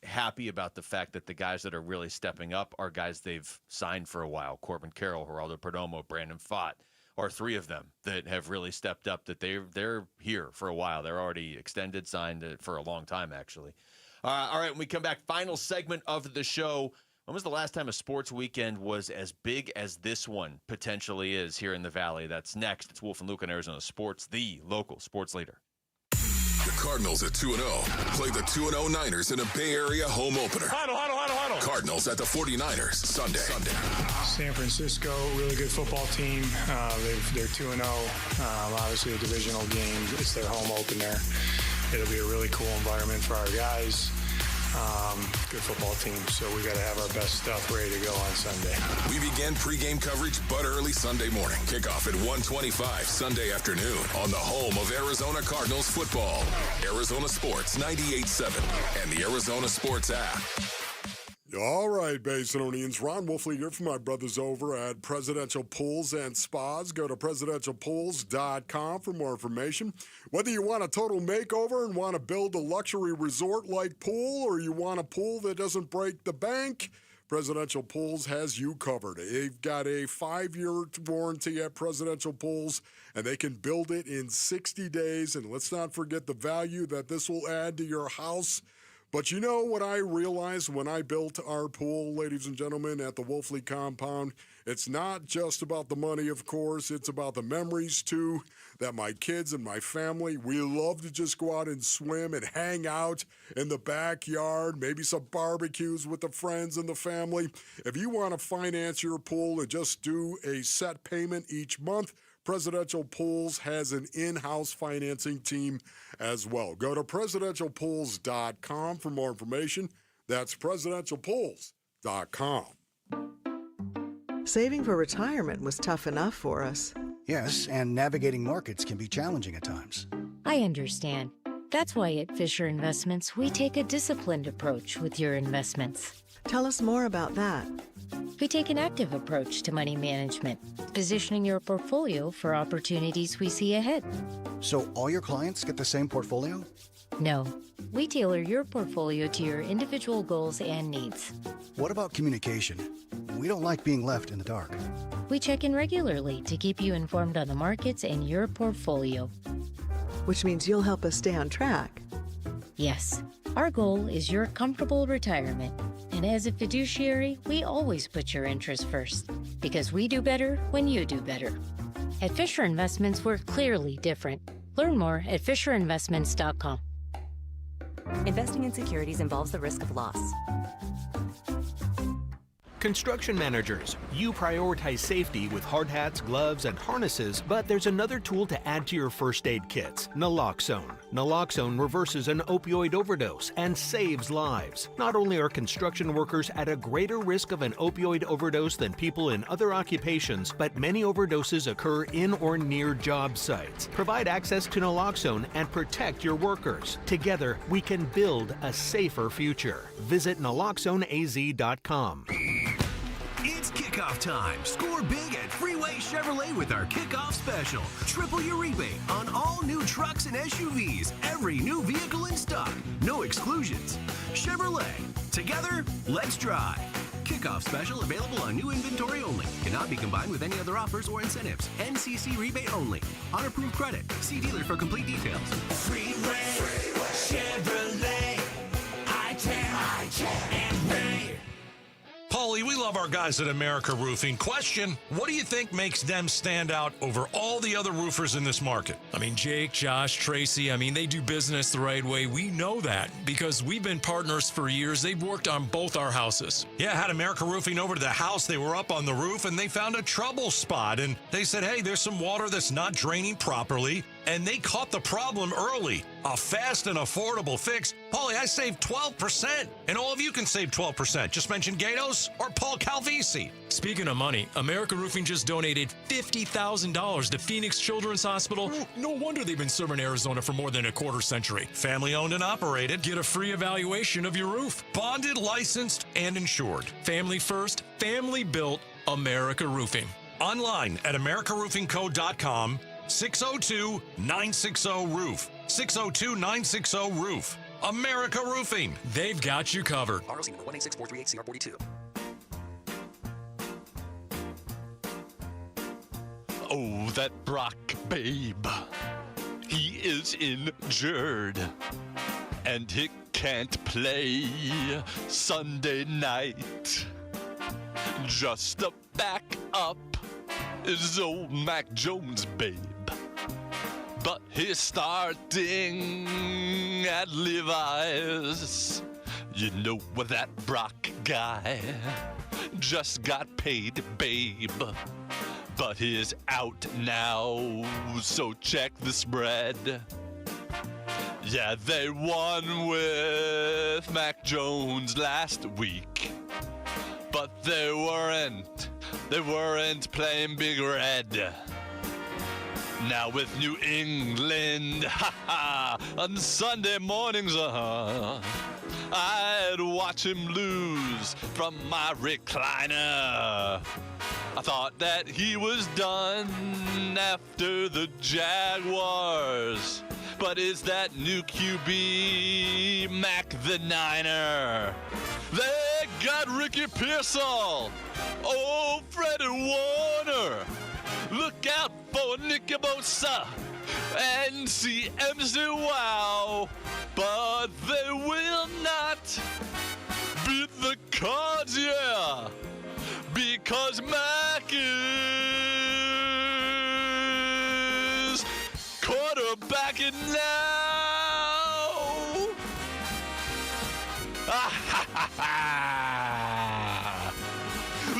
happy about the fact that the guys that are really stepping up are guys they've signed for a while. Corbin Carroll, Geraldo Perdomo, Brandon Pfaadt are 3 of them that have really stepped up, that they're here for a while. They're already extended, signed for a long time, actually. All right, when we come back, final segment of the show. When was the last time a sports weekend was as big as this one potentially is here in the Valley? That's next. It's Wolf and Luke on Arizona Sports, the local sports leader. The Cardinals at 2-0 play the 2-0 Niners in a Bay Area home opener. Huddle. Cardinals at the 49ers Sunday. San Francisco, really good football team. They're 2-0. Obviously a divisional game. It's their home opener. It'll be a really cool environment for our guys. good football team. So we got to have our best stuff ready to go on Sunday. We begin pregame coverage but early Sunday morning. Kickoff at 1:25 Sunday afternoon on the home of Arizona Cardinals football. Arizona Sports 98.7 and the Arizona Sports app. All right, Basinonians. Ron Wolfley here from my brothers over at Presidential Pools and Spas. Go to presidentialpools.com for more information. Whether you want a total makeover and want to build a luxury resort-like pool, or you want a pool that doesn't break the bank, Presidential Pools has you covered. They've got a 5-year warranty at Presidential Pools, and they can build it in 60 days. And let's not forget the value that this will add to your house. But you know what I realized when I built our pool, ladies and gentlemen, at the Wolfley compound? It's not just about the money, of course. It's about the memories, too, that my kids and my family, we love to just go out and swim and hang out in the backyard, maybe some barbecues with the friends and the family. If you want to finance your pool and just do a set payment each month, Presidential Pools has an in-house financing team as well. Go to presidentialpools.com for more information. That's presidentialpools.com. Saving for retirement was tough enough for us. Yes, and navigating markets can be challenging at times. I understand. That's why at Fisher Investments, we take a disciplined approach with your investments. Tell us more about that. We take an active approach to money management, positioning your portfolio for opportunities we see ahead. So all your clients get the same portfolio? No. We tailor your portfolio to your individual goals and needs. What about communication? We don't like being left in the dark. We check in regularly to keep you informed on the markets and your portfolio. Which means you'll help us stay on track. Yes. Our goal is your comfortable retirement. And as a fiduciary, we always put your interests first, because we do better when you do better. At Fisher Investments, we're clearly different. Learn more at FisherInvestments.com. Investing in securities involves the risk of loss. Construction managers, you prioritize safety with hard hats, gloves, and harnesses, but there's another tool to add to your first aid kits, naloxone. Naloxone reverses an opioid overdose and saves lives. Not only are construction workers at a greater risk of an opioid overdose than people in other occupations, but many overdoses occur in or near job sites. Provide access to naloxone and protect your workers. Together, we can build a safer future. Visit naloxoneaz.com. It's kickoff time. Score big at Freeway Chevrolet with our kickoff special. Triple your rebate on all new trucks and SUVs. Every new vehicle in stock. No exclusions. Chevrolet. Together, let's drive. Kickoff special available on new inventory only. Cannot be combined with any other offers or incentives. NCC rebate only. On approved credit. See dealer for complete details. Freeway. Chevrolet. I-10 and Ray. Paulie, we love our guys at America Roofing. Question, what do you think makes them stand out over all the other roofers in this market? I mean, Jake, Josh, Tracy, they do business the right way. We know that because we've been partners for years. They've worked on both our houses. Yeah, had America Roofing over to the house. They were up on the roof and they found a trouble spot. And they said, hey, there's some water that's not draining properly. And they caught the problem early. A fast and affordable fix. Paulie, I saved 12%. And all of you can save 12%. Just mention Gatos or Paul Calvisi. Speaking of money, America Roofing just donated $50,000 to Phoenix Children's Hospital. No wonder they've been serving Arizona for more than a quarter century. Family owned and operated. Get a free evaluation of your roof. Bonded, licensed, and insured. Family first, family built, America Roofing. Online at americaroofingco.com. 602-960-ROOF. 602-960-ROOF. America Roofing. They've got you covered. ROC number 186438CR42. Oh, that Brock babe. He is injured. And he can't play Sunday night. Just a backup is old Mac Jones, babe. But he's starting at Levi's. You know what, that Brock guy just got paid, babe. But he's out now, so check the spread. Yeah, they won with Mac Jones last week. But they weren't playing Big Red. Now with New England, on Sunday mornings, I'd watch him lose from my recliner. I thought that he was done after the Jaguars. But is that new QB Mac the Niner? They got Ricky Pearsall. Oh, Freddie Warner. Look out for Nicky Bosa and CMC Wow. But they will not beat the Cards, yeah. Because Mac is quarterbacking now.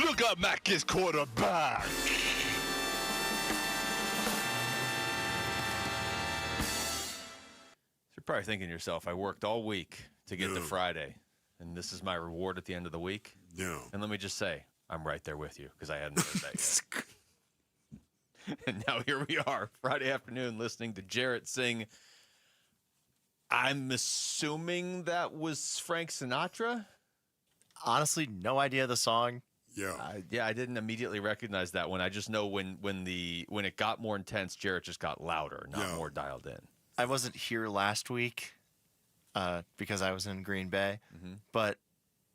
Look up, Mac is quarterback. You're probably thinking to yourself, I worked all week to get to Friday, and this is my reward at the end of the week. Yeah. And let me just say, I'm right there with you because I hadn't heard that yet. And now here we are, Friday afternoon, listening to Jarrett sing. I'm assuming that was Frank Sinatra? Honestly, no idea the song. Yeah. I didn't immediately recognize that one. I just know when it got more intense, Jarrett just got louder, not more dialed in. I wasn't here last week because I was in Green Bay, but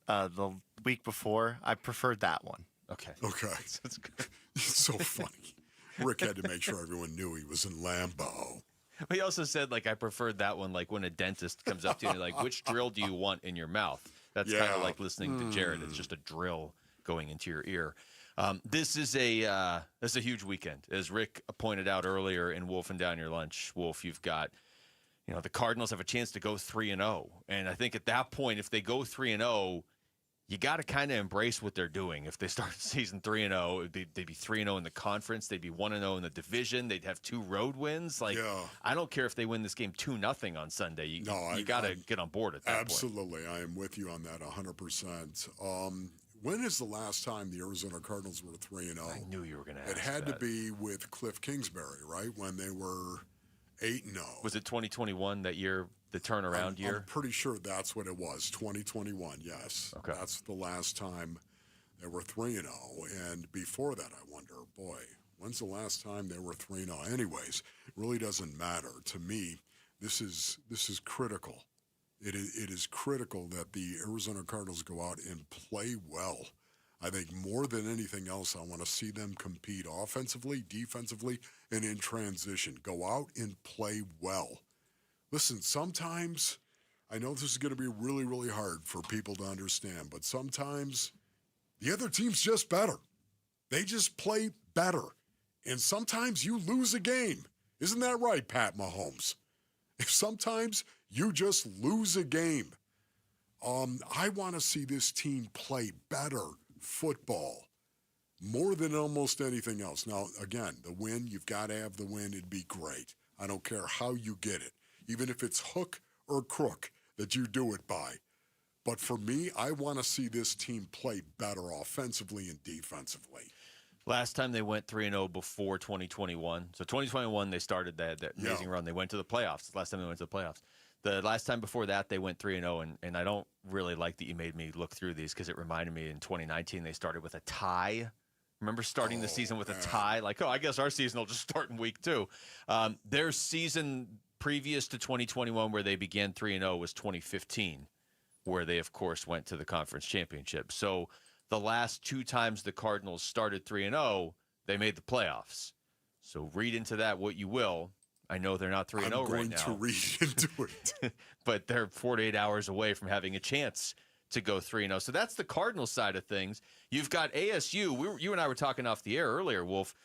the week before, I preferred that one. Okay. That's good. It's so funny. Rick had to make sure everyone knew he was in Lambeau. But he also said, like, I preferred that one, like when a dentist comes up to you and like, which drill do you want in your mouth? That's kind of like listening to Jarrett. It's just a drill going into your ear. This is a huge weekend. As Rick pointed out earlier in Wolf and Down Your Lunch, Wolf, you've got, the Cardinals have a chance to go 3-0. And I think at that point, if they go 3-0, you got to kind of embrace what they're doing. If they start the season 3-0, they'd be 3-0 in the conference. They'd be 1-0 in the division. They'd have 2 road wins. I don't care if they win this game 2-0 on Sunday. You got to get on board at that point. Absolutely. I am with you on that 100%. When is the last time the Arizona Cardinals were 3-0? I knew you were going to ask It had that. to be with Cliff Kingsbury, right? When they were 8-0. Was it 2021 that year, the turnaround year? I'm pretty sure that's what it was, 2021, yes. Okay. That's the last time they were 3-0. And before that, I wonder, boy, when's the last time they were 3-0? Anyways, it really doesn't matter. To me, this is critical. It is critical that the Arizona Cardinals go out and play well. I think more than anything else, I want to see them compete offensively, defensively, and in transition. Go out and play well. Listen, sometimes, I know this is going to be really, really hard for people to understand, but sometimes the other team's just better. They just play better. And sometimes you lose a game. Isn't that right, Pat Mahomes? Sometimes you just lose a game. I want to see this team play better football more than almost anything else. Now, again, the win, you've got to have the win. It'd be great. I don't care how you get it, even if it's hook or crook that you do it by. But for me, I want to see this team play better offensively and defensively. Last time they went 3-0 before 2021. So 2021, they started that amazing run. They went to the playoffs. Last time they went to the playoffs. The last time before that, they went 3-0, and I don't really like that you made me look through these because it reminded me in 2019 they started with a tie. Remember starting the season with a tie? Like, I guess our season will just start in week 2. Their season previous to 2021 where they began 3-0 was 2015, where they, of course, went to the conference championship. So the last 2 times the Cardinals started 3-0, they made the playoffs. So read into that what you will. I know they're not 3-0 right now. I'm going to read into it. But they're 48 hours away from having a chance to go 3-0. So that's the Cardinals side of things. You've got ASU. You and I were talking off the air earlier, Wolf.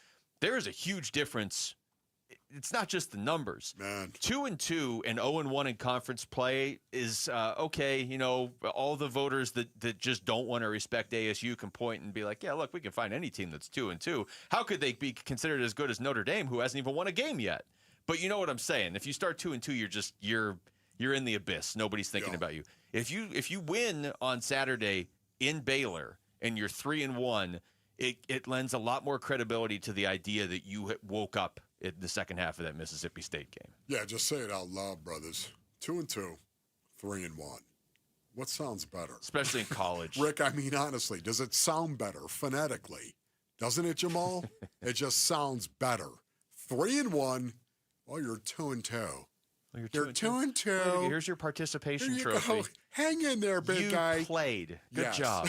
There is a huge difference. It's not just the numbers. 2-2 and 0-1 in conference play is okay. All the voters that just don't want to respect ASU can point and be like, yeah, look, we can find any team that's 2-2. How could they be considered as good as Notre Dame, who hasn't even won a game yet? But you know what I'm saying. If you start 2-2, you're in the abyss. Nobody's thinking about you. If you win on Saturday in Baylor and you're 3-1, it lends a lot more credibility to the idea that you woke up in the second half of that Mississippi State game. Yeah, just say it out loud, brothers. 2-2, 3-1. What sounds better? Especially in college. Rick, I mean, honestly, does it sound better phonetically? Doesn't it, Jamal? It just sounds better. 3-1, well, you're 2-2. Well, you're 2-2. Here's your participation There you trophy. go. Hang in there, big guy. You played. Good job.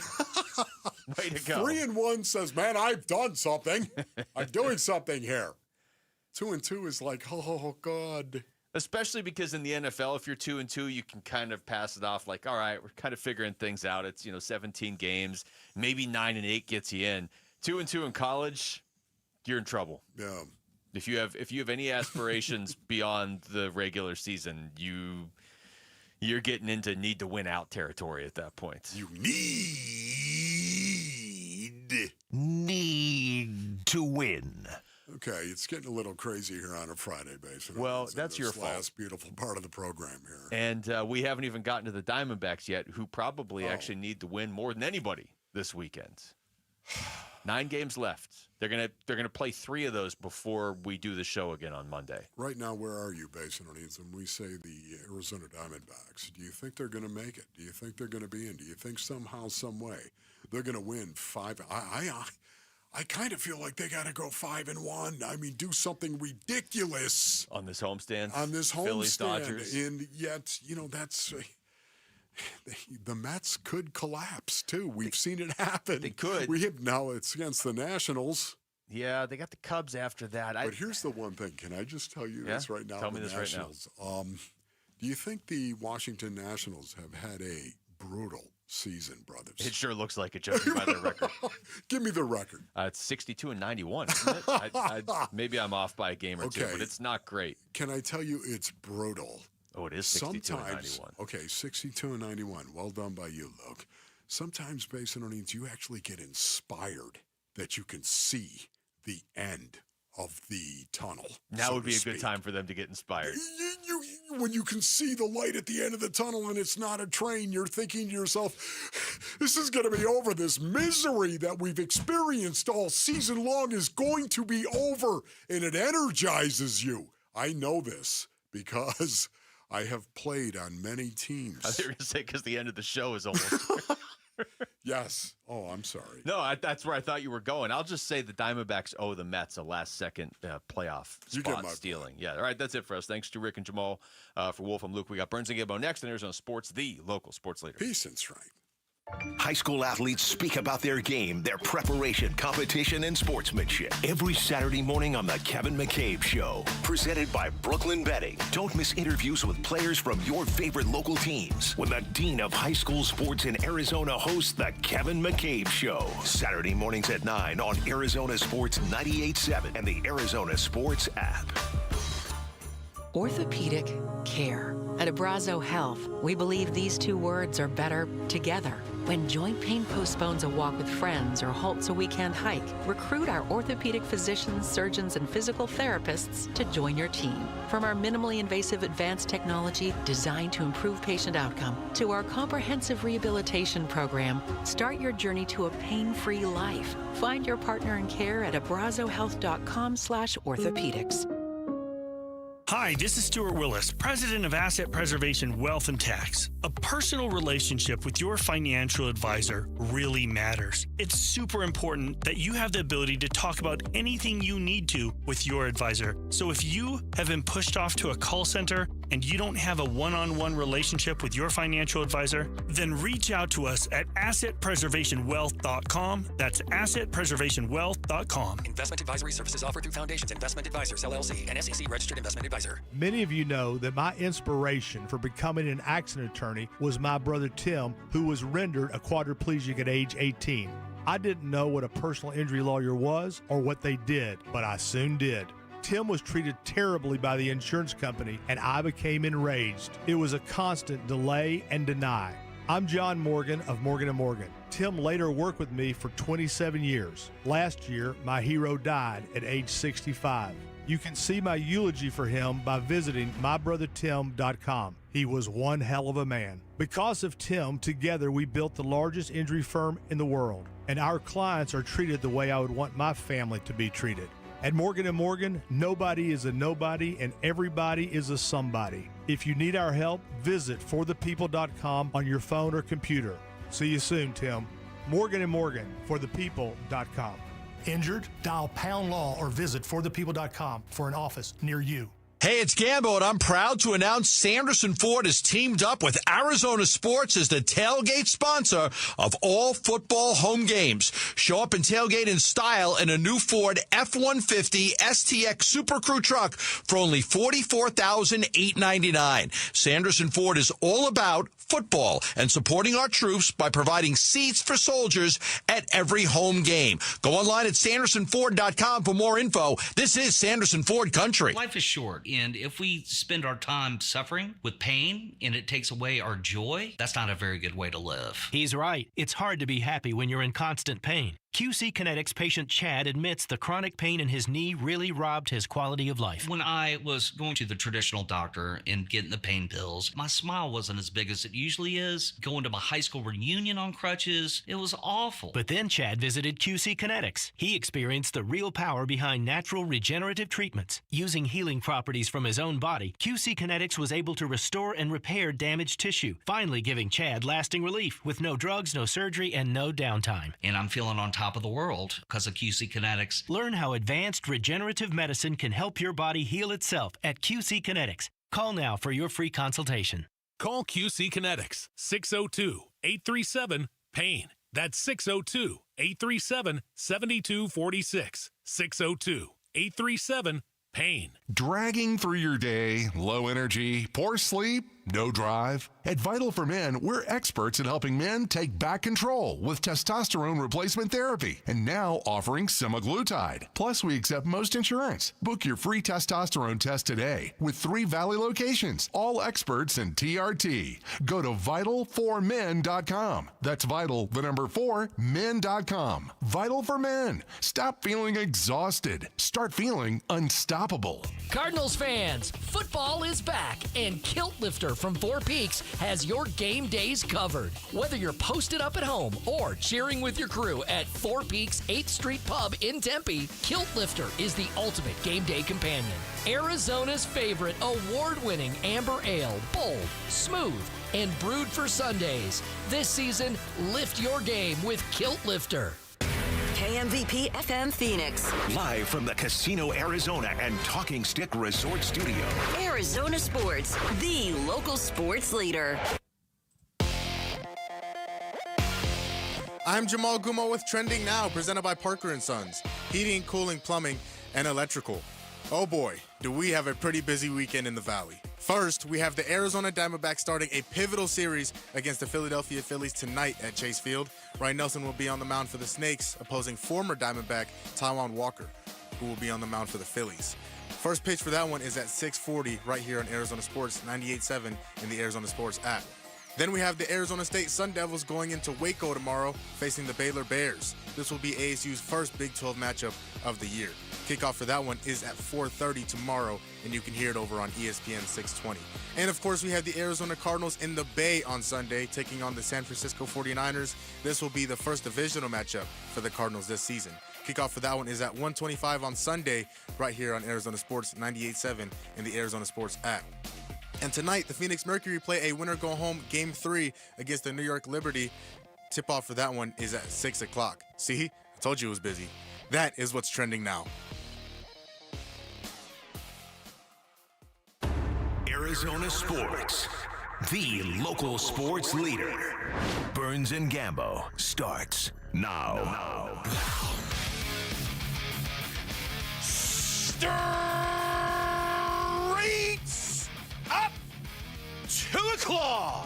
Way to go. 3-1 says, man, I've done something. I'm doing something here. 2-2 is like, oh, God. Especially because in the NFL, if you're 2-2, you can kind of pass it off like, all right, we're kind of figuring things out. It's 17 games, maybe 9-8 gets you in. 2-2 in college, you're in trouble. Yeah. If you have any aspirations beyond the regular season, you're getting into need to win out territory at that point. You need to win. Okay, it's getting a little crazy here on a Friday, basically. Well, that's your fault. Last beautiful part of the program here. And we haven't even gotten to the Diamondbacks yet, who probably actually need to win more than anybody this weekend. 9 games left. They're gonna play 3 of those before we do the show again on Monday. Right now, where are you, Basin Onions? When we say the Arizona Diamondbacks, do you think they're going to make it? Do you think they're going to be in? Do you think somehow, some way, they're going to win 5? I kind of feel like they got to go 5-1. I mean, do something ridiculous on this homestand. On this Phillies, homestand, Dodgers. And yet, that's the Mets could collapse too. We've seen it happen. They could. Now it's against the Nationals. Yeah, they got the Cubs after that. But here's the one thing. Can I just tell you this right now? Tell me this Nationals. Right now. Do you think the Washington Nationals have had a brutal season, brothers? It sure looks like it, judging by their record. Give me the record. It's 62-91, isn't it? Maybe I'm off by a game or two, but it's not great. Can I tell you it's brutal? Oh, it is 62-91. Okay, 62-91. Well done by you, Luke. Sometimes, Basin Onions, you actually get inspired that you can see the end of the tunnel. Now would be a good time for them to get inspired. When you can see the light at the end of the tunnel and it's not a train, you're thinking to yourself, this is going to be over. This misery that we've experienced all season long is going to be over, and it energizes you. I know this because I have played on many teams. I was going to say because the end of the show is almost. Yes. Oh, I'm sorry. No, that's where I thought you were going. I'll just say the Diamondbacks owe the Mets a last-second playoff spot stealing. Yeah, all right, that's it for us. Thanks to Rick and Jamal. For Wolf and Luke, we got Burns and Gibbo next on Arizona Sports, the local sports leader. Peace and strength. High school athletes speak about their game, their preparation, competition, and sportsmanship. Every Saturday morning on The Kevin McCabe Show. Presented by Brooklyn Betting. Don't miss interviews with players from your favorite local teams when the Dean of High School Sports in Arizona hosts The Kevin McCabe Show. Saturday mornings at 9 on Arizona Sports 98.7 and the Arizona Sports app. Orthopedic care. At Abrazo Health, we believe these 2 words are better together. When joint pain postpones a walk with friends or halts a weekend hike, recruit our orthopedic physicians, surgeons, and physical therapists to join your team. From our minimally invasive advanced technology designed to improve patient outcome to our comprehensive rehabilitation program, start your journey to a pain-free life. Find your partner in care at abrazohealth.com/orthopedics. Hi, this is Stuart Willis, President of Asset Preservation Wealth and Tax. A personal relationship with your financial advisor really matters. It's super important that you have the ability to talk about anything you need to with your advisor. So if you have been pushed off to a call center and you don't have a one-on-one relationship with your financial advisor, then reach out to us at assetpreservationwealth.com. That's assetpreservationwealth.com. Investment advisory services offered through Foundations Investment Advisors, LLC, an SEC registered investment advisor. Many of you know that my inspiration for becoming an accident attorney was my brother Tim, who was rendered a quadriplegic at age 18. I didn't know what a personal injury lawyer was or what they did, but I soon did. Tim was treated terribly by the insurance company, and I became enraged. It was a constant delay and deny. I'm John Morgan of Morgan & Morgan. Tim later worked with me for 27 years. Last year, my hero died at age 65. You can see my eulogy for him by visiting mybrothertim.com. He was one hell of a man. Because of Tim, together we built the largest injury firm in the world, and our clients are treated the way I would want my family to be treated. At Morgan & Morgan, nobody is a nobody and everybody is a somebody. If you need our help, visit forthepeople.com on your phone or computer. See you soon, Tim. Morgan & Morgan, forthepeople.com. Injured? Dial Pound Law or visit forthepeople.com for an office near you. Hey, it's Gambo, and I'm proud to announce Sanderson Ford has teamed up with Arizona Sports as the tailgate sponsor of all football home games. Show up and tailgate in style in a new Ford F-150 STX Super Crew truck for only $44,899. Sanderson Ford is all about football and supporting our troops by providing seats for soldiers at every home game. Go online at SandersonFord.com for more info. This is Sanderson Ford Country. Life is short, and if we spend our time suffering with pain and it takes away our joy, that's not a very good way to live. He's right. It's hard to be happy when you're in constant pain. QC Kinetics patient Chad admits the chronic pain in his knee really robbed his quality of life. When I was going to the traditional doctor and getting the pain pills, my smile wasn't as big as it usually is. Going to my high school reunion on crutches, it was awful. But then Chad visited QC Kinetics. He experienced the real power behind natural regenerative treatments. Using healing properties from his own body, QC Kinetics was able to restore and repair damaged tissue, finally giving Chad lasting relief with no drugs, no surgery, and no downtime. And I'm feeling on top of the world because of QC Kinetics. Learn how advanced regenerative medicine can help your body heal itself at QC Kinetics. Call now for your free consultation. Call QC Kinetics, 602-837-PAIN. That's 602-837-7246. 602-837-PAIN. Dragging through your day, low energy, poor sleep, no drive? At Vital for Men, we're experts in helping men take back control with testosterone replacement therapy and now offering semaglutide. Plus, we accept most insurance. Book your free testosterone test today with 3 Valley locations, all experts in TRT. Go to vitalformen.com. That's vital, the number 4, men.com. Vital for Men. Stop feeling exhausted. Start feeling unstoppable. Cardinals fans, football is back, and Kilt Lifter from Four Peaks has your game days covered. Whether you're posted up at home or cheering with your crew at Four Peaks 8th Street Pub in Tempe, Kilt Lifter is the ultimate game day companion. Arizona's favorite award-winning amber ale, bold, smooth, and brewed for Sundays. This season, lift your game with Kilt Lifter. KMVP FM Phoenix. Live from the Casino Arizona and Talking Stick Resort Studio. Arizona Sports, the local sports leader. I'm Jamal Gumo with Trending Now, presented by Parker & Sons. Heating, cooling, plumbing, and electrical. Oh boy, do we have a pretty busy weekend in the Valley. First, we have the Arizona Diamondbacks starting a pivotal series against the Philadelphia Phillies tonight at Chase Field. Ryan Nelson will be on the mound for the Snakes, opposing former Diamondback Taijuan Walker, who will be on the mound for the Phillies. First pitch for that one is at 6:40 right here on Arizona Sports 98.7 in the Arizona Sports app. Then we have the Arizona State Sun Devils going into Waco tomorrow, facing the Baylor Bears. This will be ASU's first Big 12 matchup of the year. Kickoff for that one is at 4:30 tomorrow, and you can hear it over on ESPN 620. And of course, we have the Arizona Cardinals in the Bay on Sunday, taking on the San Francisco 49ers. This will be the first divisional matchup for the Cardinals this season. Kickoff for that one is at 1:25 on Sunday, right here on Arizona Sports 98.7 in the Arizona Sports app. And tonight, the Phoenix Mercury play a winner-go-home Game 3 against the New York Liberty. Tip-off for that one is at 6 o'clock. See? I told you it was busy. That is what's trending now. Arizona Sports, the local sports leader. Burns and Gambo starts now. Streets up to the claw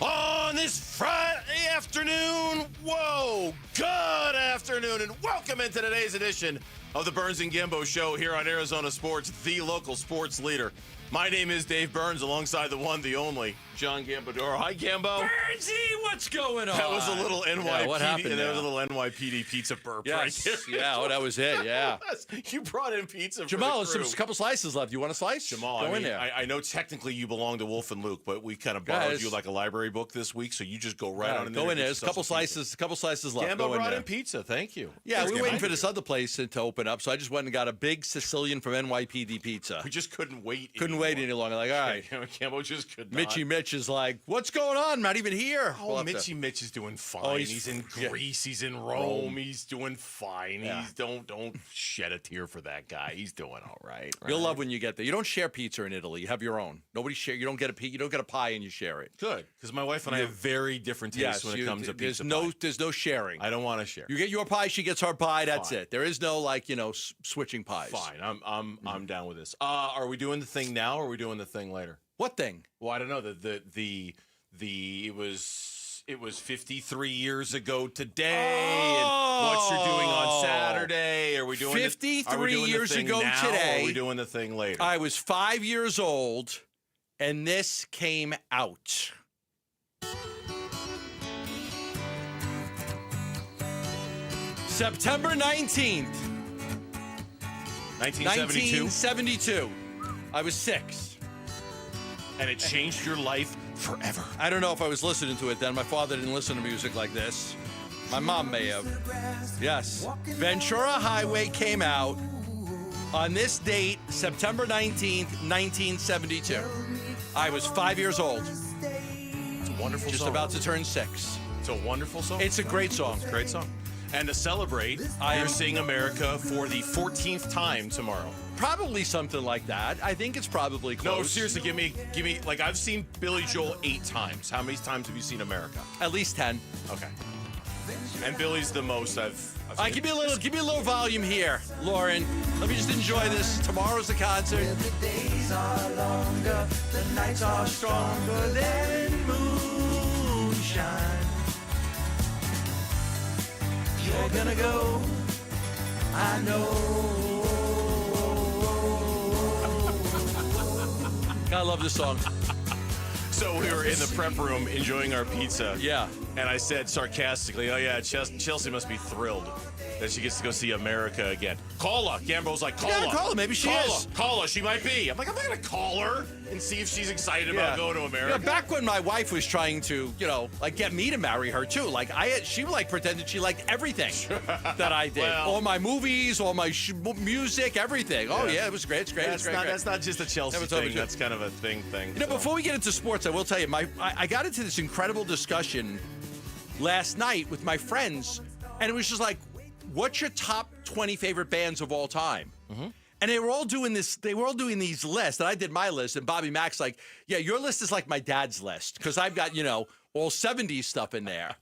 on this Friday afternoon. Whoa, good afternoon, and welcome into today's edition of the Burns and Gambo Show here on Arizona Sports, the local sports leader. My name is Dave Burns, alongside the one, the only, John Gambadoro. Hi, Gambo. Burnsy, what's going on? That was a little NYPD. Yeah, what happened That was a little NYPD pizza burp right there. Yeah, well, that was it, yeah. You brought in pizza Jamal, for the there's a couple slices left. You want a slice? Jamal, Go in there. I know technically you belong to Wolf and Luke, but we kind of borrowed you like a library book this week, so you just go right on in there. Go in there. There's a couple slices left. Gambo brought in pizza. Thank you. Yeah, we were waiting for this other place to open up, so I just went and got a big Sicilian from NYPD pizza. We just couldn't wait. Couldn't wait any longer. Like, all right. Gambo just could not. Mitchy Mitch is like, what's going on? I'm not even here. Oh, Mitchy Mitch is doing fine. Oh, he's in Greece. He's in Rome. He's doing fine. Yeah. Don't shed a tear for that guy. He's doing all right. You'll love when you get there. You don't share pizza in Italy. You have your own. Nobody share. You don't get a pie and you share it. Good, because my wife and I have very different tastes when it comes to pizza. There's no sharing. I don't want to share. You get your pie, she gets her pie. That's it. There is no switching pies. Fine. I'm down with this. Are we doing the thing now, or are we doing the thing later? What thing? Well, I don't know. It was 53 years ago today. And what you're doing on Saturday? Are we doing 53 years ago now, today? Or are we doing the thing later? I was 5 years old, and this came out. September 19th. 1972. I was 6. And it changed your life forever. I don't know if I was listening to it then. My father didn't listen to music like this. My mom may have. Yes. Ventura Highway came out on this date, September 19th, 1972. I was 5 years old. It's a wonderful song. Just about to turn 6. It's a wonderful song. It's a great song. It's a great song. And to celebrate, you're seeing America for the 14th time tomorrow. Probably something like that. I think it's probably close. No, seriously, give me. Like, I've seen Billy Joel 8 times. How many times have you seen America? At least 10. Okay. And Billy's the most I've seen. Give me a little volume here, Lauren. Let me just enjoy this. Tomorrow's the concert. The days are longer, the nights are stronger than moonshine. You're gonna go, I know. I love this song. So we were in the prep room enjoying our pizza. Yeah. And I said sarcastically, oh yeah, Chelsea must be thrilled that she gets to go see America again. Call her. Gambo's like, call her. Call her. Maybe she is. Call her. She might be. I'm like, I'm not going to call her and see if she's excited about going to America. Back when my wife was trying to, get me to marry her too. She pretended she liked everything that I did. Well, all my movies, all my music, everything. Oh yeah, it was great. It's great. That's not just a Chelsea thing. That's kind of a thing. Before we get into sports, I will tell you, I got into this incredible discussion last night with my friends, and it was just like, what's your top 20 favorite bands of all time? Mm-hmm. And they were all doing this. They were all doing these lists, and I did my list. And Bobby Mack's like, "Yeah, your list is like my dad's list because I've got all 70s stuff in there."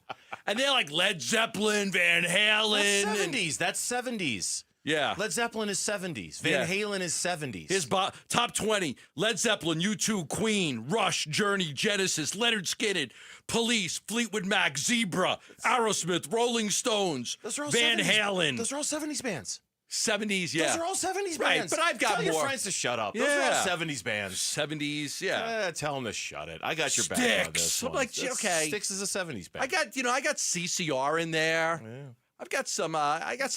And they're like Led Zeppelin, Van Halen. That's 70s. Yeah. Led Zeppelin is 70s. Van Halen is 70s. His top 20: Led Zeppelin, U2, Queen, Rush, Journey, Genesis, Leonard Skinner, Police, Fleetwood Mac, Zebra, Aerosmith, Rolling Stones, Van Halen. Those are all 70s bands. 70s, yeah. Those are all 70s bands. Right, but I've got Tell more. Your friends to shut up. Those are all 70s bands. 70s, yeah. Tell them to shut it. I got your back on this Sticks. I'm one. like, okay. Sticks is a 70s band. I got CCR in there. Yeah. I've got some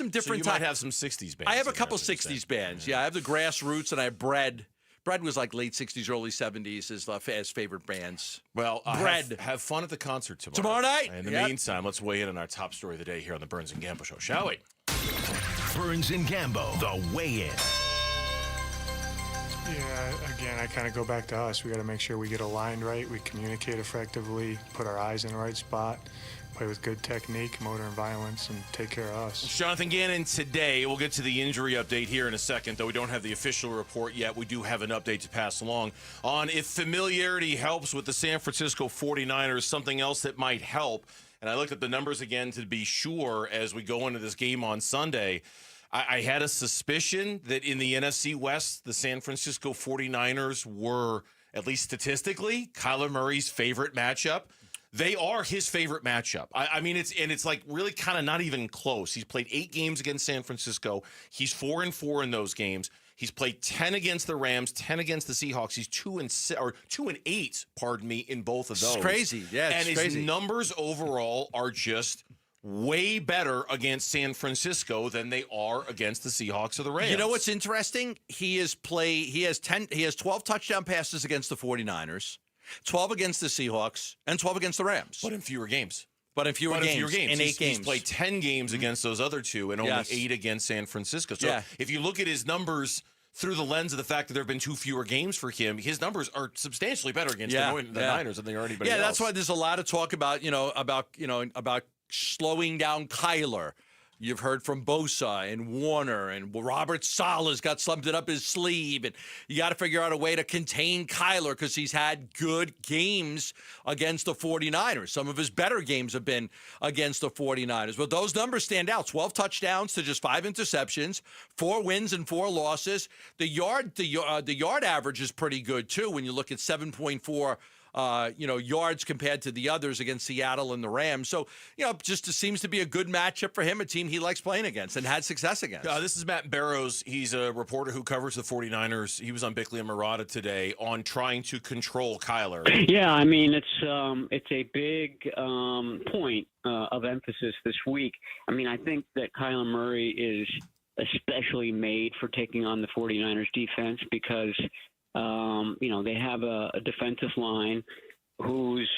different. So you might have some 60s bands. I have a couple 60s bands. Yeah, I have the Grassroots and I have Bread. Bread was like late 60s, early 70s as favorite bands. Well, Bread. Have fun at the concert tomorrow. Tomorrow night. In the meantime, let's weigh in on our top story of the day here on the Burns and Gambo Show, shall we? Burns and Gambo, the weigh-in. Yeah, again, I kind of go back to us. We got to make sure we get aligned right, we communicate effectively, put our eyes in the right spot, play with good technique, motor and violence, and take care of us. Jonathan Gannon today. We'll get to the injury update here in a second, though we don't have the official report yet. We do have an update to pass along on if familiarity helps with the San Francisco 49ers, something else that might help. And I looked at the numbers again to be sure as we go into this game on Sunday. I had a suspicion that in the NFC West, the San Francisco 49ers were, at least statistically, Kyler Murray's favorite matchup. They are his favorite matchup. I mean, it's like really kind of not even close. He's played 8 games against San Francisco. He's 4-4 in those games. He's played 10 against the Rams, 10 against the Seahawks. He's 2-8, pardon me, in both of those. It's crazy. Yeah, it's and crazy. His numbers overall are just way better against San Francisco than they are against the Seahawks or the Rams. You know what's interesting? He has 12 touchdown passes against the 49ers, 12 against the Seahawks, and 12 against the Rams. But in fewer games. In 8 games. He's played 10 games against those other two and only 8 against San Francisco. So if you look at his numbers through the lens of the fact that there have been 2 fewer games for him, his numbers are substantially better against the Niners than they are anybody else. Yeah, that's why there's a lot of talk about slowing down Kyler. You've heard from Bosa and Warner, and Robert Sala's got something up his sleeve, and you got to figure out a way to contain Kyler because he's had good games against the 49ers. Some of his better games have been against the 49ers. But those numbers stand out. 12 touchdowns to just 5 interceptions, 4 wins and 4 losses. The yard average is pretty good, too, when you look at 7.4 yards compared to the others against Seattle and the Rams. So, just seems to be a good matchup for him, a team he likes playing against and had success against. This is Matt Barrows. He's a reporter who covers the 49ers. He was on Bickley and Murata today on trying to control Kyler. Yeah, I mean, it's a big point of emphasis this week. I mean, I think that Kyler Murray is especially made for taking on the 49ers defense because they have a defensive line who's,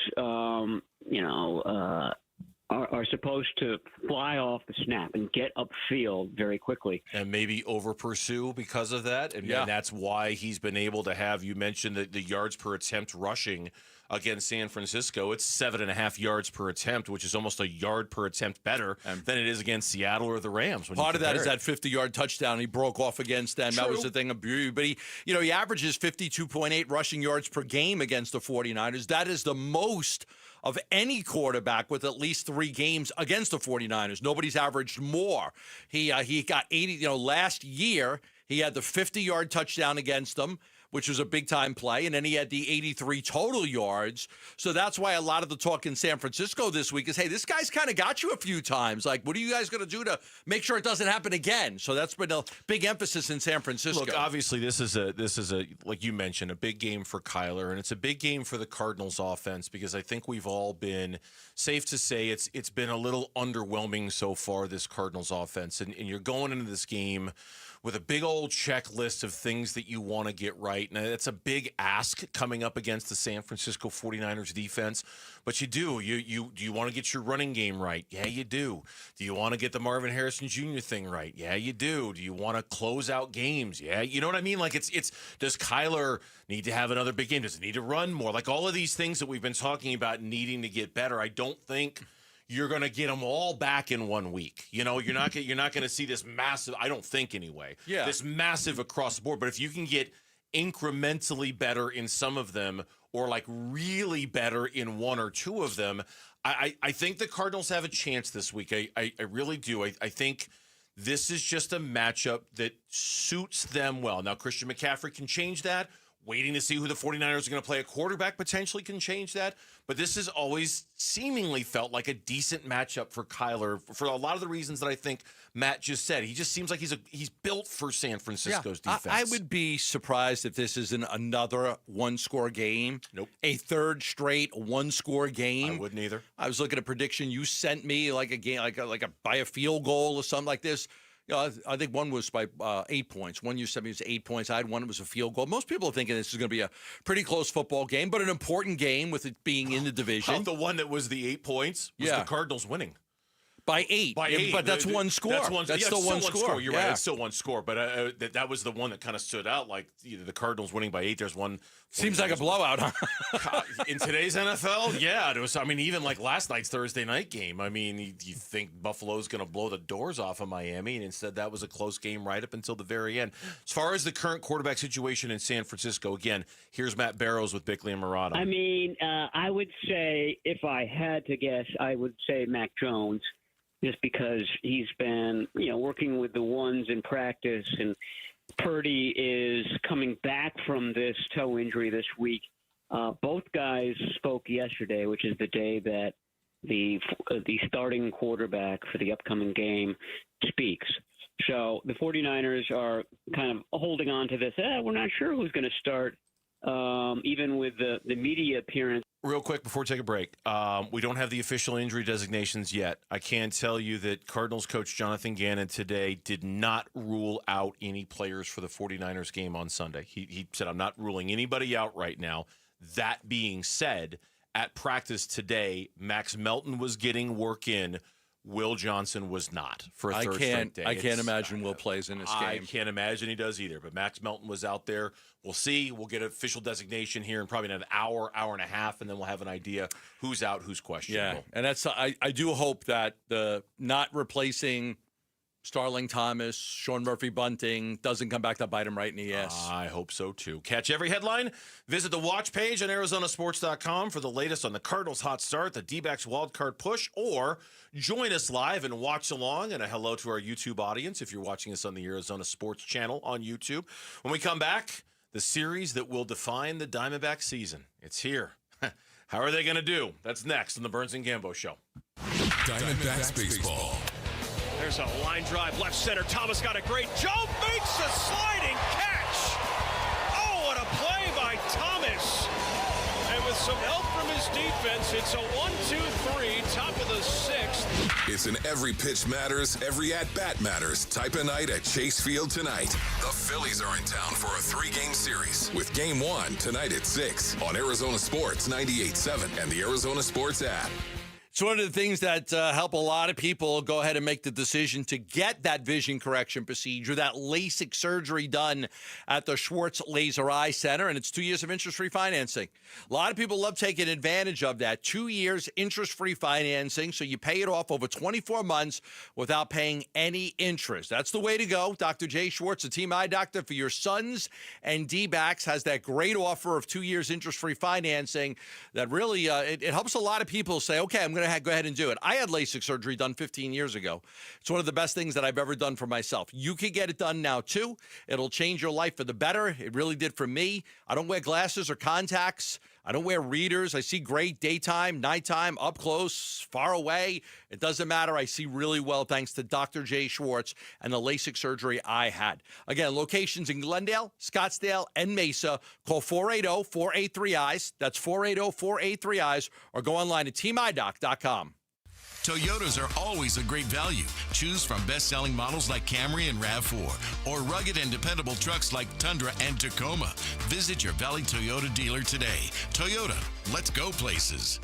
are supposed to fly off the snap and get upfield very quickly. And maybe over-pursue because of that. And that's why he's been able to have, you mentioned the yards per attempt rushing against San Francisco. It's 7.5 yards per attempt, which is almost a yard per attempt better than it is against Seattle or the Rams. Part of that is that 50-yard touchdown he broke off against them. True. That was the thing of beauty. But he averages 52.8 rushing yards per game against the 49ers. That is the most of any quarterback with at least 3 games against the 49ers. Nobody's averaged more. He got 80, last year he had the 50-yard touchdown against them, which was a big-time play, and then he had the 83 total yards. So that's why a lot of the talk in San Francisco this week is, hey, this guy's kind of got you a few times. Like, what are you guys going to do to make sure it doesn't happen again? So that's been a big emphasis in San Francisco. Look, obviously this is a like you mentioned, a big game for Kyler, and it's a big game for the Cardinals offense because I think we've all been safe to say it's been a little underwhelming so far, this Cardinals offense. And you're going into this game with a big old checklist of things that you want to get right. Now, that's a big ask coming up against the San Francisco 49ers defense. But you do. Do you want to get your running game right? Yeah, you do. Do you want to get the Marvin Harrison Jr. thing right? Yeah, you do. Do you want to close out games? Yeah, you know what I mean? Like, it's does Kyler need to have another big game? Does he need to run more? Like, all of these things that we've been talking about needing to get better, I don't think you're going to get them all back in 1 week. You're not going to see this massive, I don't think anyway, this massive across the board. But if you can get incrementally better in some of them or like really better in 1 or 2 of them, I think the Cardinals have a chance this week. I really do. I think this is just a matchup that suits them well. Now, Christian McCaffrey can change that. Waiting to see who the 49ers are going to play a quarterback potentially can change that. But this has always seemingly felt like a decent matchup for Kyler for a lot of the reasons that I think Matt just said. He just seems like he's built for San Francisco's defense. I would be surprised if this isn't another 1-score game. Nope. A third straight 1-score game. I wouldn't either. I was looking at a prediction you sent me, like a game, like by a field goal or something like this. I think one was by 8 points. One you sent me was 8 points. I had one that was a field goal. Most people are thinking this is going to be a pretty close football game, but an important game with it being in the division. The one that was the 8 points was the Cardinals winning. By 8. But that's 1 score. That's still one score. You're right. It's still 1 score. But that was the one that kind of stood out. Like the Cardinals winning by 8. There's one. Seems like a blowout, huh? In today's NFL, yeah. It was. I mean, even like last night's Thursday night game. I mean, you think Buffalo's going to blow the doors off of Miami, and instead that was a close game right up until the very end. As far as the current quarterback situation in San Francisco, again, here's Matt Barrows with Bickley and Murata. I mean, I would say if I had to guess, I would say Mac Jones. Just because he's been, working with the ones in practice, and Purdy is coming back from this toe injury this week. Both guys spoke yesterday, which is the day that the starting quarterback for the upcoming game speaks. So the 49ers are kind of holding on to this. We're not sure who's going to start, even with the media appearance. Real quick before we take a break, we don't have the official injury designations yet. I can tell you that Cardinals coach Jonathan Gannon today did not rule out any players for the 49ers game on Sunday. He said, I'm not ruling anybody out right now. That being said, at practice today, Max Melton was getting work in. Will Johnson was not for a third straight day. I can't imagine Will plays in this game. I can't imagine he does either. But Max Melton was out there. We'll see. We'll get an official designation here in probably an hour and a half, and then we'll have an idea who's out, who's questionable. Yeah, and that's I do hope that the not replacing Starling Thomas, Sean Murphy Bunting doesn't come back to bite him right in the ass. I hope so, too. Catch every headline. Visit the watch page on ArizonaSports.com for the latest on the Cardinals' hot start, the D-backs wildcard push, or join us live and watch along. And a hello to our YouTube audience if you're watching us on the Arizona Sports channel on YouTube. When we come back, the series that will define the Diamondback season. It's here. How are they going to do? That's next on the Burns and Gambo Show. Diamondbacks baseball. There's a line drive, left center. Thomas got a great jump, makes a sliding catch. Oh, what a play by Thomas. And with some help from his defense, it's a 1-2-3, top of the sixth. It's an every pitch matters, every at-bat matters type of night at Chase Field tonight. The Phillies are in town for a 3-game series with Game 1 tonight at 6 on Arizona Sports 98.7 and the Arizona Sports app. It's one of the things that help a lot of people go ahead and make the decision to get that vision correction procedure, that LASIK surgery done at the Schwartz Laser Eye Center, and it's 2 years of interest-free financing. A lot of people love taking advantage of that. 2 years interest-free financing, so you pay it off over 24 months without paying any interest. That's the way to go. Dr. Jay Schwartz, the team eye doctor for your sons and D-backs, has that great offer of 2 years interest-free financing that really it helps a lot of people say, okay, I'm going to go ahead and do it. I had LASIK surgery done 15 years ago. It's one of the best things that I've ever done for myself. You can get it done now, too. It'll change your life for the better. It really did for me. I don't wear glasses or contacts. I don't wear readers. I see great daytime, nighttime, up close, far away. It doesn't matter. I see really well thanks to Dr. Jay Schwartz and the LASIK surgery I had. Again, locations in Glendale, Scottsdale, and Mesa. Call 480-483-EYES. That's 480-483-EYES. Or go online at teamidoc.com. Toyotas are always a great value. Choose from best-selling models like Camry and RAV4 or rugged and dependable trucks like Tundra and Tacoma. Visit your Valley Toyota dealer today. Toyota, let's go places.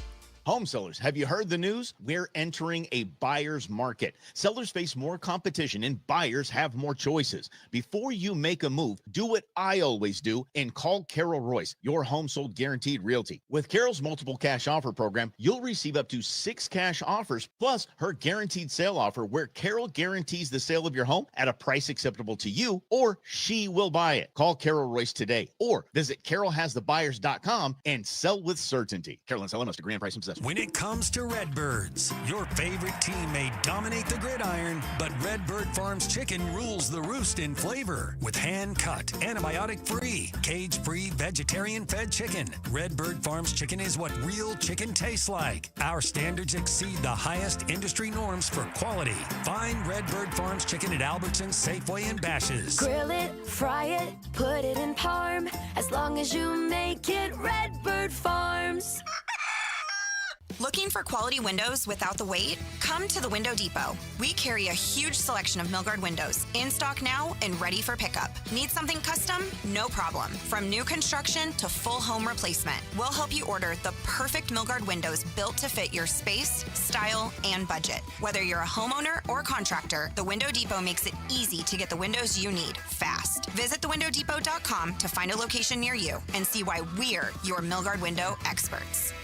Home sellers, have you heard the news? We're entering a buyer's market. Sellers face more competition and buyers have more choices. Before you make a move, do what I always do and call Carol Royce, your home sold guaranteed realty. With Carol's multiple cash offer program, you'll receive up to 6 cash offers plus her guaranteed sale offer where Carol guarantees the sale of your home at a price acceptable to you or she will buy it. Call Carol Royce today or visit carolhasthebuyers.com and sell with certainty. Carol and Selenos, the grand price success. When it comes to Redbirds, your favorite team may dominate the gridiron, but Redbird Farms chicken rules the roost in flavor. With hand-cut, antibiotic-free, cage-free, vegetarian-fed chicken, Redbird Farms chicken is what real chicken tastes like. Our standards exceed the highest industry norms for quality. Find Redbird Farms chicken at Albertsons, Safeway, and Bash's. Grill it, fry it, put it in parm. As long as you make it Redbird Farms. Looking for quality windows without the wait? Come to the Window Depot. We carry a huge selection of Milgard windows, in stock now and ready for pickup. Need something custom? No problem. From new construction to full home replacement, we'll help you order the perfect Milgard windows built to fit your space, style, and budget. Whether you're a homeowner or contractor, the Window Depot makes it easy to get the windows you need fast. Visit thewindowdepot.com to find a location near you and see why we're your Milgard window experts.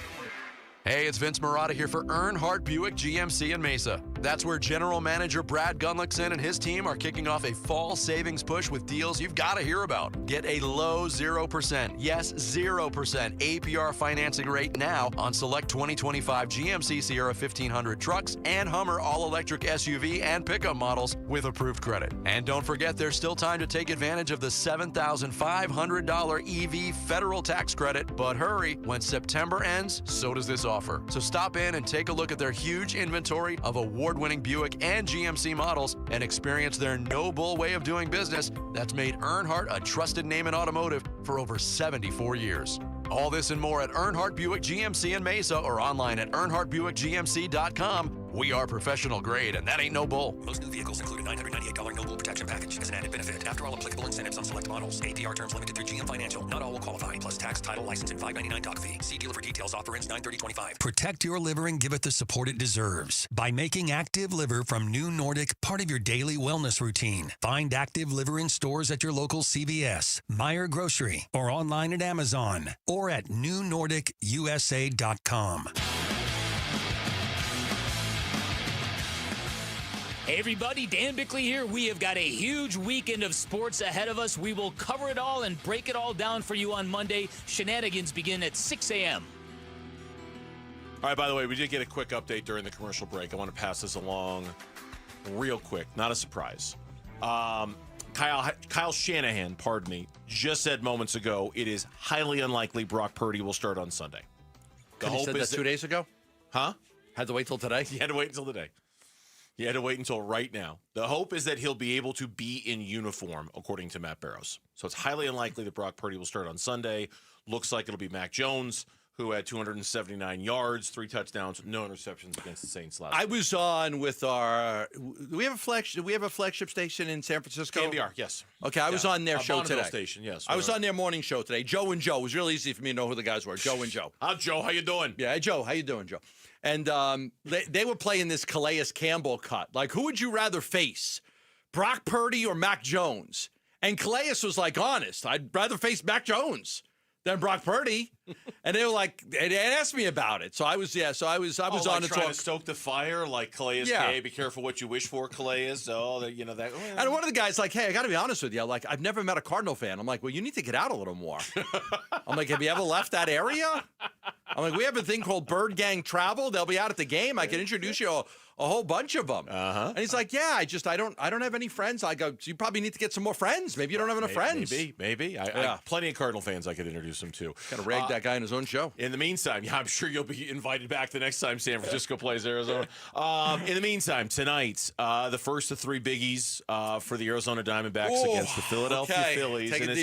Hey, it's Vince Marotta here for Earnhardt Buick GMC in Mesa. That's where General Manager Brad Gunlickson and his team are kicking off a fall savings push with deals you've got to hear about. Get a low 0%, yes, 0% APR financing rate now on select 2025 GMC Sierra 1500 trucks and Hummer all-electric SUV and pickup models with approved credit. And don't forget, there's still time to take advantage of the $7,500 EV federal tax credit. But hurry, when September ends, so does this offer. So stop in and take a look at their huge inventory of award award-winning Buick and GMC models and experience their no-bull way of doing business that's made Earnhardt a trusted name in automotive for over 74 years. All this and more at Earnhardt Buick GMC in Mesa or online at earnhardtbuickgmc.com. We are professional grade, and that ain't no bull. Most new vehicles include a $998 no bull protection package as an added benefit. After all applicable incentives on select models. APR terms limited through GM Financial. Not all will qualify. Plus tax, title, license, and $599 doc fee. See dealer for details. Offer ends 9/30/25. Protect your liver and give it the support it deserves by making Active Liver from New Nordic part of your daily wellness routine. Find Active Liver in stores at your local CVS, Meijer Grocery, or online at Amazon, or at newnordicusa.com. Hey everybody, Dan Bickley here. We have got a huge weekend of sports ahead of us. We will cover it all and break it all down for you on Monday. Shenanigans begin at 6 a.m. All right, by the way, we did get a quick update during the commercial break. I want to pass this along real quick. Not a surprise. Kyle Shanahan, pardon me, just said moments ago it is highly unlikely Brock Purdy will start on Sunday. He said that 2 days ago? Huh? Had to wait till today? You had to wait until today. You had to wait until right now. The hope is that he'll be able to be in uniform, according to Matt Barrows. So it's highly unlikely that Brock Purdy will start on Sunday. Looks like it'll be Mac Jones, who had 279 yards, 3 touchdowns, no interceptions against the Saints last I week. was on with our. Do we have a flagship station in San Francisco? KNBR, yes. Okay, I was on their show Bonneville today. Station, yes. I was on their morning show today. Joe and Joe. It was real easy for me to know who the guys were. Joe and Joe. Joe, how you doing? Yeah, hey, Joe, how you doing, Joe? And they were playing this Calais Campbell cut. Like, who would you rather face, Brock Purdy or Mac Jones? And Calais was like, honest, I'd rather face Mac Jones than Brock Purdy. And they were like, they asked me about it. So I was on to trying talk. to stoke the fire, like Calais K. Be careful what you wish for, Calais. Oh, that. And one of the guys like, hey, I got to be honest with you. Like, I've never met a Cardinal fan. I'm like, well, you need to get out a little more. I'm like, have you ever left that area? I'm like, we have a thing called Bird Gang Travel. They'll be out at the game. I can introduce you a whole bunch of them. And he's like, yeah, I don't have any friends. I go, so you probably need to get some more friends. Maybe you don't have enough friends. Maybe. I plenty of Cardinal fans I could introduce him to. Got to rag that guy in his own show. In the meantime, I'm sure you'll be invited back the next time San Francisco plays Arizona. In the meantime, tonight, the first of 3 biggies for the Arizona Diamondbacks against the Philadelphia Phillies. Take a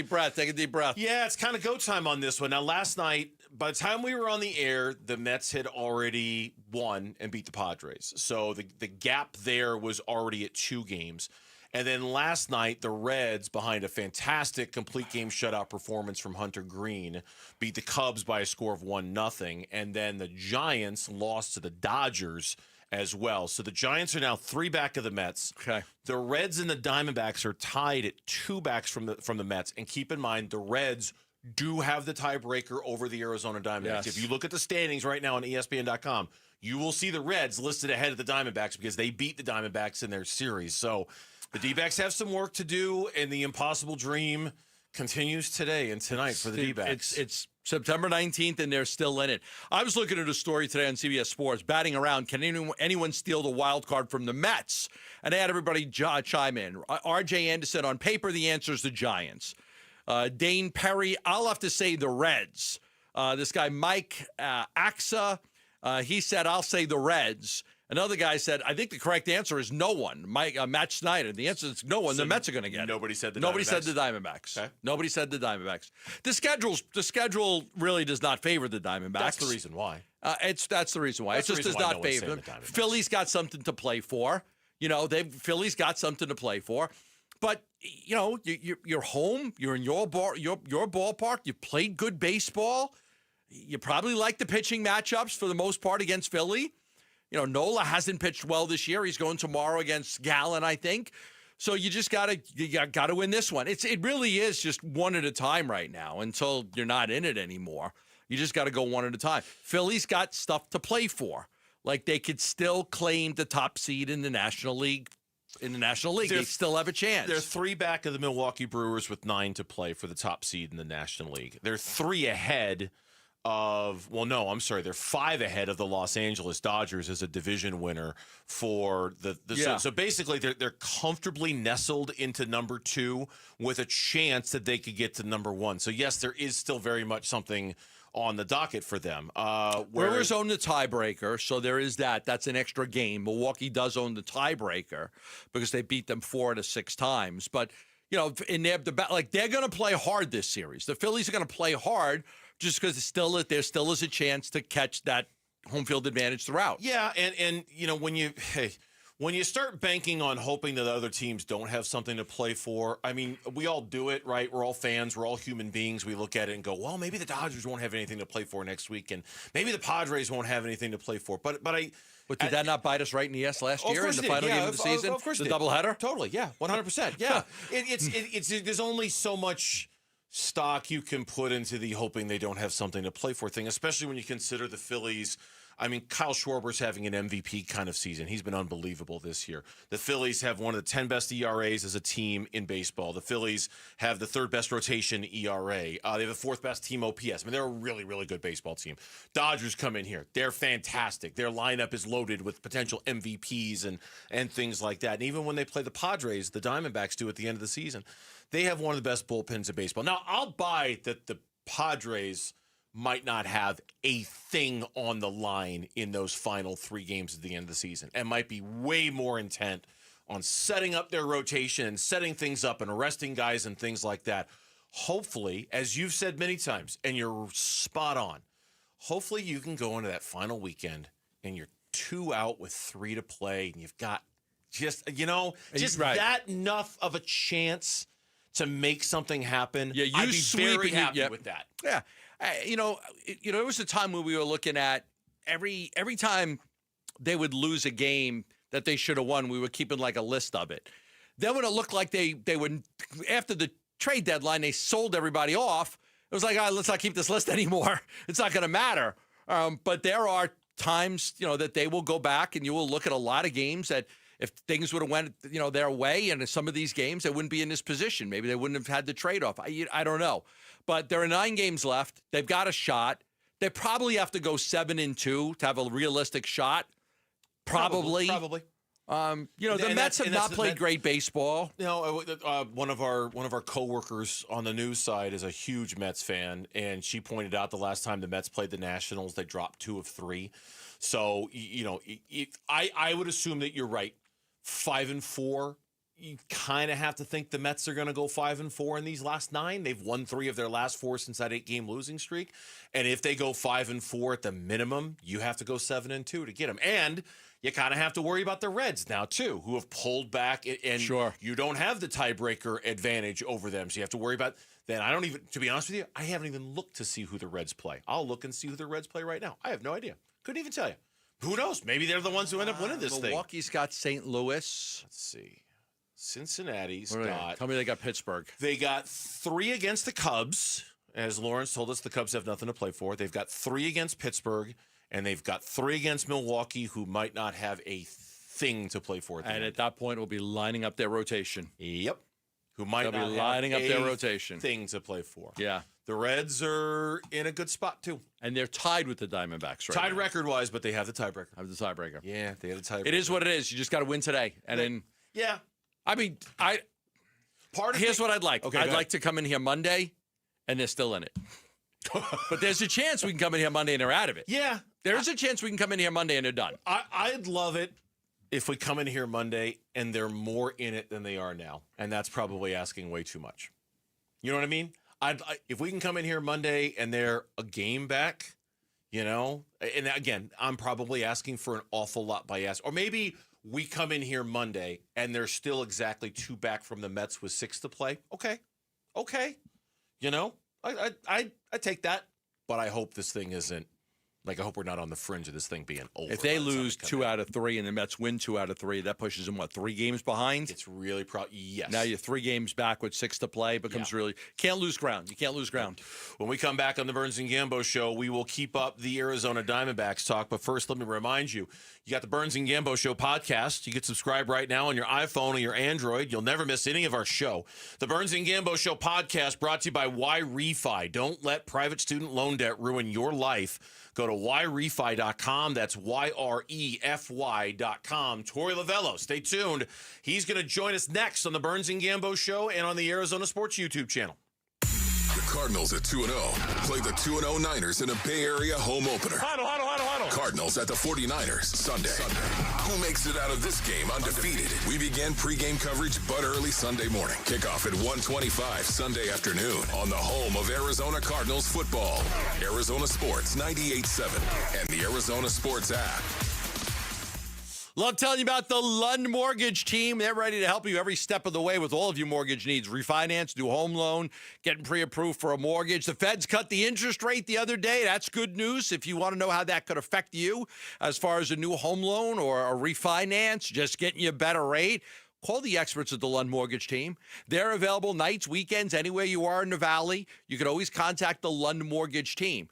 deep breath. Yeah, it's kind of go time on this one. Now, last night, by the time we were on the air, the Mets had already won and beat the Padres. So the gap there was already at 2 games. And then last night, the Reds, behind a fantastic complete game shutout performance from Hunter Green, beat the Cubs by a score of 1-0. And then the Giants lost to the Dodgers as well. So the Giants are now 3 back of the Mets. Okay. The Reds and the Diamondbacks are tied at 2 backs from the Mets. And keep in mind, the Reds do have the tiebreaker over the Arizona Diamondbacks. Yes. If you look at the standings right now on ESPN.com, you will see the Reds listed ahead of the Diamondbacks because they beat the Diamondbacks in their series. So the D-backs have some work to do, and the impossible dream continues today and tonight for the D-backs. It's September 19th, and they're still in it. I was looking at a story today on CBS Sports, batting around, can anyone steal the wild card from the Mets? And they had everybody chime in. R.J. Anderson, on paper, the answer is the Giants. Dane Perry, I'll have to say the Reds. This guy, Mike Axa, he said, I'll say the Reds. Another guy said, I think the correct answer is no one. Matt Snyder. The answer is no one. So the Mets are going to get it. Nobody said the Diamondbacks? Nobody said the Diamondbacks. Okay. Nobody said the Diamondbacks. The schedule really does not favor the Diamondbacks. That's the reason why. That's the reason why. It just does not favor them. Philly's got something to play for. Philly's got something to play for. But, you're home. You're in your ballpark. You played good baseball. You probably like the pitching matchups for the most part against Philly. Nola hasn't pitched well this year. He's going tomorrow against Gallen, I think. So you just gotta win this one. It really is just one at a time right now until you're not in it anymore. You just got to go one at a time. Philly's got stuff to play for. Like, they could still claim the top seed in the National League. They still have a chance. They're 3 back of the Milwaukee Brewers with 9 to play for the top seed in the National League. They're 3 ahead of, they're 5 ahead of the Los Angeles Dodgers as a division winner for the so basically they're comfortably nestled into number 2 with a chance that they could get to number 1. So yes, there is still very much something on the docket for them. Brewers own the tiebreaker, so there is that. That's an extra game. Milwaukee does own the tiebreaker because they beat them 4 out of 6 times. But, you know, in their like they're going to play hard this series. The Phillies are going to play hard just because there still is a chance to catch that home field advantage throughout. Yeah, and you know, when you start banking on hoping that other teams don't have something to play for, I mean, we all do it, right? We're all fans. We're all human beings. We look at it and go, well, maybe the Dodgers won't have anything to play for next week, and maybe the Padres won't have anything to play for. But did that not bite us right in the ass last year in the final game of the season? Of course, the doubleheader. Totally, yeah, 100%. Yeah, it's there's only so much stock you can put into the hoping they don't have something to play for thing, especially when you consider the Phillies. I mean, Kyle Schwarber's having an MVP kind of season. He's been unbelievable this year. The Phillies have one of the 10 best ERAs as a team in baseball. The Phillies have the 3rd best rotation ERA. They have the 4th best team OPS. I mean, they're a really, really good baseball team. Dodgers come in here. They're fantastic. Their lineup is loaded with potential MVPs and things like that. And even when they play the Padres, the Diamondbacks do at the end of the season, they have one of the best bullpens in baseball. Now, I'll buy that the Padres might not have a thing on the line in those final 3 games at the end of the season and might be way more intent on setting up their rotation and setting things up and arresting guys and things like that. Hopefully, as you've said many times, and you're spot on, hopefully you can go into that final weekend and you're 2 out with 3 to play and you've got just that enough of a chance to make something happen. Yeah, I'd be very happy with that. Yeah. There was a time when we were looking at every time they would lose a game that they should have won, we were keeping like a list of it. Then when it looked like they would, after the trade deadline, they sold everybody off. It was like, all right, let's not keep this list anymore. It's not going to matter. But there are times, that they will go back and you will look at a lot of games that if things would have went, their way, and in some of these games, they wouldn't be in this position. Maybe they wouldn't have had the trade-off. I don't know. But there are 9 games left. They've got a shot. They probably have to go 7-2 to have a realistic shot. Probably. The Mets have not played great baseball. One of our coworkers on the news side is a huge Mets fan, and she pointed out the last time the Mets played the Nationals, they dropped 2 of 3. So, I would assume that you're right. 5-4. You kind of have to think the Mets are going to go 5-4 in these last 9. They've won 3 of their last 4 since that 8-game losing streak. And if they go 5-4 at the minimum, you have to go 7-2 to get them. And you kind of have to worry about the Reds now, too, who have pulled back. And you don't have the tiebreaker advantage over them. So you have to worry about then. To be honest with you, I haven't even looked to see who the Reds play. I'll look and see who the Reds play right now. I have no idea. Couldn't even tell you. Who knows? Maybe they're the ones who end up winning this thing. Milwaukee's got St. Louis. Let's see. Cincinnati's got... Tell me they got Pittsburgh. They got 3 against the Cubs. As Lawrence told us, the Cubs have nothing to play for. They've got 3 against Pittsburgh, and they've got 3 against Milwaukee, who might not have a thing to play for. At that point, we'll be lining up their rotation. Yep. Who might They'll be lining up their rotation. Thing to play for. Yeah. The Reds are in a good spot, too. And they're tied with the Diamondbacks right now. Record-wise, but they have the tiebreaker. Yeah, they have the tiebreaker. It is what it is. You just got to win today. And then... Yeah. I mean, here's what I'd like. Okay, I'd like to come in here Monday, and they're still in it. But there's a chance we can come in here Monday and they're out of it. Yeah. There's a chance we can come in here Monday and they're done. I'd love it if we come in here Monday and they're more in it than they are now. And that's probably asking way too much. You know what I mean? If we can come in here Monday and they're a game back, and again, I'm probably asking for an awful lot by or maybe we come in here Monday and they're still exactly 2 back from the Mets with 6 to play. Okay. I take that, but I hope this thing isn't. I hope we're not on the fringe of this thing being over. If they lose 2 out of 3 and the Mets win 2 out of 3, that pushes them, 3 games behind? It's really yes. Now you're 3 games back with 6 to play. Becomes really can't lose ground. You can't lose ground. When we come back on the Burns and Gambo show, we will keep up the Arizona Diamondbacks talk. But first, let me remind you, you got the Burns and Gambo show podcast. You can subscribe right now on your iPhone or your Android. You'll never miss any of our show. The Burns and Gambo show podcast brought to you by YRefi. Don't let private student loan debt ruin your life. Go to YRefi.com. That's YREFY.com. Torey Lavello, stay tuned. He's going to join us next on the Burns and Gambo show and on the Arizona Sports YouTube channel. The Cardinals at 2-0 play the 2-0 Niners in a Bay Area home opener. Huddle. Cardinals at the 49ers Sunday. Who makes it out of this game undefeated? We begin pregame coverage but early Sunday morning. Kickoff at 1:25 Sunday afternoon on the home of Arizona Cardinals football. Arizona Sports 98.7 and the Arizona Sports app. Love telling you about the Lund Mortgage Team. They're ready to help you every step of the way with all of your mortgage needs. Refinance, new home loan, getting pre-approved for a mortgage. The Feds cut the interest rate the other day. That's good news. If you want to know how that could affect you as far as a new home loan or a refinance, just getting you a better rate, call the experts at the Lund Mortgage Team. They're available nights, weekends, anywhere you are in the Valley. You can always contact the Lund Mortgage Team.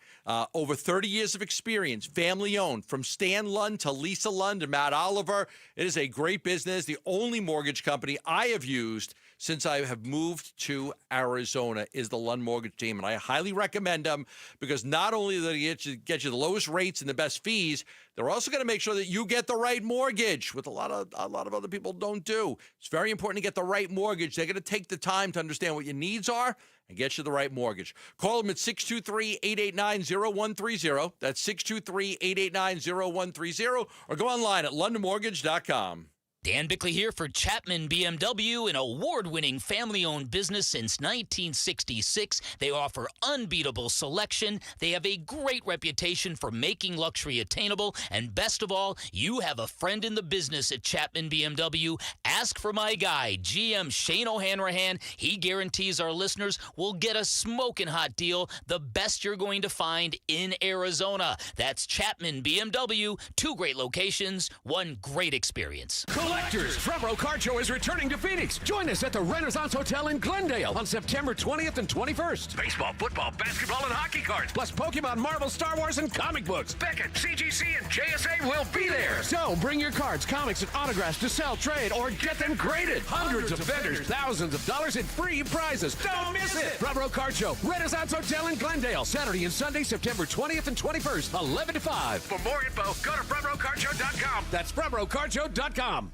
Over 30 years of experience, family-owned, from Stan Lund to Lisa Lund to Matt Oliver. It is a great business, the only mortgage company I have used since I have moved to Arizona is the Lund Mortgage Team, and I highly recommend them because not only do they get you the lowest rates and the best fees, they're also going to make sure that you get the right mortgage, which a lot of other people don't do. It's very important to get the right mortgage. They're going to take the time to understand what your needs are and get you the right mortgage. Call them at 623-889-0130. That's 623-889-0130, or go online at londonmortgage.com. Dan Bickley here for Chapman BMW, an award-winning family-owned business since 1966. They offer unbeatable selection. They have a great reputation for making luxury attainable. And best of all, you have a friend in the business at Chapman BMW. Ask for my guy, GM Shane O'Hanrahan. He guarantees our listeners will get a smoking hot deal, the best you're going to find in Arizona. That's Chapman BMW. 2 great locations, 1 great experience. Collectors, Front Row Card Show is returning to Phoenix. Join us at the Renaissance Hotel in Glendale on September 20th and 21st. Baseball, football, basketball, and hockey cards. Plus Pokemon, Marvel, Star Wars, and comic books. Beckett, CGC, and JSA will be there. So bring your cards, comics, and autographs to sell, trade, or get them graded. Hundreds of vendors, thousands of dollars in free prizes. Don't miss it. Front Row Card Show, Renaissance Hotel in Glendale. Saturday and Sunday, September 20th and 21st, 11 to 5. For more info, go to frontrowcardshow.com. That's frontrowcardshow.com.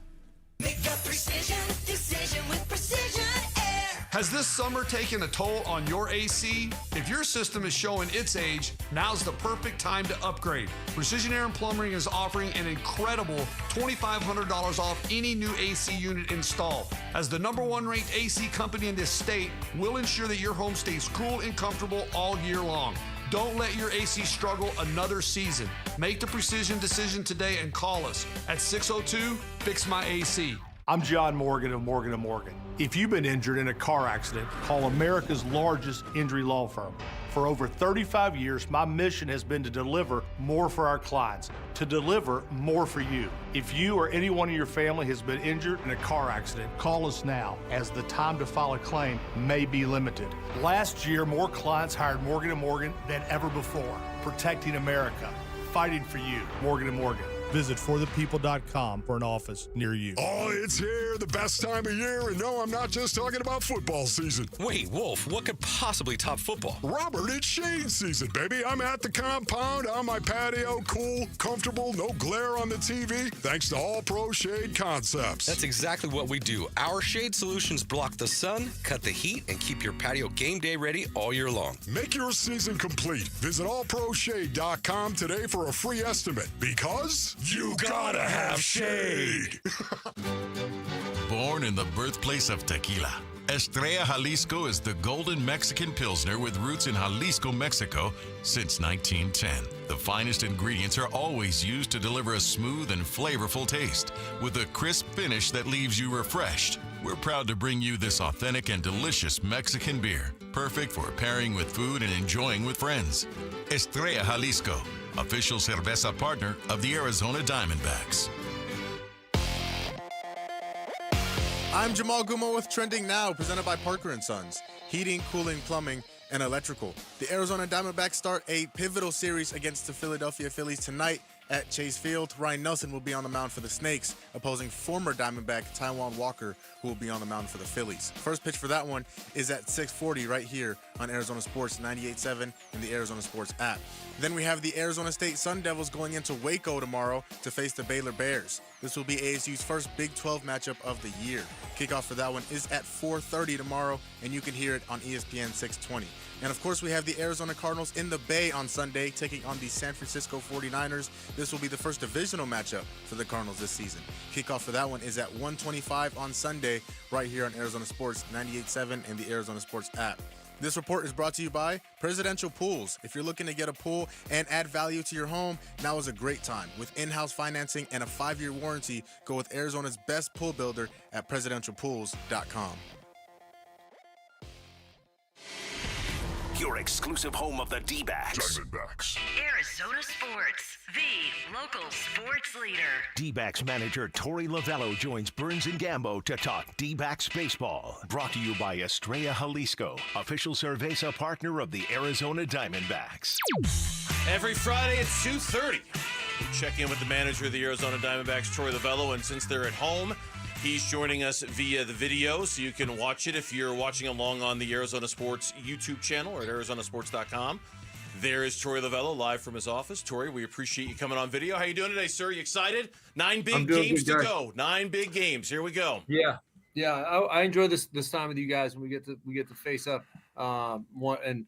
Make a decision with Precision Air. Has this summer taken a toll on your AC? If your system is showing its age, now's the perfect time to upgrade. Precision Air and Plumbing is offering an incredible $2,500 off any new AC unit installed. As the #1 ranked AC company in this state, we'll ensure that your home stays cool and comfortable all year long. Don't let your AC struggle another season. Make the precision decision today and call us at 602-FIX-MY-AC. I'm John Morgan of Morgan & Morgan. If you've been injured in a car accident, call America's largest injury law firm. For over 35 years, my mission has been to deliver more for our clients, to deliver more for you. If you or anyone in your family has been injured in a car accident, call us now, as the time to file a claim may be limited. Last year, more clients hired Morgan & Morgan than ever before, protecting America, fighting for you. Morgan & Morgan. Visit forthepeople.com for an office near you. Oh, it's here, the best time of year, and no, I'm not just talking about football season. Wait, Wolf, what could possibly top football? Robert, it's shade season, baby. I'm at the compound, on my patio, cool, comfortable, no glare on the TV, thanks to All Pro Shade Concepts. That's exactly what we do. Our shade solutions block the sun, cut the heat, and keep your patio game day ready all year long. Make your season complete. Visit allproshade.com today for a free estimate, because you gotta have shade. Born in the birthplace of tequila, Estrella Jalisco is the golden Mexican Pilsner with roots in Jalisco, Mexico since 1910. The finest ingredients are always used to deliver a smooth and flavorful taste with a crisp finish that leaves you refreshed. We're proud to bring you this authentic and delicious Mexican beer, perfect for pairing with food and enjoying with friends. Estrella Jalisco, official cerveza partner of the Arizona Diamondbacks. I'm Jamal Gumo with Trending Now, presented by Parker & Sons. Heating, cooling, plumbing, and electrical. The Arizona Diamondbacks start a pivotal series against the Philadelphia Phillies tonight at Chase Field. Ryan Nelson will be on the mound for the Snakes, opposing former Diamondback Taijuan Walker, who will be on the mound for the Phillies. First pitch for that one is at 6:40 right here on Arizona Sports 98.7 and the Arizona Sports app. Then we have the Arizona State Sun Devils going into Waco tomorrow to face the Baylor Bears. This will be ASU's first Big 12 matchup of the year. Kickoff for that one is at 4:30 tomorrow, and you can hear it on ESPN 620. And of course, we have the Arizona Cardinals in the Bay on Sunday, taking on the San Francisco 49ers. This will be the first divisional matchup for the Cardinals this season. Kickoff for that one is at 1:25 on Sunday, right here on Arizona Sports 98.7 and the Arizona Sports app. This report is brought to you by Presidential Pools. If you're looking to get a pool and add value to your home, now is a great time. With in-house financing and a 5-year warranty, go with Arizona's best pool builder at presidentialpools.com. Your exclusive home of the D-backs. Diamondbacks. Arizona Sports, the local sports leader. D-backs manager Tori Lavello joins Burns and Gambo to talk D-backs baseball. Brought to you by Estrella Jalisco, official cerveza partner of the Arizona Diamondbacks. Every Friday at 2:30, we check in with the manager of the Arizona Diamondbacks, Troy Lavello, and since they're at home, he's joining us via the video, so you can watch it if you're watching along on the Arizona Sports YouTube channel or at arizonasports.com. There is Troy Lavello live from his office. Troy, we appreciate you coming on video. How you doing today, sir? You excited? 9 big games to go. 9 big games. Here we go. Yeah. I enjoy this time with you guys when we get to face up and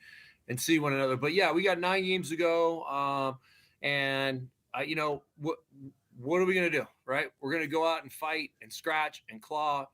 see one another. But yeah, we got 9 games to go, what are we going to do, right? We're going to go out and fight and scratch and claw,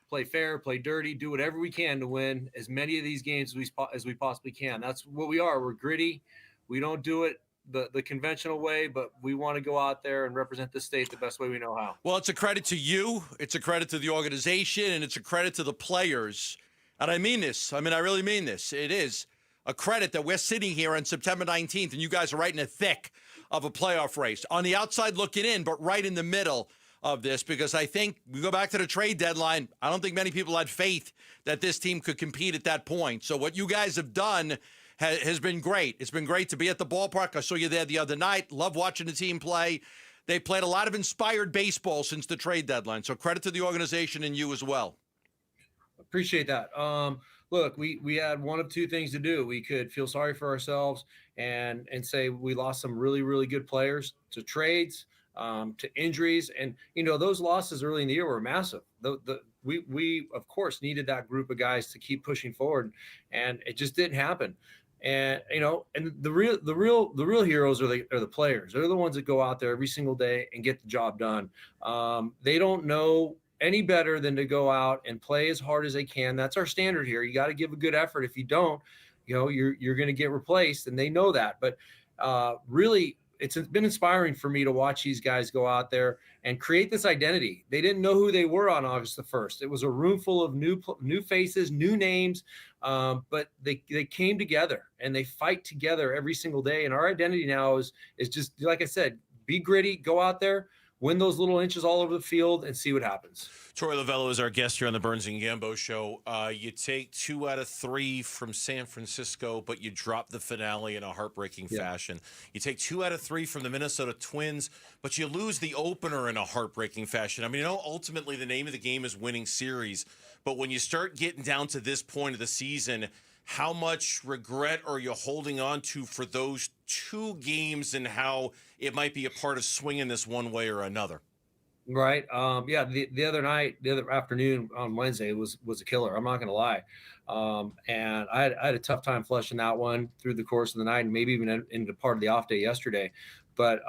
play fair, play dirty, do whatever we can to win as many of these games as we possibly can. That's what we are. We're gritty. We don't do it the conventional way, but we want to go out there and represent the state the best way we know how. Well, it's a credit to you. It's a credit to the organization, and it's a credit to the players. And I mean this. I really mean this. It is a credit that we're sitting here on September 19th, and you guys are right in the thick of a playoff race. On the outside looking in, but right in the middle of this, because I think we go back to the trade deadline. I don't think many people had faith that this team could compete at that point. So what you guys have done has been great. It's been great to be at the ballpark. I saw you there the other night. Love watching the team play. They played a lot of inspired baseball since the trade deadline. So credit to the organization and you as well. Appreciate that. Look, we had one of two things to do. We could feel sorry for ourselves and say we lost some really, really good players to trades, to injuries. And, those losses early in the year were massive. We of course, needed that group of guys to keep pushing forward, and it just didn't happen. And, and the real heroes are the players. They're the ones that go out there every single day and get the job done. They don't know any better than to go out and play as hard as they can. That's our standard here. You got to give a good effort. If you don't, you're going to get replaced, and they know that. But really, it's been inspiring for me to watch these guys go out there and create this identity. They didn't know who they were on August the 1st. It was a room full of new faces, new names, but they came together and they fight together every single day. And our identity now is just, like I said, be gritty, go out there, win those little inches all over the field, and see what happens. Troy Lavello is our guest here on the Burns and Gambo Show. You take 2 out of 3 from San Francisco, but you drop the finale in a heartbreaking fashion. You take 2 out of 3 from the Minnesota Twins, but you lose the opener in a heartbreaking fashion. Ultimately the name of the game is winning series, but when you start getting down to this point of the season, how much regret are you holding on to for those 2 games and how it might be a part of swinging this one way or another? Right. The other afternoon on Wednesday was a killer. I'm not going to lie. And I had a tough time flushing that one through the course of the night and maybe even into part of the off day yesterday. But,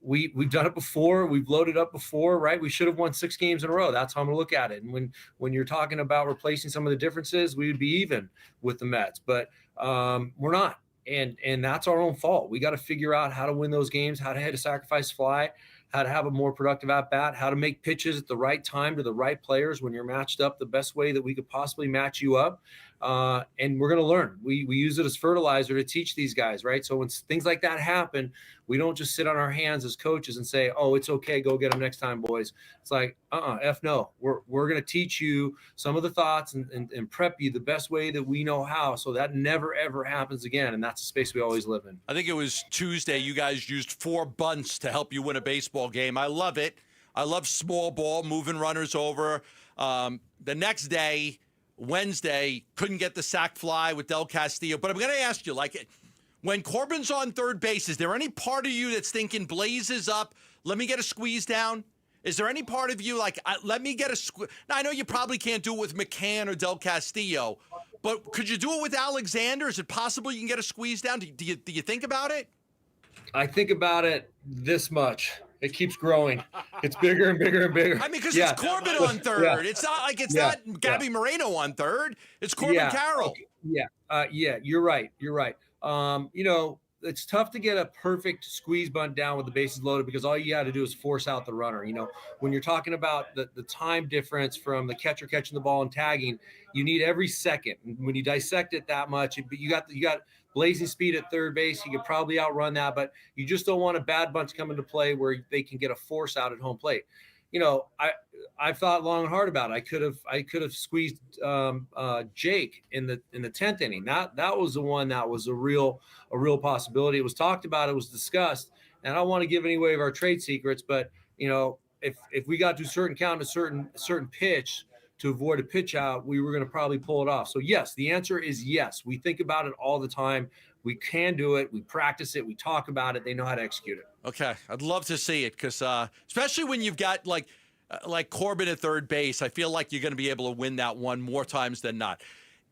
we've done it before. We've loaded up before, right? We should have won 6 games in a row. That's how I'm going to look at it. And when you're talking about replacing some of the differences, we would be even with the Mets, but we're not. And that's our own fault. We got to figure out how to win those games, how to hit a sacrifice fly, how to have a more productive at-bat, how to make pitches at the right time to the right players when you're matched up the best way that we could possibly match you up. And we're going to learn. We use it as fertilizer to teach these guys, right? So when things like that happen, we don't just sit on our hands as coaches and say, oh, it's okay, go get them next time, boys. It's like, F no. We're going to teach you some of the thoughts and prep you the best way that we know how, so that never, ever happens again. And that's the space we always live in. I think it was Tuesday, you guys used 4 bunts to help you win a baseball game. I love it. I love small ball, moving runners over. The next day, Wednesday, couldn't get the sac fly with Del Castillo. But I'm going to ask you, When Corbin's on third base, is there any part of you that's thinking blazes up, let me get a squeeze down? Is there any part of you like, let me get a squeeze? Now, I know you probably can't do it with McCann or Del Castillo, but could you do it with Alexander? Is it possible you can get a squeeze down? Do you think about it? I think about it this much. It keeps growing. It's bigger and bigger and bigger. I mean, because it's Corbin on third. Yeah. It's not like it's not Gabby Moreno on third. It's Corbin Carroll. Okay. You're right. You're right. It's tough to get a perfect squeeze bunt down with the bases loaded because all you got to do is force out the runner. When you're talking about the time difference from the catcher catching the ball and tagging, you need every second. When you dissect it that much, but you got blazing speed at third base. You could probably outrun that, but you just don't want a bad bunt to come into play where they can get a force out at home plate. I've thought long and hard about it. I could have squeezed Jake in the 10th inning. That was the one that was a real possibility. It was talked about, it was discussed, and I don't want to give any away of our trade secrets, but if we got to a certain count, a certain pitch to avoid a pitch out, we were going to probably pull it off. So yes, the answer is yes. We think about it all the time. We can do it. We practice it. We talk about it. They know how to execute it. Okay, I'd love to see it because especially when you've got like Corbin at third base, I feel like you're going to be able to win that one more times than not.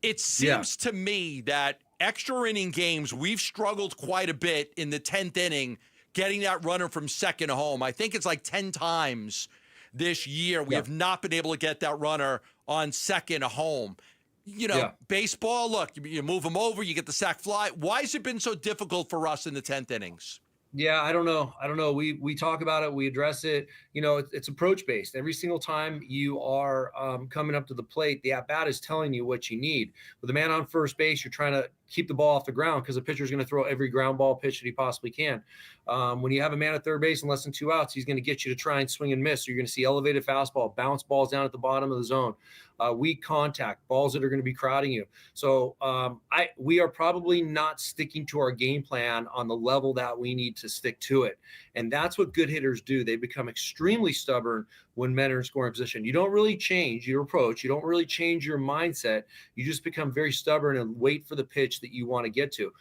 It seems to me that extra inning games, we've struggled quite a bit in the 10th inning getting that runner from second home. I think it's like 10 times this year we have not been able to get that runner on second home. Baseball, look, you move them over, you get the sac fly. Why has it been so difficult for us in the 10th innings? Yeah, I don't know. We talk about it. We address it. It's approach based. Every single time you are coming up to the plate, the at bat is telling you what you need. With a man on first base, you're trying to keep the ball off the ground because the pitcher is going to throw every ground ball pitch that he possibly can. When you have a man at third base and less than 2 outs, he's going to get you to try and swing and miss. So you're going to see elevated fastball, bounce balls down at the bottom of the zone, weak contact, balls that are going to be crowding you. So we are probably not sticking to our game plan on the level that we need to stick to it. And that's what good hitters do. They become extremely stubborn when men are in scoring position. You don't really change your approach. You don't really change your mindset. You just become very stubborn and wait for the pitch that you want to get to.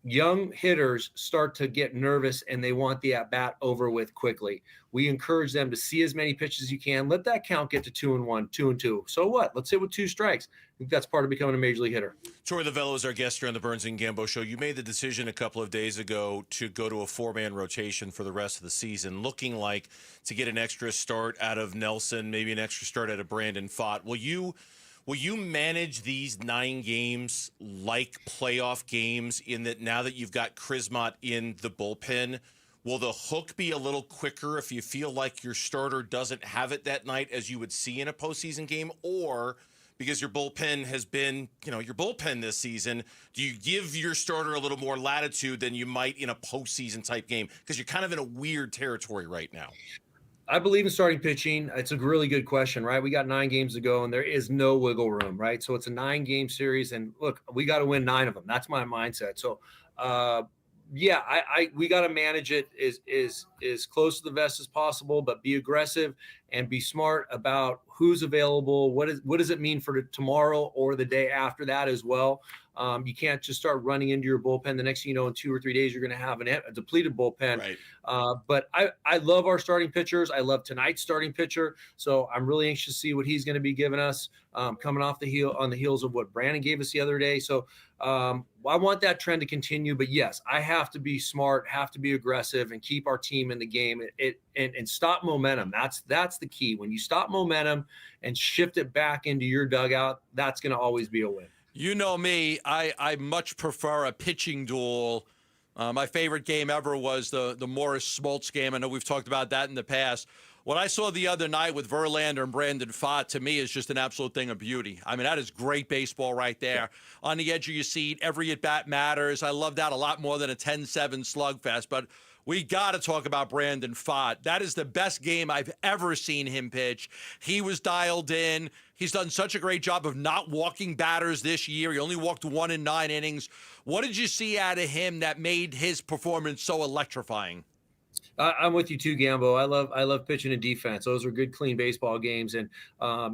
Young hitters start to get nervous and they want the at-bat over with quickly. We encourage them to see as many pitches as you can. Let that count get to 2-1, 2-2. So what? Let's hit with 2 strikes. I think that's part of becoming a major league hitter. Torey Lovello is our guest here on the Burns and Gambo Show. You made the decision a couple of days ago to go to a 4-man rotation for the rest of the season, looking like to get an extra start out of Nelson, maybe an extra start out of Brandon Pfaadt. Will you manage these 9 games like playoff games in that now that you've got Krismot in the bullpen, will the hook be a little quicker if you feel like your starter doesn't have it that night as you would see in a postseason game? Or because your bullpen has been, your bullpen this season, do you give your starter a little more latitude than you might in a postseason type game? Because you're kind of in a weird territory right now. I believe in starting pitching. It's a really good question, right? We got 9 games to go, and there is no wiggle room, right? So it's a 9-game series, and look, we got to win 9 of them. That's my mindset. So, we got to manage it as close to the vest as possible, but be aggressive and be smart about who's available. What does it mean for tomorrow or the day after that as well? You can't just start running into your bullpen. The next thing you know, in 2 or 3 days, you're going to have a depleted bullpen. Right. But I love our starting pitchers. I love tonight's starting pitcher. So I'm really anxious to see what he's going to be giving us coming off on the heels of what Brandon gave us the other day. So I want that trend to continue. But yes, I have to be smart, have to be aggressive, and keep our team in the game and stop momentum. That's the key. When you stop momentum and shift it back into your dugout, that's going to always be a win. You know me, I much prefer a pitching duel. My favorite game ever was the Morris Smoltz game. I know we've talked about that in the past. What I saw the other night with Verlander and Brandon Pfaadt, to me, is just an absolute thing of beauty. I mean, that is great baseball right there. On the edge of your seat, every at-bat matters. I love that a lot more than a 10-7 slugfest. But we got to talk about Brandon Pfaadt. That is the best game I've ever seen him pitch. He was dialed in. He's done such a great job of not walking batters this year. He only walked 1 in 9 innings. What did you see out of him that made his performance so electrifying? I'm with you too, Gambo. I love pitching and defense. Those are good, clean baseball games. And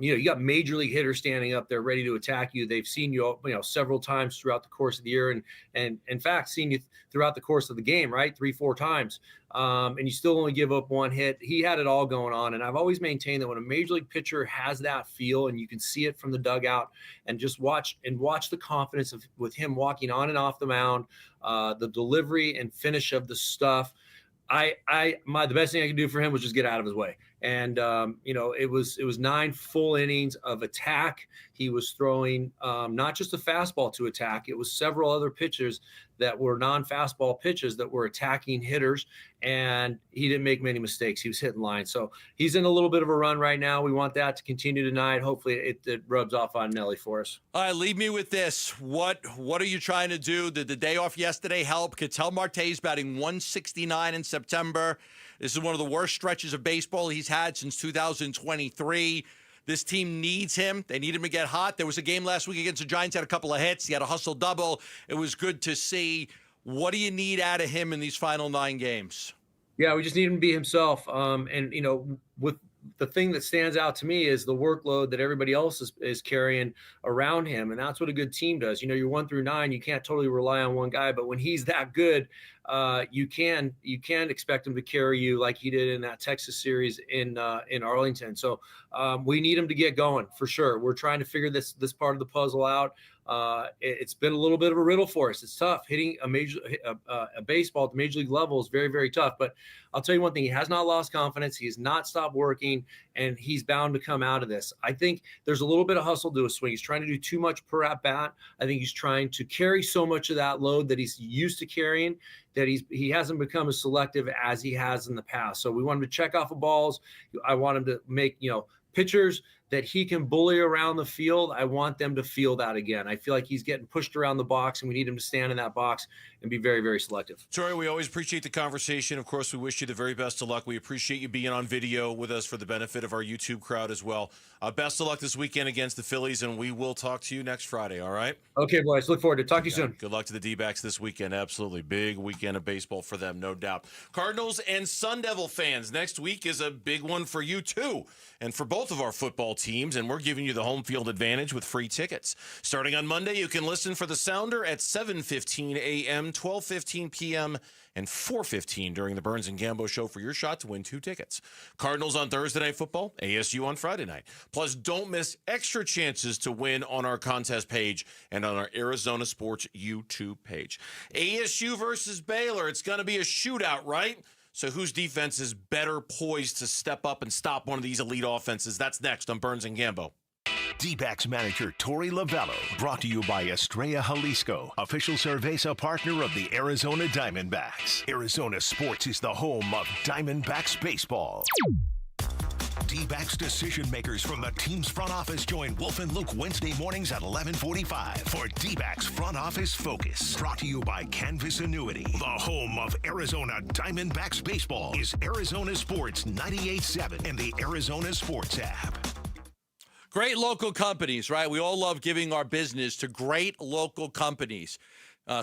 you got major league hitters standing up there ready to attack you. They've seen you, several times throughout the course of the year, and in fact, seen you throughout the course of the game, right? 3-4 times. And you still only give up one hit. He had it all going on. And I've always maintained that when a major league pitcher has that feel, and you can see it from the dugout, and just watch the confidence with him walking on and off the mound, the delivery and finish of the stuff. The best thing I could do for him was just get out of his way. And, it was 9 full innings of attack. He was throwing not just a fastball to attack. It was several other pitches that were non-fastball pitches that were attacking hitters, and he didn't make many mistakes. He was hitting lines. So he's in a little bit of a run right now. We want that to continue tonight. Hopefully it rubs off on Nelly for us. All right, leave me with this. What are you trying to do? Did the day off yesterday help? Ketel Marte's batting 169 in September. This is one of the worst stretches of baseball he's had since 2023. This team needs him. They need him to get hot. There was a game last week against the Giants, had a couple of hits. He had a hustle double. It was good to see. What do you need out of him in these final 9 games? Yeah, we just need him to be himself. With the thing that stands out to me is the workload that everybody else is carrying around him. And that's what a good team does. You're 1 through 9. You can't totally rely on one guy, but when he's that good, you can expect him to carry you like he did in that Texas series in Arlington. So we need him to get going for sure. We're trying to figure this part of the puzzle out. It's been a little bit of a riddle for us. It's tough. Hitting a baseball at the major league level is very, very tough. But I'll tell you one thing, he has not lost confidence. He has not stopped working, and he's bound to come out of this. I think there's a little bit of hustle to his swing. He's trying to do too much per at bat. I think he's trying to carry so much of that load that he's used to carrying that he hasn't become as selective as he has in the past. So we want him to check off of balls. I want him to make, pitchers that he can bully around the field. I want them to feel that again. I feel like he's getting pushed around the box, and we need him to stand in that box and be very, very selective. Troy, we always appreciate the conversation. Of course, we wish you the very best of luck. We appreciate you being on video with us for the benefit of our YouTube crowd as well. Best of luck this weekend against the Phillies, and we will talk to you next Friday, all right? Okay, boys. Look forward to it. Talk to you soon. Good luck to the D-backs this weekend. Absolutely. Big weekend of baseball for them, no doubt. Cardinals and Sun Devil fans, next week is a big one for you, too, and for both of our football teams, and we're giving you the home field advantage with free tickets. Starting on Monday, you can listen for the Sounder at 7:15 a.m., 12:15 p.m., and 4:15 during the Burns and Gambo show for your shot to win 2 tickets. Cardinals on Thursday Night Football, ASU on Friday night. Plus, don't miss extra chances to win on our contest page and on our Arizona Sports YouTube page. ASU versus Baylor. It's going to be a shootout, right? So whose defense is better poised to step up and stop one of these elite offenses? That's next on Burns and Gambo. D-backs manager Torey Lavello, brought to you by Estrella Jalisco, official Cerveza partner of the Arizona Diamondbacks. Arizona Sports is the home of Diamondbacks baseball. D-backs decision makers from the team's front office join Wolf and Luke Wednesday mornings at 11:45 for D-backs Front Office Focus. Brought to you by Canvas Annuity. The home of Arizona Diamondbacks baseball is Arizona Sports 98.7 and the Arizona Sports app. Great local companies, right? We all love giving our business to great local companies.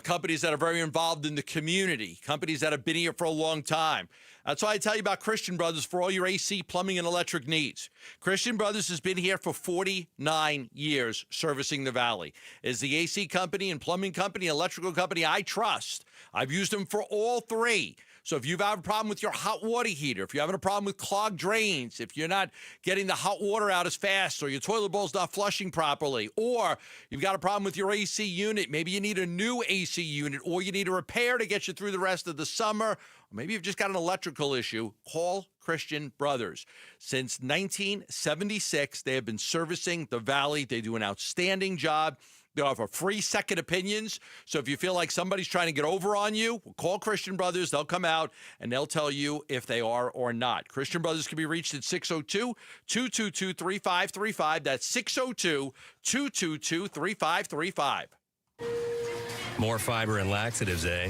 Companies that are very involved in the community, companies that have been here for a long time. That's why I tell you about Christian Brothers for all your AC, plumbing, and electric needs. Christian Brothers has been here for 49 years servicing the Valley. It's the AC company and plumbing company, electrical company I trust. I've used them for all 3. So if you've had a problem with your hot water heater, if you're having a problem with clogged drains, if you're not getting the hot water out as fast, or your toilet bowl's not flushing properly, or you've got a problem with your AC unit, maybe you need a new AC unit, or you need a repair to get you through the rest of the summer, or maybe you've just got an electrical issue, call Christian Brothers. Since 1976, they have been servicing the Valley. They do an outstanding job. They offer free second opinions. So if you feel like somebody's trying to get over on you, call Christian Brothers. They'll come out and they'll tell you if they are or not. Christian Brothers can be reached at 602-222-3535. That's 602-222-3535. More fiber and laxatives, eh?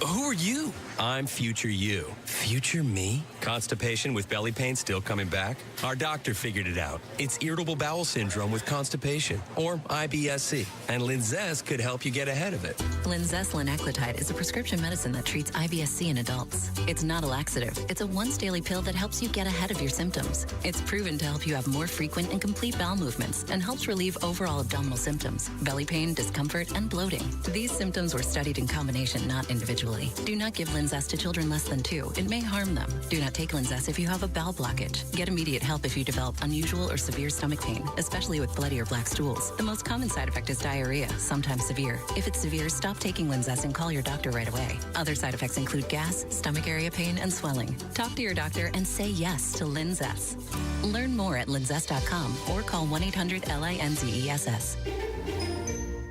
Who are you? I'm future you. Future me? Constipation with belly pain still coming back? Our doctor figured it out. It's irritable bowel syndrome with constipation, or IBS-C, and Linzess could help you get ahead of it. Linzess linaclotide is a prescription medicine that treats IBS-C in adults. It's not a laxative. It's a once-daily pill that helps you get ahead of your symptoms. It's proven to help you have more frequent and complete bowel movements and helps relieve overall abdominal symptoms, belly pain, discomfort, and bloating. These symptoms were studied in combination, not individually. Do not give Linzess to children less than 2. It may harm them. Do not take Linzess if you have a bowel blockage. Get immediate help if you develop unusual or severe stomach pain, especially with bloody or black stools. The most common side effect is diarrhea, sometimes severe. If it's severe, stop taking Linzess and call your doctor right away. Other side effects include gas, stomach area pain, and swelling. Talk to your doctor and say yes to Linzess. Learn more at linzess.com or call 1-800-LINZESS.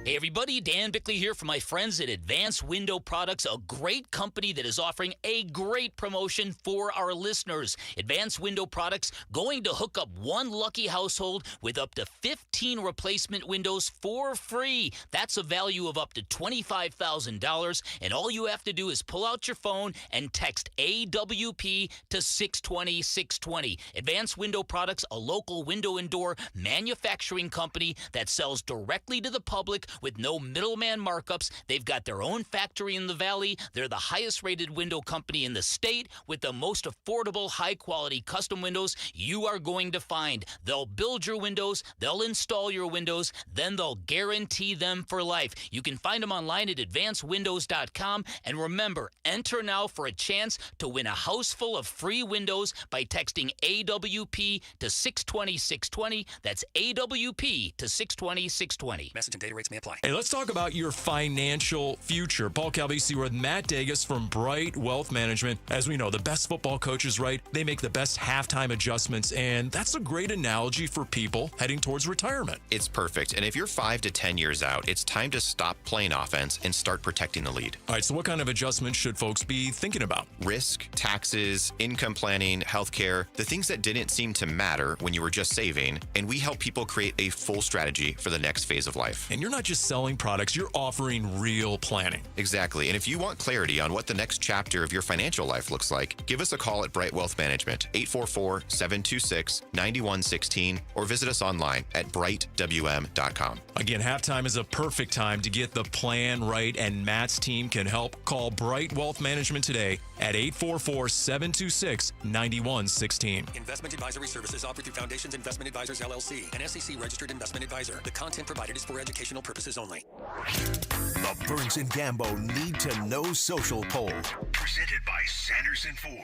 Hey everybody, Dan Bickley here from my friends at Advanced Window Products, a great company that is offering a great promotion for our listeners. Advanced Window Products going to hook up one lucky household with up to 15 replacement windows for free. That's a value of up to $25,000, and all you have to do is pull out your phone and text AWP to 620-620. Advanced Window Products, a local window and door manufacturing company that sells directly to the public with no middleman markups. They've got their own factory in the valley. They're the highest rated window company in the state with the most affordable, high quality custom windows you are going to find. They'll build your windows, they'll install your windows, then they'll guarantee them for life. You can find them online at advancedwindows.com, and remember, enter now for a chance to win a house full of free windows by texting AWP to 620-620. That's AWP to 620-620. Message and data rates may apply. Hey, let's talk about your financial future. Paul Calvisi with Matt Dagas from Bright Wealth Management. As we know, the best football coaches, right? They make the best halftime adjustments, and that's a great analogy for people heading towards retirement. It's perfect. And if you're 5 to 10 years out, it's time to stop playing offense and start protecting the lead. All right, so what kind of adjustments should folks be thinking about? Risk, taxes, income planning, healthcare, the things that didn't seem to matter when you were just saving. And we help people create a full strategy for the next phase of life. And you're not just selling products, you're offering real planning. Exactly. And if you want clarity on what the next chapter of your financial life looks like, give us a call at Bright Wealth Management, 844-726-9116, or visit us online at brightwm.com. Again, halftime is a perfect time to get the plan right, and Matt's team can help. Call Bright Wealth Management today at 844-726-9116. Investment advisory services offered through Foundations Investment Advisors, LLC, an SEC-registered investment advisor. The content provided is for educational purposes only. The Burns and Gambo Need to Know Social Poll. Presented by Sanderson Ford.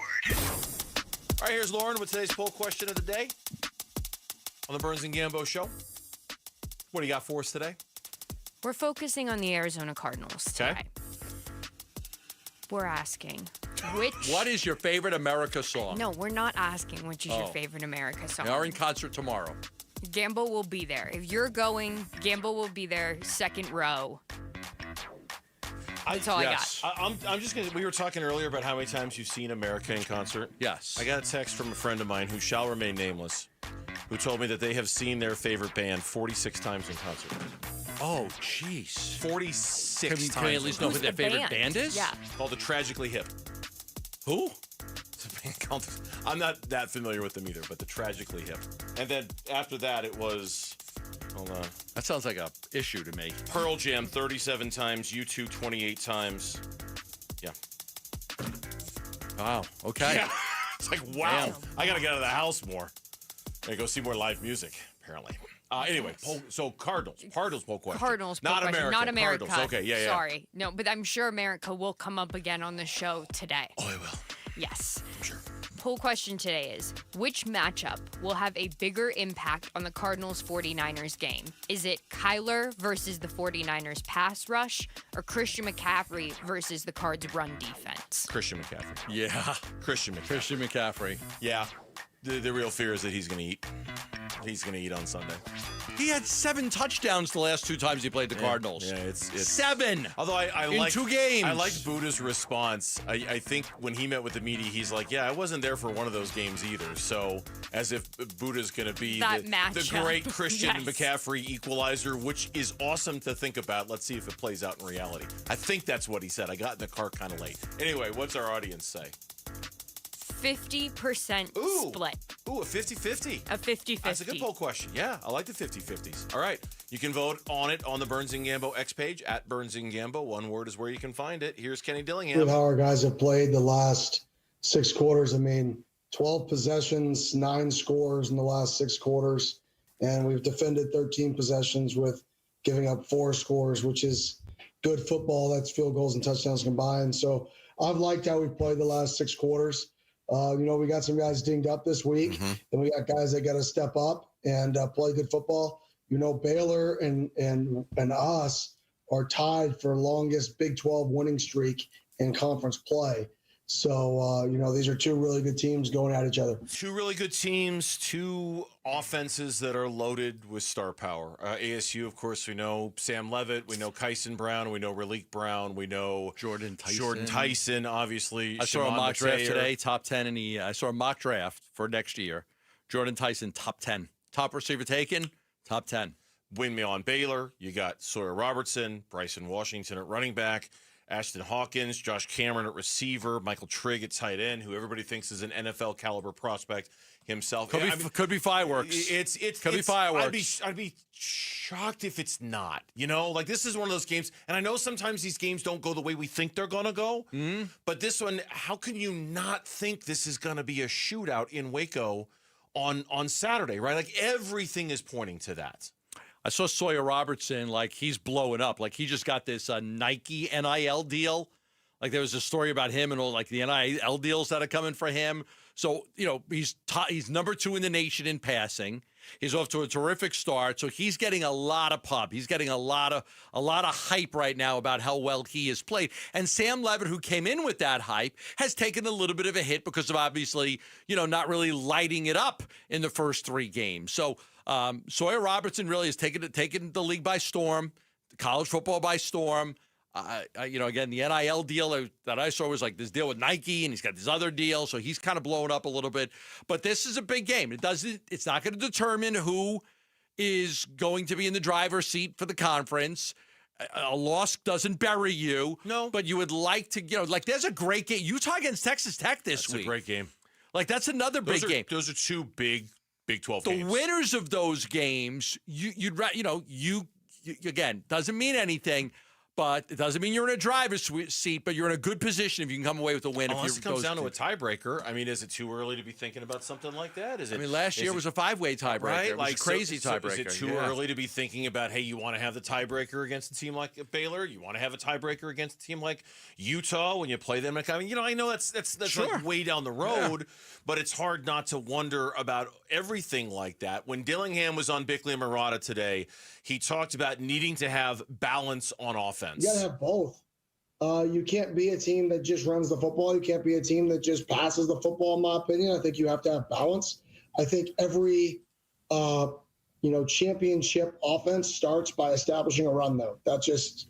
All right, here's Lauren with today's poll question of the day on the Burns and Gambo Show. What do you got for us today? We're focusing on the Arizona Cardinals today. We're asking, what is your favorite America song? No, we're not asking which is your favorite America song. They are in concert tomorrow. Gambo will be there. If you're going, Gambo will be there, second row. That's all I got. I'm just going to, we were talking earlier about how many times you've seen America in concert. Yes. I got a text from a friend of mine who shall remain nameless, who told me that they have seen their favorite band 46 times in concert. Oh, jeez. 46 times. Can we at least know who their favorite band is? Yeah. Called the Tragically Hip. Who? It's a band called, I'm not that familiar with them either, but the Tragically Hip. And then after that, it was, hold on. That sounds like a issue to me. Pearl Jam 37 times, U2 28 times. Yeah. Wow. Okay. Yeah. It's like, wow. Damn. I got to get out of the house more. I go see more live music, apparently. Anyway, so Cardinals poll question. Cardinals poll not question. America. Not America. Cardinals. Okay, yeah. Sorry. No, but I'm sure America will come up again on the show today. Oh, it will. Yes. I'm sure. Poll question today is, which matchup will have a bigger impact on the Cardinals-49ers game? Is it Kyler versus the 49ers pass rush, or Christian McCaffrey versus the Cards run defense? Christian McCaffrey. Yeah. Christian McCaffrey. Christian McCaffrey. Yeah. The real fear is that he's going to eat. He's going to eat on Sunday. He had 7 touchdowns the last 2 times he played the Cardinals. Yeah, it's 7. Although I in like 2 games. I liked Buddha's response. I think when he met with the media, he's like, "Yeah, I wasn't there for one of those games either." So as if Buddha's going to be the great Christian McCaffrey equalizer, which is awesome to think about. Let's see if it plays out in reality. I think that's what he said. I got in the car kind of late. Anyway, what's our audience say? 50% split. Ooh, a 50-50. A 50-50. That's a good poll question. Yeah, I like the 50-50s. All right. You can vote on it on the Burns and Gambo X page, at Burns and Gambo. One word is where you can find it. Here's Kenny Dillingham. With how our guys have played the last 6 quarters, 12 possessions, 9 scores in the last 6 quarters, and we've defended 13 possessions with giving up 4 scores, which is good football. That's field goals and touchdowns combined. So I've liked how we've played the last 6 quarters. We got some guys dinged up this week, and we got guys that got to step up and play good football. Baylor and us are tied for longest Big 12 winning streak in conference play. So, these are 2 really good teams going at each other. 2 really good teams, 2 offenses that are loaded with star power. ASU, of course, we know Sam Levitt, we know Kyson Brown, we know Raleek Brown, we know Jordan Tyson, obviously. I saw a mock draft today, top 10, and I saw a mock draft for next year. Jordan Tyson, top 10. Top receiver taken, top 10. Windmill on Baylor. You got Sawyer Robertson, Bryson Washington at running back, Ashton Hawkins, Josh Cameron at receiver, Michael Trigg at tight end, who everybody thinks is an NFL caliber prospect himself. Could be fireworks. Could be fireworks. I'd be shocked if it's not. This is one of those games, and I know sometimes these games don't go the way we think they're gonna go. But this one, how can you not think this is gonna be a shootout in Waco on Saturday? Right? Everything is pointing to that. I saw Sawyer Robertson, he's blowing up. He just got this Nike NIL deal. There was a story about him and all the NIL deals that are coming for him. So, he's number 2 in the nation in passing. He's off to a terrific start. So he's getting a lot of pub. He's getting a lot of hype right now about how well he has played. And Sam Levitt, who came in with that hype, has taken a little bit of a hit because of obviously, not really lighting it up in the first 3 games. So Sawyer Robertson really has taken the league by storm, college football by storm. Again, the NIL deal that I saw was this deal with Nike, and he's got this other deal, so he's kind of blowing up a little bit. But this is a big game. It's not going to determine who is going to be in the driver's seat for the conference. A loss doesn't bury you. No. But you would like to, there's a great game. Utah against Texas Tech this week. That's a great game. That's another big game. Those are 2 big Big 12 games. The winners of those games, again, doesn't mean anything, but it doesn't mean you're in a driver's seat, but you're in a good position if you can come away with a win. Unless it comes down to a tiebreaker. Is it too early to be thinking about something like that? Last year was a 5-way tiebreaker. Right? It was a crazy tiebreaker. Is it too early to be thinking about, hey, you want to have the tiebreaker against a team like Baylor? You want to have a tiebreaker against a team like Utah when you play them? I know that's sure. Way down the road, but it's hard not to wonder about everything like that. When Dillingham was on Bickley and Murata today, he talked about needing to have balance on offense. You got to have both. You can't be a team that just runs the football. You can't be a team that just passes the football, in my opinion. I think you have to have balance. I think every, championship offense starts by establishing a run, though. That's just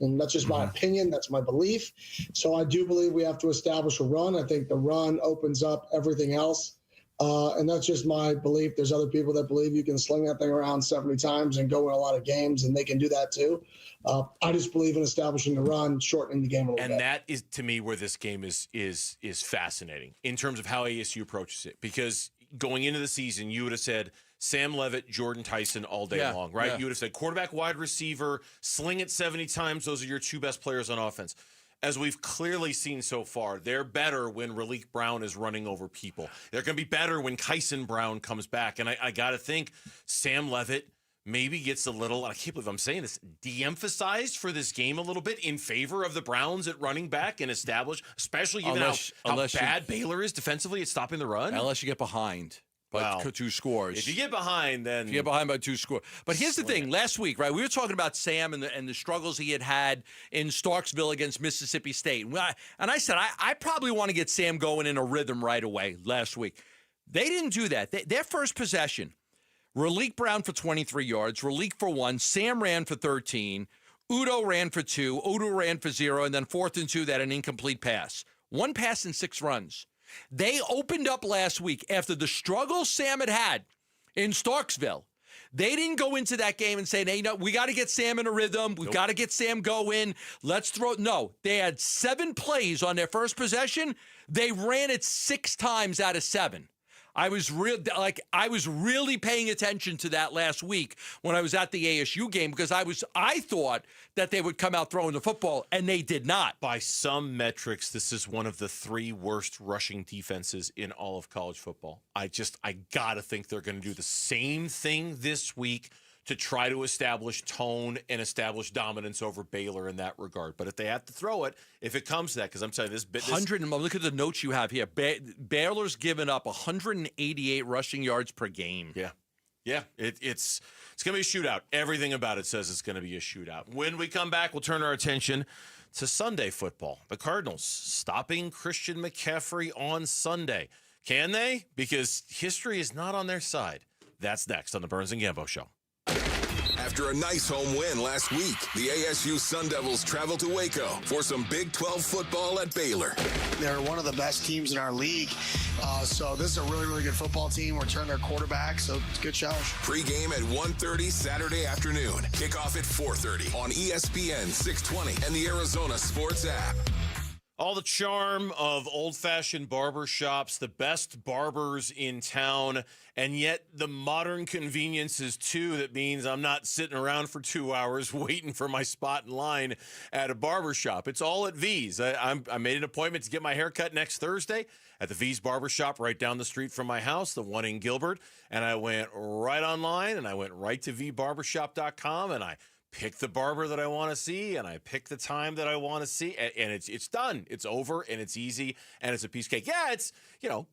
my opinion. That's my belief. So I do believe we have to establish a run. I think the run opens up everything else. And that's just my belief. There's other people that believe you can sling that thing around 70 times and go in a lot of games, and they can do that too. I just believe in establishing the run, shortening the game a little bit. And that is, to me, where this game is fascinating in terms of how ASU approaches it. Because going into the season, you would have said Sam Levitt, Jordan Tyson all day long, right? Yeah. You would have said quarterback, wide receiver, sling it 70 times. Those are your 2 best players on offense. As we've clearly seen so far, they're better when Raleek Brown is running over people. They're going to be better when Kyson Brown comes back. And I got to think Sam Levitt maybe gets a little, I can't believe I'm saying this, de-emphasized for this game a little bit in favor of the Browns at running back and establish, especially given how bad Baylor is defensively at stopping the run. Unless you get behind. By 2 scores. If you get behind, then... If you get behind by 2 scores. But here's the thing. Last week, right, we were talking about Sam and the struggles he had in Starksville against Mississippi State. And I said, I probably want to get Sam going in a rhythm right away last week. They didn't do that. Their first possession, Raleek Brown for 23 yards, Raleek for 1, Sam ran for 13, Udo ran for 2, Udo ran for 0, and then 4th and 2, that an incomplete pass. 1 pass and 6 runs. They opened up last week after the struggle Sam had in Starksville. They didn't go into that game and say, hey, no, we got to get Sam in a rhythm. We've got to get Sam going. Let's throw. No, they had 7 plays on their first possession. They ran it 6 times out of 7. I was really paying attention to that last week when I was at the ASU game because I thought that they would come out throwing the football, and they did not. By some metrics, this is one of the 3 worst rushing defenses in all of college football. I gotta think they're going to do the same thing this week to try to establish tone and establish dominance over Baylor in that regard. But if they have to throw it, if it comes to that, because I'm telling you, this 100. Look at the notes you have here. Baylor's given up 188 rushing yards per game. Yeah, it's going to be a shootout. Everything about it says it's going to be a shootout. When we come back, we'll turn our attention to Sunday football. The Cardinals stopping Christian McCaffrey on Sunday. Can they? Because history is not on their side. That's next on the Burns and Gambo Show. After a nice home win last week, the ASU Sun Devils travel to Waco for some Big 12 football at Baylor. They're one of the best teams in our league, so this is a really, really good football team. We're turning their quarterback, so it's a good challenge. Pre-game at 1:30 Saturday afternoon. Kickoff at 4:30 on ESPN 620 and the Arizona Sports app. All the charm of old-fashioned barber shops, the best barbers in town, and yet the modern conveniences, too, that means I'm not sitting around for 2 hours waiting for my spot in line at a barber shop. It's all at V's. I made an appointment to get my hair cut next Thursday at the V's Barber Shop right down the street from my house, the one in Gilbert, and I went right online, and I went right to vbarbershop.com, and I pick the barber that I want to see, and I pick the time that I want to see, and it's done. It's over, and it's easy, and it's a piece of cake. Yeah, it's,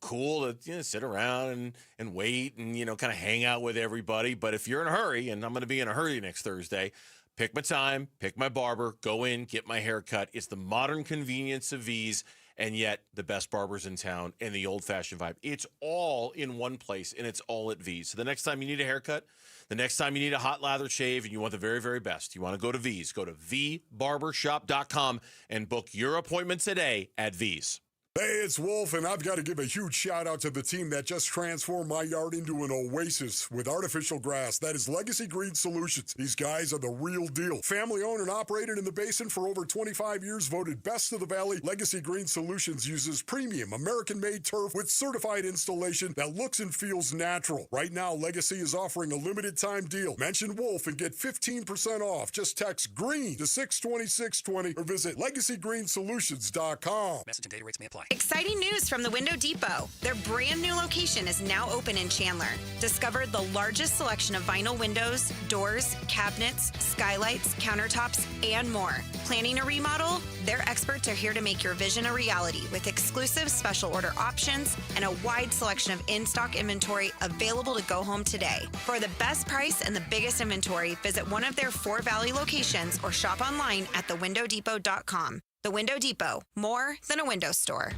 cool to sit around and wait and, kind of hang out with everybody. But if you're in a hurry, and I'm going to be in a hurry next Thursday, pick my time, pick my barber, go in, get my hair cut. It's the modern convenience of V's, and yet the best barbers in town and the old-fashioned vibe. It's all in one place, and it's all at V's. So the next time you need a haircut, the next time you need a hot lather shave and you want the very, very best, you want to go to V's, go to vbarbershop.com and book your appointment today at V's. Hey, it's Wolf, and I've got to give a huge shout-out to the team that just transformed my yard into an oasis with artificial grass. That is Legacy Green Solutions. These guys are the real deal. Family-owned and operated in the basin for over 25 years, voted best of the valley. Legacy Green Solutions uses premium American-made turf with certified installation that looks and feels natural. Right now, Legacy is offering a limited-time deal. Mention Wolf and get 15% off. Just text GREEN to 620-620 or visit LegacyGreenSolutions.com. Message and data rates may apply. Exciting news from the Window Depot. Their brand new location is now open in Chandler. Discover the largest selection of vinyl windows, doors, cabinets, skylights, countertops, and more. Planning a remodel? Their experts are here to make your vision a reality with exclusive special order options and a wide selection of in-stock inventory available to go home today. For the best price and the biggest inventory, visit one of their 4 Valley locations or shop online at thewindowdepot.com. The Window Depot, more than a window store.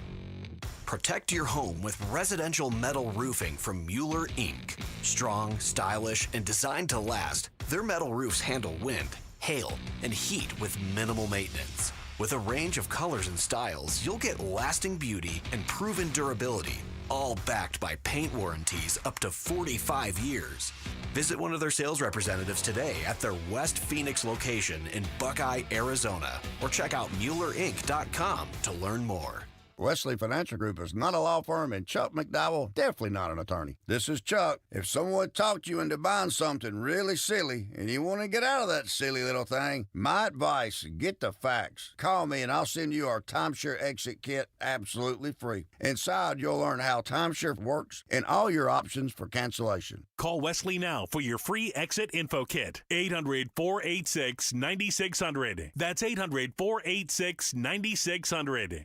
Protect your home with residential metal roofing from Mueller Inc. Strong, stylish, and designed to last, their metal roofs handle wind, hail, and heat with minimal maintenance. With a range of colors and styles, you'll get lasting beauty and proven durability, all backed by paint warranties up to 45 years. Visit one of their sales representatives today at their West Phoenix location in Buckeye, Arizona, or check out MuellerInc.com to learn more. Wesley Financial Group is not a law firm, and Chuck McDowell definitely not an attorney. This is Chuck. If someone talked you into buying something really silly and you want to get out of that silly little thing, my advice, get the facts. Call me and I'll send you our timeshare exit kit absolutely free. Inside, you'll learn how timeshare works and all your options for cancellation. Call Wesley now for your free exit info kit. 800-486-9600. That's 800-486-9600.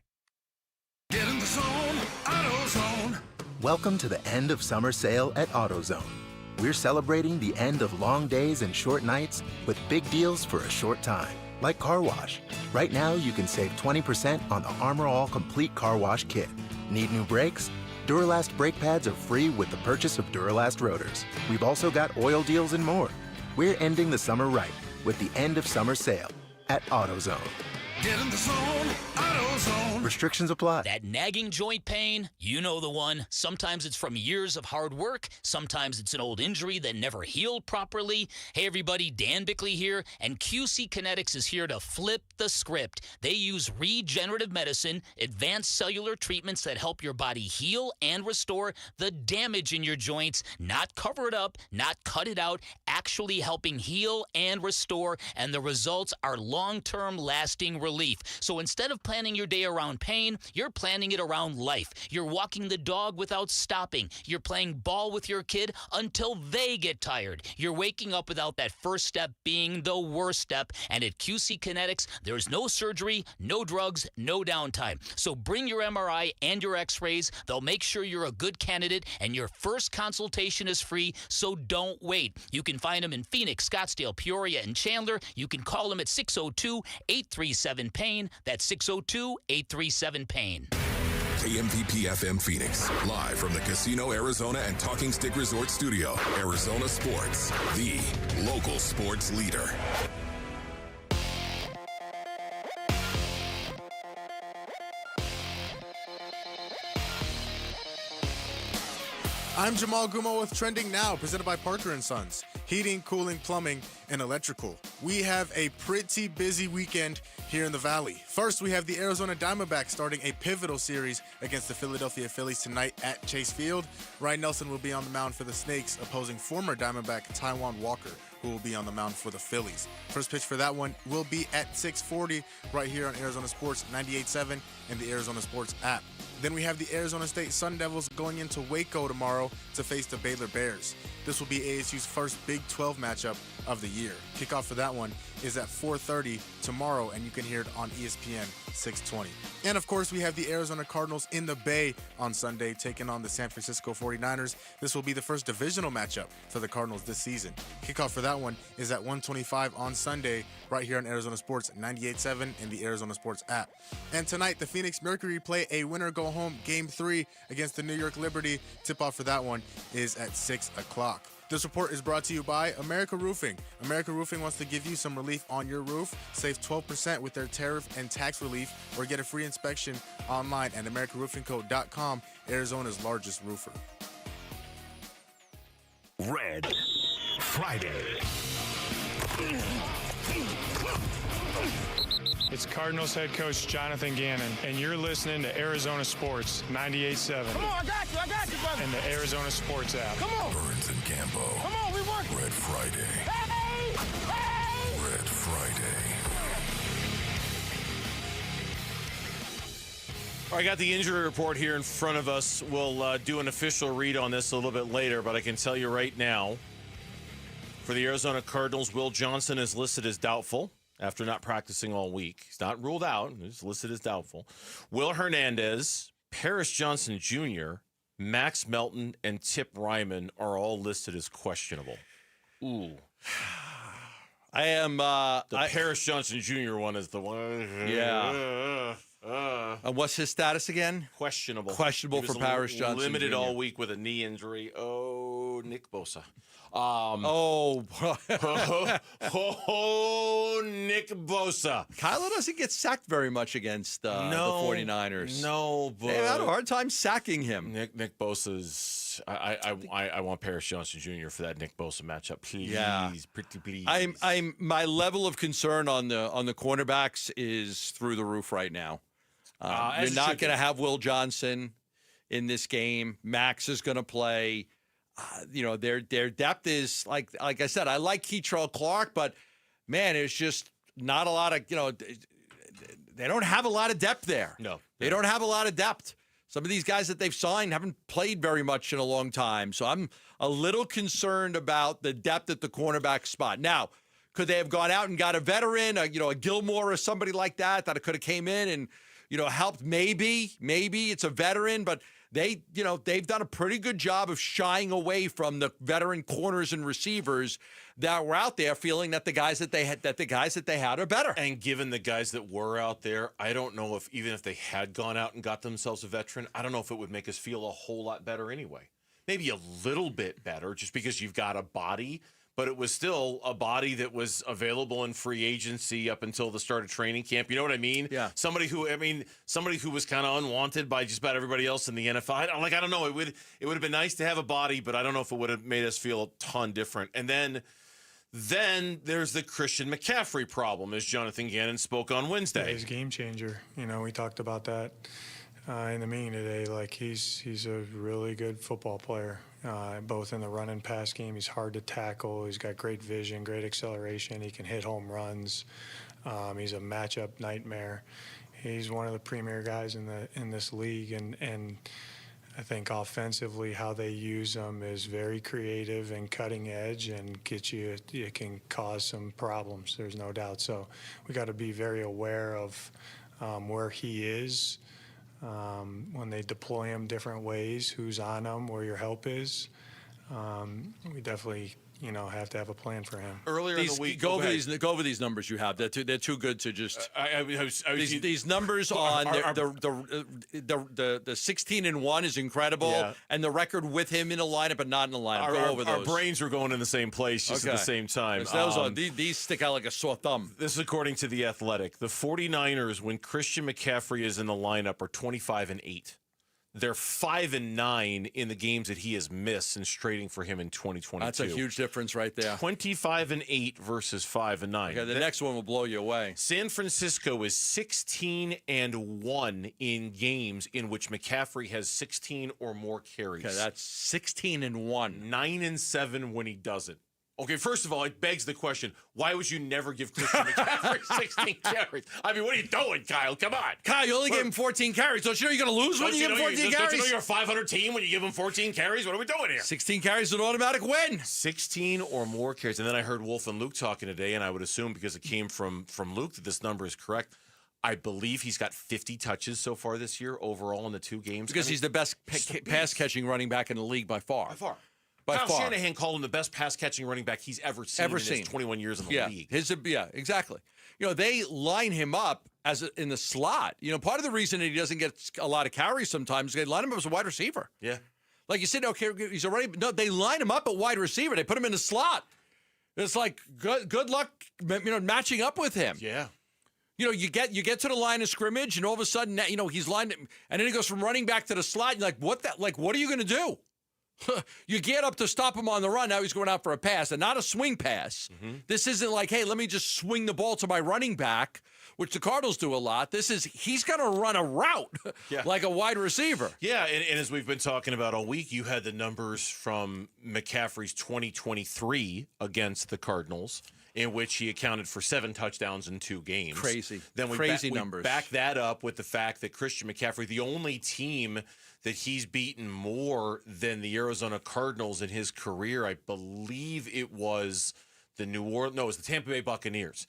Get in the zone, AutoZone. Welcome to the end of summer sale at AutoZone. We're celebrating the end of long days and short nights with big deals for a short time, like car wash. Right now, you can save 20% on the Armor All Complete Car Wash Kit. Need new brakes? Duralast brake pads are free with the purchase of Duralast rotors. We've also got oil deals and more. We're ending the summer right with the end of summer sale at AutoZone. Get in the zone, AutoZone. Restrictions apply. That nagging joint pain, you know the one. Sometimes it's from years of hard work. Sometimes it's an old injury that never healed properly. Hey, everybody, Dan Bickley here, and QC Kinetics is here to flip the script. They use regenerative medicine, advanced cellular treatments that help your body heal and restore the damage in your joints, not cover it up, not cut it out, actually helping heal and restore, and the results are long-term lasting relief. So instead of planning your day around pain, you're planning it around life. You're walking the dog without stopping. You're playing ball with your kid until they get tired. You're waking up without that first step being the worst step. And at QC Kinetics, there's no surgery, no drugs, no downtime. So bring your MRI and your x-rays. They'll make sure you're a good candidate, and your first consultation is free, so don't wait. You can find them in Phoenix, Scottsdale, Peoria, and Chandler. You can call them at 602-837-PAIN. That's 602-837-PAIN. KMVP FM Phoenix, live from the Casino Arizona and Talking Stick Resort Studio. Arizona Sports, the local sports leader. I'm Jamal Gumo with Trending Now, presented by Parker & Sons. Heating, cooling, plumbing, and electrical. We have a pretty busy weekend here in the Valley. First, we have the Arizona Diamondbacks starting a pivotal series against the Philadelphia Phillies tonight at Chase Field. Ryan Nelson will be on the mound for the Snakes, opposing former Diamondback Taijuan Walker, who will be on the mound for the Phillies. First pitch for that one will be at 6:40 right here on Arizona Sports 98.7 and the Arizona Sports app. Then we have the Arizona State Sun Devils going into Waco tomorrow to face the Baylor Bears. This will be ASU's first Big 12 matchup of the year. Kickoff for that one is at 4:30 tomorrow, and you can hear it on ESPN 620. And of course, we have the Arizona Cardinals in the Bay on Sunday, taking on the San Francisco 49ers. This will be the first divisional matchup for the Cardinals this season. Kickoff for that one is at 1:25 on Sunday, right here on Arizona Sports 98.7 and the Arizona Sports app. And tonight, the Phoenix Mercury play a winner-go-home Game 3 against the New York Liberty. Tip-off for that one is at 6 o'clock. This report is brought to you by America Roofing. America Roofing wants to give you some relief on your roof. Save 12% with their tariff and tax relief, or get a free inspection online at AmericaRoofingCo.com, Arizona's largest roofer. Red Friday. It's Cardinals head coach Jonathan Gannon, and you're listening to Arizona Sports 98.7. Come on, I got you, brother. And the Arizona Sports app. Come on. Burns and Gambo. Come on, we working. Red Friday. Hey! Red Friday. All right, I got the injury report here in front of us. We'll do an official read on this a little bit later, but I can tell you right now, for the Arizona Cardinals, Will Johnson is listed as doubtful after not practicing all week. He's not ruled out. He's listed as doubtful. Will Hernandez, Paris Johnson Jr., Max Melton, and Tip Ryman are all listed as questionable. Ooh. I am... Paris Johnson Jr. one is the one. Yeah. And what's his status again? Questionable. Questionable for Paris Johnson Limited Jr. all week with a knee injury. Oh, Nick Bosa. Nick Bosa. Kyler doesn't get sacked very much against the 49ers. No, but they had a hard time sacking him. Nick Bosa's. I want Paris Johnson Jr. for that Nick Bosa matchup. Please, pretty please. I'm my level of concern on the cornerbacks is through the roof right now. You're not going to have Will Johnson in this game. Max is going to play. Their depth is like I said. I like Keitrell Clark, but man, it's just not a lot of they don't have a lot of depth there. No, they don't have a lot of depth. Some of these guys that they've signed haven't played very much in a long time, so I'm a little concerned about the depth at the cornerback spot. Now, could they have gone out and got a veteran, a Gilmore or somebody like that could have came in and helped? Maybe it's a veteran, but they've done a pretty good job of shying away from the veteran corners and receivers that were out there, feeling that the guys that they had are better. And given the guys that were out there, I don't know if even if they had gone out and got themselves a veteran, I don't know if it would make us feel a whole lot better anyway. Maybe a little bit better, just because you've got a body. but it was still a body that was available in free agency up until the start of training camp. You know what I mean? Yeah. Somebody who was kind of unwanted by just about everybody else in the NFL. I don't know. It would have been nice to have a body, but I don't know if it would have made us feel a ton different. And then there's the Christian McCaffrey problem, as Jonathan Gannon spoke on Wednesday. Yeah, he's a game changer. We talked about that in the meeting today. Like he's a really good football player, both in the run and pass game. He's hard to tackle. He's got great vision, great acceleration. He can hit home runs. He's a matchup nightmare. He's one of the premier guys in this league, and I think offensively how they use him is very creative and cutting edge, and it can cause some problems. There's no doubt. So we got to be very aware of where he is. When they deploy him different ways, who's on him, where your help is. We definitely, have to have a plan for him. Earlier in the week, go over these numbers you have. They're too good to just. These numbers on the 16-1 is incredible, and the record with him in a lineup but not in a lineup. Go over those. Our brains were going in the same place just at the same time. These stick out like a sore thumb. This is according to The Athletic. The 49ers, when Christian McCaffrey is in the lineup, are 25-8. They're 5-9 in the games that he has missed since trading for him in 2022. That's a huge difference right there. 25-8 versus 5-9. Okay, the next one will blow you away. San Francisco is 16-1 in games in which McCaffrey has 16 or more carries. Okay, that's 16-1. 9-7 when he doesn't. Okay, first of all, it begs the question, why would you never give Christian McCaffrey 16 carries? I mean, what are you doing, Kyle? Come on. Kyle, you only gave him 14 carries. Don't you know you're going to lose when you give him 14 carries? Don't you know you're a 500 team when you give him 14 carries? What are we doing here? 16 carries is an automatic win. 16 or more carries. And then I heard Wolf and Luke talking today, and I would assume because it came from Luke that this number is correct. I believe he's got 50 touches so far this year overall in the two games. Because he's the best pass-catching running back in the league by far. Kyle Shanahan called him the best pass-catching running back he's ever seen in his 21 years in the league. Exactly. They line him up in the slot. Part of the reason that he doesn't get a lot of carries sometimes is they line him up as a wide receiver. Yeah. Like you said, okay, he's already. No, they line him up at wide receiver. They put him in the slot. It's like good luck, matching up with him. Yeah. You get to the line of scrimmage, and all of a sudden, he's lined, and then he goes from running back to the slot. You're like, what are you going to do? You get up to stop him on the run. Now he's going out for a pass, and not a swing pass. Mm-hmm. This isn't like, hey, let me just swing the ball to my running back, which the Cardinals do a lot. He's going to run a route like a wide receiver. Yeah, and as we've been talking about all week, you had the numbers from McCaffrey's 2023 against the Cardinals, in which he accounted for 7 touchdowns in 2 games. Crazy. Then we numbers. Back that up with the fact that Christian McCaffrey, the only team that he's beaten more than the Arizona Cardinals in his career, I believe it was it was the Tampa Bay Buccaneers.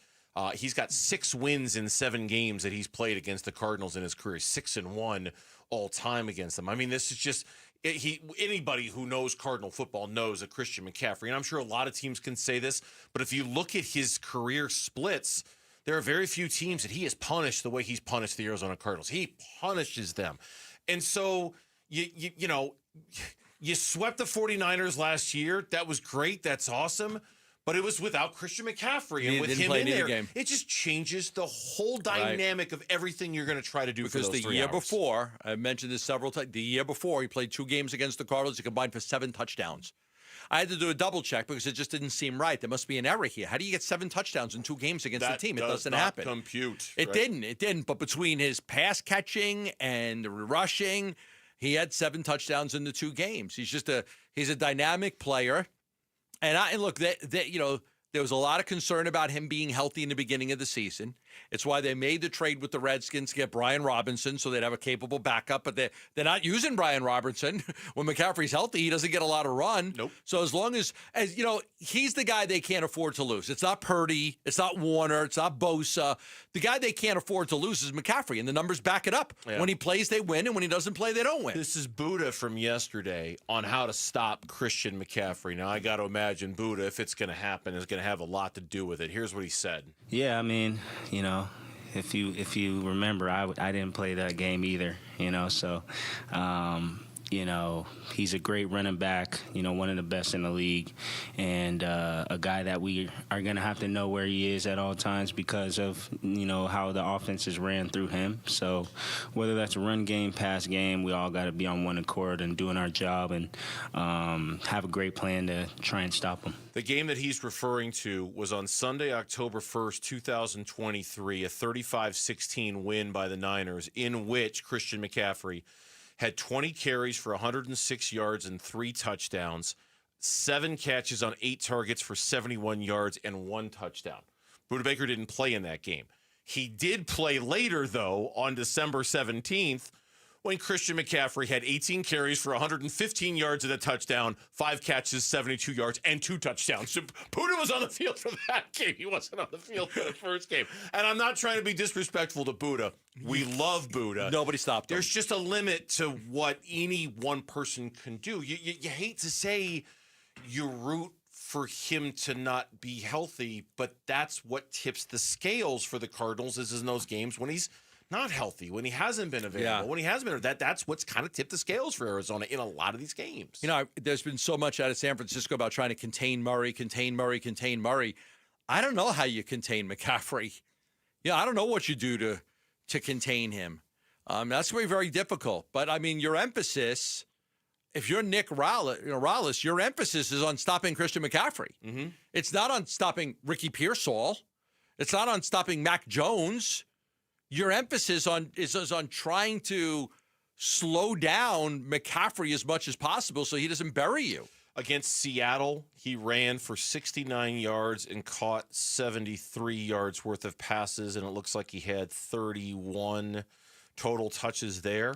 He's got 6 wins in 7 games that he's played against the Cardinals in his career, 6-1 all time against them. I mean, this is just anybody who knows Cardinal football knows that Christian McCaffrey, and I'm sure a lot of teams can say this, but if you look at his career splits, there are very few teams that he has punished the way he's punished the Arizona Cardinals. He punishes them. And so, you swept the 49ers last year. That was great. That's awesome. But it was without Christian McCaffrey. And with him in there, it just changes the whole dynamic of everything you're going to try to do for those 3 hours. Because the year before, I mentioned this several times, the year before he played 2 games against the Cardinals. He combined for 7 touchdowns. I had to do a double check because it just didn't seem right. There must be an error here. How do you get 7 touchdowns in 2 games against the team? It doesn't happen. Compute. It didn't. But between his pass catching and rushing, he had 7 touchdowns in the 2 games. He's a dynamic player. And look, there was a lot of concern about him being healthy in the beginning of the season. It's why they made the trade with the Redskins to get Brian Robinson so they'd have a capable backup. But they're not using Brian Robinson. When McCaffrey's healthy, he doesn't get a lot of run. Nope. So as long as he's the guy they can't afford to lose. It's not Purdy. It's not Warner. It's not Bosa. The guy they can't afford to lose is McCaffrey, and the numbers back it up. Yeah. When he plays, they win, and when he doesn't play, they don't win. This is Buddha from yesterday on how to stop Christian McCaffrey. Now, I got to imagine Buddha, if it's going to happen, is going to have a lot to do with it. Here's what he said. Yeah, I mean, if you remember, I didn't play that game either, so He's a great running back, one of the best in the league, and a guy that we are going to have to know where he is at all times because of, how the offense is ran through him. So whether that's a run game, pass game, we all got to be on one accord and doing our job and have a great plan to try and stop him. The game that he's referring to was on Sunday, October 1st, 2023, a 35-16 win by the Niners in which Christian McCaffrey had 20 carries for 106 yards and 3 touchdowns, 7 catches on 8 targets for 71 yards and 1 touchdown. Budda Baker didn't play in that game. He did play later, though, on December 17th, when Christian McCaffrey had 18 carries for 115 yards and a touchdown, 5 catches, 72 yards, and 2 touchdowns. So Budda was on the field for that game. He wasn't on the field for the first game. And I'm not trying to be disrespectful to Budda. We love Budda. Nobody stopped him. There's just a limit to what any one person can do. You hate to say you root for him to not be healthy, but that's what tips the scales for the Cardinals is in those games when he's not healthy, when he hasn't been available, when he hasn't been, that's what's kind of tipped the scales for Arizona in a lot of these games. There's been so much out of San Francisco about trying to contain Murray. I don't know how you contain McCaffrey. I don't know what you do to contain him. That's very, very difficult. But, your emphasis, if you're Nick Rallis, your emphasis is on stopping Christian McCaffrey. Mm-hmm. It's not on stopping Ricky Pearsall. It's not on stopping Mac Jones. Your emphasis is on trying to slow down McCaffrey as much as possible so he doesn't bury you. Against Seattle, he ran for 69 yards and caught 73 yards worth of passes, and it looks like he had 31 total touches there.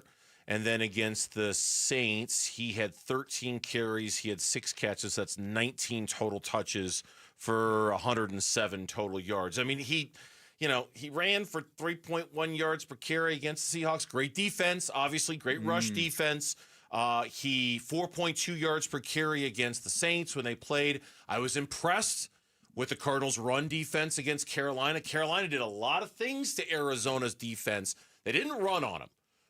And then against the Saints, he had 13 carries. He had 6 catches. That's 19 total touches for 107 total yards. He ran for 3.1 yards per carry against the Seahawks. Great defense, obviously, great rush defense. He 4.2 yards per carry against the Saints when they played. I was impressed with the Cardinals' run defense against Carolina. Carolina did a lot of things to Arizona's defense. They didn't run on them.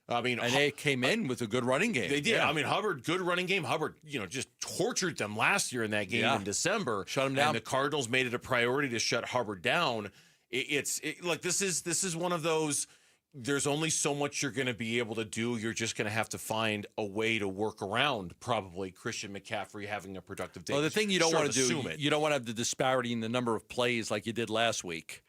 And they came in with a good running game. They did. Yeah. Hubbard, good running game. Hubbard, just tortured them last year in that game in December. Shut him down. And the Cardinals made it a priority to shut Hubbard down. This is one of those, there's only so much you're going to be able to do. You're just going to have to find a way to work around probably Christian McCaffrey having a productive day. Well, the thing you don't want to do, you don't want to have the disparity in the number of plays like you did last week,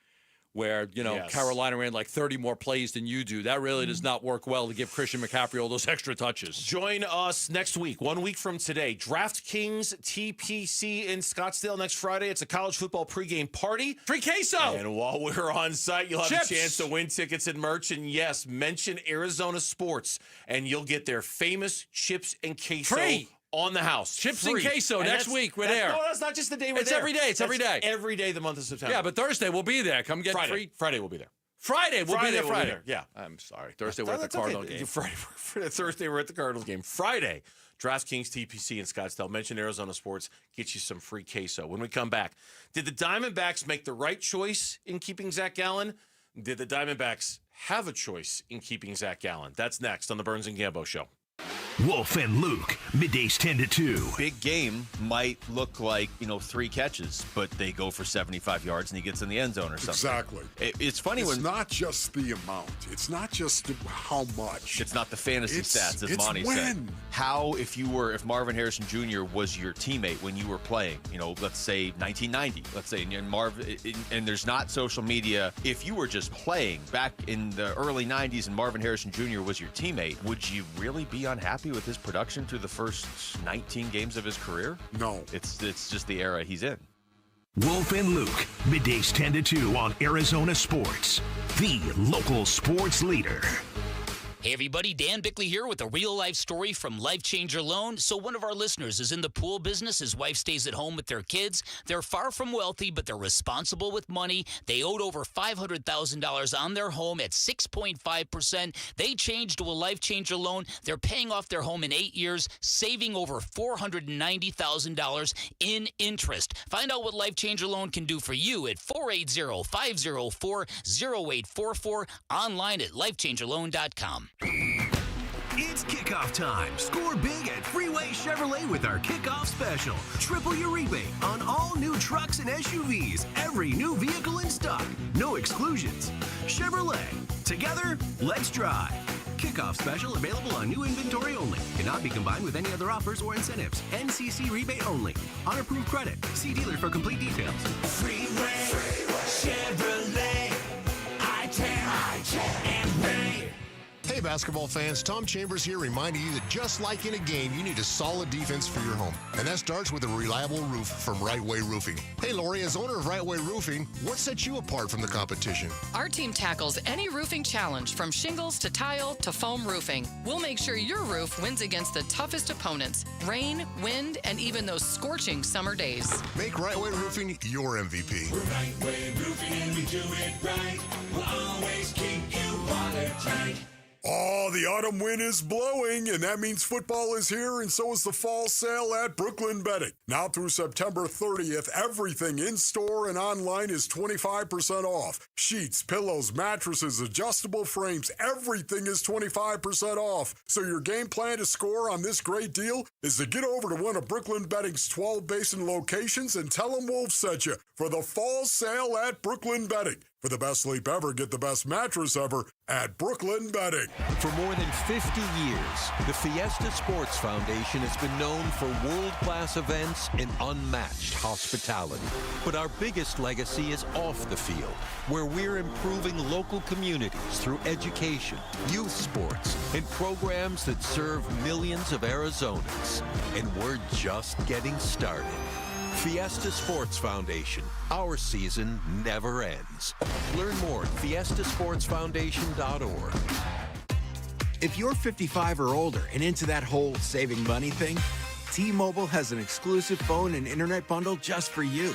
where, Carolina ran like 30 more plays than you do. That really does not work well to give Christian McCaffrey all those extra touches. Join us next week, 1 week from today. DraftKings TPC in Scottsdale next Friday. It's a college football pregame party. Free queso! And while we're on site, you'll have Chips. a chance to win tickets and merch. And yes, mention Arizona Sports, and you'll get their famous chips and queso. Free! On the house. Chips Free. and queso next week. We're there. No, that's not just the day we're it's there. Every day. It's every day. Every day the month of September. Yeah, but Thursday we'll be there. Come get free. Friday we'll be there. Friday we'll be there. Friday. Yeah. I'm sorry. Thursday we're at the Cardinal game. Thursday we're at the Cardinals game. Friday, DraftKings TPC in Scottsdale. Mention Arizona Sports. Get you some free queso. When we come back, did the Diamondbacks make the right choice in keeping Zach Gallen? Did the Diamondbacks have a choice in keeping Zach Gallen? That's next on the Burns and Gambo Show. Wolf and Luke, middays 10 to 2. Big game might look like, 3 catches, but they go for 75 yards and he gets in the end zone or something. Exactly. It's funny it's not just the amount. It's not just how much. It's not the fantasy stats, as Monty said. How, if Marvin Harrison Jr. was your teammate when you were playing, let's say 1990, let's say, and there's not social media. If you were just playing back in the early 90s and Marvin Harrison Jr. was your teammate, would you really be unhappy with his production through the first 19 games of his career? No. It's just the era he's in. Wolf and Luke, middays 10 to 2 on Arizona Sports, the local sports leader. Hey everybody, Dan Bickley here with a real-life story from Life Changer Loan. So one of our listeners is in the pool business. His wife stays at home with their kids. They're far from wealthy, but they're responsible with money. They owed over $500,000 on their home at 6.5%. They changed to a Life Changer Loan. They're paying off their home in 8 years, saving over $490,000 in interest. Find out what Life Changer Loan can do for you at 480-504-0844, online at lifechangerloan.com. It's It's kickoff time. Score big at Freeway Chevrolet with our kickoff special. Triple your rebate on all new trucks and SUVs. Every new vehicle in stock. No exclusions. Chevrolet. Together, let's drive. Kickoff special available on new inventory only. Cannot be combined with any other offers or incentives. NCC rebate only. On approved credit. See dealer for complete details. Freeway, Chevrolet, I-10, and Ray. Hey basketball fans, Tom Chambers here reminding you that just like in a game, you need a solid defense for your home. And that starts with a reliable roof from Right Way Roofing. Hey Lori, as owner of Right Way Roofing, what sets you apart from the competition? Our team tackles any roofing challenge from shingles to tile to foam roofing. We'll make sure your roof wins against the toughest opponents, rain, wind, and even those scorching summer days. Make Right Way Roofing your MVP. We're Right Way Roofing and we do it right. We'll always keep you watertight. Oh, the autumn wind is blowing, and that means football is here, and so is the fall sale at Brooklyn Bedding. Now through September 30th, everything in-store and online is 25% off. Sheets, pillows, mattresses, adjustable frames, everything is 25% off. So your game plan to score on this great deal is to get over to one of Brooklyn Bedding's 12 basin locations and tell them Wolf sent you for the fall sale at Brooklyn Bedding. For the best sleep ever, get the best mattress ever at Brooklyn Bedding. For more than 50 years, the Fiesta Sports Foundation has been known for world-class events and unmatched hospitality. But our biggest legacy is off the field, where we're improving local communities through education, youth sports, and programs that serve millions of Arizonans. And we're just getting started. Fiesta Sports Foundation. Our season never ends. Learn more at fiestasportsfoundation.org. If you're 55 or older and into that whole saving money thing, T-Mobile has an exclusive phone and internet bundle just for you.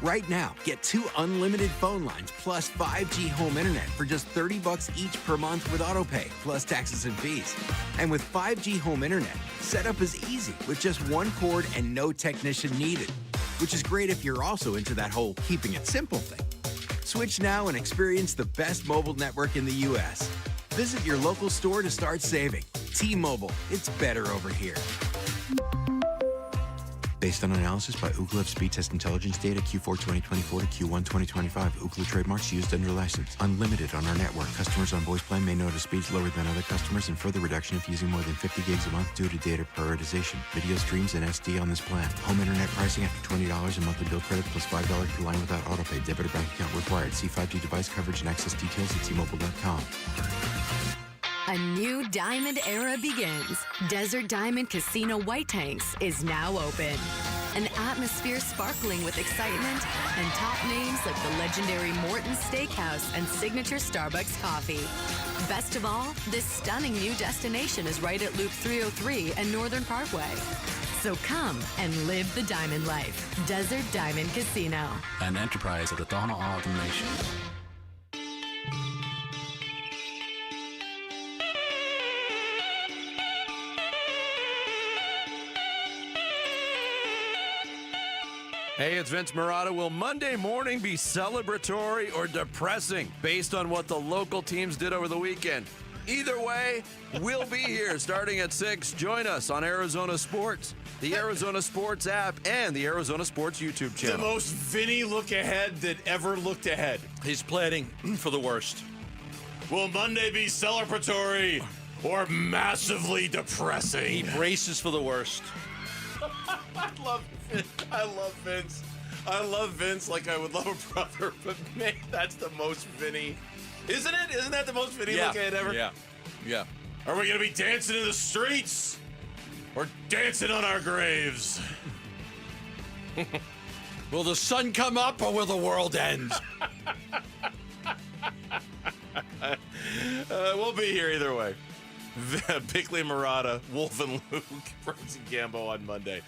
Right now, get 2 unlimited phone lines plus 5G home internet for just $30 each per month with autopay, plus taxes and fees. And with 5G home internet, setup is easy with just 1 cord and no technician needed, which is great if you're also into that whole keeping it simple thing. Switch now and experience the best mobile network in the U.S. Visit your local store to start saving. T-Mobile, it's better over here. Based on analysis by Ookla of speed test intelligence data Q4 2024 to Q1 2025. Ookla trademarks used under license. Unlimited on our network. Customers on voice plan may notice speeds lower than other customers and further reduction if using more than 50 gigs a month due to data prioritization. Video streams and SD on this plan. Home internet pricing after $20 a monthly bill credit plus $5 per line without autopay. Debit or bank account required. See 5G device coverage and access details at T-Mobile.com. A new diamond era begins. Desert Diamond Casino White Tanks is now open. An atmosphere sparkling with excitement and top names like the legendary Morton's Steakhouse and signature Starbucks coffee. Best of all, this stunning new destination is right at Loop 303 and Northern Parkway. So come and live the diamond life. Desert Diamond Casino. An enterprise of the Donald Alden Nation. Hey, it's Vince Marotta. Will Monday morning be celebratory or depressing based on what the local teams did over the weekend? Either way, we'll be here starting at 6. Join us on Arizona Sports, the Arizona Sports app, and the Arizona Sports YouTube channel. The most Vinny look ahead that ever looked ahead. He's planning for the worst. Will Monday be celebratory or massively depressing? He braces for the worst. I love Vince. I love Vince like I would love a brother, but man, that's the most Vinny. Isn't it? Isn't that the most Vinny look ahead ever? Yeah. Are we going to be dancing in the streets or dancing on our graves? Will the sun come up or will the world end? We'll be here either way. Bickley Marotta, Wolf and Luke, Brunson Gambo on Monday.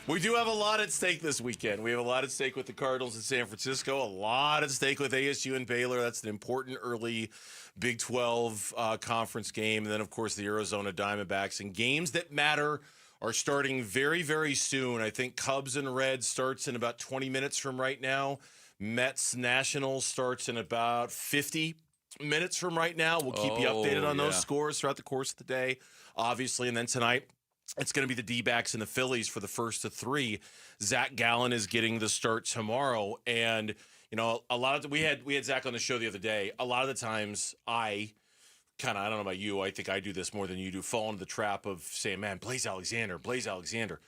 We do have a lot at stake this weekend. We have a lot at stake with the Cardinals in San Francisco, a lot at stake with ASU and Baylor. That's an important early Big 12 conference game. And then, of course, the Arizona Diamondbacks. And games that matter are starting very, very soon. I think Cubs and Reds starts in about 20 minutes from right now. Mets Nationals starts in about 50 minutes from right now. We'll keep you updated on those scores throughout the course of the day, obviously. And then tonight, it's going to be the D-backs and the Phillies for the first of three. Zach Gallen is getting the start tomorrow. And, you know, we had Zach on the show the other day. A lot of the times I don't know about you, I think I do this more than you do, fall into the trap of saying, man, Blaze Alexander.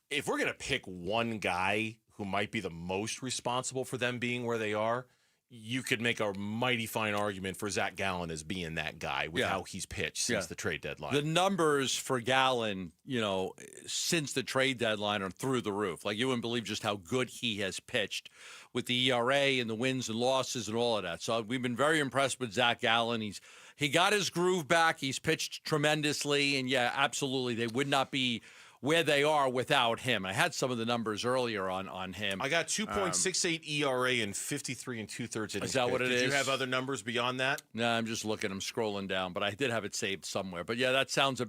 If we're going to pick one guy who might be the most responsible for them being where they are, you could make a mighty fine argument for Zach Gallen as being that guy with how he's pitched since the trade deadline. The numbers for Gallen, you know, since the trade deadline are through the roof. Like, you wouldn't believe just how good he has pitched with the ERA and the wins and losses and all of that. So we've been very impressed with Zach Gallen. He got his groove back. He's pitched tremendously. And, yeah, absolutely, they would not be where they are without him. I had some of the numbers earlier on him. I got 2.68 ERA and 53 2/3 innings. Is that what it is? Did you have other numbers beyond that? No, I'm just looking. I'm scrolling down, but I did have it saved somewhere. But yeah, that sounds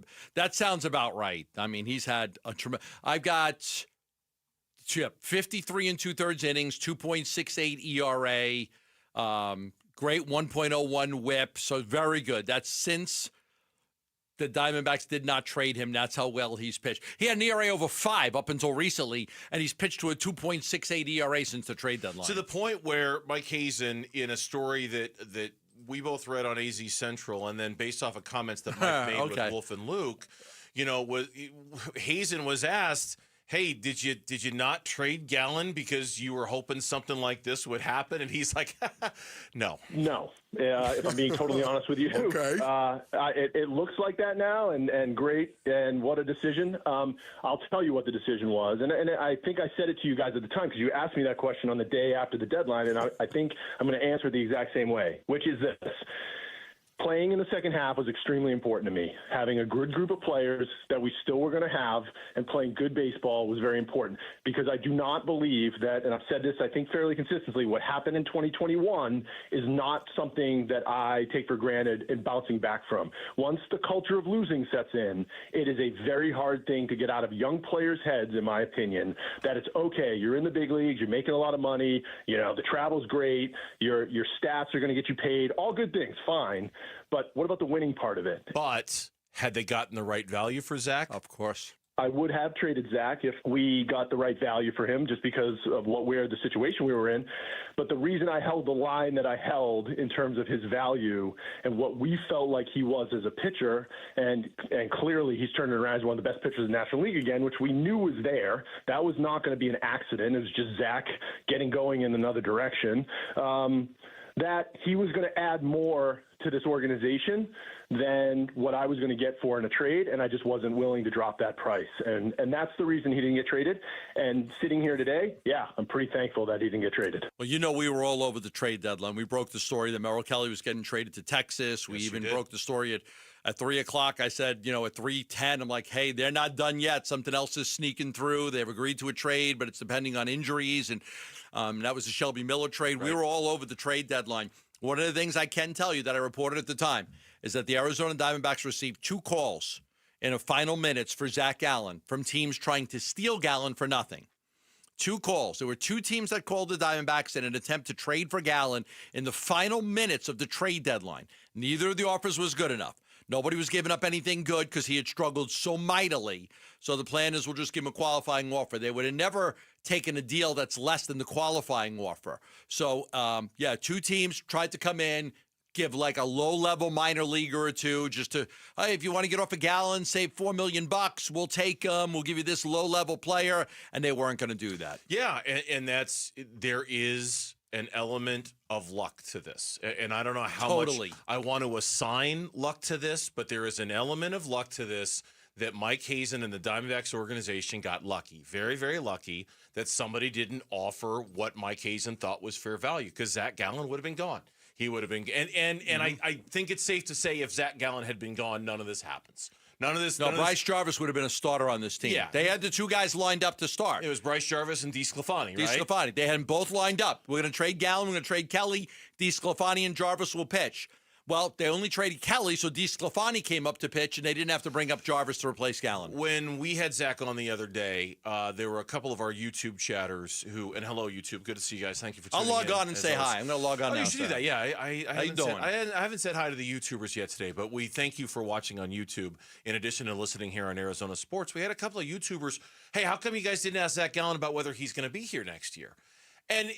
about right. I mean, he's had a tremendous. I've got 53 2/3 innings, 2.68 ERA, great 1.01 WHIP. So very good. That's since the Diamondbacks did not trade him. That's how well he's pitched. He had an ERA over 5 up until recently, and he's pitched to a 2.68 ERA since the trade deadline. To the point where Mike Hazen, in a story that we both read on AZ Central, and then based off of comments that Mike made with Wolf and Luke, you know, Hazen was asked, hey, did you not trade Gallen because you were hoping something like this would happen? And he's like, no. No. If I'm being totally honest with you. It looks like that now, and great, and what a decision. I'll tell you what the decision was. And I think I said it to you guys at the time because you asked me that question on the day after the deadline, and I think I'm going to answer the exact same way, which is this. Playing in the second half was extremely important to me. Having a good group of players that we still were going to have and playing good baseball was very important because I do not believe that, and I've said this I think fairly consistently, what happened in 2021 is not something that I take for granted and bouncing back from. Once the culture of losing sets in, it is a very hard thing to get out of young players' heads, in my opinion, that it's okay, you're in the big leagues, you're making a lot of money, you know, the travel's great, your stats are going to get you paid, all good things, fine. But what about the winning part of it? But had they gotten the right value for Zach? Of course. I would have traded Zach if we got the right value for him just because of the situation we were in. But the reason I held the line that I held in terms of his value and what we felt like he was as a pitcher, and clearly he's turned it around as one of the best pitchers in the National League again, which we knew was there. That was not going to be an accident. It was just Zach getting going in another direction. That he was going to add more to this organization than what I was going to get for in a trade, and I just wasn't willing to drop that price. And that's the reason he didn't get traded. And sitting here today, yeah, I'm pretty thankful that he didn't get traded. Well, you know, we were all over the trade deadline. We broke the story that Merrill Kelly was getting traded to Texas. We even broke the story at 3 o'clock. I said, you know, at 3:10, I'm like, hey, they're not done yet. Something else is sneaking through. They've agreed to a trade, but it's depending on injuries. And that was the Shelby Miller trade. Right. We were all over the trade deadline. One of the things I can tell you that I reported at the time is that the Arizona Diamondbacks received 2 calls in the final minutes for Zach Gallen from teams trying to steal Gallen for nothing. 2 calls. There were 2 teams that called the Diamondbacks in an attempt to trade for Gallen in the final minutes of the trade deadline. Neither of the offers was good enough. Nobody was giving up anything good because he had struggled so mightily. So the plan is we'll just give him a qualifying offer. They would have never taken a deal that's less than the qualifying offer. So, 2 teams tried to come in, give like a low-level minor leaguer or 2 just to, hey, if you want to get off a Gallen, save $4 million, we'll take them. We'll give you this low-level player. And they weren't going to do that. Yeah, and there is an element of luck to this. And I don't know how much I want to assign luck to this, but there is an element of luck to this that Mike Hazen and the Diamondbacks organization got lucky, very, very lucky, that somebody didn't offer what Mike Hazen thought was fair value because Zach Gallen would have been gone. He would have been, and I think it's safe to say if Zach Gallen had been gone, none of this happens. Bryce Jarvis would have been a starter on this team. Yeah. They had the 2 guys lined up to start. It was Bryce Jarvis and DeSclafani, right? DeSclafani. They had them both lined up. We're going to trade Gallen. We're going to trade Kelly. DeSclafani and Jarvis will pitch. Well, they only traded Kelly, so DeSclafani came up to pitch, and they didn't have to bring up Jarvis to replace Gallen. When we had Zach on the other day, there were a couple of our YouTube chatters who, and hello, YouTube, good to see you guys. Thank you for tuning in. I'll log on and say hi. I'm going to log on now. You should do that. Yeah, I How you doing? I haven't said hi to the YouTubers yet today, but we thank you for watching on YouTube. In addition to listening here on Arizona Sports, we had a couple of YouTubers. Hey, how come you guys didn't ask Zach Gallen about whether he's going to be here next year? And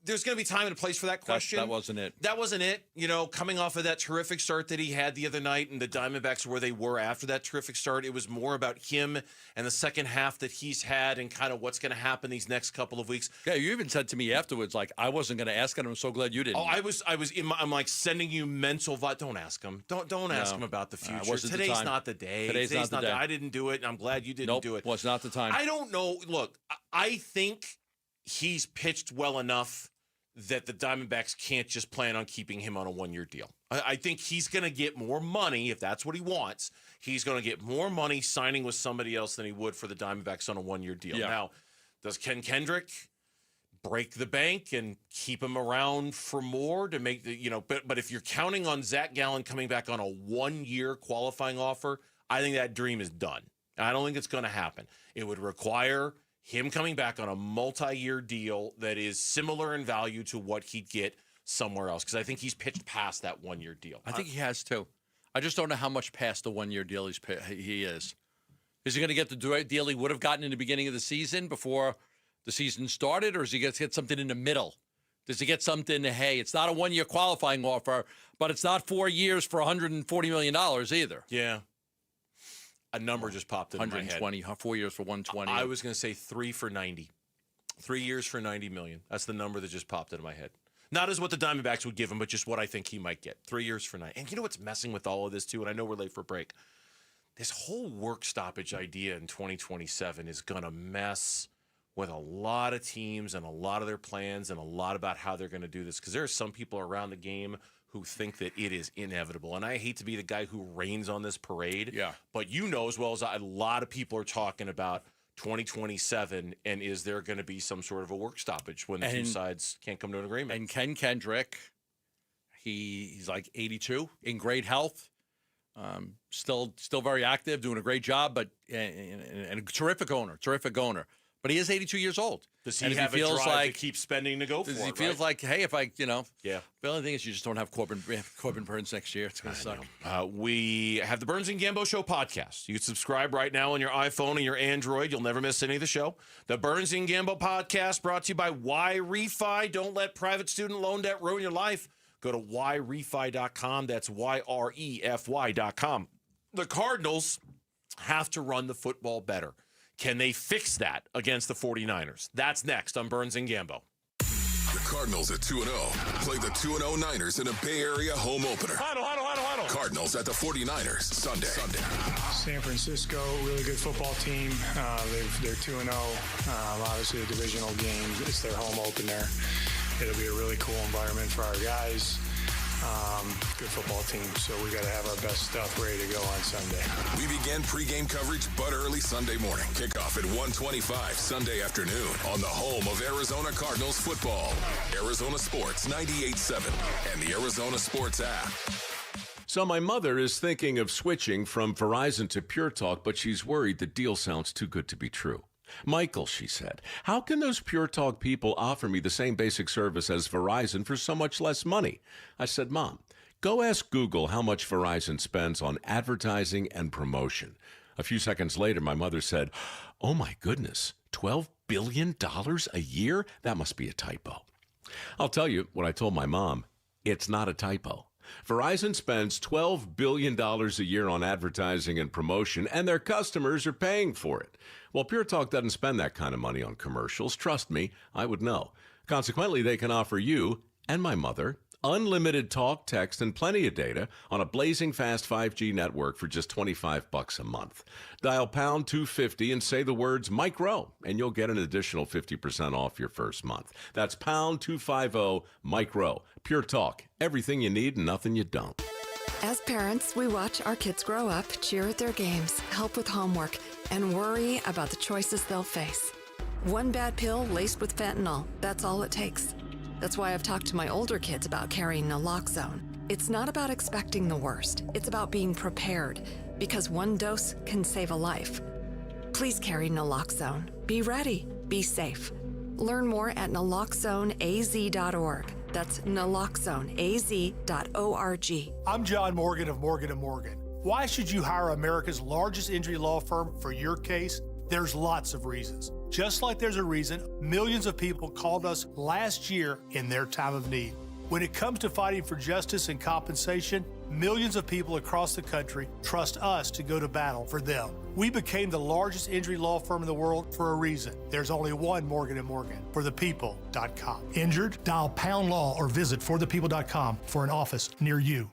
there's going to be time and a place for that question. That wasn't it. That wasn't it. Coming off of that terrific start that he had the other night and the Diamondbacks where they were after that terrific start, it was more about him and the second half that he's had and kind of what's going to happen these next couple of weeks. Yeah, you even said to me afterwards, like, I wasn't going to ask him. I'm so glad you didn't. Oh, I'm like sending you mental don't ask him. Don't ask him about the future. Today's not the day. Today's not the day. I didn't do it. And I'm glad you didn't do it. Was not the time. I don't know. Look, I think he's pitched well enough that the Diamondbacks can't just plan on keeping him on a one-year deal. I think he's going to get more money if that's what he wants. He's going to get more money signing with somebody else than he would for the Diamondbacks on a one-year deal. Yeah. Now, does Ken Kendrick break the bank and keep him around for more to make the, but if you're counting on Zach Gallen coming back on a one-year qualifying offer, I think that dream is done. I don't think it's going to happen. It would require him coming back on a multi-year deal that is similar in value to what he'd get somewhere else, because I think he's pitched past that one-year deal. I think he has too. I just don't know how much past the one-year deal he is. Is he going to get the deal he would have gotten in the beginning of the season before the season started, or is he going to get something in the middle? Does he get something, hey, it's not a one-year qualifying offer, but it's not 4 years for $140 million either? Yeah. A number just popped in my head. 120, 4 years for 120. I was going to say 3 for 90. 3 years for $90 million. That's the number that just popped into my head. Not as what the Diamondbacks would give him, but just what I think he might get. 3 years for $90. And you know what's messing with all of this, too? And I know we're late for break. This whole work stoppage idea in 2027 is going to mess with a lot of teams and a lot of their plans and a lot about how they're going to do this. Because there are some people around the game who think that it is inevitable. And I hate to be the guy who rains on this parade. Yeah. But you know as well as I, a lot of people are talking about 2027, and is there going to be some sort of a work stoppage when the two sides can't come to an agreement? And Ken Kendrick, he's like 82, in great health, still very active, doing a great job, but and a terrific owner. But he is 82 years old. Does he have a drive to keep spending to go for it? He feels like, hey, if I, Yeah. The only thing is you just don't have Corbin Burns next year. It's going to suck. We have the Burns and Gambo Show podcast. You can subscribe right now on your iPhone and your Android. You'll never miss any of the show. The Burns and Gambo podcast brought to you by YRefi. Don't let private student loan debt ruin your life. Go to YRefi.com. That's YREFY.com. The Cardinals have to run the football better. Can they fix that against the 49ers? That's next on Burns and Gambo. The Cardinals at 2-0 play the 2-0 Niners in a Bay Area home opener. Huddle. Cardinals at the 49ers Sunday. San Francisco, really good football team. They're 2-0. Obviously, a divisional game. It's their home opener. It'll be a really cool environment for our guys. Good football team, so we got to have our best stuff ready to go on Sunday. We begin pregame coverage but early Sunday morning. Kickoff at 1:25 Sunday afternoon on the home of Arizona Cardinals football. Arizona Sports 98.7 and the Arizona Sports app. So my mother is thinking of switching from Verizon to Pure Talk, but she's worried the deal sounds too good to be true. Michael, she said, how can those Pure Talk people offer me the same basic service as Verizon for so much less money? I said, Mom, go ask Google how much Verizon spends on advertising and promotion. A few seconds later, my mother said, oh my goodness, $12 billion a year? That must be a typo. I'll tell you what I told my mom. It's not a typo. Verizon spends $12 billion a year on advertising and promotion, and their customers are paying for it. Well, Pure Talk doesn't spend that kind of money on commercials. Trust me, I would know. Consequently, they can offer you and my mother unlimited talk, text, and plenty of data on a blazing fast 5G network for just $25 a month. Dial pound 250 and say the words Mike Rowe, and you'll get an additional 50% off your first month. That's pound 250 Mike Rowe. Pure Talk. Everything you need and nothing you don't. As parents, we watch our kids grow up, cheer at their games, help with homework, and worry about the choices they'll face. One bad pill laced with fentanyl, that's all it takes. That's why I've talked to my older kids about carrying naloxone. It's not about expecting the worst. It's about being prepared, because one dose can save a life. Please carry naloxone. Be ready. Be safe. Learn more at naloxoneaz.org. That's naloxoneaz.org. I'm John Morgan of Morgan & Morgan. Why should you hire America's largest injury law firm for your case? There's lots of reasons. Just like there's a reason millions of people called us last year in their time of need. When it comes to fighting for justice and compensation, millions of people across the country trust us to go to battle for them. We became the largest injury law firm in the world for a reason. There's only one Morgan & Morgan, forthepeople.com. Injured? Dial #law or visit forthepeople.com for an office near you.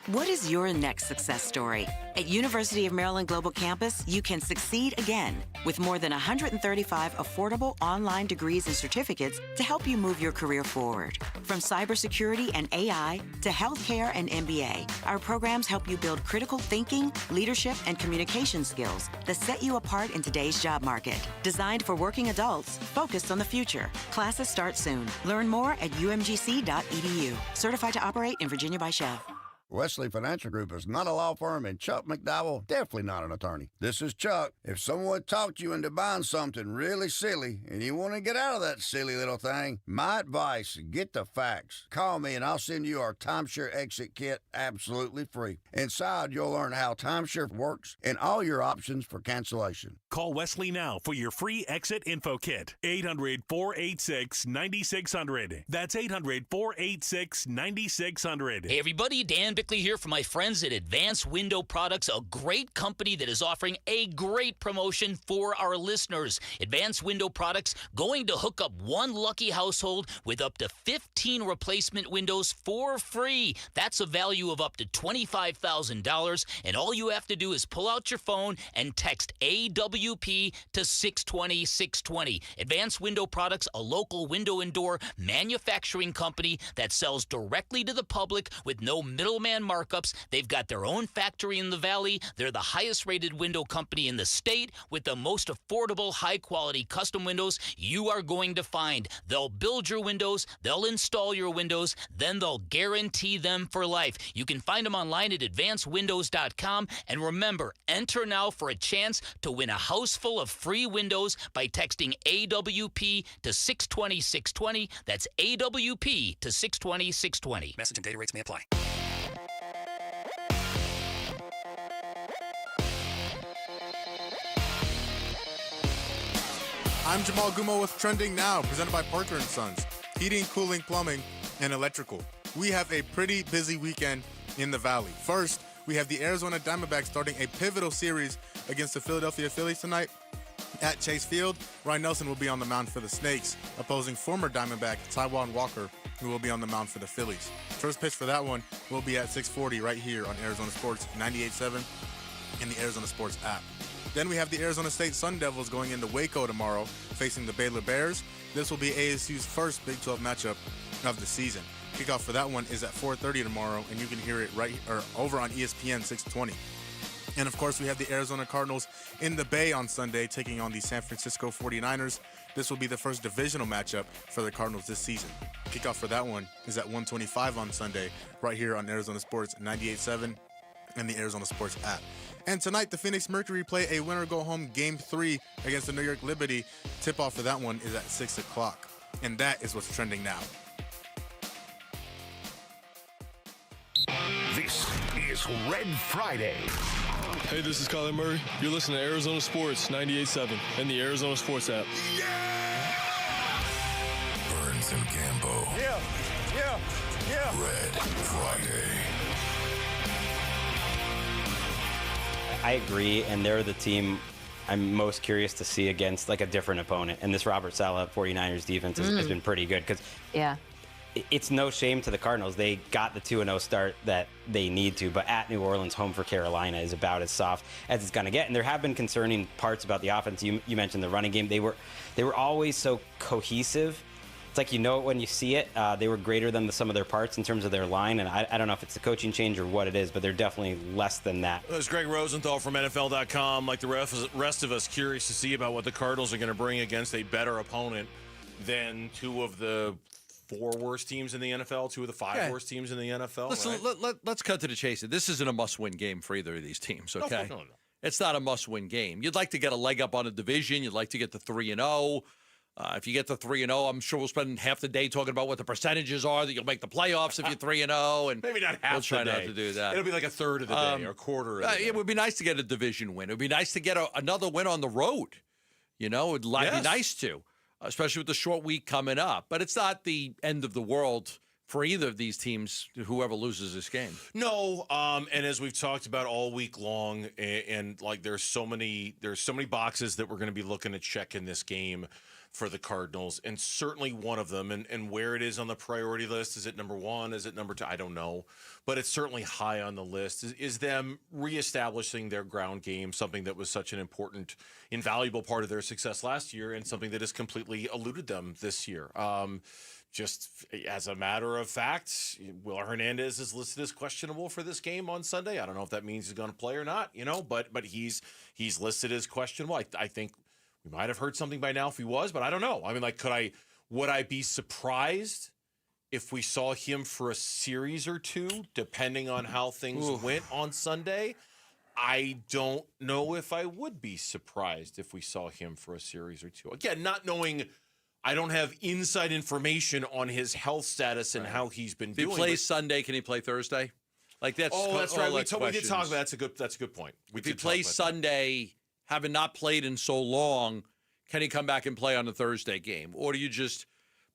What is your next success story? At University of Maryland Global Campus, you can succeed again with more than 135 affordable online degrees and certificates to help you move your career forward. From cybersecurity and AI to healthcare and MBA, our programs help you build critical thinking, leadership, and communication skills that set you apart in today's job market. Designed for working adults, focused on the future. Classes start soon. Learn more at umgc.edu. Certified to operate in Virginia by Shell. Wesley Financial Group is not a law firm, and Chuck McDowell definitely not an attorney. This is Chuck. If someone talked you into buying something really silly and you want to get out of that silly little thing, my advice, get the facts. Call me and I'll send you our timeshare exit kit absolutely free. Inside, you'll learn how timeshare works and all your options for cancellation. Call Wesley now for your free exit info kit. 800-486-9600. That's 800-486-9600. Hey everybody, Dan Bickley here for my friends at Advanced Window Products, a great company that is offering a great promotion for our listeners. Advanced Window Products going to hook up one lucky household with up to 15 replacement windows for free. That's a value of up to $25,000, and all you have to do is pull out your phone and text AWP to 620-620. Advanced Window Products, a local window and door manufacturing company that sells directly to the public with no middleman markups. They've got their own factory in the Valley. They're the highest rated window company in the state with the most affordable, high quality custom windows you are going to find. They'll build your windows, they'll install your windows, then they'll guarantee them for life. You can find them online at advancedwindows.com, and remember, enter now for a chance to win a house full of free windows by texting AWP to 620-620. That's AWP to 620-620. Message and data rates may apply. I'm Jamal Gumo with Trending Now, presented by Parker & Sons. Heating, cooling, plumbing, and electrical. We have a pretty busy weekend in the Valley. First, we have the Arizona Diamondbacks starting a pivotal series against the Philadelphia Phillies tonight at Chase Field. Ryan Nelson will be on the mound for the Snakes, opposing former Diamondback Taijuan Walker, who will be on the mound for the Phillies. First pitch for that one will be at 6:40 right here on Arizona Sports 98.7 and the Arizona Sports app. Then we have the Arizona State Sun Devils going into Waco tomorrow, facing the Baylor Bears. This will be ASU's first Big 12 matchup of the season. Kickoff for that one is at 4:30 tomorrow, and you can hear it over on ESPN 620. And of course, we have the Arizona Cardinals in the Bay on Sunday, taking on the San Francisco 49ers. This will be the first divisional matchup for the Cardinals this season. Kickoff for that one is at 1:25 on Sunday, right here on Arizona Sports 98.7 and the Arizona Sports app. And tonight, the Phoenix Mercury play a winner-go-home Game 3 against the New York Liberty. Tip-off for that one is at 6 o'clock. And that is what's trending now. This is Red Friday. Hey, this is Kyler Murray. You're listening to Arizona Sports 98.7 and the Arizona Sports app. Burns and Gambo. Yeah. Red Friday. I agree, and they're the team I'm most curious to see against like a different opponent. And this Robert Saleh 49ers defense has been pretty good because it's no shame to the Cardinals. They got the 2-0 start that they need to, but at New Orleans, home for Carolina is about as soft as it's going to get. And there have been concerning parts about the offense. You mentioned the running game. They were always so cohesive. It's like, you know it when you see it. They were greater than the sum of their parts in terms of their line, and I don't know if it's the coaching change or what it is, but they're definitely less than that. There's Greg Rosenthal from NFL.com, like the rest of us, curious to see about what the Cardinals are going to bring against a better opponent than two of the 4 worst teams in the NFL, 2 of the 5 worst teams in the NFL. Listen, right? let's cut to the chase. This isn't a must-win game for either of these teams, okay? No. It's not a must-win game. You'd like to get a leg up on a division. You'd like to get to 3-0. If you get to 3-0, I'm sure we'll spend half the day talking about what the percentages are that you'll make the playoffs if you're 3-0. And maybe not half we'll try the day. not to do that. It'll be like a third of the day or a quarter of the day. It would be nice to get a division win. It would be nice to get another win on the road. You know, it'd be nice to, especially with the short week coming up. But it's not the end of the world for either of these teams, whoever loses this game. No, and as we've talked about all week long, and like there's so many boxes that we're going to be looking to check in this game for the Cardinals, and certainly one of them, and where it is on the priority list, is it number 1, is it number 2? I don't know, but it's certainly high on the list, is them reestablishing their ground game, something that was such an important, invaluable part of their success last year, and something that has completely eluded them this year. Just as a matter of fact, Will Hernandez is listed as questionable for this game on Sunday. I don't know if that means he's going to play or not, but he's listed as questionable. I think we might have heard something by now if he was, but I don't know. I mean, like, would I be surprised if we saw him for a series or 2, depending on how things went on Sunday? I don't know if I would be surprised if we saw him for a series or 2. Again, not knowing, I don't have inside information on his health status and how he's been doing. If he plays Sunday, can he play Thursday? Like that's right. We did talk about that. That's a good point. If he plays Sunday, having not played in so long, can he come back and play on the Thursday game, or do you just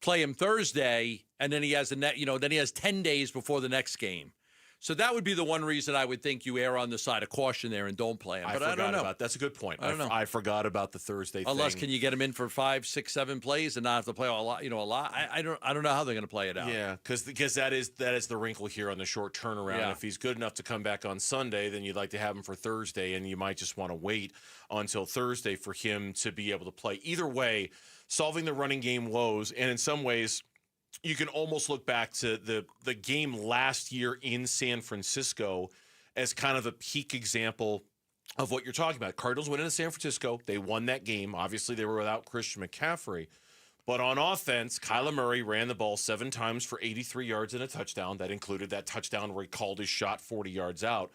play him Thursday and then he has then he has 10 days before the next game? So that would be the one reason I would think you err on the side of caution there and don't play him. But I don't know. That's a good point. I don't know. I forgot about the Thursday thing. Unless, can you get him in for 5, 6, 7 plays and not have to play a lot? I don't know how they're going to play it out. Yeah, because that is the wrinkle here on the short turnaround. Yeah. If he's good enough to come back on Sunday, then you'd like to have him for Thursday, and you might just want to wait until Thursday for him to be able to play. Either way, solving the running game woes, and in some ways, you can almost look back to the game last year in San Francisco as kind of a peak example of what you're talking about. Cardinals went into San Francisco. They won that game. Obviously, they were without Christian McCaffrey. But on offense, Kyler Murray ran the ball 7 times for 83 yards and a touchdown. That included that touchdown where he called his shot 40 yards out.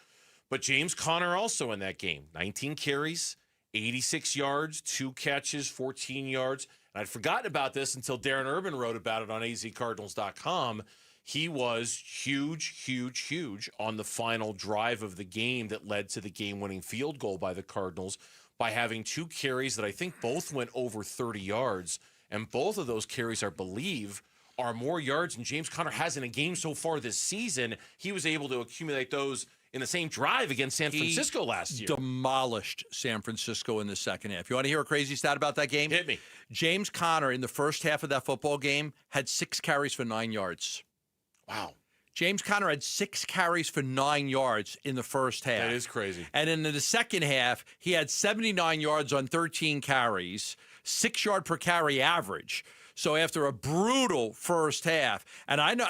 But James Conner also in that game. 19 carries, 86 yards, 2 catches, 14 yards. I'd forgotten about this until Darren Urban wrote about it on azcardinals.com. He was huge on the final drive of the game that led to the game-winning field goal by the Cardinals by having 2 carries that I think both went over 30 yards. And both of those carries, I believe, are more yards than James Conner has in a game so far this season. He was able to accumulate those in the same drive against San Francisco last year. Demolished San Francisco in the second half. You want to hear a crazy stat about that game? Hit me. James Conner in the first half of that football game had 6 carries for 9 yards. Wow. James Conner had 6 carries for 9 yards in the first half. That is crazy. And in the second half, he had 79 yards on 13 carries, 6 yard per carry average. So after a brutal first half, and I know,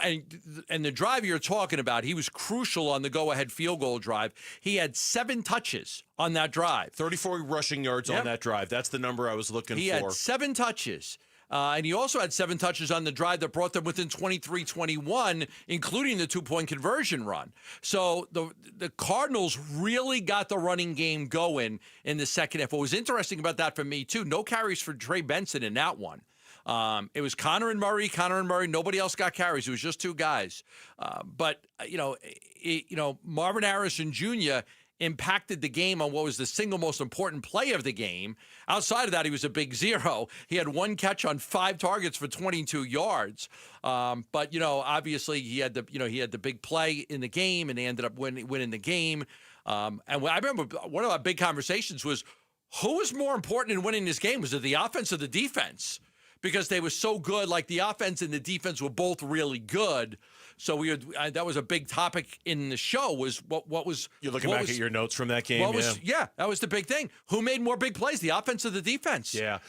and the drive you're talking about, he was crucial on the go-ahead field goal drive. He had 7 touches on that drive. 34 rushing yards on that drive. That's the number I was looking for. He had 7 touches. And he also had 7 touches on the drive that brought them within 23-21, including the 2-point conversion run. So the Cardinals really got the running game going in the second half. What was interesting about that for me, too, no carries for Trey Benson in that one. It was Conner and Murray. Nobody else got carries. It was just 2 guys. But Marvin Harrison Jr. impacted the game on what was the single most important play of the game. Outside of that, he was a big 0. He had 1 catch on 5 targets for 22 yards. But obviously he had the big play in the game, and they ended up winning the game. And I remember one of our big conversations was, who was more important in winning this game? Was it the offense or the defense? Because they were so good, like the offense and the defense were both really good. So that was a big topic in the show. Was what was you're looking back at your notes from that game? That was the big thing. Who made more big plays, the offense or the defense? Yeah.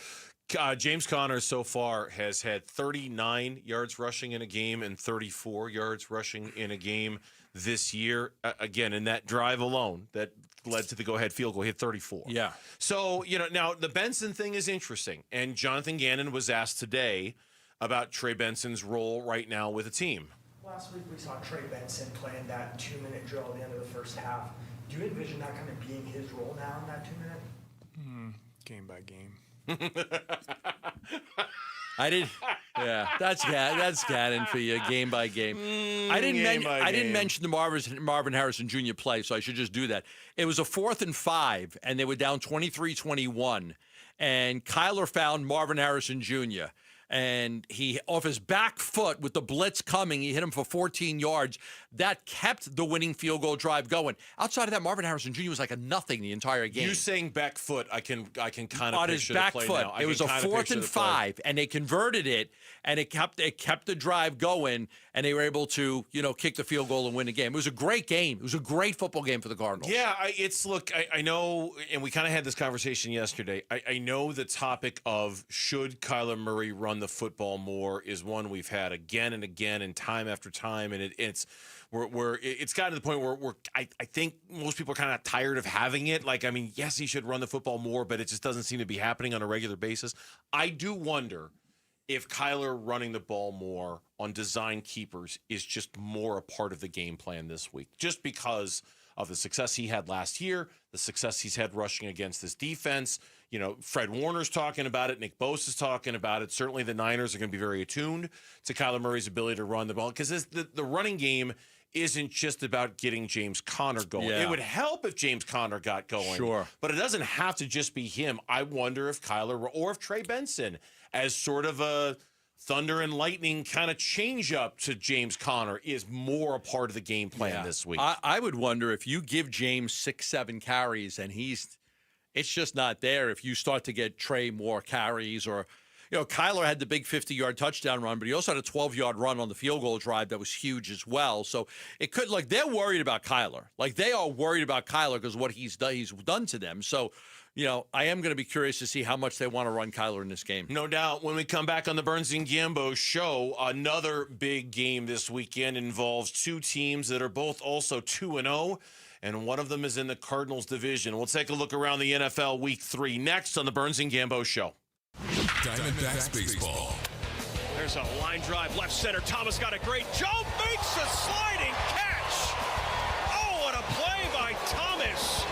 James Conner so far has had 39 yards rushing in a game and 34 yards rushing in a game this year. Again, in that drive alone, that led to the go-ahead field goal. He hit 34. Yeah. So, now the Benson thing is interesting. And Jonathan Gannon was asked today about Trey Benson's role right now with the team. Last week we saw Trey Benson playing that 2-minute drill at the end of the first half. Do you envision that kind of being his role now in that 2-minute? Game by game. I did. Yeah, that's Gannon for you, game by game. I didn't mention the Marvin Harrison Jr. play, so I should just do that. It was a 4th and 5, and they were down 23-21, and Kyler found Marvin Harrison Jr., and he, off his back foot with the blitz coming, he hit him for 14 yards. That kept the winning field goal drive going. Outside of that, Marvin Harrison Jr. was like a nothing the entire game. You saying back foot, I can kind of on his back foot. It was a 4th and 5, and they converted it, and it kept the drive going, and they were able to kick the field goal and win the game. It was a great game. It was a great football game for the Cardinals. Yeah, I know, and we kind of had this conversation yesterday. I know the topic of should Kyler Murray run the football more is one we've had again and again and time after time, and it's gotten to the point where I think most people are kind of tired of having it. Like, I mean, yes, he should run the football more, but it just doesn't seem to be happening on a regular basis. I do wonder if Kyler running the ball more on design keepers is just more a part of the game plan this week, just because of the success he had last year, the success he's had rushing against this defense. Fred Warner's talking about it. Nick Bosa's talking about it. Certainly the Niners are going to be very attuned to Kyler Murray's ability to run the ball, because the running game isn't just about getting James Conner going. Yeah. It would help if James Conner got going. Sure. But it doesn't have to just be him. I wonder if Kyler or if Trey Benson, as sort of a thunder and lightning kind of change up to James Conner, is more a part of the game plan this week. I would wonder if you give James 6-7 carries and it's just not there. If you start to get Trey more carries, or Kyler had the big 50-yard touchdown run, but he also had a 12-yard run on the field goal drive that was huge as well. So it could, they're worried about Kyler. They are worried about Kyler because what he's done to them. So, I am going to be curious to see how much they want to run Kyler in this game. No doubt. When we come back on the Burns and Gambo show, another big game this weekend involves two teams that are both also 2-0. And one of them is in the Cardinals division. We'll take a look around the NFL Week 3 next on the Burns and Gambo Show. Diamondbacks baseball. There's a line drive left center. Thomas got a great jump, makes a sliding catch. Oh, what a play by Thomas.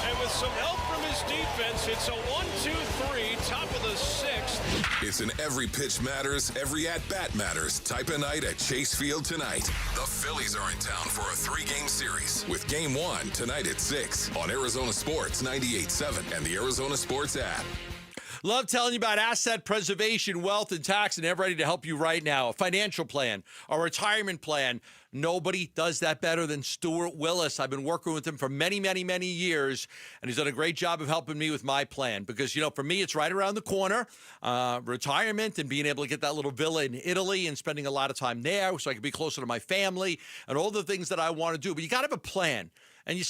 And with some help from his defense, it's a 1-2-3, top of the 6th. It's an every pitch matters, every at-bat matters type of night at Chase Field tonight. The Phillies are in town for a 3-game series with Game 1 tonight at 6 on Arizona Sports 98.7 and the Arizona Sports app. Love telling you about asset preservation, wealth, and tax, and they're ready to help you right now. A financial plan, a retirement plan. Nobody does that better than Stuart Willis. I've been working with him for many, many, many years, and he's done a great job of helping me with my plan because, for me, it's right around the corner, retirement and being able to get that little villa in Italy and spending a lot of time there so I can be closer to my family and all the things that I want to do. But you got to have a plan. And you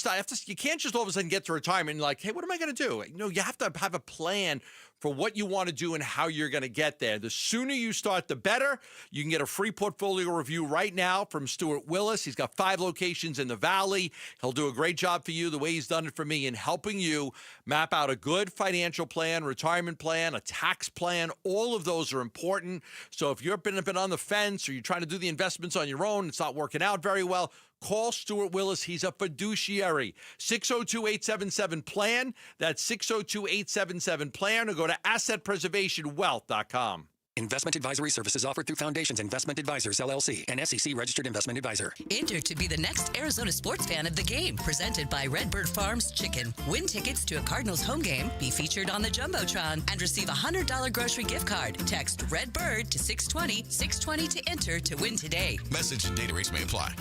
can't just all of a sudden get to retirement and hey, what am I going to do? You have to have a plan for what you want to do and how you're going to get there. The sooner you start, the better. You can get a free portfolio review right now from Stuart Willis. He's got 5 locations in the Valley. He'll do a great job for you the way he's done it for me in helping you map out a good financial plan, retirement plan, a tax plan. All of those are important. So if you've been on the fence or you're trying to do the investments on your own, it's not working out very well, call Stuart Willis. He's a fiduciary. 602-877-PLAN. That's 602-877-PLAN. Or go to assetpreservationwealth.com. Investment advisory services offered through Foundations Investment Advisors, LLC, an SEC-registered investment advisor. Enter to be the next Arizona sports fan of the game, presented by Redbird Farms Chicken. Win tickets to a Cardinals home game, be featured on the Jumbotron, and receive a $100 grocery gift card. Text REDBIRD to 620-620 to enter to win today. Message and data rates may apply.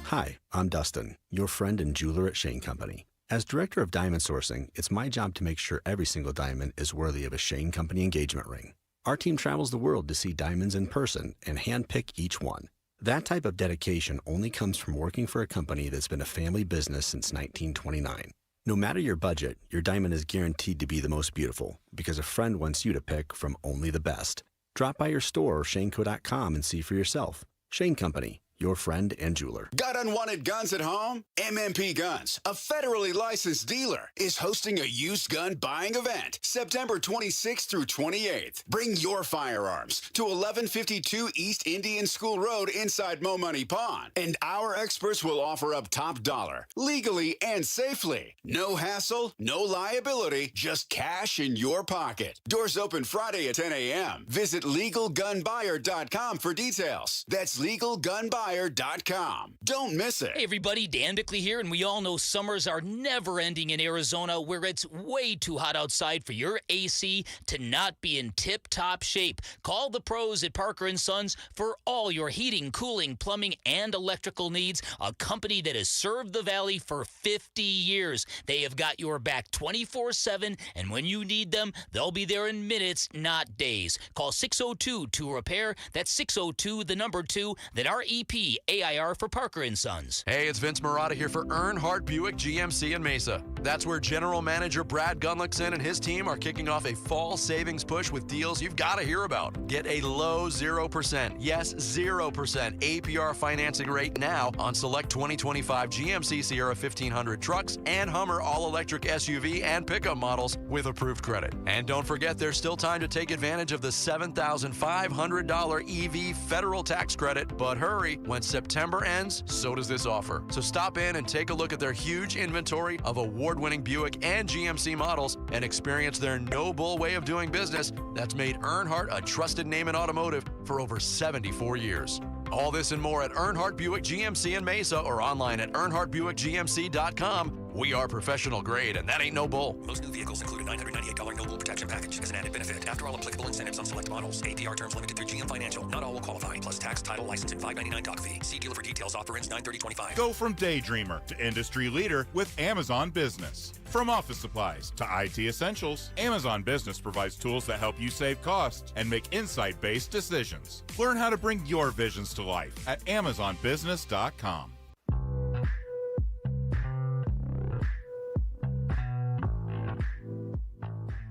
Hi, I'm Dustin, your friend and jeweler at Shane Company. As director of diamond sourcing, it's my job to make sure every single diamond is worthy of a Shane Company engagement ring. Our team travels the world to see diamonds in person and handpick each one. That type of dedication only comes from working for a company that's been a family business since 1929. No matter your budget, your diamond is guaranteed to be the most beautiful because a friend wants you to pick from only the best. Drop by your store or shaneco.com and see for yourself. Shane Company, your friend and jeweler. Got unwanted guns at home? MMP Guns, a federally licensed dealer, is hosting a used gun buying event September 26th through 28th. Bring your firearms to 1152 East Indian School Road inside Mo Money Pond, and our experts will offer up top dollar, legally and safely. No hassle, no liability, just cash in your pocket. Doors open Friday at 10 a.m. Visit LegalGunBuyer.com for details. That's LegalGunBuyer.com. Don't miss it. Hey everybody, Dan Bickley here, and we all know summers are never ending in Arizona, where it's way too hot outside for your AC to not be in tip-top shape. Call the pros at Parker & Sons for all your heating, cooling, plumbing, and electrical needs, a company that has served the Valley for 50 years. They have got your back 24/7, and when you need them, they'll be there in minutes, not days. Call 602-2-REPAIR. That's 602, the number 2, then REP AIR for Parker & Sons. Hey, it's Vince Marotta here for Earnhardt Buick GMC in Mesa. That's where General Manager Brad Gunlickson and his team are kicking off a fall savings push with deals you've got to hear about. Get a low 0%, yes, 0% APR financing rate now on select 2025 GMC Sierra 1500 trucks and Hummer all-electric SUV and pickup models with approved credit. And don't forget, there's still time to take advantage of the $7,500 EV federal tax credit. But hurry, when September ends, so does this offer. So stop in and take a look at their huge inventory of award-winning Buick and GMC models and experience their no-bull way of doing business that's made Earnhardt a trusted name in automotive for over 74 years. All this and more at Earnhardt Buick GMC in Mesa or online at EarnhardtBuickGMC.com. We are professional grade, and that ain't no bull. Most new vehicles include a $998 no bull protection package as an added benefit. After all applicable incentives on select models, APR terms limited through GM Financial. Not all will qualify. Plus tax, title, license, and $599 doc fee. See dealer for details. Offer ends 9/30/25. Go from daydreamer to industry leader with Amazon Business. From office supplies to IT essentials, Amazon Business provides tools that help you save costs and make insight-based decisions. Learn how to bring your visions to life at AmazonBusiness.com.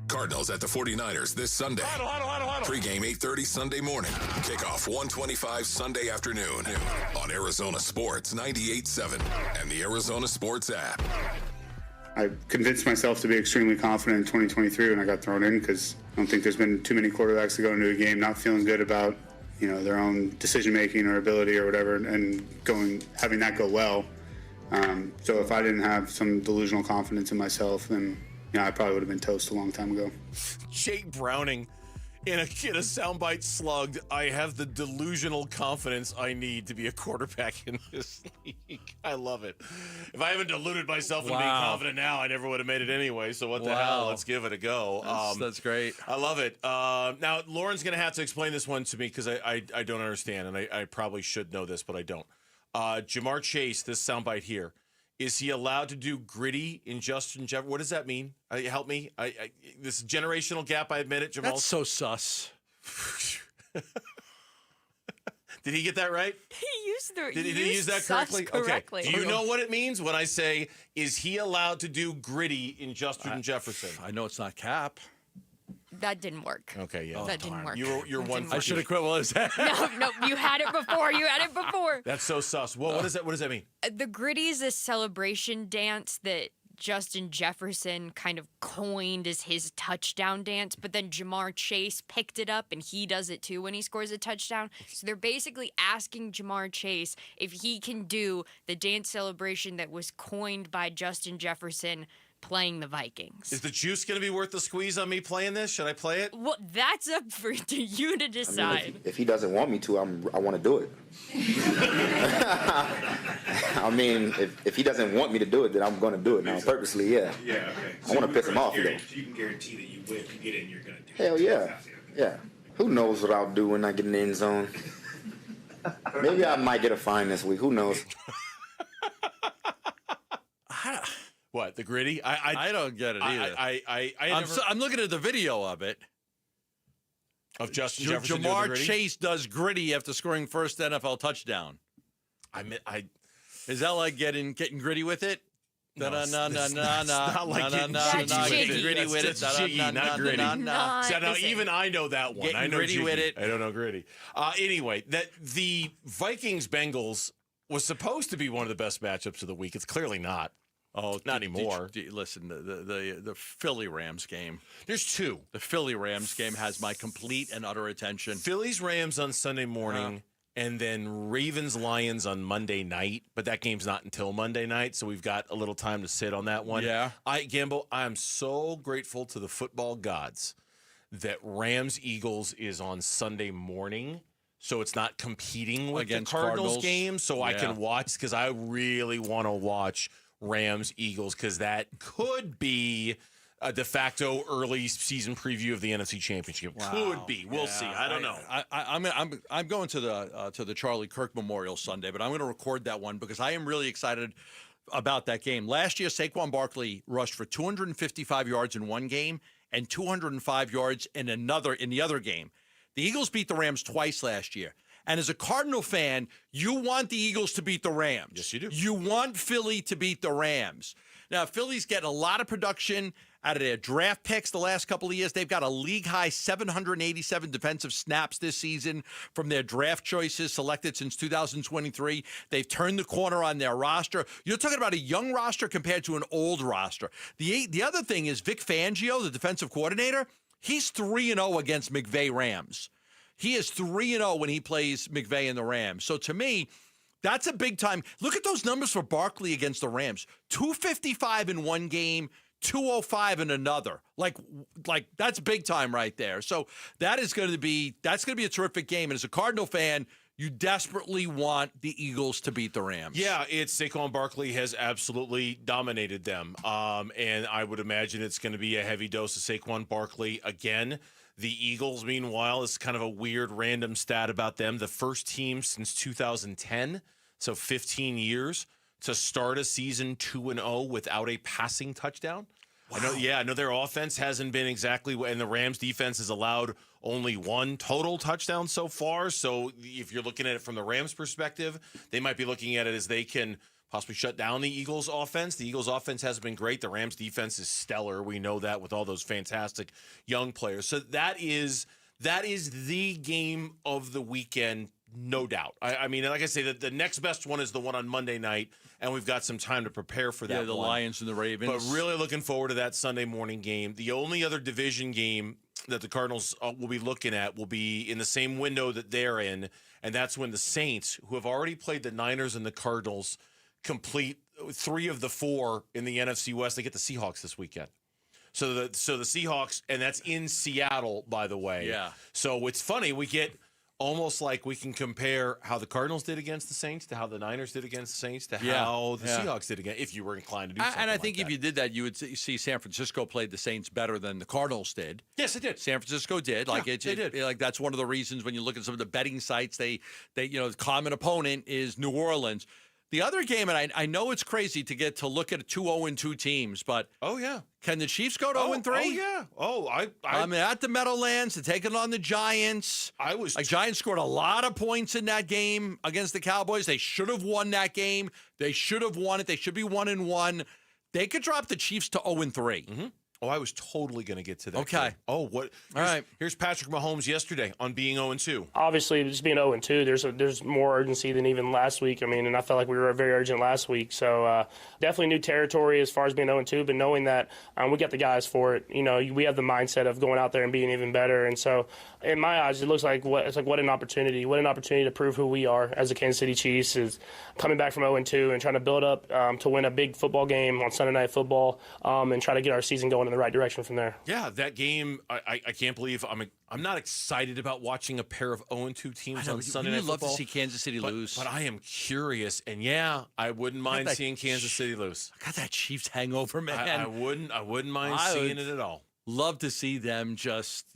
Cardinals at the 49ers this Sunday. Pre-game 8:30 Sunday morning. Kickoff 1:25 Sunday afternoon on Arizona Sports 98.7 and the Arizona Sports app. I convinced myself to be extremely confident in 2023 when I got thrown in because I don't think there's been too many quarterbacks to go into a game not feeling good about their own decision-making or ability or whatever and having that go well. So if I didn't have some delusional confidence in myself, then I probably would have been toast a long time ago. Jake Browning in a soundbite slugged, I have the delusional confidence I need to be a quarterback in this league. I love it. If I haven't deluded myself into being confident now, I never would have made it anyway. So what the hell? Let's give it a go. That's great. I love it. Now, Lauren's going to have to explain this one to me because I don't understand, and I probably should know this, but I don't. Jamar Chase, this soundbite here. Is he allowed to do gritty in Justin Jefferson? What does that mean? Help me. This generational gap, I admit it, Jamal. That's so sus. Did he get that right? He used the Did he use that correctly? correctly. Okay. Do you know what it means when I say, is he allowed to do gritty in Justin Jefferson? I know it's not Cap. That didn't work. Okay, yeah. That didn't work. You're one for I should have quit while I was at. No, you had it before. That's so sus. Well, what does that mean? The gritty is a celebration dance that Justin Jefferson kind of coined as his touchdown dance, but then Jamar Chase picked it up and he does it too when he scores a touchdown. So they're basically asking Jamar Chase if he can do the dance celebration that was coined by Justin Jefferson playing the Vikings. Is the juice going to be worth the squeeze on me playing this? Should I play it? Well, that's up to you to decide. I mean, if he doesn't want me to, I want to do it. I mean, if he doesn't want me to do it, then I'm going to do it now, purposely, yeah. Yeah, okay. I want to piss him off, though. You can guarantee that you will. If you get in, you're going to do it. Hell yeah. Yeah. Who knows what I'll do when I get in the end zone? Maybe I might get a fine this week. Who knows? What, the gritty? I don't get it either. I'm looking at the video of it. Of Justin Jefferson doing the Jamar gritty? Chase does gritty after scoring first NFL touchdown. Is that like getting gritty with it? No, It's not like getting gritty with it. That's jiggy, not gritty. So now even I know that one. I know gritty jiggy. with it. I don't know gritty. Anyway, the Vikings-Bengals was supposed to be one of the best matchups of the week. It's clearly not. Oh, not anymore. Listen, the Philly Rams game. There's two. The Philly Rams game has my complete and utter attention. Phillies Rams on Sunday morning, and then Ravens Lions on Monday night. But that game's not until Monday night, so we've got a little time to sit on that one. Yeah. Gambo, I am so grateful to the football gods that Rams Eagles is on Sunday morning. So it's not competing with against the Cardinals Cardinals game, so I can watch, because I really want to watch Rams Eagles, because that could be a de facto early season preview of the NFC Championship. Wow. Could be. We'll see. I don't know. I'm going to the Charlie Kirk Memorial Sunday, but I'm going to record that one because I am really excited about that game. Last year, Saquon Barkley rushed for 255 yards in one game and 205 yards in the other game. The Eagles beat the Rams twice last year. And as a Cardinal fan, you want the Eagles to beat the Rams. Yes, you do. You want Philly to beat the Rams. Now, Philly's getting a lot of production out of their draft picks the last couple of years. They've got a league-high 787 defensive snaps this season from their draft choices selected since 2023. They've turned the corner on their roster. You're talking about a young roster compared to an old roster. The other thing is Vic Fangio, the defensive coordinator, he's 3-0 against McVay Rams. He is 3-0 when he plays McVay and the Rams. So to me, that's a big time. Look at those numbers for Barkley against the Rams. 255 in one game, 205 in another. Like that's big time right there. So that's going to be a terrific game. And as a Cardinal fan, you desperately want the Eagles to beat the Rams. Yeah, Saquon Barkley has absolutely dominated them. And I would imagine it's going to be a heavy dose of Saquon Barkley again. The Eagles, meanwhile, is kind of a weird random stat about them. The first team since 2010, so 15 years, to start a season 2-0 without a passing touchdown. Wow. I know their offense hasn't been exactly, and the Rams defense has allowed only one total touchdown so far. So if you're looking at it from the Rams perspective, they might be looking at it as they can possibly shut down the Eagles offense. The Eagles offense hasn't been great. The Rams defense is stellar. We know that with all those fantastic young players. So that is the game of the weekend, no doubt. I mean, like I say, the next best one is the one on Monday night, and we've got some time to prepare for that. Yeah, the one. Lions and the Ravens. But really looking forward to that Sunday morning game. The only other division game that the Cardinals will be looking at will be in the same window that they're in, and that's when the Saints, who have already played the Niners and the Cardinals, complete 3 of the 4 in the NFC West. They get the Seahawks this weekend. So the Seahawks, and that's in Seattle, by the way. Yeah. So it's funny, we get almost like we can compare how the Cardinals did against the Saints to how the Niners did against the Saints to how the Seahawks did against, if you were inclined to do something. And I think like if you did that, you would see San Francisco played the Saints better than the Cardinals did. Yes, it did. San Francisco did. They did. Like that's one of the reasons when you look at some of the betting sites, they the common opponent is New Orleans. The other game, and I know it's crazy to get to look at 2 0-2 teams, but can the Chiefs go to 0-3? Oh yeah. I mean, at the Meadowlands, to take it on the Giants. Giants scored a lot of points in that game against the Cowboys. They should have won that game. They should have won it. They should be 1-1. They could drop the Chiefs to 0-3. Mm-hmm. Oh, I was totally going to get to that. Okay. Game. Oh, what? All right. Here's Patrick Mahomes yesterday on being 0-2. Obviously, just being 0-2, there's more urgency than even last week. I mean, and I felt like we were very urgent last week. So definitely new territory as far as being 0-2, but knowing that we got the guys for it. You know, we have the mindset of going out there and being even better. And so, in my eyes, it looks like what an opportunity. What an opportunity to prove who we are as the Kansas City Chiefs is coming back from 0-2 and trying to build up to win a big football game on Sunday Night Football and try to get our season going in the right direction from there. Yeah, that game, I can't believe I'm not excited about watching a pair of 0-2 teams on Sunday Night Football. Love to see Kansas City lose. But I am curious, and I wouldn't mind seeing Kansas City lose. I got that Chiefs hangover, man. I wouldn't mind seeing it at all. Love to see them just,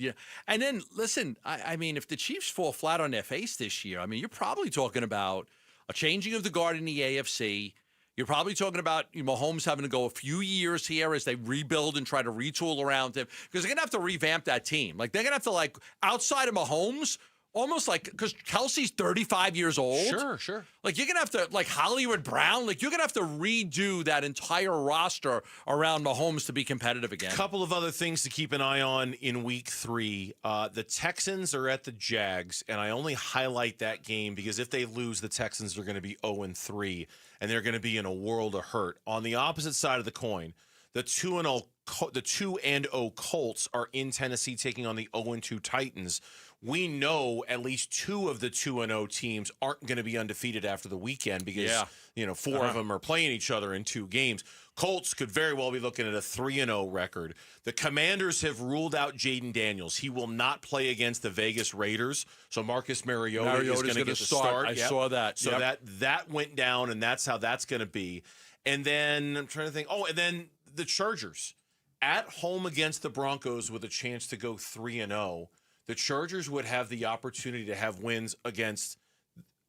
And then, listen, I mean, if the Chiefs fall flat on their face this year, I mean, you're probably talking about a changing of the guard in the AFC. You're probably talking about Mahomes having to go a few years here as they rebuild and try to retool around him because they're going to have to revamp that team. Like, they're going to have to, outside of Mahomes, almost like, because Kelsey's 35 years old. Sure. Like, you're going to have to, like Hollywood Brown, like, you're going to have to redo that entire roster around Mahomes to be competitive again. A couple of other things to keep an eye on in week 3. The Texans are at the Jags, and I only highlight that game because if they lose, the Texans are going to be 0-3, and they're going to be in a world of hurt. On the opposite side of the coin, the 2-0 Colts are in Tennessee taking on the 0-2 Titans. We know at least 2 of the 2-0 teams aren't going to be undefeated after the weekend because, 4 of them are playing each other in 2 games. Colts could very well be looking at a 3-0 record. The Commanders have ruled out Jaden Daniels. He will not play against the Vegas Raiders. So Marcus Mariota is going to get the start. I saw that. So that went down, and that's how that's going to be. And then I'm trying to think. Oh, and then the Chargers at home against the Broncos with a chance to go 3-0. The Chargers would have the opportunity to have wins against,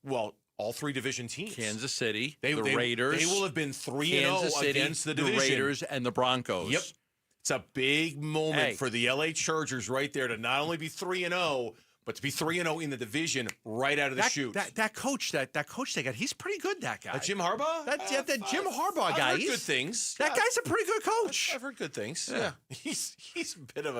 all 3 division teams. Kansas City, the Raiders. They will have been 3-0 against the division. The Raiders and the Broncos. Yep. It's a big moment for the LA Chargers right there to not only be 3-0, but to be 3-0 in the division right out of the chute. That coach they got, he's pretty good, that guy. Jim Harbaugh? That Jim Harbaugh guy. I've heard good things. That guy's a pretty good coach. I've heard good things. Yeah. He's a bit of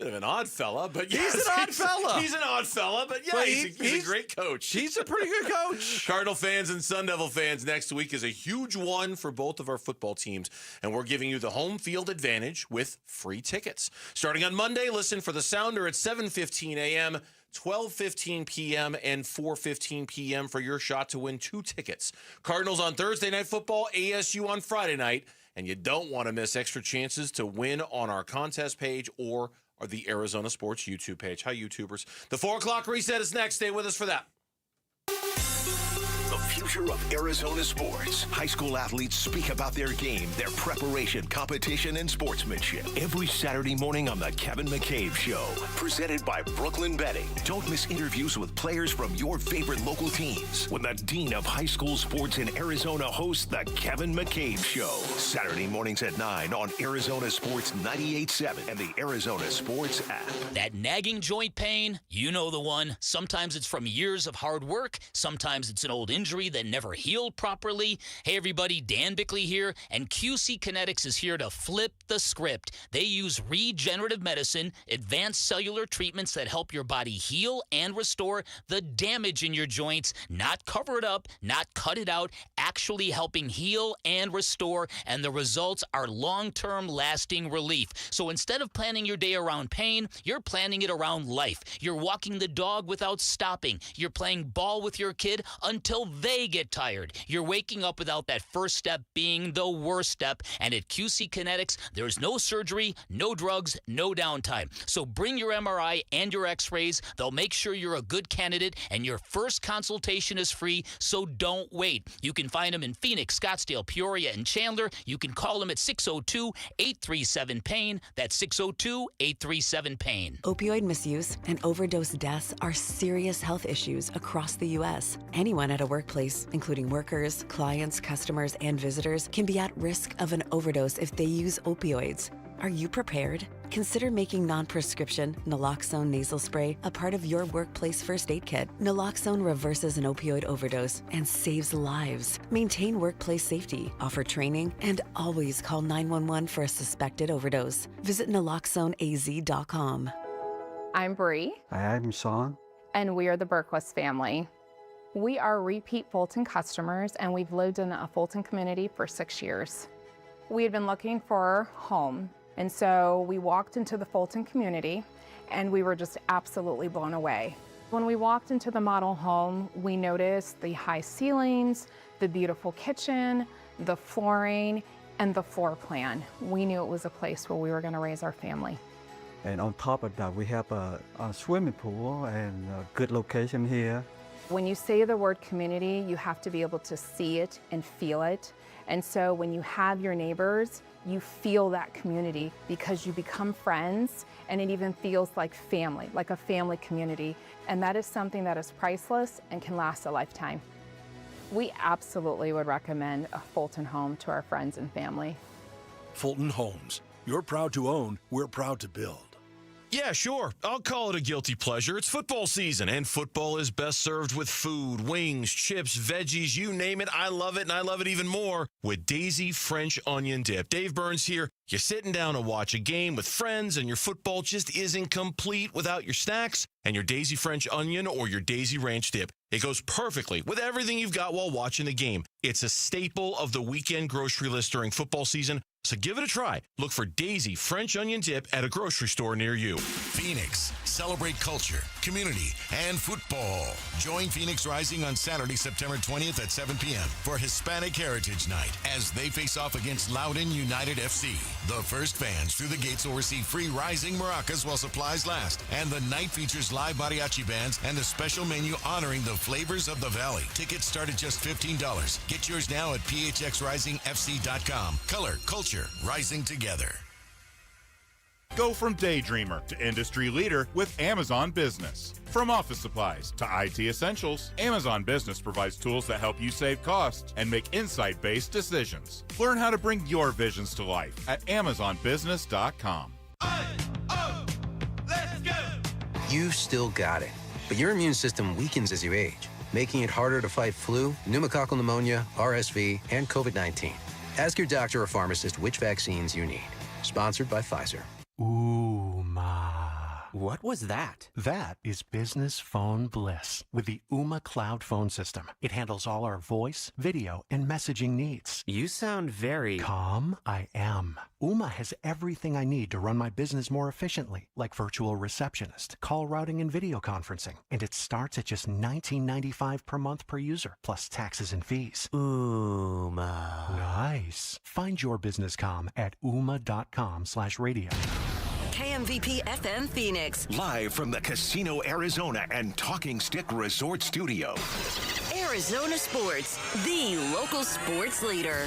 an odd fella, but yes, he's an odd fella. He's an odd fella, but yeah, he's a great coach. He's a pretty good coach. Cardinal fans and Sun Devil fans, next week is a huge one for both of our football teams, and we're giving you the home field advantage with free tickets. Starting on Monday, listen for the Sounder at 7:15 a.m., 12:15 p.m. and 4:15 p.m. for your shot to win 2 tickets. Cardinals on Thursday Night Football, ASU on Friday night, and you don't want to miss extra chances to win on our contest page or the Arizona Sports YouTube page. Hi, YouTubers. The 4 o'clock reset is next. Stay with us for that. The future of Arizona sports. High school athletes speak about their game, their preparation, competition, and sportsmanship. Every Saturday morning on The Kevin McCabe Show. Presented by Brooklyn Betting. Don't miss interviews with players from your favorite local teams when the Dean of High School Sports in Arizona hosts The Kevin McCabe Show. Saturday mornings at 9 on Arizona Sports 98.7 and the Arizona Sports app. That nagging joint pain, you know the one. Sometimes it's from years of hard work. Sometimes it's an old injury that never healed properly. Hey everybody, Dan Bickley here, and QC Kinetics is here to flip the script. They use regenerative medicine, advanced cellular treatments that help your body heal and restore the damage in your joints, not cover it up, not cut it out, actually helping heal and restore, and the results are long-term lasting relief. So instead of planning your day around pain, you're planning it around life. You're walking the dog without stopping. You're playing ball with your kid until they get tired. You're waking up without that first step being the worst step. And at QC Kinetics, there's no surgery, no drugs, no downtime. So bring your MRI and your x-rays. They'll make sure you're a good candidate, and your first consultation is free, so don't wait. You can find them in Phoenix, Scottsdale, Peoria, and Chandler. You can call them at 602-837-PAIN. That's 602-837-PAIN. Opioid misuse and overdose deaths are serious health issues across the U.S. Anyone at a workplace, including workers, clients, customers, and visitors, can be at risk of an overdose if they use opioids. Are you prepared? Consider making non-prescription naloxone nasal spray a part of your workplace first aid kit. Naloxone reverses an opioid overdose and saves lives. Maintain workplace safety, offer training, and always call 911 for a suspected overdose. Visit naloxoneaz.com. I'm Bree. Hi, I'm Sean. And we are the Berquist family. We are repeat Fulton customers, and we've lived in a Fulton community for 6 years. We had been looking for a home, and so we walked into the Fulton community, and we were just absolutely blown away. When we walked into the model home, we noticed the high ceilings, the beautiful kitchen, the flooring, and the floor plan. We knew it was a place where we were going to raise our family. And on top of that, we have a swimming pool and a good location here. When you say the word community, you have to be able to see it and feel it. And so when you have your neighbors, you feel that community because you become friends, and it even feels like family, like a family community. And that is something that is priceless and can last a lifetime. We absolutely would recommend a Fulton home to our friends and family. Fulton Homes. You're proud to own, we're proud to build. Yeah, sure. I'll call it a guilty pleasure. It's football season, and football is best served with food, wings, chips, veggies, you name it. I love it, and I love it even more with Daisy French Onion Dip. Dave Burns here. You're sitting down to watch a game with friends, and your football just isn't complete without your snacks and your Daisy French Onion or your Daisy Ranch Dip. It goes perfectly with everything you've got while watching the game. It's a staple of the weekend grocery list during football season, so give it a try. Look for Daisy French Onion Dip at a grocery store near you. Phoenix, celebrate culture, community, and football. Join Phoenix Rising on Saturday, September 20th at 7 p.m. for Hispanic Heritage Night as they face off against Loudoun United FC. The first fans through the gates will receive free Rising maracas while supplies last, and the night features live mariachi bands and a special menu honoring the flavors of the Valley. Tickets start at just $15. Get yours now at phxrisingfc.com. Color, culture, rising together. Go from daydreamer to industry leader with Amazon Business. From office supplies to IT essentials, Amazon Business provides tools that help you save costs and make insight-based decisions. Learn how to bring your visions to life at amazonbusiness.com. Let's go! You've still got it, but your immune system weakens as you age, making it harder to fight flu, pneumococcal pneumonia, RSV, and COVID-19. Ask your doctor or pharmacist which vaccines you need. Sponsored by Pfizer. What was that? That is business phone bliss with the Ooma Cloud Phone System. It handles all our voice, video, and messaging needs. You sound very... Calm? I am. Ooma has everything I need to run my business more efficiently, like virtual receptionist, call routing, and video conferencing. And it starts at just $19.95 per month per user, plus taxes and fees. Ooma. Nice. Find your business calm at ooma.com/radio. KMVP FM Phoenix. Live from the Casino Arizona and Talking Stick Resort Studio. Arizona Sports, the local sports leader.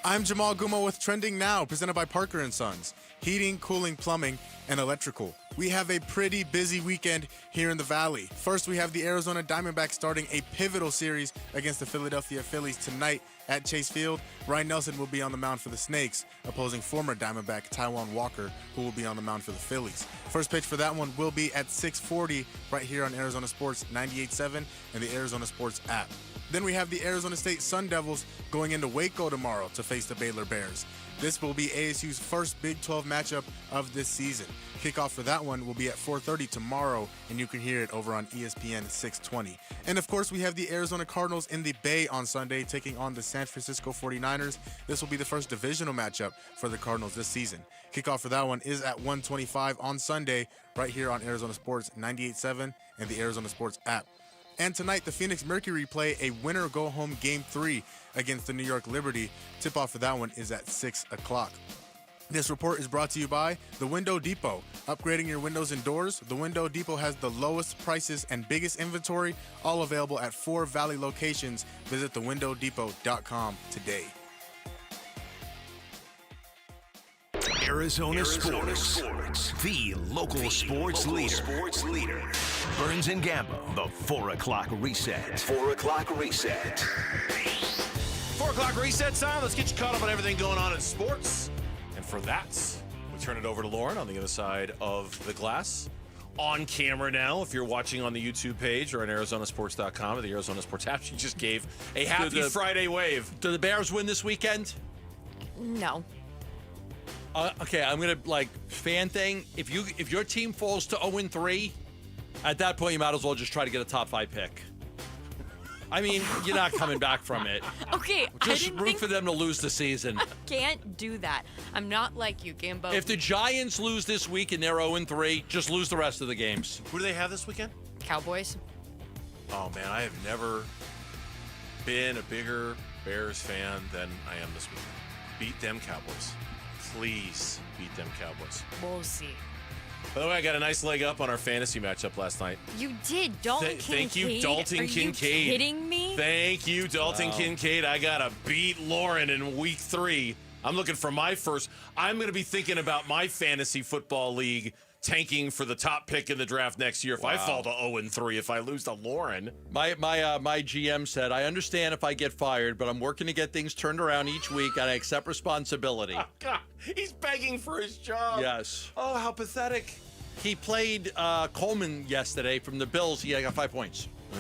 I'm Jamal Gumo with Trending Now, presented by Parker & Sons. Heating, cooling, plumbing, and electrical. We have a pretty busy weekend here in the Valley. First, we have the Arizona Diamondbacks starting a pivotal series against the Philadelphia Phillies tonight at Chase Field. Ryan Nelson will be on the mound for the Snakes, opposing former Diamondback Taijuan Walker, who will be on the mound for the Phillies. First pitch for that one will be at 6:40 right here on Arizona Sports 98.7 and the Arizona Sports app. Then we have the Arizona State Sun Devils going into Waco tomorrow to face the Baylor Bears. This will be ASU's first Big 12 matchup of this season. Kickoff for that one will be at 4:30 tomorrow, and you can hear it over on ESPN 620. And of course, we have the Arizona Cardinals in the Bay on Sunday taking on the San Francisco 49ers. This will be the first divisional matchup for the Cardinals this season. Kickoff for that one is at 1:25 on Sunday right here on Arizona Sports 98.7 and the Arizona Sports app. And tonight, the Phoenix Mercury play a winner-go-home Game 3 against the New York Liberty. Tip-off for that one is at 6 o'clock. This report is brought to you by The Window Depot. Upgrading your windows and doors, The Window Depot has the lowest prices and biggest inventory, all available at 4 Valley locations. Visit thewindowdepot.com today. Arizona Sports, the local sports leader. Burns and Gambo, the 4 o'clock reset. 4 o'clock reset. 4 o'clock reset time. Let's get you caught up on everything going on in sports. And for that, we turn it over to Lauren on the other side of the glass. On camera now, if you're watching on the YouTube page or on ArizonaSports.com or the Arizona Sports app, she just gave a happy Friday wave. Do the Bears win this weekend? No. Okay, I'm gonna fan thing. If your team falls to 0-3, at that point you might as well just try to get a top 5 pick. I mean, you're not coming back from it. Okay, just root for them to lose the season. Can't do that. I'm not like you, Gambo. If the Giants lose this week and they're 0-3, just lose the rest of the games. Who do they have this weekend? Cowboys. Oh man, I have never been a bigger Bears fan than I am this weekend. Beat them Cowboys. Please beat them Cowboys. We'll see. By the way, I got a nice leg up on our fantasy matchup last night. You did, Dalton Kincaid. Thank you, Dalton Kincaid. Are you kidding me? Thank you, Dalton Kincaid. I got to beat Lauren in week 3. I'm looking for my first. I'm going to be thinking about my fantasy football league tanking for the top pick in the draft next year if I fall to 0-3, if I lose to Lauren. My GM said, I understand if I get fired, but I'm working to get things turned around each week, and I accept responsibility. Oh, God. He's begging for his job. Yes. Oh, how pathetic. He played Coleman yesterday from the Bills. He got 5 points. Yeah.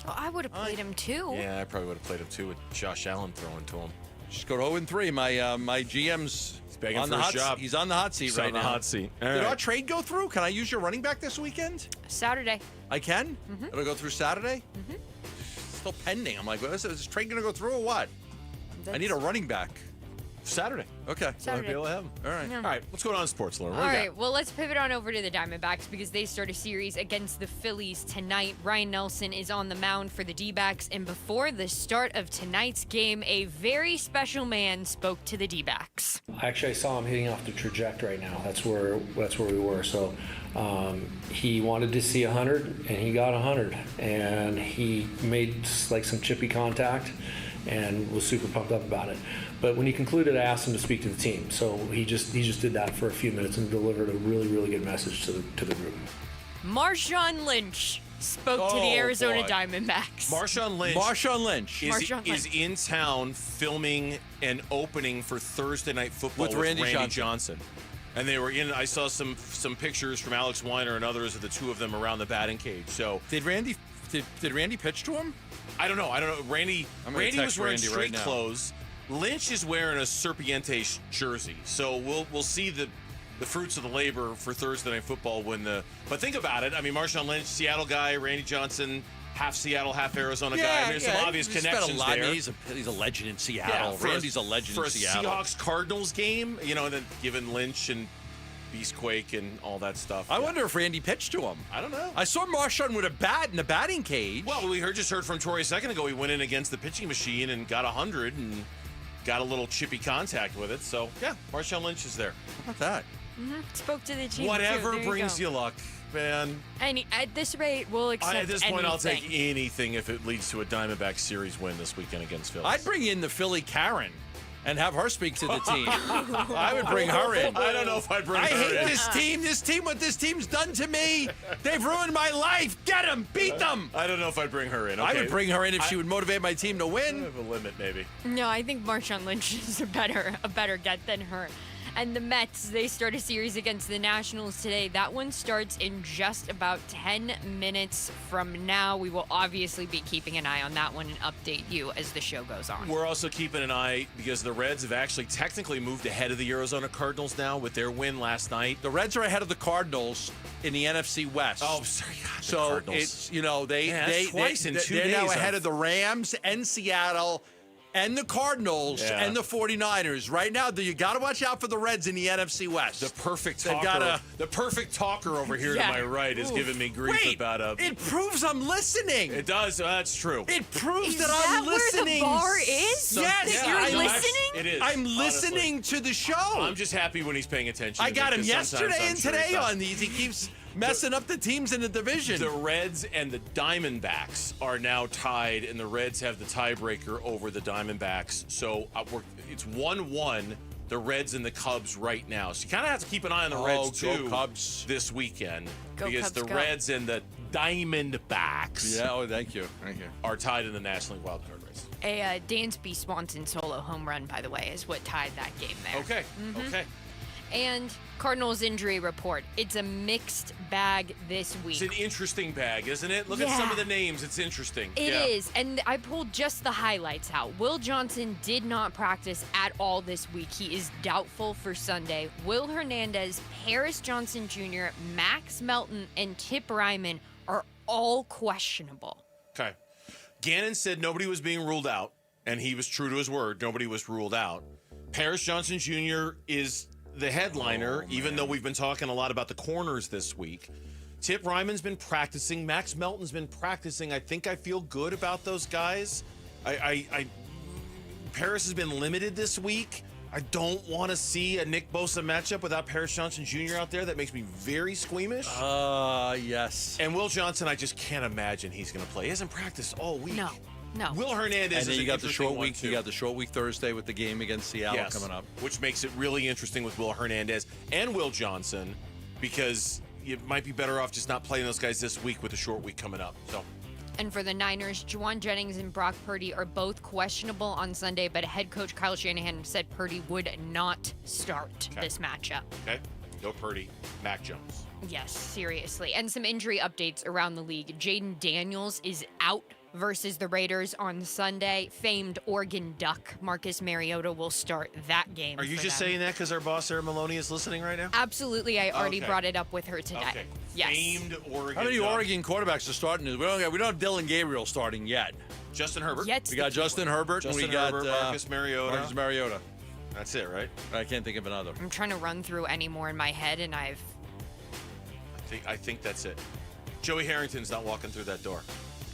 Oh, I would have played him too. Yeah, I probably would have played him too with Josh Allen throwing to him. Just go to 0-3. My GM's begging on for the his job. He's on the hot seat right now. On the hot seat. All Did right. our trade go through? Can I use your running back this weekend? Saturday. I can? Mm-hmm. It'll go through Saturday? Mm-hmm. Still pending. I'm like, is this trade going to go through or what? I need a running back. Saturday. Okay. Saturday. Be able to have him. All right. Yeah. All right, what's going on in sports, Lauren? All right, well, let's pivot on over to the Diamondbacks because they start a series against the Phillies tonight. Ryan Nelson is on the mound for the D-backs, and before the start of tonight's game, a very special man spoke to the D-backs. Actually, I saw him hitting off the trajectory right now. That's where we were. So he wanted to see 100, and he got 100. And he made like some chippy contact and was super pumped up about it. But when he concluded, I asked him to speak to the team. So he just did that for a few minutes and delivered a really, really good message to the group. Marshawn Lynch spoke to the Arizona Diamondbacks. Marshawn Lynch is in town filming an opening for Thursday Night Football with Randy Johnson. And they were in. I saw some pictures from Alex Weiner and others of the two of them around the batting cage. So did Randy pitch to him? I don't know. Randy was wearing street right clothes. Lynch is wearing a Serpiente jersey. So we'll see the fruits of the labor for Thursday Night Football but think about it. I mean, Marshawn Lynch, Seattle guy, Randy Johnson, half Seattle, half Arizona guy. I mean, there's some obvious connections there. He's a legend in Seattle. Randy's a legend in Seattle. For a Seahawks Cardinals game, and then given Lynch and Beastquake and all that stuff. I wonder if Randy pitched to him. I don't know. I saw Marshawn with a bat in the batting cage. Well, we just heard from Troy a second ago. He went in against the pitching machine and got 100 and got a little chippy contact with it. So, yeah, Marshawn Lynch is there. How about that? Mm-hmm. Spoke to the team. Whatever too. brings you luck, man. And at this rate, we'll accept At this point, anything. I'll take anything if it leads to a Diamondback series win this weekend against Phillies. I'd bring in the Philly Karen and have her speak to the team. I would bring her in. I don't know if I'd bring her in. I hate this team. What this team's done to me. They've ruined my life. Get them. Beat them. I don't know if I'd bring her in. Okay. I would bring her in if she would motivate my team to win. I have a limit, maybe. No, I think Marshawn Lynch is a better get than her. And the Mets, they start a series against the Nationals today. That one starts in just about 10 minutes from now. We will obviously be keeping an eye on that one and update you as the show goes on. We're also keeping an eye because the Reds have actually technically moved ahead of the Arizona Cardinals now with their win last night. The Reds are ahead of the Cardinals in the NFC West. Oh, sorry. God, so Cardinals. it's, they twice in 2 they're days. now ahead of the Rams and Seattle and the Cardinals and the 49ers. Right now, you got to watch out for the Reds in the NFC West. The perfect talker. The perfect talker over here to my right is giving me grief about it proves I'm listening. It does. That's true. It proves that that I'm listening. Where the bar is? Yes, You're listening? It is. I'm honestly. listening to the show. I'm just happy when he's paying attention. I got him yesterday and today on on these. He keeps messing up the teams in the division. The Reds and the Diamondbacks are now tied, and the Reds have the tiebreaker over the Diamondbacks. So it's 1-1, the Reds and the Cubs right now. So you kind of have to keep an eye on the Reds, too, Cubs. this weekend. Go because Cubs, the go. Reds and the Diamondbacks thank you. are tied in the National League wildcard race. A Dansby Swanson solo home run, by the way, is what tied that game there. Okay, okay. And Cardinals injury report. It's a mixed bag this week. It's an interesting bag, isn't it? Look at some of the names. It's interesting. It is. And I pulled just the highlights out. Will Johnson did not practice at all this week. He is doubtful for Sunday. Will Hernandez, Paris Johnson Jr., Max Melton, and Tip Ryman are all questionable. Okay. Gannon said nobody was being ruled out, and he was true to his word. Nobody was ruled out. Paris Johnson Jr. is the headliner, even though we've been talking a lot about the corners this week. Tip Ryman's been practicing. Max Melton's been practicing. I think I feel good about those guys. Paris has been limited this week. I don't want to see a Nick Bosa matchup without Paris Johnson Jr. out there. That makes me very squeamish. Yes. And Will Johnson, I just can't imagine he's going to play. He hasn't practiced all week. No. Will Hernandez and then is you an got the short interesting week. one, too. You got the short week Thursday with the game against Seattle coming up, which makes it really interesting with Will Hernandez and Will Johnson. because you might be better off just not playing those guys this week with a short week coming up. So. And for the Niners, Juwan Jennings and Brock Purdy are both questionable on Sunday, but head coach Kyle Shanahan said Purdy would not start this matchup. Okay. No Purdy. Mac Jones. Yes, seriously. And some injury updates around the league. Jaden Daniels is out versus the Raiders on Sunday. Famed Oregon Duck Marcus Mariota will start that game. Are you just saying that because our boss, Sarah Maloney, is listening right now? Absolutely. I already brought it up with her today. Okay. Yes. Famed Oregon How many Duck. Oregon quarterbacks are starting? We don't have Dylan Gabriel starting yet. Justin Herbert. We got Justin Herbert, and we got Marcus Mariota. Marcus Mariota. That's it, right? I can't think of another. I'm trying to run through any more in my head, and I think that's it. Joey Harrington's not walking through that door.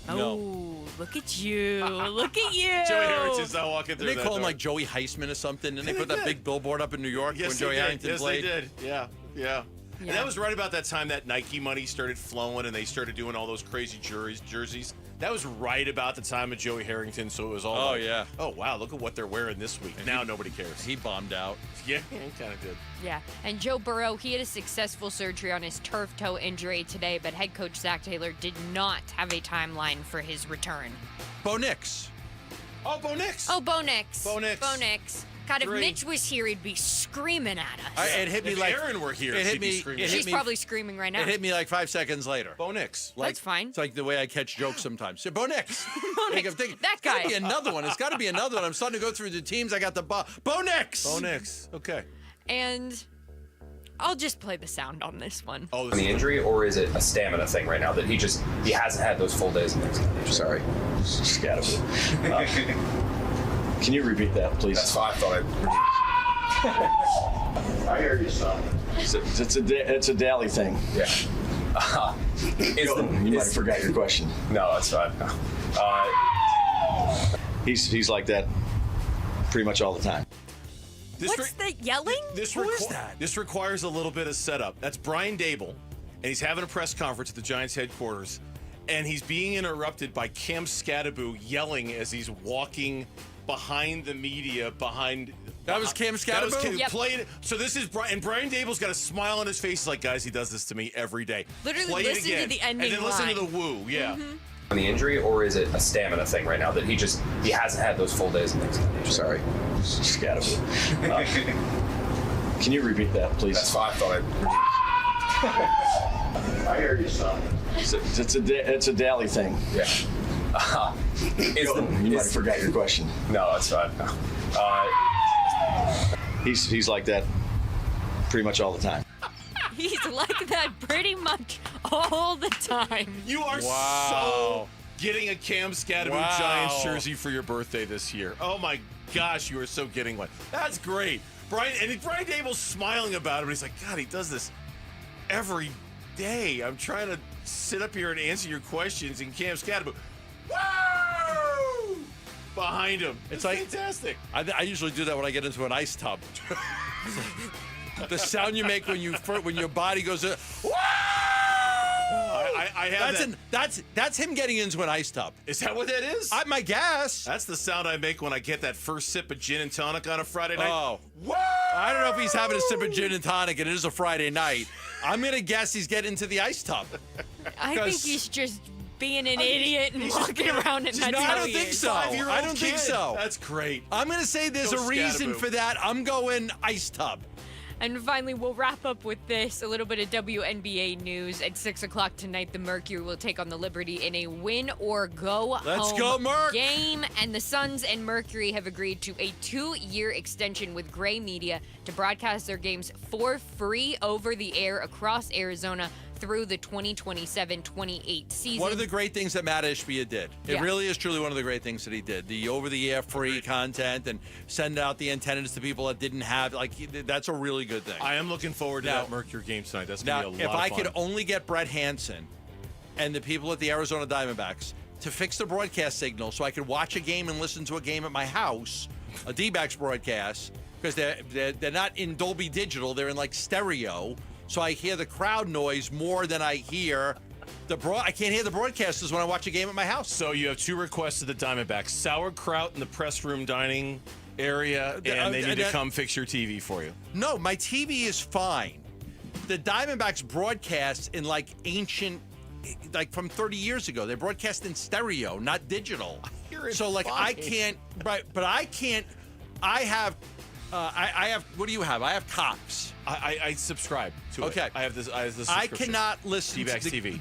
Oh, look at you. Look at you. Joey Harrington's not walking through that door. Did they call him like Joey Heisman or something? And they put that big billboard up in New York when Joey Harrington played? Yes, they did. Yeah. And that was right about that time that Nike money started flowing and they started doing all those crazy jerseys. That was right about the time of Joey Harrington, so it was all oh, wow, look at what they're wearing this week. And now nobody cares. He bombed out. Yeah, he kind of did. Yeah, and Joe Burrow, he had a successful surgery on his turf toe injury today, but head coach Zach Taylor did not have a timeline for his return. Bo Nix. Oh, Bo Nix. Oh, Bo Nix. Bo Nix. Bo Nix. God, if Mitch was here, he'd be screaming at us. It hit me if like Aaron were here, it hit she'd be me. screaming. She's probably screaming right now. It hit me like 5 seconds later. Bo Nix. That's fine. It's like the way I catch jokes sometimes. So, Bo Nix. Bo Nix. That guy. It's got to be another one. It's got to be another one. I'm starting to go through the teams. I got the Bo Nix. Bo Nix. Okay. And I'll just play the sound on this one. On the injury, or is it a stamina thing right now that he hasn't had those full days? Sorry, Scatterby. Can you repeat that, please? That's fine. I thought I hear you, son. It's a daily thing. Yeah. You might have forgot your question. No, that's fine. He's like that pretty much all the time. What's the yelling? Who is that? This requires a little bit of setup. That's Brian Dable, and he's having a press conference at the Giants headquarters, and he's being interrupted by Cam Scatterby yelling as he's walking behind the media, That was Cam Scatterby? Yep. So this is Brian, and Brian Dable's got a smile on his face. He's like, guys, he does this to me every day. Literally Play listen it again. to the ending and then listen line. to the woo. Yeah. Mm-hmm. On the injury, or is it a stamina thing right now that he hasn't had those full days? Sorry, Scatterby. Can you repeat that, please? That's fine. I thought I hear you, son. It's a daily thing. Yeah. You might have forgot your question. No, that's fine. He's like that pretty much all the time. He's like that pretty much all the time. You are so getting a Cam Scatterby Giants jersey for your birthday this year. Oh my gosh, you are so getting one. That's great. Brian Dable's smiling about it, but he's like, God, he does this every day. I'm trying to sit up here and answer your questions, and Cam Scatterby, woo! Behind him. It's like fantastic. I usually do that when I get into an ice tub. The sound you make when your body goes. I have that's him getting into an ice tub. Is that what that is? My guess. That's the sound I make when I get that first sip of gin and tonic on a Friday night. Oh, I don't know if he's having a sip of gin and tonic, and it is a Friday night. I'm gonna guess he's getting into the ice tub. I think he's just being an idiot and walking around and I don't think so. I don't think so. That's great. I'm gonna say there's a reason for that. I'm going ice tub. And finally, we'll wrap up with this, a little bit of WNBA news. At 6 o'clock tonight, the Mercury will take on the Liberty in a win-or-go-home game. And the Suns and Mercury have agreed to a 2-year extension with Gray Media to broadcast their games for free over the air across Arizona through the 2027-28 season. One of the great things that Matt Ishbia did. It really is truly one of the great things that he did. The over-the-air free content and send out the antennas to people that didn't have. That's a really good thing. I am looking forward to that Mercury game tonight. That's going to be a lot of fun. If I could only get Brett Hansen and the people at the Arizona Diamondbacks to fix the broadcast signal so I could watch a game and listen to a game at my house, a D-backs broadcast, because they're not in Dolby Digital, they're in stereo. So I hear the crowd noise more than I hear I can't hear the broadcasters when I watch a game at my house. So you have 2 requests to the Diamondbacks: sauerkraut in the press room dining area, and they need to come fix your TV for you. No, my TV is fine. the Diamondbacks broadcast in like ancient, like from 30 years ago. They broadcast in stereo, not digital. So like I can't, right? But I can't. I have. I have. What do you have? I have Cox. I subscribe to it. Okay. I have this. I cannot listen to TV.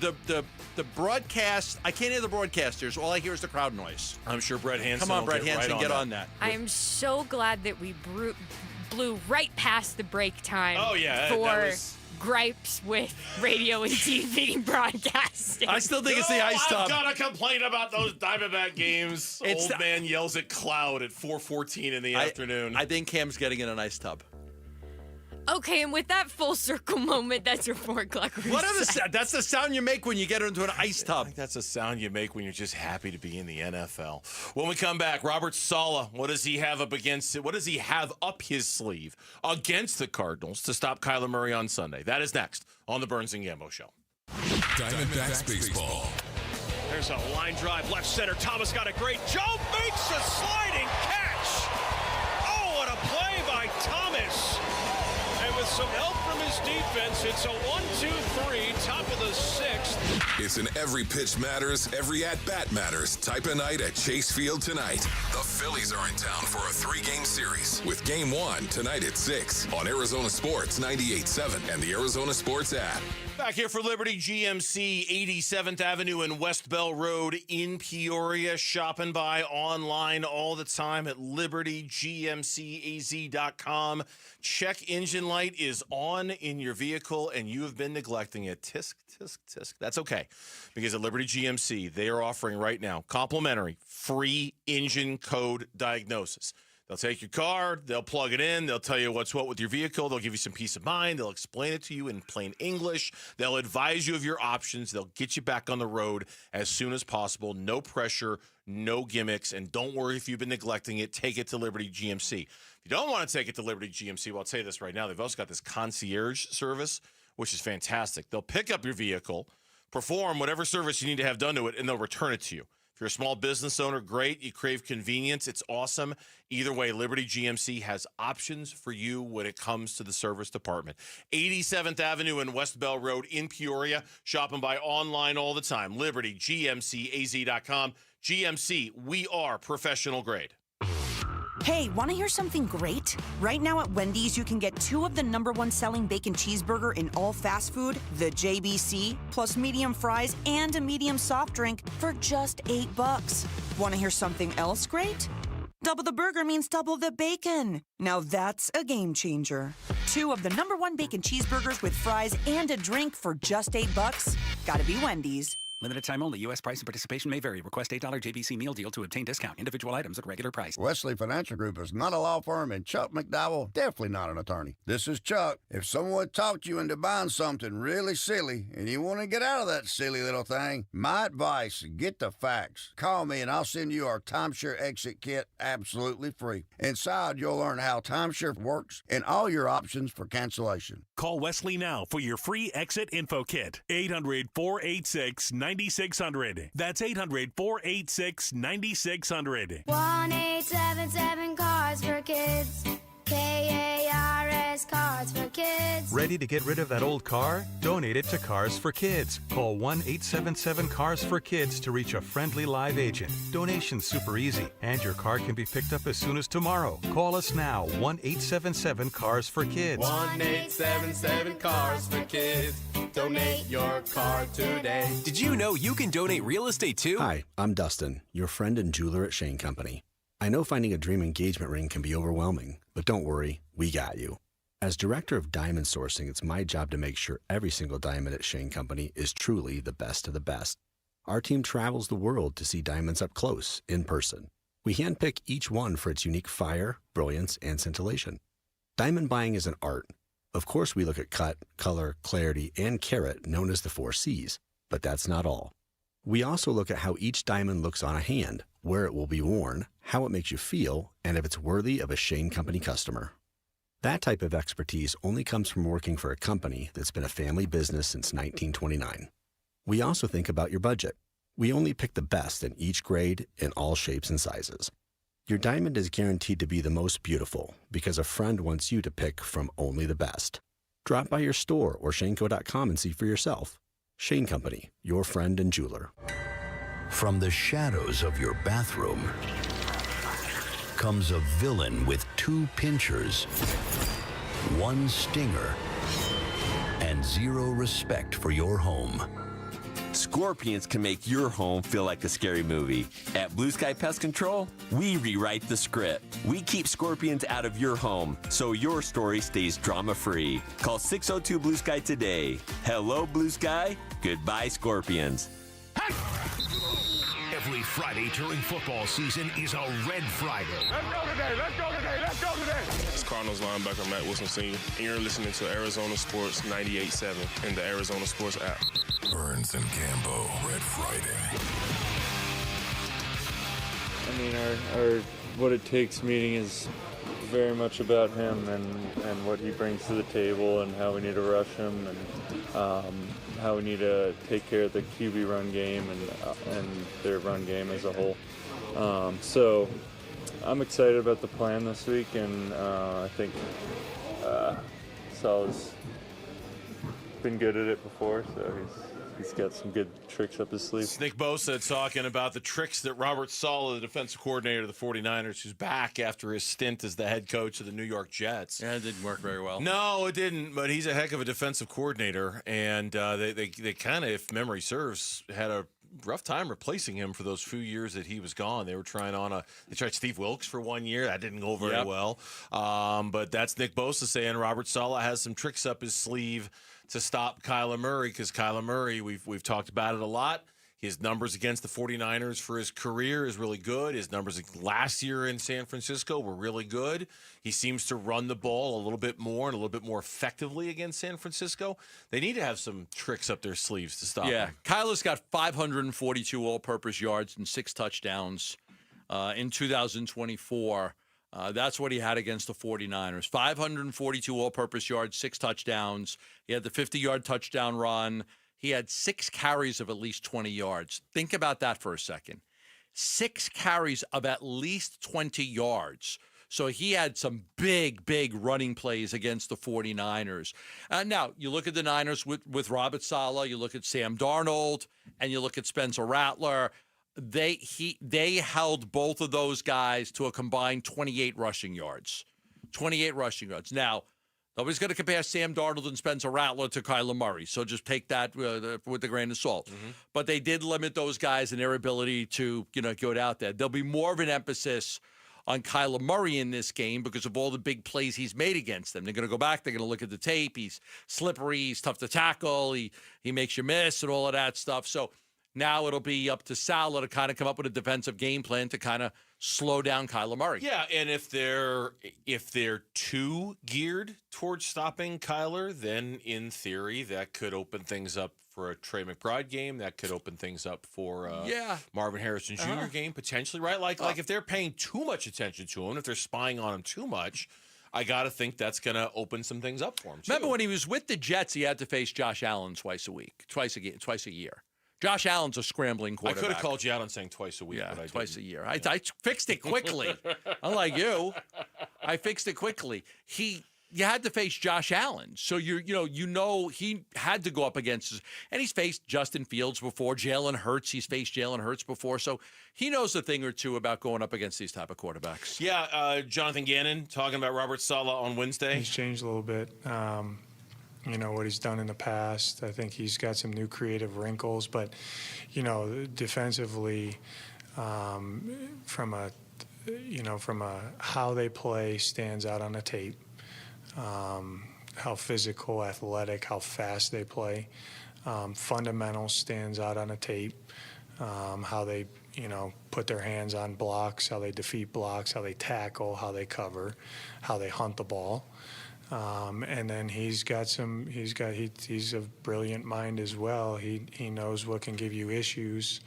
The broadcast. I can't hear the broadcasters. All I hear is the crowd noise. I'm sure Brett Hansen. Come on, Brett Hansen, get on that. I am so glad that we blew right past the break time. Oh yeah, for that was... gripes with radio and TV broadcasting. I still think it's the ice tub. I've got to complain about those Diamondback games. Old man yells at cloud at 4:14 in the afternoon. I think Cam's getting in an ice tub. Okay, and with that full circle moment, that's your 4 o'clock reset. That's the sound you make when you get into an ice tub. I think that's the sound you make when you're just happy to be in the NFL. When we come back, Robert Saleh, what does he have up against it? What does he have up his sleeve against the Cardinals to stop Kyler Murray on Sunday? That is next on the Burns and Gambo Show. Diamondbacks baseball. There's a line drive, left center. Thomas got a great jump, makes a sliding catch. Oh, what a play by Thomas. And with some help from his defense, it's a 1-2-3, top of the 6th. It's an every pitch matters, every at-bat matters type of night at Chase Field tonight. The Phillies are in town for a 3-game series with Game 1 tonight at 6 on Arizona Sports 98.7 and the Arizona Sports app. Back here for Liberty GMC, 87th Avenue and West Bell Road in Peoria. Shop and buy online all the time at libertygmcaz.com. Check engine light is on in your vehicle and you have been neglecting it. Tisk, tisk, tisk. That's okay, because at Liberty GMC, they are offering right now complimentary free engine code diagnosis. They'll take your car, they'll plug it in, they'll tell you what's what with your vehicle, they'll give you some peace of mind, they'll explain it to you in plain English, they'll advise you of your options, they'll get you back on the road as soon as possible. No pressure, no gimmicks, and don't worry if you've been neglecting it, take it to Liberty GMC. If you don't want to take it to Liberty GMC, well, I'll tell you this right now, they've also got this concierge service, which is fantastic. They'll pick up your vehicle, perform whatever service you need to have done to it, and they'll return it to you. If you're a small business owner, great. You crave convenience, it's awesome. Either way, Liberty GMC has options for you when it comes to the service department. 87th Avenue and West Bell Road in Peoria. Shop and buy online all the time. LibertyGMCAZ.com. GMC, we are professional grade. Hey, want to hear something great? Right now at Wendy's, you can get 2 of the #1 selling bacon cheeseburger in all fast food, the JBC, plus medium fries and a medium soft drink for just $8. Want to hear something else great? Double the burger means double the bacon. Now that's a game changer. 2 of the #1 bacon cheeseburgers with fries and a drink for just $8. Gotta be Wendy's. Limited time only. U.S. price and participation may vary. Request $8 JBC meal deal to obtain discount. Individual items at regular price. Wesley Financial Group is not a law firm, and Chuck McDowell definitely not an attorney. This is Chuck. If someone talked you into buying something really silly and you want to get out of that silly little thing, my advice, get the facts. Call me and I'll send you our timeshare exit kit absolutely free. Inside, you'll learn how timeshare works and all your options for cancellation. Call Wesley now for your free exit info kit. 800-486-9600. That's 800-486-9600. 1-877 Cars for Kids. KARS Cars for Kids. Ready to get rid of that old car? Donate it to Cars for Kids. Call 1-877 Cars for Kids to reach a friendly live agent. Donation's super easy, and your car can be picked up as soon as tomorrow. Call us now, 1-877 Cars for Kids. 1-877 Cars for Kids. Donate your car today. Did you know you can donate real estate too? Hi, I'm Dustin, your friend and jeweler at Shane Company. I know finding a dream engagement ring can be overwhelming, but don't worry, we got you. As director of diamond sourcing, it's my job to make sure every single diamond at Shane Company is truly the best of the best. Our team travels the world to see diamonds up close, in person. We handpick each one for its unique fire, brilliance, and scintillation. Diamond buying is an art. Of course, we look at cut, color, clarity, and carat, known as the 4 C's, but that's not all. We also look at how each diamond looks on a hand, where it will be worn, how it makes you feel, and if it's worthy of a Shane Company customer. That type of expertise only comes from working for a company that's been a family business since 1929. We also think about your budget. We only pick the best in each grade in all shapes and sizes. Your diamond is guaranteed to be the most beautiful because a friend wants you to pick from only the best. Drop by your store or shaneco.com and see for yourself. Shane Company, your friend and jeweler. From the shadows of your bathroom comes a villain with 2 pinchers, 1 stinger, and 0 respect for your home. Scorpions can make your home feel like a scary movie. At Blue Sky Pest Control, we rewrite the script. We keep scorpions out of your home so your story stays drama-free. Call 602-BLUE-SKY today. Hello, Blue Sky. Goodbye, scorpions. Every Friday during football season is a Red Friday. Let's go today, let's go today, let's go today. It's Cardinals linebacker Matt Wilson Sr., and you're listening to Arizona Sports 98.7 in the Arizona Sports app. Burns and Gambo, Red Friday. I mean, our what it takes meeting is very much about him and what he brings to the table and how we need to rush him and how we need to take care of the QB run game and their run game as a whole. So I'm excited about the plan this week, and I think Sal's been good at it before, so he's got some good tricks up his sleeve. It's Nick Bosa talking about the tricks that Robert Saleh, the defensive coordinator of the 49ers, who's back after his stint as the head coach of the New York Jets. Yeah, it didn't work very well. No, it didn't, but he's a heck of a defensive coordinator, and they kind of, if memory serves, had a rough time replacing him for those few years that he was gone. They were they tried Steve Wilkes for 1 year. That didn't go very well. But that's Nick Bosa saying Robert Saleh has some tricks up his sleeve to stop Kyler Murray, because Kyler Murray, we've talked about it a lot. His numbers against the 49ers for his career is really good. His numbers last year in San Francisco were really good. He seems to run the ball a little bit more and a little bit more effectively against San Francisco. They need to have some tricks up their sleeves to stop him. Kyler's got 542 all-purpose yards and 6 touchdowns in 2024. That's what he had against the 49ers. 542 all-purpose yards, 6 touchdowns. He had the 50-yard touchdown run. He had 6 carries of at least 20 yards. Think about that for a second. 6 carries of at least 20 yards. So he had some big, big running plays against the 49ers. Now, you look at the Niners with Robert Saleh, you look at Sam Darnold, and you look at Spencer Rattler. They held both of those guys to a combined 28 rushing yards. 28 rushing yards. Now, nobody's going to compare Sam Darnold and Spencer Rattler to Kyler Murray, so just take that with a grain of salt. Mm-hmm. But they did limit those guys in their ability to, go out there. There'll be more of an emphasis on Kyler Murray in this game because of all the big plays he's made against them. They're going to go back. They're going to look at the tape. He's slippery. He's tough to tackle. He makes you miss and all of that stuff. So now it'll be up to Saleh to kind of come up with a defensive game plan to kind of slow down Kyler Murray. Yeah, and if they're too geared towards stopping Kyler, then in theory that could open things up for a Trey McBride game. That could open things up for Marvin Harrison Jr. game potentially, right? Like if they're paying too much attention to him, if they're spying on him too much, I got to think that's going to open some things up for him. Remember when he was with the Jets, he had to face Josh Allen twice a year. Josh Allen's a scrambling quarterback. I could have called you out on saying twice a week, but I twice didn't. a year. I fixed it quickly. Unlike you, I fixed it quickly. You had to face Josh Allen, so you know he had to go up against, and he's faced Justin Fields before, Jalen Hurts. He's faced Jalen Hurts before, so he knows a thing or two about going up against these type of quarterbacks. Yeah, Jonathan Gannon talking about Robert Saleh on Wednesday. He's changed a little bit. What he's done in the past. I think he's got some new creative wrinkles, but, defensively, from a how they play stands out on the tape. How physical, athletic, how fast they play. Fundamentals stands out on the tape. How they, put their hands on blocks, how they defeat blocks, how they tackle, how they cover, how they hunt the ball. And then he's a brilliant mind as well. He knows what can give you issues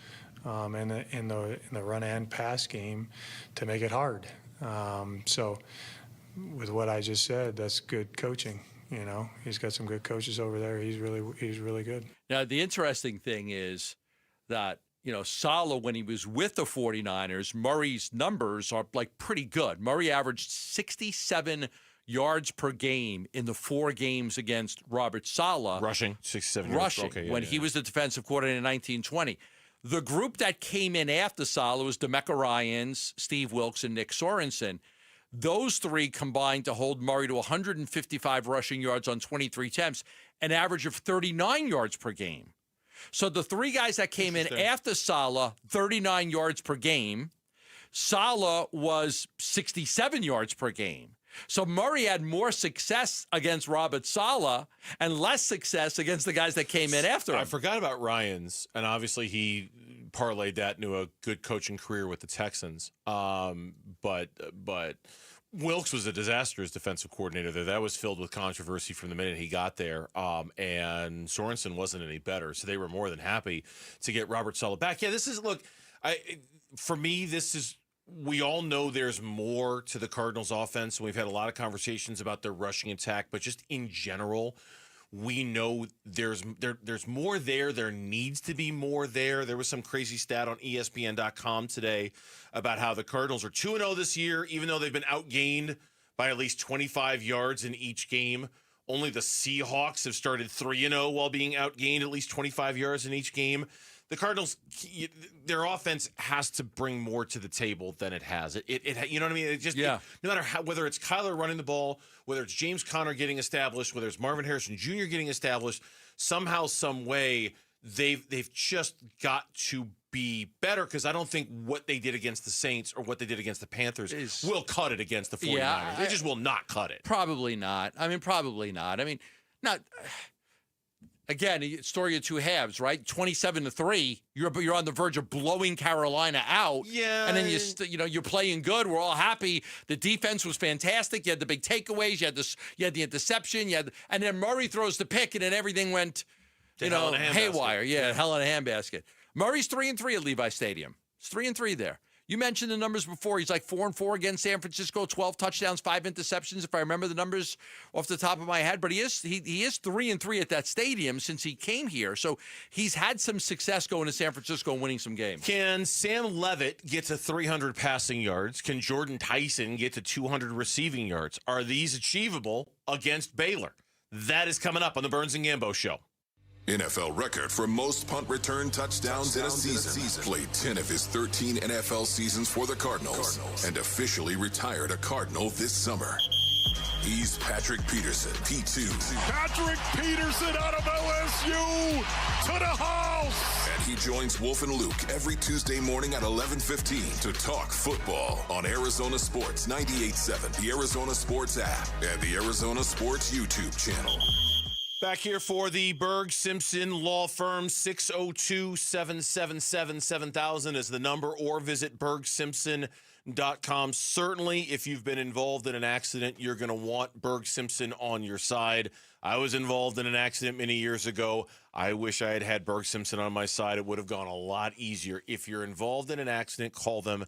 in the run and pass game to make it hard. So with what I just said, that's good coaching. He's got some good coaches over there. He's really good. Now the interesting thing is that Saleh, when he was with the 49ers, Murray's numbers are like pretty good. Murray averaged 67 yards per game in the 4 games against Robert Saleh. Rushing, 6-7 yards. Rushing, Okay, when he was the defensive coordinator in 1920. The group that came in after Saleh was DeMecca Ryans, Steve Wilkes, and Nick Sorensen. Those 3 combined to hold Murray to 155 rushing yards on 23 attempts, an average of 39 yards per game. So the 3 guys that came in after Saleh, 39 yards per game. Saleh was 67 yards per game. So Murray had more success against Robert Saleh and less success against the guys that came in after him. I forgot about Ryans, and obviously he parlayed that into a good coaching career with the Texans. But Wilkes was a disaster as defensive coordinator there. That was filled with controversy from the minute he got there. And Sorensen wasn't any better, so they were more than happy to get Robert Saleh back. Yeah, for me, this is. We all know there's more to the Cardinals offense, and we've had a lot of conversations about their rushing attack, but just in general, we know there's more there. There needs to be more there. There was some crazy stat on ESPN.com today about how the Cardinals are 2-0 this year, even though they've been outgained by at least 25 yards in each game. Only the Seahawks have started 3-0 while being outgained at least 25 yards in each game. The Cardinals, their offense has to bring more to the table than it has. It you know what I mean? No matter whether it's Kyler running the ball, whether it's James Conner getting established, whether it's Marvin Harrison Jr. getting established, somehow, some way, they've just got to be better, because I don't think what they did against the Saints or what they did against the Panthers will cut it against the 49ers. Yeah, they just will not cut it. Probably not. Not. Again, a story of 2 halves, right? 27-3. You're on the verge of blowing Carolina out. Yeah. And then you're playing good. We're all happy. The defense was fantastic. You had the big takeaways. You had the interception. And then Murray throws the pick, and then everything went, haywire. Yeah, hell in a handbasket. Murray's 3-3 at Levi Stadium. It's 3-3 there. You mentioned the numbers before. He's like 4-4 against San Francisco, 12 touchdowns, 5 interceptions, if I remember the numbers off the top of my head. But he is 3-3 at that stadium since he came here. So he's had some success going to San Francisco and winning some games. Can Sam Levitt get to 300 passing yards? Can Jordan Tyson get to 200 receiving yards? Are these achievable against Baylor? That is coming up on the Burns and Gambo Show. NFL record for most punt return touchdowns in a season. Played 10 of his 13 NFL seasons for the Cardinals and officially retired a Cardinal this summer. He's Patrick Peterson, P2. Patrick Peterson out of LSU to the house. And he joins Wolf and Luke every Tuesday morning at 11:15 to talk football on Arizona Sports 98.7, the Arizona Sports app, and the Arizona Sports YouTube channel. Back here for the Berg Simpson Law Firm. 602-777-7000 is the number, or visit bergsimpson.com. Certainly, if you've been involved in an accident, you're going to want Berg Simpson on your side. I was involved in an accident many years ago. I wish I had had Berg Simpson on my side. It would have gone a lot easier. If you're involved in an accident, call them.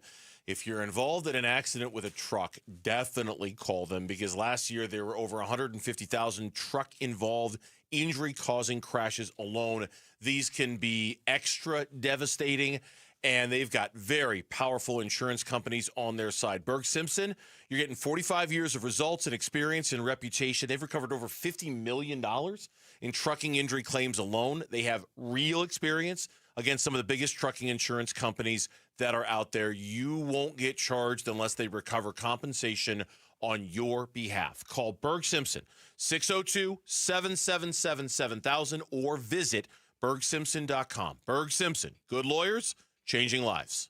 If you're involved in an accident with a truck, definitely call them, because last year there were over 150,000 truck-involved injury-causing crashes alone. These can be extra devastating, and they've got very powerful insurance companies on their side. Berg Simpson, you're getting 45 years of results and experience and reputation. They've recovered over $50 million in trucking injury claims alone. They have real experience against some of the biggest trucking insurance companies that are out there. You won't get charged unless they recover compensation on your behalf. Call Berg Simpson, 602-777-7000, or visit bergsimpson.com. Berg Simpson, good lawyers, changing lives.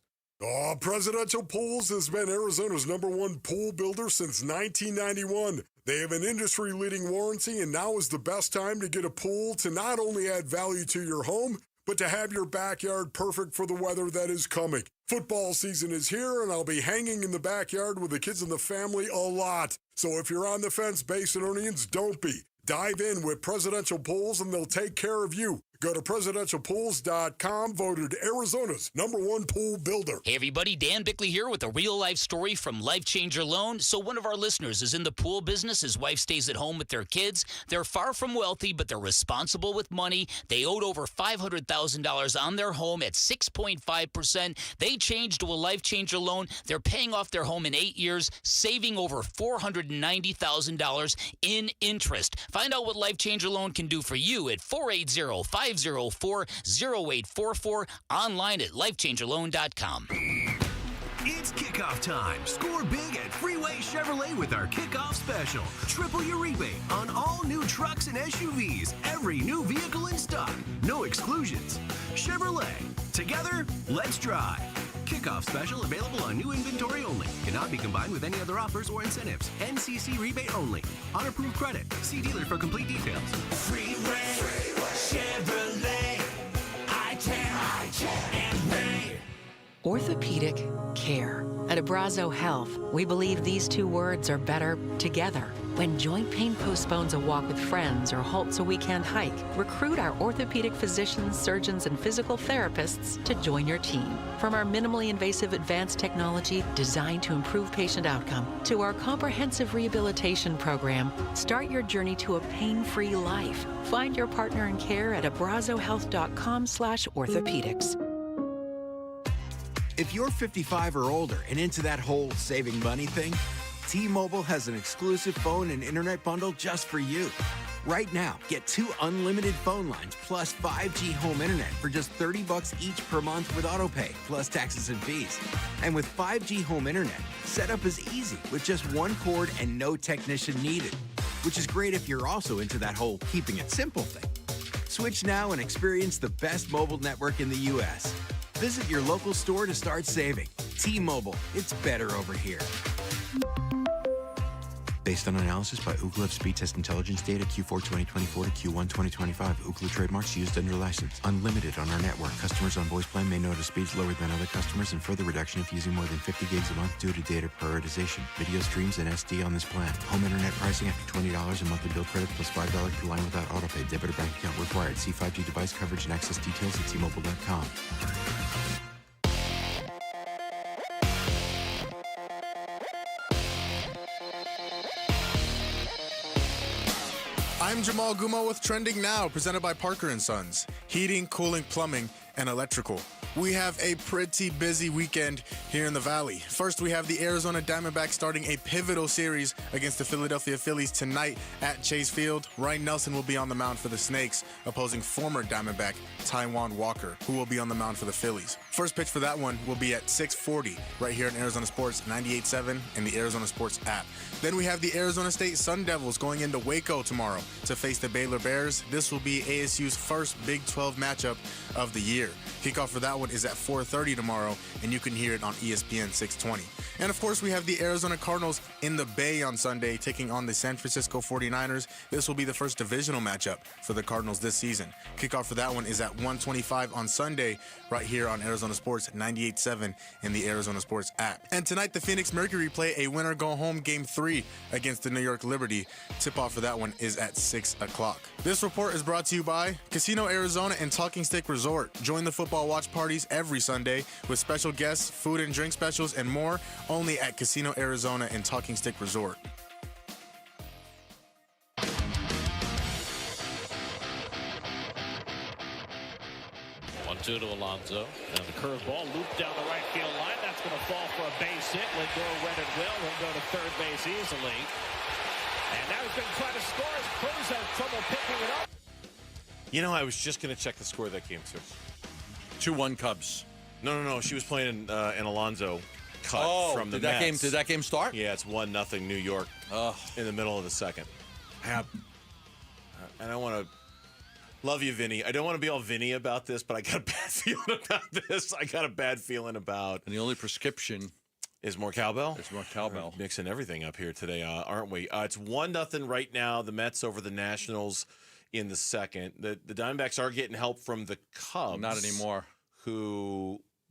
Presidential Pools has been Arizona's #1 pool builder since 1991. They have an industry-leading warranty, and now is the best time to get a pool to not only add value to your home, but to have your backyard perfect for the weather that is coming. Football season is here, and I'll be hanging in the backyard with the kids and the family a lot. So if you're on the fence, Basinonians, don't be. Dive in with Presidential Pools, and they'll take care of you. Go to presidentialpools.com, voted Arizona's #1 pool builder. Hey everybody, Dan Bickley here with a real-life story from Life Changer Loan. So one of our listeners is in the pool business. His wife stays at home with their kids. They're far from wealthy, but they're responsible with money. They owed over $500,000 on their home at 6.5%. They changed to a Life Changer Loan. They're paying off their home in 8 years, saving over $490,000 in interest. Find out what Life Changer Loan can do for you at 480-504-0844, online at lifechangerloan.com. It's kickoff time. Score big at Freeway Chevrolet with our kickoff special. Triple your rebate on all new trucks and SUVs. Every new vehicle in stock. No exclusions. Chevrolet. Together, let's drive. Kickoff special available on new inventory only. Cannot be combined with any other offers or incentives. NCC rebate only. On approved credit. See dealer for complete details. Freeway. Chevrolet. I-10 and Ray. Orthopedic care. At Abrazo Health, we believe these two words are better together. When joint pain postpones a walk with friends or halts a weekend hike, recruit our orthopedic physicians, surgeons, and physical therapists to join your team. From our minimally invasive advanced technology designed to improve patient outcome to our comprehensive rehabilitation program, start your journey to a pain-free life. Find your partner in care at abrazohealth.com/orthopedics. If you're 55 or older and into that whole saving money thing, T-Mobile has an exclusive phone and internet bundle just for you. Right now, get 2 unlimited phone lines plus 5G home internet for just $30 each per month with autopay, plus taxes and fees. And with 5G home internet, setup is easy with just 1 cord and no technician needed, which is great if you're also into that whole keeping it simple thing. Switch now and experience the best mobile network in the U.S. Visit your local store to start saving. T-Mobile, it's better over here. Based on analysis by Ookla of speed test intelligence data Q4 2024 to Q1 2025. Ookla trademarks used under license. Unlimited on our network. Customers on voice plan may notice speeds lower than other customers and further reduction if using more than 50 gigs a month due to data prioritization. Video streams and SD on this plan. Home internet pricing after $20 a monthly bill credit plus $5 per line without autopay. Debit or bank account required. See 5G device coverage and access details at T-Mobile.com. I'm Jamal Gumo with Trending Now, presented by Parker & Sons. Heating, cooling, plumbing, and electrical. We have a pretty busy weekend here in the Valley. First, we have the Arizona Diamondbacks starting a pivotal series against the Philadelphia Phillies tonight at Chase Field. Ryan Nelson will be on the mound for the Snakes, opposing former Diamondback Taijuan Walker, who will be on the mound for the Phillies. First pitch for that one will be at 6:40 right here in Arizona Sports 98.7 and the Arizona Sports app. Then we have the Arizona State Sun Devils going into Waco tomorrow to face the Baylor Bears. This will be ASU's first Big 12 matchup of the year. Kickoff for that one is at 4:30 tomorrow, and you can hear it on ESPN 620. And of course, we have the Arizona Cardinals in the Bay on Sunday taking on the San Francisco 49ers. This will be the first divisional matchup for the Cardinals this season. Kickoff for that one is at 1:25 on Sunday right here on Arizona Sports 98.7 and the Arizona Sports app. And tonight, the Phoenix Mercury play a winner-go-home Game 3 against the New York Liberty. Tip-off for that one is at 6 o'clock. This report is brought to you by Casino Arizona and Talking Stick Resort. Join the football watch parties every Sunday with special guests, food and drink specials, and more only at Casino Arizona and Talking Stick Resort. 1-2 to Alonso. And the curveball looped down the right field line. That's going to fall for a base hit. Lindor read it well. He'll go to third base easily. And now he's going to try to score as Cruz has trouble picking it up. You know, I was just going to check the score of that game, too. 2-1 Cubs. No. She was playing an Alonso cut from the Mets. Did that game start? Yeah, it's 1-0 New York in the middle of the second. And I want to love you, Vinny. I don't want to be all Vinny about this, but I got a bad feeling about this. I got a bad feeling about. And the only prescription is more cowbell. It's more cowbell. We're mixing everything up here today, aren't we? It's 1-0 right now. The Mets over the Nationals in the second. The Diamondbacks are getting help from the Cubs. Not anymore.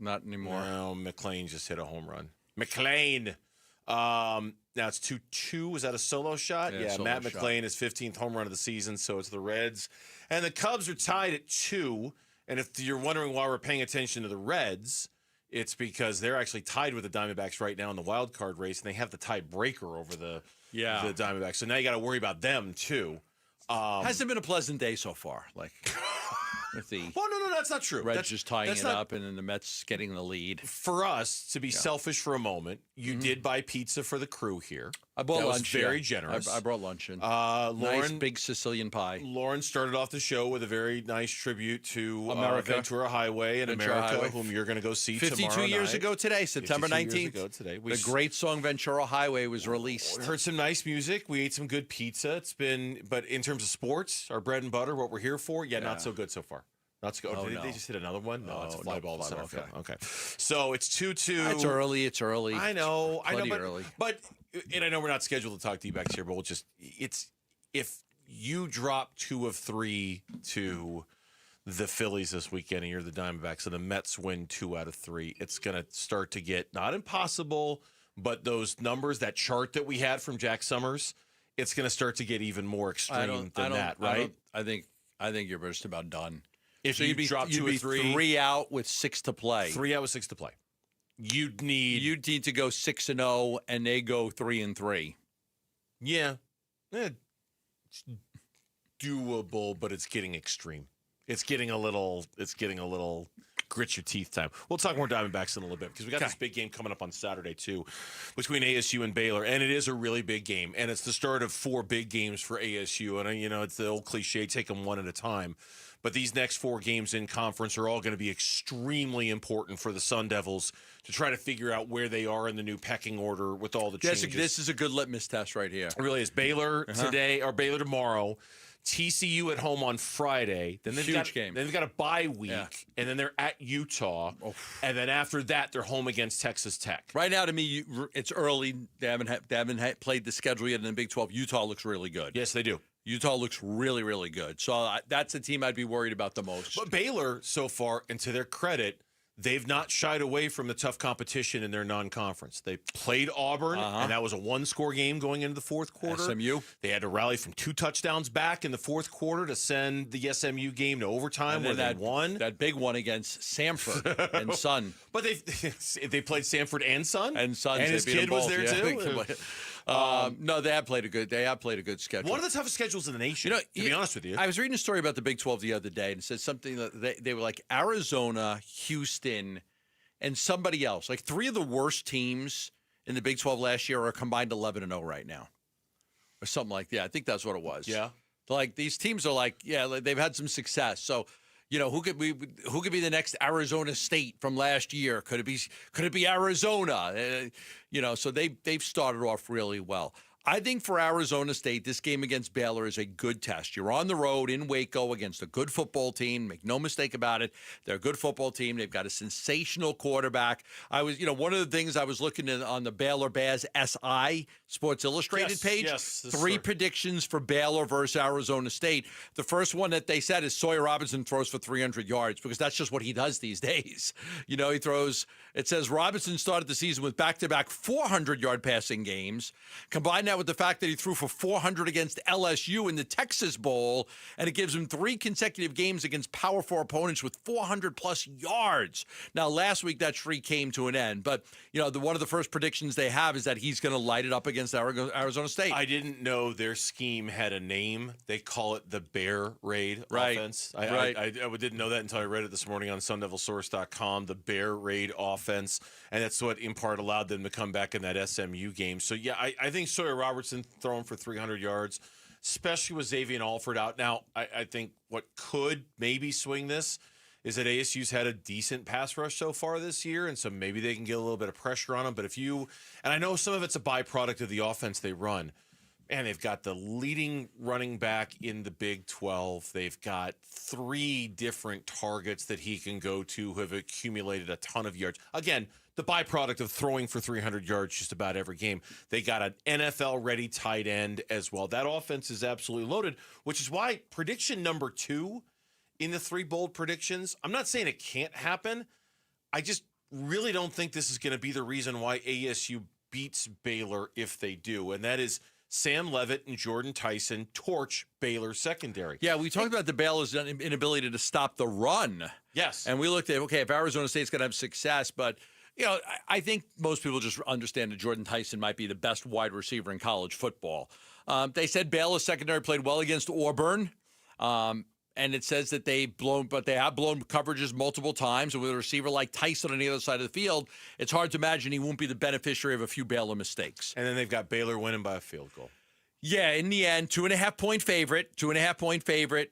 Not anymore. No, McLean just hit a home run. McLean. Now it's 2-2. Was that a solo shot? Yeah, solo Matt shot. McClain, his 15th home run of the season, so it's the Reds. And the Cubs are tied at 2. And if you're wondering why we're paying attention to the Reds, it's because they're actually tied with the Diamondbacks right now in the wild card race, and they have the tiebreaker over the Diamondbacks. So now you got to worry about them, too. Hasn't been a pleasant day so far. Like, with the well, no, that's not true. Reds just tying it up, and then the Mets getting the lead. For us, to be selfish for a moment, you did buy pizza for the crew here. I bought that lunch. Was very generous. I brought lunch in. Lauren, nice big Sicilian pie. Lauren started off the show with a very nice tribute to America. Ventura Highway and Ventura America, Highway. whom you're going to go see 52 tomorrow years night. ago today, September 52 years 19th. ago today. The great song Ventura Highway was released. We heard some nice music. We ate some good pizza. It's been, but in terms of sports, our bread and butter, what we're here for, not so good so far. Not so good. Oh, did no. they just hit another one? No, it's a fly ball to center field. Okay. So it's 2-2. It's early. It's early. I know. Plenty early. But and I know we're not scheduled to talk D-backs here, but we'll just if you drop 2 of 3 to the Phillies this weekend and you're the Diamondbacks and the Mets win 2 out of 3, it's going to start to get not impossible, but those numbers, that chart that we had from Jack Summers, it's going to start to get even more extreme than that, right? I think you're just about done. If so you drop 2 or 3, 3 out with 6 to play. 3 out with 6 to play. You'd need to go 6-0, and they go 3-3. Yeah, it's doable, but it's getting extreme. It's getting a little grit your teeth time. We'll talk more Diamondbacks in a little bit because we got this big game coming up on Saturday too, between ASU and Baylor, and it is a really big game, and it's the start of 4 big games for ASU. And it's the old cliche, take them one at a time. But these next 4 games in conference are all going to be extremely important for the Sun Devils to try to figure out where they are in the new pecking order with all the changes. This is a good litmus test right here. It really is. Baylor today, or Baylor tomorrow. TCU at home on Friday. Then they've got game. Then they've got a bye week, and then they're at Utah, and then after that they're home against Texas Tech. Right now, to me, it's early. They haven't played the schedule yet in the Big 12. Utah looks really good. Yes, they do. Utah looks really, really good. So that's the team I'd be worried about the most. But Baylor, so far, and to their credit, they've not shied away from the tough competition in their non-conference. They played Auburn, and that was a 1-score game going into the fourth quarter. SMU. They had to rally from 2 touchdowns back in the fourth quarter to send the SMU game to overtime where they won. That big one against Samford and Son. But they played Samford and Son? And Son. And his kid was there too? No, they have played a good schedule. One of the toughest schedules in the nation, to be honest with you. I was reading a story about the Big 12 the other day, and it said something that they were like Arizona, Houston, and somebody else. Like 3 of the worst teams in the Big 12 last year are combined 11-0 right now. Or something like that. I think that's what it was. Yeah. Like these teams are like, they've had some success. So, who could be the next Arizona State from last year? Could it be Arizona? So they've started off really well. I think for Arizona State, this game against Baylor is a good test. You're on the road in Waco against a good football team. Make no mistake about it. They're a good football team. They've got a sensational quarterback. I was, one of the things I was looking at on the Baylor Bears SI Sports Illustrated page. Yes, 3 predictions for Baylor versus Arizona State. The first one that they said is Sawyer Robinson throws for 300 yards because that's just what he does these days. He throws. It says Robinson started the season with back-to-back 400-yard passing games. Combine that with the fact that he threw for 400 against LSU in the Texas Bowl, and it gives him 3 consecutive games against Power 4 opponents with 400-plus yards. Now, last week that streak came to an end, but one of the first predictions they have is that he's going to light it up against Arizona State. I didn't know their scheme had a name. They call it the Bear Raid offense. I didn't know that until I read it this morning on SunDevilSource.com. The Bear Raid offense, and that's what in part allowed them to come back in that SMU game. So yeah, I think Sawyer Robertson throwing for 300 yards, especially with Xavier Alford out. Now, I think what could maybe swing this is that ASU's had a decent pass rush so far this year, and so maybe they can get a little bit of pressure on them. But and I know some of it's a byproduct of the offense they run, and they've got the leading running back in the Big 12. They've got 3 different targets that he can go to who have accumulated a ton of yards. Again, the byproduct of throwing for 300 yards just about every game. They got an NFL-ready tight end as well. That offense is absolutely loaded, which is why prediction number 2 in the 3 bold predictions, I'm not saying it can't happen. I just really don't think this is going to be the reason why ASU beats Baylor if they do, and that is Sam Levitt and Jordan Tyson torch Baylor secondary. Yeah, we talked about the Baylor's inability to stop the run. Yes. And we looked at, okay, if Arizona State's going to have success, but, I think most people just understand that Jordan Tyson might be the best wide receiver in college football. They said Baylor's secondary played well against Auburn. And it says that they have blown coverages multiple times. And with a receiver like Tyson on the other side of the field, it's hard to imagine he won't be the beneficiary of a few Baylor mistakes. And then they've got Baylor winning by a field goal. Yeah, in the end, 2.5-point favorite.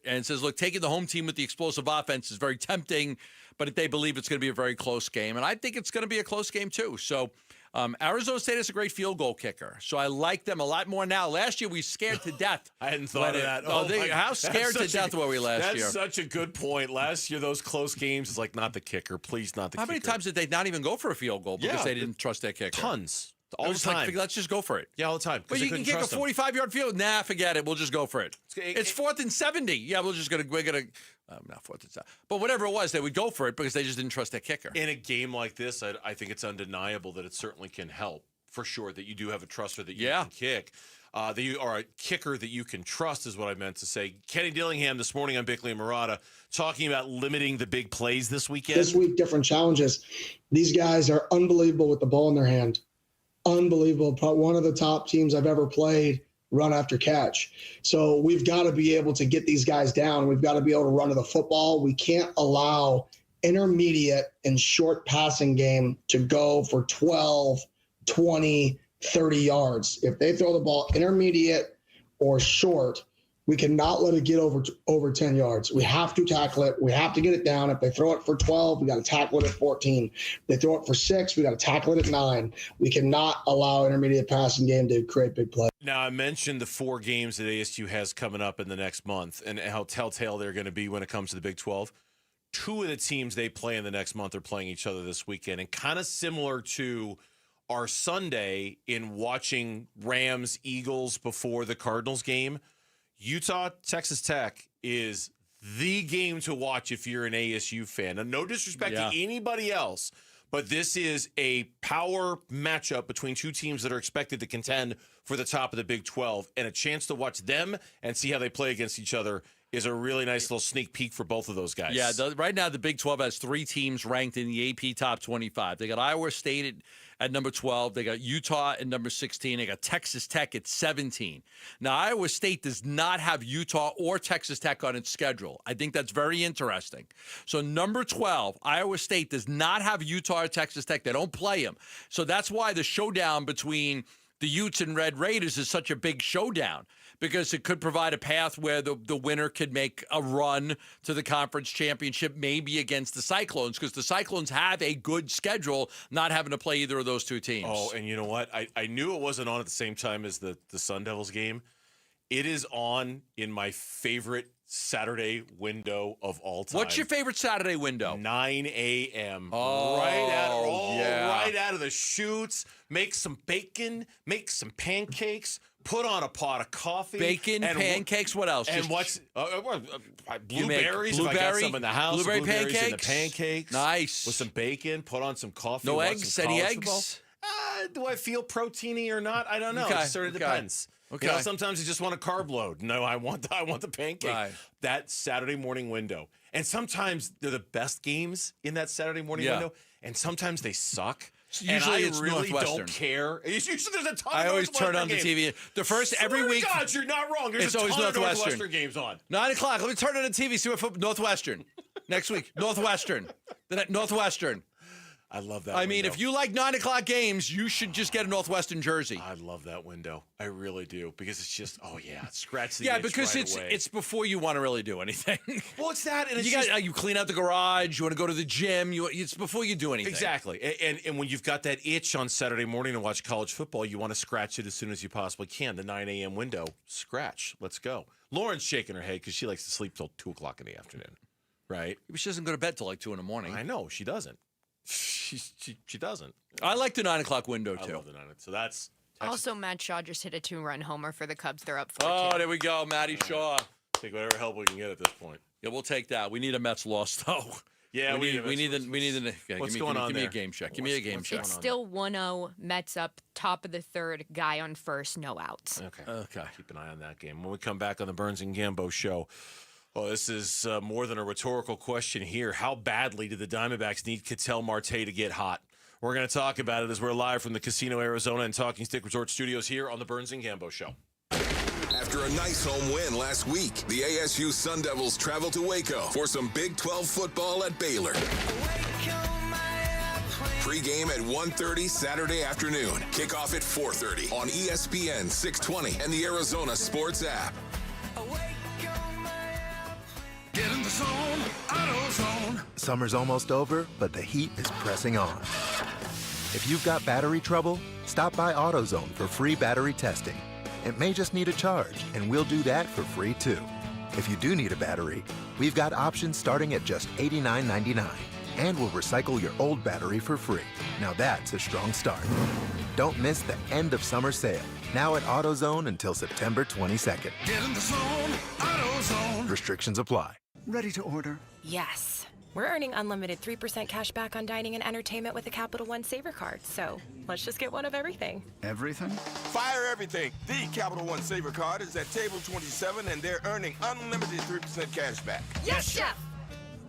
And it says, look, taking the home team with the explosive offense is very tempting, but if they believe it's going to be a very close game. And I think it's going to be a close game, too. So Arizona State is a great field goal kicker, so I like them a lot more now. Last year, we scared to death. I hadn't thought of that. How scared to death were we last year? That's such a good point. Last year, those close games, it's like, not the kicker. Please, not the kicker. How many times did they not even go for a field goal because they didn't trust their kicker? Tons. All the time. Like, let's just go for it. Yeah, all the time. But you can kick a 45-yard field. Nah, forget it. We'll just go for it. It's 4th and 70. Yeah, we're gonna not 4th and 7. But whatever it was, they would go for it because they just didn't trust their kicker. In a game like this, I think it's undeniable that it certainly can help, for sure, that you do have a truster that you can kick. That you are a kicker that you can trust is what I meant to say. Kenny Dillingham this morning on Bickley and Murata talking about limiting the big plays this weekend. This week, different challenges. These guys are unbelievable with the ball in their hand. Unbelievable. Probably one of the top teams I've ever played run after catch. So we've got to be able to get these guys down. We've got to be able to run to the football. We can't allow intermediate and short passing game to go for 12, 20, 30 yards. If they throw the ball intermediate or short, we cannot let it get over 10 yards. We have to tackle it. We have to get it down. If they throw it for 12, we got to tackle it at 14. If they throw it for 6, we got to tackle it at 9. We cannot allow intermediate passing game to create big plays. Now, I mentioned the 4 games that ASU has coming up in the next month and how telltale they're going to be when it comes to the Big 12. 2 of the teams they play in the next month are playing each other this weekend. And kind of similar to our Sunday in watching Rams-Eagles before the Cardinals game, Utah, Texas Tech is the game to watch if you're an ASU fan. And no disrespect to anybody else, but this is a power matchup between 2 teams that are expected to contend for the top of the Big 12. And a chance to watch them and see how they play against each other is a really nice little sneak peek for both of those guys. Yeah, right now the Big 12 has 3 teams ranked in the AP Top 25. They got Iowa State at number 12. They got Utah at number 16. They got Texas Tech at 17. Now, Iowa State does not have Utah or Texas Tech on its schedule. I think that's very interesting. So number 12, Iowa State does not have Utah or Texas Tech. They don't play them. So that's why the showdown between the Utes and Red Raiders is such a big showdown, because it could provide a path where the winner could make a run to the conference championship, maybe against the Cyclones, because the Cyclones have a good schedule, not having to play either of those 2 teams. Oh, and you know what? I knew it wasn't on at the same time as the Sun Devils game. It is on in my favorite Saturday window of all time. What's your favorite Saturday window? 9 a.m. Oh, right out of the chutes. Make some bacon, make some pancakes, put on a pot of coffee. Bacon, pancakes, what else? And what's blueberries? If I got some in the house. Blueberry blueberries pancakes? In the pancakes. Nice. With some bacon, put on some coffee. No watch eggs? some Any college eggs? football. Do I feel proteiny or not? I don't know. Okay, It sort of depends. Okay. You know, sometimes you just want a carb load. No, I want the pancake. Right. That Saturday morning window. And sometimes they're the best games in that Saturday morning window, and sometimes they suck. Usually and I really Northwestern. don't care. Usually there's a ton of I always turn on the games. TV. The first every Swear to week. God, you're not wrong. There's It's a always ton of Northwestern. Northwestern games on. 9 o'clock. Let me turn on the TV. See what Northwestern. Next week, Northwestern. Northwestern. I love that. I mean, if you like 9 o'clock games, you should just get a Northwestern jersey. I love that window. I really do, because it's just, scratch the yeah, itch because right away. it's before you want to really do anything. Well, it's that, and it's you clean out the garage. You want to go to the gym. It's before you do anything. Exactly, and when you've got that itch on Saturday morning to watch college football, you want to scratch it as soon as you possibly can. The 9 a.m. window, scratch. Let's go. Lauren's shaking her head because she likes to sleep till 2 o'clock in the afternoon, right? She doesn't go to bed till like 2 in the morning. I know she doesn't. She doesn't. I like the 9 o'clock window too. I love the 9. So that's also Matt Shaw just hit a 2-run homer for the Cubs. They're up 4-2. Oh, there we go, Matty Shaw. Take whatever help we can get at this point. Yeah, we'll take that. We need a Mets loss though. Yeah, we need the. What's going on Give there? me a game check. Give me a game check. It's still 1-0. Mets up, top of the third. Guy on first, no outs. Okay. Keep an eye on that game. When we come back on the Burns and Gambo show, well, this is more than a rhetorical question here. How badly do the Diamondbacks need Ketel Marte to get hot? We're going to talk about it as we're live from the Casino Arizona and Talking Stick Resort Studios here on the Burns and Gambo show. After a nice home win last week, the ASU Sun Devils travel to Waco for some Big 12 football at Baylor. Pre-game at 1:30 Saturday afternoon. Kickoff at 4:30 on ESPN 620 and the Arizona Sports app. Get in the zone, AutoZone. Summer's almost over, but the heat is pressing on. If you've got battery trouble, stop by AutoZone for free battery testing. It may just need a charge, and we'll do that for free too. If you do need a battery, we've got options starting at just $89.99, and we'll recycle your old battery for free. Now that's a strong start. Don't miss the end of summer sale, now at AutoZone until September 22nd. Get in the zone, AutoZone. Restrictions apply. Ready to order? Yes. We're earning unlimited 3% cash back on dining and entertainment with a Capital One Saver card. So let's just get one of everything. Everything? Fire everything. The Capital One Saver card is at table 27, and they're earning unlimited 3% cash back. Yes, Chef!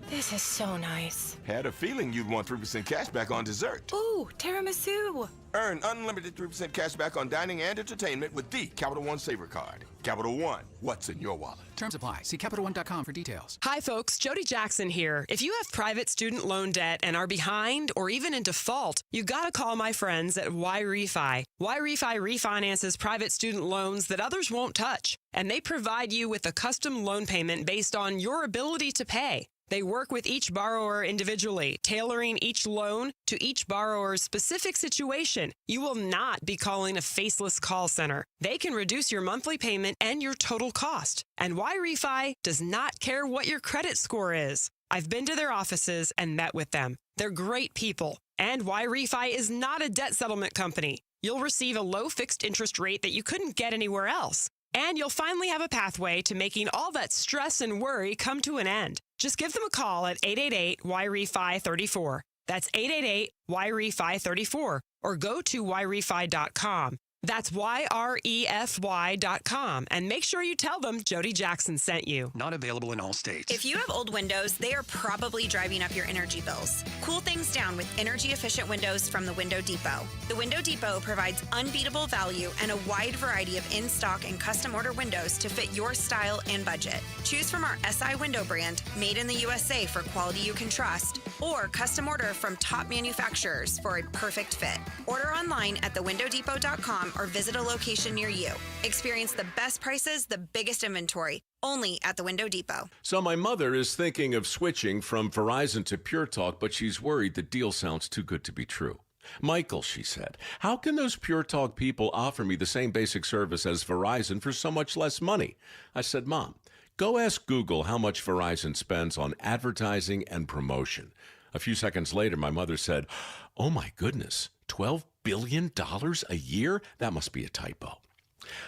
This is so nice. Had a feeling you'd want 3% cash back on dessert. Ooh, tiramisu. Earn unlimited 3% cash back on dining and entertainment with the Capital One Saver card. Capital One, what's in your wallet? Terms apply. See CapitalOne.com for details. Hi, folks. Jody Jackson here. If you have private student loan debt and are behind or even in default, you got to call my friends at YRefi. YRefi refinances private student loans that others won't touch, and they provide you with a custom loan payment based on your ability to pay. They work with each borrower individually, tailoring each loan to each borrower's specific situation. You will not be calling a faceless call center. They can reduce your monthly payment and your total cost. And YRefi does not care what your credit score is. I've been to their offices and met with them. They're great people. And YRefi is not a debt settlement company. You'll receive a low fixed interest rate that you couldn't get anywhere else. And you'll finally have a pathway to making all that stress and worry come to an end. Just give them a call at 888-YRefi-34. That's 888-YRefi-34. Or go to YRefi.com. That's YREFY.com. And make sure you tell them Jody Jackson sent you. Not available in all states. If you have old windows, they are probably driving up your energy bills. Cool things down with energy-efficient windows from the Window Depot. The Window Depot provides unbeatable value and a wide variety of in-stock and custom-order windows to fit your style and budget. Choose from our SI window brand, made in the USA for quality you can trust, or custom order from top manufacturers for a perfect fit. Order online at thewindowdepot.com or visit a location near you. Experience the best prices, the biggest inventory, only at the Window Depot. So my mother is thinking of switching from Verizon to Pure Talk, but she's worried the deal sounds too good to be true. Michael, she said, how can those Pure Talk people offer me the same basic service as Verizon for so much less money? I said, Mom, go ask Google how much Verizon spends on advertising and promotion. A few seconds later, my mother said, oh my goodness, $12 billion a year? That must be a typo.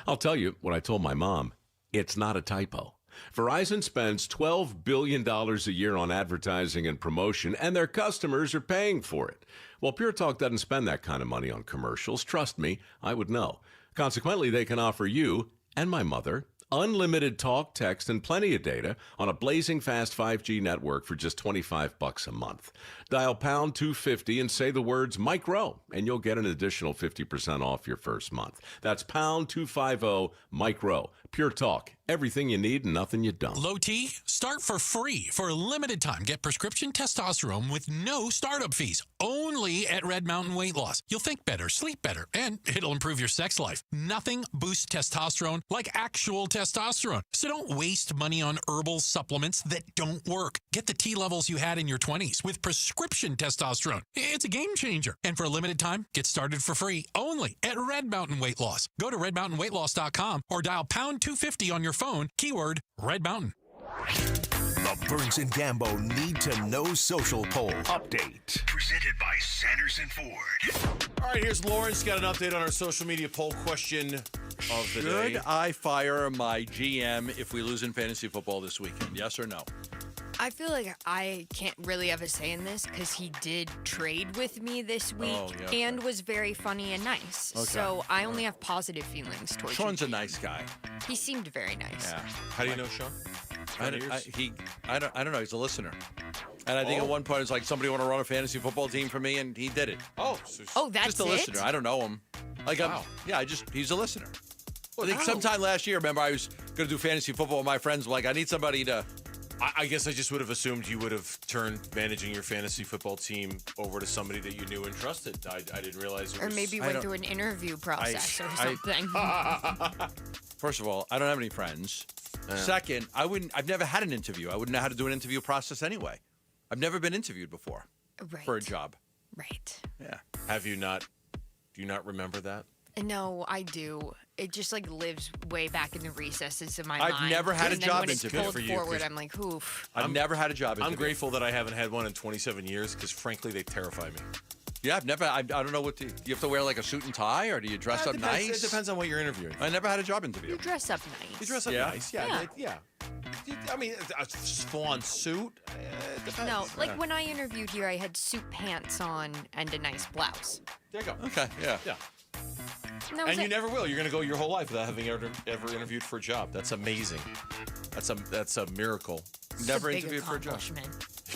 I'll tell you what I told my mom. It's not a typo. Verizon spends $12 billion a year on advertising and promotion, and their customers are paying for it. Well, Pure Talk doesn't spend that kind of money on commercials. Trust me, I would know. Consequently, they can offer you and my mother unlimited talk, text, and plenty of data on a blazing fast 5G network for just $25 a month. Dial pound 250 and say the words Mike Rowe, and you'll get an additional 50% off your first month. That's pound 250 Mike Rowe. Pure Talk. Everything you need and nothing you don't. Low T, start for free for a limited time. Get prescription testosterone with no startup fees. Only at Red Mountain Weight Loss. You'll think better, sleep better, and it'll improve your sex life. Nothing boosts testosterone like actual testosterone. So don't waste money on herbal supplements that don't work. Get the T levels you had in your 20s with prescription testosterone. It's a game changer. And for a limited time, get started for free only at Red Mountain Weight Loss. Go to redmountainweightloss.com or dial pound 250 on your phone, keyword Red Mountain. The Burns and Gambo Need to Know Social Poll Update. Presented by Sanderson Ford. All right, here's Lawrence. Got an update on our social media poll question of the day. Should I fire my GM if we lose in fantasy football this weekend? Yes or no? I feel like I can't really have a say in this because he did trade with me this week and was very funny and nice. Okay. So I only have positive feelings towards him. Sean's a nice guy. He seemed very nice. Yeah. How do you know Sean? I don't know. He's a listener. And I think at one point it's like, somebody want to run a fantasy football team for me, and he did it. That's just a listener. I don't know him. He's a listener. I think sometime last year, remember, I was going to do fantasy football with my friends. Like, I need somebody to. I guess I just would have assumed you would have turned managing your fantasy football team over to somebody that you knew and trusted. I didn't realize it was... Or maybe went through an interview process or something. First of all, I don't have any friends. Second, I've never had an interview. I wouldn't know how to do an interview process anyway. I've never been interviewed before for a job. Right. Yeah. Do you not remember that? No, I do. It just lives way back in the recesses of my mind. I've never had a job interview. When it's pulled forward, I'm like, oof. I've never had a job interview. I'm grateful that I haven't had one in 27 years because, frankly, they terrify me. Yeah, I've never. I don't know what. Do you have to wear like a suit and tie, or do you dress up nice? It depends on what you're interviewing. I never had a job interview. You dress up nice. You dress up nice, yeah. I mean, a swan suit. Depends. No, when I interviewed here, I had suit pants on and a nice blouse. There you go. Okay, yeah. And you never will. You're going to go your whole life without having ever interviewed for a job. That's amazing. That's a miracle. Never interviewed for a job.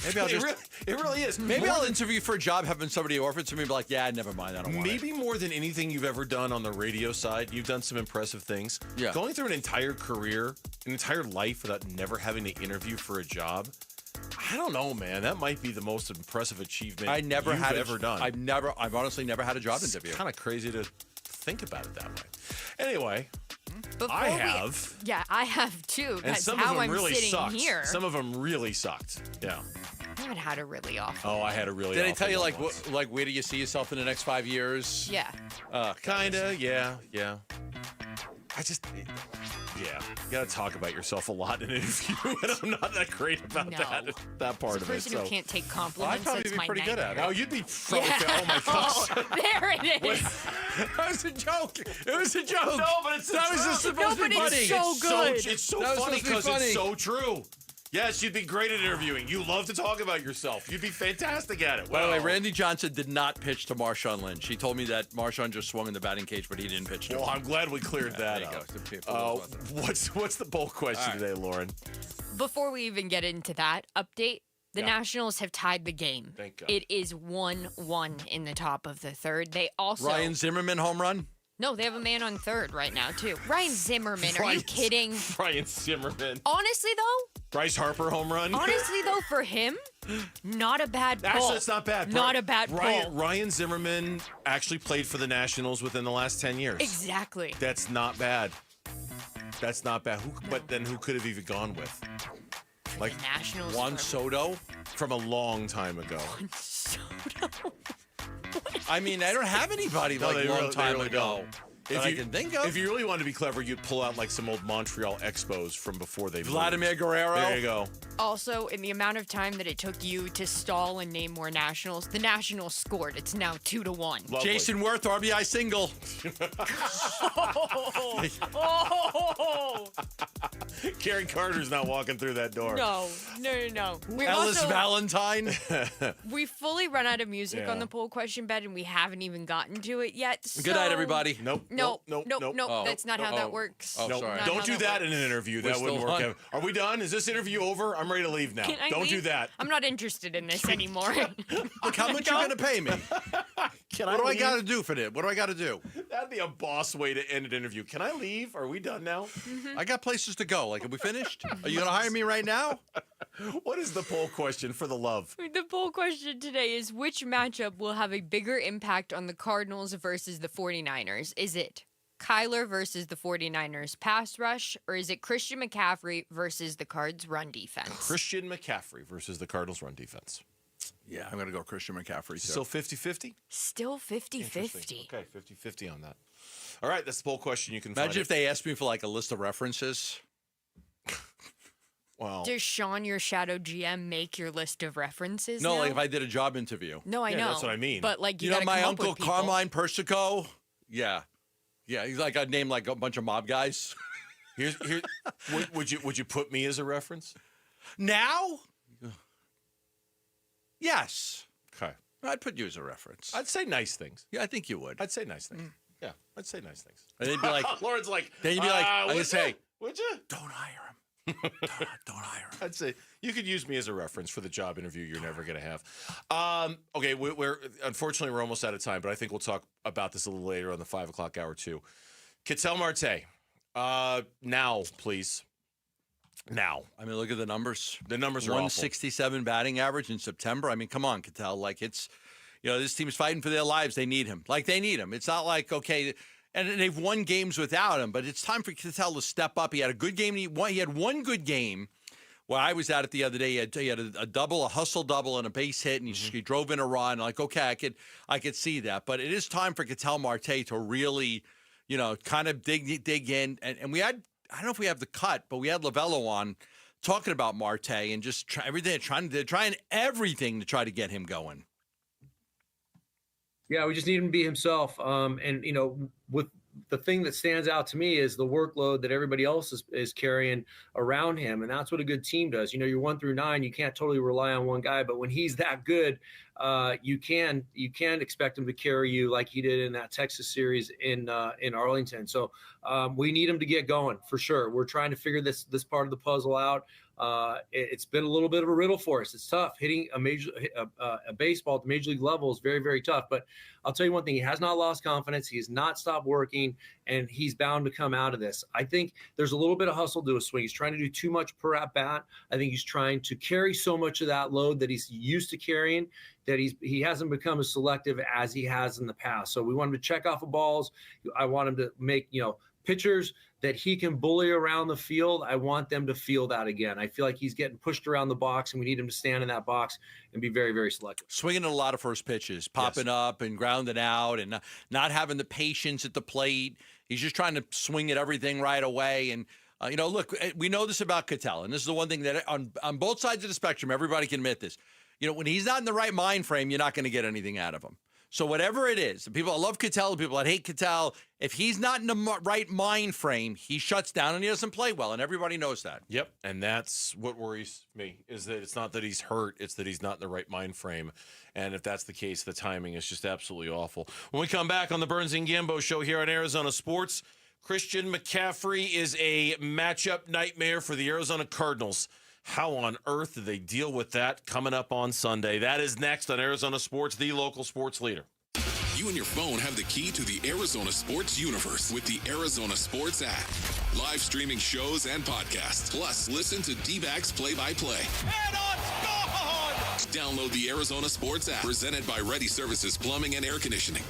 Maybe I'll just. It really is. Maybe I'll interview for a job, having somebody offer it to me, be like, yeah, never mind, I don't want it. Maybe more than anything you've ever done on the radio side, you've done some impressive things. Yeah. Going through an entire career, an entire life without never having to interview for a job. I don't know, man. That might be the most impressive achievement I never you've had ever done. I've honestly never had a job interview. It's kind of crazy to think about it that way. Anyway, I have too. And That's some how of them I'm really sitting sucked. here. Some of them really sucked. Yeah. I haven't had a really awful. Oh, I had a really. Did I awful tell you one once. where do you see yourself in the next 5 years? Yeah. Kinda. Yeah. I just. Yeah, you got to talk about yourself a lot in an interview, and I'm not that great about that part As a of it. person who can't take compliments, I'd probably that's be my pretty good at it. Oh, you'd be probably. Oh my gosh! There it is. That was a joke. It was a joke. No, but it's that was just supposed to be funny. It's so good. It's so funny because it's so true. Yes, you'd be great at interviewing. You love to talk about yourself. You'd be fantastic at it. By the way, Randy Johnson did not pitch to Marshawn Lynch. He told me that Marshawn just swung in the batting cage, but he didn't pitch to him. Well, I'm glad we cleared that there you up. What's the poll question today, Lauren? Before we even get into that update, the Nationals have tied the game. Thank God. It is 1-1 in the top of the third. They also Ryan Zimmerman home run? No, they have a man on third right now, too. Ryan Zimmerman, are you kidding? Ryan Zimmerman. Honestly, though? Bryce Harper home run? Honestly, though, for him, not a bad pull. Actually, it's not bad. Not a bad pull. Ryan Zimmerman actually played for the Nationals within the last 10 years. Exactly. That's not bad. That's not bad. But then who could have even gone with? Like Nationals. Juan Soto? From a long time ago. Juan Soto? I mean, I don't have anybody a long time ago. If I can think of. If you really wanted to be clever, you'd pull out some old Montreal Expos from before they Vladimir moved. Guerrero. There you go. Also, in the amount of time that it took you to stall and name more Nationals, the Nationals scored. It's now 2-1. Lovely. Jason Worth, RBI single. Karen Carter's not walking through that door. No. Ellis Valentine. We fully run out of music on the poll question bed, and we haven't even gotten to it yet. Good night, everybody. Nope. That's not how that works. Nope. Don't do that in an interview. That wouldn't work out. Are we done? Is this interview over? I'm ready to leave now. Don't do that. I'm not interested in this anymore. Look, how much you going to pay me? What do I got to do for this? What do I got to do? That'd be a boss way to end an interview. Can I leave? Are we done now? Mm-hmm. I got places to go. Are we finished? Are you going to hire me right now? What is the poll question for the love? The poll question today is which matchup will have a bigger impact on the Cardinals versus the 49ers? Is it Kyler versus the 49ers pass rush, or is it Christian McCaffrey versus the Cards run defense? Christian McCaffrey versus the Cardinals run defense. Yeah, I'm going to go Christian McCaffrey. Too. Still 50-50? Still 50-50. Okay, 50-50 on that. All right, that's the poll question. You can imagine if they asked me for a list of references. Wow. Does Sean, your shadow GM, make your list of references? No, now? if I did a job interview. No, I know. That's what I mean. But you know gotta my come uncle up with people. Carmine Persico? Yeah, he's I'd name a bunch of mob guys. Would you put me as a reference? Now? Yes. Okay. I'd put you as a reference. I'd say nice things. Yeah, I think you would. I'd say nice things. Yeah, I'd say nice things. And they'd be like, Lauren's like, then you'd be like, I would say, would you? don't hire him. Don't hire him. I'd say you could use me as a reference for the job interview you're never going to have. Okay, we're unfortunately we're almost out of time, but I think we'll talk about this a little later on the 5 o'clock hour too. Ketel Marte, now please. Now, I mean, look at the numbers. The numbers are 167 batting average in September. I mean, come on, Ketel. Like it's, this team's fighting for their lives. They need him. Like they need him. It's not like okay. And they've won games without him, but it's time for Ketel to step up. He had a good game. He had one good game where I was at it the other day. He had a double, a hustle double, and a base hit, and he drove in a run. Like, okay, I could see that. But it is time for Ketel Marte to really, kind of dig in. And we had, I don't know if we have the cut, but we had Lavello on talking about Marte and just trying everything to try to get him going. Yeah, we just need him to be himself. With the thing that stands out to me is the workload that everybody else is carrying around him. And that's what a good team does. You're 1 through 9. You can't totally rely on one guy, but when he's that good, you can expect him to carry you like he did in that Texas series in Arlington. So we need him to get going for sure. We're trying to figure this part of the puzzle out. It's been a little bit of a riddle for us. It's tough. Hitting a baseball at the major league level is very, very tough. But I'll tell you one thing, he has not lost confidence. He has not stopped working, and he's bound to come out of this. I think there's a little bit of hustle to his swing. He's trying to do too much per at bat. I think he's trying to carry so much of that load that he's used to carrying that he hasn't become as selective as he has in the past. So we want him to check off of balls. I want him to make, pitchers that he can bully around the field. I want them to feel that again. I feel like he's getting pushed around the box, and we need him to stand in that box and be very, very selective. Swinging at a lot of first pitches, popping up and grounding out, and not having the patience at the plate. He's just trying to swing at everything right away. And, look, we know this about Ketel, and this is the one thing that on both sides of the spectrum, everybody can admit this. When he's not in the right mind frame, you're not going to get anything out of him. So whatever it is, the people that love Ketel, the people that hate Ketel, if he's not in the right mind frame, he shuts down and he doesn't play well, and everybody knows that. Yep, and that's what worries me, is that it's not that he's hurt, it's that he's not in the right mind frame. And if that's the case, the timing is just absolutely awful. When we come back on the Burns and Gambo show here on Arizona Sports, Christian McCaffrey is a matchup nightmare for the Arizona Cardinals. How on earth do they deal with that coming up on Sunday? That is next on Arizona Sports, the local sports leader. You and your phone have the key to the Arizona sports universe with the Arizona Sports app. Live streaming shows and podcasts. Plus, listen to D-backs play-by-play. And on score! Download the Arizona Sports app, presented by Ready Services Plumbing and Air Conditioning.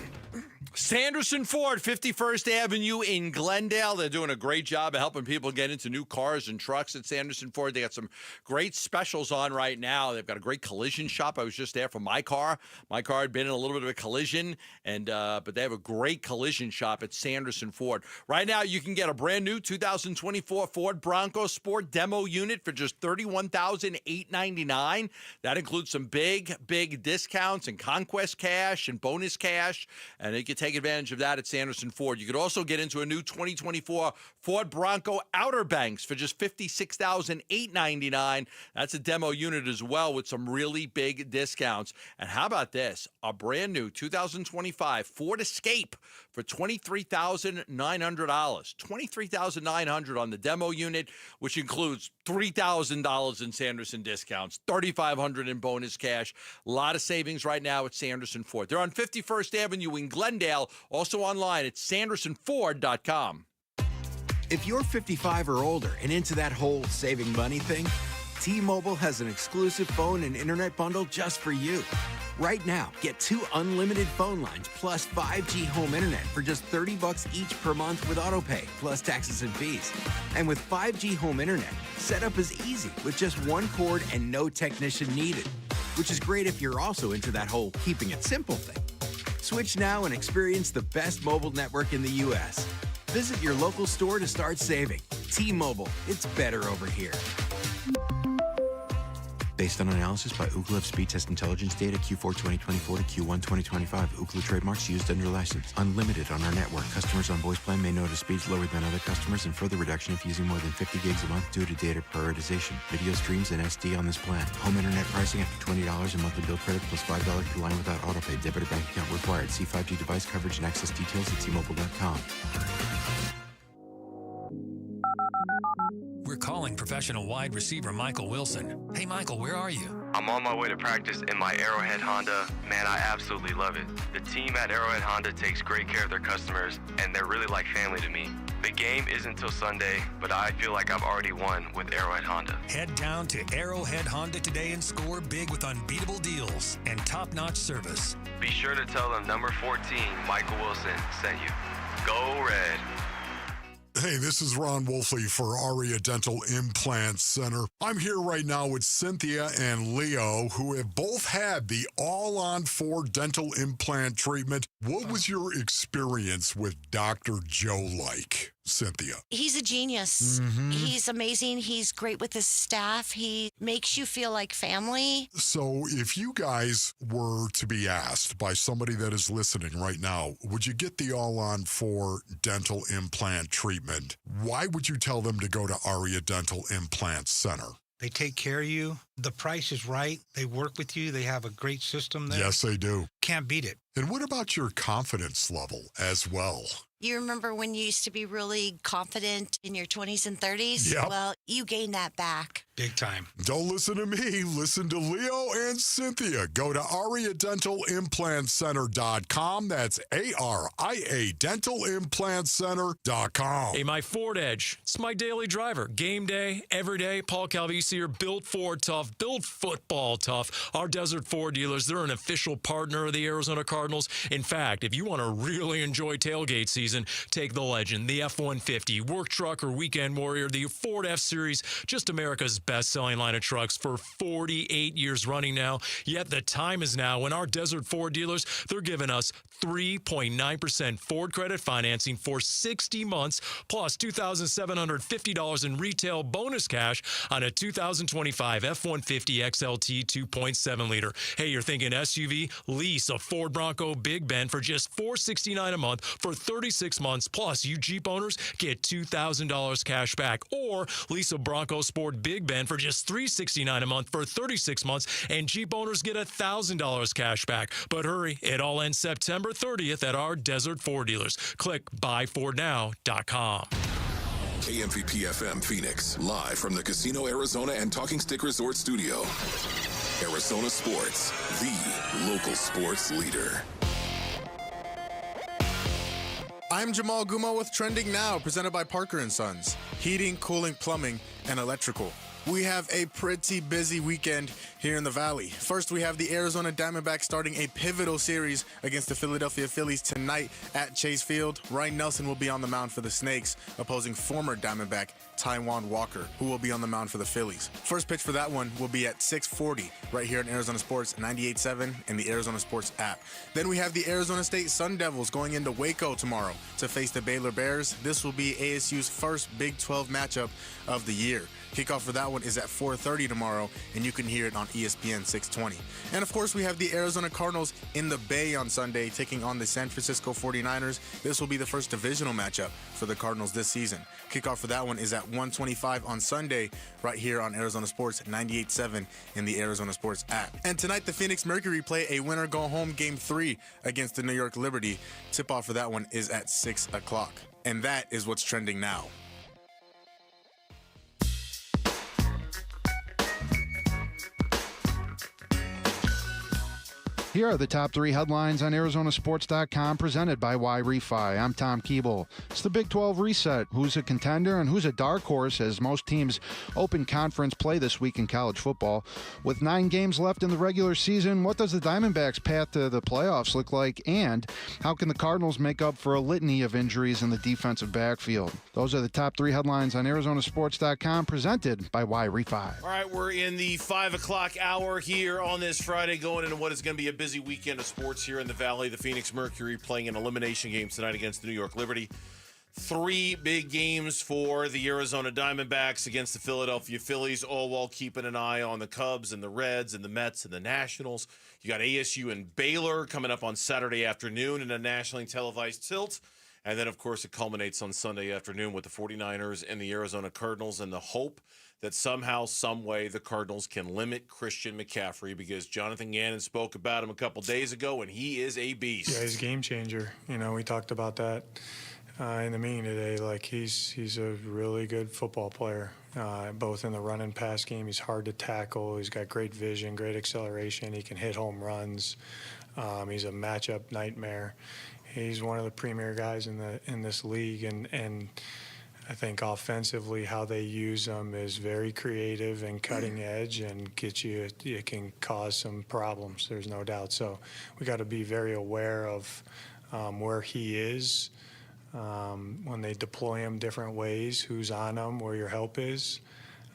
Sanderson Ford, 51st Avenue in Glendale. They're doing a great job of helping people get into new cars and trucks at Sanderson Ford. They got some great specials on right now. They've got a great collision shop. I was just there for my car. My car had been in a little bit of a collision, but they have a great collision shop at Sanderson Ford. Right now, you can get a brand new 2024 Ford Bronco Sport demo unit for just $31,899. That includes some big discounts and conquest cash and bonus cash, and you can take advantage of that at Sanderson Ford. You could also get into a new 2024 Ford Bronco Outer Banks for just $56,899. That's a demo unit as well with some really big discounts. And how about this? A brand new 2025 Ford Escape for $23,900. $23,900 on the demo unit, which includes $3,000 in Sanderson discounts, $3,500 in bonus cash. A lot of savings right now at Sanderson Ford. They're on 51st Avenue in Glendale, also online at sandersonford.com. If you're 55 or older and into that whole saving money thing, T-Mobile has an exclusive phone and internet bundle just for you. Right now, get 2 unlimited phone lines plus 5G home internet for just $30 each per month with AutoPay, plus taxes and fees. And with 5G home internet, setup is easy with just one cord and no technician needed, which is great if you're also into that whole keeping it simple thing. Switch now and experience the best mobile network in the U.S. Visit your local store to start saving. T-Mobile, it's better over here. Based on analysis by Ookla of speed test intelligence data Q4 2024 to Q1 2025. Ookla trademarks used under license. Unlimited on our network. Customers on voice plan may notice speeds lower than other customers and further reduction if using more than 50 gigs a month due to data prioritization. Video streams and SD on this plan. Home internet pricing after $20 a monthly bill credit plus $5 per line without autopay. Debit or bank account required. See 5G device coverage and access details at T-Mobile.com. We're calling professional wide receiver Michael Wilson. Hey, Michael, where are you? I'm on my way to practice in my Arrowhead Honda. Man, I absolutely love it. The team at Arrowhead Honda takes great care of their customers, and they're really like family to me. The game isn't till Sunday, but I feel like I've already won with Arrowhead Honda. Head down to Arrowhead Honda today and score big with unbeatable deals and top-notch service. Be sure to tell them number 14, Michael Wilson, sent you. Go Red. Hey, this is Ron Wolfley for Aria Dental Implant Center. I'm here right now with Cynthia and Leo, who have both had the all-on-4 dental implant treatment. What was your experience with Dr. Joe like, Cynthia? He's a genius. He's amazing. He's great with his staff. He makes you feel like family. So if you guys were to be asked by somebody that is listening right now, would you get the all-on-4 dental implant treatment? Why would you tell them to go to Aria Dental Implant Center? They take care of you. The price is right. They work with you. They have a great system there. Yes, they do. Can't beat it. And what about your confidence level as well? You remember when you used to be really confident in your 20s and 30s? Yep. Well, you gained that back. Big time. Don't listen to me. Listen to Leo and Cynthia. Go to AriaDentalImplantCenter.com. That's ARIA DentalImplantCenter.com. Hey, my Ford Edge. It's my daily driver. Game day, every day. Paul Calvisi here. Built Ford tough. Built football tough. Our Desert Ford dealers, they're an official partner of the Arizona Cardinals. In fact, if you want to really enjoy tailgate season, take the Legend, the F-150, work truck or weekend warrior, the Ford F-Series, just America's best-selling line of trucks for 48 years running now. Yet the time is now when our Desert Ford dealers, they're giving us 3.9% Ford credit financing for 60 months, plus $2,750 in retail bonus cash on a 2025 F-150 XLT 2.7-liter. Hey, you're thinking SUV? Lease a Ford Bronco Big Ben for just $469 a month for 36 months, plus you Jeep owners get $2,000 cash back. Or lease a Bronco Sport Big Ben for just $369 a month for 36 months, and Jeep owners get $1,000 cash back. But hurry, it all ends September 30th at our Desert Ford dealers. Click buyfordnow.com. KMVP FM Phoenix, live from the Casino Arizona and Talking Stick Resort Studio. Arizona Sports, the local sports leader. I'm Jamal Guma with Trending Now, presented by Parker & Sons. Heating, cooling, plumbing, and electrical. We have a pretty busy weekend here in the Valley. First, we have the Arizona Diamondbacks starting a pivotal series against the Philadelphia Phillies tonight at Chase Field. Ryan Nelson will be on the mound for the Snakes, opposing former Diamondback Taijuan Walker, who will be on the mound for the Phillies. First pitch for that one will be at 6:40 right here in Arizona Sports 98.7 and the Arizona Sports app. Then we have the Arizona State Sun Devils going into Waco tomorrow to face the Baylor Bears. This will be ASU's first Big 12 matchup of the year. Kickoff for that one is at 4:30 tomorrow, and you can hear it on ESPN 620. And of course, we have the Arizona Cardinals in the Bay on Sunday taking on the San Francisco 49ers. This will be the first divisional matchup for the Cardinals this season. Kickoff for that one is at 1:25 on Sunday right here on Arizona Sports 98.7 in the Arizona Sports app. And tonight, the Phoenix Mercury play a winner-go-home Game 3 against the New York Liberty. Tip-off for that one is at 6 o'clock. And that is what's trending now. Here are the top three headlines on Arizonasports.com presented by Y-Refi. I'm Tom Keeble. It's the Big 12 reset. Who's a contender and who's a dark horse as most teams open conference play this week in college football. With 9 games left in the regular season, what does the Diamondbacks' path to the playoffs look like? And how can the Cardinals make up for a litany of injuries in the defensive backfield? Those are the top three headlines on Arizonasports.com presented by Y-Refi. All right, we're in the 5 o'clock hour here on this Friday, going into what is going to be a busy weekend of sports here in the Valley. The Phoenix Mercury playing an elimination game tonight against the New York Liberty. 3 big games for the Arizona Diamondbacks against the Philadelphia Phillies, all while keeping an eye on the Cubs and the Reds and the Mets and the Nationals. You got ASU and Baylor coming up on Saturday afternoon in a nationally televised tilt. And then, of course, it culminates on Sunday afternoon with the 49ers and the Arizona Cardinals, and the hope that somehow, some way, the Cardinals can limit Christian McCaffrey, because Jonathan Gannon spoke about him a couple days ago, and he is a beast. Yeah, he's a game changer. We talked about that in the meeting today. Like, he's a really good football player, both in the run and pass game. He's hard to tackle. He's got great vision, great acceleration. He can hit home runs. He's a matchup nightmare. He's one of the premier guys in this league, and I think offensively how they use him is very creative and cutting edge, and it can cause some problems. There's no doubt. So we got to be very aware of where he is when they deploy him different ways, who's on him, where your help is.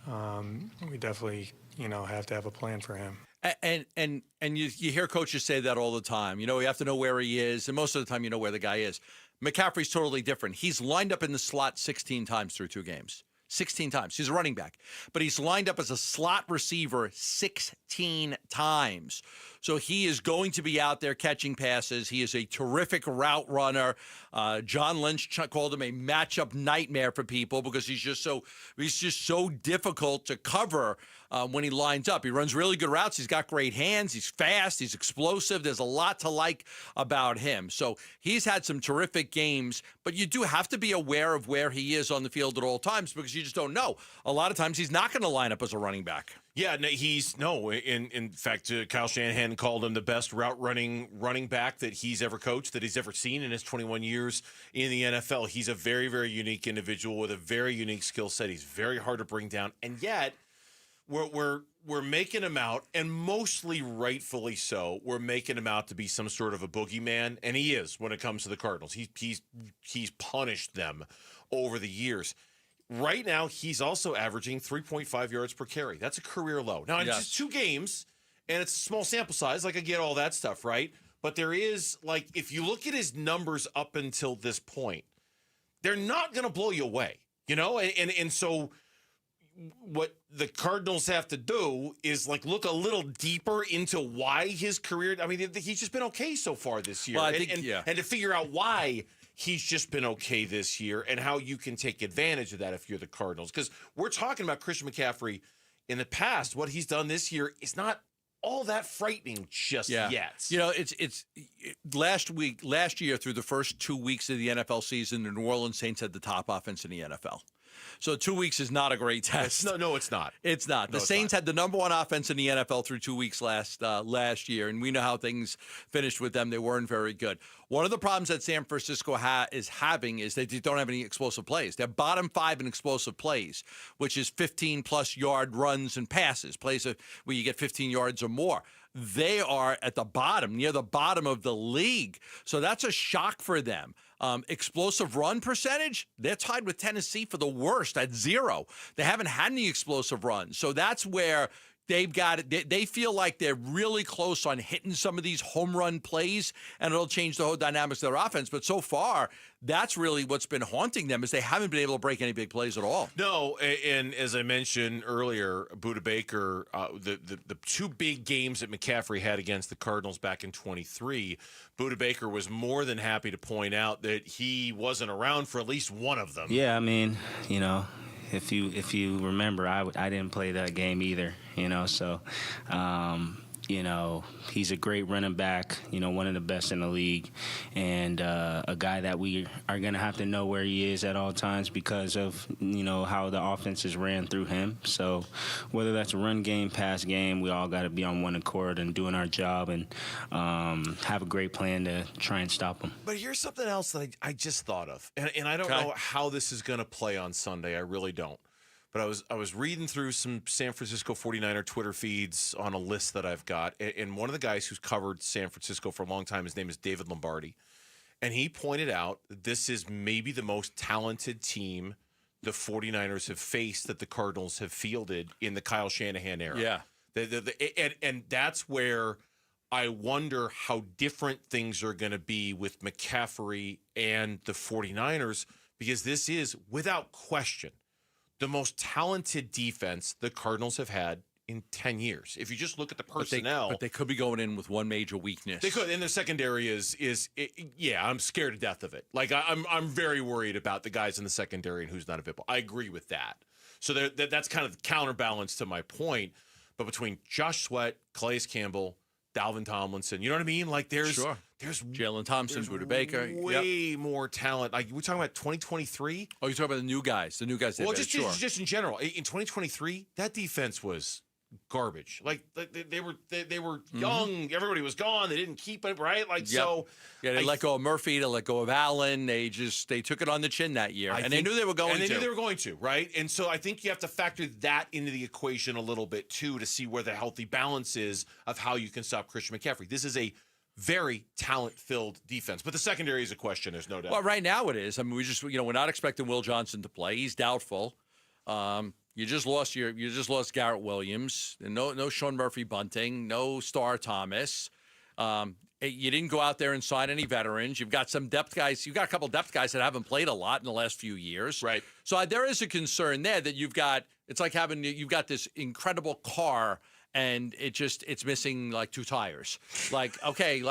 We definitely have to have a plan for him. And you hear coaches say that all the time. You have to know where he is, and most of the time you know where the guy is. McCaffrey's totally different. He's lined up in the slot 16 times through 2 games. 16 times. He's a running back. But he's lined up as a slot receiver 16 times. So he is going to be out there catching passes. He is a terrific route runner. John Lynch called him a matchup nightmare for people because he's just so difficult to cover when he lines up. He runs really good routes. He's got great hands. He's fast. He's explosive. There's a lot to like about him. So he's had some terrific games, but you do have to be aware of where he is on the field at all times, because you just don't know. A lot of times he's not going to line up as a running back. Yeah, in fact, Kyle Shanahan called him the best running back that he's ever coached, that he's ever seen in his 21 years in the NFL. He's a very, very unique individual with a very unique skill set. He's very hard to bring down, and yet we're making him out, and mostly rightfully so, we're making him out to be some sort of a boogeyman, and he is when it comes to the Cardinals. He's punished them over the years. Right now, he's also averaging 3.5 yards per carry. That's a career low. Now, it's just 2 games, and it's a small sample size. Like, I get all that stuff, right? But there is, if you look at his numbers up until this point, they're not going to blow you away, And so what the Cardinals have to do is, look a little deeper into why his career, he's just been okay so far this year. Well, and to figure out why he's just been okay this year and how you can take advantage of that if you're the Cardinals. Because we're talking about Christian McCaffrey in the past. What he's done this year is not all that frightening just yet. It's last year through the first 2 weeks of the NFL season, the New Orleans Saints had the top offense in the NFL. So 2 weeks is not a great test. No, it's not. It's not. The Saints had the number 1 offense in the NFL through 2 weeks last year, and we know how things finished with them. They weren't very good. One of the problems that San Francisco is having is they don't have any explosive plays. They're bottom 5 in explosive plays, which is 15-plus yard runs and passes, plays where you get 15 yards or more. They are at the bottom, near the bottom of the league. So that's a shock for them. Explosive run percentage, they're tied with Tennessee for the worst at 0. They haven't had any explosive runs. So that's where they've got it. They feel like they're really close on hitting some of these home run plays, and it'll change the whole dynamics of their offense. But so far, that's really what's been haunting them, is they haven't been able to break any big plays at all. No, and as I mentioned earlier, Budda Baker, the 2 big games that McCaffrey had against the Cardinals back in 23, Budda Baker was more than happy to point out that he wasn't around for at least one of them. Yeah, if you remember, I didn't play that game either, so he's a great running back, one of the best in the league, and a guy that we are going to have to know where he is at all times because of, how the offense is ran through him. So whether that's a run game, pass game, we all got to be on one accord and doing our job and have a great plan to try and stop him. But here's something else that I just thought of, and I don't know how this is going to play on Sunday. I really don't. But I was reading through some San Francisco 49er Twitter feeds on a list that I've got, and one of the guys who's covered San Francisco for a long time, his name is David Lombardi, and he pointed out that this is maybe the most talented team the 49ers have faced that the Cardinals have fielded in the Kyle Shanahan era. Yeah. And that's where I wonder how different things are going to be with McCaffrey and the 49ers, because this is, without question, the most talented defense the Cardinals have had in 10 years. If you just look at the personnel. But they could be going in with one major weakness. They could, and their secondary yeah, I'm scared to death of it. Like, I'm very worried about the guys in the secondary and who's not available. I agree with that. So that's kind of the counterbalance to my point. But between Josh Sweat, Calais Campbell, Dalvin Tomlinson, you know what I mean? Like, there's Jalen Thompson, Buda Baker, way more talent. Like, we're talking about 2023. Oh, you're talking about the new guys. Well, just in general, in 2023, that defense was garbage. Like they were young. Everybody was gone. They didn't keep it right. So. Yeah, they let go of Murphy. They let go of Allen. They took it on the chin that year, they knew they were going to. And they knew they were going to, right? And so I think you have to factor that into the equation a little bit too to see where the healthy balance is of how you can stop Christian McCaffrey. This is a very talent-filled defense, but the secondary is a question. There's no doubt. Well, right now it is. I mean, we're not expecting Will Johnson to play. He's doubtful. You just lost Garrett Williams. No Sean Murphy Bunting. No Star Thomas. You didn't go out there and sign any veterans. You've got some depth guys. You've got a couple depth guys that haven't played a lot in the last few years. Right. So there is a concern there that you've got. It's like you've got this incredible car and it's missing like 2 tires. Like, okay,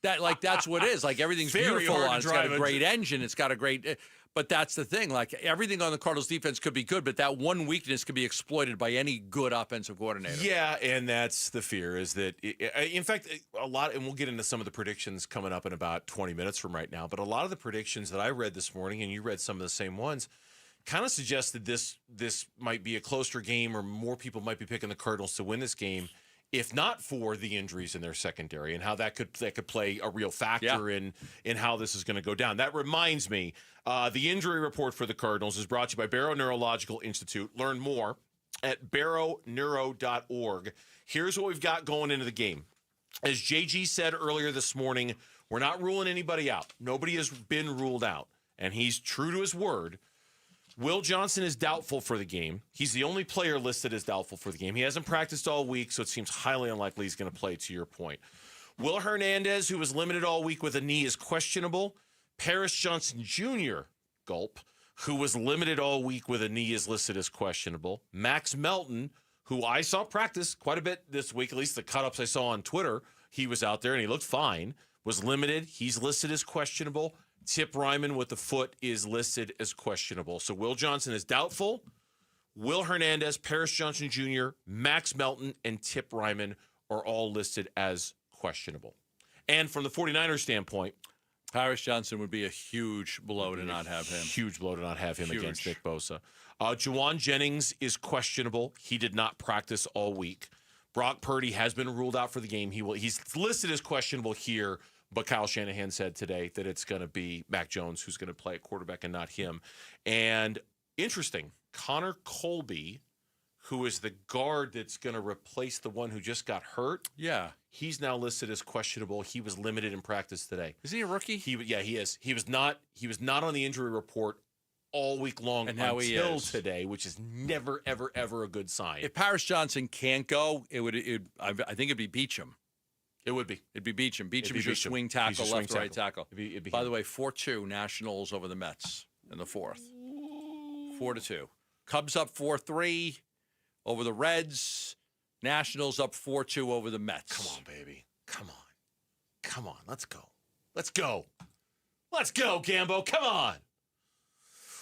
that's what it is. Like, everything's Very beautiful hard to on it. It's got drive a great engine. It's got a great. But that's the thing. Like, everything on the Cardinals defense could be good, but that one weakness could be exploited by any good offensive coordinator. Yeah, and that's the fear is that, in fact, a lot, and we'll get into some of the predictions coming up in about 20 minutes from right now, but a lot of the predictions that I read this morning, and you read some of the same ones, kind of suggested this might be a closer game, or more people might be picking the Cardinals to win this game, if not for the injuries in their secondary and how that could play a real factor in how this is going to go down. That reminds me, the injury report for the Cardinals is brought to you by Barrow Neurological Institute. Learn more at barrowneuro.org. Here's what we've got going into the game. As JG said earlier this morning, we're not ruling anybody out. Nobody has been ruled out, and he's true to his word. Will Johnson is doubtful for the game. He's the only player listed as doubtful for the game. He hasn't practiced all week, so it seems highly unlikely he's going to play, to your point. Will Hernandez, who was limited all week with a knee, is questionable. Paris Johnson Jr., gulp, who was limited all week with a knee, is listed as questionable. Max Melton, who I saw practice quite a bit this week, at least the cut-ups I saw on Twitter, he was out there and he looked fine, was limited. He's listed as questionable. Tip Ryman with the foot is listed as questionable. So Will Johnson is doubtful. Will Hernandez, Paris Johnson Jr., Max Melton, and Tip Ryman are all listed as questionable. And from the 49ers standpoint, Paris Johnson would be a huge blow to not have him. Huge blow to not have him against Nick Bosa. Juwan Jennings is questionable. He did not practice all week. Brock Purdy has been ruled out for the game. He's listed as questionable here, but Kyle Shanahan said today that it's going to be Mac Jones who's going to play at quarterback and not him. And interesting, Connor Colby, who is the guard that's going to replace the one who just got hurt. Yeah. He's now listed as questionable. He was limited in practice today. Is he a rookie? He is. He was not on the injury report all week long until today, which is never, ever, ever a good sign. If Paris Johnson can't go, I think it'd be Beachum. It would be. It'd be Beachum. Beachum's your swing tackle, left right tackle. It'd be By the way, 4-2 Nationals over the Mets in the fourth. 4-2. Cubs up 4-3 over the Reds. Nationals up 4-2 over the Mets. Come on, baby. Come on. Let's go. Let's go, Gambo. Come on.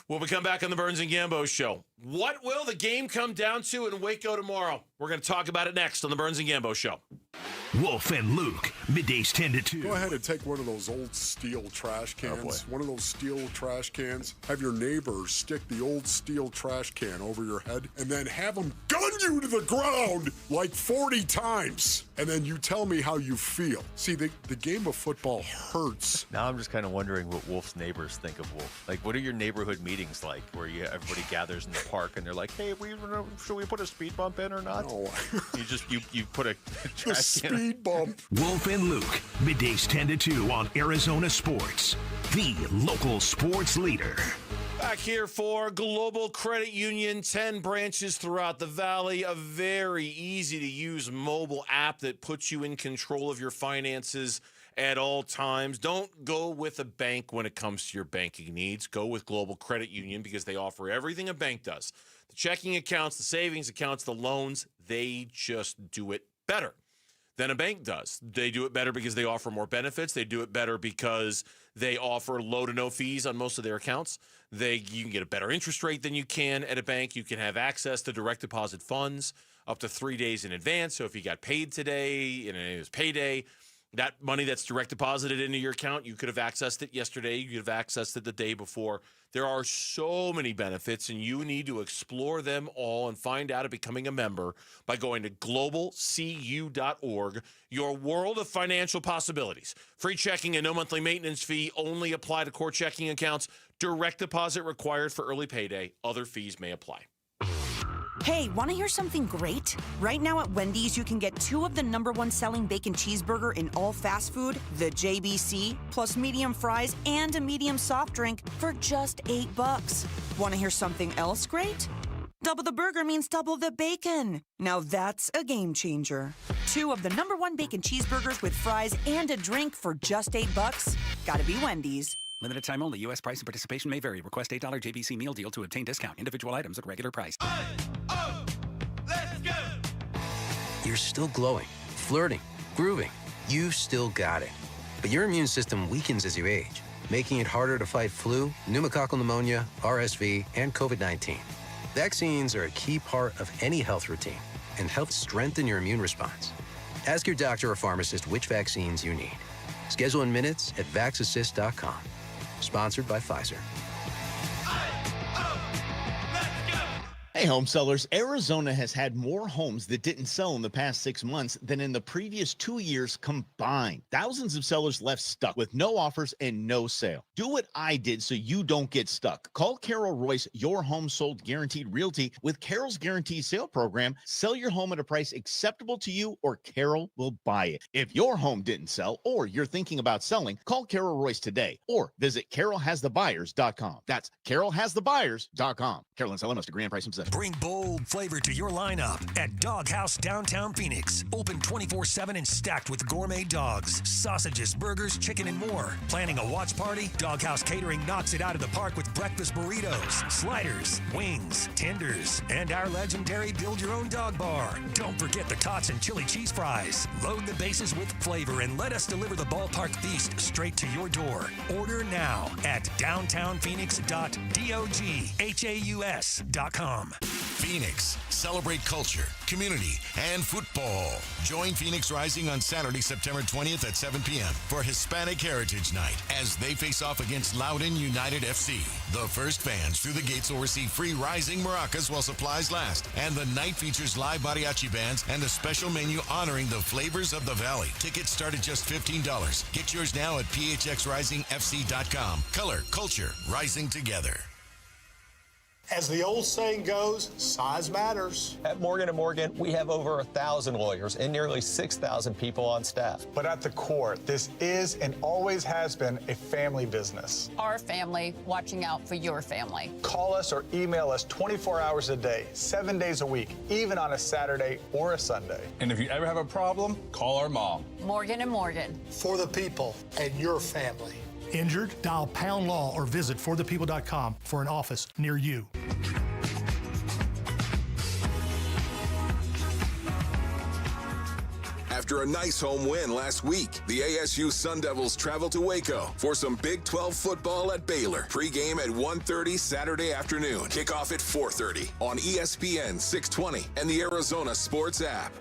When we come back on the Burns and Gambo Show, what will the game come down to in Waco tomorrow? We're going to talk about it next on the Burns and Gambo Show. Wolf and Luke, middays 10 to 2. Go ahead and take one of those old steel trash cans. One of those steel trash cans. Have your neighbor stick the old steel trash can over your head and then have them gun you to the ground like 40 times. And then you tell me how you feel. See, the game of football hurts. Now I'm just kind of wondering what Wolf's neighbors think of Wolf. Like, what are your neighborhood meetings like where everybody gathers in the park and they're like, hey, should we put a speed bump in or not? No. You put a trash can. Speed bump. Wolf and Luke, middays 10 to 2 on Arizona Sports, the local sports leader. Back here for Global Credit Union, 10 branches throughout the valley, a very easy-to-use mobile app that puts you in control of your finances at all times. Don't go with a bank when it comes to your banking needs. Go with Global Credit Union because they offer everything a bank does. The checking accounts, the savings accounts, the loans, they just do it better than a bank does. They do it better because they offer more benefits. They do it better because they offer low to no fees on most of their accounts. You can get a better interest rate than you can at a bank. You can have access to direct deposit funds up to 3 days in advance. So if you got paid today and it was payday, that money that's direct deposited into your account, you could have accessed it yesterday. You could have accessed it the day before. There are so many benefits, and you need to explore them all and find out about becoming a member by going to globalcu.org. Your world of financial possibilities. Free checking and no monthly maintenance fee only apply to core checking accounts. Direct deposit required for early payday. Other fees may apply. Hey, want to hear something great? Right now at Wendy's, you can get 2 of the #1 selling bacon cheeseburger in all fast food, the JBC, plus medium fries and a medium soft drink for just $8. Want to hear something else great? Double the burger means double the bacon. Now that's a game changer. 2 of the #1 bacon cheeseburgers with fries and a drink for just $8. Gotta be Wendy's. Limited time only. U.S. price and participation may vary. Request $8 JBC meal deal to obtain discount. Individual items at regular price. Let's go! You're still glowing, flirting, grooving. You still got it. But your immune system weakens as you age, making it harder to fight flu, pneumococcal pneumonia, RSV, and COVID-19. Vaccines are a key part of any health routine and help strengthen your immune response. Ask your doctor or pharmacist which vaccines you need. Schedule in minutes at vaxassist.com. Sponsored by Pfizer. Hey, home sellers, Arizona has had more homes that didn't sell in the past 6 months than in the previous 2 years combined. Thousands of sellers left stuck with no offers and no sale. Do what I did so you don't get stuck. Call Carol Royce, your home sold guaranteed realty. With Carol's guaranteed sale program, sell your home at a price acceptable to you or Carol will buy it. If your home didn't sell or you're thinking about selling, call Carol Royce today or visit carolhasthebuyers.com. That's carolhasthebuyers.com. Carol and seller must agree on price and possession. Bring bold flavor to your lineup at Doghouse Downtown Phoenix. Open 24/7 and stacked with gourmet dogs, sausages, burgers, chicken, and more. Planning a watch party? Doghouse Catering knocks it out of the park with breakfast burritos, sliders, wings, tenders, and our legendary build-your-own dog bar. Don't forget the tots and chili cheese fries. Load the bases with flavor and let us deliver the ballpark feast straight to your door. Order now at downtownphoenix.doghaus.com. Phoenix, celebrate culture, community, and football. Join Phoenix Rising on Saturday, September 20th at 7 p.m. for Hispanic Heritage Night as they face off against Loudoun United FC. The first fans through the gates will receive free Rising maracas while supplies last, and the night features live mariachi bands and a special menu honoring the flavors of the Valley. Tickets start at just $15. Get yours now at phxrisingfc.com. Color, culture, rising together. As the old saying goes, size matters. At Morgan & Morgan, we have over 1,000 lawyers and nearly 6,000 people on staff. But at the core, this is and always has been a family business. Our family watching out for your family. Call us or email us 24 hours a day, 7 days a week, even on a Saturday or a Sunday. And if you ever have a problem, call our mom. Morgan & Morgan. For the people and your family. Injured? Dial Pound Law or visit forthepeople.com for an office near you. After a nice home win last week, the ASU Sun Devils travel to Waco for some Big 12 football at Baylor. Pre-game at 1:30 Saturday afternoon. Kickoff at 4:30 on ESPN 620 and the Arizona Sports app.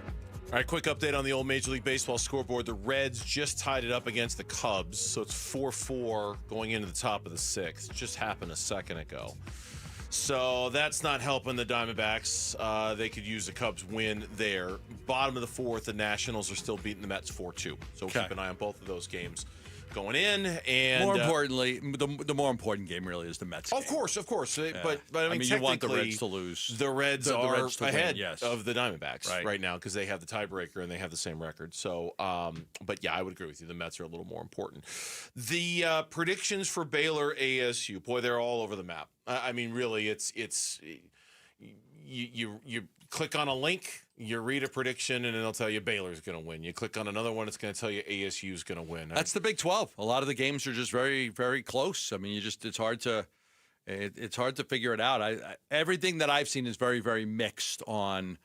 All right, quick update on the old Major League Baseball scoreboard. The Reds just tied it up against the Cubs, so it's 4-4 going into the top of the sixth. Just happened a second ago. So that's not helping the Diamondbacks. They could use the Cubs win there. Bottom of the fourth, the Nationals are still beating the Mets 4-2. So keep an eye on both of those games going in. And more importantly, the more important game really is the Mets game. Of course. Yeah. But I mean you want the Reds to lose. The Reds are Reds to ahead win, yes. of the Diamondbacks right now because they have the tiebreaker and they have the same record. So, but yeah, I would agree with you. The Mets are a little more important. The predictions for Baylor ASU, boy, they're all over the map. I mean, really, it's you click on a link, you read a prediction, and it'll tell you Baylor's going to win. You click on another one, it's going to tell you ASU's going to win. That's the Big 12. A lot of the games are just very, very close. I mean, it's hard to figure it out. Everything that I've seen is very, very mixed on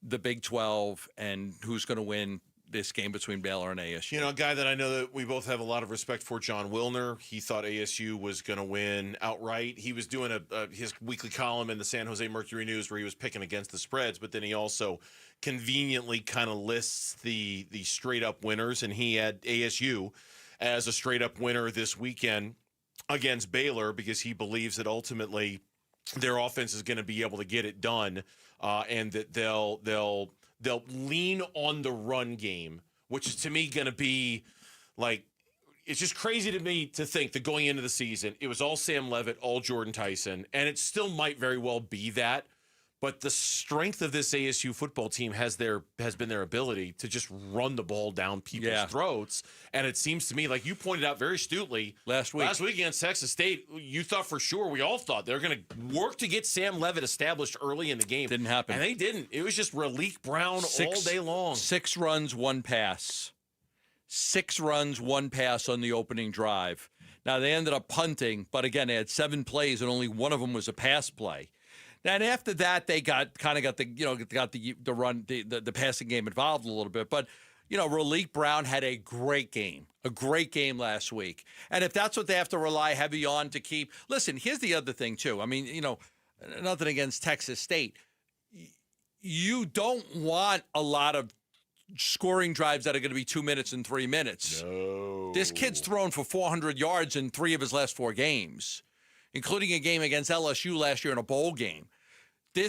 the Big 12 and who's going to win this game between Baylor and ASU. You know, a guy that I know that we both have a lot of respect for, John Wilner. He thought ASU was going to win outright. He was doing his weekly column in the San Jose Mercury News where he was picking against the spreads, but then he also conveniently kind of lists the straight-up winners, and he had ASU as a straight-up winner this weekend against Baylor because he believes that ultimately their offense is going to be able to get it done, and that they'll lean on the run game, which is to me going to be like, it's just crazy to me to think that going into the season, it was all Sam Leavitt, all Jordan Tyson, and it still might very well be that. But the strength of this ASU football team has been their ability to just run the ball down people's throats. And it seems to me, like you pointed out very astutely last week against Texas State, you thought for sure, we all thought they were going to work to get Sam Leavitt established early in the game. Didn't happen. And they didn't. It was just Raleek Brown all day long. 6 runs, 1 pass. 6 runs, 1 pass on the opening drive. Now, they ended up punting, but again, they had 7 plays, and only one of them was a pass play. And after that, they got the run, the passing game involved a little bit. But, you know, Raleek Brown had a great game last week. And if that's what they have to rely heavy on to keep, listen, here's the other thing too. I mean, you know, nothing against Texas State. You don't want a lot of scoring drives that are going to be 2 minutes and 3 minutes. No. This kid's thrown for 400 yards in 3 of his last 4 games, including a game against LSU last year in a bowl game.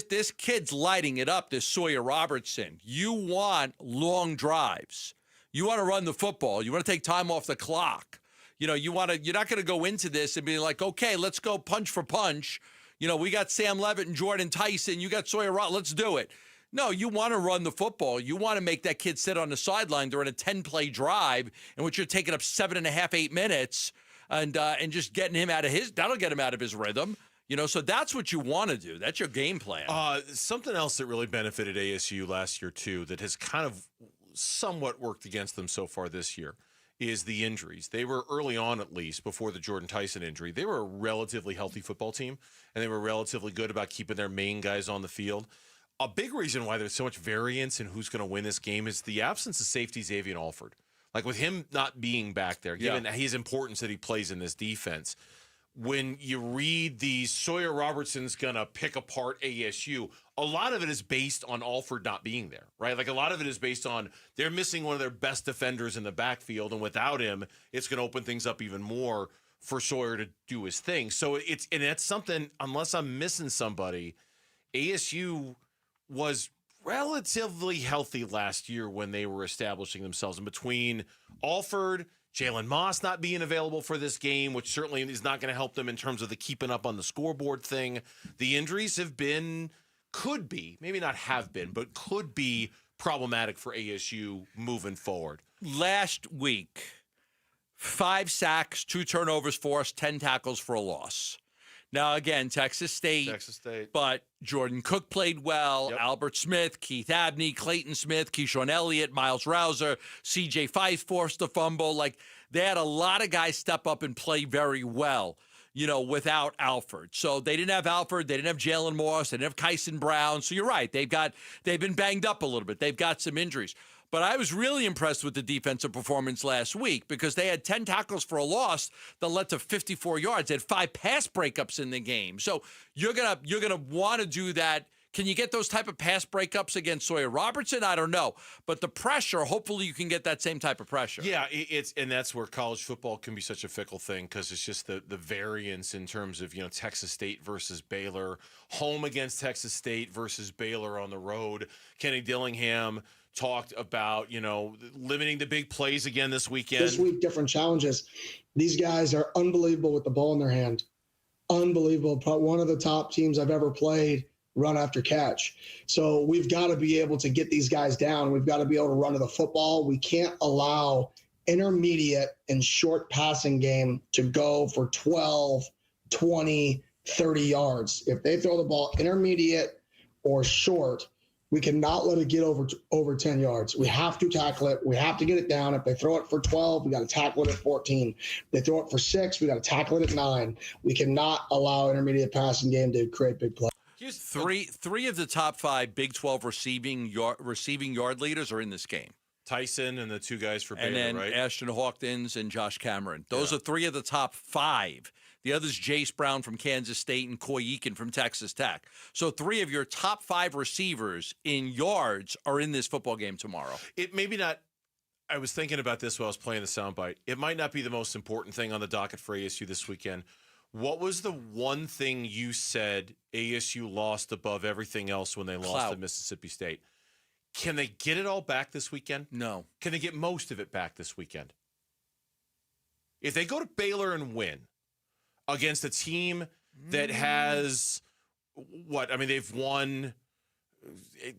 This kid's lighting it up, this Sawyer Robertson. You want long drives. You want to run the football. You want to take time off the clock. You know, you're not going to go into this and be like, okay, let's go punch for punch. You know, we got Sam Leavitt and Jordan Tyson. You got Sawyer Robertson. Let's do it. No, you want to run the football. You want to make that kid sit on the sideline during a 10-play drive in which you're taking up 7.5, 8 minutes and just getting him out of that'll get him out of his rhythm. You know, so that's what you want to do. That's your game plan. Something else that really benefited ASU last year, too, that has kind of somewhat worked against them so far this year is the injuries. They were early on, at least, before the Jordan Tyson injury. They were a relatively healthy football team, and they were relatively good about keeping their main guys on the field. A big reason why there's so much variance in who's going to win this game is the absence of safety Xavier Alford. Like, with him not being back there, given his importance that he plays in this defense, when you read these Sawyer Robertson's going to pick apart ASU, a lot of it is based on Alford not being there, right? Like, a lot of it is based on they're missing one of their best defenders in the backfield, and without him, it's going to open things up even more for Sawyer to do his thing. So that's something, unless I'm missing somebody, ASU was relatively healthy last year when they were establishing themselves. And between Alford, Jalen Moss not being available for this game, which certainly is not going to help them in terms of the keeping up on the scoreboard thing. The injuries could be, maybe not have been, but could be problematic for ASU moving forward. Last week, 5 sacks, 2 turnovers forced, 10 tackles for a loss. Now, again, Texas State. But Jordan Cook played well. Yep. Albert Smith, Keith Abney, Clayton Smith, Keyshawn Elliott, Miles Rouser, C.J. Fife forced a fumble. Like, they had a lot of guys step up and play very well, you know, without Alford. So they didn't have Alford. They didn't have Jalen Morris. They didn't have Kyson Brown. So you're right. They've been banged up a little bit. They've got some injuries. But I was really impressed with the defensive performance last week because they had 10 tackles for a loss that led to 54 yards. They had 5 pass breakups in the game. So you're gonna want to do that. Can you get those type of pass breakups against Sawyer Robertson? I don't know. But the pressure, hopefully you can get that same type of pressure. Yeah, and that's where college football can be such a fickle thing because it's just the variance in terms of, you know, Texas State versus Baylor, home against Texas State versus Baylor on the road. Kenny Dillingham talked about, you know, limiting the big plays again this weekend. This week, different challenges. These guys are unbelievable with the ball in their hand. Unbelievable. Probably one of the top teams I've ever played run after catch. So we've got to be able to get these guys down. We've got to be able to run to the football. We can't allow intermediate and short passing game to go for 12, 20, 30 yards. If they throw the ball intermediate or short, We cannot let it get over 10 yards. We have to tackle it. We have to get it down. If they throw it for 12, we got to tackle it at 14. If they throw it for 6, we got to tackle it at 9. We cannot allow intermediate passing game to create big plays. Three of the top 5 Big 12 receiving yard leaders are in this game. Tyson and the 2 guys for Baylor, and then right? Ashton Hawkins and Josh Cameron. Those are 3 of the top 5. The other's Jace Brown from Kansas State and Coy Eakin from Texas Tech. So 3 of your top 5 receivers in yards are in this football game tomorrow. It maybe not. I was thinking about this while I was playing the soundbite. It might not be the most important thing on the docket for ASU this weekend. What was the one thing you said ASU lost above everything else when they lost to Mississippi State? Can they get it all back this weekend? No. Can they get most of it back this weekend? If they go to Baylor and win against a team that has what? I mean, they've won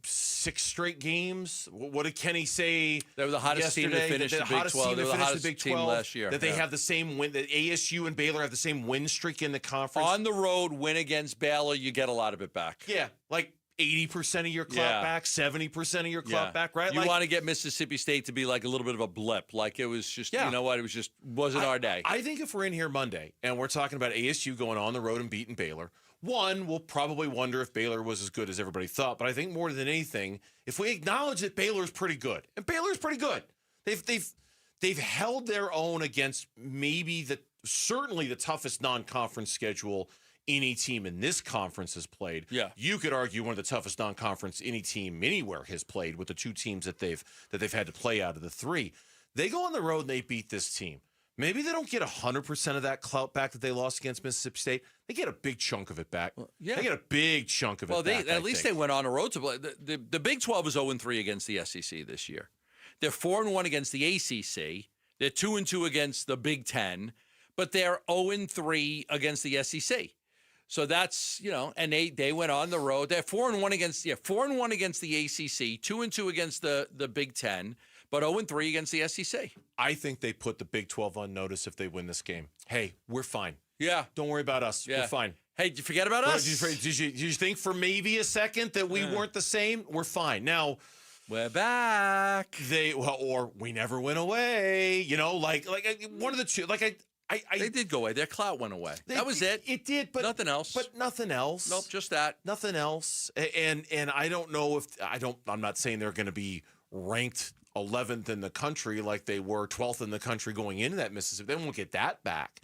6 straight games. What did Kenny say? They were the hottest team to finish the Big 12. They were the hottest team last year. That they have the same win. That ASU and Baylor have the same win streak in the conference. On the road, win against Baylor, you get a lot of it back. Yeah, like 80% of your clout back, 70% of your clout back, right? You want to get Mississippi State to be like a little bit of a blip. Like it was just, you know what? It was wasn't our day. I think if we're in here Monday and we're talking about ASU going on the road and beating Baylor, one, we'll probably wonder if Baylor was as good as everybody thought. But I think more than anything, if we acknowledge that Baylor's pretty good, and Baylor's pretty good, they've held their own against maybe certainly the toughest non-conference schedule any team in this conference has played. Yeah. You could argue one of the toughest non-conference any team anywhere has played with the 2 teams that they've had to play out of the 3. They go on the road and they beat this team. Maybe they don't get 100% of that clout back that they lost against Mississippi State. They get a big chunk of it back. They get a big chunk of it back. Well, at least they went on a road to play. The Big 12 is 0-3 against the SEC this year. They're 4-1 against the ACC. They're 2-2 against the Big 10, but they're 0-3 against the SEC. So that's, and they went on the road. They're 4-1 against the ACC, 2-2 against the Big 10, but 0-3 against the SEC. I think they put the Big 12 on notice if they win this game. Hey, we're fine. Yeah. Don't worry about us. Yeah. We're fine. Hey, did you forget about us? Did you think for maybe a second that we weren't the same? We're fine. Now, we're back. Or we never went away. Like one of the two. They did go away. Their clout went away. That was it. It did, but nothing else. But nothing else. Nope, just that. Nothing else. And I don't know I'm not saying they're going to be ranked 11th in the country like they were 12th in the country going into that Mississippi. They won't get that back.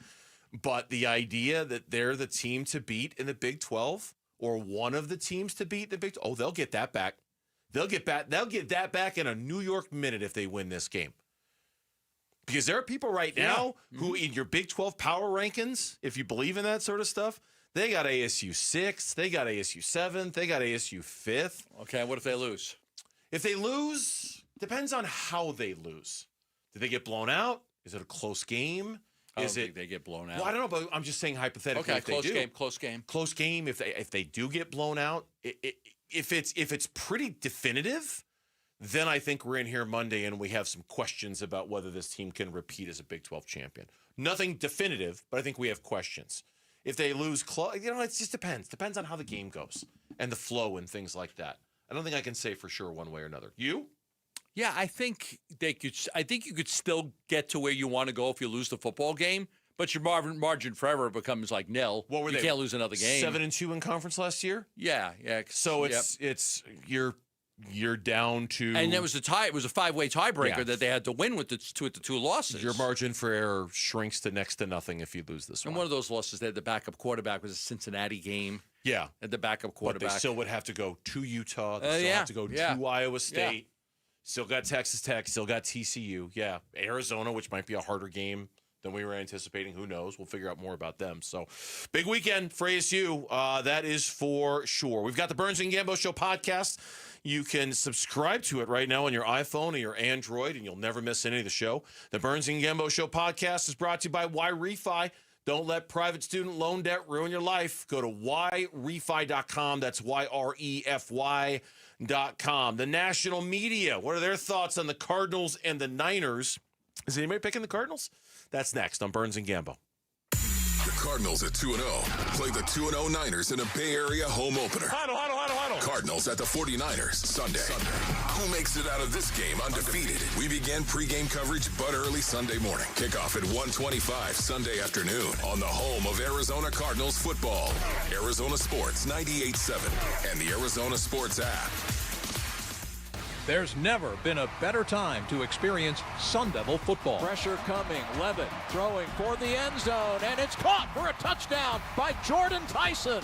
But the idea that they're the team to beat in the Big 12 or one of the teams to beat in the Big 12, they'll get that back. They'll get that back in a New York minute if they win this game. Because there are people right now who in your Big 12 power rankings, if you believe in that sort of stuff, they got ASU 6th, they got ASU 7th, they got ASU 5th. Okay, what if they lose? If they lose, depends on how they lose. Did they get blown out? Is it a close game? I don't think they get blown out. Well, I don't know, but I'm just saying hypothetically. Okay, if they do. Close game. If they do get blown out, if it's pretty definitive, then I think we're in here Monday and we have some questions about whether this team can repeat as a Big 12 champion. Nothing definitive, but I think we have questions. If they lose, it just depends. Depends on how the game goes and the flow and things like that. I don't think I can say for sure one way or another. You? Yeah, I think you could still get to where you want to go if you lose the football game, but your margin forever becomes like nil. What were you they? Can't lose another game. 7-2 in conference last year? Yeah. So you're down to, and it was a tie. It was a 5-way tiebreaker that they had to win with the 2 losses. Your margin for error shrinks to next to nothing if you lose this one. And one of those losses, they had the backup quarterback. Was a Cincinnati game. Yeah, and the backup quarterback. But they still would have to go to Utah. They still have to go to Iowa State. Yeah. Still got Texas Tech. Still got TCU. Yeah, Arizona, which might be a harder game than we were anticipating. Who knows? We'll figure out more about them. So, big weekend for ASU. That is for sure. We've got the Burns and Gambo Show podcast. You can subscribe to it right now on your iPhone or your Android, and you'll never miss any of the show. The Burns and Gambo Show podcast is brought to you by YRefi. Don't let private student loan debt ruin your life. Go to YRefi.com. That's YREFY.com. The national media, what are their thoughts on the Cardinals and the Niners? Is anybody picking the Cardinals? That's next on Burns and Gambo. The Cardinals at 2-0 play the 2-0 Niners in a Bay Area home opener. Huddle. Cardinals at the 49ers Sunday. Who makes it out of this game undefeated? We begin pregame coverage but early Sunday morning. Kickoff at 1:25 Sunday afternoon on the home of Arizona Cardinals football. Arizona Sports 98.7 and the Arizona Sports app. There's never been a better time to experience Sun Devil football. Pressure coming. Levitt throwing for the end zone, and it's caught for a touchdown by Jordan Tyson.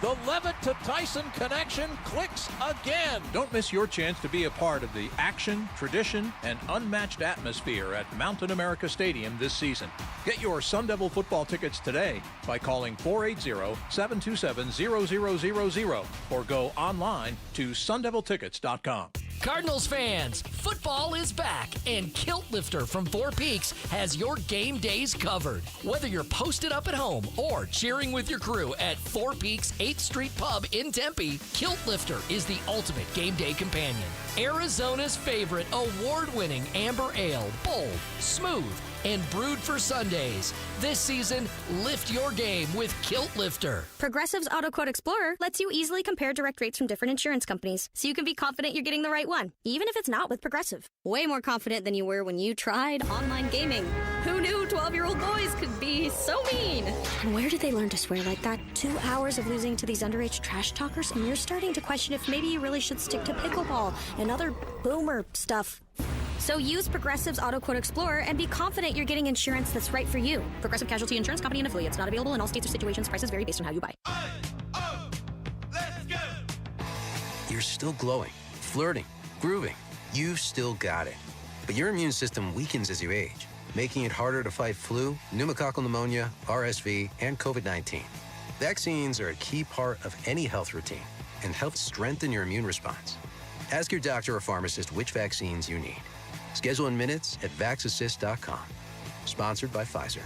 The Levitt to Tyson connection clicks again. Don't miss your chance to be a part of the action, tradition, and unmatched atmosphere at Mountain America Stadium this season. Get your Sun Devil football tickets today by calling 480-727-0000 or go online to sundeviltickets.com. Cardinals fans, football is back, and Kilt Lifter from Four Peaks has your game days covered. Whether you're posted up at home or cheering with your crew at Four Peaks 8th Street Pub in Tempe, Kilt Lifter is the ultimate game day companion. Arizona's favorite award-winning amber ale, bold, smooth, and brewed for Sundays. This season, lift your game with Kilt Lifter. Progressive's Auto Quote Explorer lets you easily compare direct rates from different insurance companies, so you can be confident you're getting the right one, even if it's not with Progressive. Way more confident than you were when you tried online gaming. Who knew 12-year-old boys could be so mean? And where did they learn to swear like that? 2 hours of losing to these underage trash talkers, and you're starting to question if maybe you really should stick to pickleball and other boomer stuff. So use Progressive's Auto Quote Explorer and be confident you're getting insurance that's right for you. Progressive Casualty Insurance Company and affiliates. Not available in all states or situations. Prices vary based on how you buy. You're still glowing, flirting, grooving. You've still got it. But your immune system weakens as you age, making it harder to fight flu, pneumococcal pneumonia, RSV, and COVID-19. Vaccines are a key part of any health routine and help strengthen your immune response. Ask your doctor or pharmacist which vaccines you need. Schedule in minutes at vaxassist.com. Sponsored by Pfizer.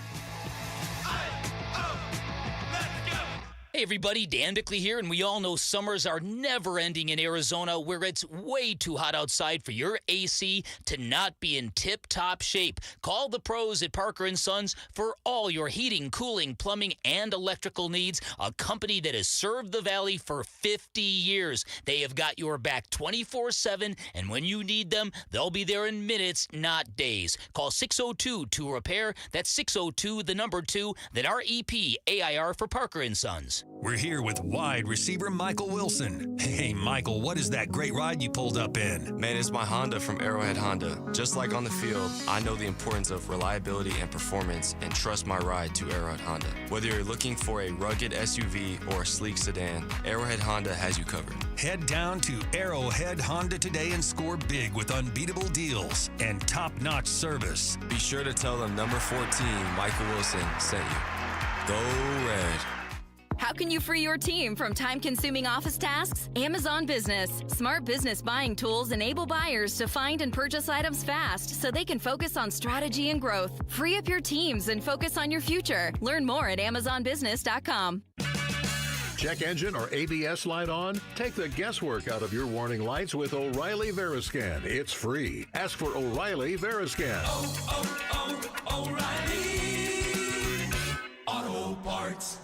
Hey everybody, Dan Bickley here, and we all know summers are never ending in Arizona, where it's way too hot outside for your AC to not be in tip-top shape. Call the pros at Parker & Sons for all your heating, cooling, plumbing, and electrical needs, a company that has served the Valley for 50 years. They have got your back 24/7, and when you need them, they'll be there in minutes, not days. Call 602-2-REPAIR. That's 602-2, then REPAIR for Parker & Sons. We're here with wide receiver Michael Wilson. Hey, Michael, what is that great ride you pulled up in? Man, it's my Honda from Arrowhead Honda. Just like on the field, I know the importance of reliability and performance and trust my ride to Arrowhead Honda. Whether you're looking for a rugged SUV or a sleek sedan, Arrowhead Honda has you covered. Head down to Arrowhead Honda today and score big with unbeatable deals and top-notch service. Be sure to tell them number 14, Michael Wilson, sent you. Go Red. How can you free your team from time-consuming office tasks? Amazon Business. Smart business buying tools enable buyers to find and purchase items fast so they can focus on strategy and growth. Free up your teams and focus on your future. Learn more at amazonbusiness.com. Check engine or ABS light on? Take the guesswork out of your warning lights with O'Reilly Veriscan. It's free. Ask for O'Reilly Veriscan. O'Reilly Auto Parts.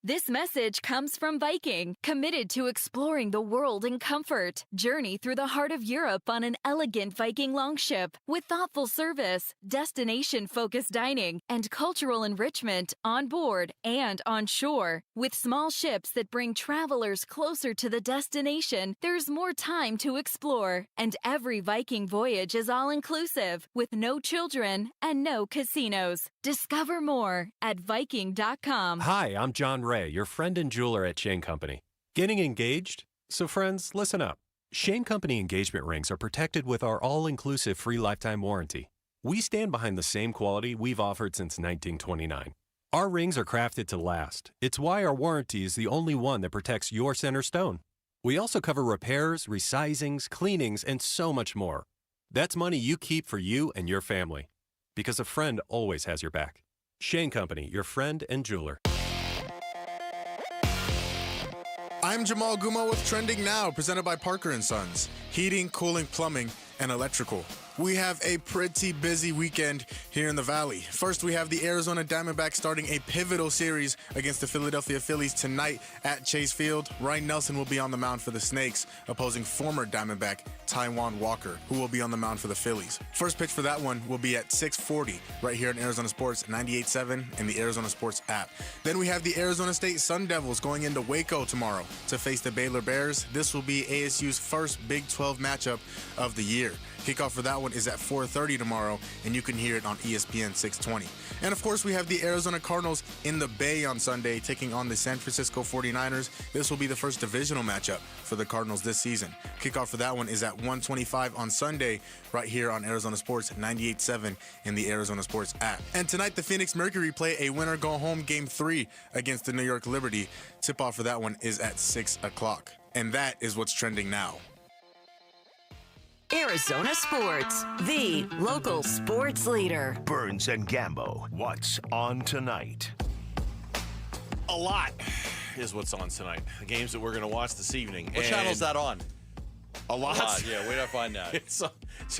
This message comes from Viking, committed to exploring the world in comfort. Journey through the heart of Europe on an elegant Viking longship with thoughtful service, destination-focused dining, and cultural enrichment on board and on shore. With small ships that bring travelers closer to the destination, there's more time to explore. And every Viking voyage is all-inclusive, with no children and no casinos. Discover more at Viking.com. Hi, I'm John Ray, your friend and jeweler at Shane Company. Getting engaged? So friends, listen up. Shane Company engagement rings are protected with our all-inclusive free lifetime warranty. We stand behind the same quality we've offered since 1929. Our rings are crafted to last. It's why our warranty is the only one that protects your center stone. We also cover repairs, resizings, cleanings, and so much more. That's money you keep for you and your family. Because a friend always has your back. Shane Company, your friend and jeweler. I'm Jamal Guma with Trending Now, presented by Parker & Sons. Heating, cooling, plumbing, and electrical. We have a pretty busy weekend here in the Valley. First, we have the Arizona Diamondbacks starting a pivotal series against the Philadelphia Phillies tonight at Chase Field. Ryan Nelson will be on the mound for the Snakes, opposing former Diamondback Taijuan Walker, who will be on the mound for the Phillies. First pitch for that one will be at 6:40 right here in Arizona Sports 98.7 and the Arizona Sports app. Then we have the Arizona State Sun Devils going into Waco tomorrow to face the Baylor Bears. This will be ASU's first Big 12 matchup of the year. Kickoff for that one is at 4:30 tomorrow, and you can hear it on ESPN 620. And of course, we have the Arizona Cardinals in the Bay on Sunday taking on the San Francisco 49ers. This will be the first divisional matchup for the Cardinals this season. Kickoff for that one is at 1:25 on Sunday right here on Arizona Sports 98.7 in the Arizona Sports app. And tonight, the Phoenix Mercury play a winner-go-home Game 3 against the New York Liberty. Tip-off for that one is at 6 o'clock. And that is what's trending now. Arizona Sports, the local sports leader. Burns and Gambo, what's on tonight? A lot is what's on tonight. The games that we're going to watch this evening. What channel is that on? A lot. Yeah, where do I find that? It's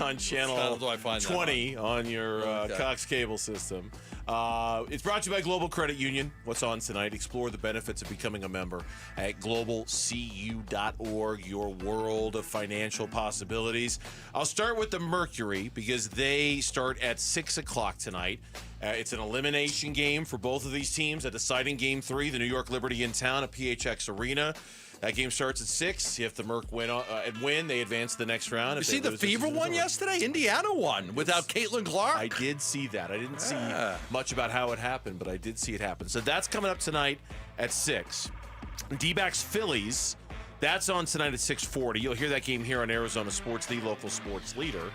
on channel do I find 20 on your Cox cable system. It's brought to you by Global Credit Union. What's on tonight? Explore the benefits of becoming a member at globalcu.org, your world of financial possibilities. I'll start with the Mercury because they start at 6 o'clock tonight. It's an elimination game for both of these teams, a deciding Game 3, the New York Liberty in town at PHX Arena. That game starts at 6. If the Merc win, they advance to the next round. You see the Fever won yesterday? Indiana won without Caitlin Clark. I did see that. I didn't see much about how it happened, but I did see it happen. So that's coming up tonight at 6. D-backs Phillies, that's on tonight at 6:40. You'll hear that game here on Arizona Sports, the local sports leader.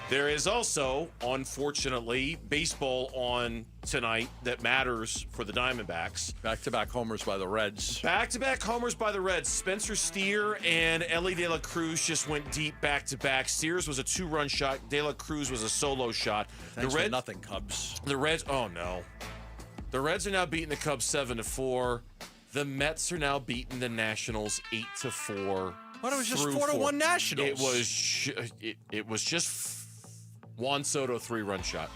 There is also, unfortunately, baseball on tonight that matters for the Diamondbacks. Back-to-back homers by the Reds. Back-to-back homers by the Reds. Spencer Steer and Ellie De La Cruz just went deep back-to-back. Steers was a 2-run shot. De La Cruz was a solo shot. Thanks for nothing, Cubs. The Reds, oh no. The Reds are now beating the Cubs 7-4. The Mets are now beating the Nationals 8-4. What? It was just 4-1 Nationals. It was just Juan Soto 3-run shot.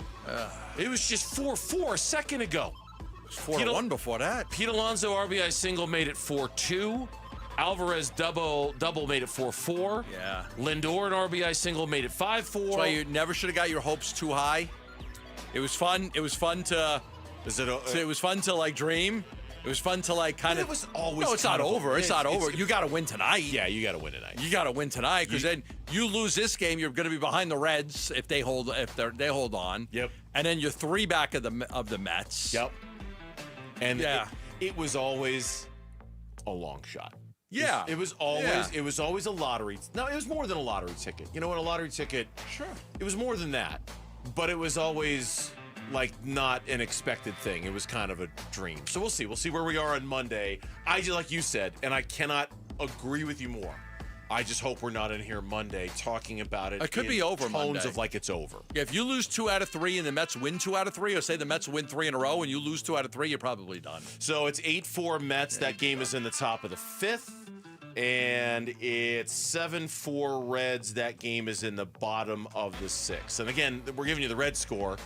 It was just 4-4 a second ago. It was 4-1 before that. Pete Alonso RBI single made it 4-2. Alvarez double made it 4-4. Yeah. Lindor an RBI single made it 5-4. That's why you never should have got your hopes too high. It was fun. It was fun to. It was fun to like dream. It was fun to like kind of. It was always. No, it's not over. It's not over. You got to win tonight. Yeah, you got to win tonight. You got to win tonight because then you lose this game, you're going to be behind the Reds if they hold on. Yep. And then you're 3 back of the Mets. Yep. And it was always a long shot. Yeah. It was always a lottery. No, it was more than a lottery ticket. You know what? A lottery ticket. Sure. It was more than that, but it was always like not an expected thing. It was kind of a dream. So we'll see. We'll see where we are on Monday. Like you said, and I cannot agree with you more. I just hope we're not in here Monday talking about it. It could be over tones Monday. of like it's over. Yeah, if you lose 2 out of 3 and the Mets win 2 out of 3, or say the Mets win 3 in a row and you lose 2 out of 3, you're probably done. So it's 8-4 Mets. That game is in the top of the 5th. And it's 7-4 Reds. That game is in the bottom of the 6th. And again, we're giving you the Red score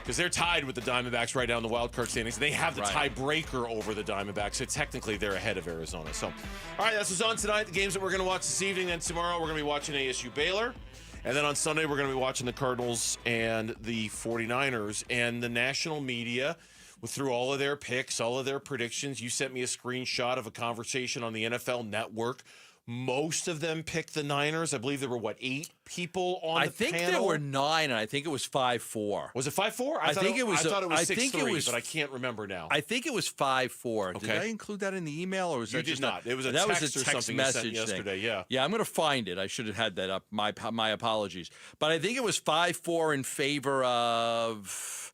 because they're tied with the Diamondbacks right down the wild card standings. They have the tiebreaker over the Diamondbacks, so technically they're ahead of Arizona. So, all right, that's what's on tonight. The games that we're going to watch this evening. Then tomorrow we're going to be watching ASU Baylor. And then on Sunday we're going to be watching the Cardinals and the 49ers. And the national media, through all of their picks, all of their predictions. You sent me a screenshot of a conversation on the NFL Network. Most of them picked the Niners. I believe there were, 8 people on the panel? I think there were 9, and I think it was 5-4. Was it 5-4? I thought it was 6-3, but I can't remember now. I think it was 5-4. Okay. Did I include that in the email, or was that just not? It was a that text was a or text something message you sent yesterday. thing. Yeah, I'm going to find it. I should have had that up. My apologies. But I think it was 5-4 in favor of.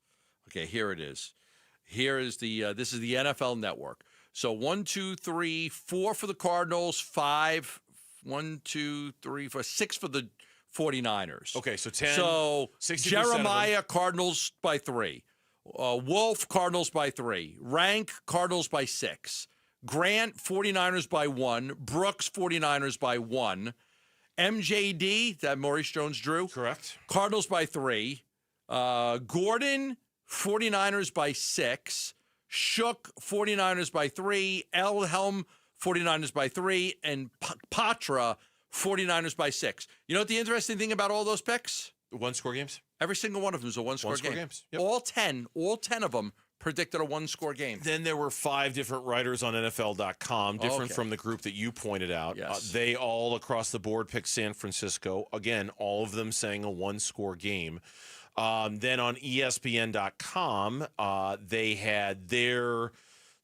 Okay, here it is. Here is the. This is the NFL Network. So 1, 2, 3, 4 for the Cardinals, 5. 1, 2, 3, 4, 6 for the 49ers. Okay, so 10. So Jeremiah, Cardinals by 3. Wolf, Cardinals by 3. Rank, Cardinals by 6. Grant, 49ers by 1. Brooks, 49ers by 1. MJD, that Maurice Jones-Drew. Correct. Cardinals by 3. Gordon, 49ers by 6. Shook, 49ers by 3. Elhelm, 49ers by 3. And Patra, 49ers by 6. You know what the interesting thing about all those picks? One-score games? Every single one of them is a one-score game. games. Yep. All 10 of them predicted a one-score game. Then there were 5 different writers on NFL.com, different from the group that you pointed out. Yes. They all across the board picked San Francisco. Again, all of them saying a one-score game. Then on ESPN.com, they had their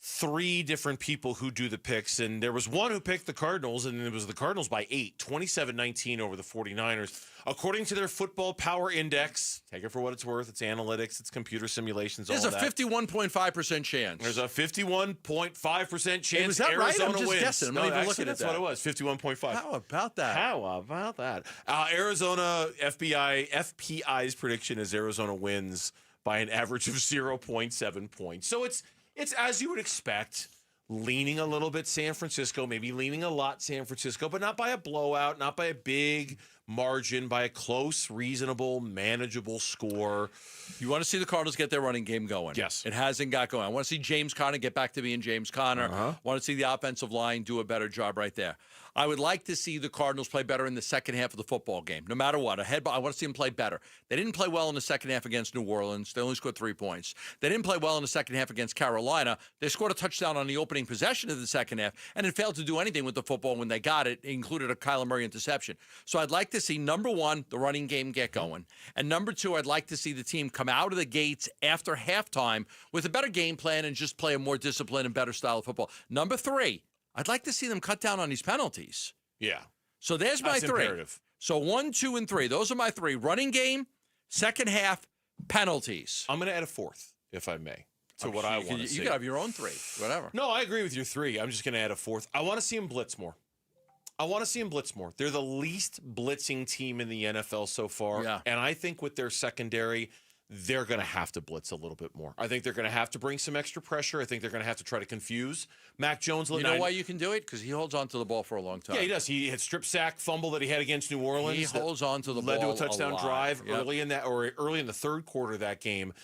3 different people who do the picks, and there was one who picked the Cardinals, and it was the Cardinals by 8, 27-19 over the 49ers. According to their football power index, take it for what it's worth, it's analytics, it's computer simulations, There's all a that. 51.5% chance. There's a 51.5% chance was that Arizona right? I'm just wins. guessing. I'm not even looking at that's what it was, 51.5. How about that? How about that? Arizona FPI's prediction is Arizona wins by an average of 0.7 points. So it's as you would expect, leaning a little bit San Francisco, maybe leaning a lot San Francisco, but not by a blowout, not by a big margin, by a close, reasonable, manageable score. You want to see the Cardinals get their running game going. Yes. It hasn't got going. I want to see James Conner get back to being James Conner. I want to see the offensive line do a better job right there. I would like to see the Cardinals play better in the second half of the football game, no matter what. I want to see them play better. They didn't play well in the second half against New Orleans. They only scored 3 points. They didn't play well in the second half against Carolina. They scored a touchdown on the opening possession of the second half, and it failed to do anything with the football when they got it. It included a Kyler Murray interception. So I'd like to see, number 1, the running game get going. And number 2, I'd like to see the team come out of the gates after halftime with a better game plan and just play a more disciplined and better style of football. Number 3, I'd like to see them cut down on these penalties. Yeah. So there's my That's 3. imperative. So 1, 2, and 3. Those are my 3. Running game, second half, penalties. I'm going to add a 4th, if I may, to what I want to see. You could have your own 3, whatever. No, I agree with your 3. I'm just going to add a 4th. I want to see them blitz more. They're the least blitzing team in the NFL so far. Yeah. And I think with their secondary, they're going to have to blitz a little bit more. I think they're going to have to bring some extra pressure. I think they're going to have to try to confuse Mac Jones. You know why you can do it? Because he holds on to the ball for a long time. Yeah, he does. He had strip sack fumble that he had against New Orleans. He holds on to the ball led to a touchdown drive Yep. early in the third quarter of that game.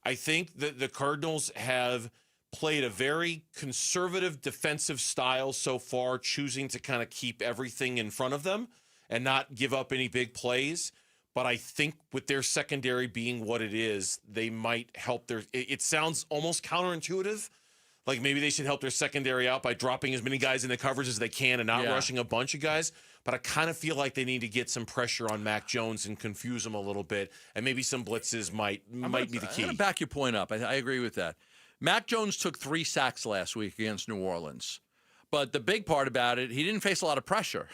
I think that the Cardinals have played a very conservative defensive style so far, choosing to kind of keep everything in front of them and not give up any big plays. But I think with their secondary being what it is, they might help their – it sounds almost counterintuitive. Like maybe they should help their secondary out by dropping as many guys in the coverage as they can and not rushing a bunch of guys. But I kind of feel like they need to get some pressure on Mac Jones and confuse him a little bit. And maybe some blitzes might be the key. I'm going to back your point up. I agree with that. Mac Jones took 3 sacks last week against New Orleans. But the big part about it, he didn't face a lot of pressure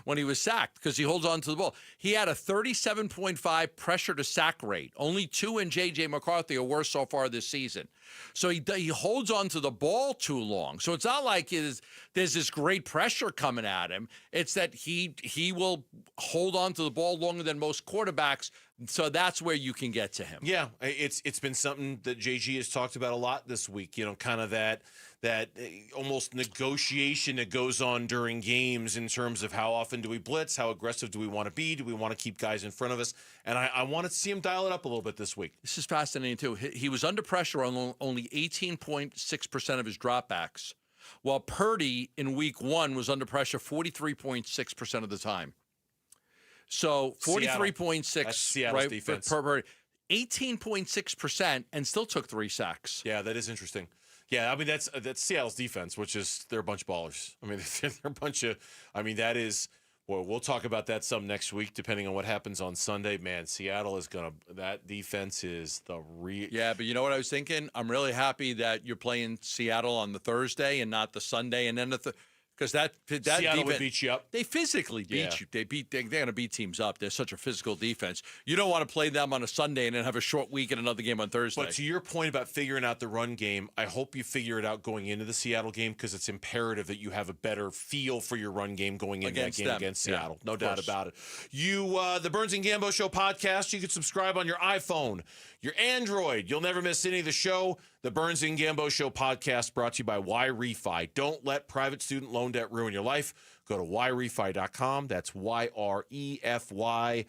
when he was sacked because he holds on to the ball. He had a 37.5 pressure to sack rate. Only 2 and J.J. McCarthy are worse so far this season. So he holds on to the ball too long. So it's not like there's this great pressure coming at him. It's that he will hold on to the ball longer than most quarterbacks. So that's where you can get to him. Yeah, it's been something that JG has talked about a lot this week. You know, kind of that almost negotiation that goes on during games in terms of how often do we blitz, how aggressive do we want to be, do we want to keep guys in front of us, and I want to see him dial it up a little bit this week. This is fascinating too. He was under pressure on only 18.6% of his dropbacks, while Purdy in week 1 was under pressure 43.6% of the time. So 43.6, Seattle's right, defense. per Purdy, 18.6%, and still took 3 sacks. Yeah, that is interesting. Yeah, I mean that's Seattle's defense, which is they're a bunch of ballers. I mean they're a bunch of. I mean that is. Well, we'll talk about that some next week, depending on what happens on Sunday. Man, Seattle is gonna. That defense is the real. Yeah, but you know what I was thinking? I'm really happy that you're playing Seattle on the Thursday and not the Sunday, and then because that Seattle defense, would beat you up. They physically beat you. They're going to beat teams up. They're such a physical defense. You don't want to play them on a Sunday and then have a short week and another game on Thursday. But to your point about figuring out the run game, I hope you figure it out going into the Seattle game because it's imperative that you have a better feel for your run game going into that game against Seattle. No doubt about it. The Burns and Gambo Show podcast, you can subscribe on your iPhone, your Android. You'll never miss any of the show. The Burns and Gambo Show podcast brought to you by Y Refi. Don't let private student loan loan debt ruin your life? Go to yrefy.com. That's YREFY.com.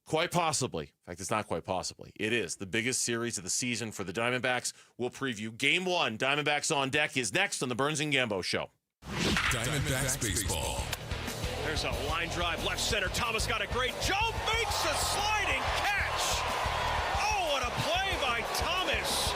Quite possibly, in fact, it's not quite possibly, it is the biggest series of the season for the Diamondbacks. We'll preview Game 1. Diamondbacks on Deck is next on the Burns and Gambo Show. Diamondbacks baseball. There's a line drive left center. Thomas got a great jump, makes a sliding catch. Oh, what a play by Thomas.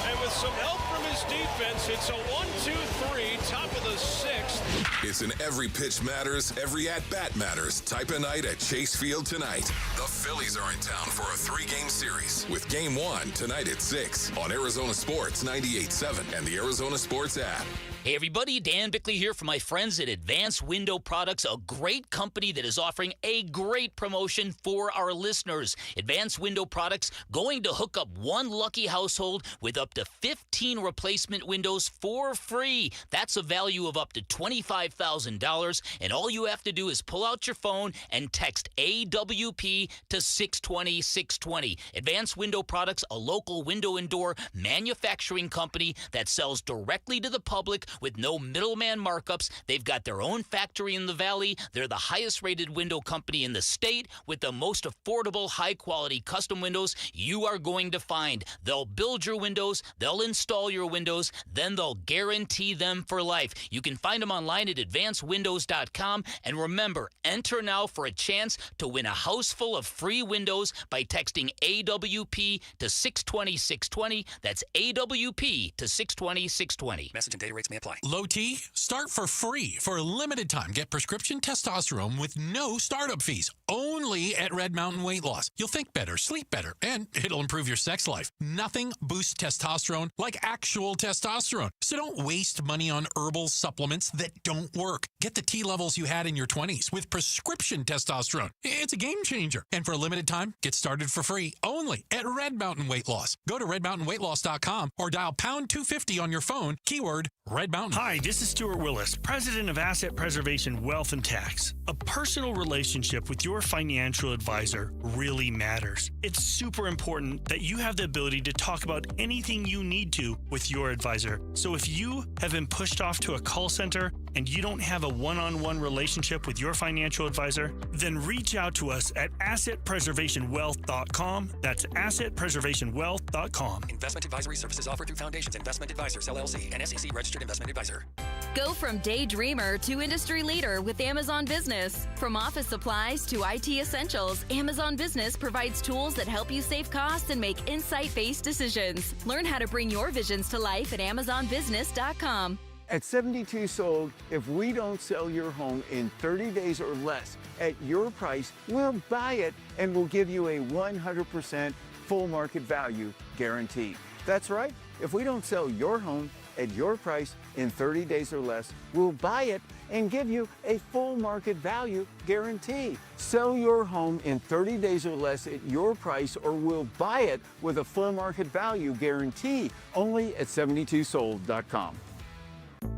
And with some help from his defense, it's a 1-2-3, top of the 6th. It's an every pitch matters, every at-bat matters type of night at Chase Field tonight. The Phillies are in town for a 3-game series with Game 1 tonight at 6 on Arizona Sports 98.7 and the Arizona Sports app. Hey everybody, Dan Bickley here for my friends at Advanced Window Products, a great company that is offering a great promotion for our listeners. Advanced Window Products going to hook up one lucky household with up to 15 replacement windows for free. That's a value of up to $25,000, and all you have to do is pull out your phone and text AWP to 620-620. Advanced Window Products, a local window and door manufacturing company that sells directly to the public with no middleman markups. They've got their own factory in the Valley. They're the highest rated window company in the state with the most affordable, high quality custom windows you are going to find. They'll build your windows, they'll install your windows, then they'll guarantee them for life. You can find them online at advancedwindows.com. And remember, enter now for a chance to win a house full of free windows by texting AWP to 620-620. That's AWP to 620-620. Message and data rates may apply. Low T, start for free for a limited time. Get prescription testosterone with no startup fees. Only at Red Mountain Weight Loss. You'll think better, sleep better, and it'll improve your sex life. Nothing boosts testosterone like actual testosterone. So don't waste money on herbal supplements that don't work. Get the T levels you had in your 20s with prescription testosterone. It's a game changer. And for a limited time, get started for free only at Red Mountain Weight Loss. Go to redmountainweightloss.com or dial pound 250 on your phone, keyword Red Mountain. Hi, this is Stuart Willis, president of Asset Preservation Wealth and Tax. A personal relationship with your financial advisor really matters. It's super important that you have the ability to talk about anything you need to with your advisor. So if you have been pushed off to a call center and you don't have a one-on-one relationship with your financial advisor, then reach out to us at assetpreservationwealth.com. That's assetpreservationwealth.com. Investment advisory services offered through Foundations Investment Advisors, LLC, an SEC registered investment advisor. Go from daydreamer to industry leader with Amazon Business. From office supplies to IT essentials, Amazon Business provides tools that help you save costs and make insight-based decisions. Learn how to bring your visions to life at AmazonBusiness.com. At 72 Sold, if we don't sell your home in 30 days or less at your price, we'll buy it and we'll give you a 100% full market value guarantee. That's right. If we don't sell your home at your price in 30 days or less, we'll buy it and give you a full market value guarantee. Sell your home in 30 days or less at your price or we'll buy it with a full market value guarantee only at 72sold.com.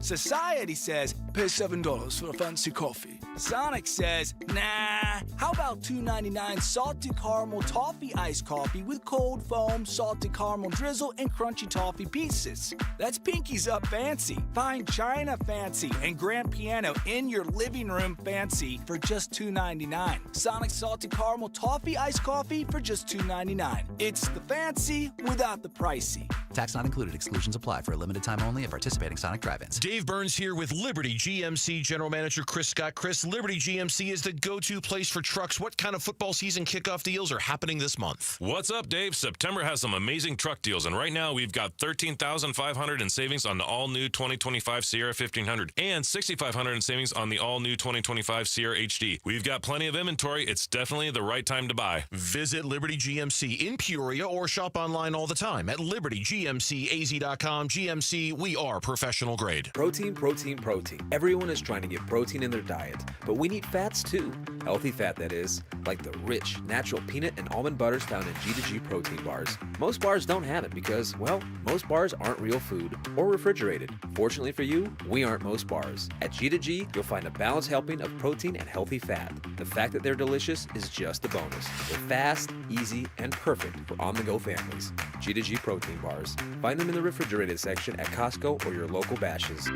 Society says pay $7 for a fancy coffee. Sonic says, nah, how about $2.99 salted caramel toffee iced coffee with cold foam, salted caramel drizzle, and crunchy toffee pieces. That's Pinkies Up fancy, fine china fancy, and grand piano in your living room fancy for just $2.99. Sonic salted caramel toffee iced coffee for just $2.99. It's the fancy without the pricey. Tax not included. Exclusions apply for a limited time only at participating Sonic drive-ins. Dave Burns here with Liberty GMC General Manager Chris Scott. Chris, Liberty GMC is the go-to place for trucks. What kind of football season kickoff deals are happening this month? What's up, Dave? September has some amazing truck deals, and right now we've got $13,500 in savings on the all-new 2025 Sierra 1500 and $6,500 in savings on the all-new 2025 Sierra HD. We've got plenty of inventory. It's definitely the right time to buy. Visit Liberty GMC in Peoria or shop online all the time at libertygmcaz.com. GMC, we are professional grade. Protein, protein, protein. Everyone is trying to get protein in their diet, but we need fats too. Healthy fat, that is, like the rich, natural peanut and almond butters found in G2G protein bars. Most bars don't have it because, well, most bars aren't real food or refrigerated. Fortunately for you, we aren't most bars. At G2G, you'll find a balanced helping of protein and healthy fat. The fact that they're delicious is just a bonus. They're fast, easy, and perfect for on-the-go families. G2G protein bars. Find them in the refrigerated section at Costco or your local Bashes.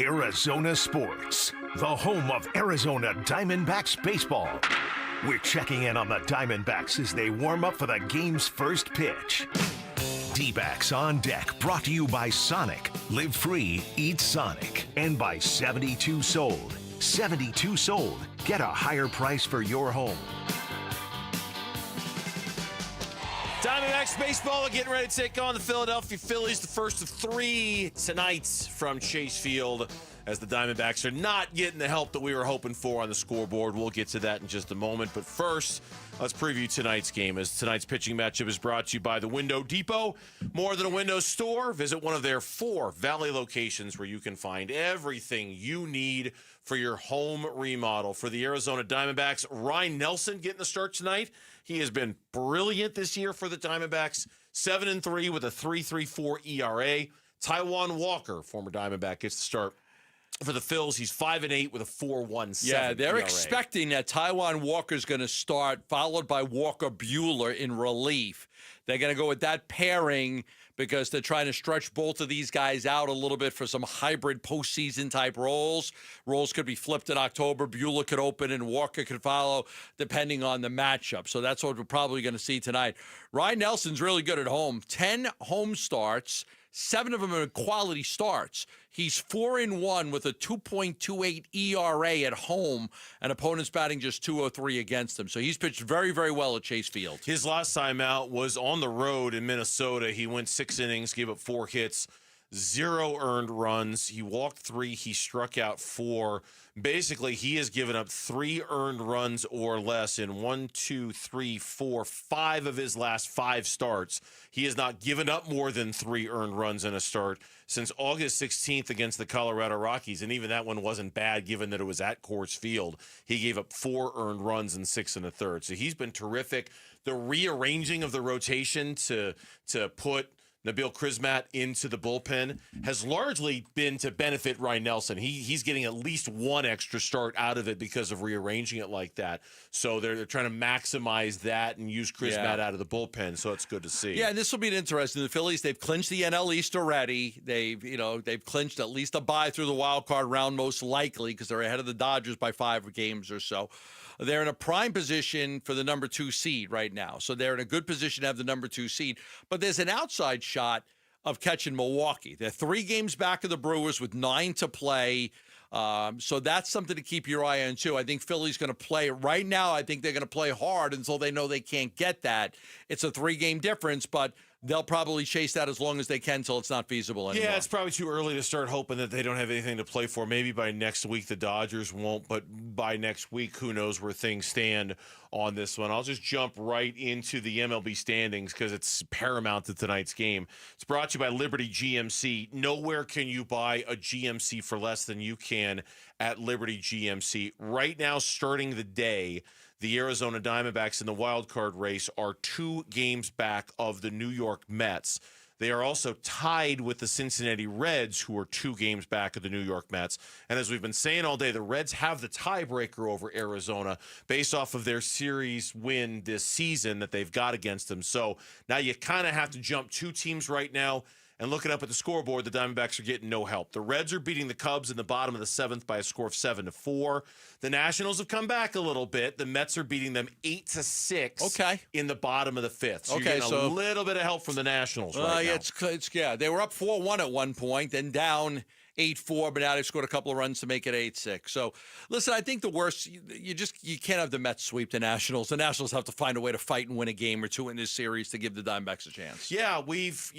Arizona Sports, the home of Arizona Diamondbacks baseball. We're checking in on the Diamondbacks as they warm up for the game's first pitch. D-backs on deck, brought to you by Sonic. Live free, eat Sonic. And by 72 Sold. 72 Sold. Get a higher price for your home. Diamondbacks baseball are getting ready to take on the Philadelphia Phillies, the first of three tonight from Chase Field, as the Diamondbacks are not getting the help that we were hoping for on the scoreboard. We'll get to that in just a moment. But first, let's preview tonight's game, as tonight's pitching matchup is brought to you by the Window Depot. More than a window store, visit one of their 4 Valley locations where you can find everything you need for your home remodel. For the Arizona Diamondbacks, Ryan Nelson getting the start tonight. He has been brilliant this year for the Diamondbacks, 7-3 with a 3.34 ERA. Taijuan Walker, former Diamondback, gets the start for the Phils. He's 5-8 with a 4.17 Yeah, they're ERA. expecting that Taijuan Walker's going to start, followed by Walker Buehler in relief. They're going to go with that pairing because they're trying to stretch both of these guys out a little bit for some hybrid postseason type roles. Roles could be flipped in October. Buehler could open and Walker could follow, depending on the matchup. So that's what we're probably going to see tonight. Ryan Nelson's really good at home. 10 home starts. 7 of them are quality starts. He's 4-1 with a 2.28 ERA at home, and opponents batting just 203 against him. So he's pitched very, very well at Chase Field. His last time out was on the road in Minnesota. He went 6 innings, gave up 4 hits, 0 earned runs. He walked 3. He struck out 4. Basically, he has given up 3 earned runs or less in 5 of his last 5 starts. He has not given up more than 3 earned runs in a start since August 16th against the Colorado Rockies, and even that one wasn't bad given that it was at Coors Field. He gave up 4 earned runs in 6 1/3. So he's been terrific. The rearranging of the rotation to put Nabil Krismat into the bullpen has largely been to benefit Ryan Nelson. He's getting at least 1 extra start out of it because of rearranging it like that. So they're trying to maximize that and use Krismat out of the bullpen. So it's good to see. Yeah, and this will be interesting. The Phillies, they've clinched the NL East already. They've clinched at least a bye through the wild card round, most likely, because they're ahead of the Dodgers by 5 games or so. They're in a prime position for the number 2 seed right now. So they're in a good position to have the number 2 seed. But there's an outside shot of catching Milwaukee. They're 3 games back of the Brewers with 9 to play. So that's something to keep your eye on, too. I think Philly's going to play. Right now, I think they're going to play hard until they know they can't get that. It's a 3-game difference, but they'll probably chase that as long as they can until it's not feasible anymore. Yeah, it's probably too early to start hoping that they don't have anything to play for. Maybe by next week the Dodgers won't, but by next week, who knows where things stand on this one. I'll just jump right into the MLB standings because it's paramount to tonight's game. It's brought to you by Liberty GMC. Nowhere can you buy a GMC for less than you can at Liberty GMC. Right now, starting the day, the Arizona Diamondbacks in the wild card race are 2 games back of the New York Mets. They are also tied with the Cincinnati Reds, who are 2 games back of the New York Mets. And as we've been saying all day, the Reds have the tiebreaker over Arizona based off of their series win this season that they've got against them. So now you kind of have to jump 2 teams right now. And looking up at the scoreboard, the Diamondbacks are getting no help. The Reds are beating the Cubs in the bottom of the 7th by a score of 7-4. The Nationals have come back a little bit. The Mets are beating them 8-6 in the bottom of the 5th. So you're getting a little bit of help from the Nationals right now. They were up 4-1 at one point, then down 8-4, but now they've scored a couple of runs to make it 8-6. So, listen, I think the worst, you can't have the Mets sweep the Nationals. The Nationals have to find a way to fight and win a game or 2 in this series to give the Diamondbacks a chance. Yeah, we've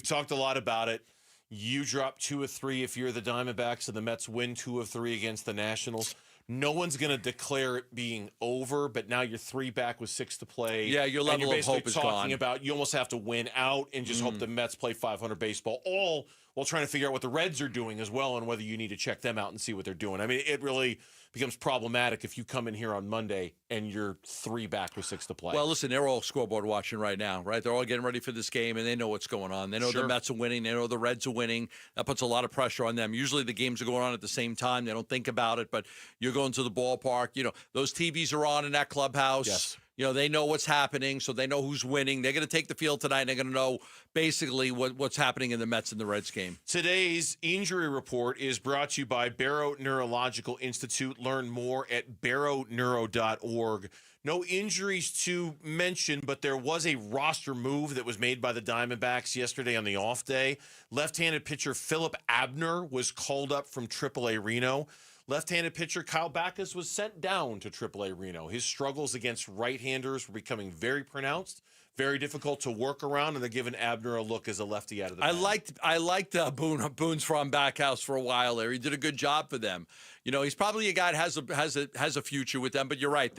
talked a lot about it. You drop 2 of 3 if you're the Diamondbacks, and the Mets win 2 of 3 against the Nationals. No one's going to declare it being over, but now you're 3 back with 6 to play. Yeah, your level of hope is gone. Talking about you almost have to win out and just hope the Mets play 500 baseball, all while trying to figure out what the Reds are doing as well and whether you need to check them out and see what they're doing. I mean, it really becomes problematic if you come in here on Monday and you're 3 back with 6 to play. Well, listen, they're all scoreboard watching right now, right? They're all getting ready for this game, and they know what's going on. They know the Mets are winning. They know the Reds are winning. That puts a lot of pressure on them. Usually the games are going on at the same time. They don't think about it, but you're going to the ballpark. You know, those TVs are on in that clubhouse. Yes. They know what's happening, so they know who's winning. They're going to take the field tonight, and they're going to know basically what's happening in the Mets and the Reds game. Today's injury report is brought to you by Barrow Neurological Institute. Learn more at barrowneuro.org. No injuries to mention, but there was a roster move that was made by the Diamondbacks yesterday on the off day. Left-handed pitcher Philip Abner was called up from AAA Reno. Left-handed pitcher Kyle Backus was sent down to AAA Reno. His struggles against right-handers were becoming very pronounced, very difficult to work around, and they're giving Abner a look as a lefty out of the bag. I liked Boone's from Backhouse for a while there. He did a good job for them. He's probably a guy that has a future with them. But you're right.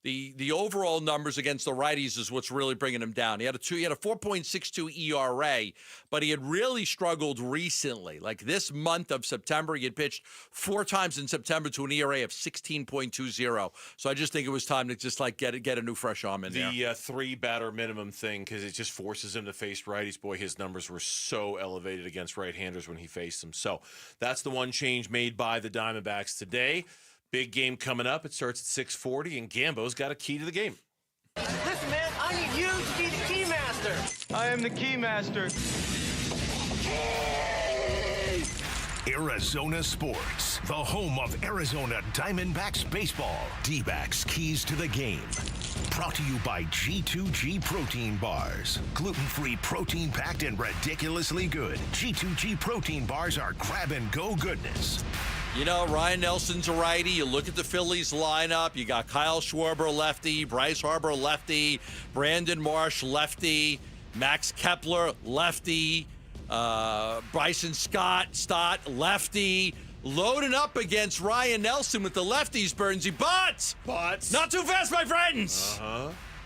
The overall numbers against the righties is what's really bringing him down. He had a 4.62 ERA, but he had really struggled recently. Like this month of September, he had pitched 4 times in September to an ERA of 16.20. So I just think it was time to just get a new fresh arm in there. The 3-batter minimum thing, because it just forces him to face righties. Boy, his numbers were so elevated against right-handers when he faced them. So that's the one change made by the Diamondbacks today. Big game coming up. It starts at 6:40, and Gambo's got a key to the game. Listen, man, I need you to be the key master. I am the key master. Arizona Sports, the home of Arizona Diamondbacks baseball. D-backs keys to the game. Brought to you by G2G Protein Bars. Gluten-free, protein-packed, and ridiculously good. G2G Protein Bars are grab-and-go goodness. Ryan Nelson's a righty. You look at the Phillies lineup. You got Kyle Schwarber, lefty. Bryce Harper, lefty. Brandon Marsh, lefty. Max Kepler, lefty. Bryson Stott, lefty. Loading up against Ryan Nelson with the lefties, Burnsy. But not too fast, my friends.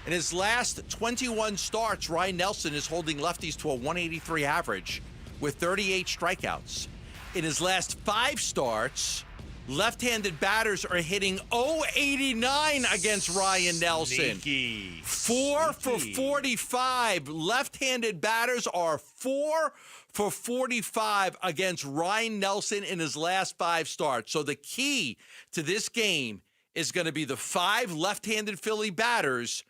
In his last 21 starts, Ryan Nelson is holding lefties to a 183 average with 38 strikeouts. In his last 5 starts, left-handed batters are hitting .089 against Ryan Nelson. 4 for 45. Left-handed batters are 4 for 45 against Ryan Nelson in his last 5 starts. So the key to this game is going to be the 5 left-handed Philly batters